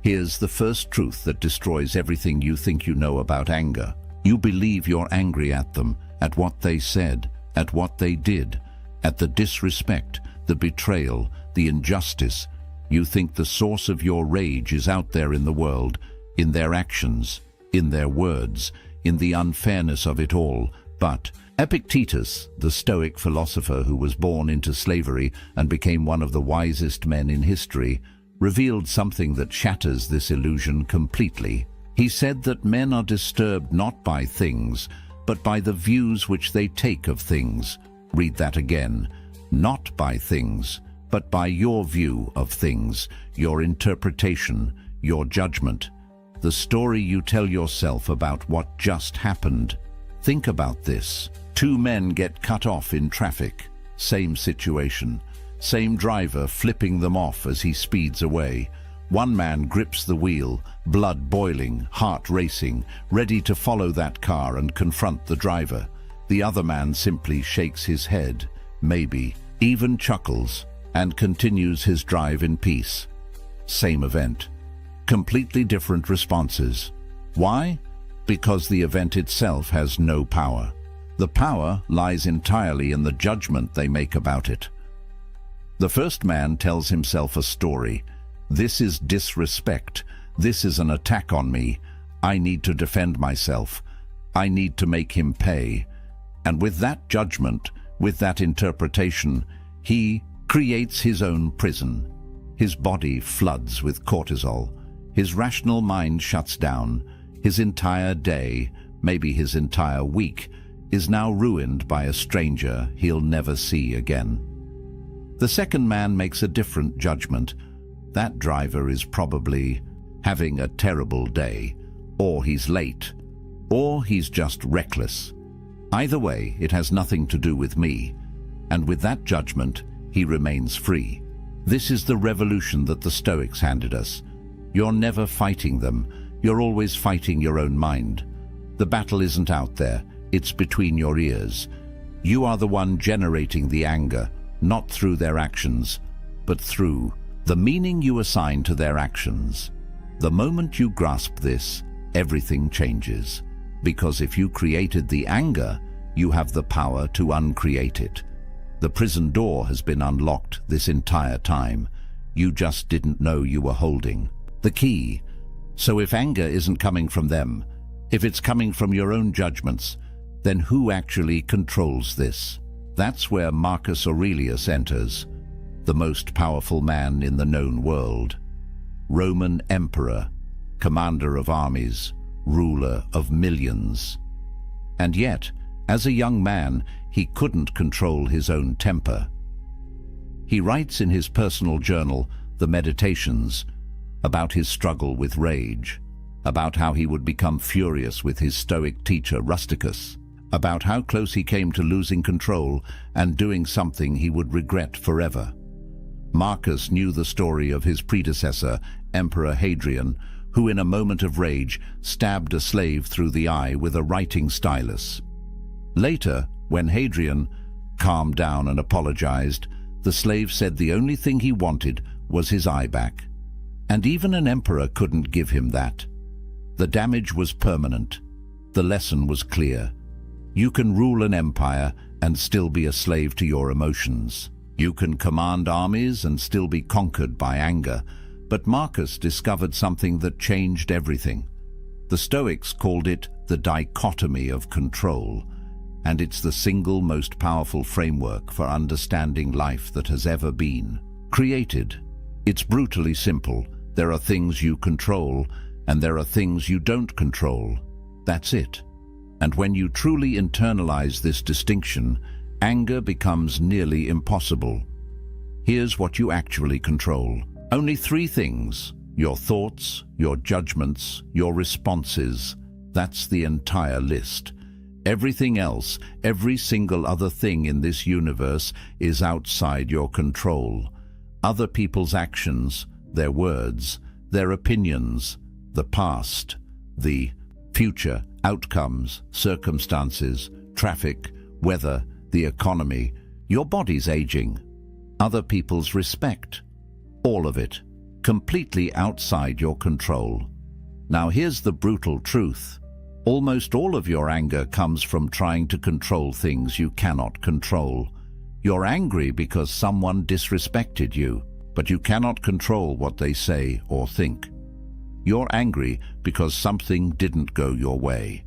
Here's the first truth that destroys everything you think you know about anger. You believe you're angry at them, at what they said, at what they did, at the disrespect, the betrayal, the injustice. You think the source of your rage is out there in the world, in their actions, in their words, in the unfairness of it all. But Epictetus, the Stoic philosopher who was born into slavery and became one of the wisest men in history, revealed something that shatters this illusion completely. He said that men are disturbed not by things, but by the views which they take of things. Read that again. Not by things, but by your view of things, your interpretation, your judgment, the story you tell yourself about what just happened. Think about this. Two men get cut off in traffic. Same situation. Same driver flipping them off as he speeds away. One man grips the wheel, blood boiling, heart racing, ready to follow that car and confront the driver. The other man simply shakes his head, maybe, even chuckles, and continues his drive in peace. Same event. Completely different responses. Why? Because the event itself has no power. The power lies entirely in the judgment they make about it. The first man tells himself a story. This is disrespect. This is an attack on me. I need to defend myself. I need to make him pay. And with that judgment, with that interpretation, he creates his own prison. His body floods with cortisol. His rational mind shuts down. His entire day, maybe his entire week, is now ruined by a stranger he'll never see again. The second man makes a different judgment. That driver is probably having a terrible day, or he's late, or he's just reckless. Either way, it has nothing to do with me, and with that judgment, he remains free. This is the revolution that the Stoics handed us. You're never fighting them, you're always fighting your own mind. The battle isn't out there, it's between your ears. You are the one generating the anger, not through their actions, but through the meaning you assign to their actions. The moment you grasp this, everything changes. Because if you created the anger, you have the power to uncreate it. The prison door has been unlocked this entire time. You just didn't know you were holding the key. So if anger isn't coming from them, if it's coming from your own judgments, then who actually controls this? That's where Marcus Aurelius enters, the most powerful man in the known world. Roman emperor, commander of armies, ruler of millions. And yet, as a young man, he couldn't control his own temper. He writes in his personal journal, The Meditations, about his struggle with rage, about how he would become furious with his Stoic teacher Rusticus, about how close he came to losing control and doing something he would regret forever. Marcus knew the story of his predecessor, Emperor Hadrian, who in a moment of rage stabbed a slave through the eye with a writing stylus. Later, when Hadrian calmed down and apologized, the slave said the only thing he wanted was his eye back. And even an emperor couldn't give him that. The damage was permanent. The lesson was clear. You can rule an empire and still be a slave to your emotions. You can command armies and still be conquered by anger. But Marcus discovered something that changed everything. The Stoics called it the dichotomy of control, and it's the single most powerful framework for understanding life that has ever been created. It's brutally simple. There are things you control, and there are things you don't control. That's it. And when you truly internalize this distinction, anger becomes nearly impossible. Here's what you actually control. Only 3 things: your thoughts, your judgments, your responses. That's the entire list. Everything else, every single other thing in this universe is outside your control. Other people's actions, their words, their opinions, the past, the future, outcomes, circumstances, traffic, weather, the economy, your body's aging, other people's respect, all of it, completely outside your control. Now here's the brutal truth. Almost all of your anger comes from trying to control things you cannot control. You're angry because someone disrespected you, but you cannot control what they say or think. You're angry because something didn't go your way,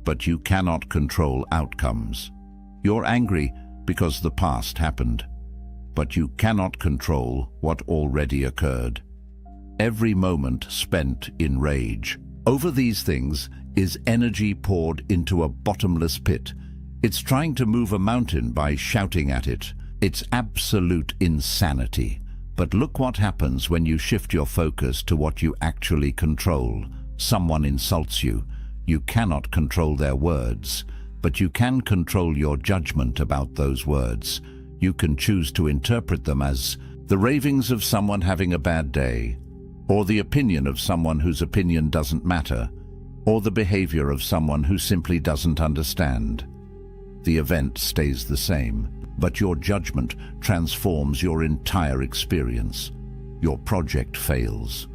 but you cannot control outcomes. You're angry because the past happened, but you cannot control what already occurred. Every moment spent in rage over these things is energy poured into a bottomless pit. It's trying to move a mountain by shouting at it. It's absolute insanity. But look what happens when you shift your focus to what you actually control. Someone insults you. You cannot control their words, but you can control your judgment about those words. You can choose to interpret them as the ravings of someone having a bad day, or the opinion of someone whose opinion doesn't matter, or the behavior of someone who simply doesn't understand. The event stays the same, but your judgment transforms your entire experience. Your project fails.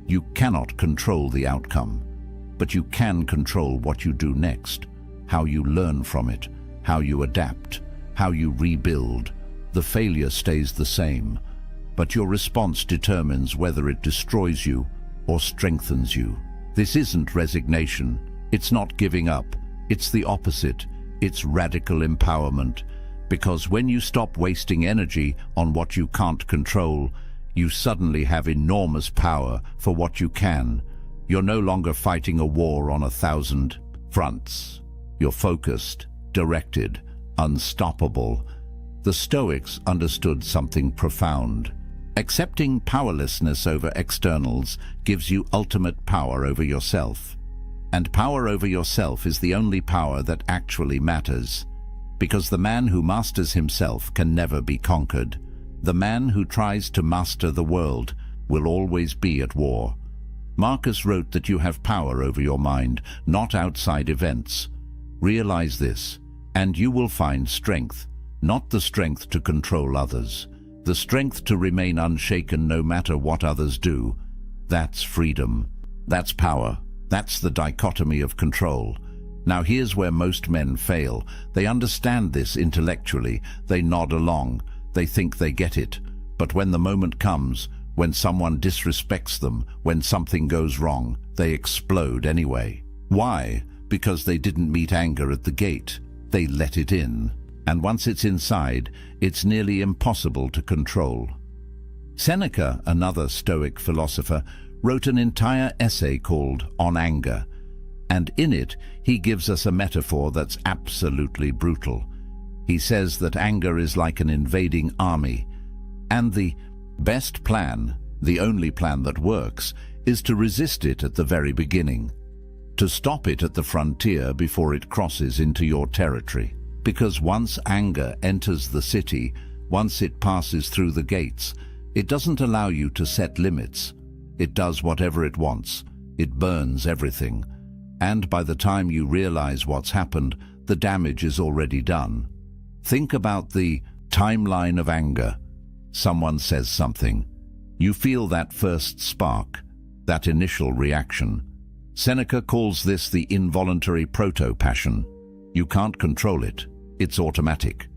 You cannot control the outcome, but you can control what you do next, how you learn from it, how you adapt, how you rebuild. The failure stays the same, but your response determines whether it destroys you or strengthens you. This isn't resignation. It's not giving up. It's the opposite. It's radical empowerment. Because when you stop wasting energy on what you can't control, you suddenly have enormous power for what you can. You're no longer fighting a war on 1,000 fronts. You're focused, directed, unstoppable. The Stoics understood something profound. Accepting powerlessness over externals gives you ultimate power over yourself. And power over yourself is the only power that actually matters. Because the man who masters himself can never be conquered. The man who tries to master the world will always be at war. Marcus wrote that you have power over your mind, not outside events. Realize this, and you will find strength, not the strength to control others, the strength to remain unshaken no matter what others do. That's freedom. That's power. That's the dichotomy of control. Now here's where most men fail. They understand this intellectually. They nod along. They think they get it. But when the moment comes, when someone disrespects them, when something goes wrong, they explode anyway. Why? Because they didn't meet anger at the gate. They let it in. And once it's inside, it's nearly impossible to control. Seneca, another Stoic philosopher, wrote an entire essay called On Anger. And in it, he gives us a metaphor that's absolutely brutal. He says that anger is like an invading army, and the best plan, the only plan that works, is to resist it at the very beginning, to stop it at the frontier before it crosses into your territory. Because once anger enters the city, once it passes through the gates, it doesn't allow you to set limits. It does whatever it wants. It burns everything. And by the time you realize what's happened, the damage is already done. Think about the timeline of anger. Someone says something. You feel that first spark, that initial reaction. Seneca calls this the involuntary proto-passion. You can't control it. It's automatic.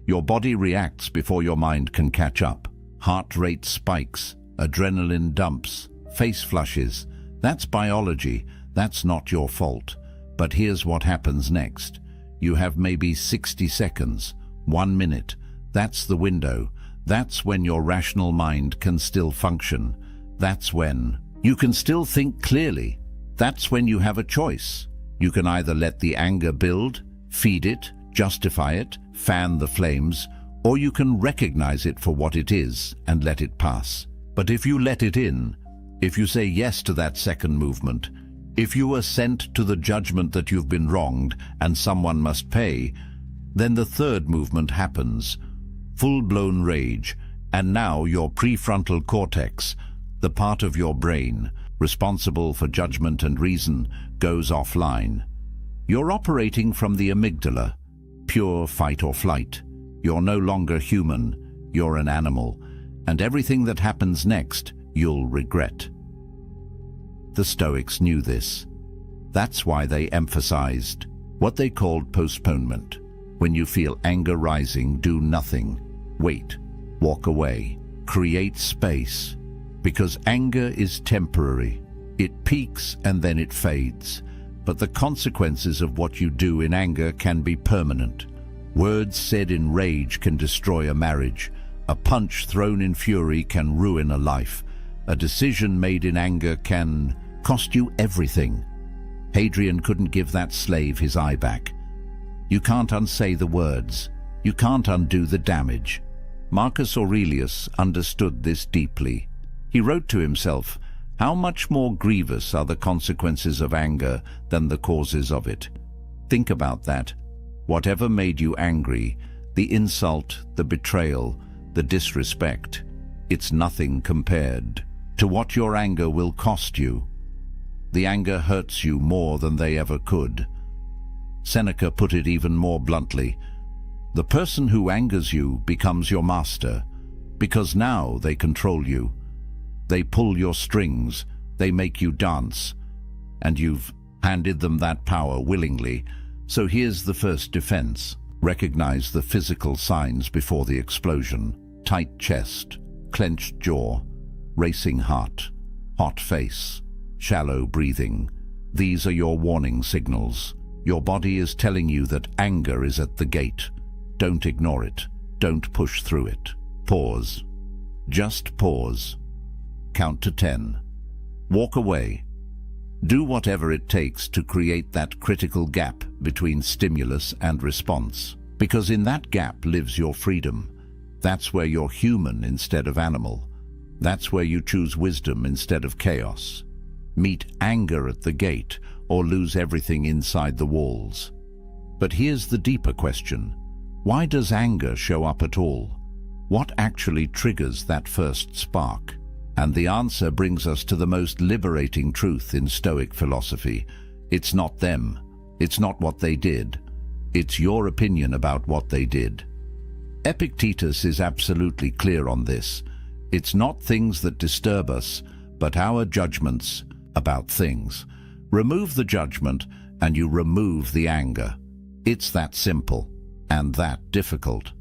Your body reacts before your mind can catch up. Heart rate spikes, adrenaline dumps, face flushes. That's biology. That's not your fault. But here's what happens next. You have maybe 60 seconds, 1 minute. That's the window. That's when your rational mind can still function. That's when you can still think clearly. That's when you have a choice. You can either let the anger build, feed it, justify it, fan the flames, or you can recognize it for what it is and let it pass. But if you let it in, if you say yes to that second movement, If you assent to the judgment that you've been wronged and someone must pay, then the third movement happens, full-blown rage, and now your prefrontal cortex, the part of your brain responsible for judgment and reason, goes offline. You're operating from the amygdala, pure fight or flight. You're no longer human, you're an animal, and everything that happens next, you'll regret. The Stoics knew this. That's why they emphasized what they called postponement. When you feel anger rising, do nothing. Wait, walk away, create space. Because anger is temporary. It peaks and then it fades. But the consequences of what you do in anger can be permanent. Words said in rage can destroy a marriage. A punch thrown in fury can ruin a life. A decision made in anger can cost you everything. Hadrian couldn't give that slave his eye back. You can't unsay the words. You can't undo the damage. Marcus Aurelius understood this deeply. He wrote to himself, "How much more grievous are the consequences of anger than the causes of it?" Think about that. Whatever made you angry, the insult, the betrayal, the disrespect, it's nothing compared to what your anger will cost you. The anger hurts you more than they ever could. Seneca put it even more bluntly. The person who angers you becomes your master, because now they control you. They pull your strings, they make you dance, and you've handed them that power willingly. So here's the first defense. Recognize the physical signs before the explosion. Tight chest, clenched jaw, racing heart, hot face, shallow breathing. These are your warning signals. Your body is telling you that anger is at the gate. Don't ignore it. Don't push through it. Pause. Just pause. Count to 10. Walk away. Do whatever it takes to create that critical gap between stimulus and response. Because in that gap lives your freedom. That's where you're human instead of animal. That's where you choose wisdom instead of chaos. Meet anger at the gate or lose everything inside the walls. But here's the deeper question. Why does anger show up at all? What actually triggers that first spark? And the answer brings us to the most liberating truth in Stoic philosophy. It's not them. It's not what they did. It's your opinion about what they did. Epictetus is absolutely clear on this. It's not things that disturb us, but our judgments about things. Remove the judgment and you remove the anger. It's that simple and that difficult.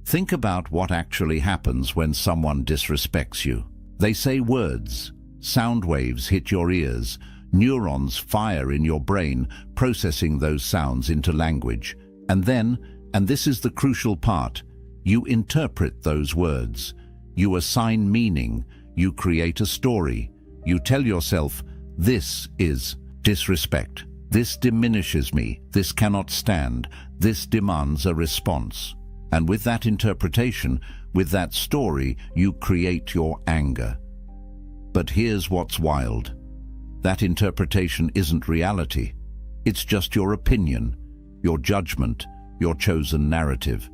Think about what actually happens when someone disrespects you. They say words, sound waves hit your ears, neurons fire in your brain, processing those sounds into language. And then, and this is the crucial part, you interpret those words. You assign meaning, you create a story. You tell yourself, this is disrespect. This diminishes me. This cannot stand. This demands a response. And with that interpretation, with that story, you create your anger. But here's what's wild. That interpretation isn't reality. It's just your opinion, your judgment, your chosen narrative.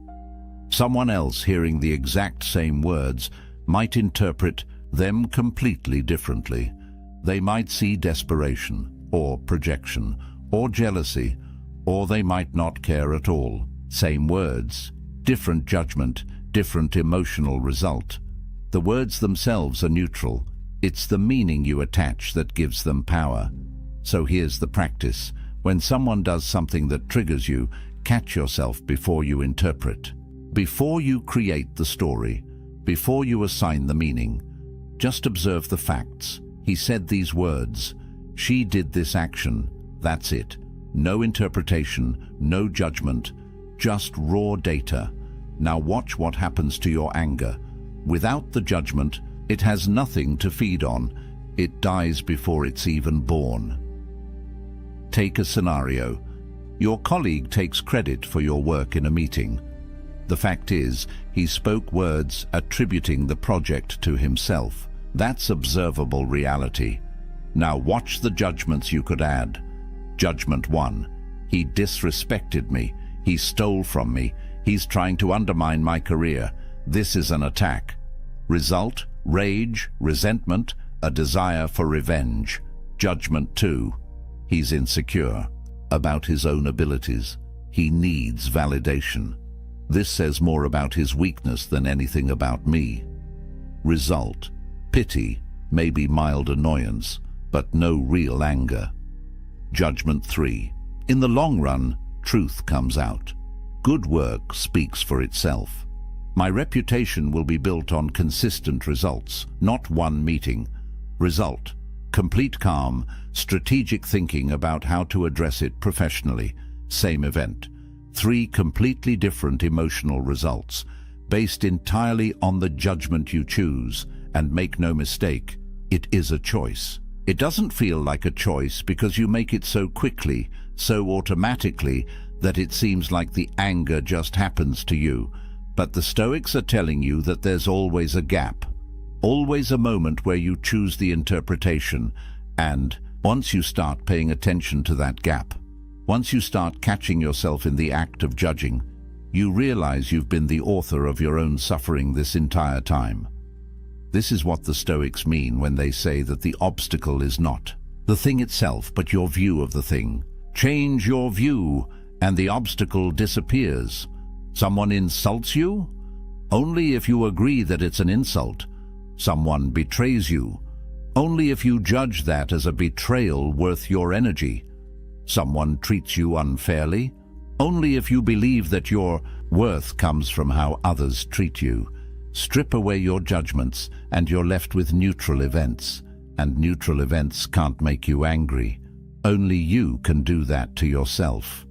Someone else hearing the exact same words might interpret them completely differently. They might see desperation, or projection, or jealousy, or they might not care at all. Same words, different judgment, different emotional result. The words themselves are neutral. It's the meaning you attach that gives them power. So here's the practice. When someone does something that triggers you, catch yourself before you interpret. Before you create the story, before you assign the meaning, just observe the facts. He said these words. She did this action. That's it. No interpretation, no judgment, just raw data. Now watch what happens to your anger. Without the judgment, it has nothing to feed on. It dies before it's even born. Take a scenario. Your colleague takes credit for your work in a meeting. The fact is, he spoke words attributing the project to himself. That's observable reality. Now watch the judgments you could add. Judgment 1. He disrespected me. He stole from me. He's trying to undermine my career. This is an attack. Result: rage, resentment, a desire for revenge. Judgment 2. He's insecure about his own abilities. He needs validation. This says more about his weakness than anything about me. Result: pity, maybe mild annoyance, but no real anger. Judgment 3. In the long run, truth comes out. Good work speaks for itself. My reputation will be built on consistent results, not one meeting. Result: complete calm, strategic thinking about how to address it professionally. Same event. 3 completely different emotional results, based entirely on the judgment you choose. And make no mistake, it is a choice. It doesn't feel like a choice because you make it so quickly, so automatically, that it seems like the anger just happens to you. But the Stoics are telling you that there's always a gap, always a moment where you choose the interpretation. And once you start paying attention to that gap, once you start catching yourself in the act of judging, you realize you've been the author of your own suffering this entire time. This is what the Stoics mean when they say that the obstacle is not the thing itself, but your view of the thing. Change your view, and the obstacle disappears. Someone insults you? Only if you agree that it's an insult. Someone betrays you? Only if you judge that as a betrayal worth your energy. Someone treats you unfairly? Only if you believe that your worth comes from how others treat you. Strip away your judgments, and you're left with neutral events. And neutral events can't make you angry. Only you can do that to yourself.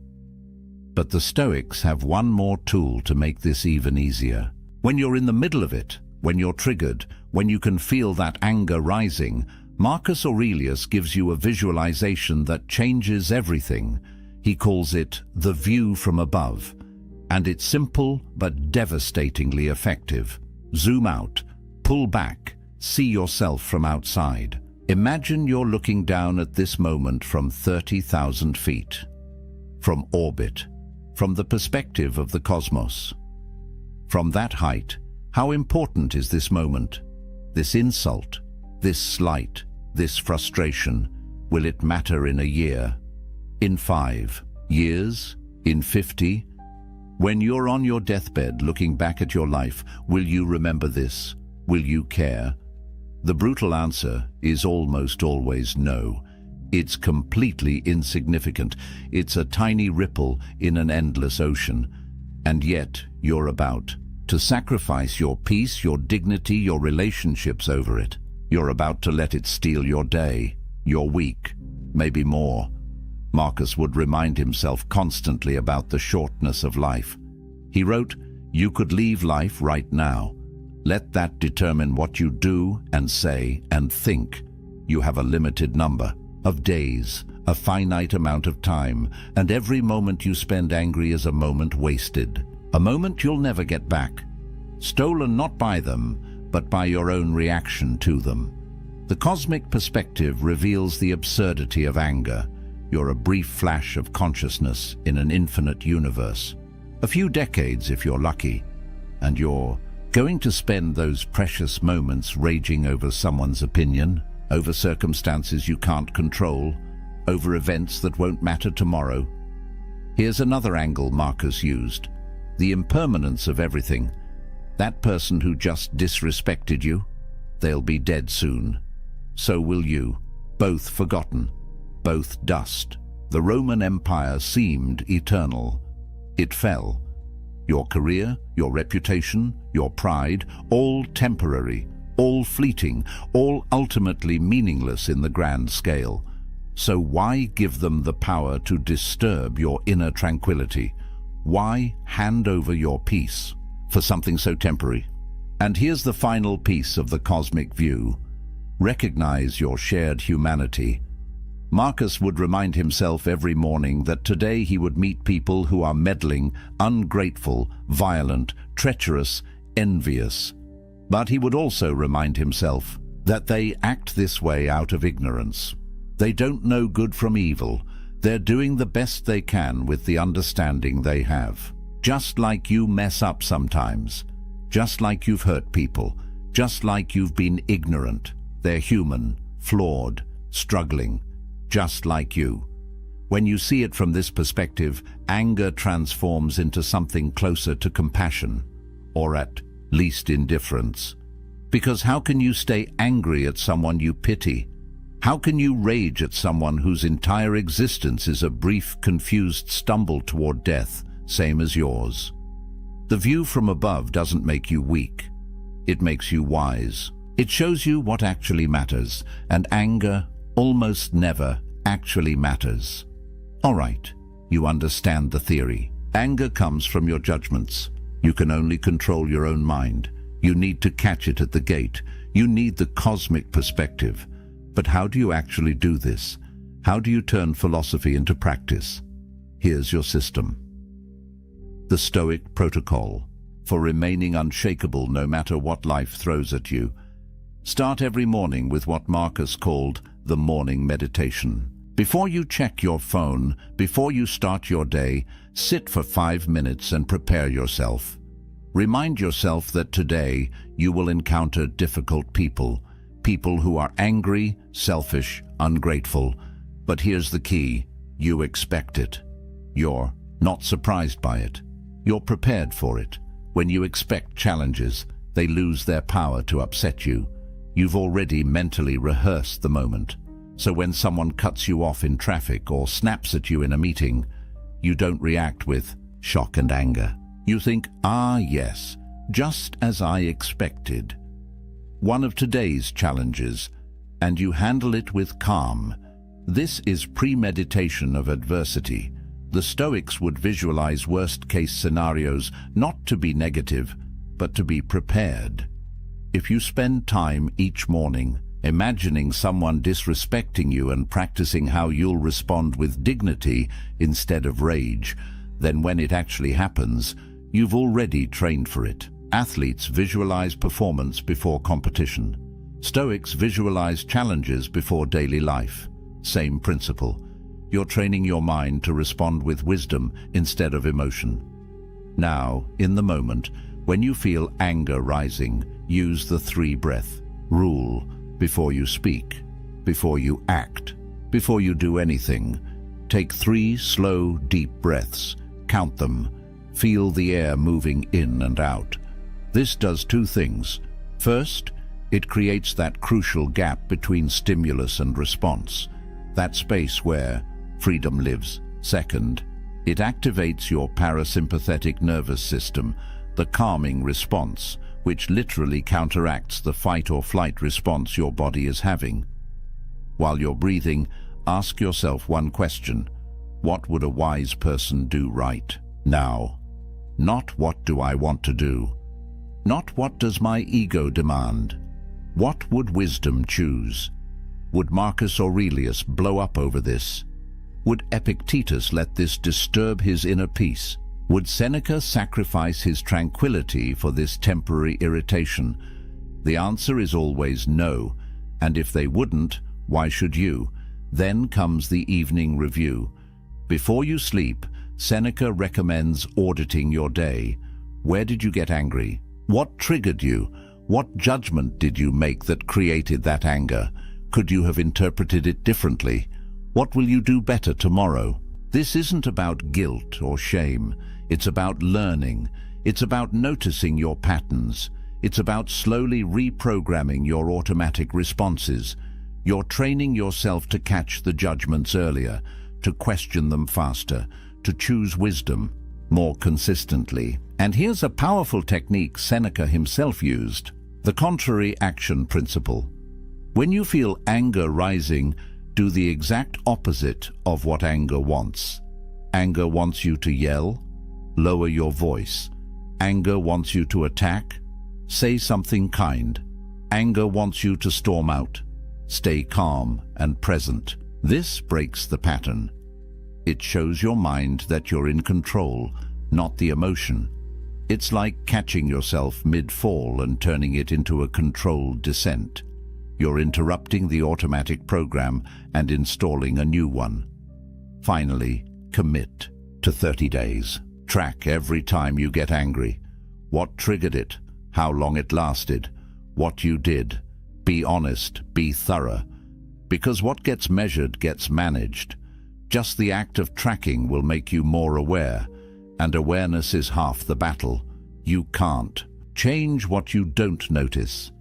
But the Stoics have one more tool to make this even easier. When you're in the middle of it, when you're triggered, when you can feel that anger rising, Marcus Aurelius gives you a visualization that changes everything. He calls it the view from above. And it's simple but devastatingly effective. Zoom out, pull back, see yourself from outside. Imagine you're looking down at this moment from 30,000 feet. From orbit. From the perspective of the cosmos. From that height, how important is this moment? This insult, this slight, this frustration, will it matter in a year? In 5 years? In 50? When you're on your deathbed looking back at your life, will you remember this? Will you care? The brutal answer is almost always no. It's completely insignificant. It's a tiny ripple in an endless ocean. And yet, you're about to sacrifice your peace, your dignity, your relationships over it. You're about to let it steal your day, your week, maybe more. Marcus would remind himself constantly about the shortness of life. He wrote, "You could leave life right now. Let that determine what you do and say and think. You have a limited number of days, a finite amount of time, and every moment you spend angry is a moment wasted. A moment you'll never get back. Stolen not by them, but by your own reaction to them." The cosmic perspective reveals the absurdity of anger. You're a brief flash of consciousness in an infinite universe. A few decades if you're lucky, and you're going to spend those precious moments raging over someone's opinion, over circumstances you can't control, over events that won't matter tomorrow. Here's another angle Marcus used: the impermanence of everything. That person who just disrespected you, they'll be dead soon. So will you, both forgotten, both dust. The Roman Empire seemed eternal. It fell. Your career, your reputation, your pride, all temporary, all fleeting, all ultimately meaningless in the grand scale. So why give them the power to disturb your inner tranquility? Why hand over your peace for something so temporary? And here's the final piece of the cosmic view. Recognize your shared humanity. Marcus would remind himself every morning that today he would meet people who are meddling, ungrateful, violent, treacherous, envious. But he would also remind himself that they act this way out of ignorance. They don't know good from evil. They're doing the best they can with the understanding they have. Just like you mess up sometimes, just like you've hurt people, just like you've been ignorant. They're human, flawed, struggling, just like you. When you see it from this perspective, anger transforms into something closer to compassion, or at least indifference. Because how can you stay angry at someone you pity? How can you rage at someone whose entire existence is a brief, confused stumble toward death, same as yours? The view from above doesn't make you weak. It makes you wise. It shows you what actually matters, and anger almost never actually matters. All right, you understand the theory. Anger comes from your judgments. You can only control your own mind. You need to catch it at the gate. You need the cosmic perspective. But how do you actually do this? How do you turn philosophy into practice? Here's your system. The Stoic protocol for remaining unshakable no matter what life throws at you. Start every morning with what Marcus called the morning meditation. Before you check your phone, before you start your day, sit for 5 minutes and prepare yourself. Remind yourself that today you will encounter difficult people, people who are angry, selfish, ungrateful. But here's the key: you expect it. You're not surprised by it. You're prepared for it. When you expect challenges, they lose their power to upset you. You've already mentally rehearsed the moment. So when someone cuts you off in traffic or snaps at you in a meeting, you don't react with shock and anger. You think, ah yes, just as I expected. One of today's challenges, and you handle it with calm. This is premeditation of adversity. The Stoics would visualize worst-case scenarios not to be negative, but to be prepared. If you spend time each morning imagining someone disrespecting you and practicing how you'll respond with dignity instead of rage, then when it actually happens, you've already trained for it. Athletes visualize performance before competition. Stoics visualize challenges before daily life. Same principle. You're training your mind to respond with wisdom instead of emotion. Now, in the moment, when you feel anger rising, use the 3-breath rule before you speak, before you act, before you do anything. Take 3 slow, deep breaths. Count them. Feel the air moving in and out. This does 2 things. First, it creates that crucial gap between stimulus and response, that space where freedom lives. Second, it activates your parasympathetic nervous system, the calming response, which literally counteracts the fight or flight response your body is having. While you're breathing, ask yourself one question: what would a wise person do right now? Not what do I want to do? Not what does my ego demand? What would wisdom choose? Would Marcus Aurelius blow up over this? Would Epictetus let this disturb his inner peace? Would Seneca sacrifice his tranquility for this temporary irritation? The answer is always no, and if they wouldn't, why should you? Then comes the evening review. Before you sleep, Seneca recommends auditing your day. Where did you get angry? What triggered you? What judgment did you make that created that anger? Could you have interpreted it differently? What will you do better tomorrow? This isn't about guilt or shame. It's about learning. It's about noticing your patterns. It's about slowly reprogramming your automatic responses. You're training yourself to catch the judgments earlier, to question them faster, to choose wisdom more consistently. And here's a powerful technique Seneca himself used: the contrary action principle. When you feel anger rising, do the exact opposite of what anger wants. Anger wants you to yell. Lower your voice. Anger wants you to attack. Say something kind. Anger wants you to storm out. Stay calm and present. This breaks the pattern. It shows your mind that you're in control, not the emotion. It's like catching yourself mid-fall and turning it into a controlled descent. You're interrupting the automatic program and installing a new one. Finally, commit to 30 days. Track every time you get angry. What triggered it, how long it lasted, what you did. Be honest, be thorough. Because what gets measured gets managed. Just the act of tracking will make you more aware, and awareness is half the battle. You can't change what you don't notice.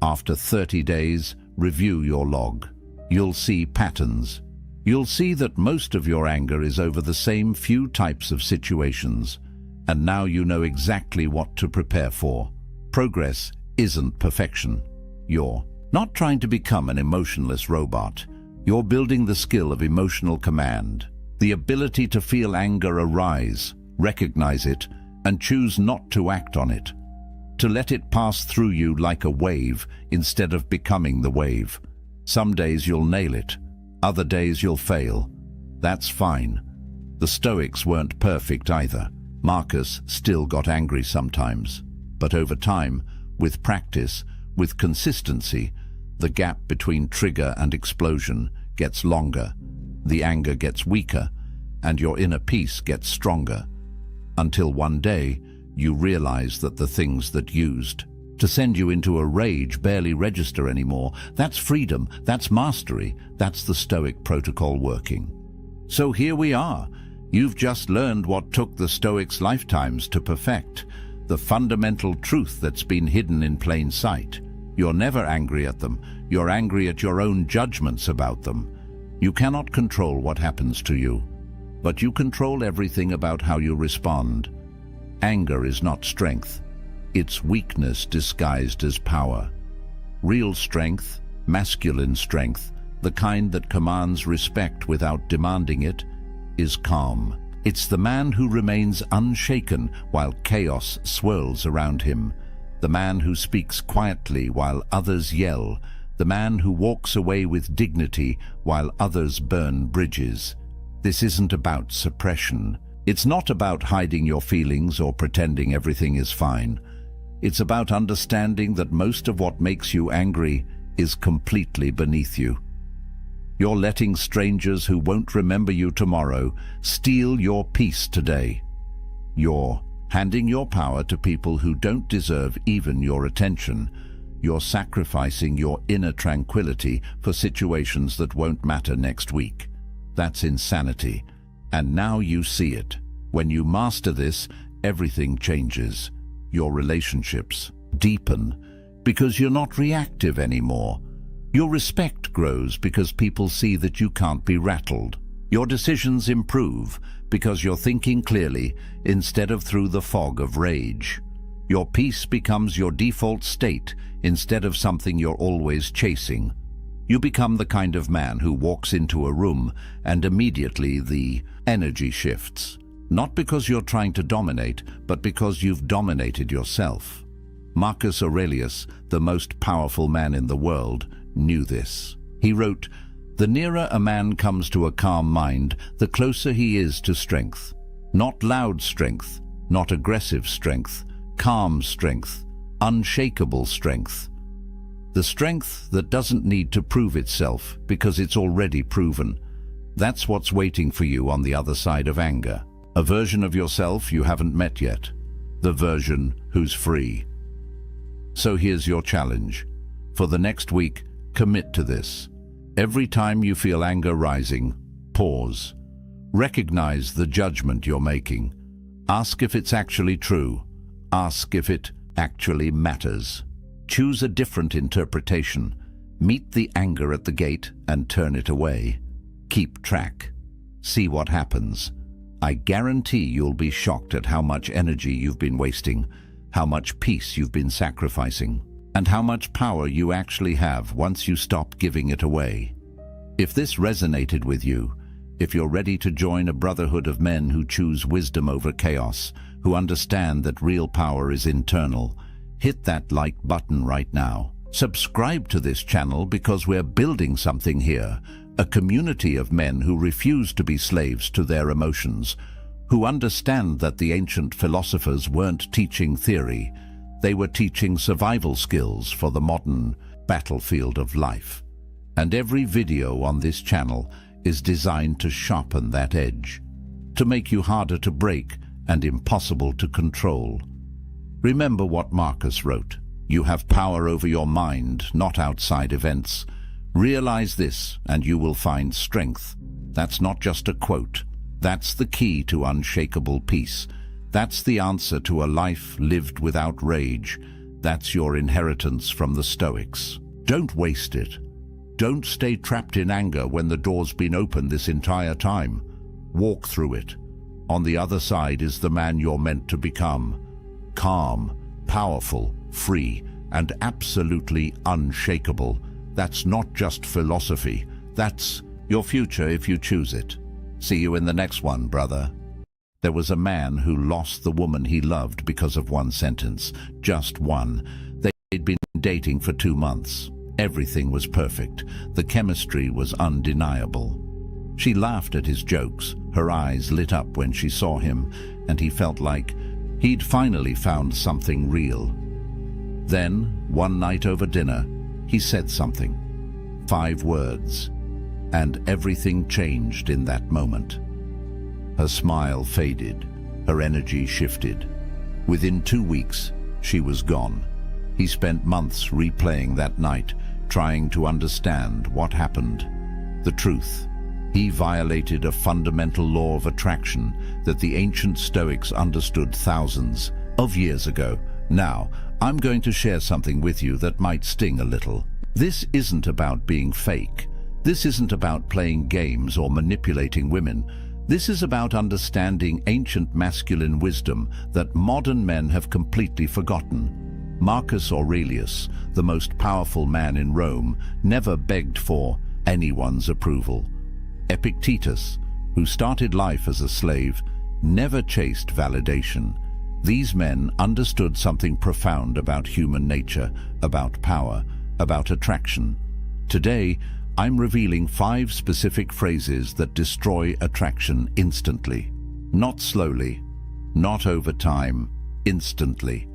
After 30 days, review your log. You'll see patterns. You'll see that most of your anger is over the same few types of situations, and now you know exactly what to prepare for. Progress isn't perfection. You're not trying to become an emotionless robot. You're building the skill of emotional command, the ability to feel anger arise, recognize it, and choose not to act on it. To let it pass through you like a wave instead of becoming the wave. Some days you'll nail it. Other days you'll fail. That's fine. The Stoics weren't perfect either. Marcus still got angry sometimes. But over time, with practice, with consistency, the gap between trigger and explosion gets longer, the anger gets weaker, and your inner peace gets stronger. Until one day, you realize that the things that used to send you into a rage barely register anymore. That's freedom, that's mastery, that's the Stoic protocol working. So here we are. You've just learned what took the Stoics' lifetimes to perfect, the fundamental truth that's been hidden in plain sight. You're never angry at them, you're angry at your own judgments about them. You cannot control what happens to you, but you control everything about how you respond. Anger is not strength. It's weakness disguised as power. Real strength, masculine strength, the kind that commands respect without demanding it, is calm. It's the man who remains unshaken while chaos swirls around him, the man who speaks quietly while others yell, the man who walks away with dignity while others burn bridges. This isn't about suppression. It's not about hiding your feelings or pretending everything is fine. It's about understanding that most of what makes you angry is completely beneath you. You're letting strangers who won't remember you tomorrow steal your peace today. You're handing your power to people who don't deserve even your attention. You're sacrificing your inner tranquility for situations that won't matter next week. That's insanity. And now you see it. When you master this, everything changes. Your relationships deepen because you're not reactive anymore. Your respect grows because people see that you can't be rattled. Your decisions improve because you're thinking clearly instead of through the fog of rage. Your peace becomes your default state instead of something you're always chasing. You become the kind of man who walks into a room and immediately the energy shifts. Not because you're trying to dominate, but because you've dominated yourself. Marcus Aurelius, the most powerful man in the world, knew this. He wrote, "The nearer a man comes to a calm mind, the closer he is to strength. Not loud strength, not aggressive strength, calm strength, unshakable strength. The strength that doesn't need to prove itself because it's already proven. That's what's waiting for you on the other side of anger. A version of yourself you haven't met yet. The version who's free." So here's your challenge. For the next week, commit to this. Every time you feel anger rising, pause. Recognize the judgment you're making. Ask if it's actually true. Ask if it actually matters. Choose a different interpretation. Meet the anger at the gate and turn it away. Keep track. See what happens. I guarantee you'll be shocked at how much energy you've been wasting, how much peace you've been sacrificing, and how much power you actually have once you stop giving it away. If this resonated with you, if you're ready to join a brotherhood of men who choose wisdom over chaos, who understand that real power is internal, hit that like button right now. Subscribe to this channel because we're building something here, a community of men who refuse to be slaves to their emotions, who understand that the ancient philosophers weren't teaching theory, they were teaching survival skills for the modern battlefield of life. And every video on this channel is designed to sharpen that edge, to make you harder to break and impossible to control. Remember what Marcus wrote: "You have power over your mind, not outside events. Realize this and you will find strength." That's not just a quote. That's the key to unshakable peace. That's the answer to a life lived without rage. That's your inheritance from the Stoics. Don't waste it. Don't stay trapped in anger when the door's been open this entire time. Walk through it. On the other side is the man you're meant to become. Calm, powerful, free, and absolutely unshakable. That's not just philosophy. That's your future if you choose it. See you in the next one, brother. There was a man who lost the woman he loved because of one sentence. Just one. They'd been dating for 2 months. Everything was perfect. The chemistry was undeniable. She laughed at his jokes. Her eyes lit up when she saw him, and he felt like he'd finally found something real. Then, one night over dinner, he said something. 5 words. And everything changed in that moment. Her smile faded. Her energy shifted. Within 2 weeks, she was gone. He spent months replaying that night, trying to understand what happened. The truth: he violated a fundamental law of attraction that the ancient Stoics understood thousands of years ago. Now, I'm going to share something with you that might sting a little. This isn't about being fake. This isn't about playing games or manipulating women. This is about understanding ancient masculine wisdom that modern men have completely forgotten. Marcus Aurelius, the most powerful man in Rome, never begged for anyone's approval. Epictetus, who started life as a slave, never chased validation. These men understood something profound about human nature, about power, about attraction. Today, I'm revealing 5 specific phrases that destroy attraction instantly. Not slowly, not over time, instantly.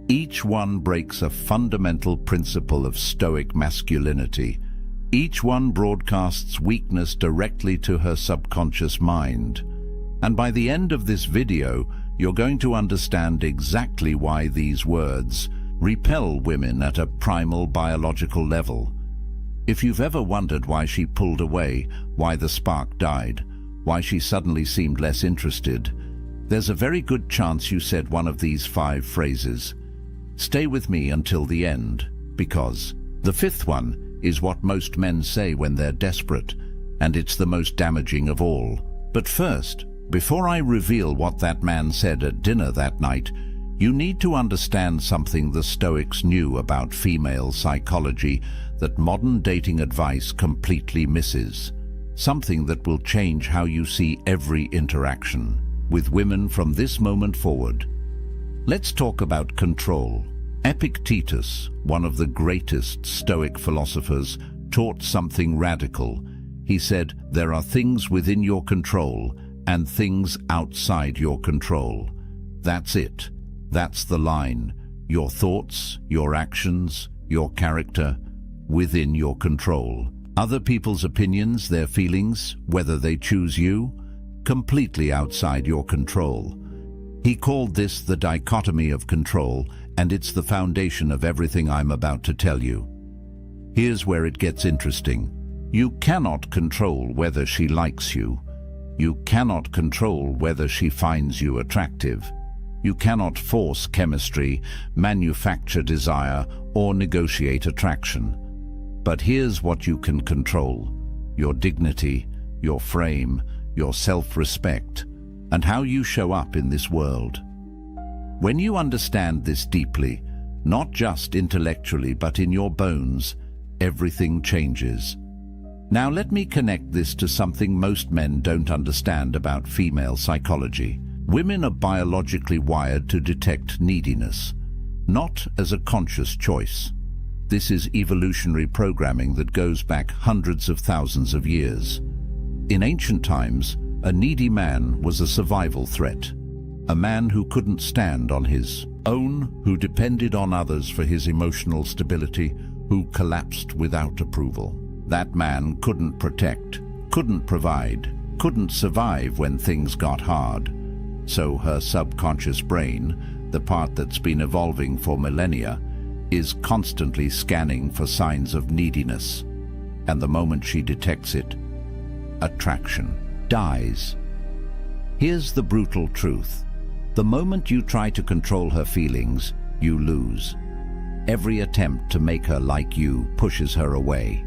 Each one breaks a fundamental principle of Stoic masculinity. Each one broadcasts weakness directly to her subconscious mind. And by the end of this video, you're going to understand exactly why these words repel women at a primal biological level. If you've ever wondered why she pulled away, why the spark died, why she suddenly seemed less interested, there's a very good chance you said one of these 5 phrases. Stay with me until the end, because the 5th one is what most men say when they're desperate, and it's the most damaging of all. But first, before I reveal what that man said at dinner that night, you need to understand something the Stoics knew about female psychology that modern dating advice completely misses. Something that will change how you see every interaction with women from this moment forward. Let's talk about control. Epictetus, one of the greatest Stoic philosophers, taught something radical. He said, there are things within your control and things outside your control. That's it. That's the line. Your thoughts, your actions, your character, within your control. Other people's opinions, their feelings, whether they choose you, completely outside your control. He called this the dichotomy of control, and it's the foundation of everything I'm about to tell you. Here's where it gets interesting. You cannot control whether she likes you. You cannot control whether she finds you attractive. You cannot force chemistry, manufacture desire, or negotiate attraction. But here's what you can control: your dignity, your frame, your self-respect, and how you show up in this world. When you understand this deeply, not just intellectually but in your bones, everything changes. Now let me connect this to something most men don't understand about female psychology. Women are biologically wired to detect neediness, not as a conscious choice. This is evolutionary programming that goes back hundreds of thousands of years. In ancient times, a needy man was a survival threat. A man who couldn't stand on his own, who depended on others for his emotional stability, who collapsed without approval. That man couldn't protect, couldn't provide, couldn't survive when things got hard. So her subconscious brain, the part that's been evolving for millennia, is constantly scanning for signs of neediness. And the moment she detects it, attraction dies. Here's the brutal truth. The moment you try to control her feelings, you lose. Every attempt to make her like you pushes her away.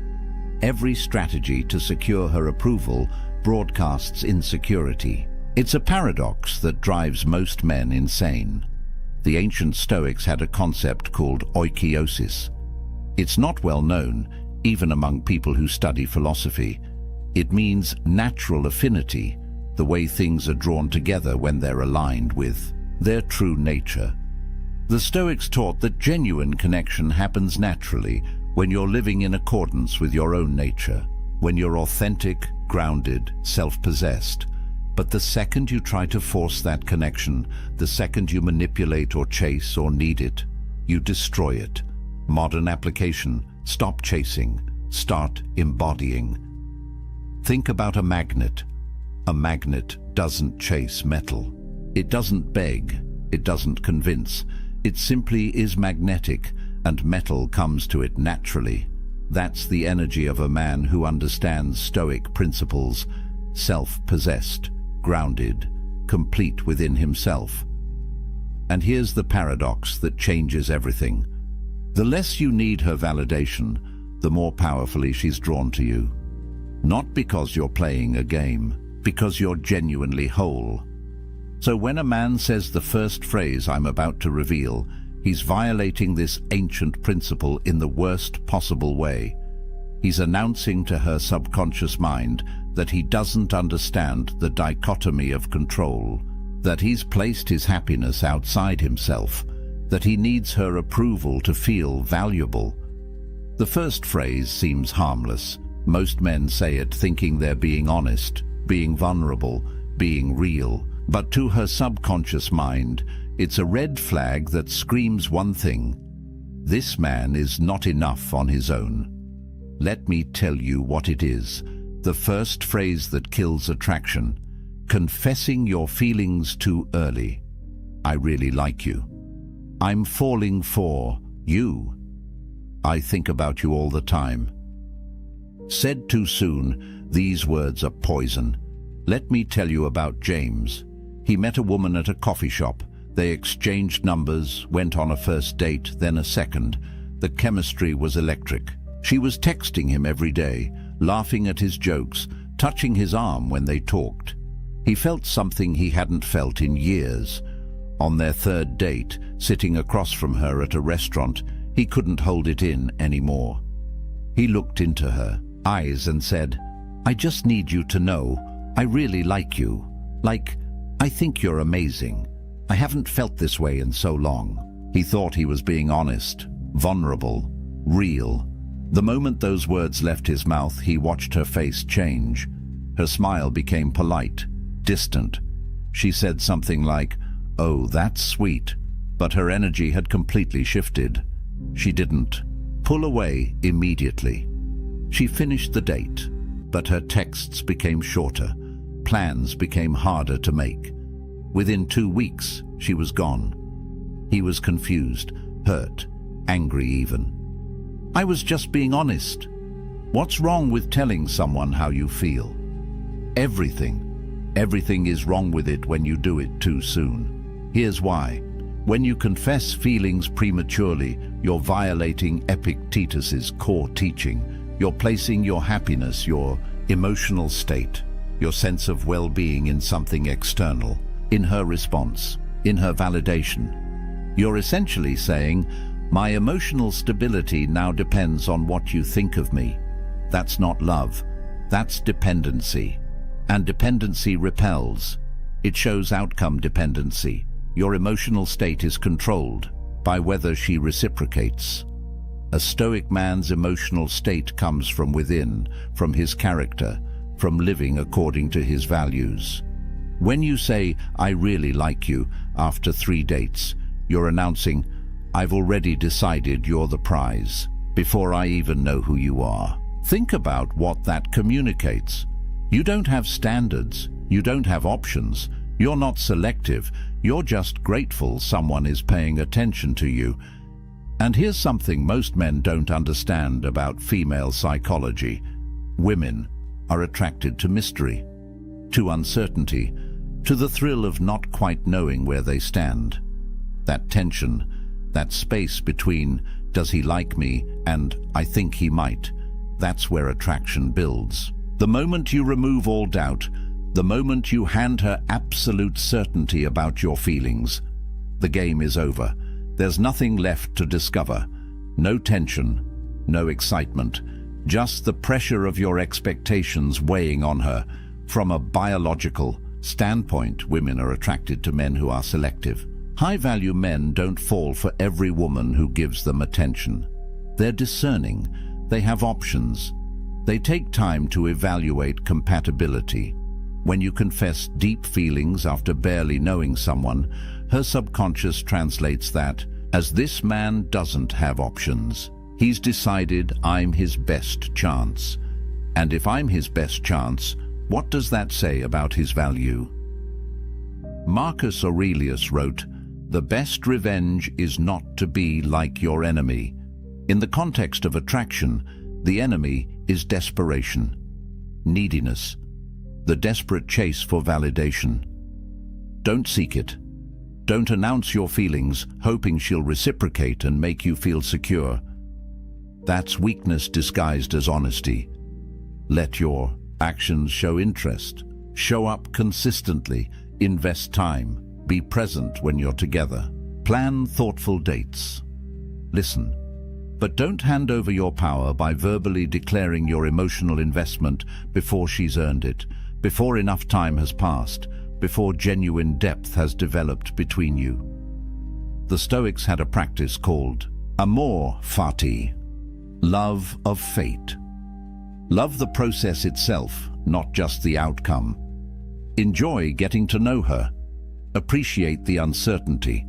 Every strategy to secure her approval broadcasts insecurity. It's a paradox that drives most men insane. The ancient Stoics had a concept called oikeiosis. It's not well known, even among people who study philosophy. It means natural affinity, the way things are drawn together when they're aligned with their true nature. The Stoics taught that genuine connection happens naturally when you're living in accordance with your own nature, when you're authentic, grounded, self-possessed. But the second you try to force that connection, the second you manipulate or chase or need it, you destroy it. Modern application: stop chasing, start embodying. Think about a magnet. A magnet doesn't chase metal. It doesn't beg, it doesn't convince. It simply is magnetic, and metal comes to it naturally. That's the energy of a man who understands Stoic principles, self-possessed, grounded, complete within himself. And here's the paradox that changes everything. The less you need her validation, the more powerfully she's drawn to you. Not because you're playing a game, because you're genuinely whole. So when a man says the first phrase I'm about to reveal, he's violating this ancient principle in the worst possible way. He's announcing to her subconscious mind that he doesn't understand the dichotomy of control, that he's placed his happiness outside himself, that he needs her approval to feel valuable. The first phrase seems harmless. Most men say it thinking they're being honest, being vulnerable, being real. But to her subconscious mind, it's a red flag that screams one thing: this man is not enough on his own. Let me tell you what it is. The first phrase that kills attraction: confessing your feelings too early. I really like you. I'm falling for you. I think about you all the time. Said too soon, these words are poison. Let me tell you about James. He met a woman at a coffee shop. They exchanged numbers, went on a first date, then a second. The chemistry was electric. She was texting him every day, laughing at his jokes, touching his arm when they talked. He felt something he hadn't felt in years. On their third date, sitting across from her at a restaurant, he couldn't hold it in anymore. He looked into her eyes and said, I just need you to know, I really like you. Like, I think you're amazing. I haven't felt this way in so long. He thought he was being honest, vulnerable, real. The moment those words left his mouth, he watched her face change. Her smile became polite, distant. She said something like, "Oh, that's sweet," but her energy had completely shifted. She didn't pull away immediately. She finished the date, but her texts became shorter. Plans became harder to make. Within 2 weeks, she was gone. He was confused, hurt, angry even. I was just being honest. What's wrong with telling someone how you feel? Everything. Everything is wrong with it when you do it too soon. Here's why. When you confess feelings prematurely, you're violating Epictetus's core teaching. You're placing your happiness, your emotional state, your sense of well-being in something external, in her response, in her validation. You're essentially saying, my emotional stability now depends on what you think of me. That's not love. That's dependency. And dependency repels. It shows outcome dependency. Your emotional state is controlled by whether she reciprocates. A Stoic man's emotional state comes from within, from his character, from living according to his values. When you say, I really like you, after 3 dates, you're announcing, I've already decided you're the prize. before I even know who you are. Think about what that communicates. You don't have standards. You don't have options. You're not selective. You're just grateful someone is paying attention to you. And here's something most men don't understand about female psychology. Women are attracted to mystery, to uncertainty, to the thrill of not quite knowing where they stand. That tension, that space between "does he like me" and "I think he might," that's where attraction builds. The moment you remove all doubt, the moment you hand her absolute certainty about your feelings, the game is over. There's nothing left to discover. No tension, no excitement, just the pressure of your expectations weighing on her. From a biological standpoint, women are attracted to men who are selective. High-value men don't fall for every woman who gives them attention. They're discerning. They have options. They take time to evaluate compatibility. When you confess deep feelings after barely knowing someone, her subconscious translates that as "this man doesn't have options. He's decided I'm his best chance. And if I'm his best chance, what does that say about his value?" Marcus Aurelius wrote, "The best revenge is not to be like your enemy." In the context of attraction, the enemy is desperation, neediness, the desperate chase for validation. Don't seek it. Don't announce your feelings, hoping she'll reciprocate and make you feel secure. That's weakness disguised as honesty. Let your actions show interest. Show up consistently. Invest time. Be present when you're together. Plan thoughtful dates. Listen. But don't hand over your power by verbally declaring your emotional investment before she's earned it, before enough time has passed, before genuine depth has developed between you. The Stoics had a practice called amor fati, love of fate. Love the process itself, not just the outcome. Enjoy getting to know her. Appreciate the uncertainty.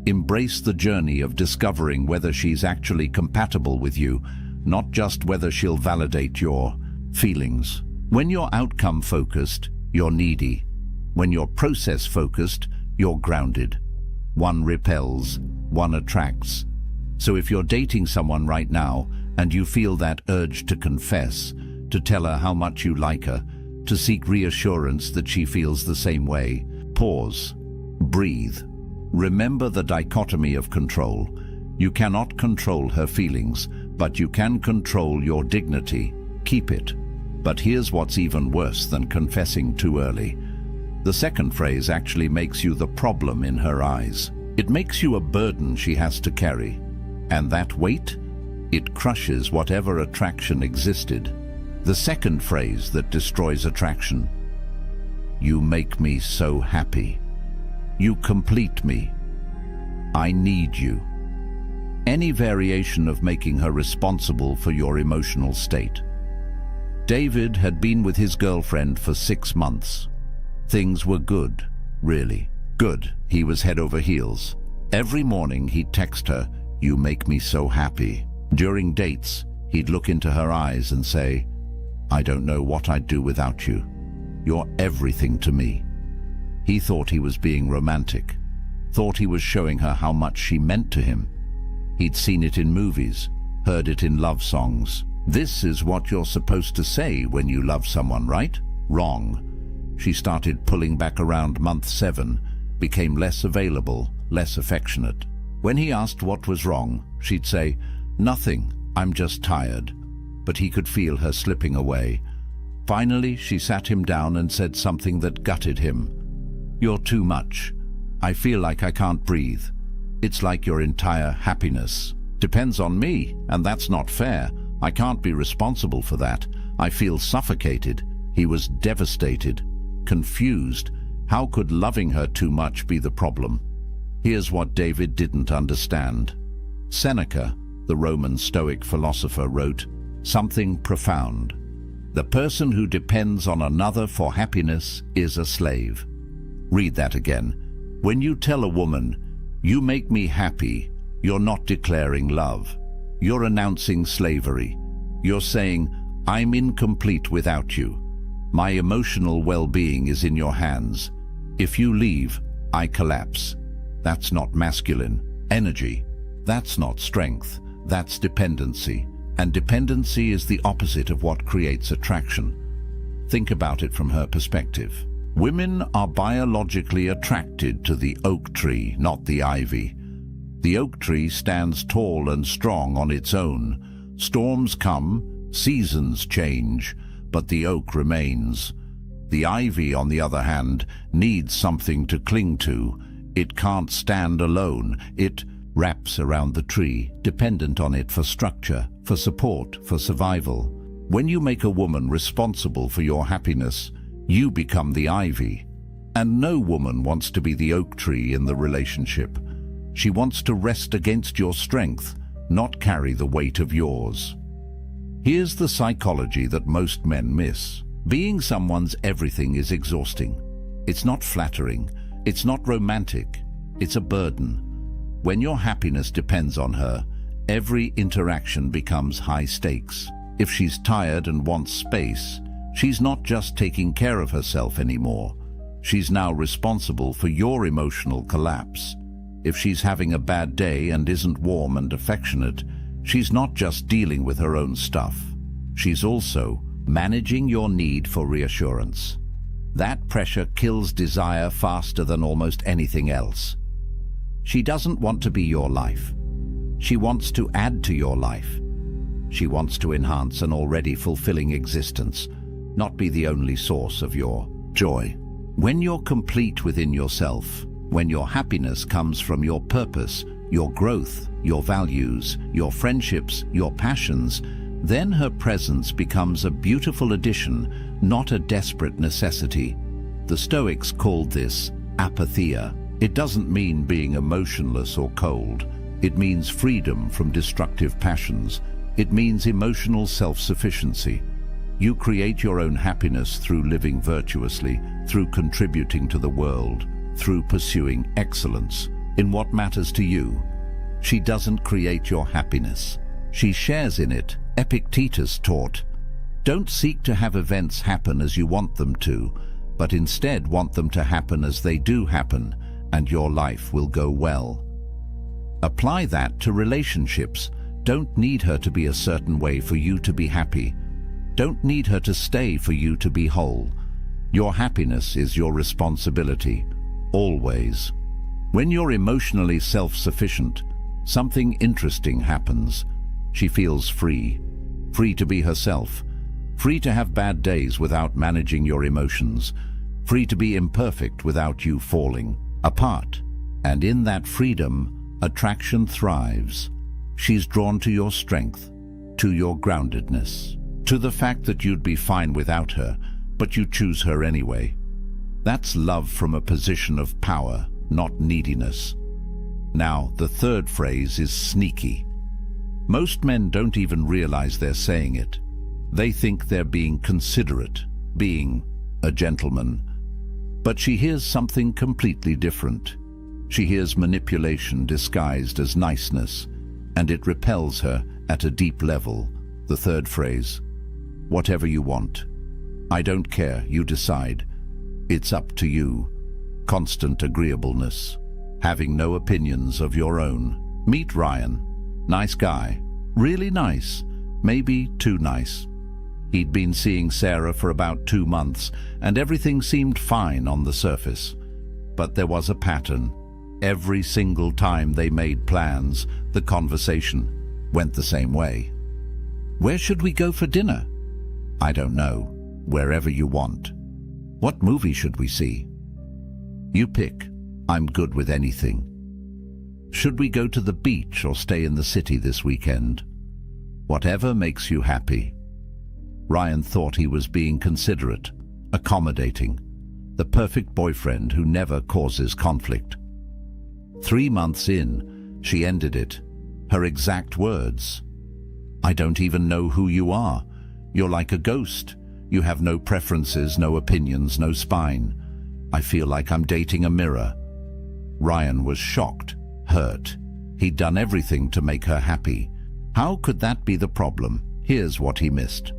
Embrace the journey of discovering whether she's actually compatible with you, not just whether she'll validate your feelings. When you're outcome-focused, you're needy. When you're process-focused, you're grounded. One repels, one attracts. So if you're dating someone right now and you feel that urge to confess, to tell her how much you like her, to seek reassurance that she feels the same way, pause, breathe. Remember the dichotomy of control. You cannot control her feelings, but you can control your dignity. Keep it. But here's what's even worse than confessing too early. The second phrase actually makes you the problem in her eyes. It makes you a burden she has to carry. And that weight? It crushes whatever attraction existed. The second phrase that destroys attraction. You make me so happy. You complete me. I need you. Any variation of making her responsible for your emotional state. David had been with his girlfriend for 6 months. Things were good, really. Good. He was head over heels. Every morning he'd text her, "You make me so happy." During dates, he'd look into her eyes and say, "I don't know what I'd do without you. You're everything to me." He thought he was being romantic, thought he was showing her how much she meant to him. He'd seen it in movies, heard it in love songs. This is what you're supposed to say when you love someone, right? Wrong. She started pulling back around month 7, became less available, less affectionate. When he asked what was wrong, she'd say, "Nothing, I'm just tired." But he could feel her slipping away. Finally, she sat him down and said something that gutted him. "You're too much. I feel like I can't breathe. It's like your entire happiness depends on me, and that's not fair. I can't be responsible for that. I feel suffocated." He was devastated, confused. How could loving her too much be the problem? Here's what David didn't understand. Seneca, the Roman Stoic philosopher, wrote something profound. "The person who depends on another for happiness is a slave." Read that again. When you tell a woman, "You make me happy," you're not declaring love. you're announcing slavery. You're saying, I'm incomplete without you. My emotional well-being is in your hands. If you leave, I collapse. That's not masculine energy. That's not strength. That's dependency. And dependency is the opposite of what creates attraction. Think about it from her perspective. Women are biologically attracted to the oak tree, not the ivy. The oak tree stands tall and strong on its own. Storms come, seasons change, but the oak remains. The ivy, on the other hand, needs something to cling to. It can't stand alone. It wraps around the tree, dependent on it for structure, for support, for survival. When you make a woman responsible for your happiness, you become the ivy. And no woman wants to be the oak tree in the relationship. She wants to rest against your strength, not carry the weight of yours. Here's the psychology that most men miss. Being someone's everything is exhausting. It's not flattering. It's not romantic. It's a burden. When your happiness depends on her, every interaction becomes high stakes. If she's tired and wants space, she's not just taking care of herself anymore. She's now responsible for your emotional collapse. If she's having a bad day and isn't warm and affectionate, she's not just dealing with her own stuff. She's also managing your need for reassurance. That pressure kills desire faster than almost anything else. She doesn't want to be your life. She wants to add to your life. She wants to enhance an already fulfilling existence, not be the only source of your joy. When you're complete within yourself, when your happiness comes from your purpose, your growth, your values, your friendships, your passions, then her presence becomes a beautiful addition, not a desperate necessity. The Stoics called this apatheia. It doesn't mean being emotionless or cold. It means freedom from destructive passions. It means emotional self-sufficiency. You create your own happiness through living virtuously, through contributing to the world, through pursuing excellence in what matters to you. She doesn't create your happiness. She shares in it. Epictetus taught, don't seek to have events happen as you want them to, but instead want them to happen as they do happen, and your life will go well. Apply that to relationships. Don't need her to be a certain way for you to be happy. Don't need her to stay for you to be whole. Your happiness is your responsibility, always. When you're emotionally self-sufficient, something interesting happens. She feels free. Free to be herself. Free to have bad days without managing your emotions. Free to be imperfect without you falling apart. And in that freedom, attraction thrives. She's drawn to your strength, to your groundedness, to the fact that you'd be fine without her, but you choose her anyway. That's love from a position of power, not neediness. Now, the third phrase is sneaky. Most men don't even realize they're saying it. They think they're being considerate, being a gentleman. But she hears something completely different. She hears manipulation disguised as niceness, and it repels her at a deep level. The third phrase, whatever you want. I don't care, you decide. It's up to you. Constant agreeableness. Having no opinions of your own. Meet Ryan. Nice guy. Really nice. Maybe too nice. He'd been seeing Sarah for about 2 months, and everything seemed fine on the surface. But there was a pattern. Every single time they made plans, the conversation went the same way. Where should we go for dinner? I don't know. Wherever you want. What movie should we see? You pick. I'm good with anything. Should we go to the beach or stay in the city this weekend? Whatever makes you happy. Ryan thought he was being considerate, accommodating, the perfect boyfriend who never causes conflict. 3 months in, she ended it. Her exact words. I don't even know who you are. You're like a ghost. You have no preferences, no opinions, no spine. I feel like I'm dating a mirror. Ryan was shocked, hurt. He'd done everything to make her happy. How could that be the problem? Here's what he missed.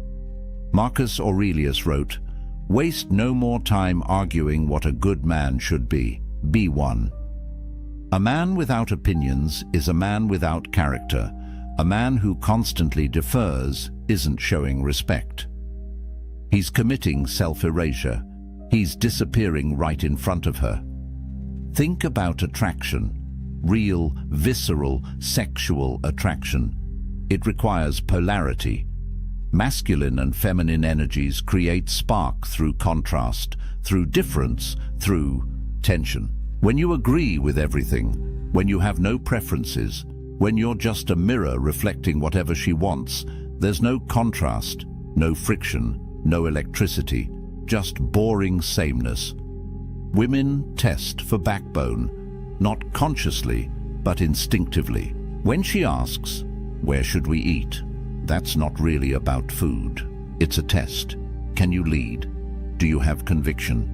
Marcus Aurelius wrote, "Waste no more time arguing what a good man should be. Be one." A man without opinions is a man without character. A man who constantly defers isn't showing respect. He's committing self-erasure. He's disappearing right in front of her. Think about attraction. Real, visceral, sexual attraction. It requires polarity. Masculine and feminine energies create spark through contrast, through difference, through tension. When you agree with everything, when you have no preferences, when you're just a mirror reflecting whatever she wants, there's no contrast, no friction, no electricity, just boring sameness. Women test for backbone, not consciously, but instinctively. When she asks, "Where should we eat?" that's not really about food. It's a test. Can you lead? Do you have conviction?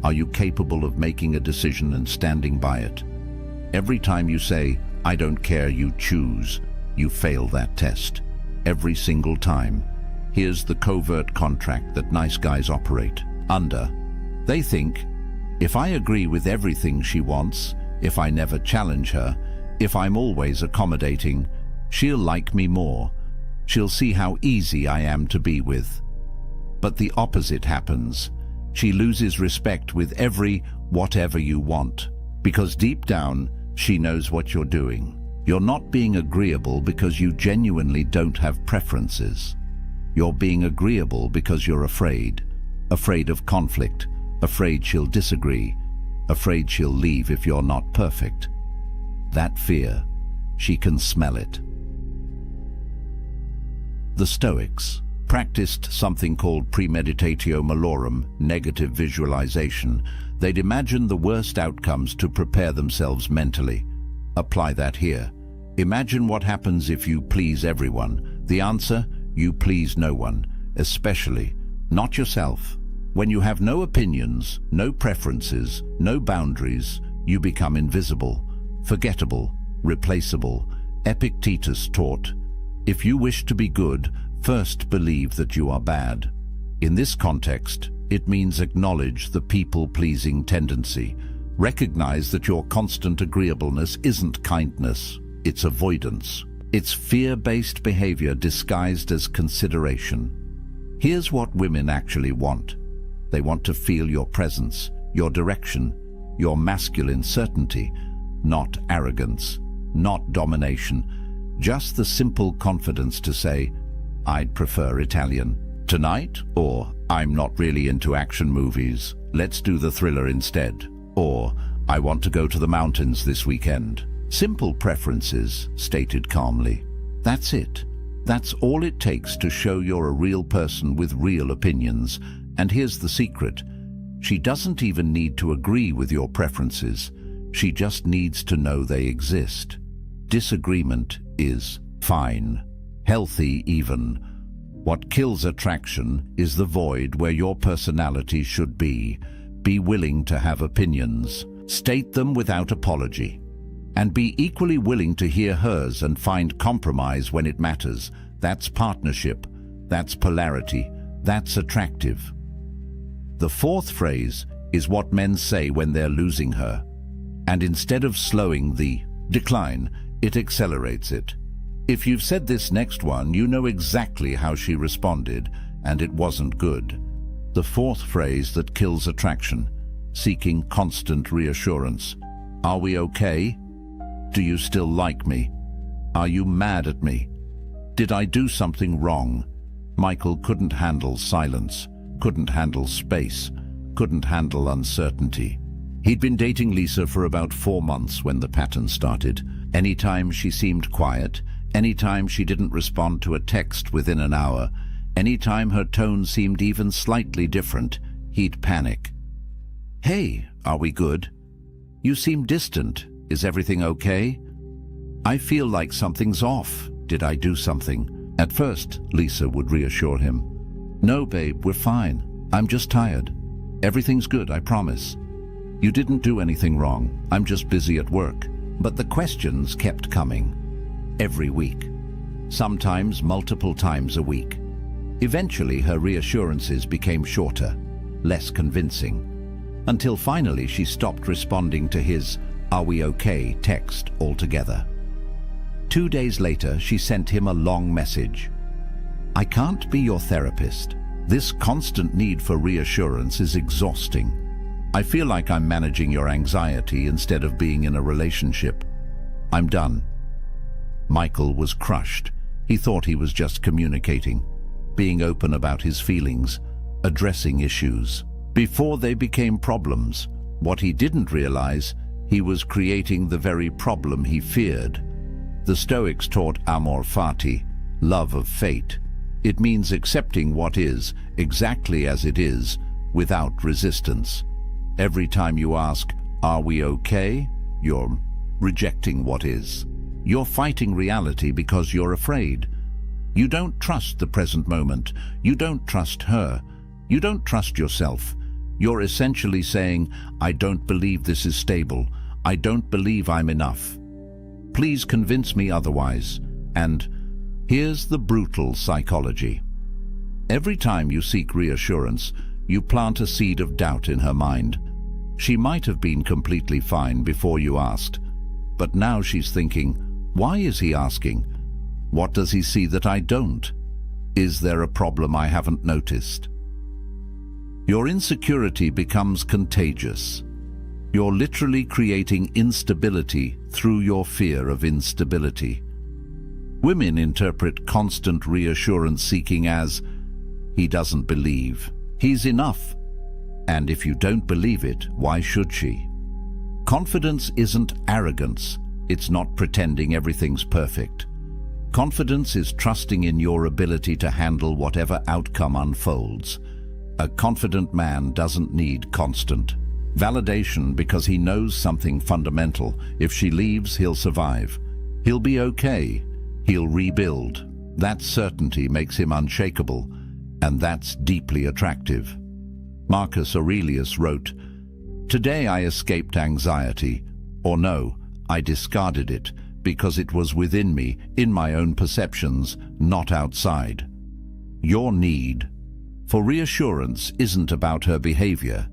Are you capable of making a decision and standing by it? Every time you say, "I don't care, you choose," you fail that test. Every single time. Here's the covert contract that nice guys operate under. They think, if I agree with everything she wants, if I never challenge her, if I'm always accommodating, she'll like me more. She'll see how easy I am to be with. But the opposite happens. She loses respect with every "whatever you want," because deep down, she knows what you're doing. You're not being agreeable because you genuinely don't have preferences. You're being agreeable because you're afraid. Afraid of conflict, afraid she'll disagree, afraid she'll leave if you're not perfect. That fear, she can smell it. The Stoics practiced something called premeditatio malorum, negative visualization. They'd imagine the worst outcomes to prepare themselves mentally. Apply that here. Imagine what happens if you please everyone. The answer, you please no one, especially not yourself. When you have no opinions, no preferences, no boundaries, you become invisible, forgettable, replaceable. Epictetus taught, if you wish to be good, first believe that you are bad. In this context, it means acknowledge the people-pleasing tendency. Recognize that your constant agreeableness isn't kindness, it's avoidance. It's fear-based behavior disguised as consideration. Here's what women actually want. They want to feel your presence, your direction, your masculine certainty, not arrogance, not domination. Just the simple confidence to say, "I'd prefer Italian tonight," or "I'm not really into action movies, let's do the thriller instead," or "I want to go to the mountains this weekend." Simple preferences, stated calmly. That's it. That's all it takes to show you're a real person with real opinions. And here's the secret. She doesn't even need to agree with your preferences. She just needs to know they exist. Disagreement is fine, healthy even. What kills attraction is the void where your personality should be. Be willing to have opinions. State them without apology. And be equally willing to hear hers and find compromise when it matters. That's partnership. That's polarity. That's attractive. The fourth phrase is what men say when they're losing her. And instead of slowing the decline, it accelerates it. If you've said this next one, you know exactly how she responded, and it wasn't good. The fourth phrase that kills attraction, seeking constant reassurance. Are we okay? Do you still like me? Are you mad at me? Did I do something wrong? Michael couldn't handle silence, couldn't handle space, couldn't handle uncertainty. He'd been dating Lisa for about 4 months when the pattern started. Anytime she seemed quiet, anytime she didn't respond to a text within an hour, anytime her tone seemed even slightly different, he'd panic. "Hey, are we good? You seem distant. Is everything okay? I feel like something's off. Did I do something?" At first, Lisa would reassure him. "No, babe, we're fine. I'm just tired. Everything's good, I promise. You didn't do anything wrong. I'm just busy at work." But the questions kept coming. Every week. sometimes multiple times a week. Eventually, her reassurances became shorter, less convincing, until finally she stopped responding to his "Are we okay?" text altogether. 2 days later, she sent him a long message. "I can't be your therapist. This constant need for reassurance is exhausting. I feel like I'm managing your anxiety instead of being in a relationship. I'm done." Michael was crushed. He thought he was just communicating, being open about his feelings, addressing issues before they became problems. What he didn't realize, he was creating the very problem he feared. The Stoics taught amor fati, love of fate. It means accepting what is exactly as it is, without resistance. Every time you ask, "Are we okay?" you're rejecting what is. You're fighting reality because you're afraid. You don't trust the present moment. You don't trust her. You don't trust yourself. You're essentially saying, "I don't believe this is stable. I don't believe I'm enough. Please convince me otherwise." And here's the brutal psychology. Every time you seek reassurance, you plant a seed of doubt in her mind. She might have been completely fine before you asked, but now she's thinking, "Why is he asking? What does he see that I don't? Is there a problem I haven't noticed?" Your insecurity becomes contagious. You're literally creating instability through your fear of instability. Women interpret constant reassurance seeking as, "He doesn't believe. He's enough." And if you don't believe it, why should she? Confidence isn't arrogance. It's not pretending everything's perfect. Confidence is trusting in your ability to handle whatever outcome unfolds. A confident man doesn't need constant validation because he knows something fundamental. If she leaves, he'll survive. He'll be okay. He'll rebuild. That certainty makes him unshakable, and that's deeply attractive. Marcus Aurelius wrote, "Today I escaped anxiety, or no, I discarded it because it was within me, in my own perceptions, not outside." Your need for reassurance isn't about her behavior.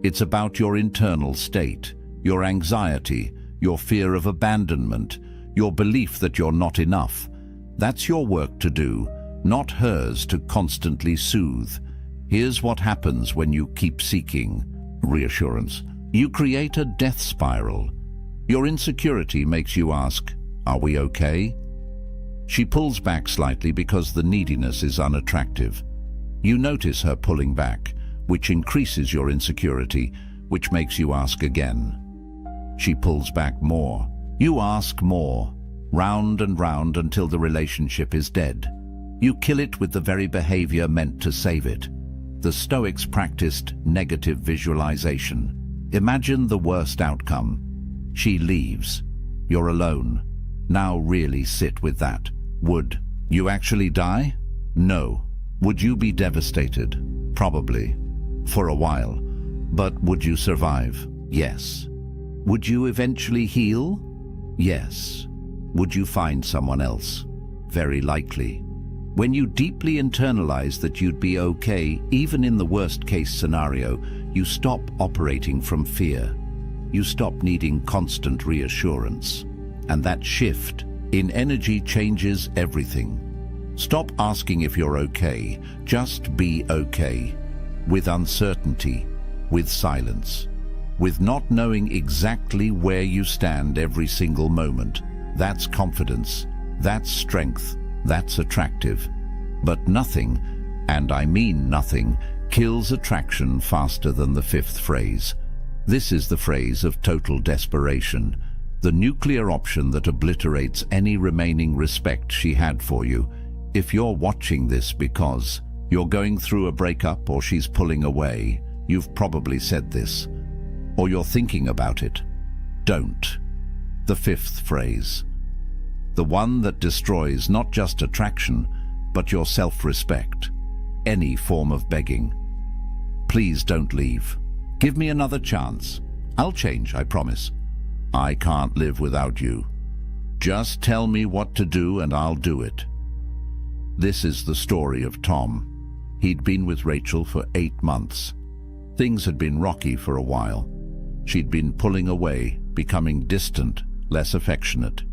It's about your internal state, your anxiety, your fear of abandonment, your belief that you're not enough. That's your work to do, not hers to constantly soothe. Here's what happens when you keep seeking reassurance. You create a death spiral. Your insecurity makes you ask, "Are we okay?" She pulls back slightly because the neediness is unattractive. You notice her pulling back, which increases your insecurity, which makes you ask again. She pulls back more. You ask more, round and round until the relationship is dead. You kill it with the very behavior meant to save it. The Stoics practiced negative visualization. Imagine the worst outcome. She leaves. You're alone. Now really sit with that. Would you actually die? No. Would you be devastated? Probably. For a while. But would you survive? Yes. Would you eventually heal? Yes. Would you find someone else? Very likely. When you deeply internalize that you'd be okay, even in the worst-case scenario, you stop operating from fear. You stop needing constant reassurance. And that shift in energy changes everything. Stop asking if you're okay. Just be okay. With uncertainty, with silence, with not knowing exactly where you stand every single moment. That's confidence. That's strength. That's attractive. But nothing, and I mean nothing, kills attraction faster than the fifth phrase. This is the phrase of total desperation, the nuclear option that obliterates any remaining respect she had for you. If you're watching this because you're going through a breakup or she's pulling away, you've probably said this, or you're thinking about it. Don't. The fifth phrase. The one that destroys not just attraction, but your self-respect. Any form of begging. Please don't leave. Give me another chance. I'll change, I promise. I can't live without you. Just tell me what to do and I'll do it. This is the story of Tom. He'd been with Rachel for 8 months. Things had been rocky for a while. She'd been pulling away, becoming distant, less affectionate.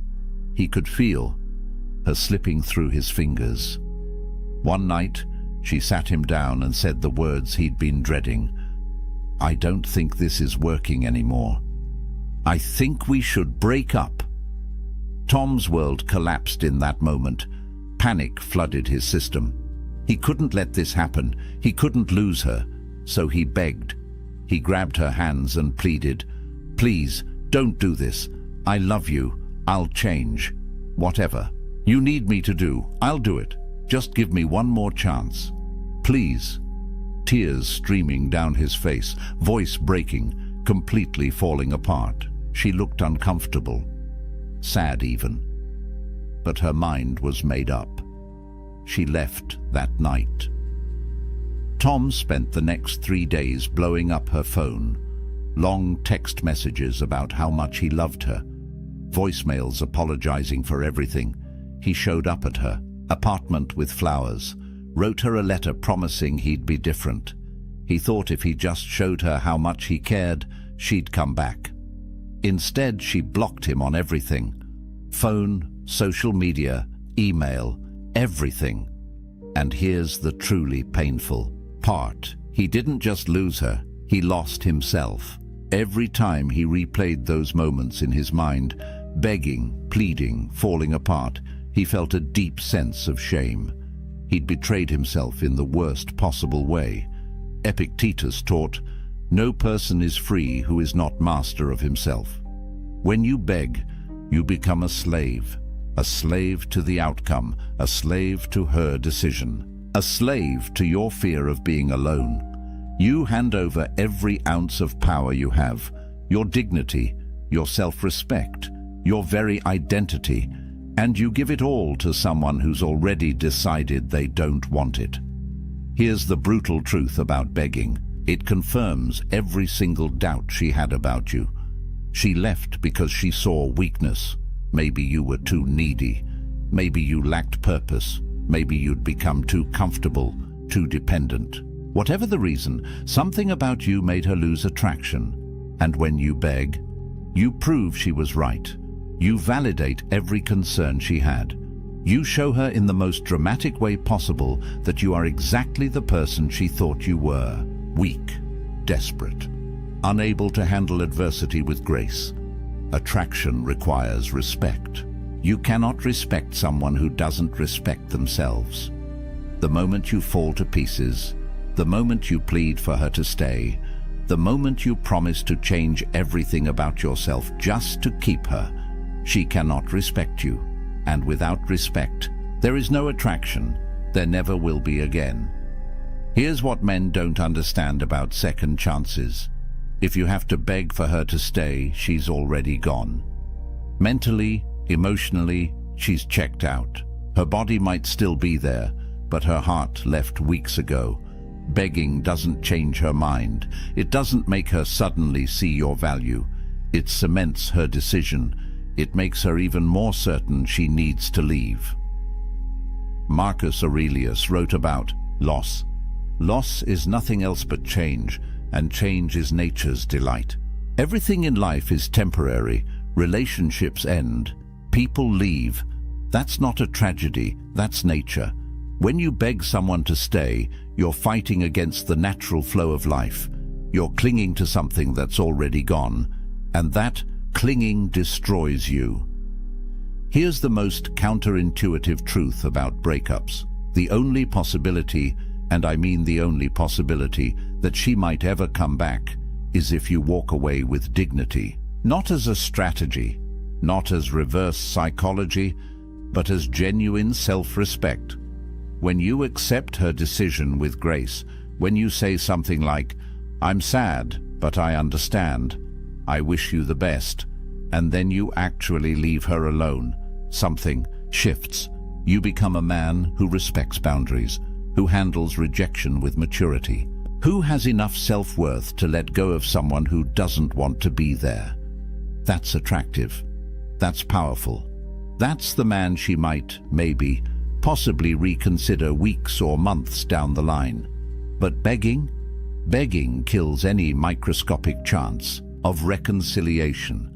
He could feel her slipping through his fingers. One night, she sat him down and said the words he'd been dreading. "I don't think this is working anymore. I think we should break up." Tom's world collapsed in that moment. Panic flooded his system. He couldn't let this happen. He couldn't lose her. So he begged. He grabbed her hands and pleaded, "Please, don't do this. I love you. I'll change. Whatever you need me to do, I'll do it. Just give me one more chance. Please." Tears streaming down his face, voice breaking, completely falling apart. She looked uncomfortable, sad even. But her mind was made up. She left that night. Tom spent the next 3 days blowing up her phone. Long text messages about how much he loved her. Voicemails apologizing for everything. He showed up at her apartment with flowers, wrote her a letter promising he'd be different. He thought if he just showed her how much he cared, she'd come back. Instead, she blocked him on everything. Phone, social media, email, everything. And here's the truly painful part. He didn't just lose her, he lost himself. Every time he replayed those moments in his mind, begging, pleading, falling apart, he felt a deep sense of shame. He'd betrayed himself in the worst possible way. Epictetus taught, "No person is free who is not master of himself." When you beg, you become a slave to the outcome, a slave to her decision, a slave to your fear of being alone. You hand over every ounce of power you have, your dignity, your self-respect, your very identity, and you give it all to someone who's already decided they don't want it. Here's the brutal truth about begging. It confirms every single doubt she had about you. She left because she saw weakness. Maybe you were too needy. Maybe you lacked purpose. Maybe you'd become too comfortable, too dependent. Whatever the reason, something about you made her lose attraction. And when you beg, you prove she was right. You validate every concern she had. You show her in the most dramatic way possible that you are exactly the person she thought you were. Weak, desperate, unable to handle adversity with grace. Attraction requires respect. You cannot respect someone who doesn't respect themselves. The moment you fall to pieces, the moment you plead for her to stay, the moment you promise to change everything about yourself just to keep her, she cannot respect you. And without respect, there is no attraction. There never will be again. Here's what men don't understand about second chances. If you have to beg for her to stay, she's already gone. Mentally, emotionally, she's checked out. Her body might still be there, but her heart left weeks ago. Begging doesn't change her mind. It doesn't make her suddenly see your value. It cements her decision. It makes her even more certain she needs to leave. Marcus Aurelius wrote about loss. Loss is nothing else but change, and change is nature's delight. Everything in life is temporary. Relationships end. People leave. That's not a tragedy, that's nature. When you beg someone to stay, you're fighting against the natural flow of life. You're clinging to something that's already gone, and that clinging destroys you. Here's the most counterintuitive truth about breakups. The only possibility, and I mean the only possibility, that she might ever come back is if you walk away with dignity. Not as a strategy, not as reverse psychology, but as genuine self-respect. When you accept her decision with grace, when you say something like, "I'm sad, but I understand. I wish you the best," and then you actually leave her alone, something shifts. You become a man who respects boundaries, who handles rejection with maturity, who has enough self-worth to let go of someone who doesn't want to be there. That's attractive. That's powerful. That's the man she might, maybe, possibly reconsider weeks or months down the line. But begging? Begging kills any microscopic chance of reconciliation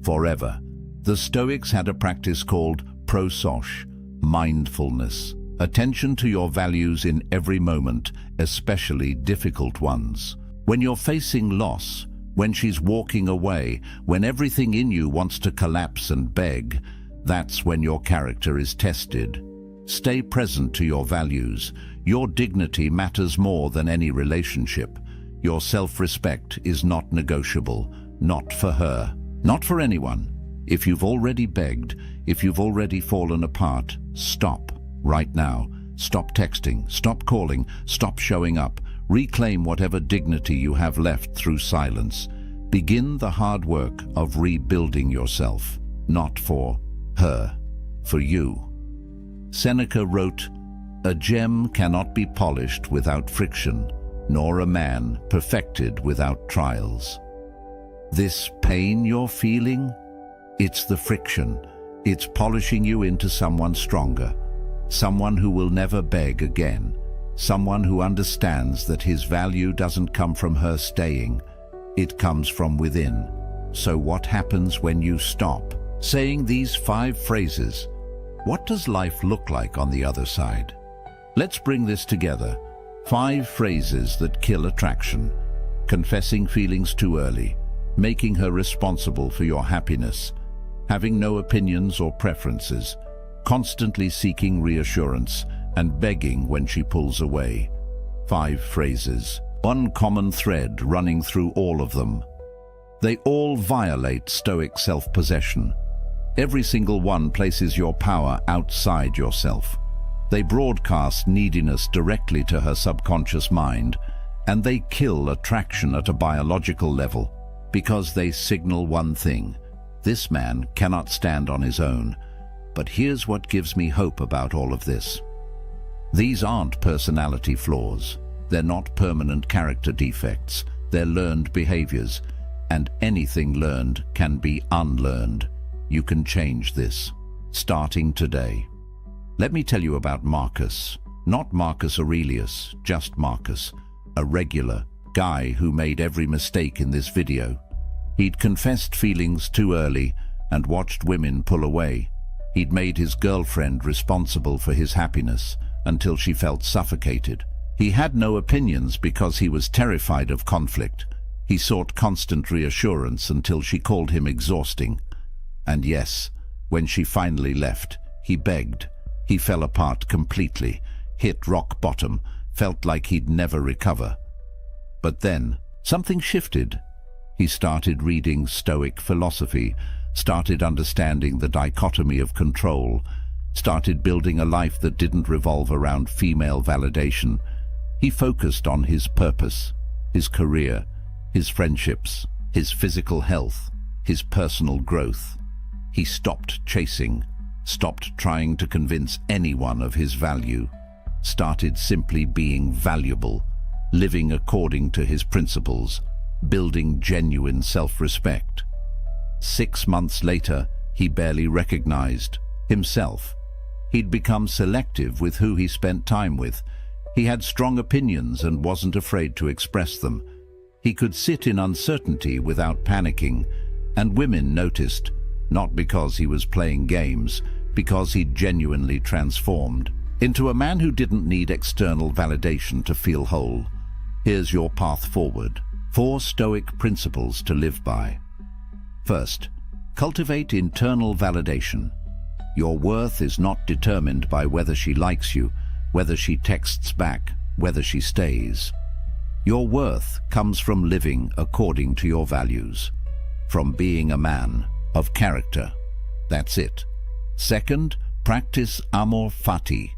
forever. The Stoics had a practice called Pre-Socratic, mindfulness, attention to your values in every moment, especially difficult ones. When you're facing loss, when she's walking away, when everything in you wants to collapse and beg, that's when your character is tested. Stay present to your values. Your dignity matters more than any relationship. Your self-respect is not negotiable, not for her, not for anyone. If you've already begged, if you've already fallen apart, stop right now. Stop texting, stop calling, stop showing up. Reclaim whatever dignity you have left through silence. Begin the hard work of rebuilding yourself, not for her, for you. Seneca wrote, "A gem cannot be polished without friction, nor a man perfected without trials." This pain you're feeling? It's the friction. It's polishing you into someone stronger, someone who will never beg again, someone who understands that his value doesn't come from her staying, it comes from within. So what happens when you stop? Saying these 5 phrases, what does life look like on the other side? Let's bring this together. 5 phrases that kill attraction. Confessing feelings too early, making her responsible for your happiness, having no opinions or preferences, constantly seeking reassurance, and begging when she pulls away. 5 phrases. One common thread running through all of them. They all violate Stoic self-possession. Every single one places your power outside yourself. They broadcast neediness directly to her subconscious mind, and they kill attraction at a biological level because they signal one thing: this man cannot stand on his own. But here's what gives me hope about all of this. These aren't personality flaws. They're not permanent character defects. They're learned behaviors, and anything learned can be unlearned. You can change this, starting today. Let me tell you about Marcus. Not Marcus Aurelius, just Marcus, a regular guy who made every mistake in this video. He'd confessed feelings too early and watched women pull away. He'd made his girlfriend responsible for his happiness until she felt suffocated. He had no opinions because he was terrified of conflict. He sought constant reassurance until she called him exhausting. And yes, when she finally left, he begged. He fell apart completely, hit rock bottom, felt like he'd never recover. But then, something shifted. He started reading Stoic philosophy, started understanding the dichotomy of control, started building a life that didn't revolve around female validation. He focused on his purpose, his career, his friendships, his physical health, his personal growth. He stopped chasing, stopped trying to convince anyone of his value, started simply being valuable, living according to his principles, building genuine self-respect. 6 months later, he barely recognized himself. He'd become selective with who he spent time with. He had strong opinions and wasn't afraid to express them. He could sit in uncertainty without panicking, and women noticed, not because he was playing games, because he'd genuinely transformed into a man who didn't need external validation to feel whole. Here's your path forward. 4 Stoic principles to live by. First, cultivate internal validation. Your worth is not determined by whether she likes you, whether she texts back, whether she stays. Your worth comes from living according to your values, from being a man of character. That's it. Second, practice amor fati.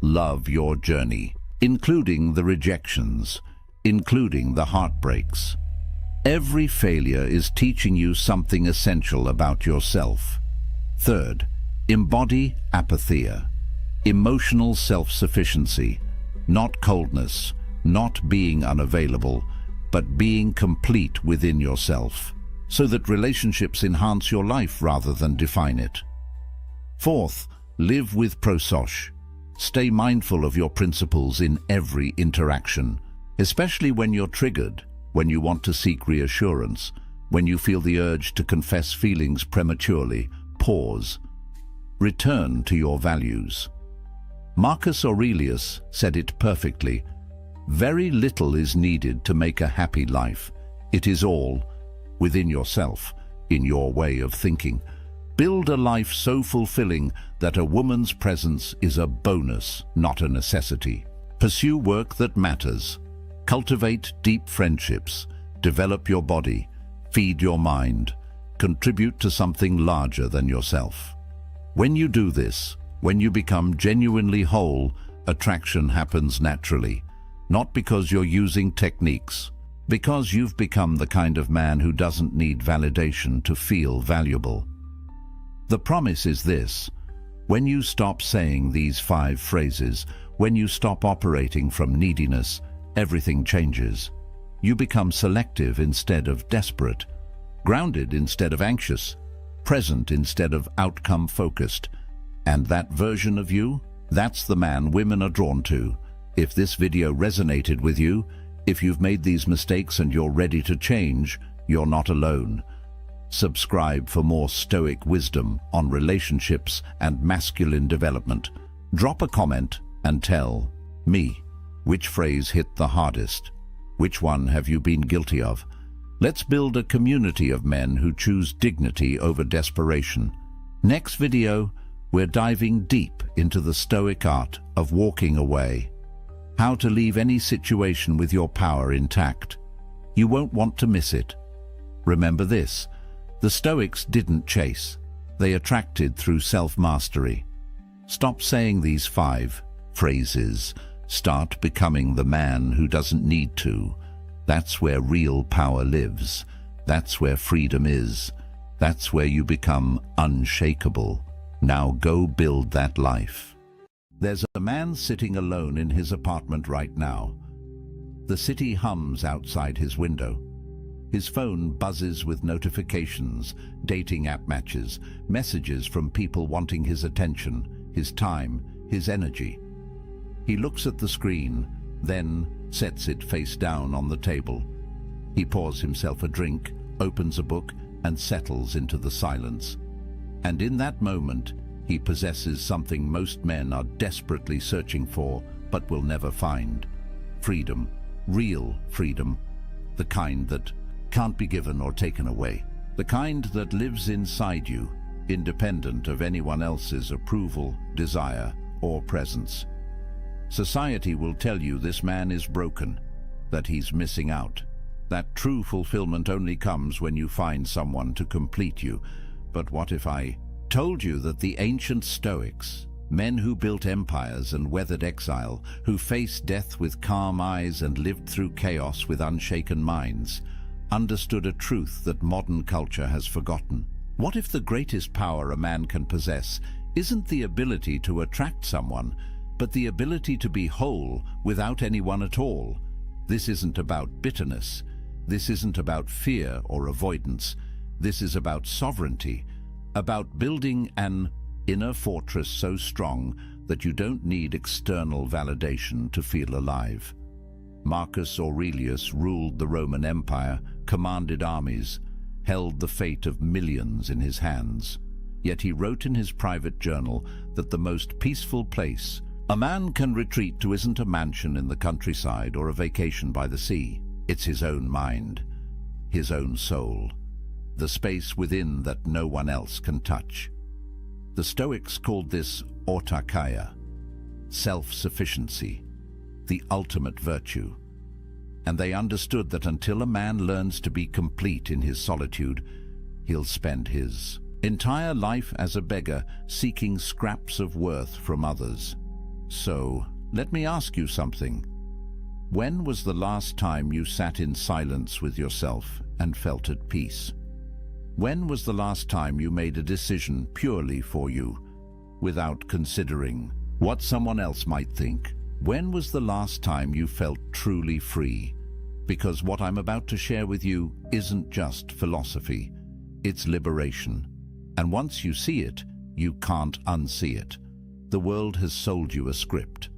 Love your journey, including the rejections, including the heartbreaks. Every failure is teaching you something essential about yourself. Third, embody apatheia, emotional self-sufficiency, not coldness, not being unavailable, but being complete within yourself, so that relationships enhance your life rather than define it. Fourth, live with Pre-Socratic. Stay mindful of your principles in every interaction, especially when you're triggered, when you want to seek reassurance, when you feel the urge to confess feelings prematurely. Pause. Return to your values. Marcus Aurelius said it perfectly. Very little is needed to make a happy life. It is all within yourself, in your way of thinking. Build a life so fulfilling that a woman's presence is a bonus, not a necessity. Pursue work that matters. Cultivate deep friendships. Develop your body. Feed your mind. Contribute to something larger than yourself. When you do this, when you become genuinely whole, attraction happens naturally. Not because you're using techniques, because you've become the kind of man who doesn't need validation to feel valuable. The promise is this: when you stop saying these 5 phrases, when you stop operating from neediness, everything changes. You become selective instead of desperate, grounded instead of anxious, present instead of outcome-focused. And that version of you, that's the man women are drawn to. If this video resonated with you, if you've made these mistakes and you're ready to change, you're not alone. Subscribe for more Stoic wisdom on relationships and masculine development. Drop a comment and tell me which phrase hit the hardest. Which one have you been guilty of? Let's build a community of men who choose dignity over desperation. Next video, we're diving deep into the Stoic art of walking away. How to leave any situation with your power intact. You won't want to miss it. Remember this: the Stoics didn't chase. They attracted through self-mastery. Stop saying these 5 phrases. Start becoming the man who doesn't need to. That's where real power lives. That's where freedom is. That's where you become unshakable. Now go build that life. There's a man sitting alone in his apartment right now. The city hums outside his window. His phone buzzes with notifications, dating app matches, messages from people wanting his attention, his time, his energy. He looks at the screen, then sets it face down on the table. He pours himself a drink, opens a book, and settles into the silence. And in that moment, he possesses something most men are desperately searching for, but will never find. Freedom. Real freedom. The kind that can't be given or taken away. The kind that lives inside you, independent of anyone else's approval, desire, or presence. Society will tell you this man is broken, that he's missing out. That true fulfillment only comes when you find someone to complete you. But what if I told you that the ancient Stoics, men who built empires and weathered exile, who faced death with calm eyes and lived through chaos with unshaken minds, understood a truth that modern culture has forgotten? What if the greatest power a man can possess isn't the ability to attract someone, but the ability to be whole without anyone at all? This isn't about bitterness. This isn't about fear or avoidance. This is about sovereignty, about building an inner fortress so strong that you don't need external validation to feel alive. Marcus Aurelius ruled the Roman Empire, commanded armies, held the fate of millions in his hands. Yet he wrote in his private journal that the most peaceful place a man can retreat to isn't a mansion in the countryside or a vacation by the sea. It's his own mind, his own soul, the space within that no one else can touch. The Stoics called this autarkia, self-sufficiency, the ultimate virtue. And they understood that until a man learns to be complete in his solitude, he'll spend his entire life as a beggar seeking scraps of worth from others. So, let me ask you something. When was the last time you sat in silence with yourself and felt at peace? When was the last time you made a decision purely for you, without considering what someone else might think? When was the last time you felt truly free? Because what I'm about to share with you isn't just philosophy, it's liberation. And once you see it, you can't unsee it. The world has sold you a script.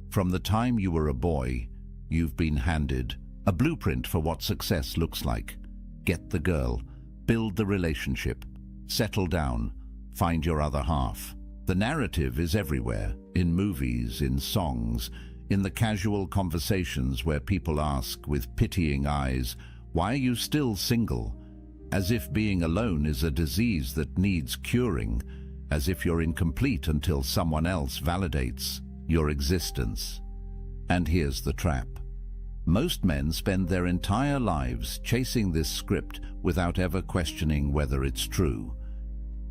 From the time you were a boy, you've been handed a blueprint for what success looks like. Get the girl, build the relationship, settle down, find your other half. The narrative is everywhere, in movies, in songs, in the casual conversations where people ask with pitying eyes, "Why are you still single?" As if being alone is a disease that needs curing, as if you're incomplete until someone else validates your existence. And here's the trap. Most men spend their entire lives chasing this script without ever questioning whether it's true.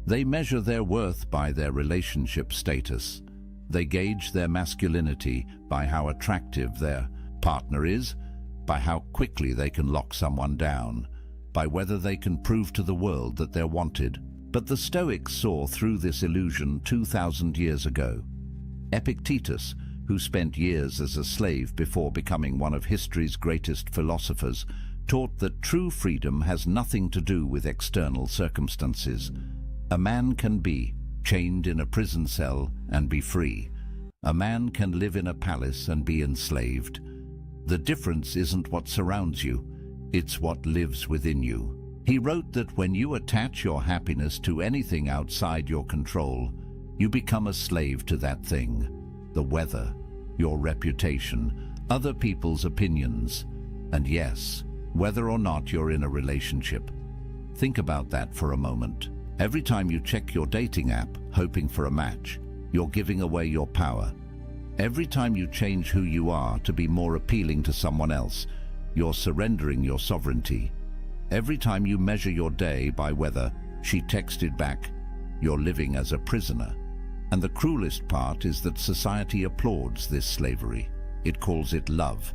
They measure their worth by their relationship status. They gauge their masculinity by how attractive their partner is, by how quickly they can lock someone down, by whether they can prove to the world that they're wanted. But the Stoics saw through this illusion 2,000 years ago. Epictetus, who spent years as a slave before becoming one of history's greatest philosophers, taught that true freedom has nothing to do with external circumstances. A man can be chained in a prison cell and be free. A man can live in a palace and be enslaved. The difference isn't what surrounds you, it's what lives within you. He wrote that when you attach your happiness to anything outside your control, you become a slave to that thing. The weather, your reputation, other people's opinions, and yes, whether or not you're in a relationship. Think about that for a moment. Every time you check your dating app, hoping for a match, you're giving away your power. Every time you change who you are to be more appealing to someone else, you're surrendering your sovereignty. Every time you measure your day by whether she texted back, you're living as a prisoner. And the cruelest part is that society applauds this slavery. It calls it love.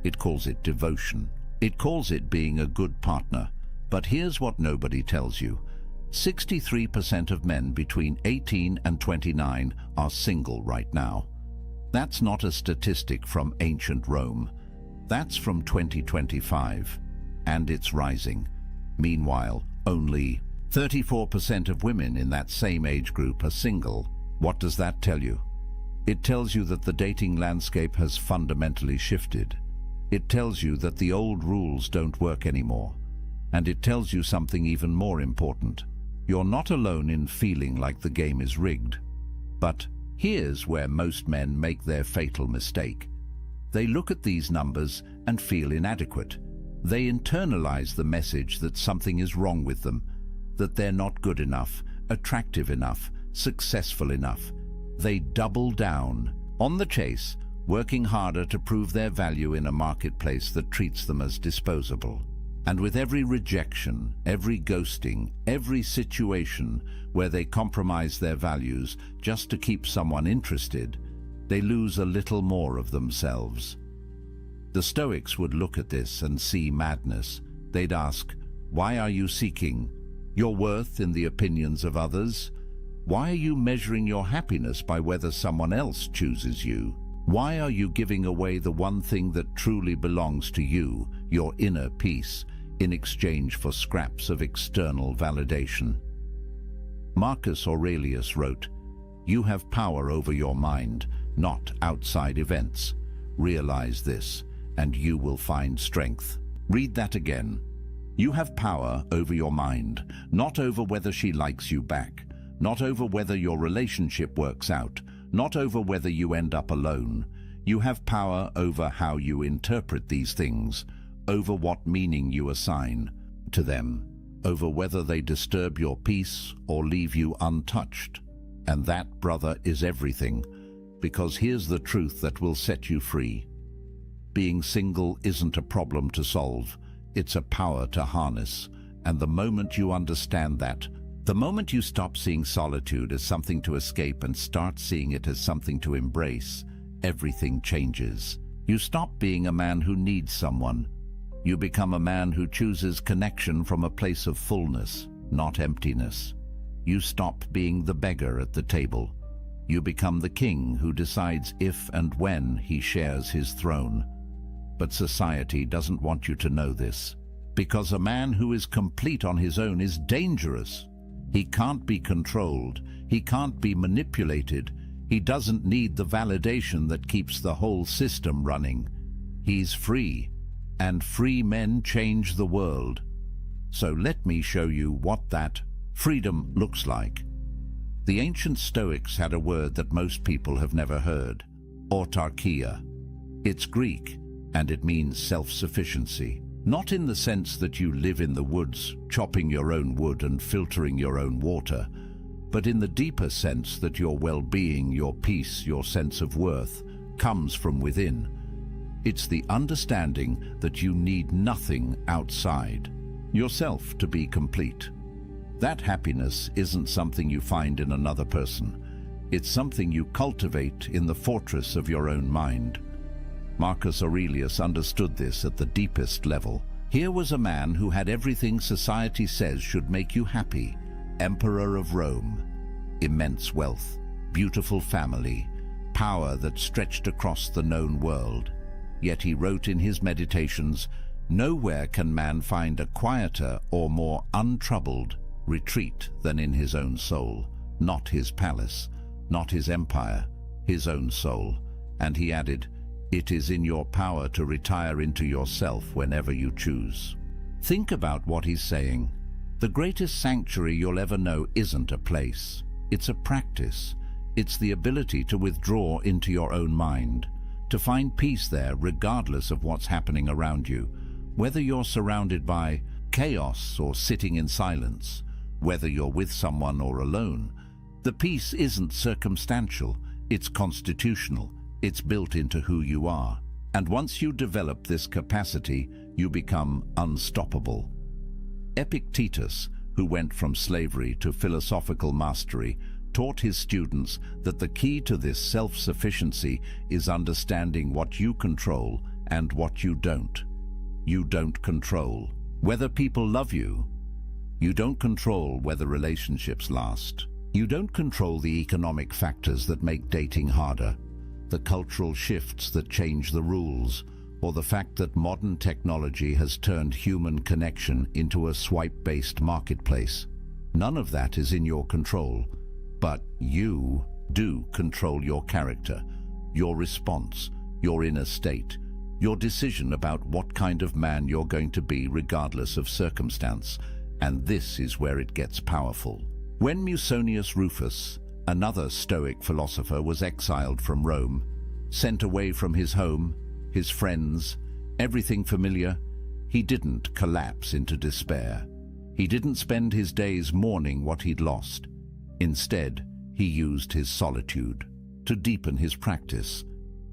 It calls it devotion. It calls it being a good partner. But here's what nobody tells you. 63% of men between 18 and 29 are single right now. That's not a statistic from ancient Rome. That's from 2025. And it's rising. Meanwhile, only 34% of women in that same age group are single. What does that tell you? It tells you that the dating landscape has fundamentally shifted. It tells you that the old rules don't work anymore. And it tells you something even more important. You're not alone in feeling like the game is rigged. But here's where most men make their fatal mistake. They look at these numbers and feel inadequate. They internalize the message that something is wrong with them, that they're not good enough, attractive enough, successful enough. They double down on the chase, working harder to prove their value in a marketplace that treats them as disposable. And with every rejection, every ghosting, every situation where they compromise their values just to keep someone interested, they lose a little more of themselves. The Stoics would look at this and see madness. They'd ask, why are you seeking your worth in the opinions of others? Why are you measuring your happiness by whether someone else chooses you? Why are you giving away the one thing that truly belongs to you, your inner peace, in exchange for scraps of external validation? Marcus Aurelius wrote, "You have power over your mind, not outside events. Realize this, and you will find strength." Read that again. You have power over your mind, not over whether she likes you back, not over whether your relationship works out, not over whether you end up alone. You have power over how you interpret these things, over what meaning you assign to them, over whether they disturb your peace or leave you untouched. And that, brother, is everything, because here's the truth that will set you free. Being single isn't a problem to solve, it's a power to harness. And the moment you understand that, the moment you stop seeing solitude as something to escape and start seeing it as something to embrace, everything changes. You stop being a man who needs someone. You become a man who chooses connection from a place of fullness, not emptiness. You stop being the beggar at the table. You become the king who decides if and when he shares his throne. But society doesn't want you to know this, because a man who is complete on his own is dangerous. He can't be controlled, he can't be manipulated, He doesn't need the validation that keeps the whole system running. He's free, and free men change the world. So let me show you what that freedom looks like. The ancient Stoics had a word that most people have never heard: autarkia. It's Greek, and it means self-sufficiency. Not in the sense that you live in the woods, chopping your own wood and filtering your own water, but in the deeper sense that your well-being, your peace, your sense of worth comes from within. It's the understanding that you need nothing outside yourself to be complete. That happiness isn't something you find in another person. It's something you cultivate in the fortress of your own mind. Marcus Aurelius understood this at the deepest level. Here was a man who had everything society says should make you happy. Emperor of Rome, immense wealth, beautiful family, power that stretched across the known world. Yet he wrote in his meditations, "Nowhere can man find a quieter or more untroubled retreat than in his own soul, not his palace, not his empire, his own soul." And he added, "It is in your power to retire into yourself whenever you choose." Think about what he's saying. The greatest sanctuary you'll ever know isn't a place. It's a practice. It's the ability to withdraw into your own mind, to find peace there regardless of what's happening around you, whether you're surrounded by chaos or sitting in silence, whether you're with someone or alone. The peace isn't circumstantial, it's constitutional. It's built into who you are. And once you develop this capacity, you become unstoppable. Epictetus, who went from slavery to philosophical mastery, taught his students that the key to this self-sufficiency is understanding what you control and what you don't. You don't control whether people love you. You don't control whether relationships last. You don't control the economic factors that make dating harder, the cultural shifts that change the rules, or the fact that modern technology has turned human connection into a swipe-based marketplace. None of that is in your control, but you do control your character, your response, your inner state, your decision about what kind of man you're going to be regardless of circumstance. And this is where it gets powerful. When Musonius Rufus, another Stoic philosopher, was exiled from Rome, sent away from his home, his friends, everything familiar, he didn't collapse into despair. He didn't spend his days mourning what he'd lost. Instead, he used his solitude to deepen his practice.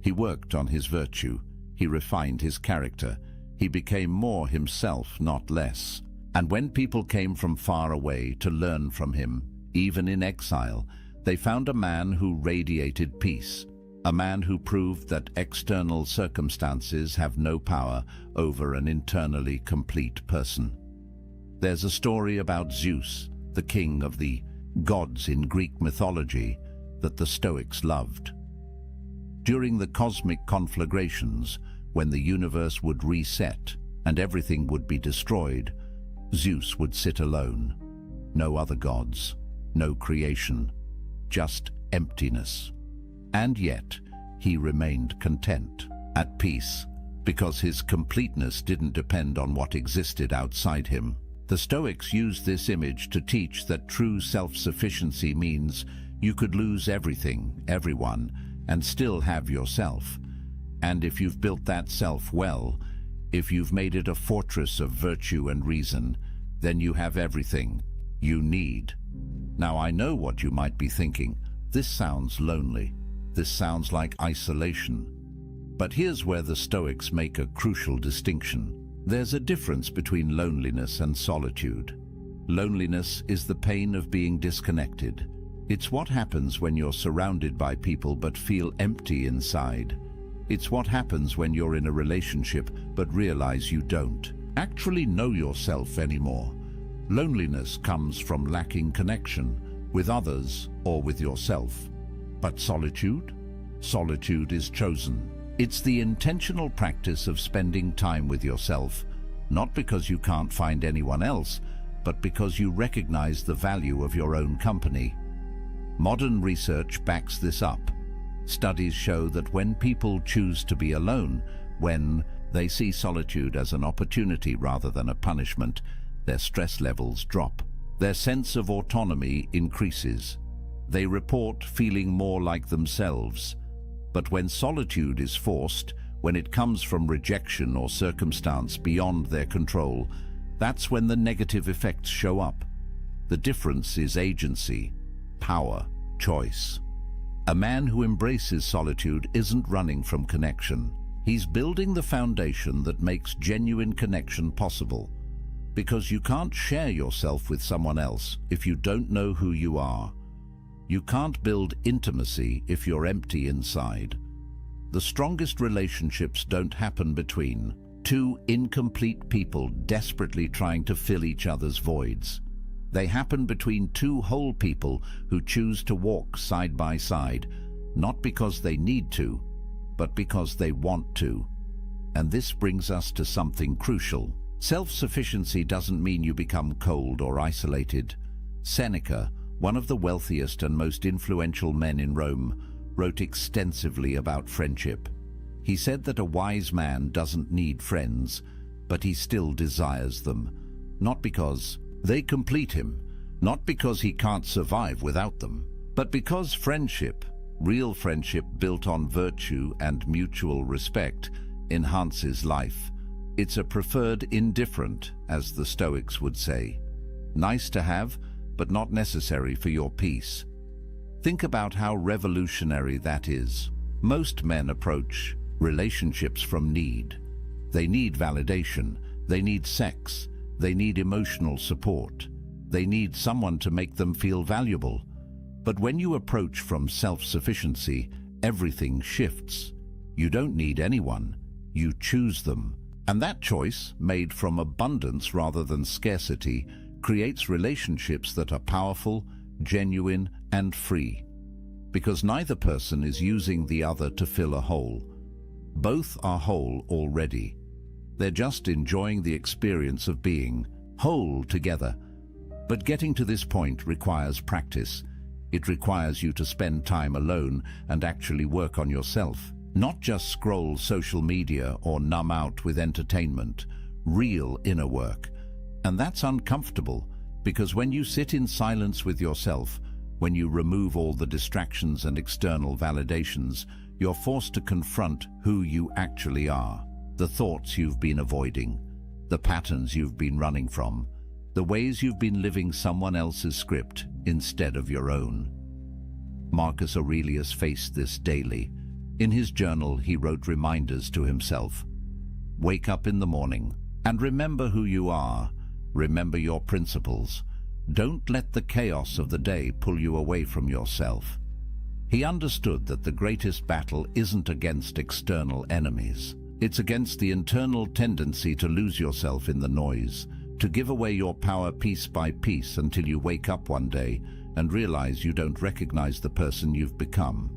He worked on his virtue. He refined his character. He became more himself, not less. And when people came from far away to learn from him, even in exile, they found a man who radiated peace, a man who proved that external circumstances have no power over an internally complete person. There's a story about Zeus, the king of the gods in Greek mythology, that the Stoics loved. During the cosmic conflagrations, when the universe would reset and everything would be destroyed, Zeus would sit alone. No other gods, no creation, just emptiness. And yet, he remained content, at peace, because his completeness didn't depend on what existed outside him. The Stoics used this image to teach that true self-sufficiency means you could lose everything, everyone, and still have yourself. And if you've built that self well, if you've made it a fortress of virtue and reason, then you have everything you need. Now, I know what you might be thinking. This sounds lonely. This sounds like isolation. But here's where the Stoics make a crucial distinction. There's a difference between loneliness and solitude. Loneliness is the pain of being disconnected. It's what happens when you're surrounded by people but feel empty inside. It's what happens when you're in a relationship but realize you don't actually know yourself anymore. Loneliness comes from lacking connection with others or with yourself. But solitude? Solitude is chosen. It's the intentional practice of spending time with yourself, not because you can't find anyone else, but because you recognize the value of your own company. Modern research backs this up. Studies show that when people choose to be alone, when they see solitude as an opportunity rather than a punishment, their stress levels drop. Their sense of autonomy increases. They report feeling more like themselves. But when solitude is forced, when it comes from rejection or circumstance beyond their control, that's when the negative effects show up. The difference is agency, power, choice. A man who embraces solitude isn't running from connection. He's building the foundation that makes genuine connection possible. Because you can't share yourself with someone else if you don't know who you are. You can't build intimacy if you're empty inside. The strongest relationships don't happen between two incomplete people desperately trying to fill each other's voids. They happen between two whole people who choose to walk side by side, not because they need to, but because they want to. And this brings us to something crucial. Self-sufficiency doesn't mean you become cold or isolated. Seneca, one of the wealthiest and most influential men in Rome, wrote extensively about friendship. He said that a wise man doesn't need friends, but he still desires them, not because they complete him, not because he can't survive without them, but because friendship, real friendship built on virtue and mutual respect, enhances life. It's a preferred indifferent, as the Stoics would say. Nice to have, but not necessary for your peace. Think about how revolutionary that is. Most men approach relationships from need. They need validation, they need sex, they need emotional support, they need someone to make them feel valuable. But when you approach from self-sufficiency, everything shifts. You don't need anyone, you choose them. And that choice, made from abundance rather than scarcity, creates relationships that are powerful, genuine, and free. Because neither person is using the other to fill a hole. Both are whole already. They're just enjoying the experience of being whole together. But getting to this point requires practice. It requires you to spend time alone and actually work on yourself. Not just scroll social media or numb out with entertainment. Real inner work. And that's uncomfortable, because when you sit in silence with yourself, when you remove all the distractions and external validations, you're forced to confront who you actually are. The thoughts you've been avoiding, the patterns you've been running from, the ways you've been living someone else's script instead of your own. Marcus Aurelius faced this daily. In his journal, he wrote reminders to himself. Wake up in the morning and remember who you are. Remember your principles. Don't let the chaos of the day pull you away from yourself. He understood that the greatest battle isn't against external enemies. It's against the internal tendency to lose yourself in the noise, to give away your power piece by piece until you wake up one day and realize you don't recognize the person you've become.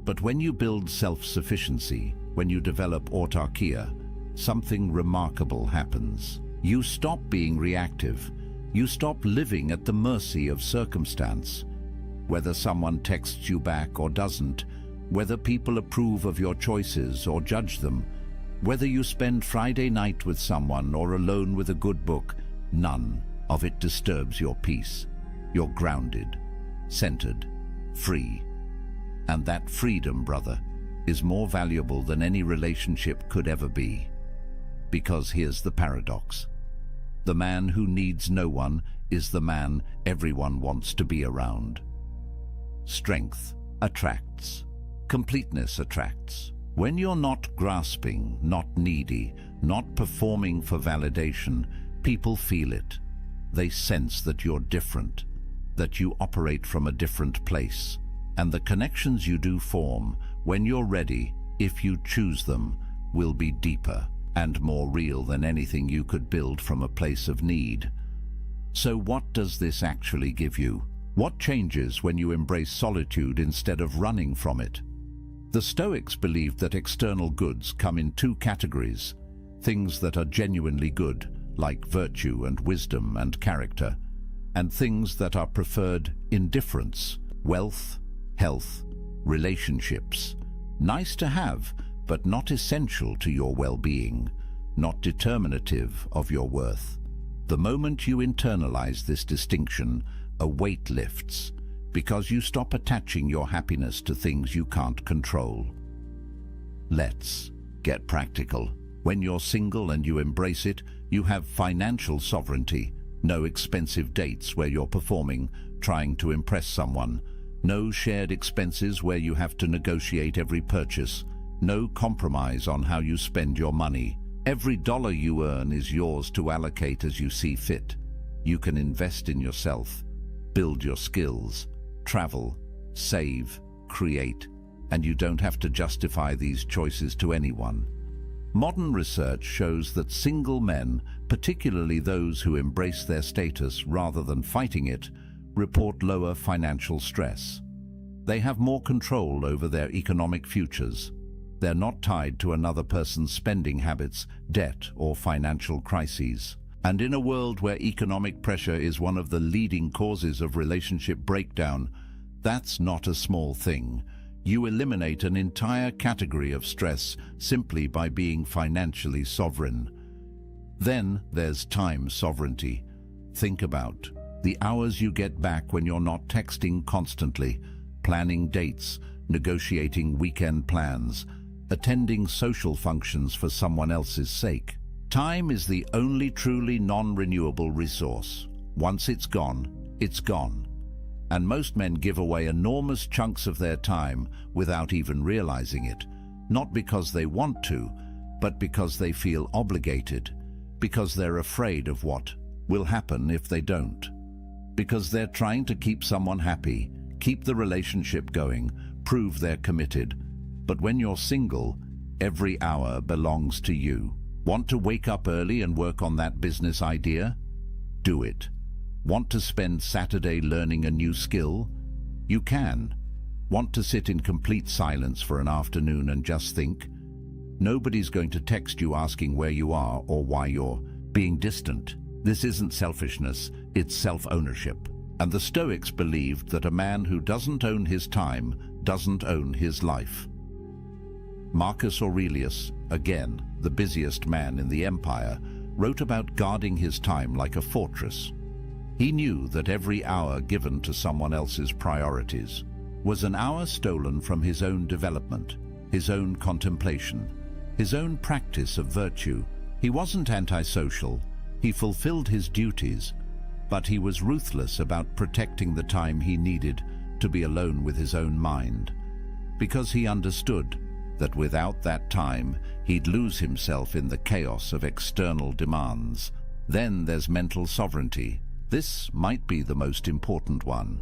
But when you build self-sufficiency, when you develop autarkia, something remarkable happens. You stop being reactive. You stop living at the mercy of circumstance. Whether someone texts you back or doesn't, whether people approve of your choices or judge them, whether you spend Friday night with someone or alone with a good book, none of it disturbs your peace. You're grounded, centered, free. And that freedom, brother, is more valuable than any relationship could ever be. Because here's the paradox. The man who needs no one is the man everyone wants to be around. Strength attracts. Completeness attracts. When you're not grasping, not needy, not performing for validation, people feel it. They sense that you're different, that you operate from a different place. And the connections you do form, when you're ready, if you choose them, will be deeper and more real than anything you could build from a place of need. So what does this actually give you? What changes when you embrace solitude instead of running from it? The Stoics believed that external goods come in two categories: things that are genuinely good, like virtue and wisdom and character, and things that are preferred indifference, Wealth, health, relationships. Nice to have, but not essential to your well-being, not determinative of your worth. The moment you internalize this distinction, a weight lifts, because you stop attaching your happiness to things you can't control. Let's get practical. When you're single and you embrace it, you have financial sovereignty. No expensive dates where you're performing, trying to impress someone. No shared expenses where you have to negotiate every purchase. No compromise on how you spend your money. Every dollar you earn is yours to allocate as you see fit. You can invest in yourself, build your skills, travel, save, create, and you don't have to justify these choices to anyone. Modern research shows that single men, particularly those who embrace their status rather than fighting it, report lower financial stress. They have more control over their economic futures. They're not tied to another person's spending habits, debt, or financial crises. And in a world where economic pressure is one of the leading causes of relationship breakdown, that's not a small thing. You eliminate an entire category of stress simply by being financially sovereign. Then there's time sovereignty. Think about the hours you get back when you're not texting constantly, planning dates, negotiating weekend plans, attending social functions for someone else's sake. Time is the only truly non-renewable resource. Once it's gone, it's gone. And most men give away enormous chunks of their time without even realizing it, not because they want to, but because they feel obligated, because they're afraid of what will happen if they don't, because they're trying to keep someone happy, keep the relationship going, prove they're committed. But when you're single, every hour belongs to you. Want to wake up early and work on that business idea? Do it. Want to spend Saturday learning a new skill? You can. Want to sit in complete silence for an afternoon and just think? Nobody's going to text you asking where you are or why you're being distant. This isn't selfishness, it's self-ownership. And the Stoics believed that a man who doesn't own his time doesn't own his life. Marcus Aurelius, again, the busiest man in the empire, wrote about guarding his time like a fortress. He knew that every hour given to someone else's priorities was an hour stolen from his own development, his own contemplation, his own practice of virtue. He wasn't antisocial, he fulfilled his duties, but he was ruthless about protecting the time he needed to be alone with his own mind, because he understood that without that time, he'd lose himself in the chaos of external demands. Then there's mental sovereignty. This might be the most important one.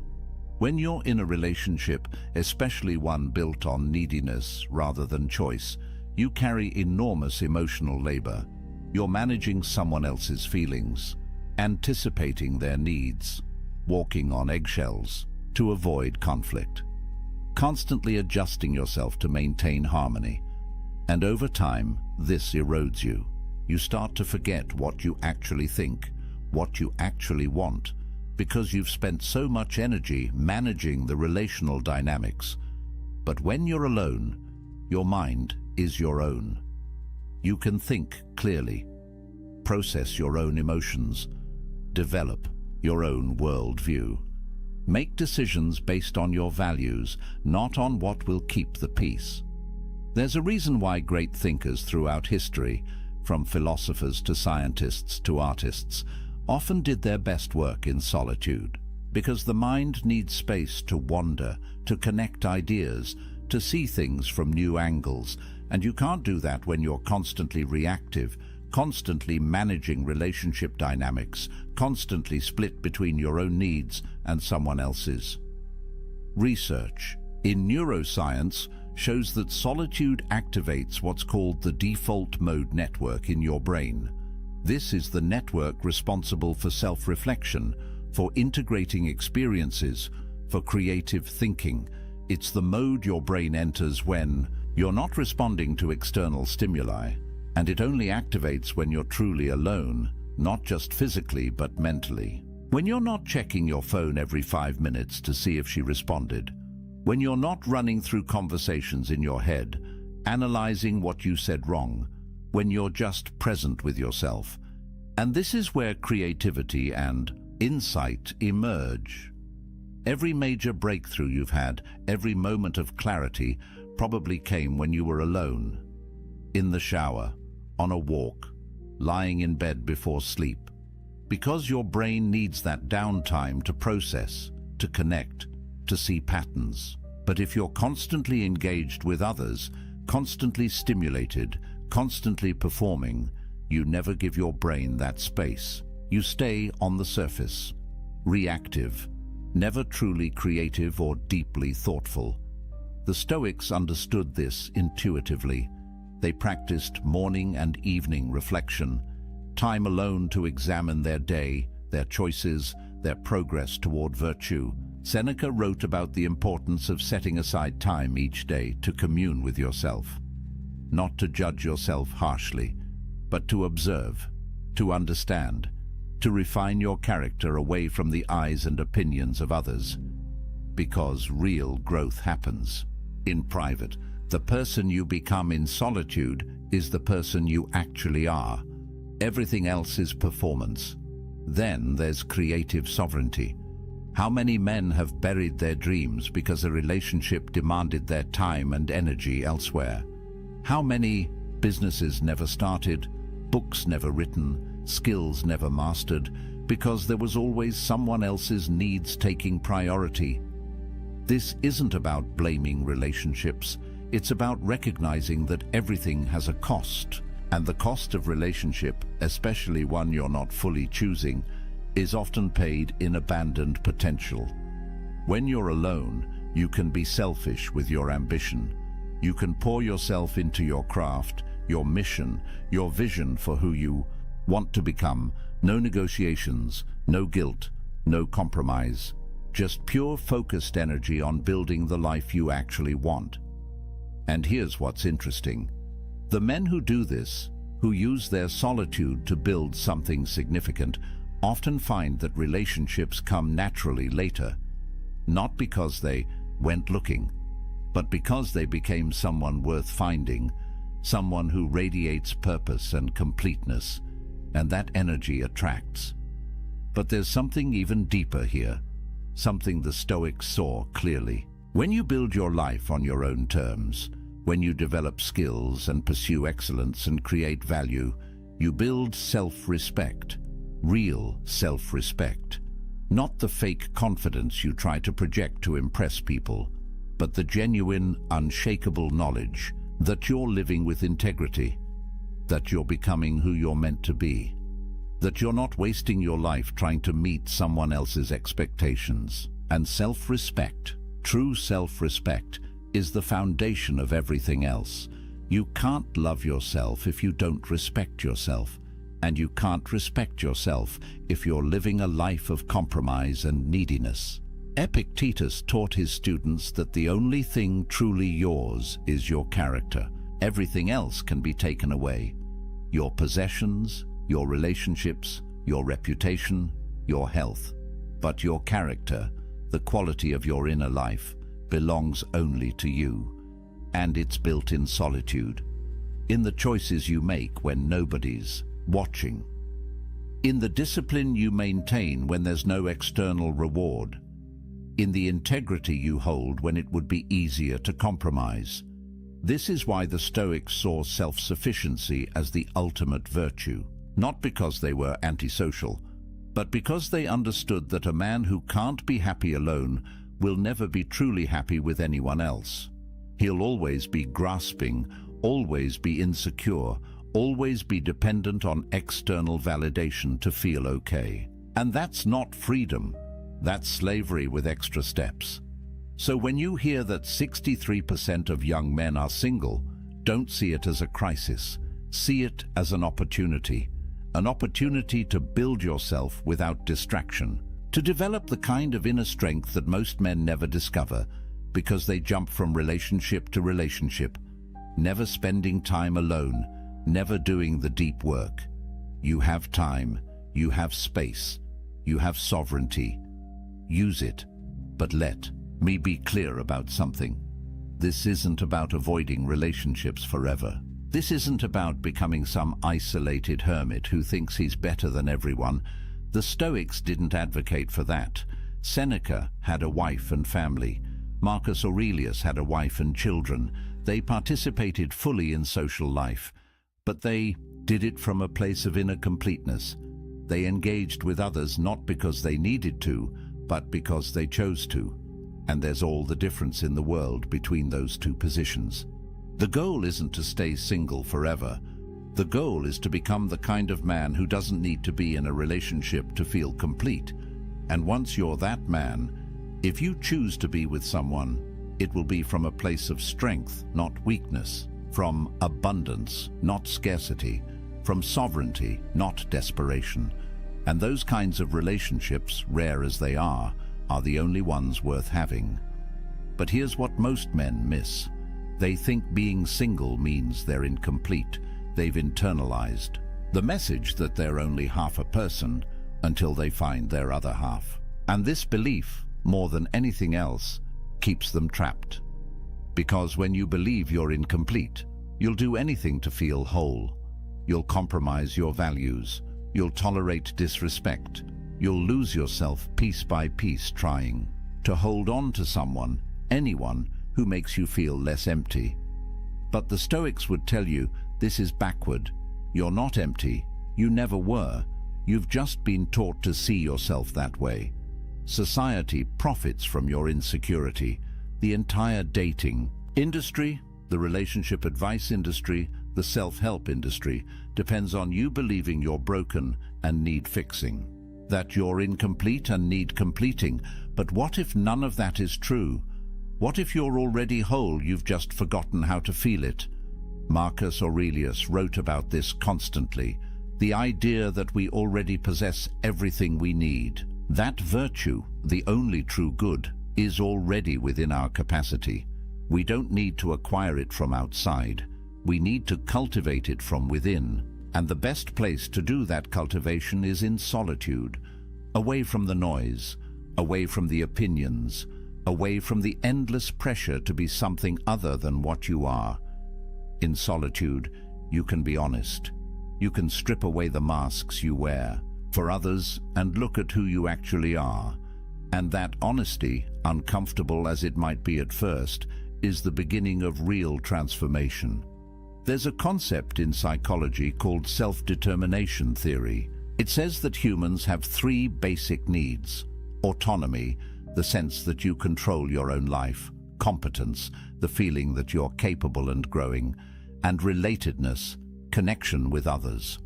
When you're in a relationship, especially one built on neediness rather than choice, you carry enormous emotional labor. You're managing someone else's feelings, anticipating their needs, walking on eggshells to avoid conflict, constantly adjusting yourself to maintain harmony. And over time, this erodes you. You start to forget what you actually think, what you actually want, because you've spent so much energy managing the relational dynamics. But when you're alone, your mind is your own. You can think clearly, process your own emotions, develop your own worldview. Make decisions based on your values, not on what will keep the peace. There's a reason why great thinkers throughout history, from philosophers to scientists to artists, often did their best work in solitude, because the mind needs space to wander, to connect ideas, to see things from new angles, and you can't do that when you're constantly reactive, constantly managing relationship dynamics, constantly split between your own needs and someone else's. Research in neuroscience shows that solitude activates what's called the default mode network in your brain. This is the network responsible for self-reflection, for integrating experiences, for creative thinking. It's the mode your brain enters when you're not responding to external stimuli, and it only activates when you're truly alone, not just physically but mentally. When you're not checking your phone every 5 minutes to see if she responded, when you're not running through conversations in your head, analyzing what you said wrong, when you're just present with yourself. And this is where creativity and insight emerge. Every major breakthrough you've had, every moment of clarity, probably came when you were alone, in the shower, on a walk, lying in bed before sleep. Because your brain needs that downtime to process, to connect, to see patterns. But if you're constantly engaged with others, constantly stimulated, constantly performing, you never give your brain that space. You stay on the surface, reactive, never truly creative or deeply thoughtful. The Stoics understood this intuitively. They practiced morning and evening reflection, time alone to examine their day, their choices, their progress toward virtue. Seneca wrote about the importance of setting aside time each day to commune with yourself. Not to judge yourself harshly, but to observe, to understand, to refine your character away from the eyes and opinions of others. Because real growth happens in private. The person you become in solitude is the person you actually are. Everything else is performance. Then there's creative sovereignty. How many men have buried their dreams because a relationship demanded their time and energy elsewhere? How many businesses never started, books never written, skills never mastered, because there was always someone else's needs taking priority? This isn't about blaming relationships. It's about recognizing that everything has a cost. And the cost of relationship, especially one you're not fully choosing, is often paid in abandoned potential. When you're alone, you can be selfish with your ambition. You can pour yourself into your craft, your mission, your vision for who you want to become. No negotiations, no guilt, no compromise. Just pure focused energy on building the life you actually want. And here's what's interesting. The men who do this, who use their solitude to build something significant, often find that relationships come naturally later, not because they went looking, but because they became someone worth finding, someone who radiates purpose and completeness, and that energy attracts. But there's something even deeper here, something the Stoics saw clearly. When you build your life on your own terms, when you develop skills and pursue excellence and create value, you build self-respect, real self-respect. Not the fake confidence you try to project to impress people, but the genuine, unshakable knowledge that you're living with integrity, that you're becoming who you're meant to be, that you're not wasting your life trying to meet someone else's expectations. And self-respect, true self-respect, is the foundation of everything else. You can't love yourself if you don't respect yourself, and you can't respect yourself if you're living a life of compromise and neediness. Epictetus taught his students that the only thing truly yours is your character. Everything else can be taken away. Your possessions, your relationships, your reputation, your health. But your character, the quality of your inner life, belongs only to you, and it's built in solitude, in the choices you make when nobody's watching, in the discipline you maintain when there's no external reward, in the integrity you hold when it would be easier to compromise. This is why the Stoics saw self-sufficiency as the ultimate virtue, not because they were antisocial, but because they understood that a man who can't be happy alone will never be truly happy with anyone else. He'll always be grasping, always be insecure, always be dependent on external validation to feel okay. And that's not freedom. That's slavery with extra steps. So when you hear that 63% of young men are single, don't see it as a crisis. See it as an opportunity to build yourself without distraction, to develop the kind of inner strength that most men never discover because they jump from relationship to relationship, never spending time alone, never doing the deep work. You have time, you have space, You have sovereignty. Use it. But let me be clear about something. This isn't about avoiding relationships forever. This isn't about becoming some isolated hermit who thinks he's better than everyone. The Stoics didn't advocate for that. Seneca had a wife and family. Marcus Aurelius had a wife and children. They participated fully in social life, but they did it from a place of inner completeness. They engaged with others not because they needed to, but because they chose to. And there's all the difference in the world between those two positions. The goal isn't to stay single forever. The goal is to become the kind of man who doesn't need to be in a relationship to feel complete. And once you're that man, if you choose to be with someone, it will be from a place of strength, not weakness, from abundance, not scarcity, from sovereignty, not desperation. And those kinds of relationships, rare as they are the only ones worth having. But here's what most men miss. They think being single means they're incomplete. They've internalized the message that they're only half a person until they find their other half. And this belief, more than anything else, keeps them trapped. Because when you believe you're incomplete, you'll do anything to feel whole. You'll compromise your values. You'll tolerate disrespect. You'll lose yourself piece by piece trying to hold on to someone, anyone, who makes you feel less empty. But the Stoics would tell you this is backward. You're not empty. You never were. You've just been taught to see yourself that way. Society profits from your insecurity. The entire dating industry, the relationship advice industry, the self-help industry depends on you believing you're broken and need fixing, that you're incomplete and need completing. But what if none of that is true? What if you're already whole, you've just forgotten how to feel it? Marcus Aurelius wrote about this constantly, the idea that we already possess everything we need. That virtue, the only true good, is already within our capacity. We don't need to acquire it from outside. We need to cultivate it from within. And the best place to do that cultivation is in solitude, away from the noise, away from the opinions, away from the endless pressure to be something other than what you are. In solitude, you can be honest. You can strip away the masks you wear for others and look at who you actually are. And that honesty, uncomfortable as it might be at first, is the beginning of real transformation. There's a concept in psychology called self-determination theory. It says that humans have three basic needs: autonomy, the sense that you control your own life; competence, the feeling that you're capable and growing; and relatedness, connection with others.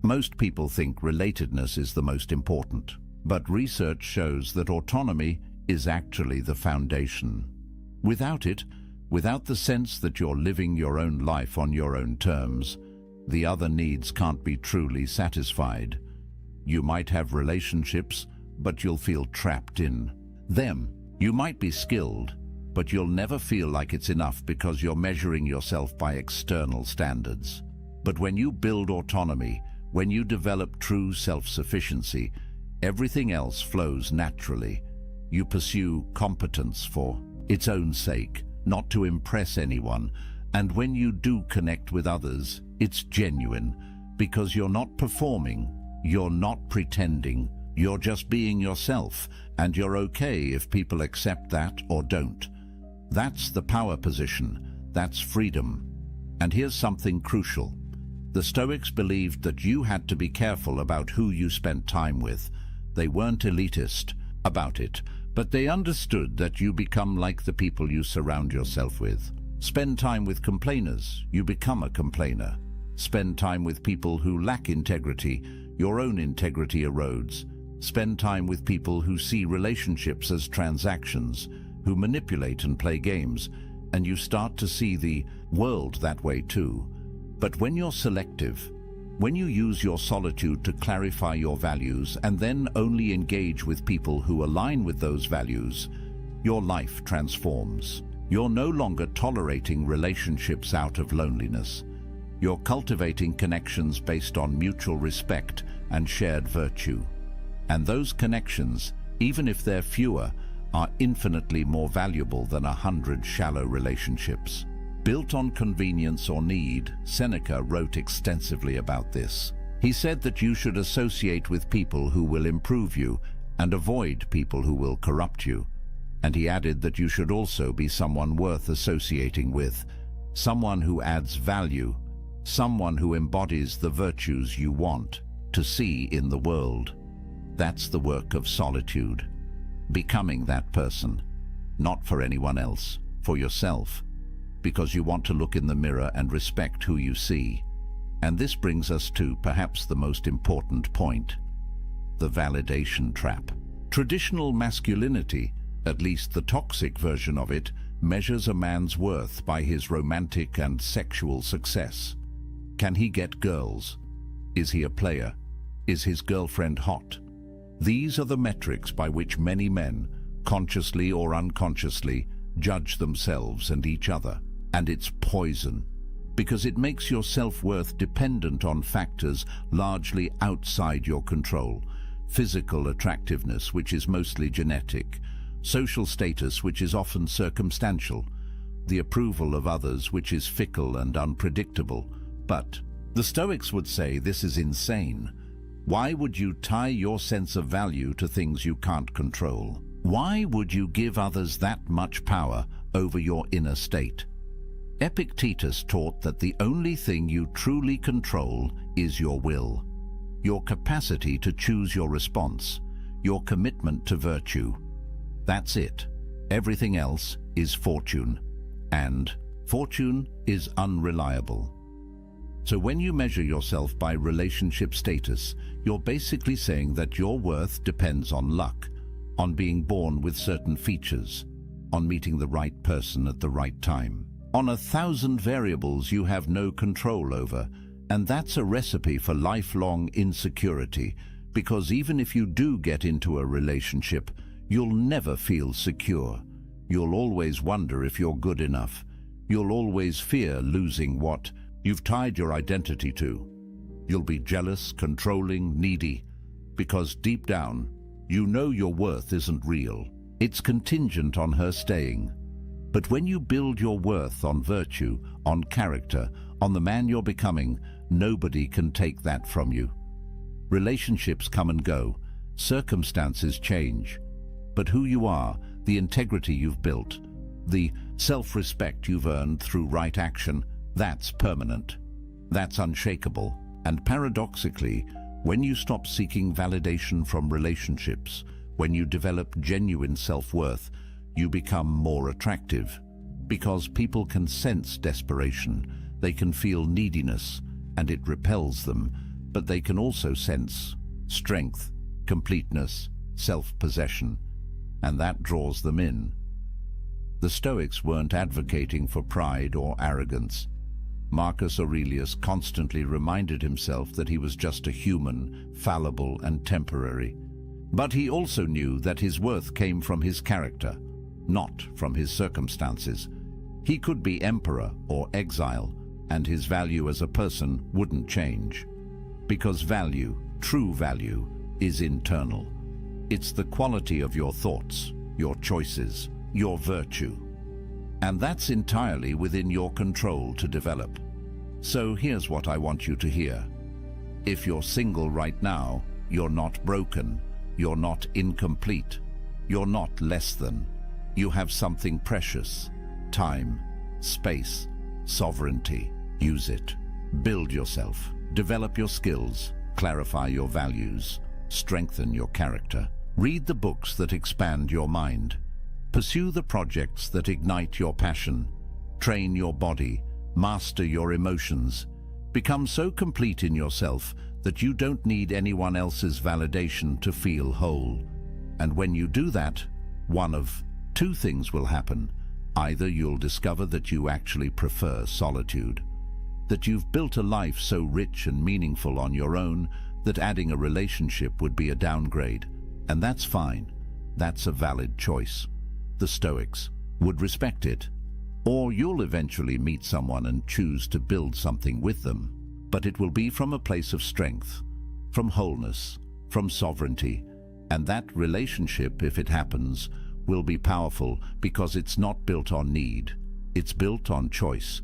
Most people think relatedness is the most important, but research shows that autonomy is actually the foundation. Without it, without the sense that you're living your own life on your own terms, the other needs can't be truly satisfied. You might have relationships, but you'll feel trapped in them. You might be skilled, but you'll never feel like it's enough because you're measuring yourself by external standards. But when you build autonomy, when you develop true self-sufficiency, everything else flows naturally. You pursue competence for its own sake, not to impress anyone. And when you do connect with others, it's genuine, because you're not performing, you're not pretending, you're just being yourself, and you're okay if people accept that or don't. That's the power position, that's freedom. And here's something crucial. The Stoics believed that you had to be careful about who you spent time with. They weren't elitist about it, but they understood that you become like the people you surround yourself with. Spend time with complainers, you become a complainer. Spend time with people who lack integrity, your own integrity erodes. Spend time with people who see relationships as transactions, who manipulate and play games, and you start to see the world that way too. But when you're selective, when you use your solitude to clarify your values and then only engage with people who align with those values, your life transforms. You're no longer tolerating relationships out of loneliness. You're cultivating connections based on mutual respect and shared virtue. And those connections, even if they're fewer, are infinitely more valuable than 100 shallow relationships. Built on convenience or need, Seneca wrote extensively about this. He said that you should associate with people who will improve you and avoid people who will corrupt you. And he added that you should also be someone worth associating with, someone who adds value, someone who embodies the virtues you want to see in the world. That's the work of solitude. Becoming that person, not for anyone else, for yourself, because you want to look in the mirror and respect who you see. And this brings us to perhaps the most important point, the validation trap. Traditional masculinity, at least the toxic version of it, measures a man's worth by his romantic and sexual success. Can he get girls? Is he a player? Is his girlfriend hot? These are the metrics by which many men, consciously or unconsciously, judge themselves and each other. And it's poison, because it makes your self-worth dependent on factors largely outside your control. Physical attractiveness, which is mostly genetic, social status, which is often circumstantial, the approval of others, which is fickle and unpredictable. But the Stoics would say this is insane. Why would you tie your sense of value to things you can't control? Why would you give others that much power over your inner state? Epictetus taught that the only thing you truly control is your will, your capacity to choose your response, your commitment to virtue. That's it. Everything else is fortune, and fortune is unreliable. So when you measure yourself by relationship status, you're basically saying that your worth depends on luck, on being born with certain features, on meeting the right person at the right time, on 1,000 variables you have no control over. And that's a recipe for lifelong insecurity, because even if you do get into a relationship, you'll never feel secure. You'll always wonder if you're good enough. You'll always fear losing what you've tied your identity to. You'll be jealous, controlling, needy, because deep down, you know your worth isn't real. It's contingent on her staying. But when you build your worth on virtue, on character, on the man you're becoming, nobody can take that from you. Relationships come and go, circumstances change, but who you are, the integrity you've built, the self-respect you've earned through right action, that's permanent. That's unshakable. And paradoxically, when you stop seeking validation from relationships, when you develop genuine self-worth, you become more attractive. Because people can sense desperation, they can feel neediness, and it repels them, but they can also sense strength, completeness, self-possession, and that draws them in. The Stoics weren't advocating for pride or arrogance. Marcus Aurelius constantly reminded himself that he was just a human, fallible and temporary. But he also knew that his worth came from his character, not from his circumstances. He could be emperor or exile, and his value as a person wouldn't change. Because value, true value, is internal. It's the quality of your thoughts, your choices, your virtue. And that's entirely within your control to develop. So here's what I want you to hear. If you're single right now, you're not broken, you're not incomplete, you're not less than. You have something precious: time, space, sovereignty. Use it. Build yourself, develop your skills, clarify your values, strengthen your character. Read the books that expand your mind. Pursue the projects that ignite your passion. Train your body, master your emotions. Become so complete in yourself that you don't need anyone else's validation to feel whole. And when you do that, one of two things will happen. Either you'll discover that you actually prefer solitude, that you've built a life so rich and meaningful on your own that adding a relationship would be a downgrade. And that's fine. That's a valid choice. The Stoics would respect it. Or you'll eventually meet someone and choose to build something with them. But it will be from a place of strength, from wholeness, from sovereignty, And that relationship, if it happens, will be powerful because it's not built on need. It's built on choice,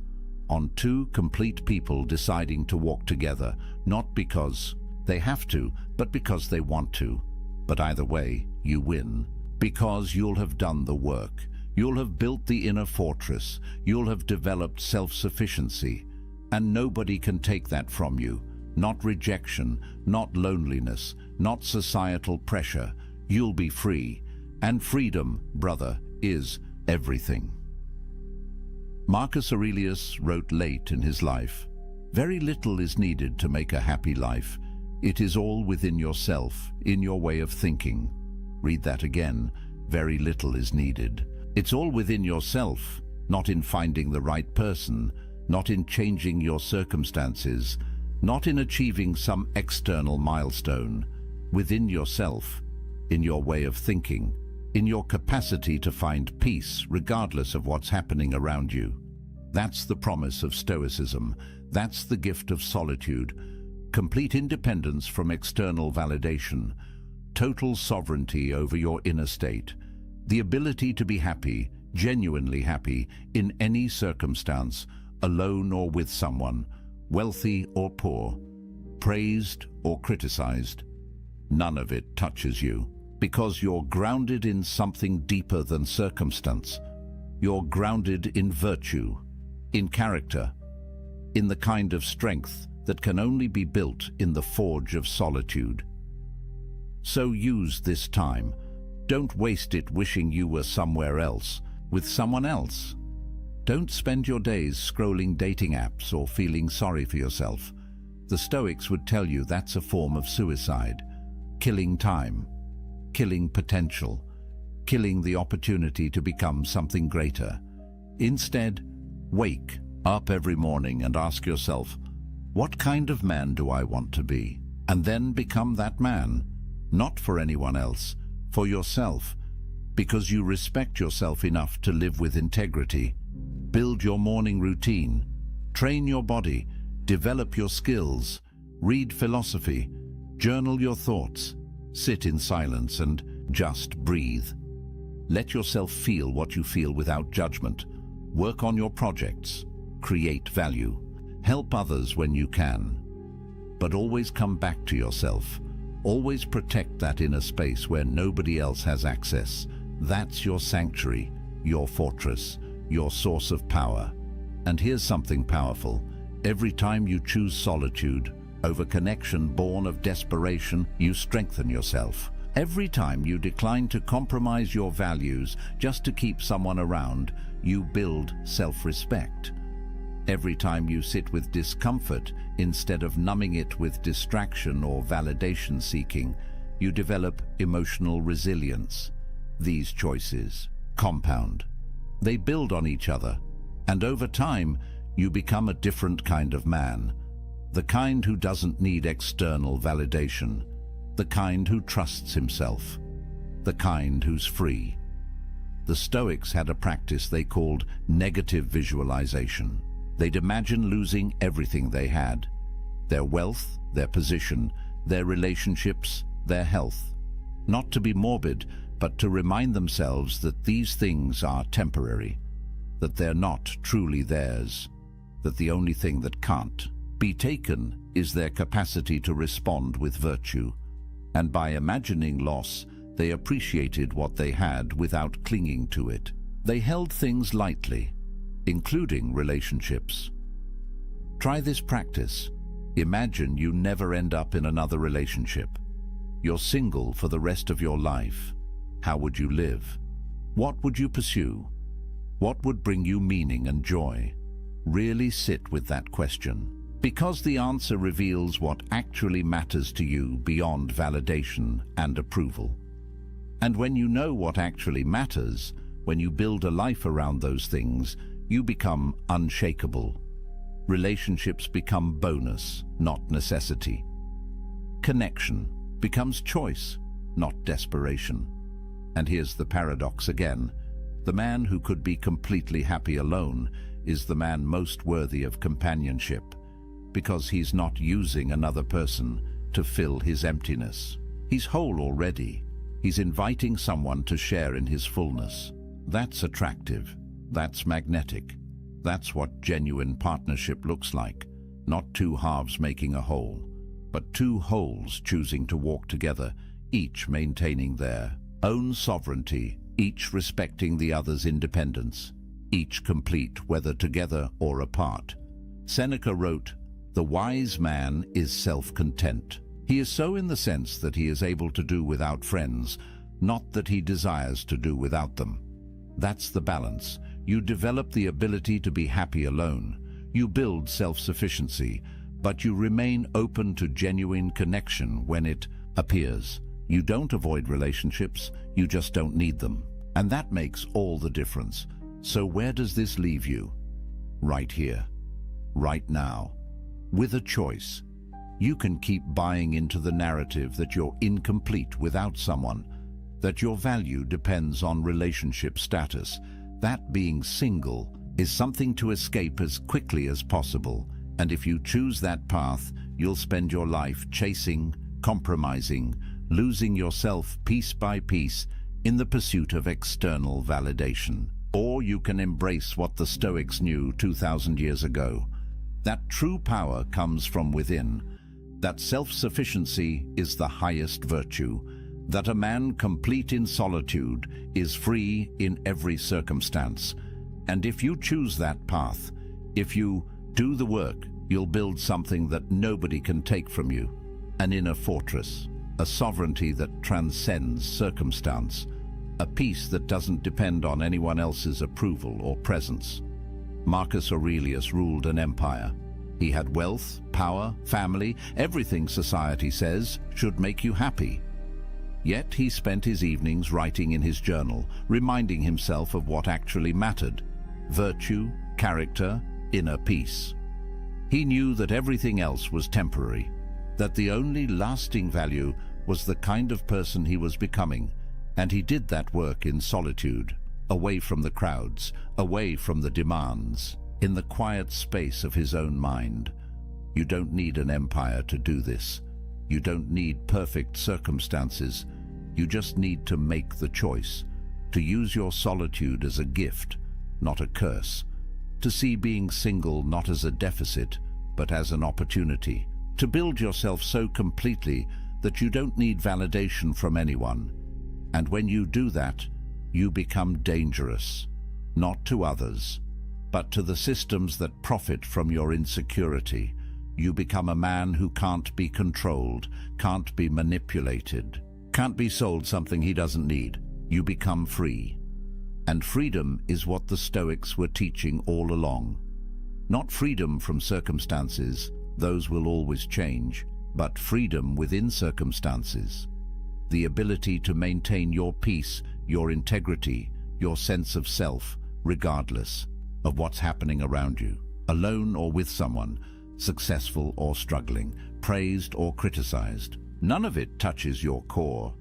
on two complete people deciding to walk together, not because they have to, but because they want to. But either way, you win, because you'll have done the work. You'll have built the inner fortress. You'll have developed self-sufficiency. And nobody can take that from you. Not rejection, not loneliness, not societal pressure. You'll be free. And freedom, brother, is everything. Marcus Aurelius wrote late in his life, "Very little is needed to make a happy life. It is all within yourself, in your way of thinking." Read that again. Very little is needed. It's all within yourself, not in finding the right person, not in changing your circumstances, not in achieving some external milestone. Within yourself, in your way of thinking, in your capacity to find peace regardless of what's happening around you. That's the promise of Stoicism. That's the gift of solitude. Complete independence from external validation. Total sovereignty over your inner state. The ability to be happy, genuinely happy, in any circumstance, alone or with someone, wealthy or poor, praised or criticized. None of it touches you, because you're grounded in something deeper than circumstance. You're grounded in virtue, in character, in the kind of strength that can only be built in the forge of solitude. So use this time. Don't waste it wishing you were somewhere else, with someone else. Don't spend your days scrolling dating apps or feeling sorry for yourself. The Stoics would tell you that's a form of suicide. Killing time, killing potential, killing the opportunity to become something greater. Instead, wake up every morning and ask yourself, what kind of man do I want to be? And then become that man, not for anyone else, for yourself, because you respect yourself enough to live with integrity. Build your morning routine, train your body, develop your skills, read philosophy, journal your thoughts, sit in silence and just breathe. Let yourself feel what you feel without judgment. Work on your projects, create value, help others when you can. But always come back to yourself. Always protect that inner space where nobody else has access. That's your sanctuary, your fortress, your source of power. And here's something powerful. Every time you choose solitude over connection born of desperation, you strengthen yourself. Every time you decline to compromise your values just to keep someone around, you build self-respect. Every time you sit with discomfort instead of numbing it with distraction or validation seeking, you develop emotional resilience. These choices compound. They build on each other, and over time, you become a different kind of man. The kind who doesn't need external validation. The kind who trusts himself. The kind who's free. The Stoics had a practice they called negative visualization. They'd imagine losing everything they had. Their wealth, their position, their relationships, their health. Not to be morbid, but to remind themselves that these things are temporary, that they're not truly theirs, that the only thing that can't be taken is their capacity to respond with virtue. And by imagining loss, they appreciated what they had without clinging to it. They held things lightly, including relationships. Try this practice. Imagine you never end up in another relationship. You're single for the rest of your life. How would you live? What would you pursue? What would bring you meaning and joy? Really sit with that question, because the answer reveals what actually matters to you beyond validation and approval. And when you know what actually matters, when you build a life around those things, you become unshakable. Relationships become bonus, not necessity. Connection becomes choice, not desperation. And here's the paradox again. The man who could be completely happy alone is the man most worthy of companionship, because he's not using another person to fill his emptiness. He's whole already, He's inviting someone to share in his fullness. That's attractive. That's magnetic. That's what genuine partnership looks like. Not two halves making a whole, but two wholes choosing to walk together, each maintaining their own sovereignty, each respecting the other's independence, each complete whether together or apart. Seneca wrote, "The wise man is self-content. He is so in the sense that he is able to do without friends, not that he desires to do without them." That's the balance. You develop the ability to be happy alone. You build self-sufficiency, but you remain open to genuine connection when it appears. You don't avoid relationships, you just don't need them. And that makes all the difference. So where does this leave you? Right here, right now, with a choice. You can keep buying into the narrative that you're incomplete without someone, that your value depends on relationship status, that being single is something to escape as quickly as possible. And if you choose that path, you'll spend your life chasing, compromising, losing yourself piece by piece in the pursuit of external validation. Or you can embrace what the Stoics knew 2,000 years ago, that true power comes from within, that self-sufficiency is the highest virtue, that a man complete in solitude is free in every circumstance. And if you choose that path, if you do the work, you'll build something that nobody can take from you, an inner fortress, a sovereignty that transcends circumstance, a peace that doesn't depend on anyone else's approval or presence. Marcus Aurelius ruled an empire. He had wealth, power, family, everything society says should make you happy. Yet he spent his evenings writing in his journal, reminding himself of what actually mattered: virtue, character, inner peace. He knew that everything else was temporary, that the only lasting value was the kind of person he was becoming, and he did that work in solitude, away from the crowds, away from the demands, in the quiet space of his own mind. You don't need an empire to do this. You don't need perfect circumstances. You just need to make the choice, to use your solitude as a gift, not a curse, to see being single not as a deficit, but as an opportunity, to build yourself so completely that you don't need validation from anyone. And when you do that, you become dangerous, not to others, but to the systems that profit from your insecurity. You become a man who can't be controlled, can't be manipulated, can't be sold something he doesn't need. You become free. And freedom is what the Stoics were teaching all along. Not freedom from circumstances, those will always change, but freedom within circumstances. The ability to maintain your peace, your integrity, your sense of self, regardless of what's happening around you, alone or with someone, successful or struggling, praised or criticized. None of it touches your core,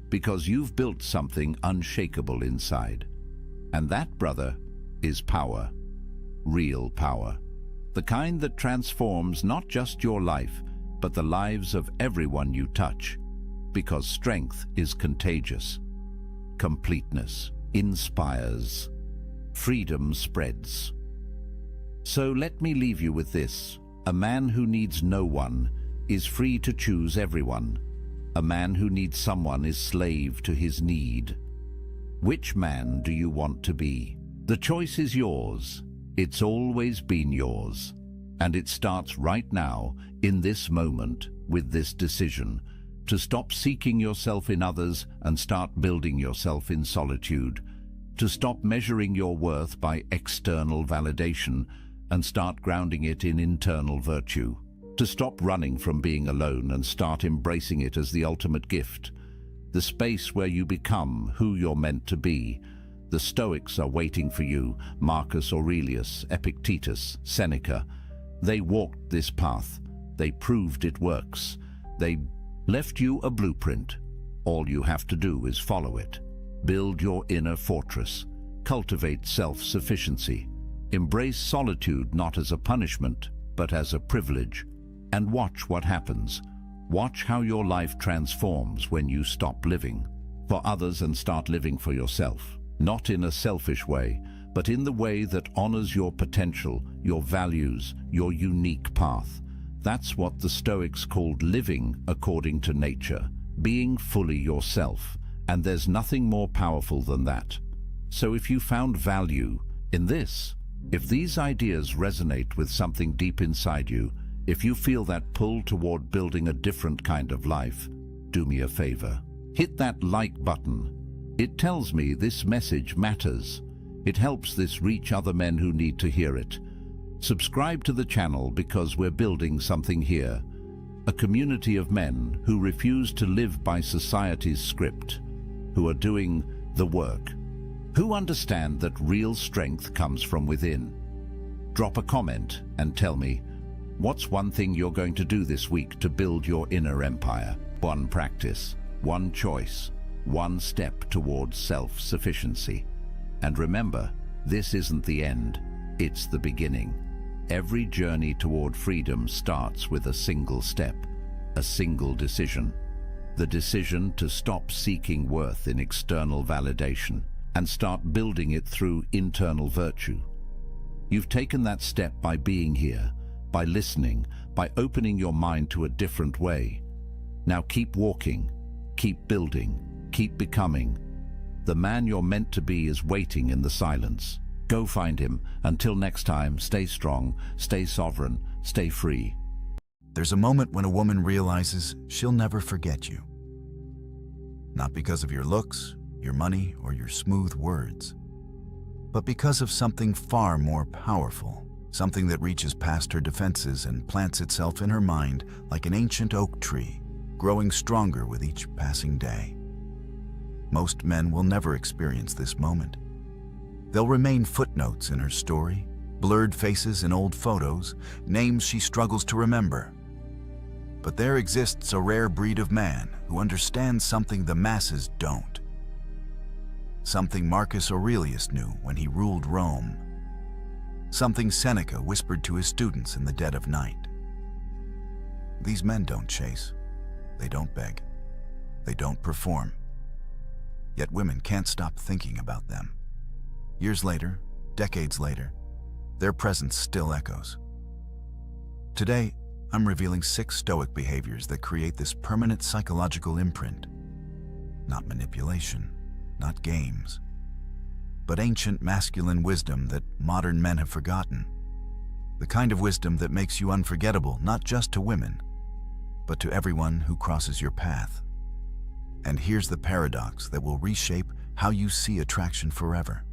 because you've built something unshakable inside. And that, brother, is power. Real power. The kind that transforms not just your life, but the lives of everyone you touch. Because strength is contagious. Completeness inspires. Freedom spreads. So let me leave you with this. A man who needs no one is free to choose everyone. A man who needs someone is slave to his need. Which man do you want to be? The choice is yours. It's always been yours. And it starts right now, in this moment, with this decision, to stop seeking yourself in others and start building yourself in solitude, to stop measuring your worth by external validation and start grounding it in internal virtue, to stop running from being alone and start embracing it as the ultimate gift, the space where you become who you're meant to be. The Stoics are waiting for you, Marcus Aurelius, Epictetus, Seneca. They walked this path. They proved it works. They left you a blueprint. All you have to do is follow it. Build your inner fortress. Cultivate self-sufficiency. Embrace solitude not as a punishment, but as a privilege. And watch what happens. Watch how your life transforms when you stop living. for others and start living for yourself. Not in a selfish way, but in the way that honors your potential, your values, your unique path. That's what the Stoics called living according to nature, being fully yourself, and there's nothing more powerful than that. So if you found value in this, if these ideas resonate with something deep inside you, if you feel that pull toward building a different kind of life, do me a favor. Hit that like button. It tells me this message matters. It helps this reach other men who need to hear it. Subscribe to the channel because we're building something here. A community of men who refuse to live by society's script, who are doing the work, who understand that real strength comes from within. Drop a comment and tell me, what's one thing you're going to do this week to build your inner empire? One practice, one choice, one step towards self-sufficiency. And remember, this isn't the end, it's the beginning. Every journey toward freedom starts with a single step, a single decision. The decision to stop seeking worth in external validation and start building it through internal virtue. You've taken that step by being here, by listening, by opening your mind to a different way. Now keep walking, keep building, keep becoming. The man you're meant to be is waiting in the silence. Go find him. Until next time, stay strong, stay sovereign, stay free. There's a moment when a woman realizes she'll never forget you. Not because of your looks, your money, or your smooth words, but because of something far more powerful, something that reaches past her defenses and plants itself in her mind like an ancient oak tree, growing stronger with each passing day. Most men will never experience this moment. They'll remain footnotes in her story, blurred faces in old photos, names she struggles to remember. But there exists a rare breed of man who understands something the masses don't. Something Marcus Aurelius knew when he ruled Rome. Something Seneca whispered to his students in the dead of night. These men don't chase. They don't beg. They don't perform. Yet women can't stop thinking about them. Years later, decades later, their presence still echoes. Today, I'm revealing 6 Stoic behaviors that create this permanent psychological imprint. Not manipulation, not games, but ancient masculine wisdom that modern men have forgotten. The kind of wisdom that makes you unforgettable, not just to women, but to everyone who crosses your path. And here's the paradox that will reshape how you see attraction forever.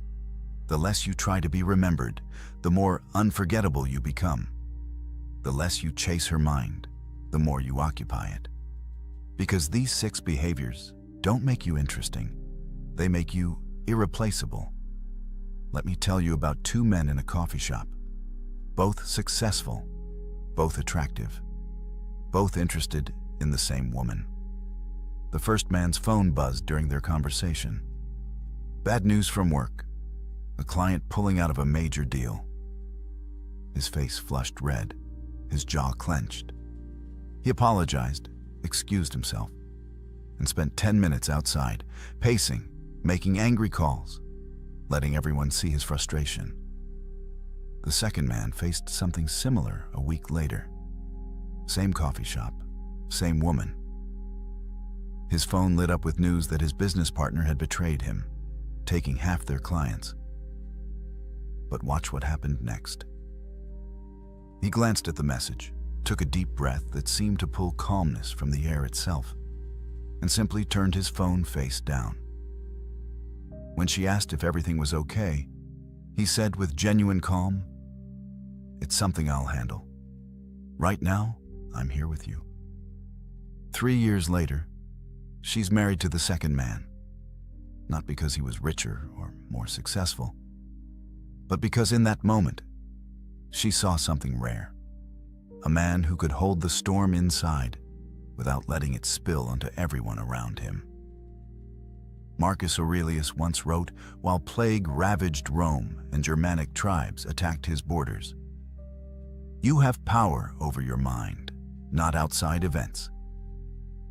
The less you try to be remembered, the more unforgettable you become. The less you chase her mind, the more you occupy it. Because these 6 behaviors don't make you interesting, they make you irreplaceable. Let me tell you about 2 men in a coffee shop, both successful, both attractive, both interested in the same woman. The first man's phone buzzed during their conversation. Bad news from work. A client pulling out of a major deal. His face flushed red, his jaw clenched. He apologized, excused himself, and spent 10 minutes outside, pacing, making angry calls, letting everyone see his frustration. The second man faced something similar a week later. Same coffee shop, same woman. His phone lit up with news that his business partner had betrayed him, taking half their clients. But watch what happened next. He glanced at the message, took a deep breath that seemed to pull calmness from the air itself, and simply turned his phone face down. When she asked if everything was okay, he said with genuine calm, "It's something I'll handle. Right now, I'm here with you." 3 years later, she's married to the second man, not because he was richer or more successful, but because in that moment, she saw something rare. A man who could hold the storm inside without letting it spill onto everyone around him. Marcus Aurelius once wrote, while plague ravaged Rome and Germanic tribes attacked his borders, "You have power over your mind, not outside events.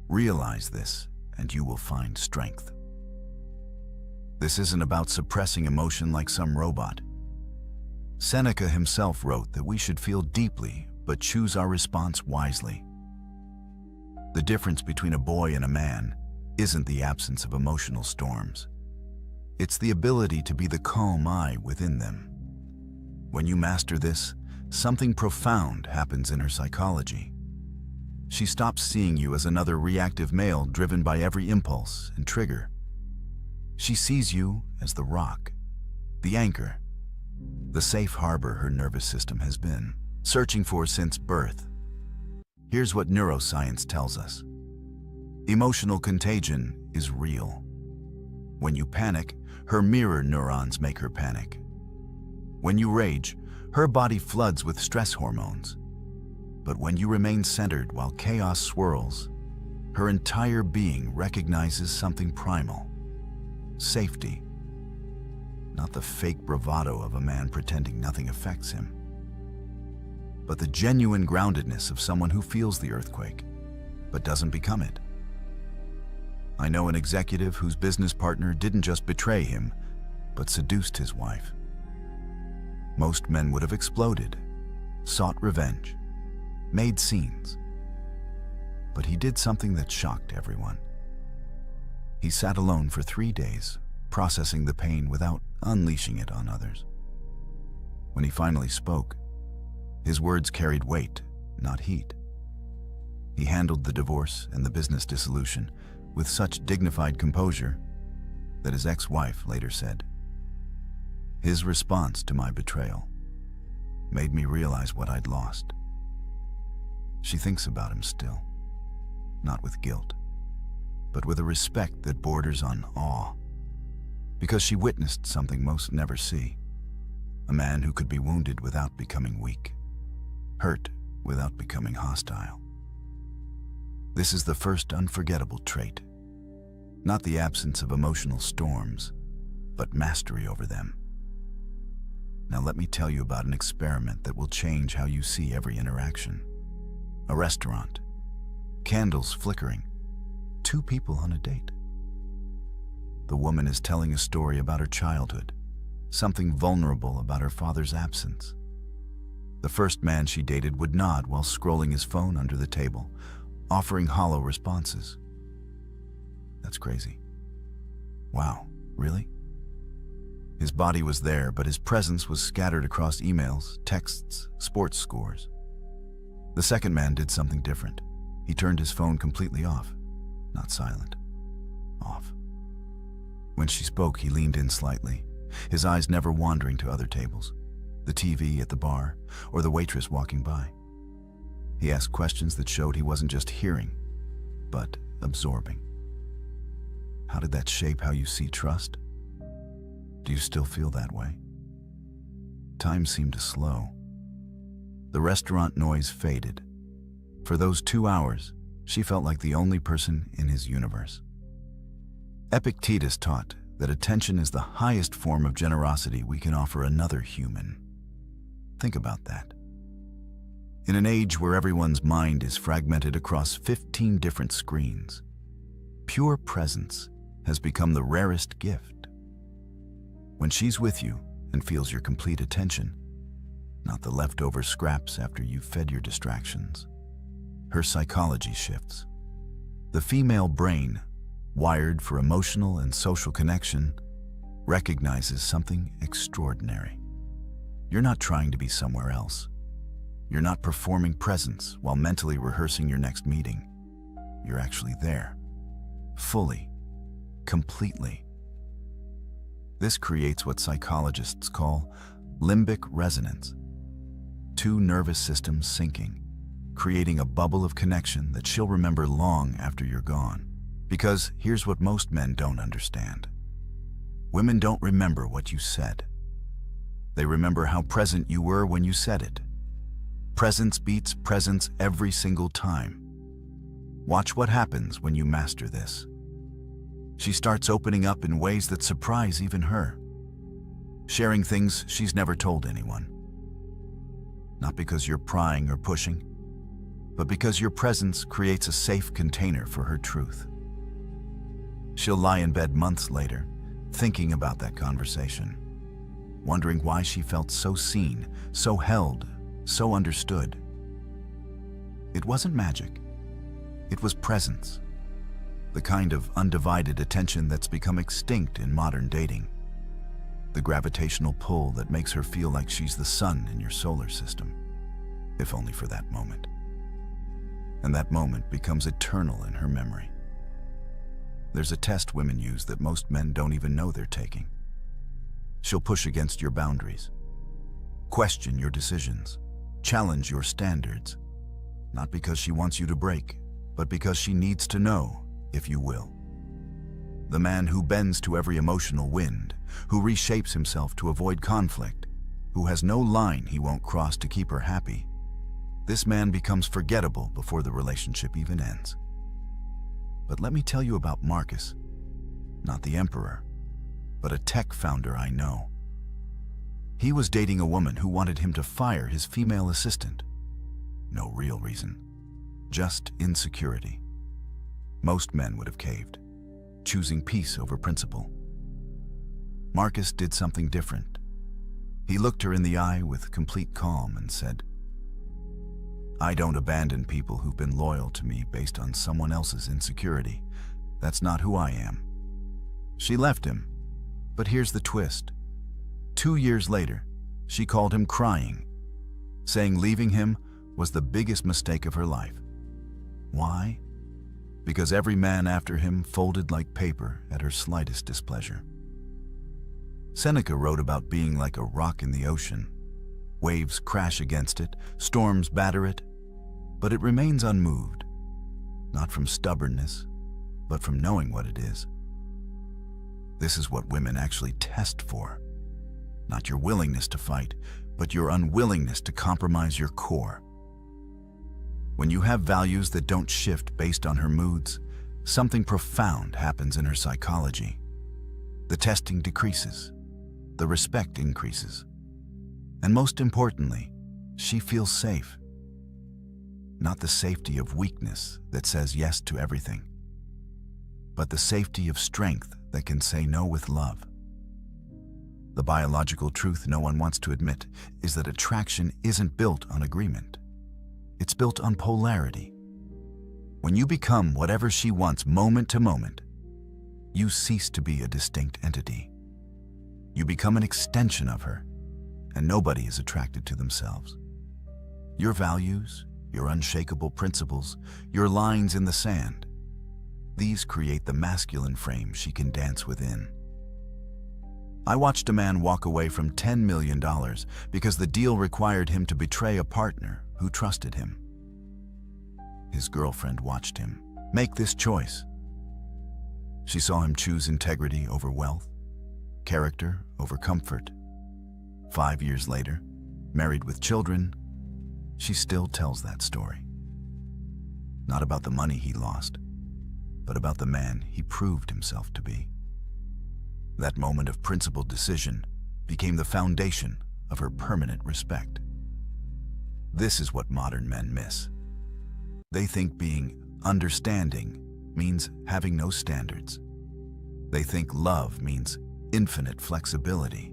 Realize this, and you will find strength." This isn't about suppressing emotion like some robot. Seneca himself wrote that we should feel deeply, but choose our response wisely. The difference between a boy and a man isn't the absence of emotional storms. It's the ability to be the calm eye within them. When you master this, something profound happens in her psychology. She stops seeing you as another reactive male driven by every impulse and trigger. She sees you as the rock, the anchor, the safe harbor her nervous system has been searching for since birth. Here's what neuroscience tells us. Emotional contagion is real. When you panic, her mirror neurons make her panic. When you rage, her body floods with stress hormones. But when you remain centered while chaos swirls, her entire being recognizes something primal: safety. Not the fake bravado of a man pretending nothing affects him, but the genuine groundedness of someone who feels the earthquake, but doesn't become it. I know an executive whose business partner didn't just betray him, but seduced his wife. Most men would have exploded, sought revenge, made scenes. But he did something that shocked everyone. He sat alone for 3 days, processing the pain without unleashing it on others. When he finally spoke, his words carried weight, not heat. He handled the divorce and the business dissolution with such dignified composure that his ex-wife later said, "His response to my betrayal made me realize what I'd lost." She thinks about him still, not with guilt, but with a respect that borders on awe, because she witnessed something most never see: a man who could be wounded without becoming weak, hurt without becoming hostile. This is the first unforgettable trait, not the absence of emotional storms, but mastery over them. Now let me tell you about an experiment that will change how you see every interaction. A restaurant, candles flickering, 2 people on a date. The woman is telling a story about her childhood, something vulnerable about her father's absence. The first man she dated would nod while scrolling his phone under the table, offering hollow responses. That's crazy. Wow, really? His body was there, but his presence was scattered across emails, texts, sports scores. The second man did something different. He turned his phone completely off. Not silent. Off. When she spoke, he leaned in slightly, his eyes never wandering to other tables, the TV at the bar, or the waitress walking by. He asked questions that showed he wasn't just hearing, but absorbing. How did that shape how you see trust? Do you still feel that way? Time seemed to slow. The restaurant noise faded. For those 2 hours, she felt like the only person in his universe. Epictetus taught that attention is the highest form of generosity we can offer another human. Think about that. In an age where everyone's mind is fragmented across 15 different screens, pure presence has become the rarest gift. When she's with you and feels your complete attention, not the leftover scraps after you've fed your distractions, her psychology shifts. The female brain, wired for emotional and social connection, recognizes something extraordinary. You're not trying to be somewhere else. You're not performing presence while mentally rehearsing your next meeting. You're actually there, fully, completely. This creates what psychologists call limbic resonance. 2 nervous systems syncing, creating a bubble of connection that she'll remember long after you're gone. Because here's what most men don't understand. Women don't remember what you said. They remember how present you were when you said it. Presence beats presence every single time. Watch what happens when you master this. She starts opening up in ways that surprise even her, sharing things she's never told anyone. Not because you're prying or pushing, but because your presence creates a safe container for her truth. She'll lie in bed months later, thinking about that conversation, wondering why she felt so seen, so held, so understood. It wasn't magic. It was presence. The kind of undivided attention that's become extinct in modern dating. The gravitational pull that makes her feel like she's the sun in your solar system, if only for that moment. And that moment becomes eternal in her memory. There's a test women use that most men don't even know they're taking. She'll push against your boundaries, question your decisions, challenge your standards, not because she wants you to break, but because she needs to know if you will. The man who bends to every emotional wind, who reshapes himself to avoid conflict, who has no line he won't cross to keep her happy, this man becomes forgettable before the relationship even ends. But let me tell you about Marcus, not the emperor, but a tech founder I know. He was dating a woman who wanted him to fire his female assistant. No real reason, just insecurity. Most men would have caved, choosing peace over principle. Marcus did something different. He looked her in the eye with complete calm and said, "I don't abandon people who've been loyal to me based on someone else's insecurity. That's not who I am." She left him, but here's the twist. 2 years later, she called him crying, saying leaving him was the biggest mistake of her life. Why? Because every man after him folded like paper at her slightest displeasure. Seneca wrote about being like a rock in the ocean. Waves crash against it, storms batter it, but it remains unmoved, not from stubbornness, but from knowing what it is. This is what women actually test for. Not your willingness to fight, but your unwillingness to compromise your core. When you have values that don't shift based on her moods, something profound happens in her psychology. The testing decreases, the respect increases, and most importantly, she feels safe. Not the safety of weakness that says yes to everything, but the safety of strength that can say no with love. The biological truth no one wants to admit is that attraction isn't built on agreement. It's built on polarity. When you become whatever she wants moment to moment, you cease to be a distinct entity. You become an extension of her, and nobody is attracted to themselves. Your values, your unshakable principles, your lines in the sand, these create the masculine frame she can dance within. I watched a man walk away from $10 million because the deal required him to betray a partner who trusted him. His girlfriend watched him make this choice. She saw him choose integrity over wealth, character over comfort. 5 years later, married with children, she still tells that story. Not about the money he lost, but about the man he proved himself to be. That moment of principled decision became the foundation of her permanent respect. This is what modern men miss. They think being understanding means having no standards. They think love means infinite flexibility.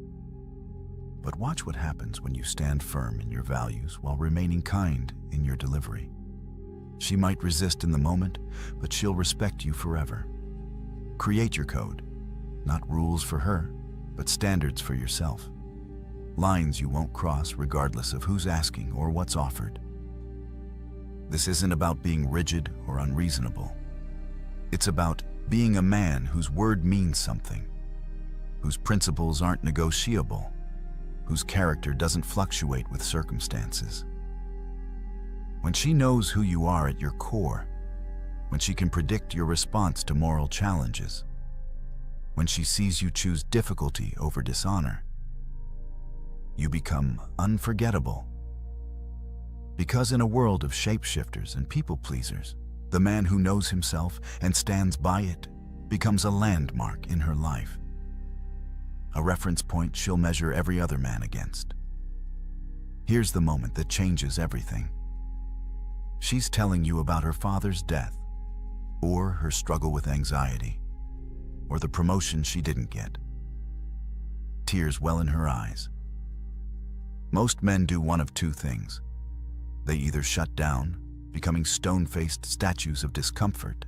But watch what happens when you stand firm in your values while remaining kind in your delivery. She might resist in the moment, but she'll respect you forever. Create your code, not rules for her, but standards for yourself. Lines you won't cross regardless of who's asking or what's offered. This isn't about being rigid or unreasonable. It's about being a man whose word means something, whose principles aren't negotiable, whose character doesn't fluctuate with circumstances. When she knows who you are at your core, when she can predict your response to moral challenges, when she sees you choose difficulty over dishonor, you become unforgettable. Because in a world of shapeshifters and people-pleasers, the man who knows himself and stands by it becomes a landmark in her life. A reference point she'll measure every other man against. Here's the moment that changes everything. She's telling you about her father's death, or her struggle with anxiety, or the promotion she didn't get. tears well in her eyes. Most men do one of two things. They either shut down, becoming stone-faced statues of discomfort,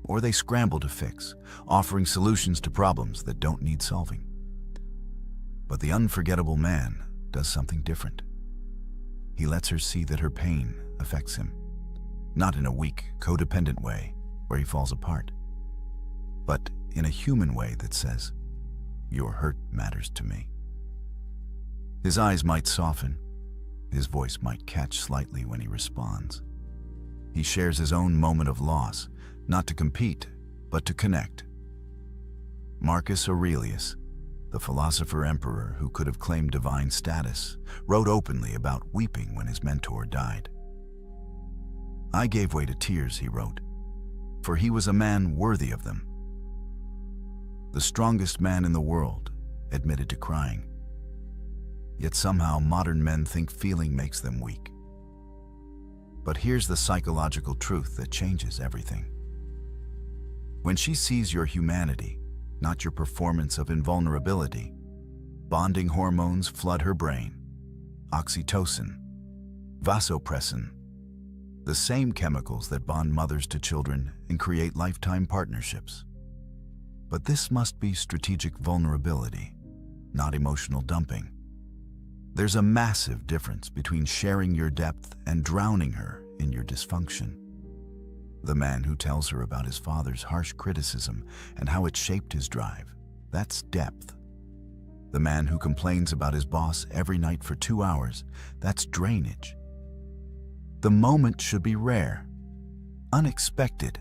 or they scramble to fix, offering solutions to problems that don't need solving. But the unforgettable man does something different. He lets her see that her pain affects him, not in a weak, codependent way where he falls apart, but in a human way that says, "Your hurt matters to me." His eyes might soften, his voice might catch slightly when he responds. He shares his own moment of loss, not to compete, but to connect. Marcus Aurelius, the philosopher-emperor who could have claimed divine status, wrote openly about weeping when his mentor died. "I gave way to tears," he wrote, "for he was a man worthy of them." The strongest man in the world admitted to crying. Yet somehow modern men think feeling makes them weak. But here's the psychological truth that changes everything. When she sees your humanity, not your performance of invulnerability, bonding hormones flood her brain. Oxytocin, vasopressin, the same chemicals that bond mothers to children and create lifetime partnerships. But this must be strategic vulnerability, not emotional dumping. There's a massive difference between sharing your depth and drowning her in your dysfunction. The man who tells her about his father's harsh criticism and how it shaped his drive, that's depth. The man who complains about his boss every night for 2 hours, that's drainage. The moment should be rare, unexpected,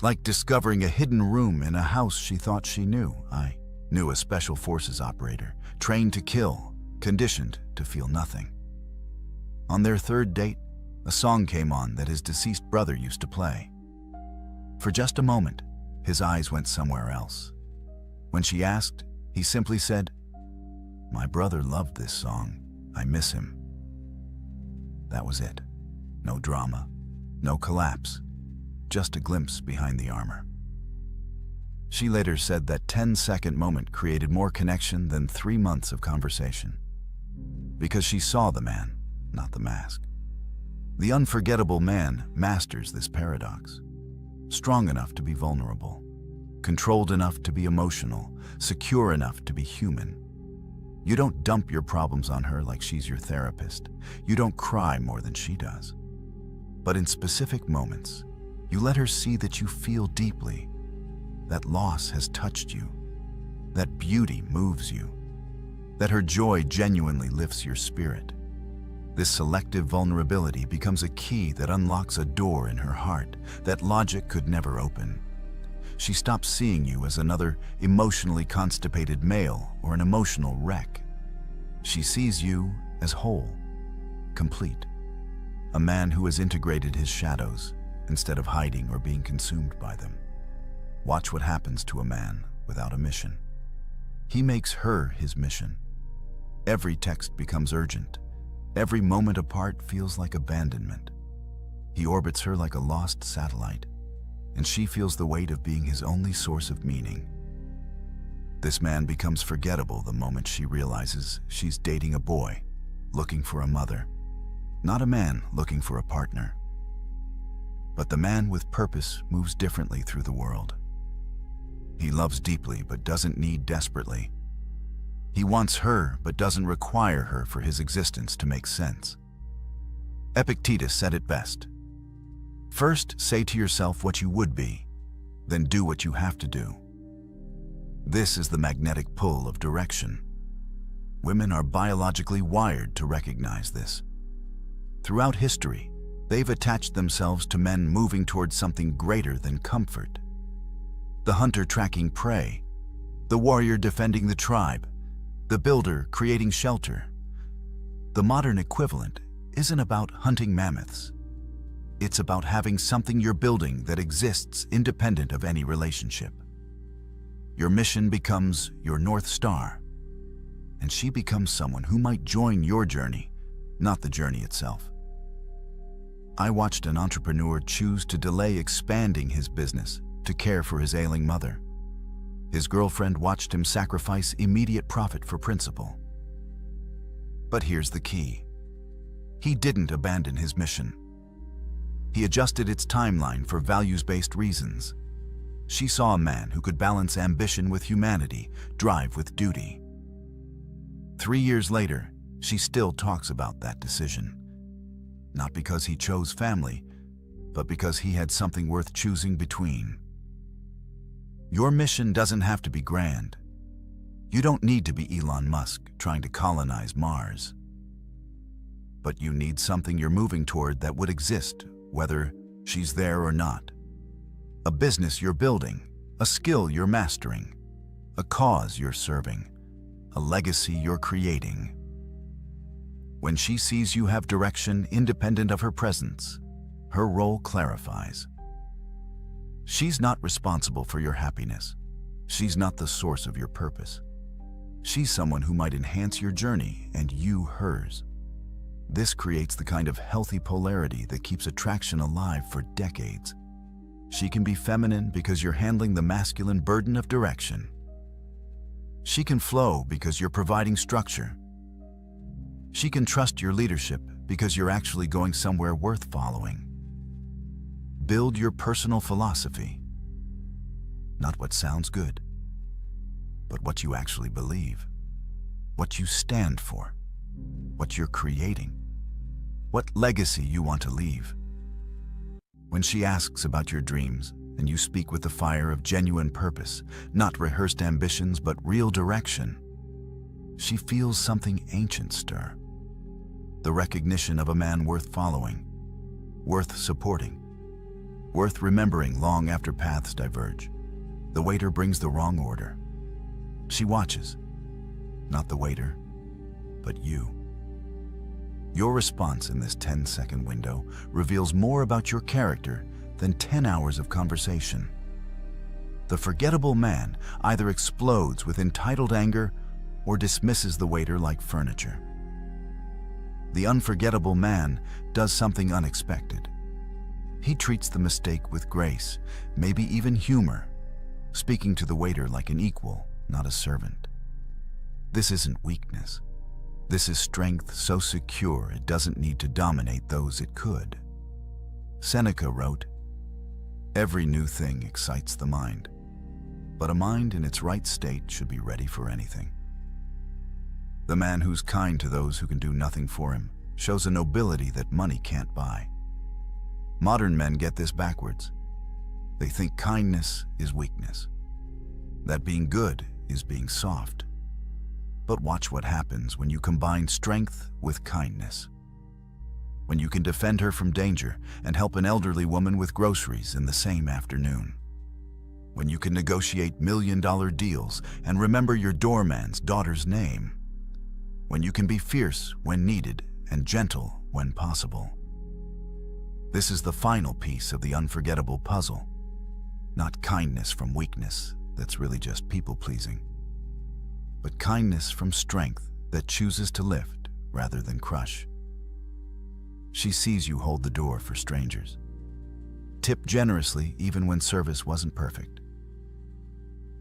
like discovering a hidden room in a house she thought she knew. I knew a special forces operator, trained to kill, conditioned to feel nothing. On their third date, a song came on that his deceased brother used to play. For just a moment, his eyes went somewhere else. When she asked, he simply said, "My brother loved this song. I miss him." That was it. No drama, no collapse, just a glimpse behind the armor. She later said that 10-second moment created more connection than 3 months of conversation. Because she saw the man, not the mask. The unforgettable man masters this paradox. Strong enough to be vulnerable, controlled enough to be emotional, secure enough to be human. You don't dump your problems on her like she's your therapist. You don't cry more than she does. But in specific moments, you let her see that you feel deeply, that loss has touched you, that beauty moves you, that her joy genuinely lifts your spirit. This selective vulnerability becomes a key that unlocks a door in her heart that logic could never open. She stops seeing you as another emotionally constipated male or an emotional wreck. She sees you as whole, complete, a man who has integrated his shadows instead of hiding or being consumed by them. Watch what happens to a man without a mission. He makes her his mission. Every text becomes urgent. Every moment apart feels like abandonment. He orbits her like a lost satellite, and she feels the weight of being his only source of meaning. This man becomes forgettable the moment she realizes she's dating a boy, looking for a mother, not a man looking for a partner. But the man with purpose moves differently through the world. He loves deeply but doesn't need desperately. He wants her but doesn't require her for his existence to make sense. Epictetus said it best. First, say to yourself what you would be, then do what you have to do. This is the magnetic pull of direction. Women are biologically wired to recognize this. Throughout history, they've attached themselves to men moving towards something greater than comfort. The hunter tracking prey, the warrior defending the tribe, the builder creating shelter. The modern equivalent isn't about hunting mammoths. It's about having something you're building that exists independent of any relationship. Your mission becomes your North Star, and she becomes someone who might join your journey, not the journey itself. I watched an entrepreneur choose to delay expanding his business to care for his ailing mother. His girlfriend watched him sacrifice immediate profit for principle. But here's the key. He didn't abandon his mission. He adjusted its timeline for values-based reasons. She saw a man who could balance ambition with humanity, drive with duty. 3 years later, she still talks about that decision. Not because he chose family, but because he had something worth choosing between. Your mission doesn't have to be grand. You don't need to be Elon Musk trying to colonize Mars. But you need something you're moving toward that would exist, whether she's there or not. A business you're building, a skill you're mastering, a cause you're serving, a legacy you're creating. When she sees you have direction independent of her presence, her role clarifies. She's not responsible for your happiness. She's not the source of your purpose. She's someone who might enhance your journey and you hers. This creates the kind of healthy polarity that keeps attraction alive for decades. She can be feminine because you're handling the masculine burden of direction. She can flow because you're providing structure. She can trust your leadership because you're actually going somewhere worth following. Build your personal philosophy. Not what sounds good, but what you actually believe, what you stand for, what you're creating, what legacy you want to leave. When she asks about your dreams, and you speak with the fire of genuine purpose, not rehearsed ambitions but real direction, she feels something ancient stir. The recognition of a man worth following, worth supporting, worth remembering long after paths diverge. The waiter brings the wrong order. She watches, not the waiter, but you. Your response in this 10-second window reveals more about your character than 10 hours of conversation. The forgettable man either explodes with entitled anger or dismisses the waiter like furniture. The unforgettable man does something unexpected. He treats the mistake with grace, maybe even humor, speaking to the waiter like an equal, not a servant. This isn't weakness. This is strength so secure it doesn't need to dominate those it could. Seneca wrote, "Every new thing excites the mind, but a mind in its right state should be ready for anything." The man who's kind to those who can do nothing for him shows a nobility that money can't buy. Modern men get this backwards. They think kindness is weakness, that being good is being soft. But watch what happens when you combine strength with kindness. When you can defend her from danger and help an elderly woman with groceries in the same afternoon. When you can negotiate million-dollar deals and remember your doorman's daughter's name. When you can be fierce when needed and gentle when possible. This is the final piece of the unforgettable puzzle. Not kindness from weakness that's really just people-pleasing, but kindness from strength that chooses to lift rather than crush. She sees you hold the door for strangers. Tip generously even when service wasn't perfect.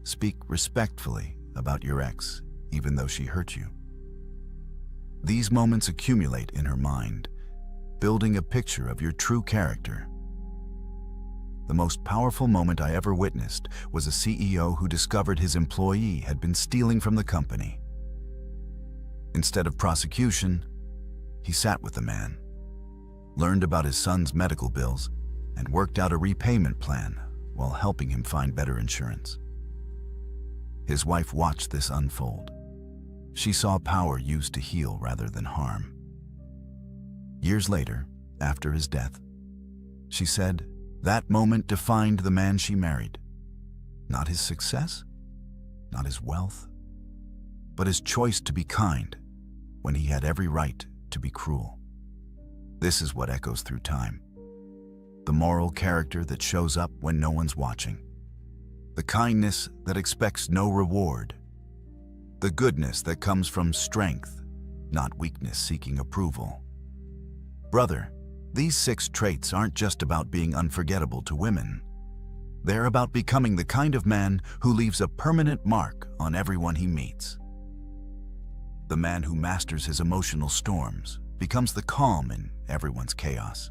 Speak respectfully about your ex even though she hurt you. These moments accumulate in her mind, building a picture of your true character. The most powerful moment I ever witnessed was a CEO who discovered his employee had been stealing from the company. Instead of prosecution, he sat with the man, learned about his son's medical bills, and worked out a repayment plan while helping him find better insurance. His wife watched this unfold. She saw power used to heal rather than harm. Years later, after his death, she said, that moment defined the man she married. Not his success, not his wealth, but his choice to be kind when he had every right to be cruel. This is what echoes through time. The moral character that shows up when no one's watching. The kindness that expects no reward. The goodness that comes from strength, not weakness seeking approval. Brother, these 6 traits aren't just about being unforgettable to women. They're about becoming the kind of man who leaves a permanent mark on everyone he meets. The man who masters his emotional storms becomes the calm in everyone's chaos.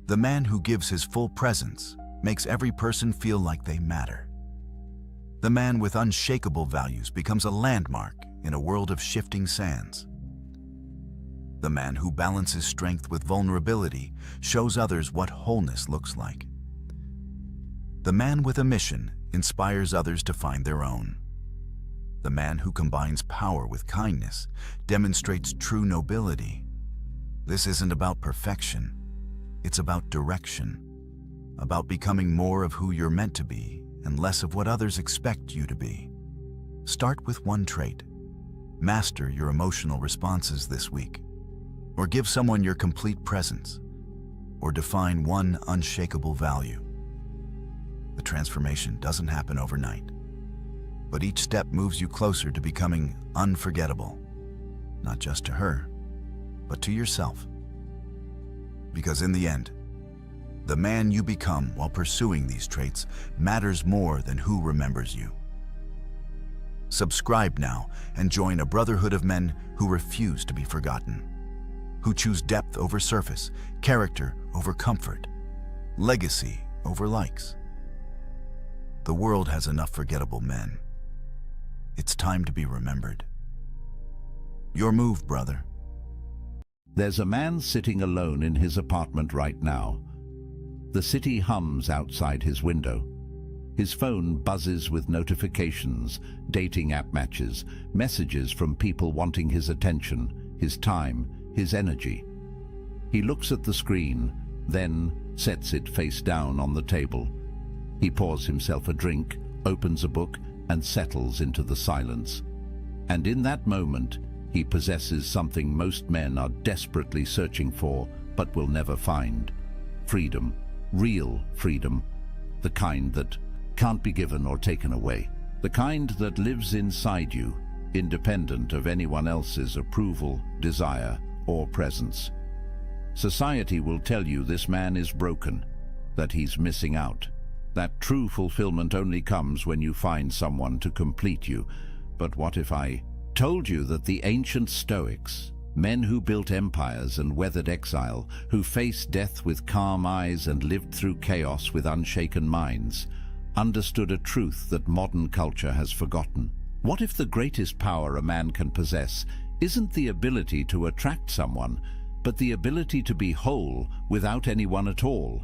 The man who gives his full presence makes every person feel like they matter. The man with unshakable values becomes a landmark in a world of shifting sands. The man who balances strength with vulnerability shows others what wholeness looks like. The man with a mission inspires others to find their own. The man who combines power with kindness demonstrates true nobility. This isn't about perfection. It's about direction, about becoming more of who you're meant to be and less of what others expect you to be. Start with one trait. Master your emotional responses this week, or give someone your complete presence, or define one unshakable value. The transformation doesn't happen overnight, but each step moves you closer to becoming unforgettable, not just to her, but to yourself. Because in the end, the man you become while pursuing these traits matters more than who remembers you. Subscribe now and join a brotherhood of men who refuse to be forgotten, who choose depth over surface, character over comfort, legacy over likes. The world has enough forgettable men. It's time to be remembered. Your move, brother. There's a man sitting alone in his apartment right now. The city hums outside his window. His phone buzzes with notifications, dating app matches, messages from people wanting his attention, his time, his energy. He looks at the screen, then sets it face down on the table. He pours himself a drink, opens a book, and settles into the silence. And in that moment, he possesses something most men are desperately searching for, but will never find. Freedom. Real freedom. The kind that can't be given or taken away. The kind that lives inside you, independent of anyone else's approval, desire, or presence. Society will tell you this man is broken, that he's missing out. That true fulfillment only comes when you find someone to complete you. But what if I told you that the ancient Stoics, men who built empires and weathered exile, who faced death with calm eyes and lived through chaos with unshaken minds, understood a truth that modern culture has forgotten? What if the greatest power a man can possess isn't the ability to attract someone, but the ability to be whole without anyone at all?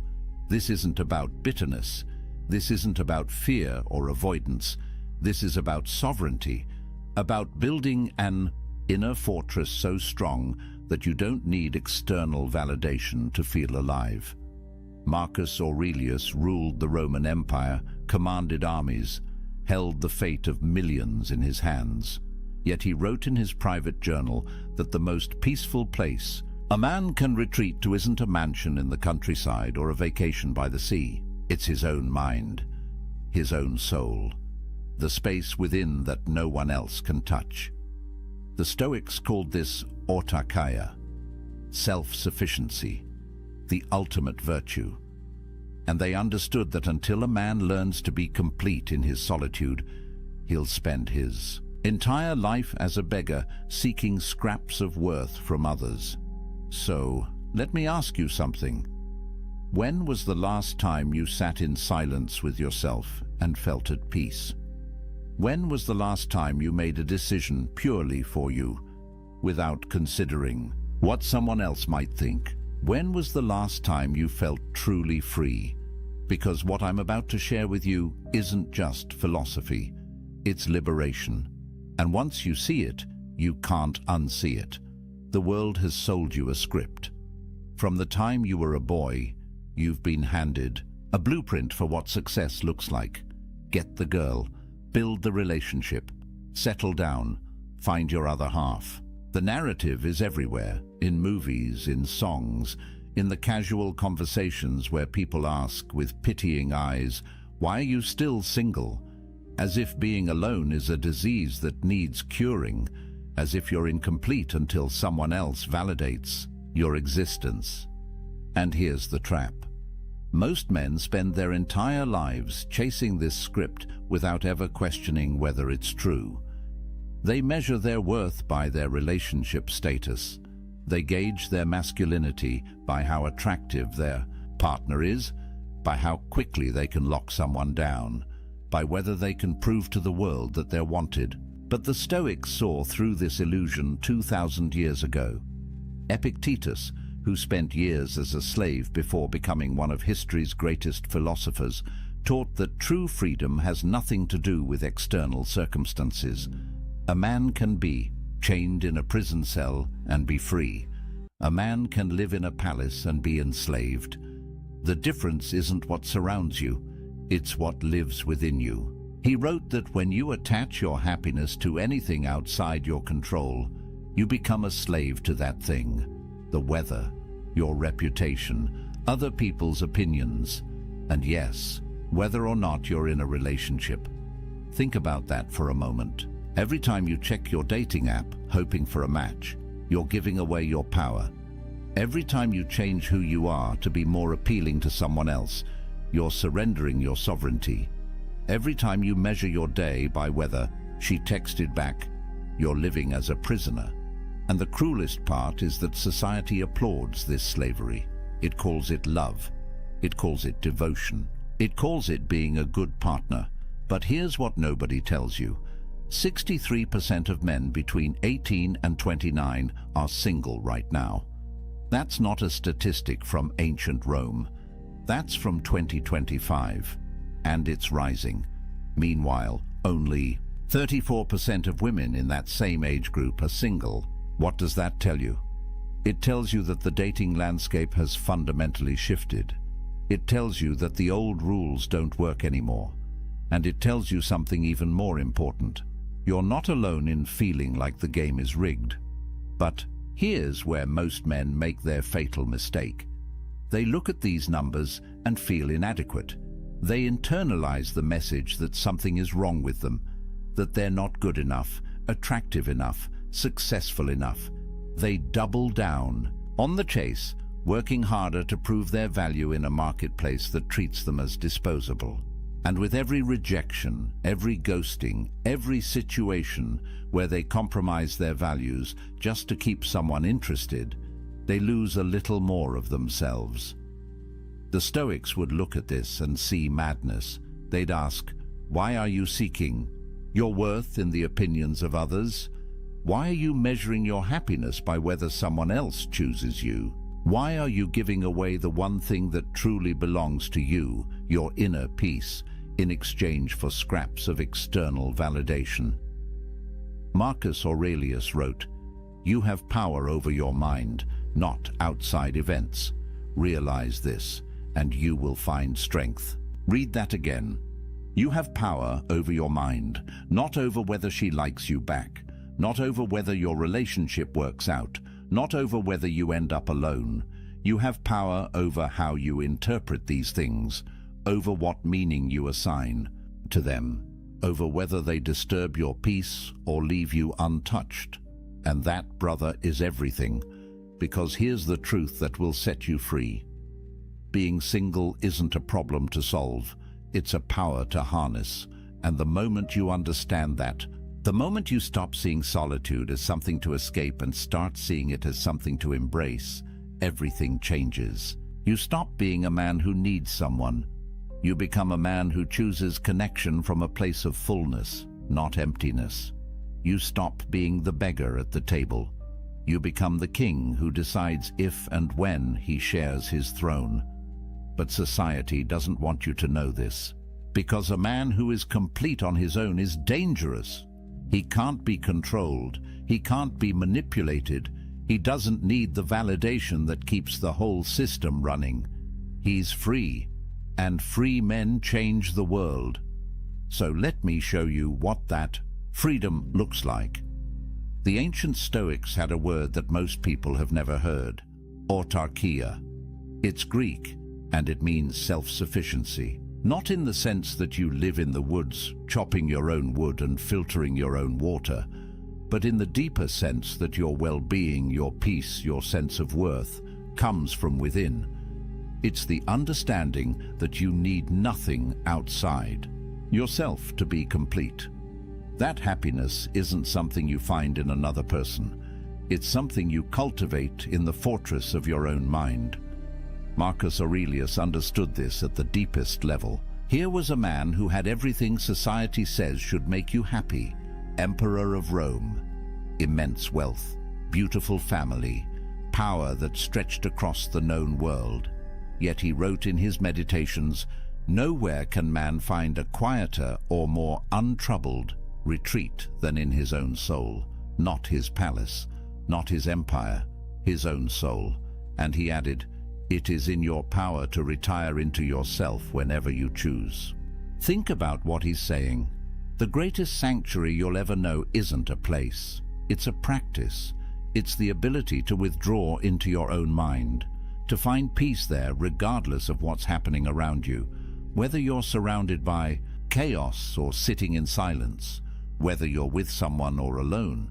This isn't about bitterness. This isn't about fear or avoidance. This is about sovereignty, about building an inner fortress so strong that you don't need external validation to feel alive. Marcus Aurelius ruled the Roman Empire, commanded armies, held the fate of millions in his hands. Yet he wrote in his private journal that the most peaceful place a man can retreat to isn't a mansion in the countryside or a vacation by the sea. It's his own mind, his own soul, the space within that no one else can touch. The Stoics called this autarkia, self-sufficiency, the ultimate virtue. And they understood that until a man learns to be complete in his solitude, he'll spend his entire life as a beggar seeking scraps of worth from others. So, let me ask you something. When was the last time you sat in silence with yourself and felt at peace? When was the last time you made a decision purely for you, without considering what someone else might think? When was the last time you felt truly free? Because what I'm about to share with you isn't just philosophy, it's liberation. And once you see it, you can't unsee it. The world has sold you a script. From the time you were a boy, you've been handed a blueprint for what success looks like. Get the girl, build the relationship, settle down, find your other half. The narrative is everywhere, in movies, in songs, in the casual conversations where people ask with pitying eyes, "Why are you still single?" As if being alone is a disease that needs curing, as if you're incomplete until someone else validates your existence. And here's the trap. Most men spend their entire lives chasing this script without ever questioning whether it's true. They measure their worth by their relationship status. They gauge their masculinity by how attractive their partner is, by how quickly they can lock someone down, by whether they can prove to the world that they're wanted. But the Stoics saw through this illusion 2,000 years ago. Epictetus, who spent years as a slave before becoming one of history's greatest philosophers, taught that true freedom has nothing to do with external circumstances. A man can be chained in a prison cell and be free. A man can live in a palace and be enslaved. The difference isn't what surrounds you, it's what lives within you. He wrote that when you attach your happiness to anything outside your control, you become a slave to that thing. The weather, your reputation, other people's opinions, and yes, whether or not you're in a relationship. Think about that for a moment. Every time you check your dating app, hoping for a match, you're giving away your power. Every time you change who you are to be more appealing to someone else, you're surrendering your sovereignty. Every time you measure your day by whether she texted back, you're living as a prisoner. And the cruelest part is that society applauds this slavery. It calls it love. It calls it devotion. It calls it being a good partner. But here's what nobody tells you. 63% of men between 18 and 29 are single right now. That's not a statistic from ancient Rome. That's from 2025. And it's rising. Meanwhile, only 34% of women in that same age group are single. What does that tell you? It tells you that the dating landscape has fundamentally shifted. It tells you that the old rules don't work anymore. And it tells you something even more important. You're not alone in feeling like the game is rigged. But here's where most men make their fatal mistake. They look at these numbers and feel inadequate. They internalize the message that something is wrong with them, that they're not good enough, attractive enough, successful enough. They double down on the chase, working harder to prove their value in a marketplace that treats them as disposable. And with every rejection, every ghosting, every situation where they compromise their values just to keep someone interested, they lose a little more of themselves. The Stoics would look at this and see madness. They'd ask, why are you seeking your worth in the opinions of others? Why are you measuring your happiness by whether someone else chooses you? Why are you giving away the one thing that truly belongs to you, your inner peace, in exchange for scraps of external validation? Marcus Aurelius wrote, "You have power over your mind, not outside events. Realize this, and you will find strength." Read that again. You have power over your mind, not over whether she likes you back, not over whether your relationship works out, not over whether you end up alone. You have power over how you interpret these things, over what meaning you assign to them, over whether they disturb your peace or leave you untouched. And that, brother, is everything, because here's the truth that will set you free. Being single isn't a problem to solve, it's a power to harness. And the moment you understand that, the moment you stop seeing solitude as something to escape and start seeing it as something to embrace, everything changes. You stop being a man who needs someone. You become a man who chooses connection from a place of fullness, not emptiness. You stop being the beggar at the table. You become the king who decides if and when he shares his throne. But society doesn't want you to know this, because a man who is complete on his own is dangerous. He can't be controlled. He can't be manipulated. He doesn't need the validation that keeps the whole system running. He's free, and free men change the world. So let me show you what that freedom looks like. The ancient Stoics had a word that most people have never heard: autarkia. It's Greek, and it means self-sufficiency. Not in the sense that you live in the woods, chopping your own wood and filtering your own water, but in the deeper sense that your well-being, your peace, your sense of worth comes from within. It's the understanding that you need nothing outside yourself to be complete. That happiness isn't something you find in another person. It's something you cultivate in the fortress of your own mind. Marcus Aurelius understood this at the deepest level. Here was a man who had everything society says should make you happy. Emperor of Rome, immense wealth, beautiful family, power that stretched across the known world. Yet he wrote in his meditations, "Nowhere can man find a quieter or more untroubled retreat than in his own soul, not his palace, not his empire, his own soul." And he added, "It is in your power to retire into yourself whenever you choose." Think about what he's saying. The greatest sanctuary you'll ever know isn't a place. It's a practice. It's the ability to withdraw into your own mind, to find peace there regardless of what's happening around you, whether you're surrounded by chaos or sitting in silence, whether you're with someone or alone.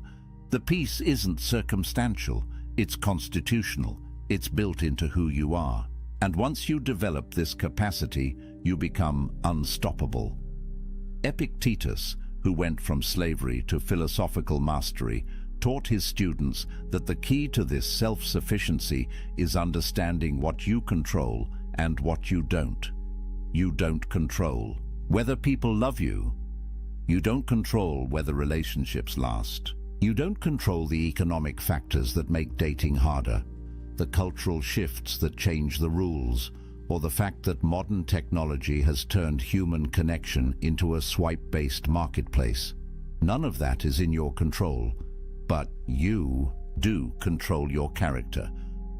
The peace isn't circumstantial, it's constitutional. It's built into who you are. And once you develop this capacity, you become unstoppable. Epictetus, who went from slavery to philosophical mastery, taught his students that the key to this self-sufficiency is understanding what you control and what you don't. You don't control whether people love you. You don't control whether relationships last. You don't control the economic factors that make dating harder, the cultural shifts that change the rules, or the fact that modern technology has turned human connection into a swipe-based marketplace. None of that is in your control, but you do control your character,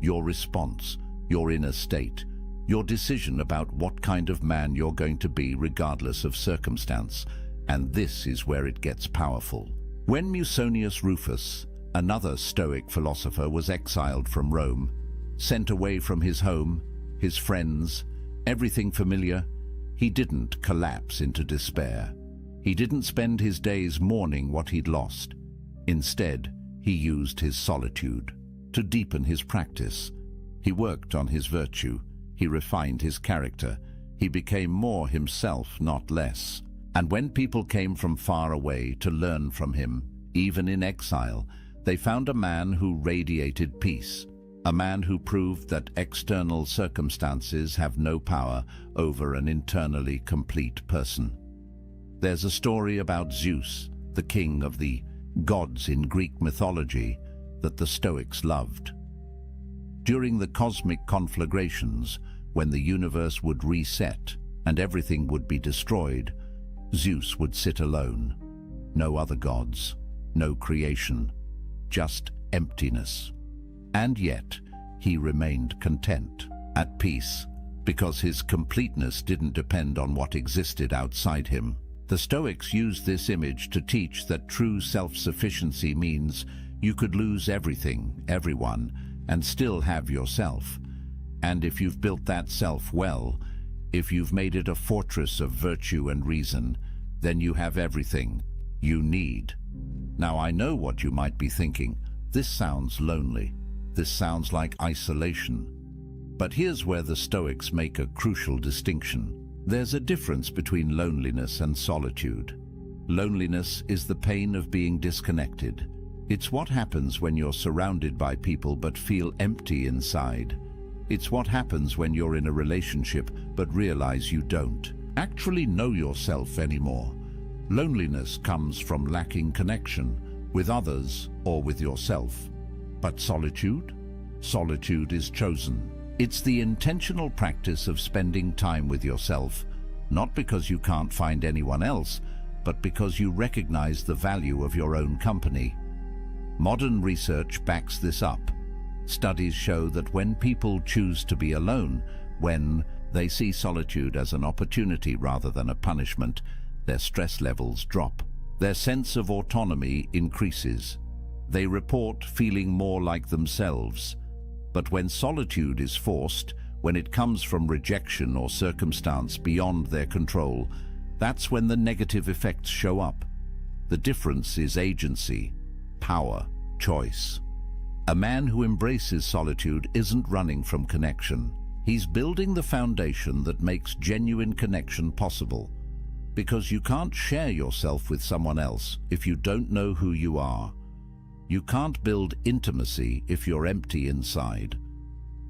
your response, your inner state, your decision about what kind of man you're going to be regardless of circumstance. And this is where it gets powerful. When Musonius Rufus, another Stoic philosopher, was exiled from Rome, sent away from his home, his friends, everything familiar, he didn't collapse into despair. He didn't spend his days mourning what he'd lost. Instead, he used his solitude to deepen his practice. He worked on his virtue. He refined his character. He became more himself, not less. And when people came from far away to learn from him, even in exile, they found a man who radiated peace, a man who proved that external circumstances have no power over an internally complete person. There's a story about Zeus, the king of the gods in Greek mythology, that the Stoics loved. During the cosmic conflagrations, when the universe would reset and everything would be destroyed, Zeus would sit alone. No other gods, no creation, just emptiness. And yet, he remained content, at peace, because his completeness didn't depend on what existed outside him. The Stoics used this image to teach that true self-sufficiency means you could lose everything, everyone, and still have yourself. And if you've built that self well, if you've made it a fortress of virtue and reason, then you have everything you need. Now, I know what you might be thinking. This sounds lonely. This sounds like isolation. But here's where the Stoics make a crucial distinction. There's a difference between loneliness and solitude. Loneliness is the pain of being disconnected. It's what happens when you're surrounded by people but feel empty inside. It's what happens when you're in a relationship but realize you don't actually know yourself anymore. Loneliness comes from lacking connection with others or with yourself. But solitude? Solitude is chosen. It's the intentional practice of spending time with yourself, not because you can't find anyone else, but because you recognize the value of your own company. Modern research backs this up. Studies show that when people choose to be alone, when they see solitude as an opportunity rather than a punishment, their stress levels drop. Their sense of autonomy increases. They report feeling more like themselves. But when solitude is forced, when it comes from rejection or circumstance beyond their control, that's when the negative effects show up. The difference is agency, power, choice. A man who embraces solitude isn't running from connection. He's building the foundation that makes genuine connection possible, because you can't share yourself with someone else if you don't know who you are. You can't build intimacy if you're empty inside.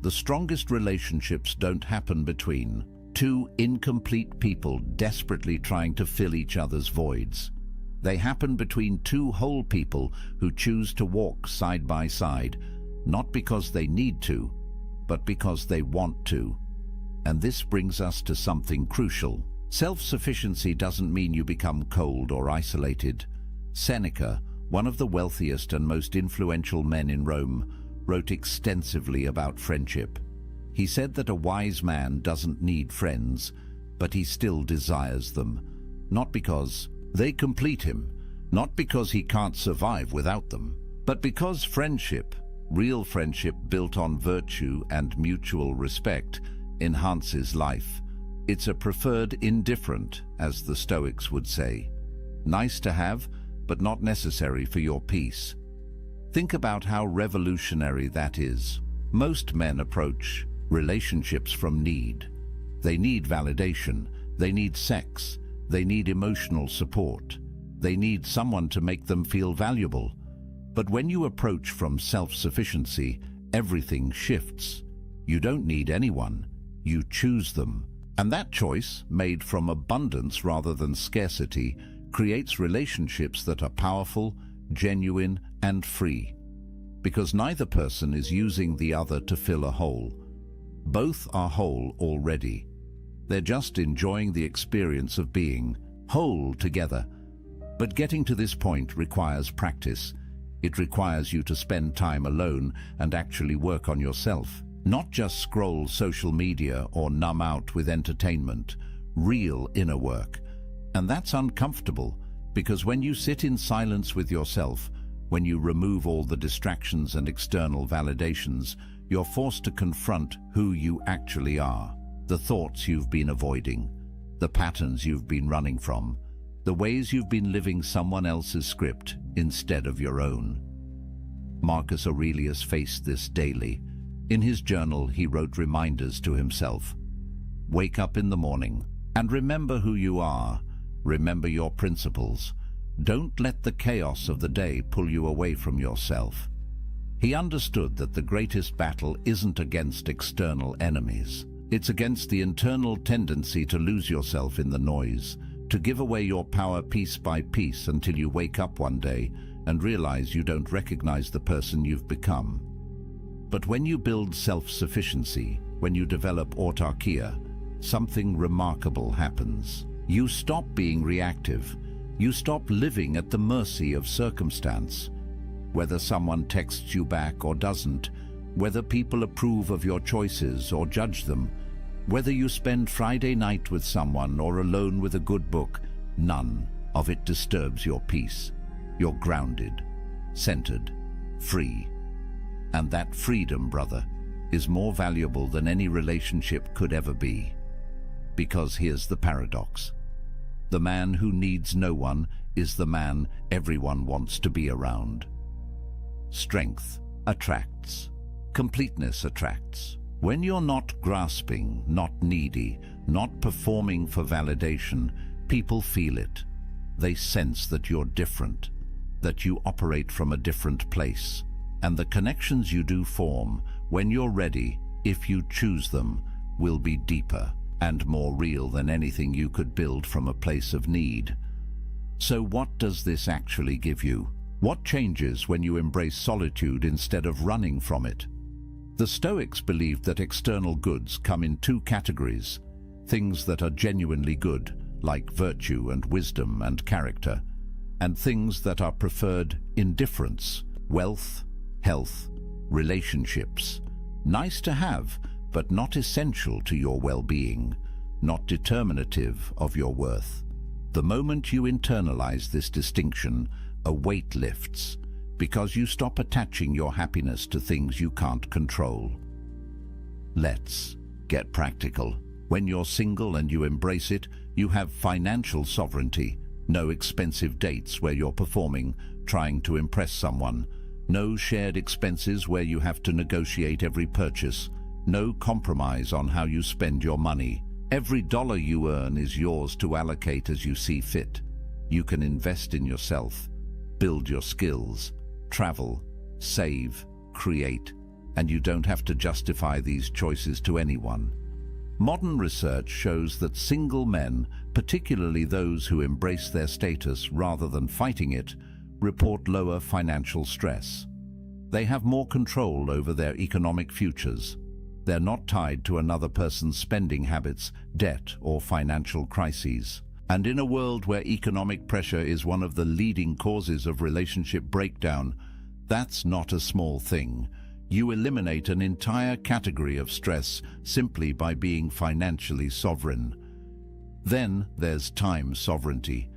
The strongest relationships don't happen between two incomplete people desperately trying to fill each other's voids. They happen between two whole people who choose to walk side by side, not because they need to, but because they want to. And this brings us to something crucial. Self-sufficiency doesn't mean you become cold or isolated. Seneca, one of the wealthiest and most influential men in Rome, wrote extensively about friendship. He said that a wise man doesn't need friends, but he still desires them, not because they complete him, not because he can't survive without them, but because friendship, real friendship built on virtue and mutual respect, enhances life. It's a preferred indifferent, as the Stoics would say. Nice to have, but not necessary for your peace. Think about how revolutionary that is. Most men approach relationships from need. They need validation, they need sex, they need emotional support, they need someone to make them feel valuable. But when you approach from self-sufficiency, everything shifts. You don't need anyone, you choose them. And that choice, made from abundance rather than scarcity, creates relationships that are powerful, genuine, and free. Because neither person is using the other to fill a hole. Both are whole already. They're just enjoying the experience of being whole together. But getting to this point requires practice. It requires you to spend time alone and actually work on yourself. Not just scroll social media or numb out with entertainment. Real inner work. And that's uncomfortable, because when you sit in silence with yourself, when you remove all the distractions and external validations, you're forced to confront who you actually are. The thoughts you've been avoiding, the patterns you've been running from, the ways you've been living someone else's script instead of your own. Marcus Aurelius faced this daily. In his journal, he wrote reminders to himself. Wake up in the morning and remember who you are. Remember your principles. Don't let the chaos of the day pull you away from yourself. He understood that the greatest battle isn't against external enemies. It's against the internal tendency to lose yourself in the noise, to give away your power piece by piece until you wake up one day and realize you don't recognize the person you've become. But when you build self-sufficiency, when you develop autarkia, something remarkable happens. You stop being reactive. You stop living at the mercy of circumstance. Whether someone texts you back or doesn't, whether people approve of your choices or judge them, whether you spend Friday night with someone or alone with a good book, none of it disturbs your peace. You're grounded, centered, free. And that freedom, brother, is more valuable than any relationship could ever be. Because here's the paradox. The man who needs no one is the man everyone wants to be around. Strength attracts. Completeness attracts. When you're not grasping, not needy, not performing for validation, people feel it. They sense that you're different, that you operate from a different place. And the connections you do form, when you're ready, if you choose them, will be deeper and more real than anything you could build from a place of need. So what does this actually give you? What changes when you embrace solitude instead of running from it? The Stoics believed that external goods come in two categories: things that are genuinely good, like virtue and wisdom and character, and things that are preferred indifference, wealth, health, relationships. Nice to have, but not essential to your well-being, not determinative of your worth. The moment you internalize this distinction, a weight lifts, because you stop attaching your happiness to things you can't control. Let's get practical. When you're single and you embrace it, you have financial sovereignty. No expensive dates where you're performing, trying to impress someone. No shared expenses where you have to negotiate every purchase. No compromise on how you spend your money. Every dollar you earn is yours to allocate as you see fit. You can invest in yourself, build your skills, travel, save, create, and you don't have to justify these choices to anyone. Modern research shows that single men, particularly those who embrace their status rather than fighting it, report lower financial stress. They have more control over their economic futures. They're not tied to another person's spending habits, debt, or financial crises. And in a world where economic pressure is one of the leading causes of relationship breakdown, that's not a small thing. You eliminate an entire category of stress simply by being financially sovereign. Then there's time sovereignty.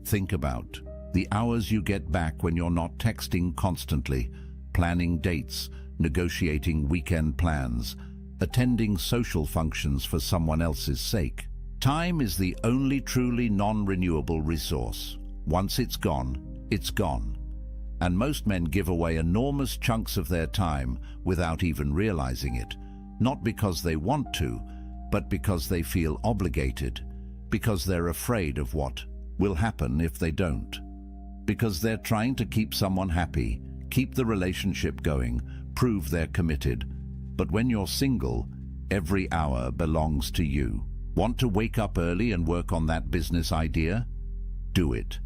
Think about the hours you get back when you're not texting constantly, planning dates, negotiating weekend plans, attending social functions for someone else's sake. Time is the only truly non-renewable resource. Once it's gone, it's gone. And most men give away enormous chunks of their time without even realizing it, not because they want to, but because they feel obligated, because they're afraid of what will happen if they don't, because they're trying to keep someone happy, keep the relationship going, prove they're committed. But when you're single, every hour belongs to you. Want to wake up early and work on that business idea? Do it.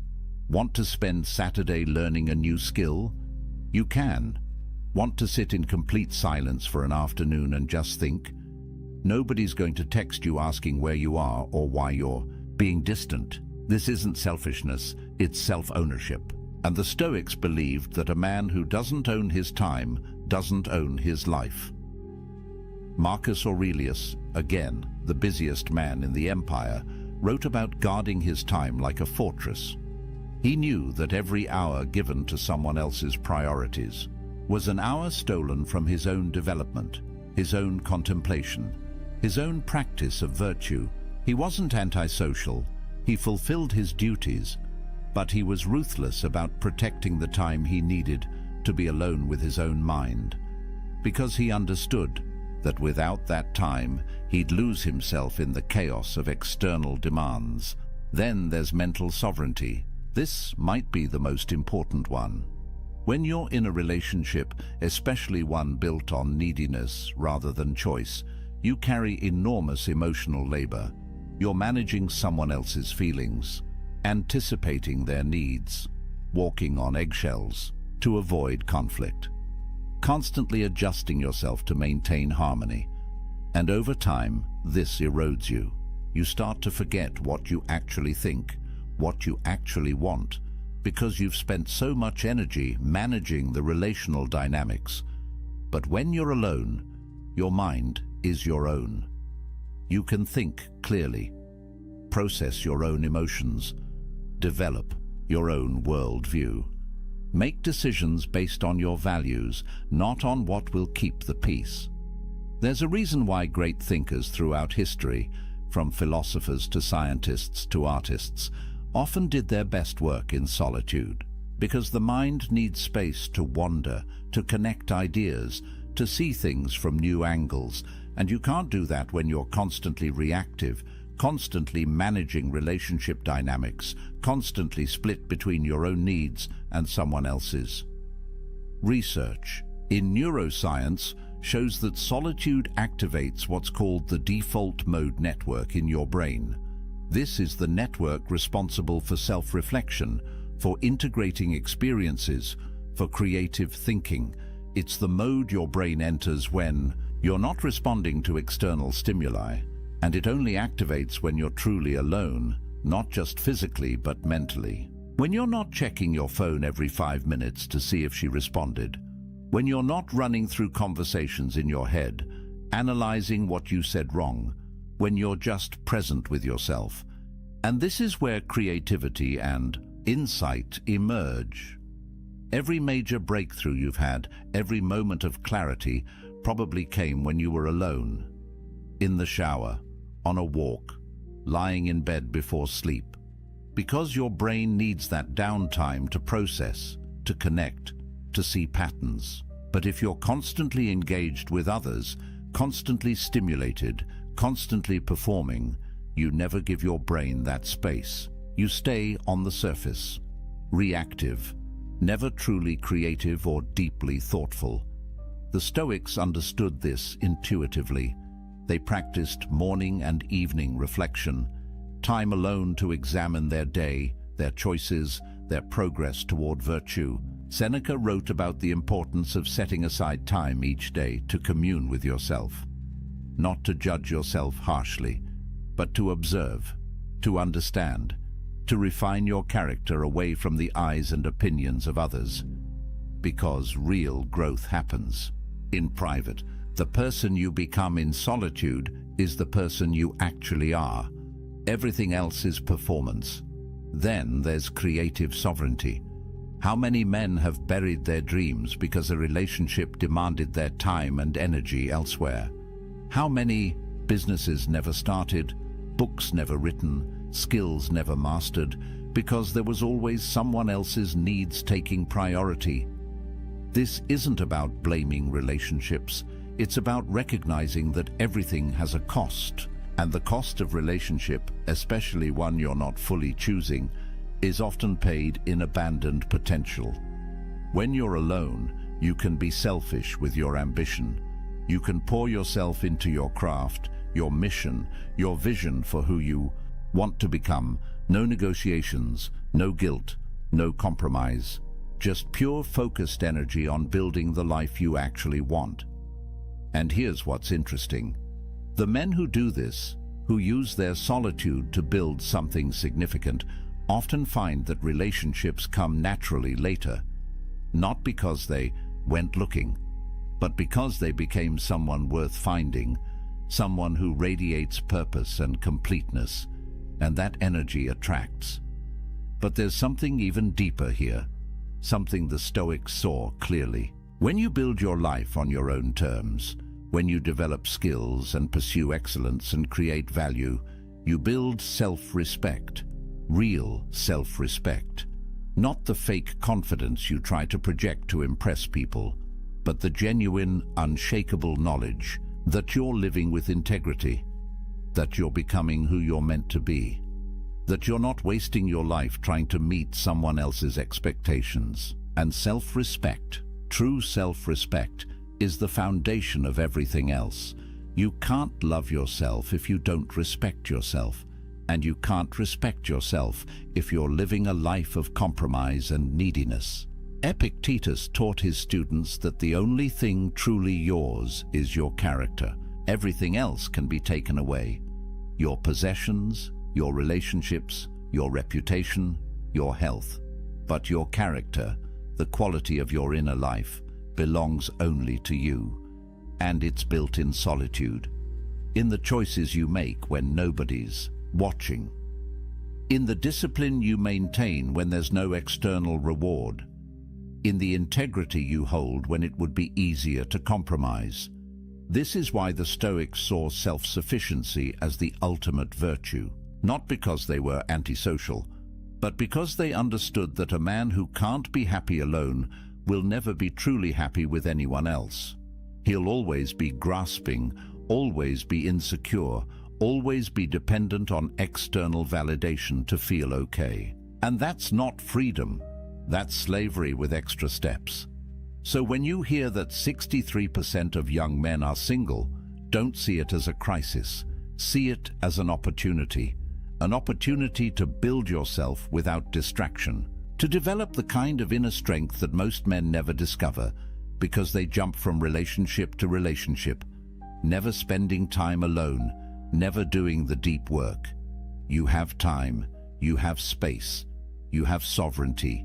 Want to spend Saturday learning a new skill? You can. Want to sit in complete silence for an afternoon and just think? Nobody's going to text you asking where you are or why you're being distant. This isn't selfishness, it's self-ownership. And the Stoics believed that a man who doesn't own his time doesn't own his life. Marcus Aurelius, again, the busiest man in the empire, wrote about guarding his time like a fortress. He knew that every hour given to someone else's priorities was an hour stolen from his own development, his own contemplation, his own practice of virtue. He wasn't antisocial, he fulfilled his duties, but he was ruthless about protecting the time he needed to be alone with his own mind, because he understood that without that time, he'd lose himself in the chaos of external demands. Then there's mental sovereignty. This might be the most important one. When you're in a relationship, especially one built on neediness rather than choice, you carry enormous emotional labor. You're managing someone else's feelings, anticipating their needs, walking on eggshells to avoid conflict, constantly adjusting yourself to maintain harmony. And over time, this erodes you. You start to forget what you actually think, what you actually want, because you've spent so much energy managing the relational dynamics. But when you're alone, your mind is your own. You can think clearly, process your own emotions, develop your own worldview. Make decisions based on your values, not on what will keep the peace. There's a reason why great thinkers throughout history, from philosophers to scientists to artists, often did their best work in solitude, because the mind needs space to wander, to connect ideas, to see things from new angles, and you can't do that when you're constantly reactive, constantly managing relationship dynamics, constantly split between your own needs and someone else's. Research in neuroscience shows that solitude activates what's called the default mode network in your brain. This is the network responsible for self-reflection, for integrating experiences, for creative thinking. It's the mode your brain enters when you're not responding to external stimuli, and it only activates when you're truly alone, not just physically but mentally. When you're not checking your phone every 5 minutes to see if she responded, when you're not running through conversations in your head, analyzing what you said wrong, when you're just present with yourself. And this is where creativity and insight emerge. Every major breakthrough you've had, every moment of clarity, probably came when you were alone, in the shower, on a walk, lying in bed before sleep, because your brain needs that downtime to process, to connect, to see patterns. But if you're constantly engaged with others, constantly stimulated, constantly performing, you never give your brain that space. You stay on the surface, reactive, never truly creative or deeply thoughtful. The Stoics understood this intuitively. They practiced morning and evening reflection, time alone to examine their day, their choices, their progress toward virtue. Seneca wrote about the importance of setting aside time each day to commune with yourself, not to judge yourself harshly, but to observe, to understand, to refine your character away from the eyes and opinions of others. Because real growth happens in private. The person you become in solitude is the person you actually are. Everything else is performance. Then there's creative sovereignty. How many men have buried their dreams because a relationship demanded their time and energy elsewhere? How many businesses never started, books never written, skills never mastered, because there was always someone else's needs taking priority? This isn't about blaming relationships. It's about recognizing that everything has a cost, and the cost of relationship, especially one you're not fully choosing, is often paid in abandoned potential. When you're alone, you can be selfish with your ambition. You can pour yourself into your craft, your mission, your vision for who you want to become. No negotiations, no guilt, no compromise. Just pure focused energy on building the life you actually want. And here's what's interesting. The men who do this, who use their solitude to build something significant, often find that relationships come naturally later, not because they went looking, but because they became someone worth finding, someone who radiates purpose and completeness, and that energy attracts. But there's something even deeper here, something the Stoics saw clearly. When you build your life on your own terms, when you develop skills and pursue excellence and create value, you build self-respect. Real self-respect. Not the fake confidence you try to project to impress people, but the genuine, unshakable knowledge that you're living with integrity, that you're becoming who you're meant to be, that you're not wasting your life trying to meet someone else's expectations. And self-respect, true self-respect, is the foundation of everything else. You can't love yourself if you don't respect yourself. And you can't respect yourself if you're living a life of compromise and neediness. Epictetus taught his students that the only thing truly yours is your character. Everything else can be taken away. Your possessions, your relationships, your reputation, your health. But your character, the quality of your inner life, belongs only to you. And it's built in solitude, in the choices you make when nobody's watching, in the discipline you maintain when there's no external reward, in the integrity you hold when it would be easier to compromise. This is why the Stoics saw self-sufficiency as the ultimate virtue, not because they were antisocial, but because they understood that a man who can't be happy alone will never be truly happy with anyone else. He'll always be grasping, always be insecure, always be dependent on external validation to feel okay. And that's not freedom. That's slavery with extra steps. So when you hear that 63% of young men are single, don't see it as a crisis. See it as an opportunity to build yourself without distraction, to develop the kind of inner strength that most men never discover because they jump from relationship to relationship, never spending time alone, never doing the deep work. You have time, you have space, you have sovereignty.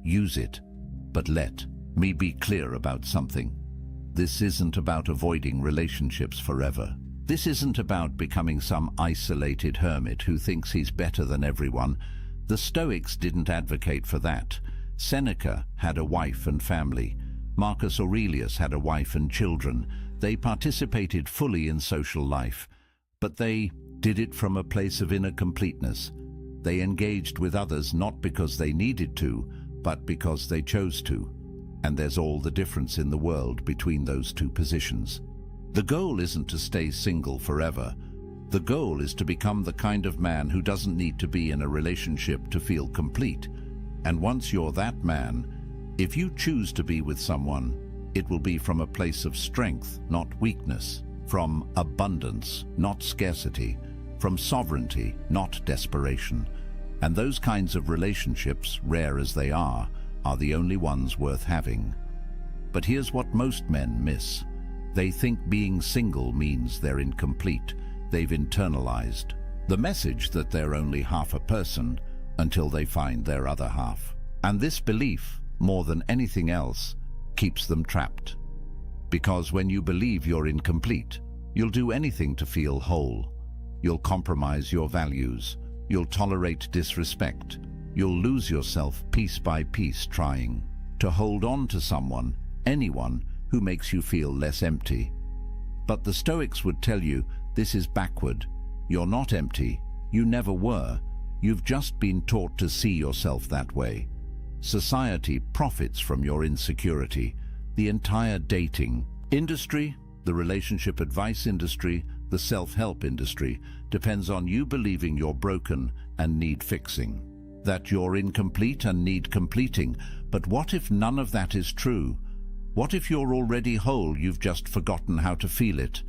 Use it, but let me be clear about something. This isn't about avoiding relationships forever. This isn't about becoming some isolated hermit who thinks he's better than everyone. The Stoics didn't advocate for that. Seneca had a wife and family. Marcus Aurelius had a wife and children. They participated fully in social life, but they did it from a place of inner completeness. They engaged with others not because they needed to, but because they chose to. And there's all the difference in the world between those two positions. The goal isn't to stay single forever. The goal is to become the kind of man who doesn't need to be in a relationship to feel complete. And once you're that man, if you choose to be with someone, it will be from a place of strength, not weakness, from abundance, not scarcity, from sovereignty, not desperation. And those kinds of relationships, rare as they are the only ones worth having. But here's what most men miss. They think being single means they're incomplete. They've internalized the message that they're only half a person until they find their other half. And this belief, more than anything else, keeps them trapped. Because when you believe you're incomplete, you'll do anything to feel whole. You'll compromise your values. You'll tolerate disrespect. You'll lose yourself piece by piece trying to hold on to someone, anyone, who makes you feel less empty. But the Stoics would tell you this is backward. You're not empty. You never were. You've just been taught to see yourself that way. Society profits from your insecurity. The entire dating industry, the relationship advice industry, the self-help industry depends on you believing you're broken and need fixing, that you're incomplete and need completing. But what if none of that is true? What if you're already whole, you've just forgotten how to feel it?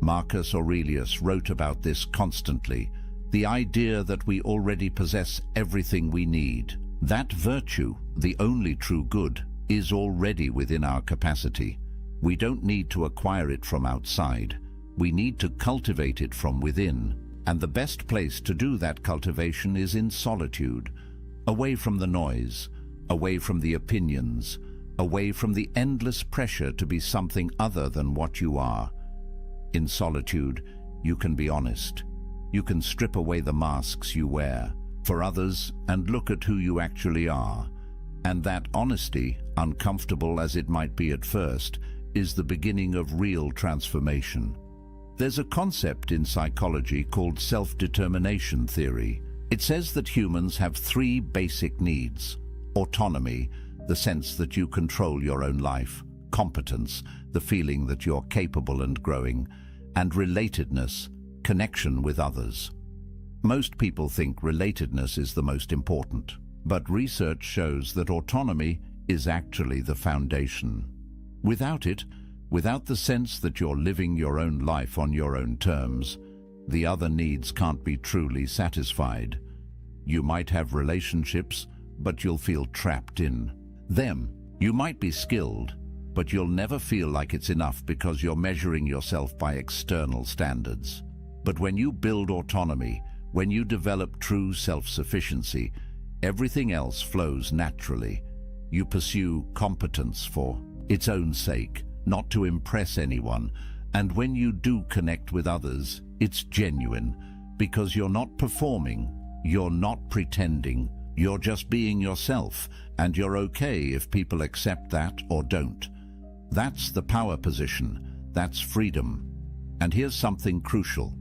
Marcus Aurelius wrote about this constantly, the idea that we already possess everything we need. That virtue, the only true good, is already within our capacity. We don't need to acquire it from outside. We need to cultivate it from within. And the best place to do that cultivation is in solitude, away from the noise, away from the opinions, away from the endless pressure to be something other than what you are. In solitude, you can be honest. You can strip away the masks you wear for others and look at who you actually are. And that honesty, uncomfortable as it might be at first, is the beginning of real transformation. There's a concept in psychology called self-determination theory. It says that humans have three basic needs: autonomy, the sense that you control your own life; competence, the feeling that you're capable and growing; and relatedness, connection with others. Most people think relatedness is the most important, but research shows that autonomy is actually the foundation. Without it, without the sense that you're living your own life on your own terms, the other needs can't be truly satisfied. You might have relationships, but you'll feel trapped in them. You might be skilled, but you'll never feel like it's enough because you're measuring yourself by external standards. But when you build autonomy, when you develop true self-sufficiency, everything else flows naturally. You pursue competence for its own sake, not to impress anyone. And when you do connect with others, it's genuine, because you're not performing, you're not pretending, you're just being yourself, and you're okay if people accept that or don't. That's the power position. That's freedom. And here's something crucial.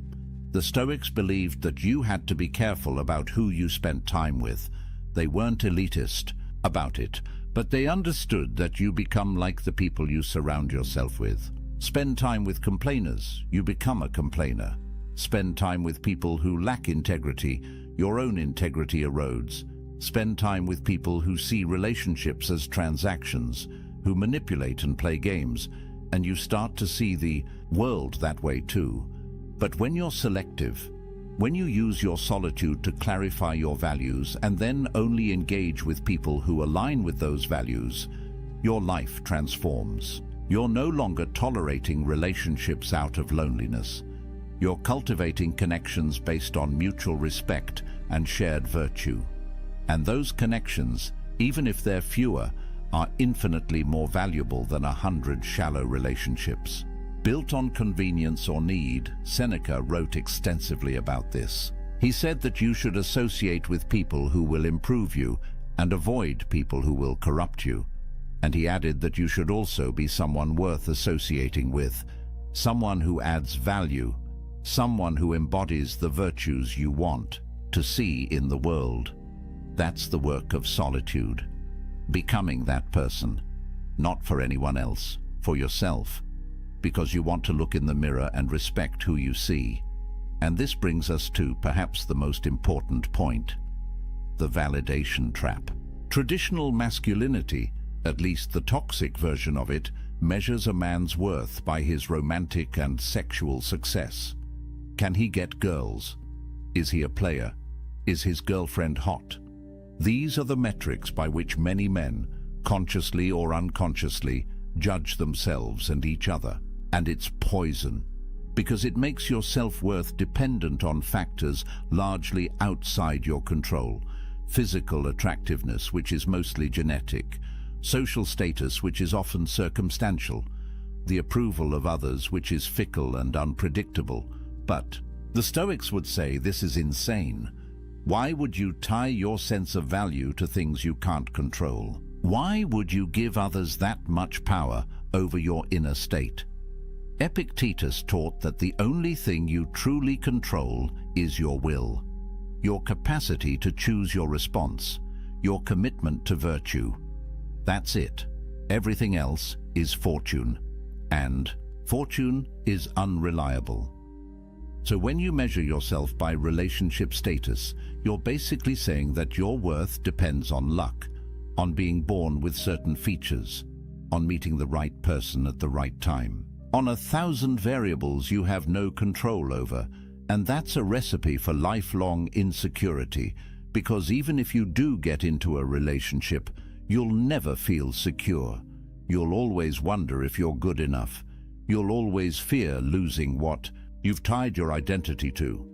The Stoics believed that you had to be careful about who you spent time with. They weren't elitist about it, but they understood that you become like the people you surround yourself with. Spend time with complainers, you become a complainer. Spend time with people who lack integrity, your own integrity erodes. Spend time with people who see relationships as transactions, who manipulate and play games, and you start to see the world that way too. But when you're selective, when you use your solitude to clarify your values and then only engage with people who align with those values, your life transforms. You're no longer tolerating relationships out of loneliness. You're cultivating connections based on mutual respect and shared virtue. And those connections, even if they're fewer, are infinitely more valuable than 100 shallow relationships. Built on convenience or need, Seneca wrote extensively about this. He said that you should associate with people who will improve you and avoid people who will corrupt you. And he added that you should also be someone worth associating with, someone who adds value, someone who embodies the virtues you want to see in the world. That's the work of solitude. Becoming that person, not for anyone else, for yourself. because you want to look in the mirror and respect who you see. And this brings us to perhaps the most important point: the validation trap. Traditional masculinity, at least the toxic version of it, measures a man's worth by his romantic and sexual success. Can he get girls? Is he a player? Is his girlfriend hot? These are the metrics by which many men, consciously or unconsciously, judge themselves and each other. And it's poison, because it makes your self-worth dependent on factors largely outside your control. Physical attractiveness, which is mostly genetic; social status, which is often circumstantial; the approval of others, which is fickle and unpredictable. But the Stoics would say this is insane. Why would you tie your sense of value to things you can't control? Why would you give others that much power over your inner state? Epictetus taught that the only thing you truly control is your will, your capacity to choose your response, your commitment to virtue. That's it. Everything else is fortune, and fortune is unreliable. So when you measure yourself by relationship status, you're basically saying that your worth depends on luck, on being born with certain features, on meeting the right person at the right time, on 1,000 variables you have no control over. And that's a recipe for lifelong insecurity, because even if you do get into a relationship, you'll never feel secure. You'll always wonder if you're good enough. You'll always fear losing what you've tied your identity to.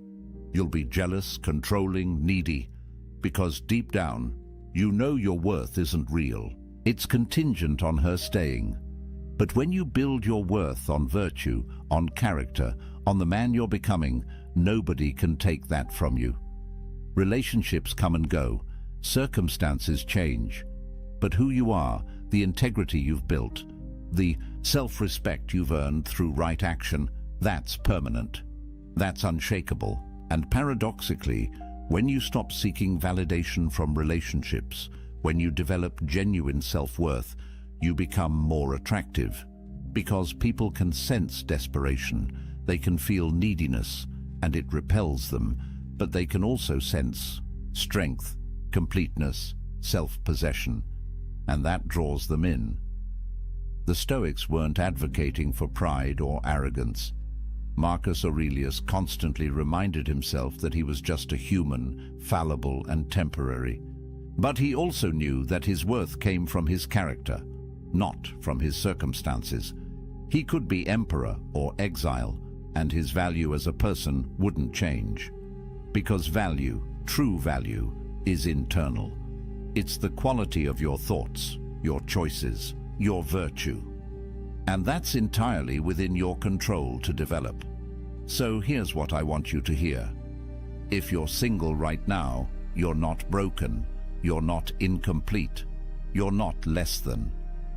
You'll be jealous, controlling, needy, because deep down, you know your worth isn't real. It's contingent on her staying. But when you build your worth on virtue, on character, on the man you're becoming, nobody can take that from you. Relationships come and go, circumstances change, but who you are, the integrity you've built, the self-respect you've earned through right action, that's permanent. That's unshakable. And paradoxically, when you stop seeking validation from relationships, when you develop genuine self-worth, you become more attractive, because people can sense desperation, they can feel neediness, and it repels them, but they can also sense strength, completeness, self-possession, and that draws them in. The Stoics weren't advocating for pride or arrogance. Marcus Aurelius constantly reminded himself that he was just a human, fallible and temporary. But he also knew that his worth came from his character, not from his circumstances. He could be emperor or exile, and his value as a person wouldn't change. Because value, true value, is internal. It's the quality of your thoughts, your choices, your virtue. And that's entirely within your control to develop. So here's what I want you to hear. If you're single right now, you're not broken, you're not incomplete, you're not less than.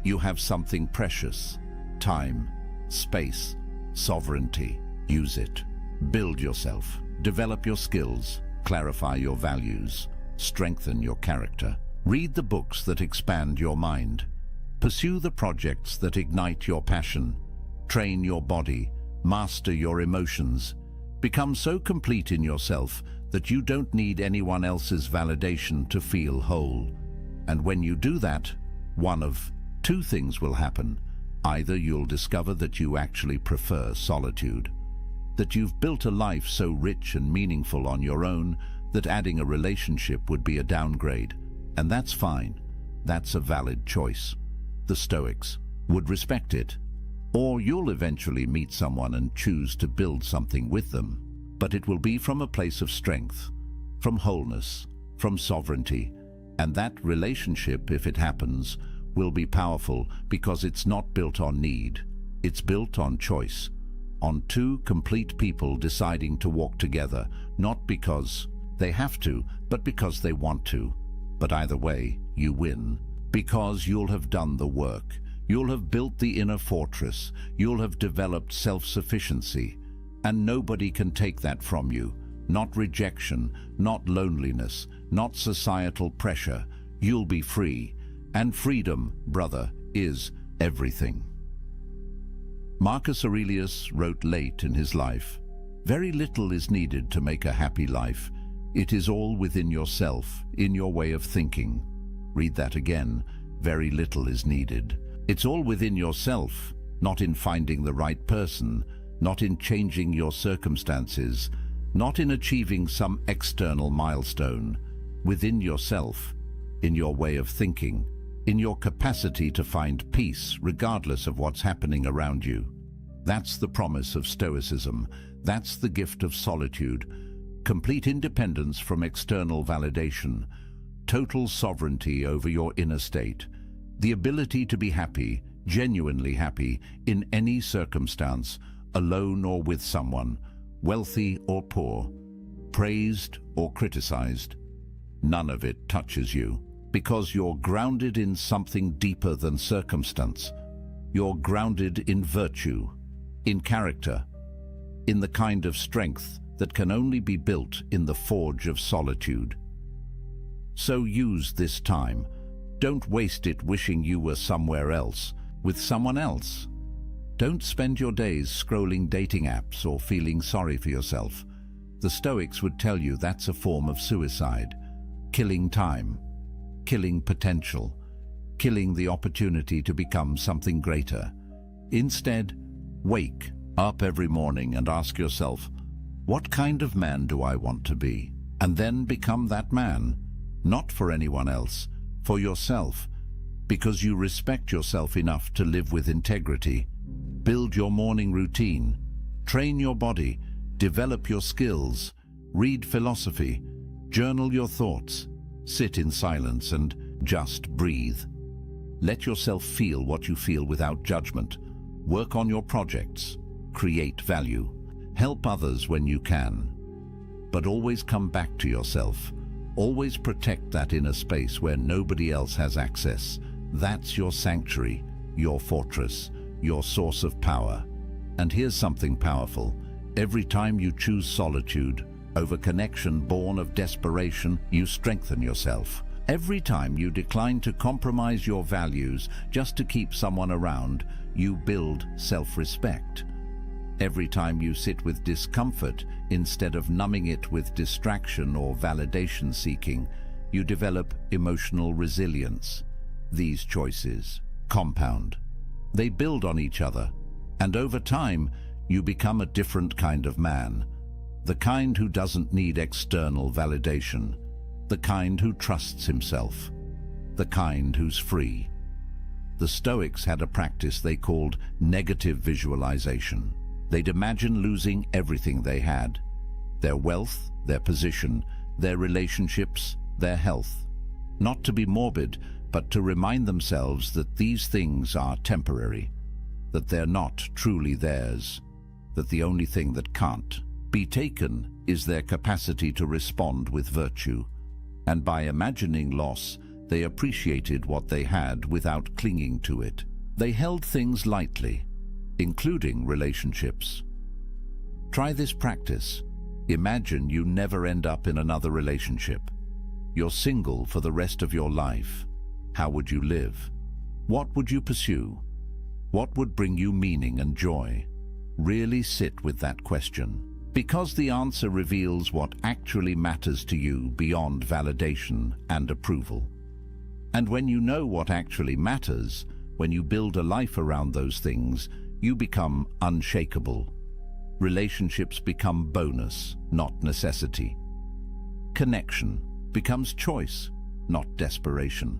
You have something precious: time, space, sovereignty. Use it. Build yourself. Develop your skills. Clarify your values. Strengthen your character. Read the books that expand your mind. Pursue the projects that ignite your passion. Train your body. Master your emotions. Become so complete in yourself that you don't need anyone else's validation to feel whole. And when you do that, one of two things will happen. Either you'll discover that you actually prefer solitude, that you've built a life so rich and meaningful on your own that adding a relationship would be a downgrade, and that's fine. That's a valid choice. The Stoics would respect it. Or you'll eventually meet someone and choose to build something with them, but it will be from a place of strength, from wholeness, from sovereignty, and that relationship, if it happens, will be powerful because it's not built on need. It's built on choice, on two complete people deciding to walk together, not because they have to, but because they want to. But either way, you win, because you'll have done the work. You'll have built the inner fortress. You'll have developed self-sufficiency, and nobody can take that from you. Not rejection, not loneliness, not societal pressure. You'll be free. And freedom, brother, is everything. Marcus Aurelius wrote late in his life, "Very little is needed to make a happy life. It is all within yourself, in your way of thinking." Read that again. Very little is needed. It's all within yourself, not in finding the right person, not in changing your circumstances, not in achieving some external milestone. Within yourself, in your way of thinking, in your capacity to find peace regardless of what's happening around you. That's the promise of Stoicism. That's the gift of solitude. Complete independence from external validation. Total sovereignty over your inner state. The ability to be happy, genuinely happy, in any circumstance, alone or with someone, wealthy or poor, praised or criticized. None of it touches you, because you're grounded in something deeper than circumstance. You're grounded in virtue, in character, in the kind of strength that can only be built in the forge of solitude. So use this time. Don't waste it wishing you were somewhere else, with someone else. Don't spend your days scrolling dating apps or feeling sorry for yourself. The Stoics would tell you that's a form of suicide. Killing time, killing potential, killing the opportunity to become something greater. Instead, wake up every morning and ask yourself, what kind of man do I want to be? And then become that man, not for anyone else, for yourself, because you respect yourself enough to live with integrity. Build your morning routine, train your body, develop your skills, read philosophy, journal your thoughts, sit in silence and just breathe. Let yourself feel what you feel without judgment. Work on your projects, create value, help others when you can. But always come back to yourself. Always protect that inner space where nobody else has access. That's your sanctuary, your fortress, your source of power. And here's something powerful. Every time you choose solitude over connection born of desperation, you strengthen yourself. Every time you decline to compromise your values just to keep someone around, you build self-respect. Every time you sit with discomfort instead of numbing it with distraction or validation seeking, you develop emotional resilience. These choices compound. They build on each other, and over time, you become a different kind of man. The kind who doesn't need external validation. The kind who trusts himself. The kind who's free. The Stoics had a practice they called negative visualization. They'd imagine losing everything they had. Their wealth, their position, their relationships, their health. Not to be morbid, but to remind themselves that these things are temporary, that they're not truly theirs, that the only thing that can't be taken is their capacity to respond with virtue. And by imagining loss, they appreciated what they had without clinging to it. They held things lightly, including relationships. Try this practice. Imagine you never end up in another relationship. You're single for the rest of your life. How would you live? What would you pursue? What would bring you meaning and joy? Really sit with that question, because the answer reveals what actually matters to you beyond validation and approval. And when you know what actually matters, when you build a life around those things, you become unshakable. Relationships become bonus, not necessity. Connection becomes choice, not desperation.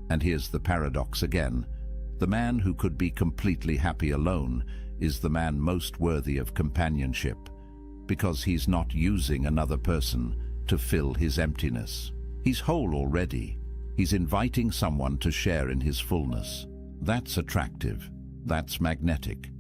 And here's the paradox again. The man who could be completely happy alone is the man most worthy of companionship, because he's not using another person to fill his emptiness. He's whole already. He's inviting someone to share in his fullness. That's attractive. That's magnetic.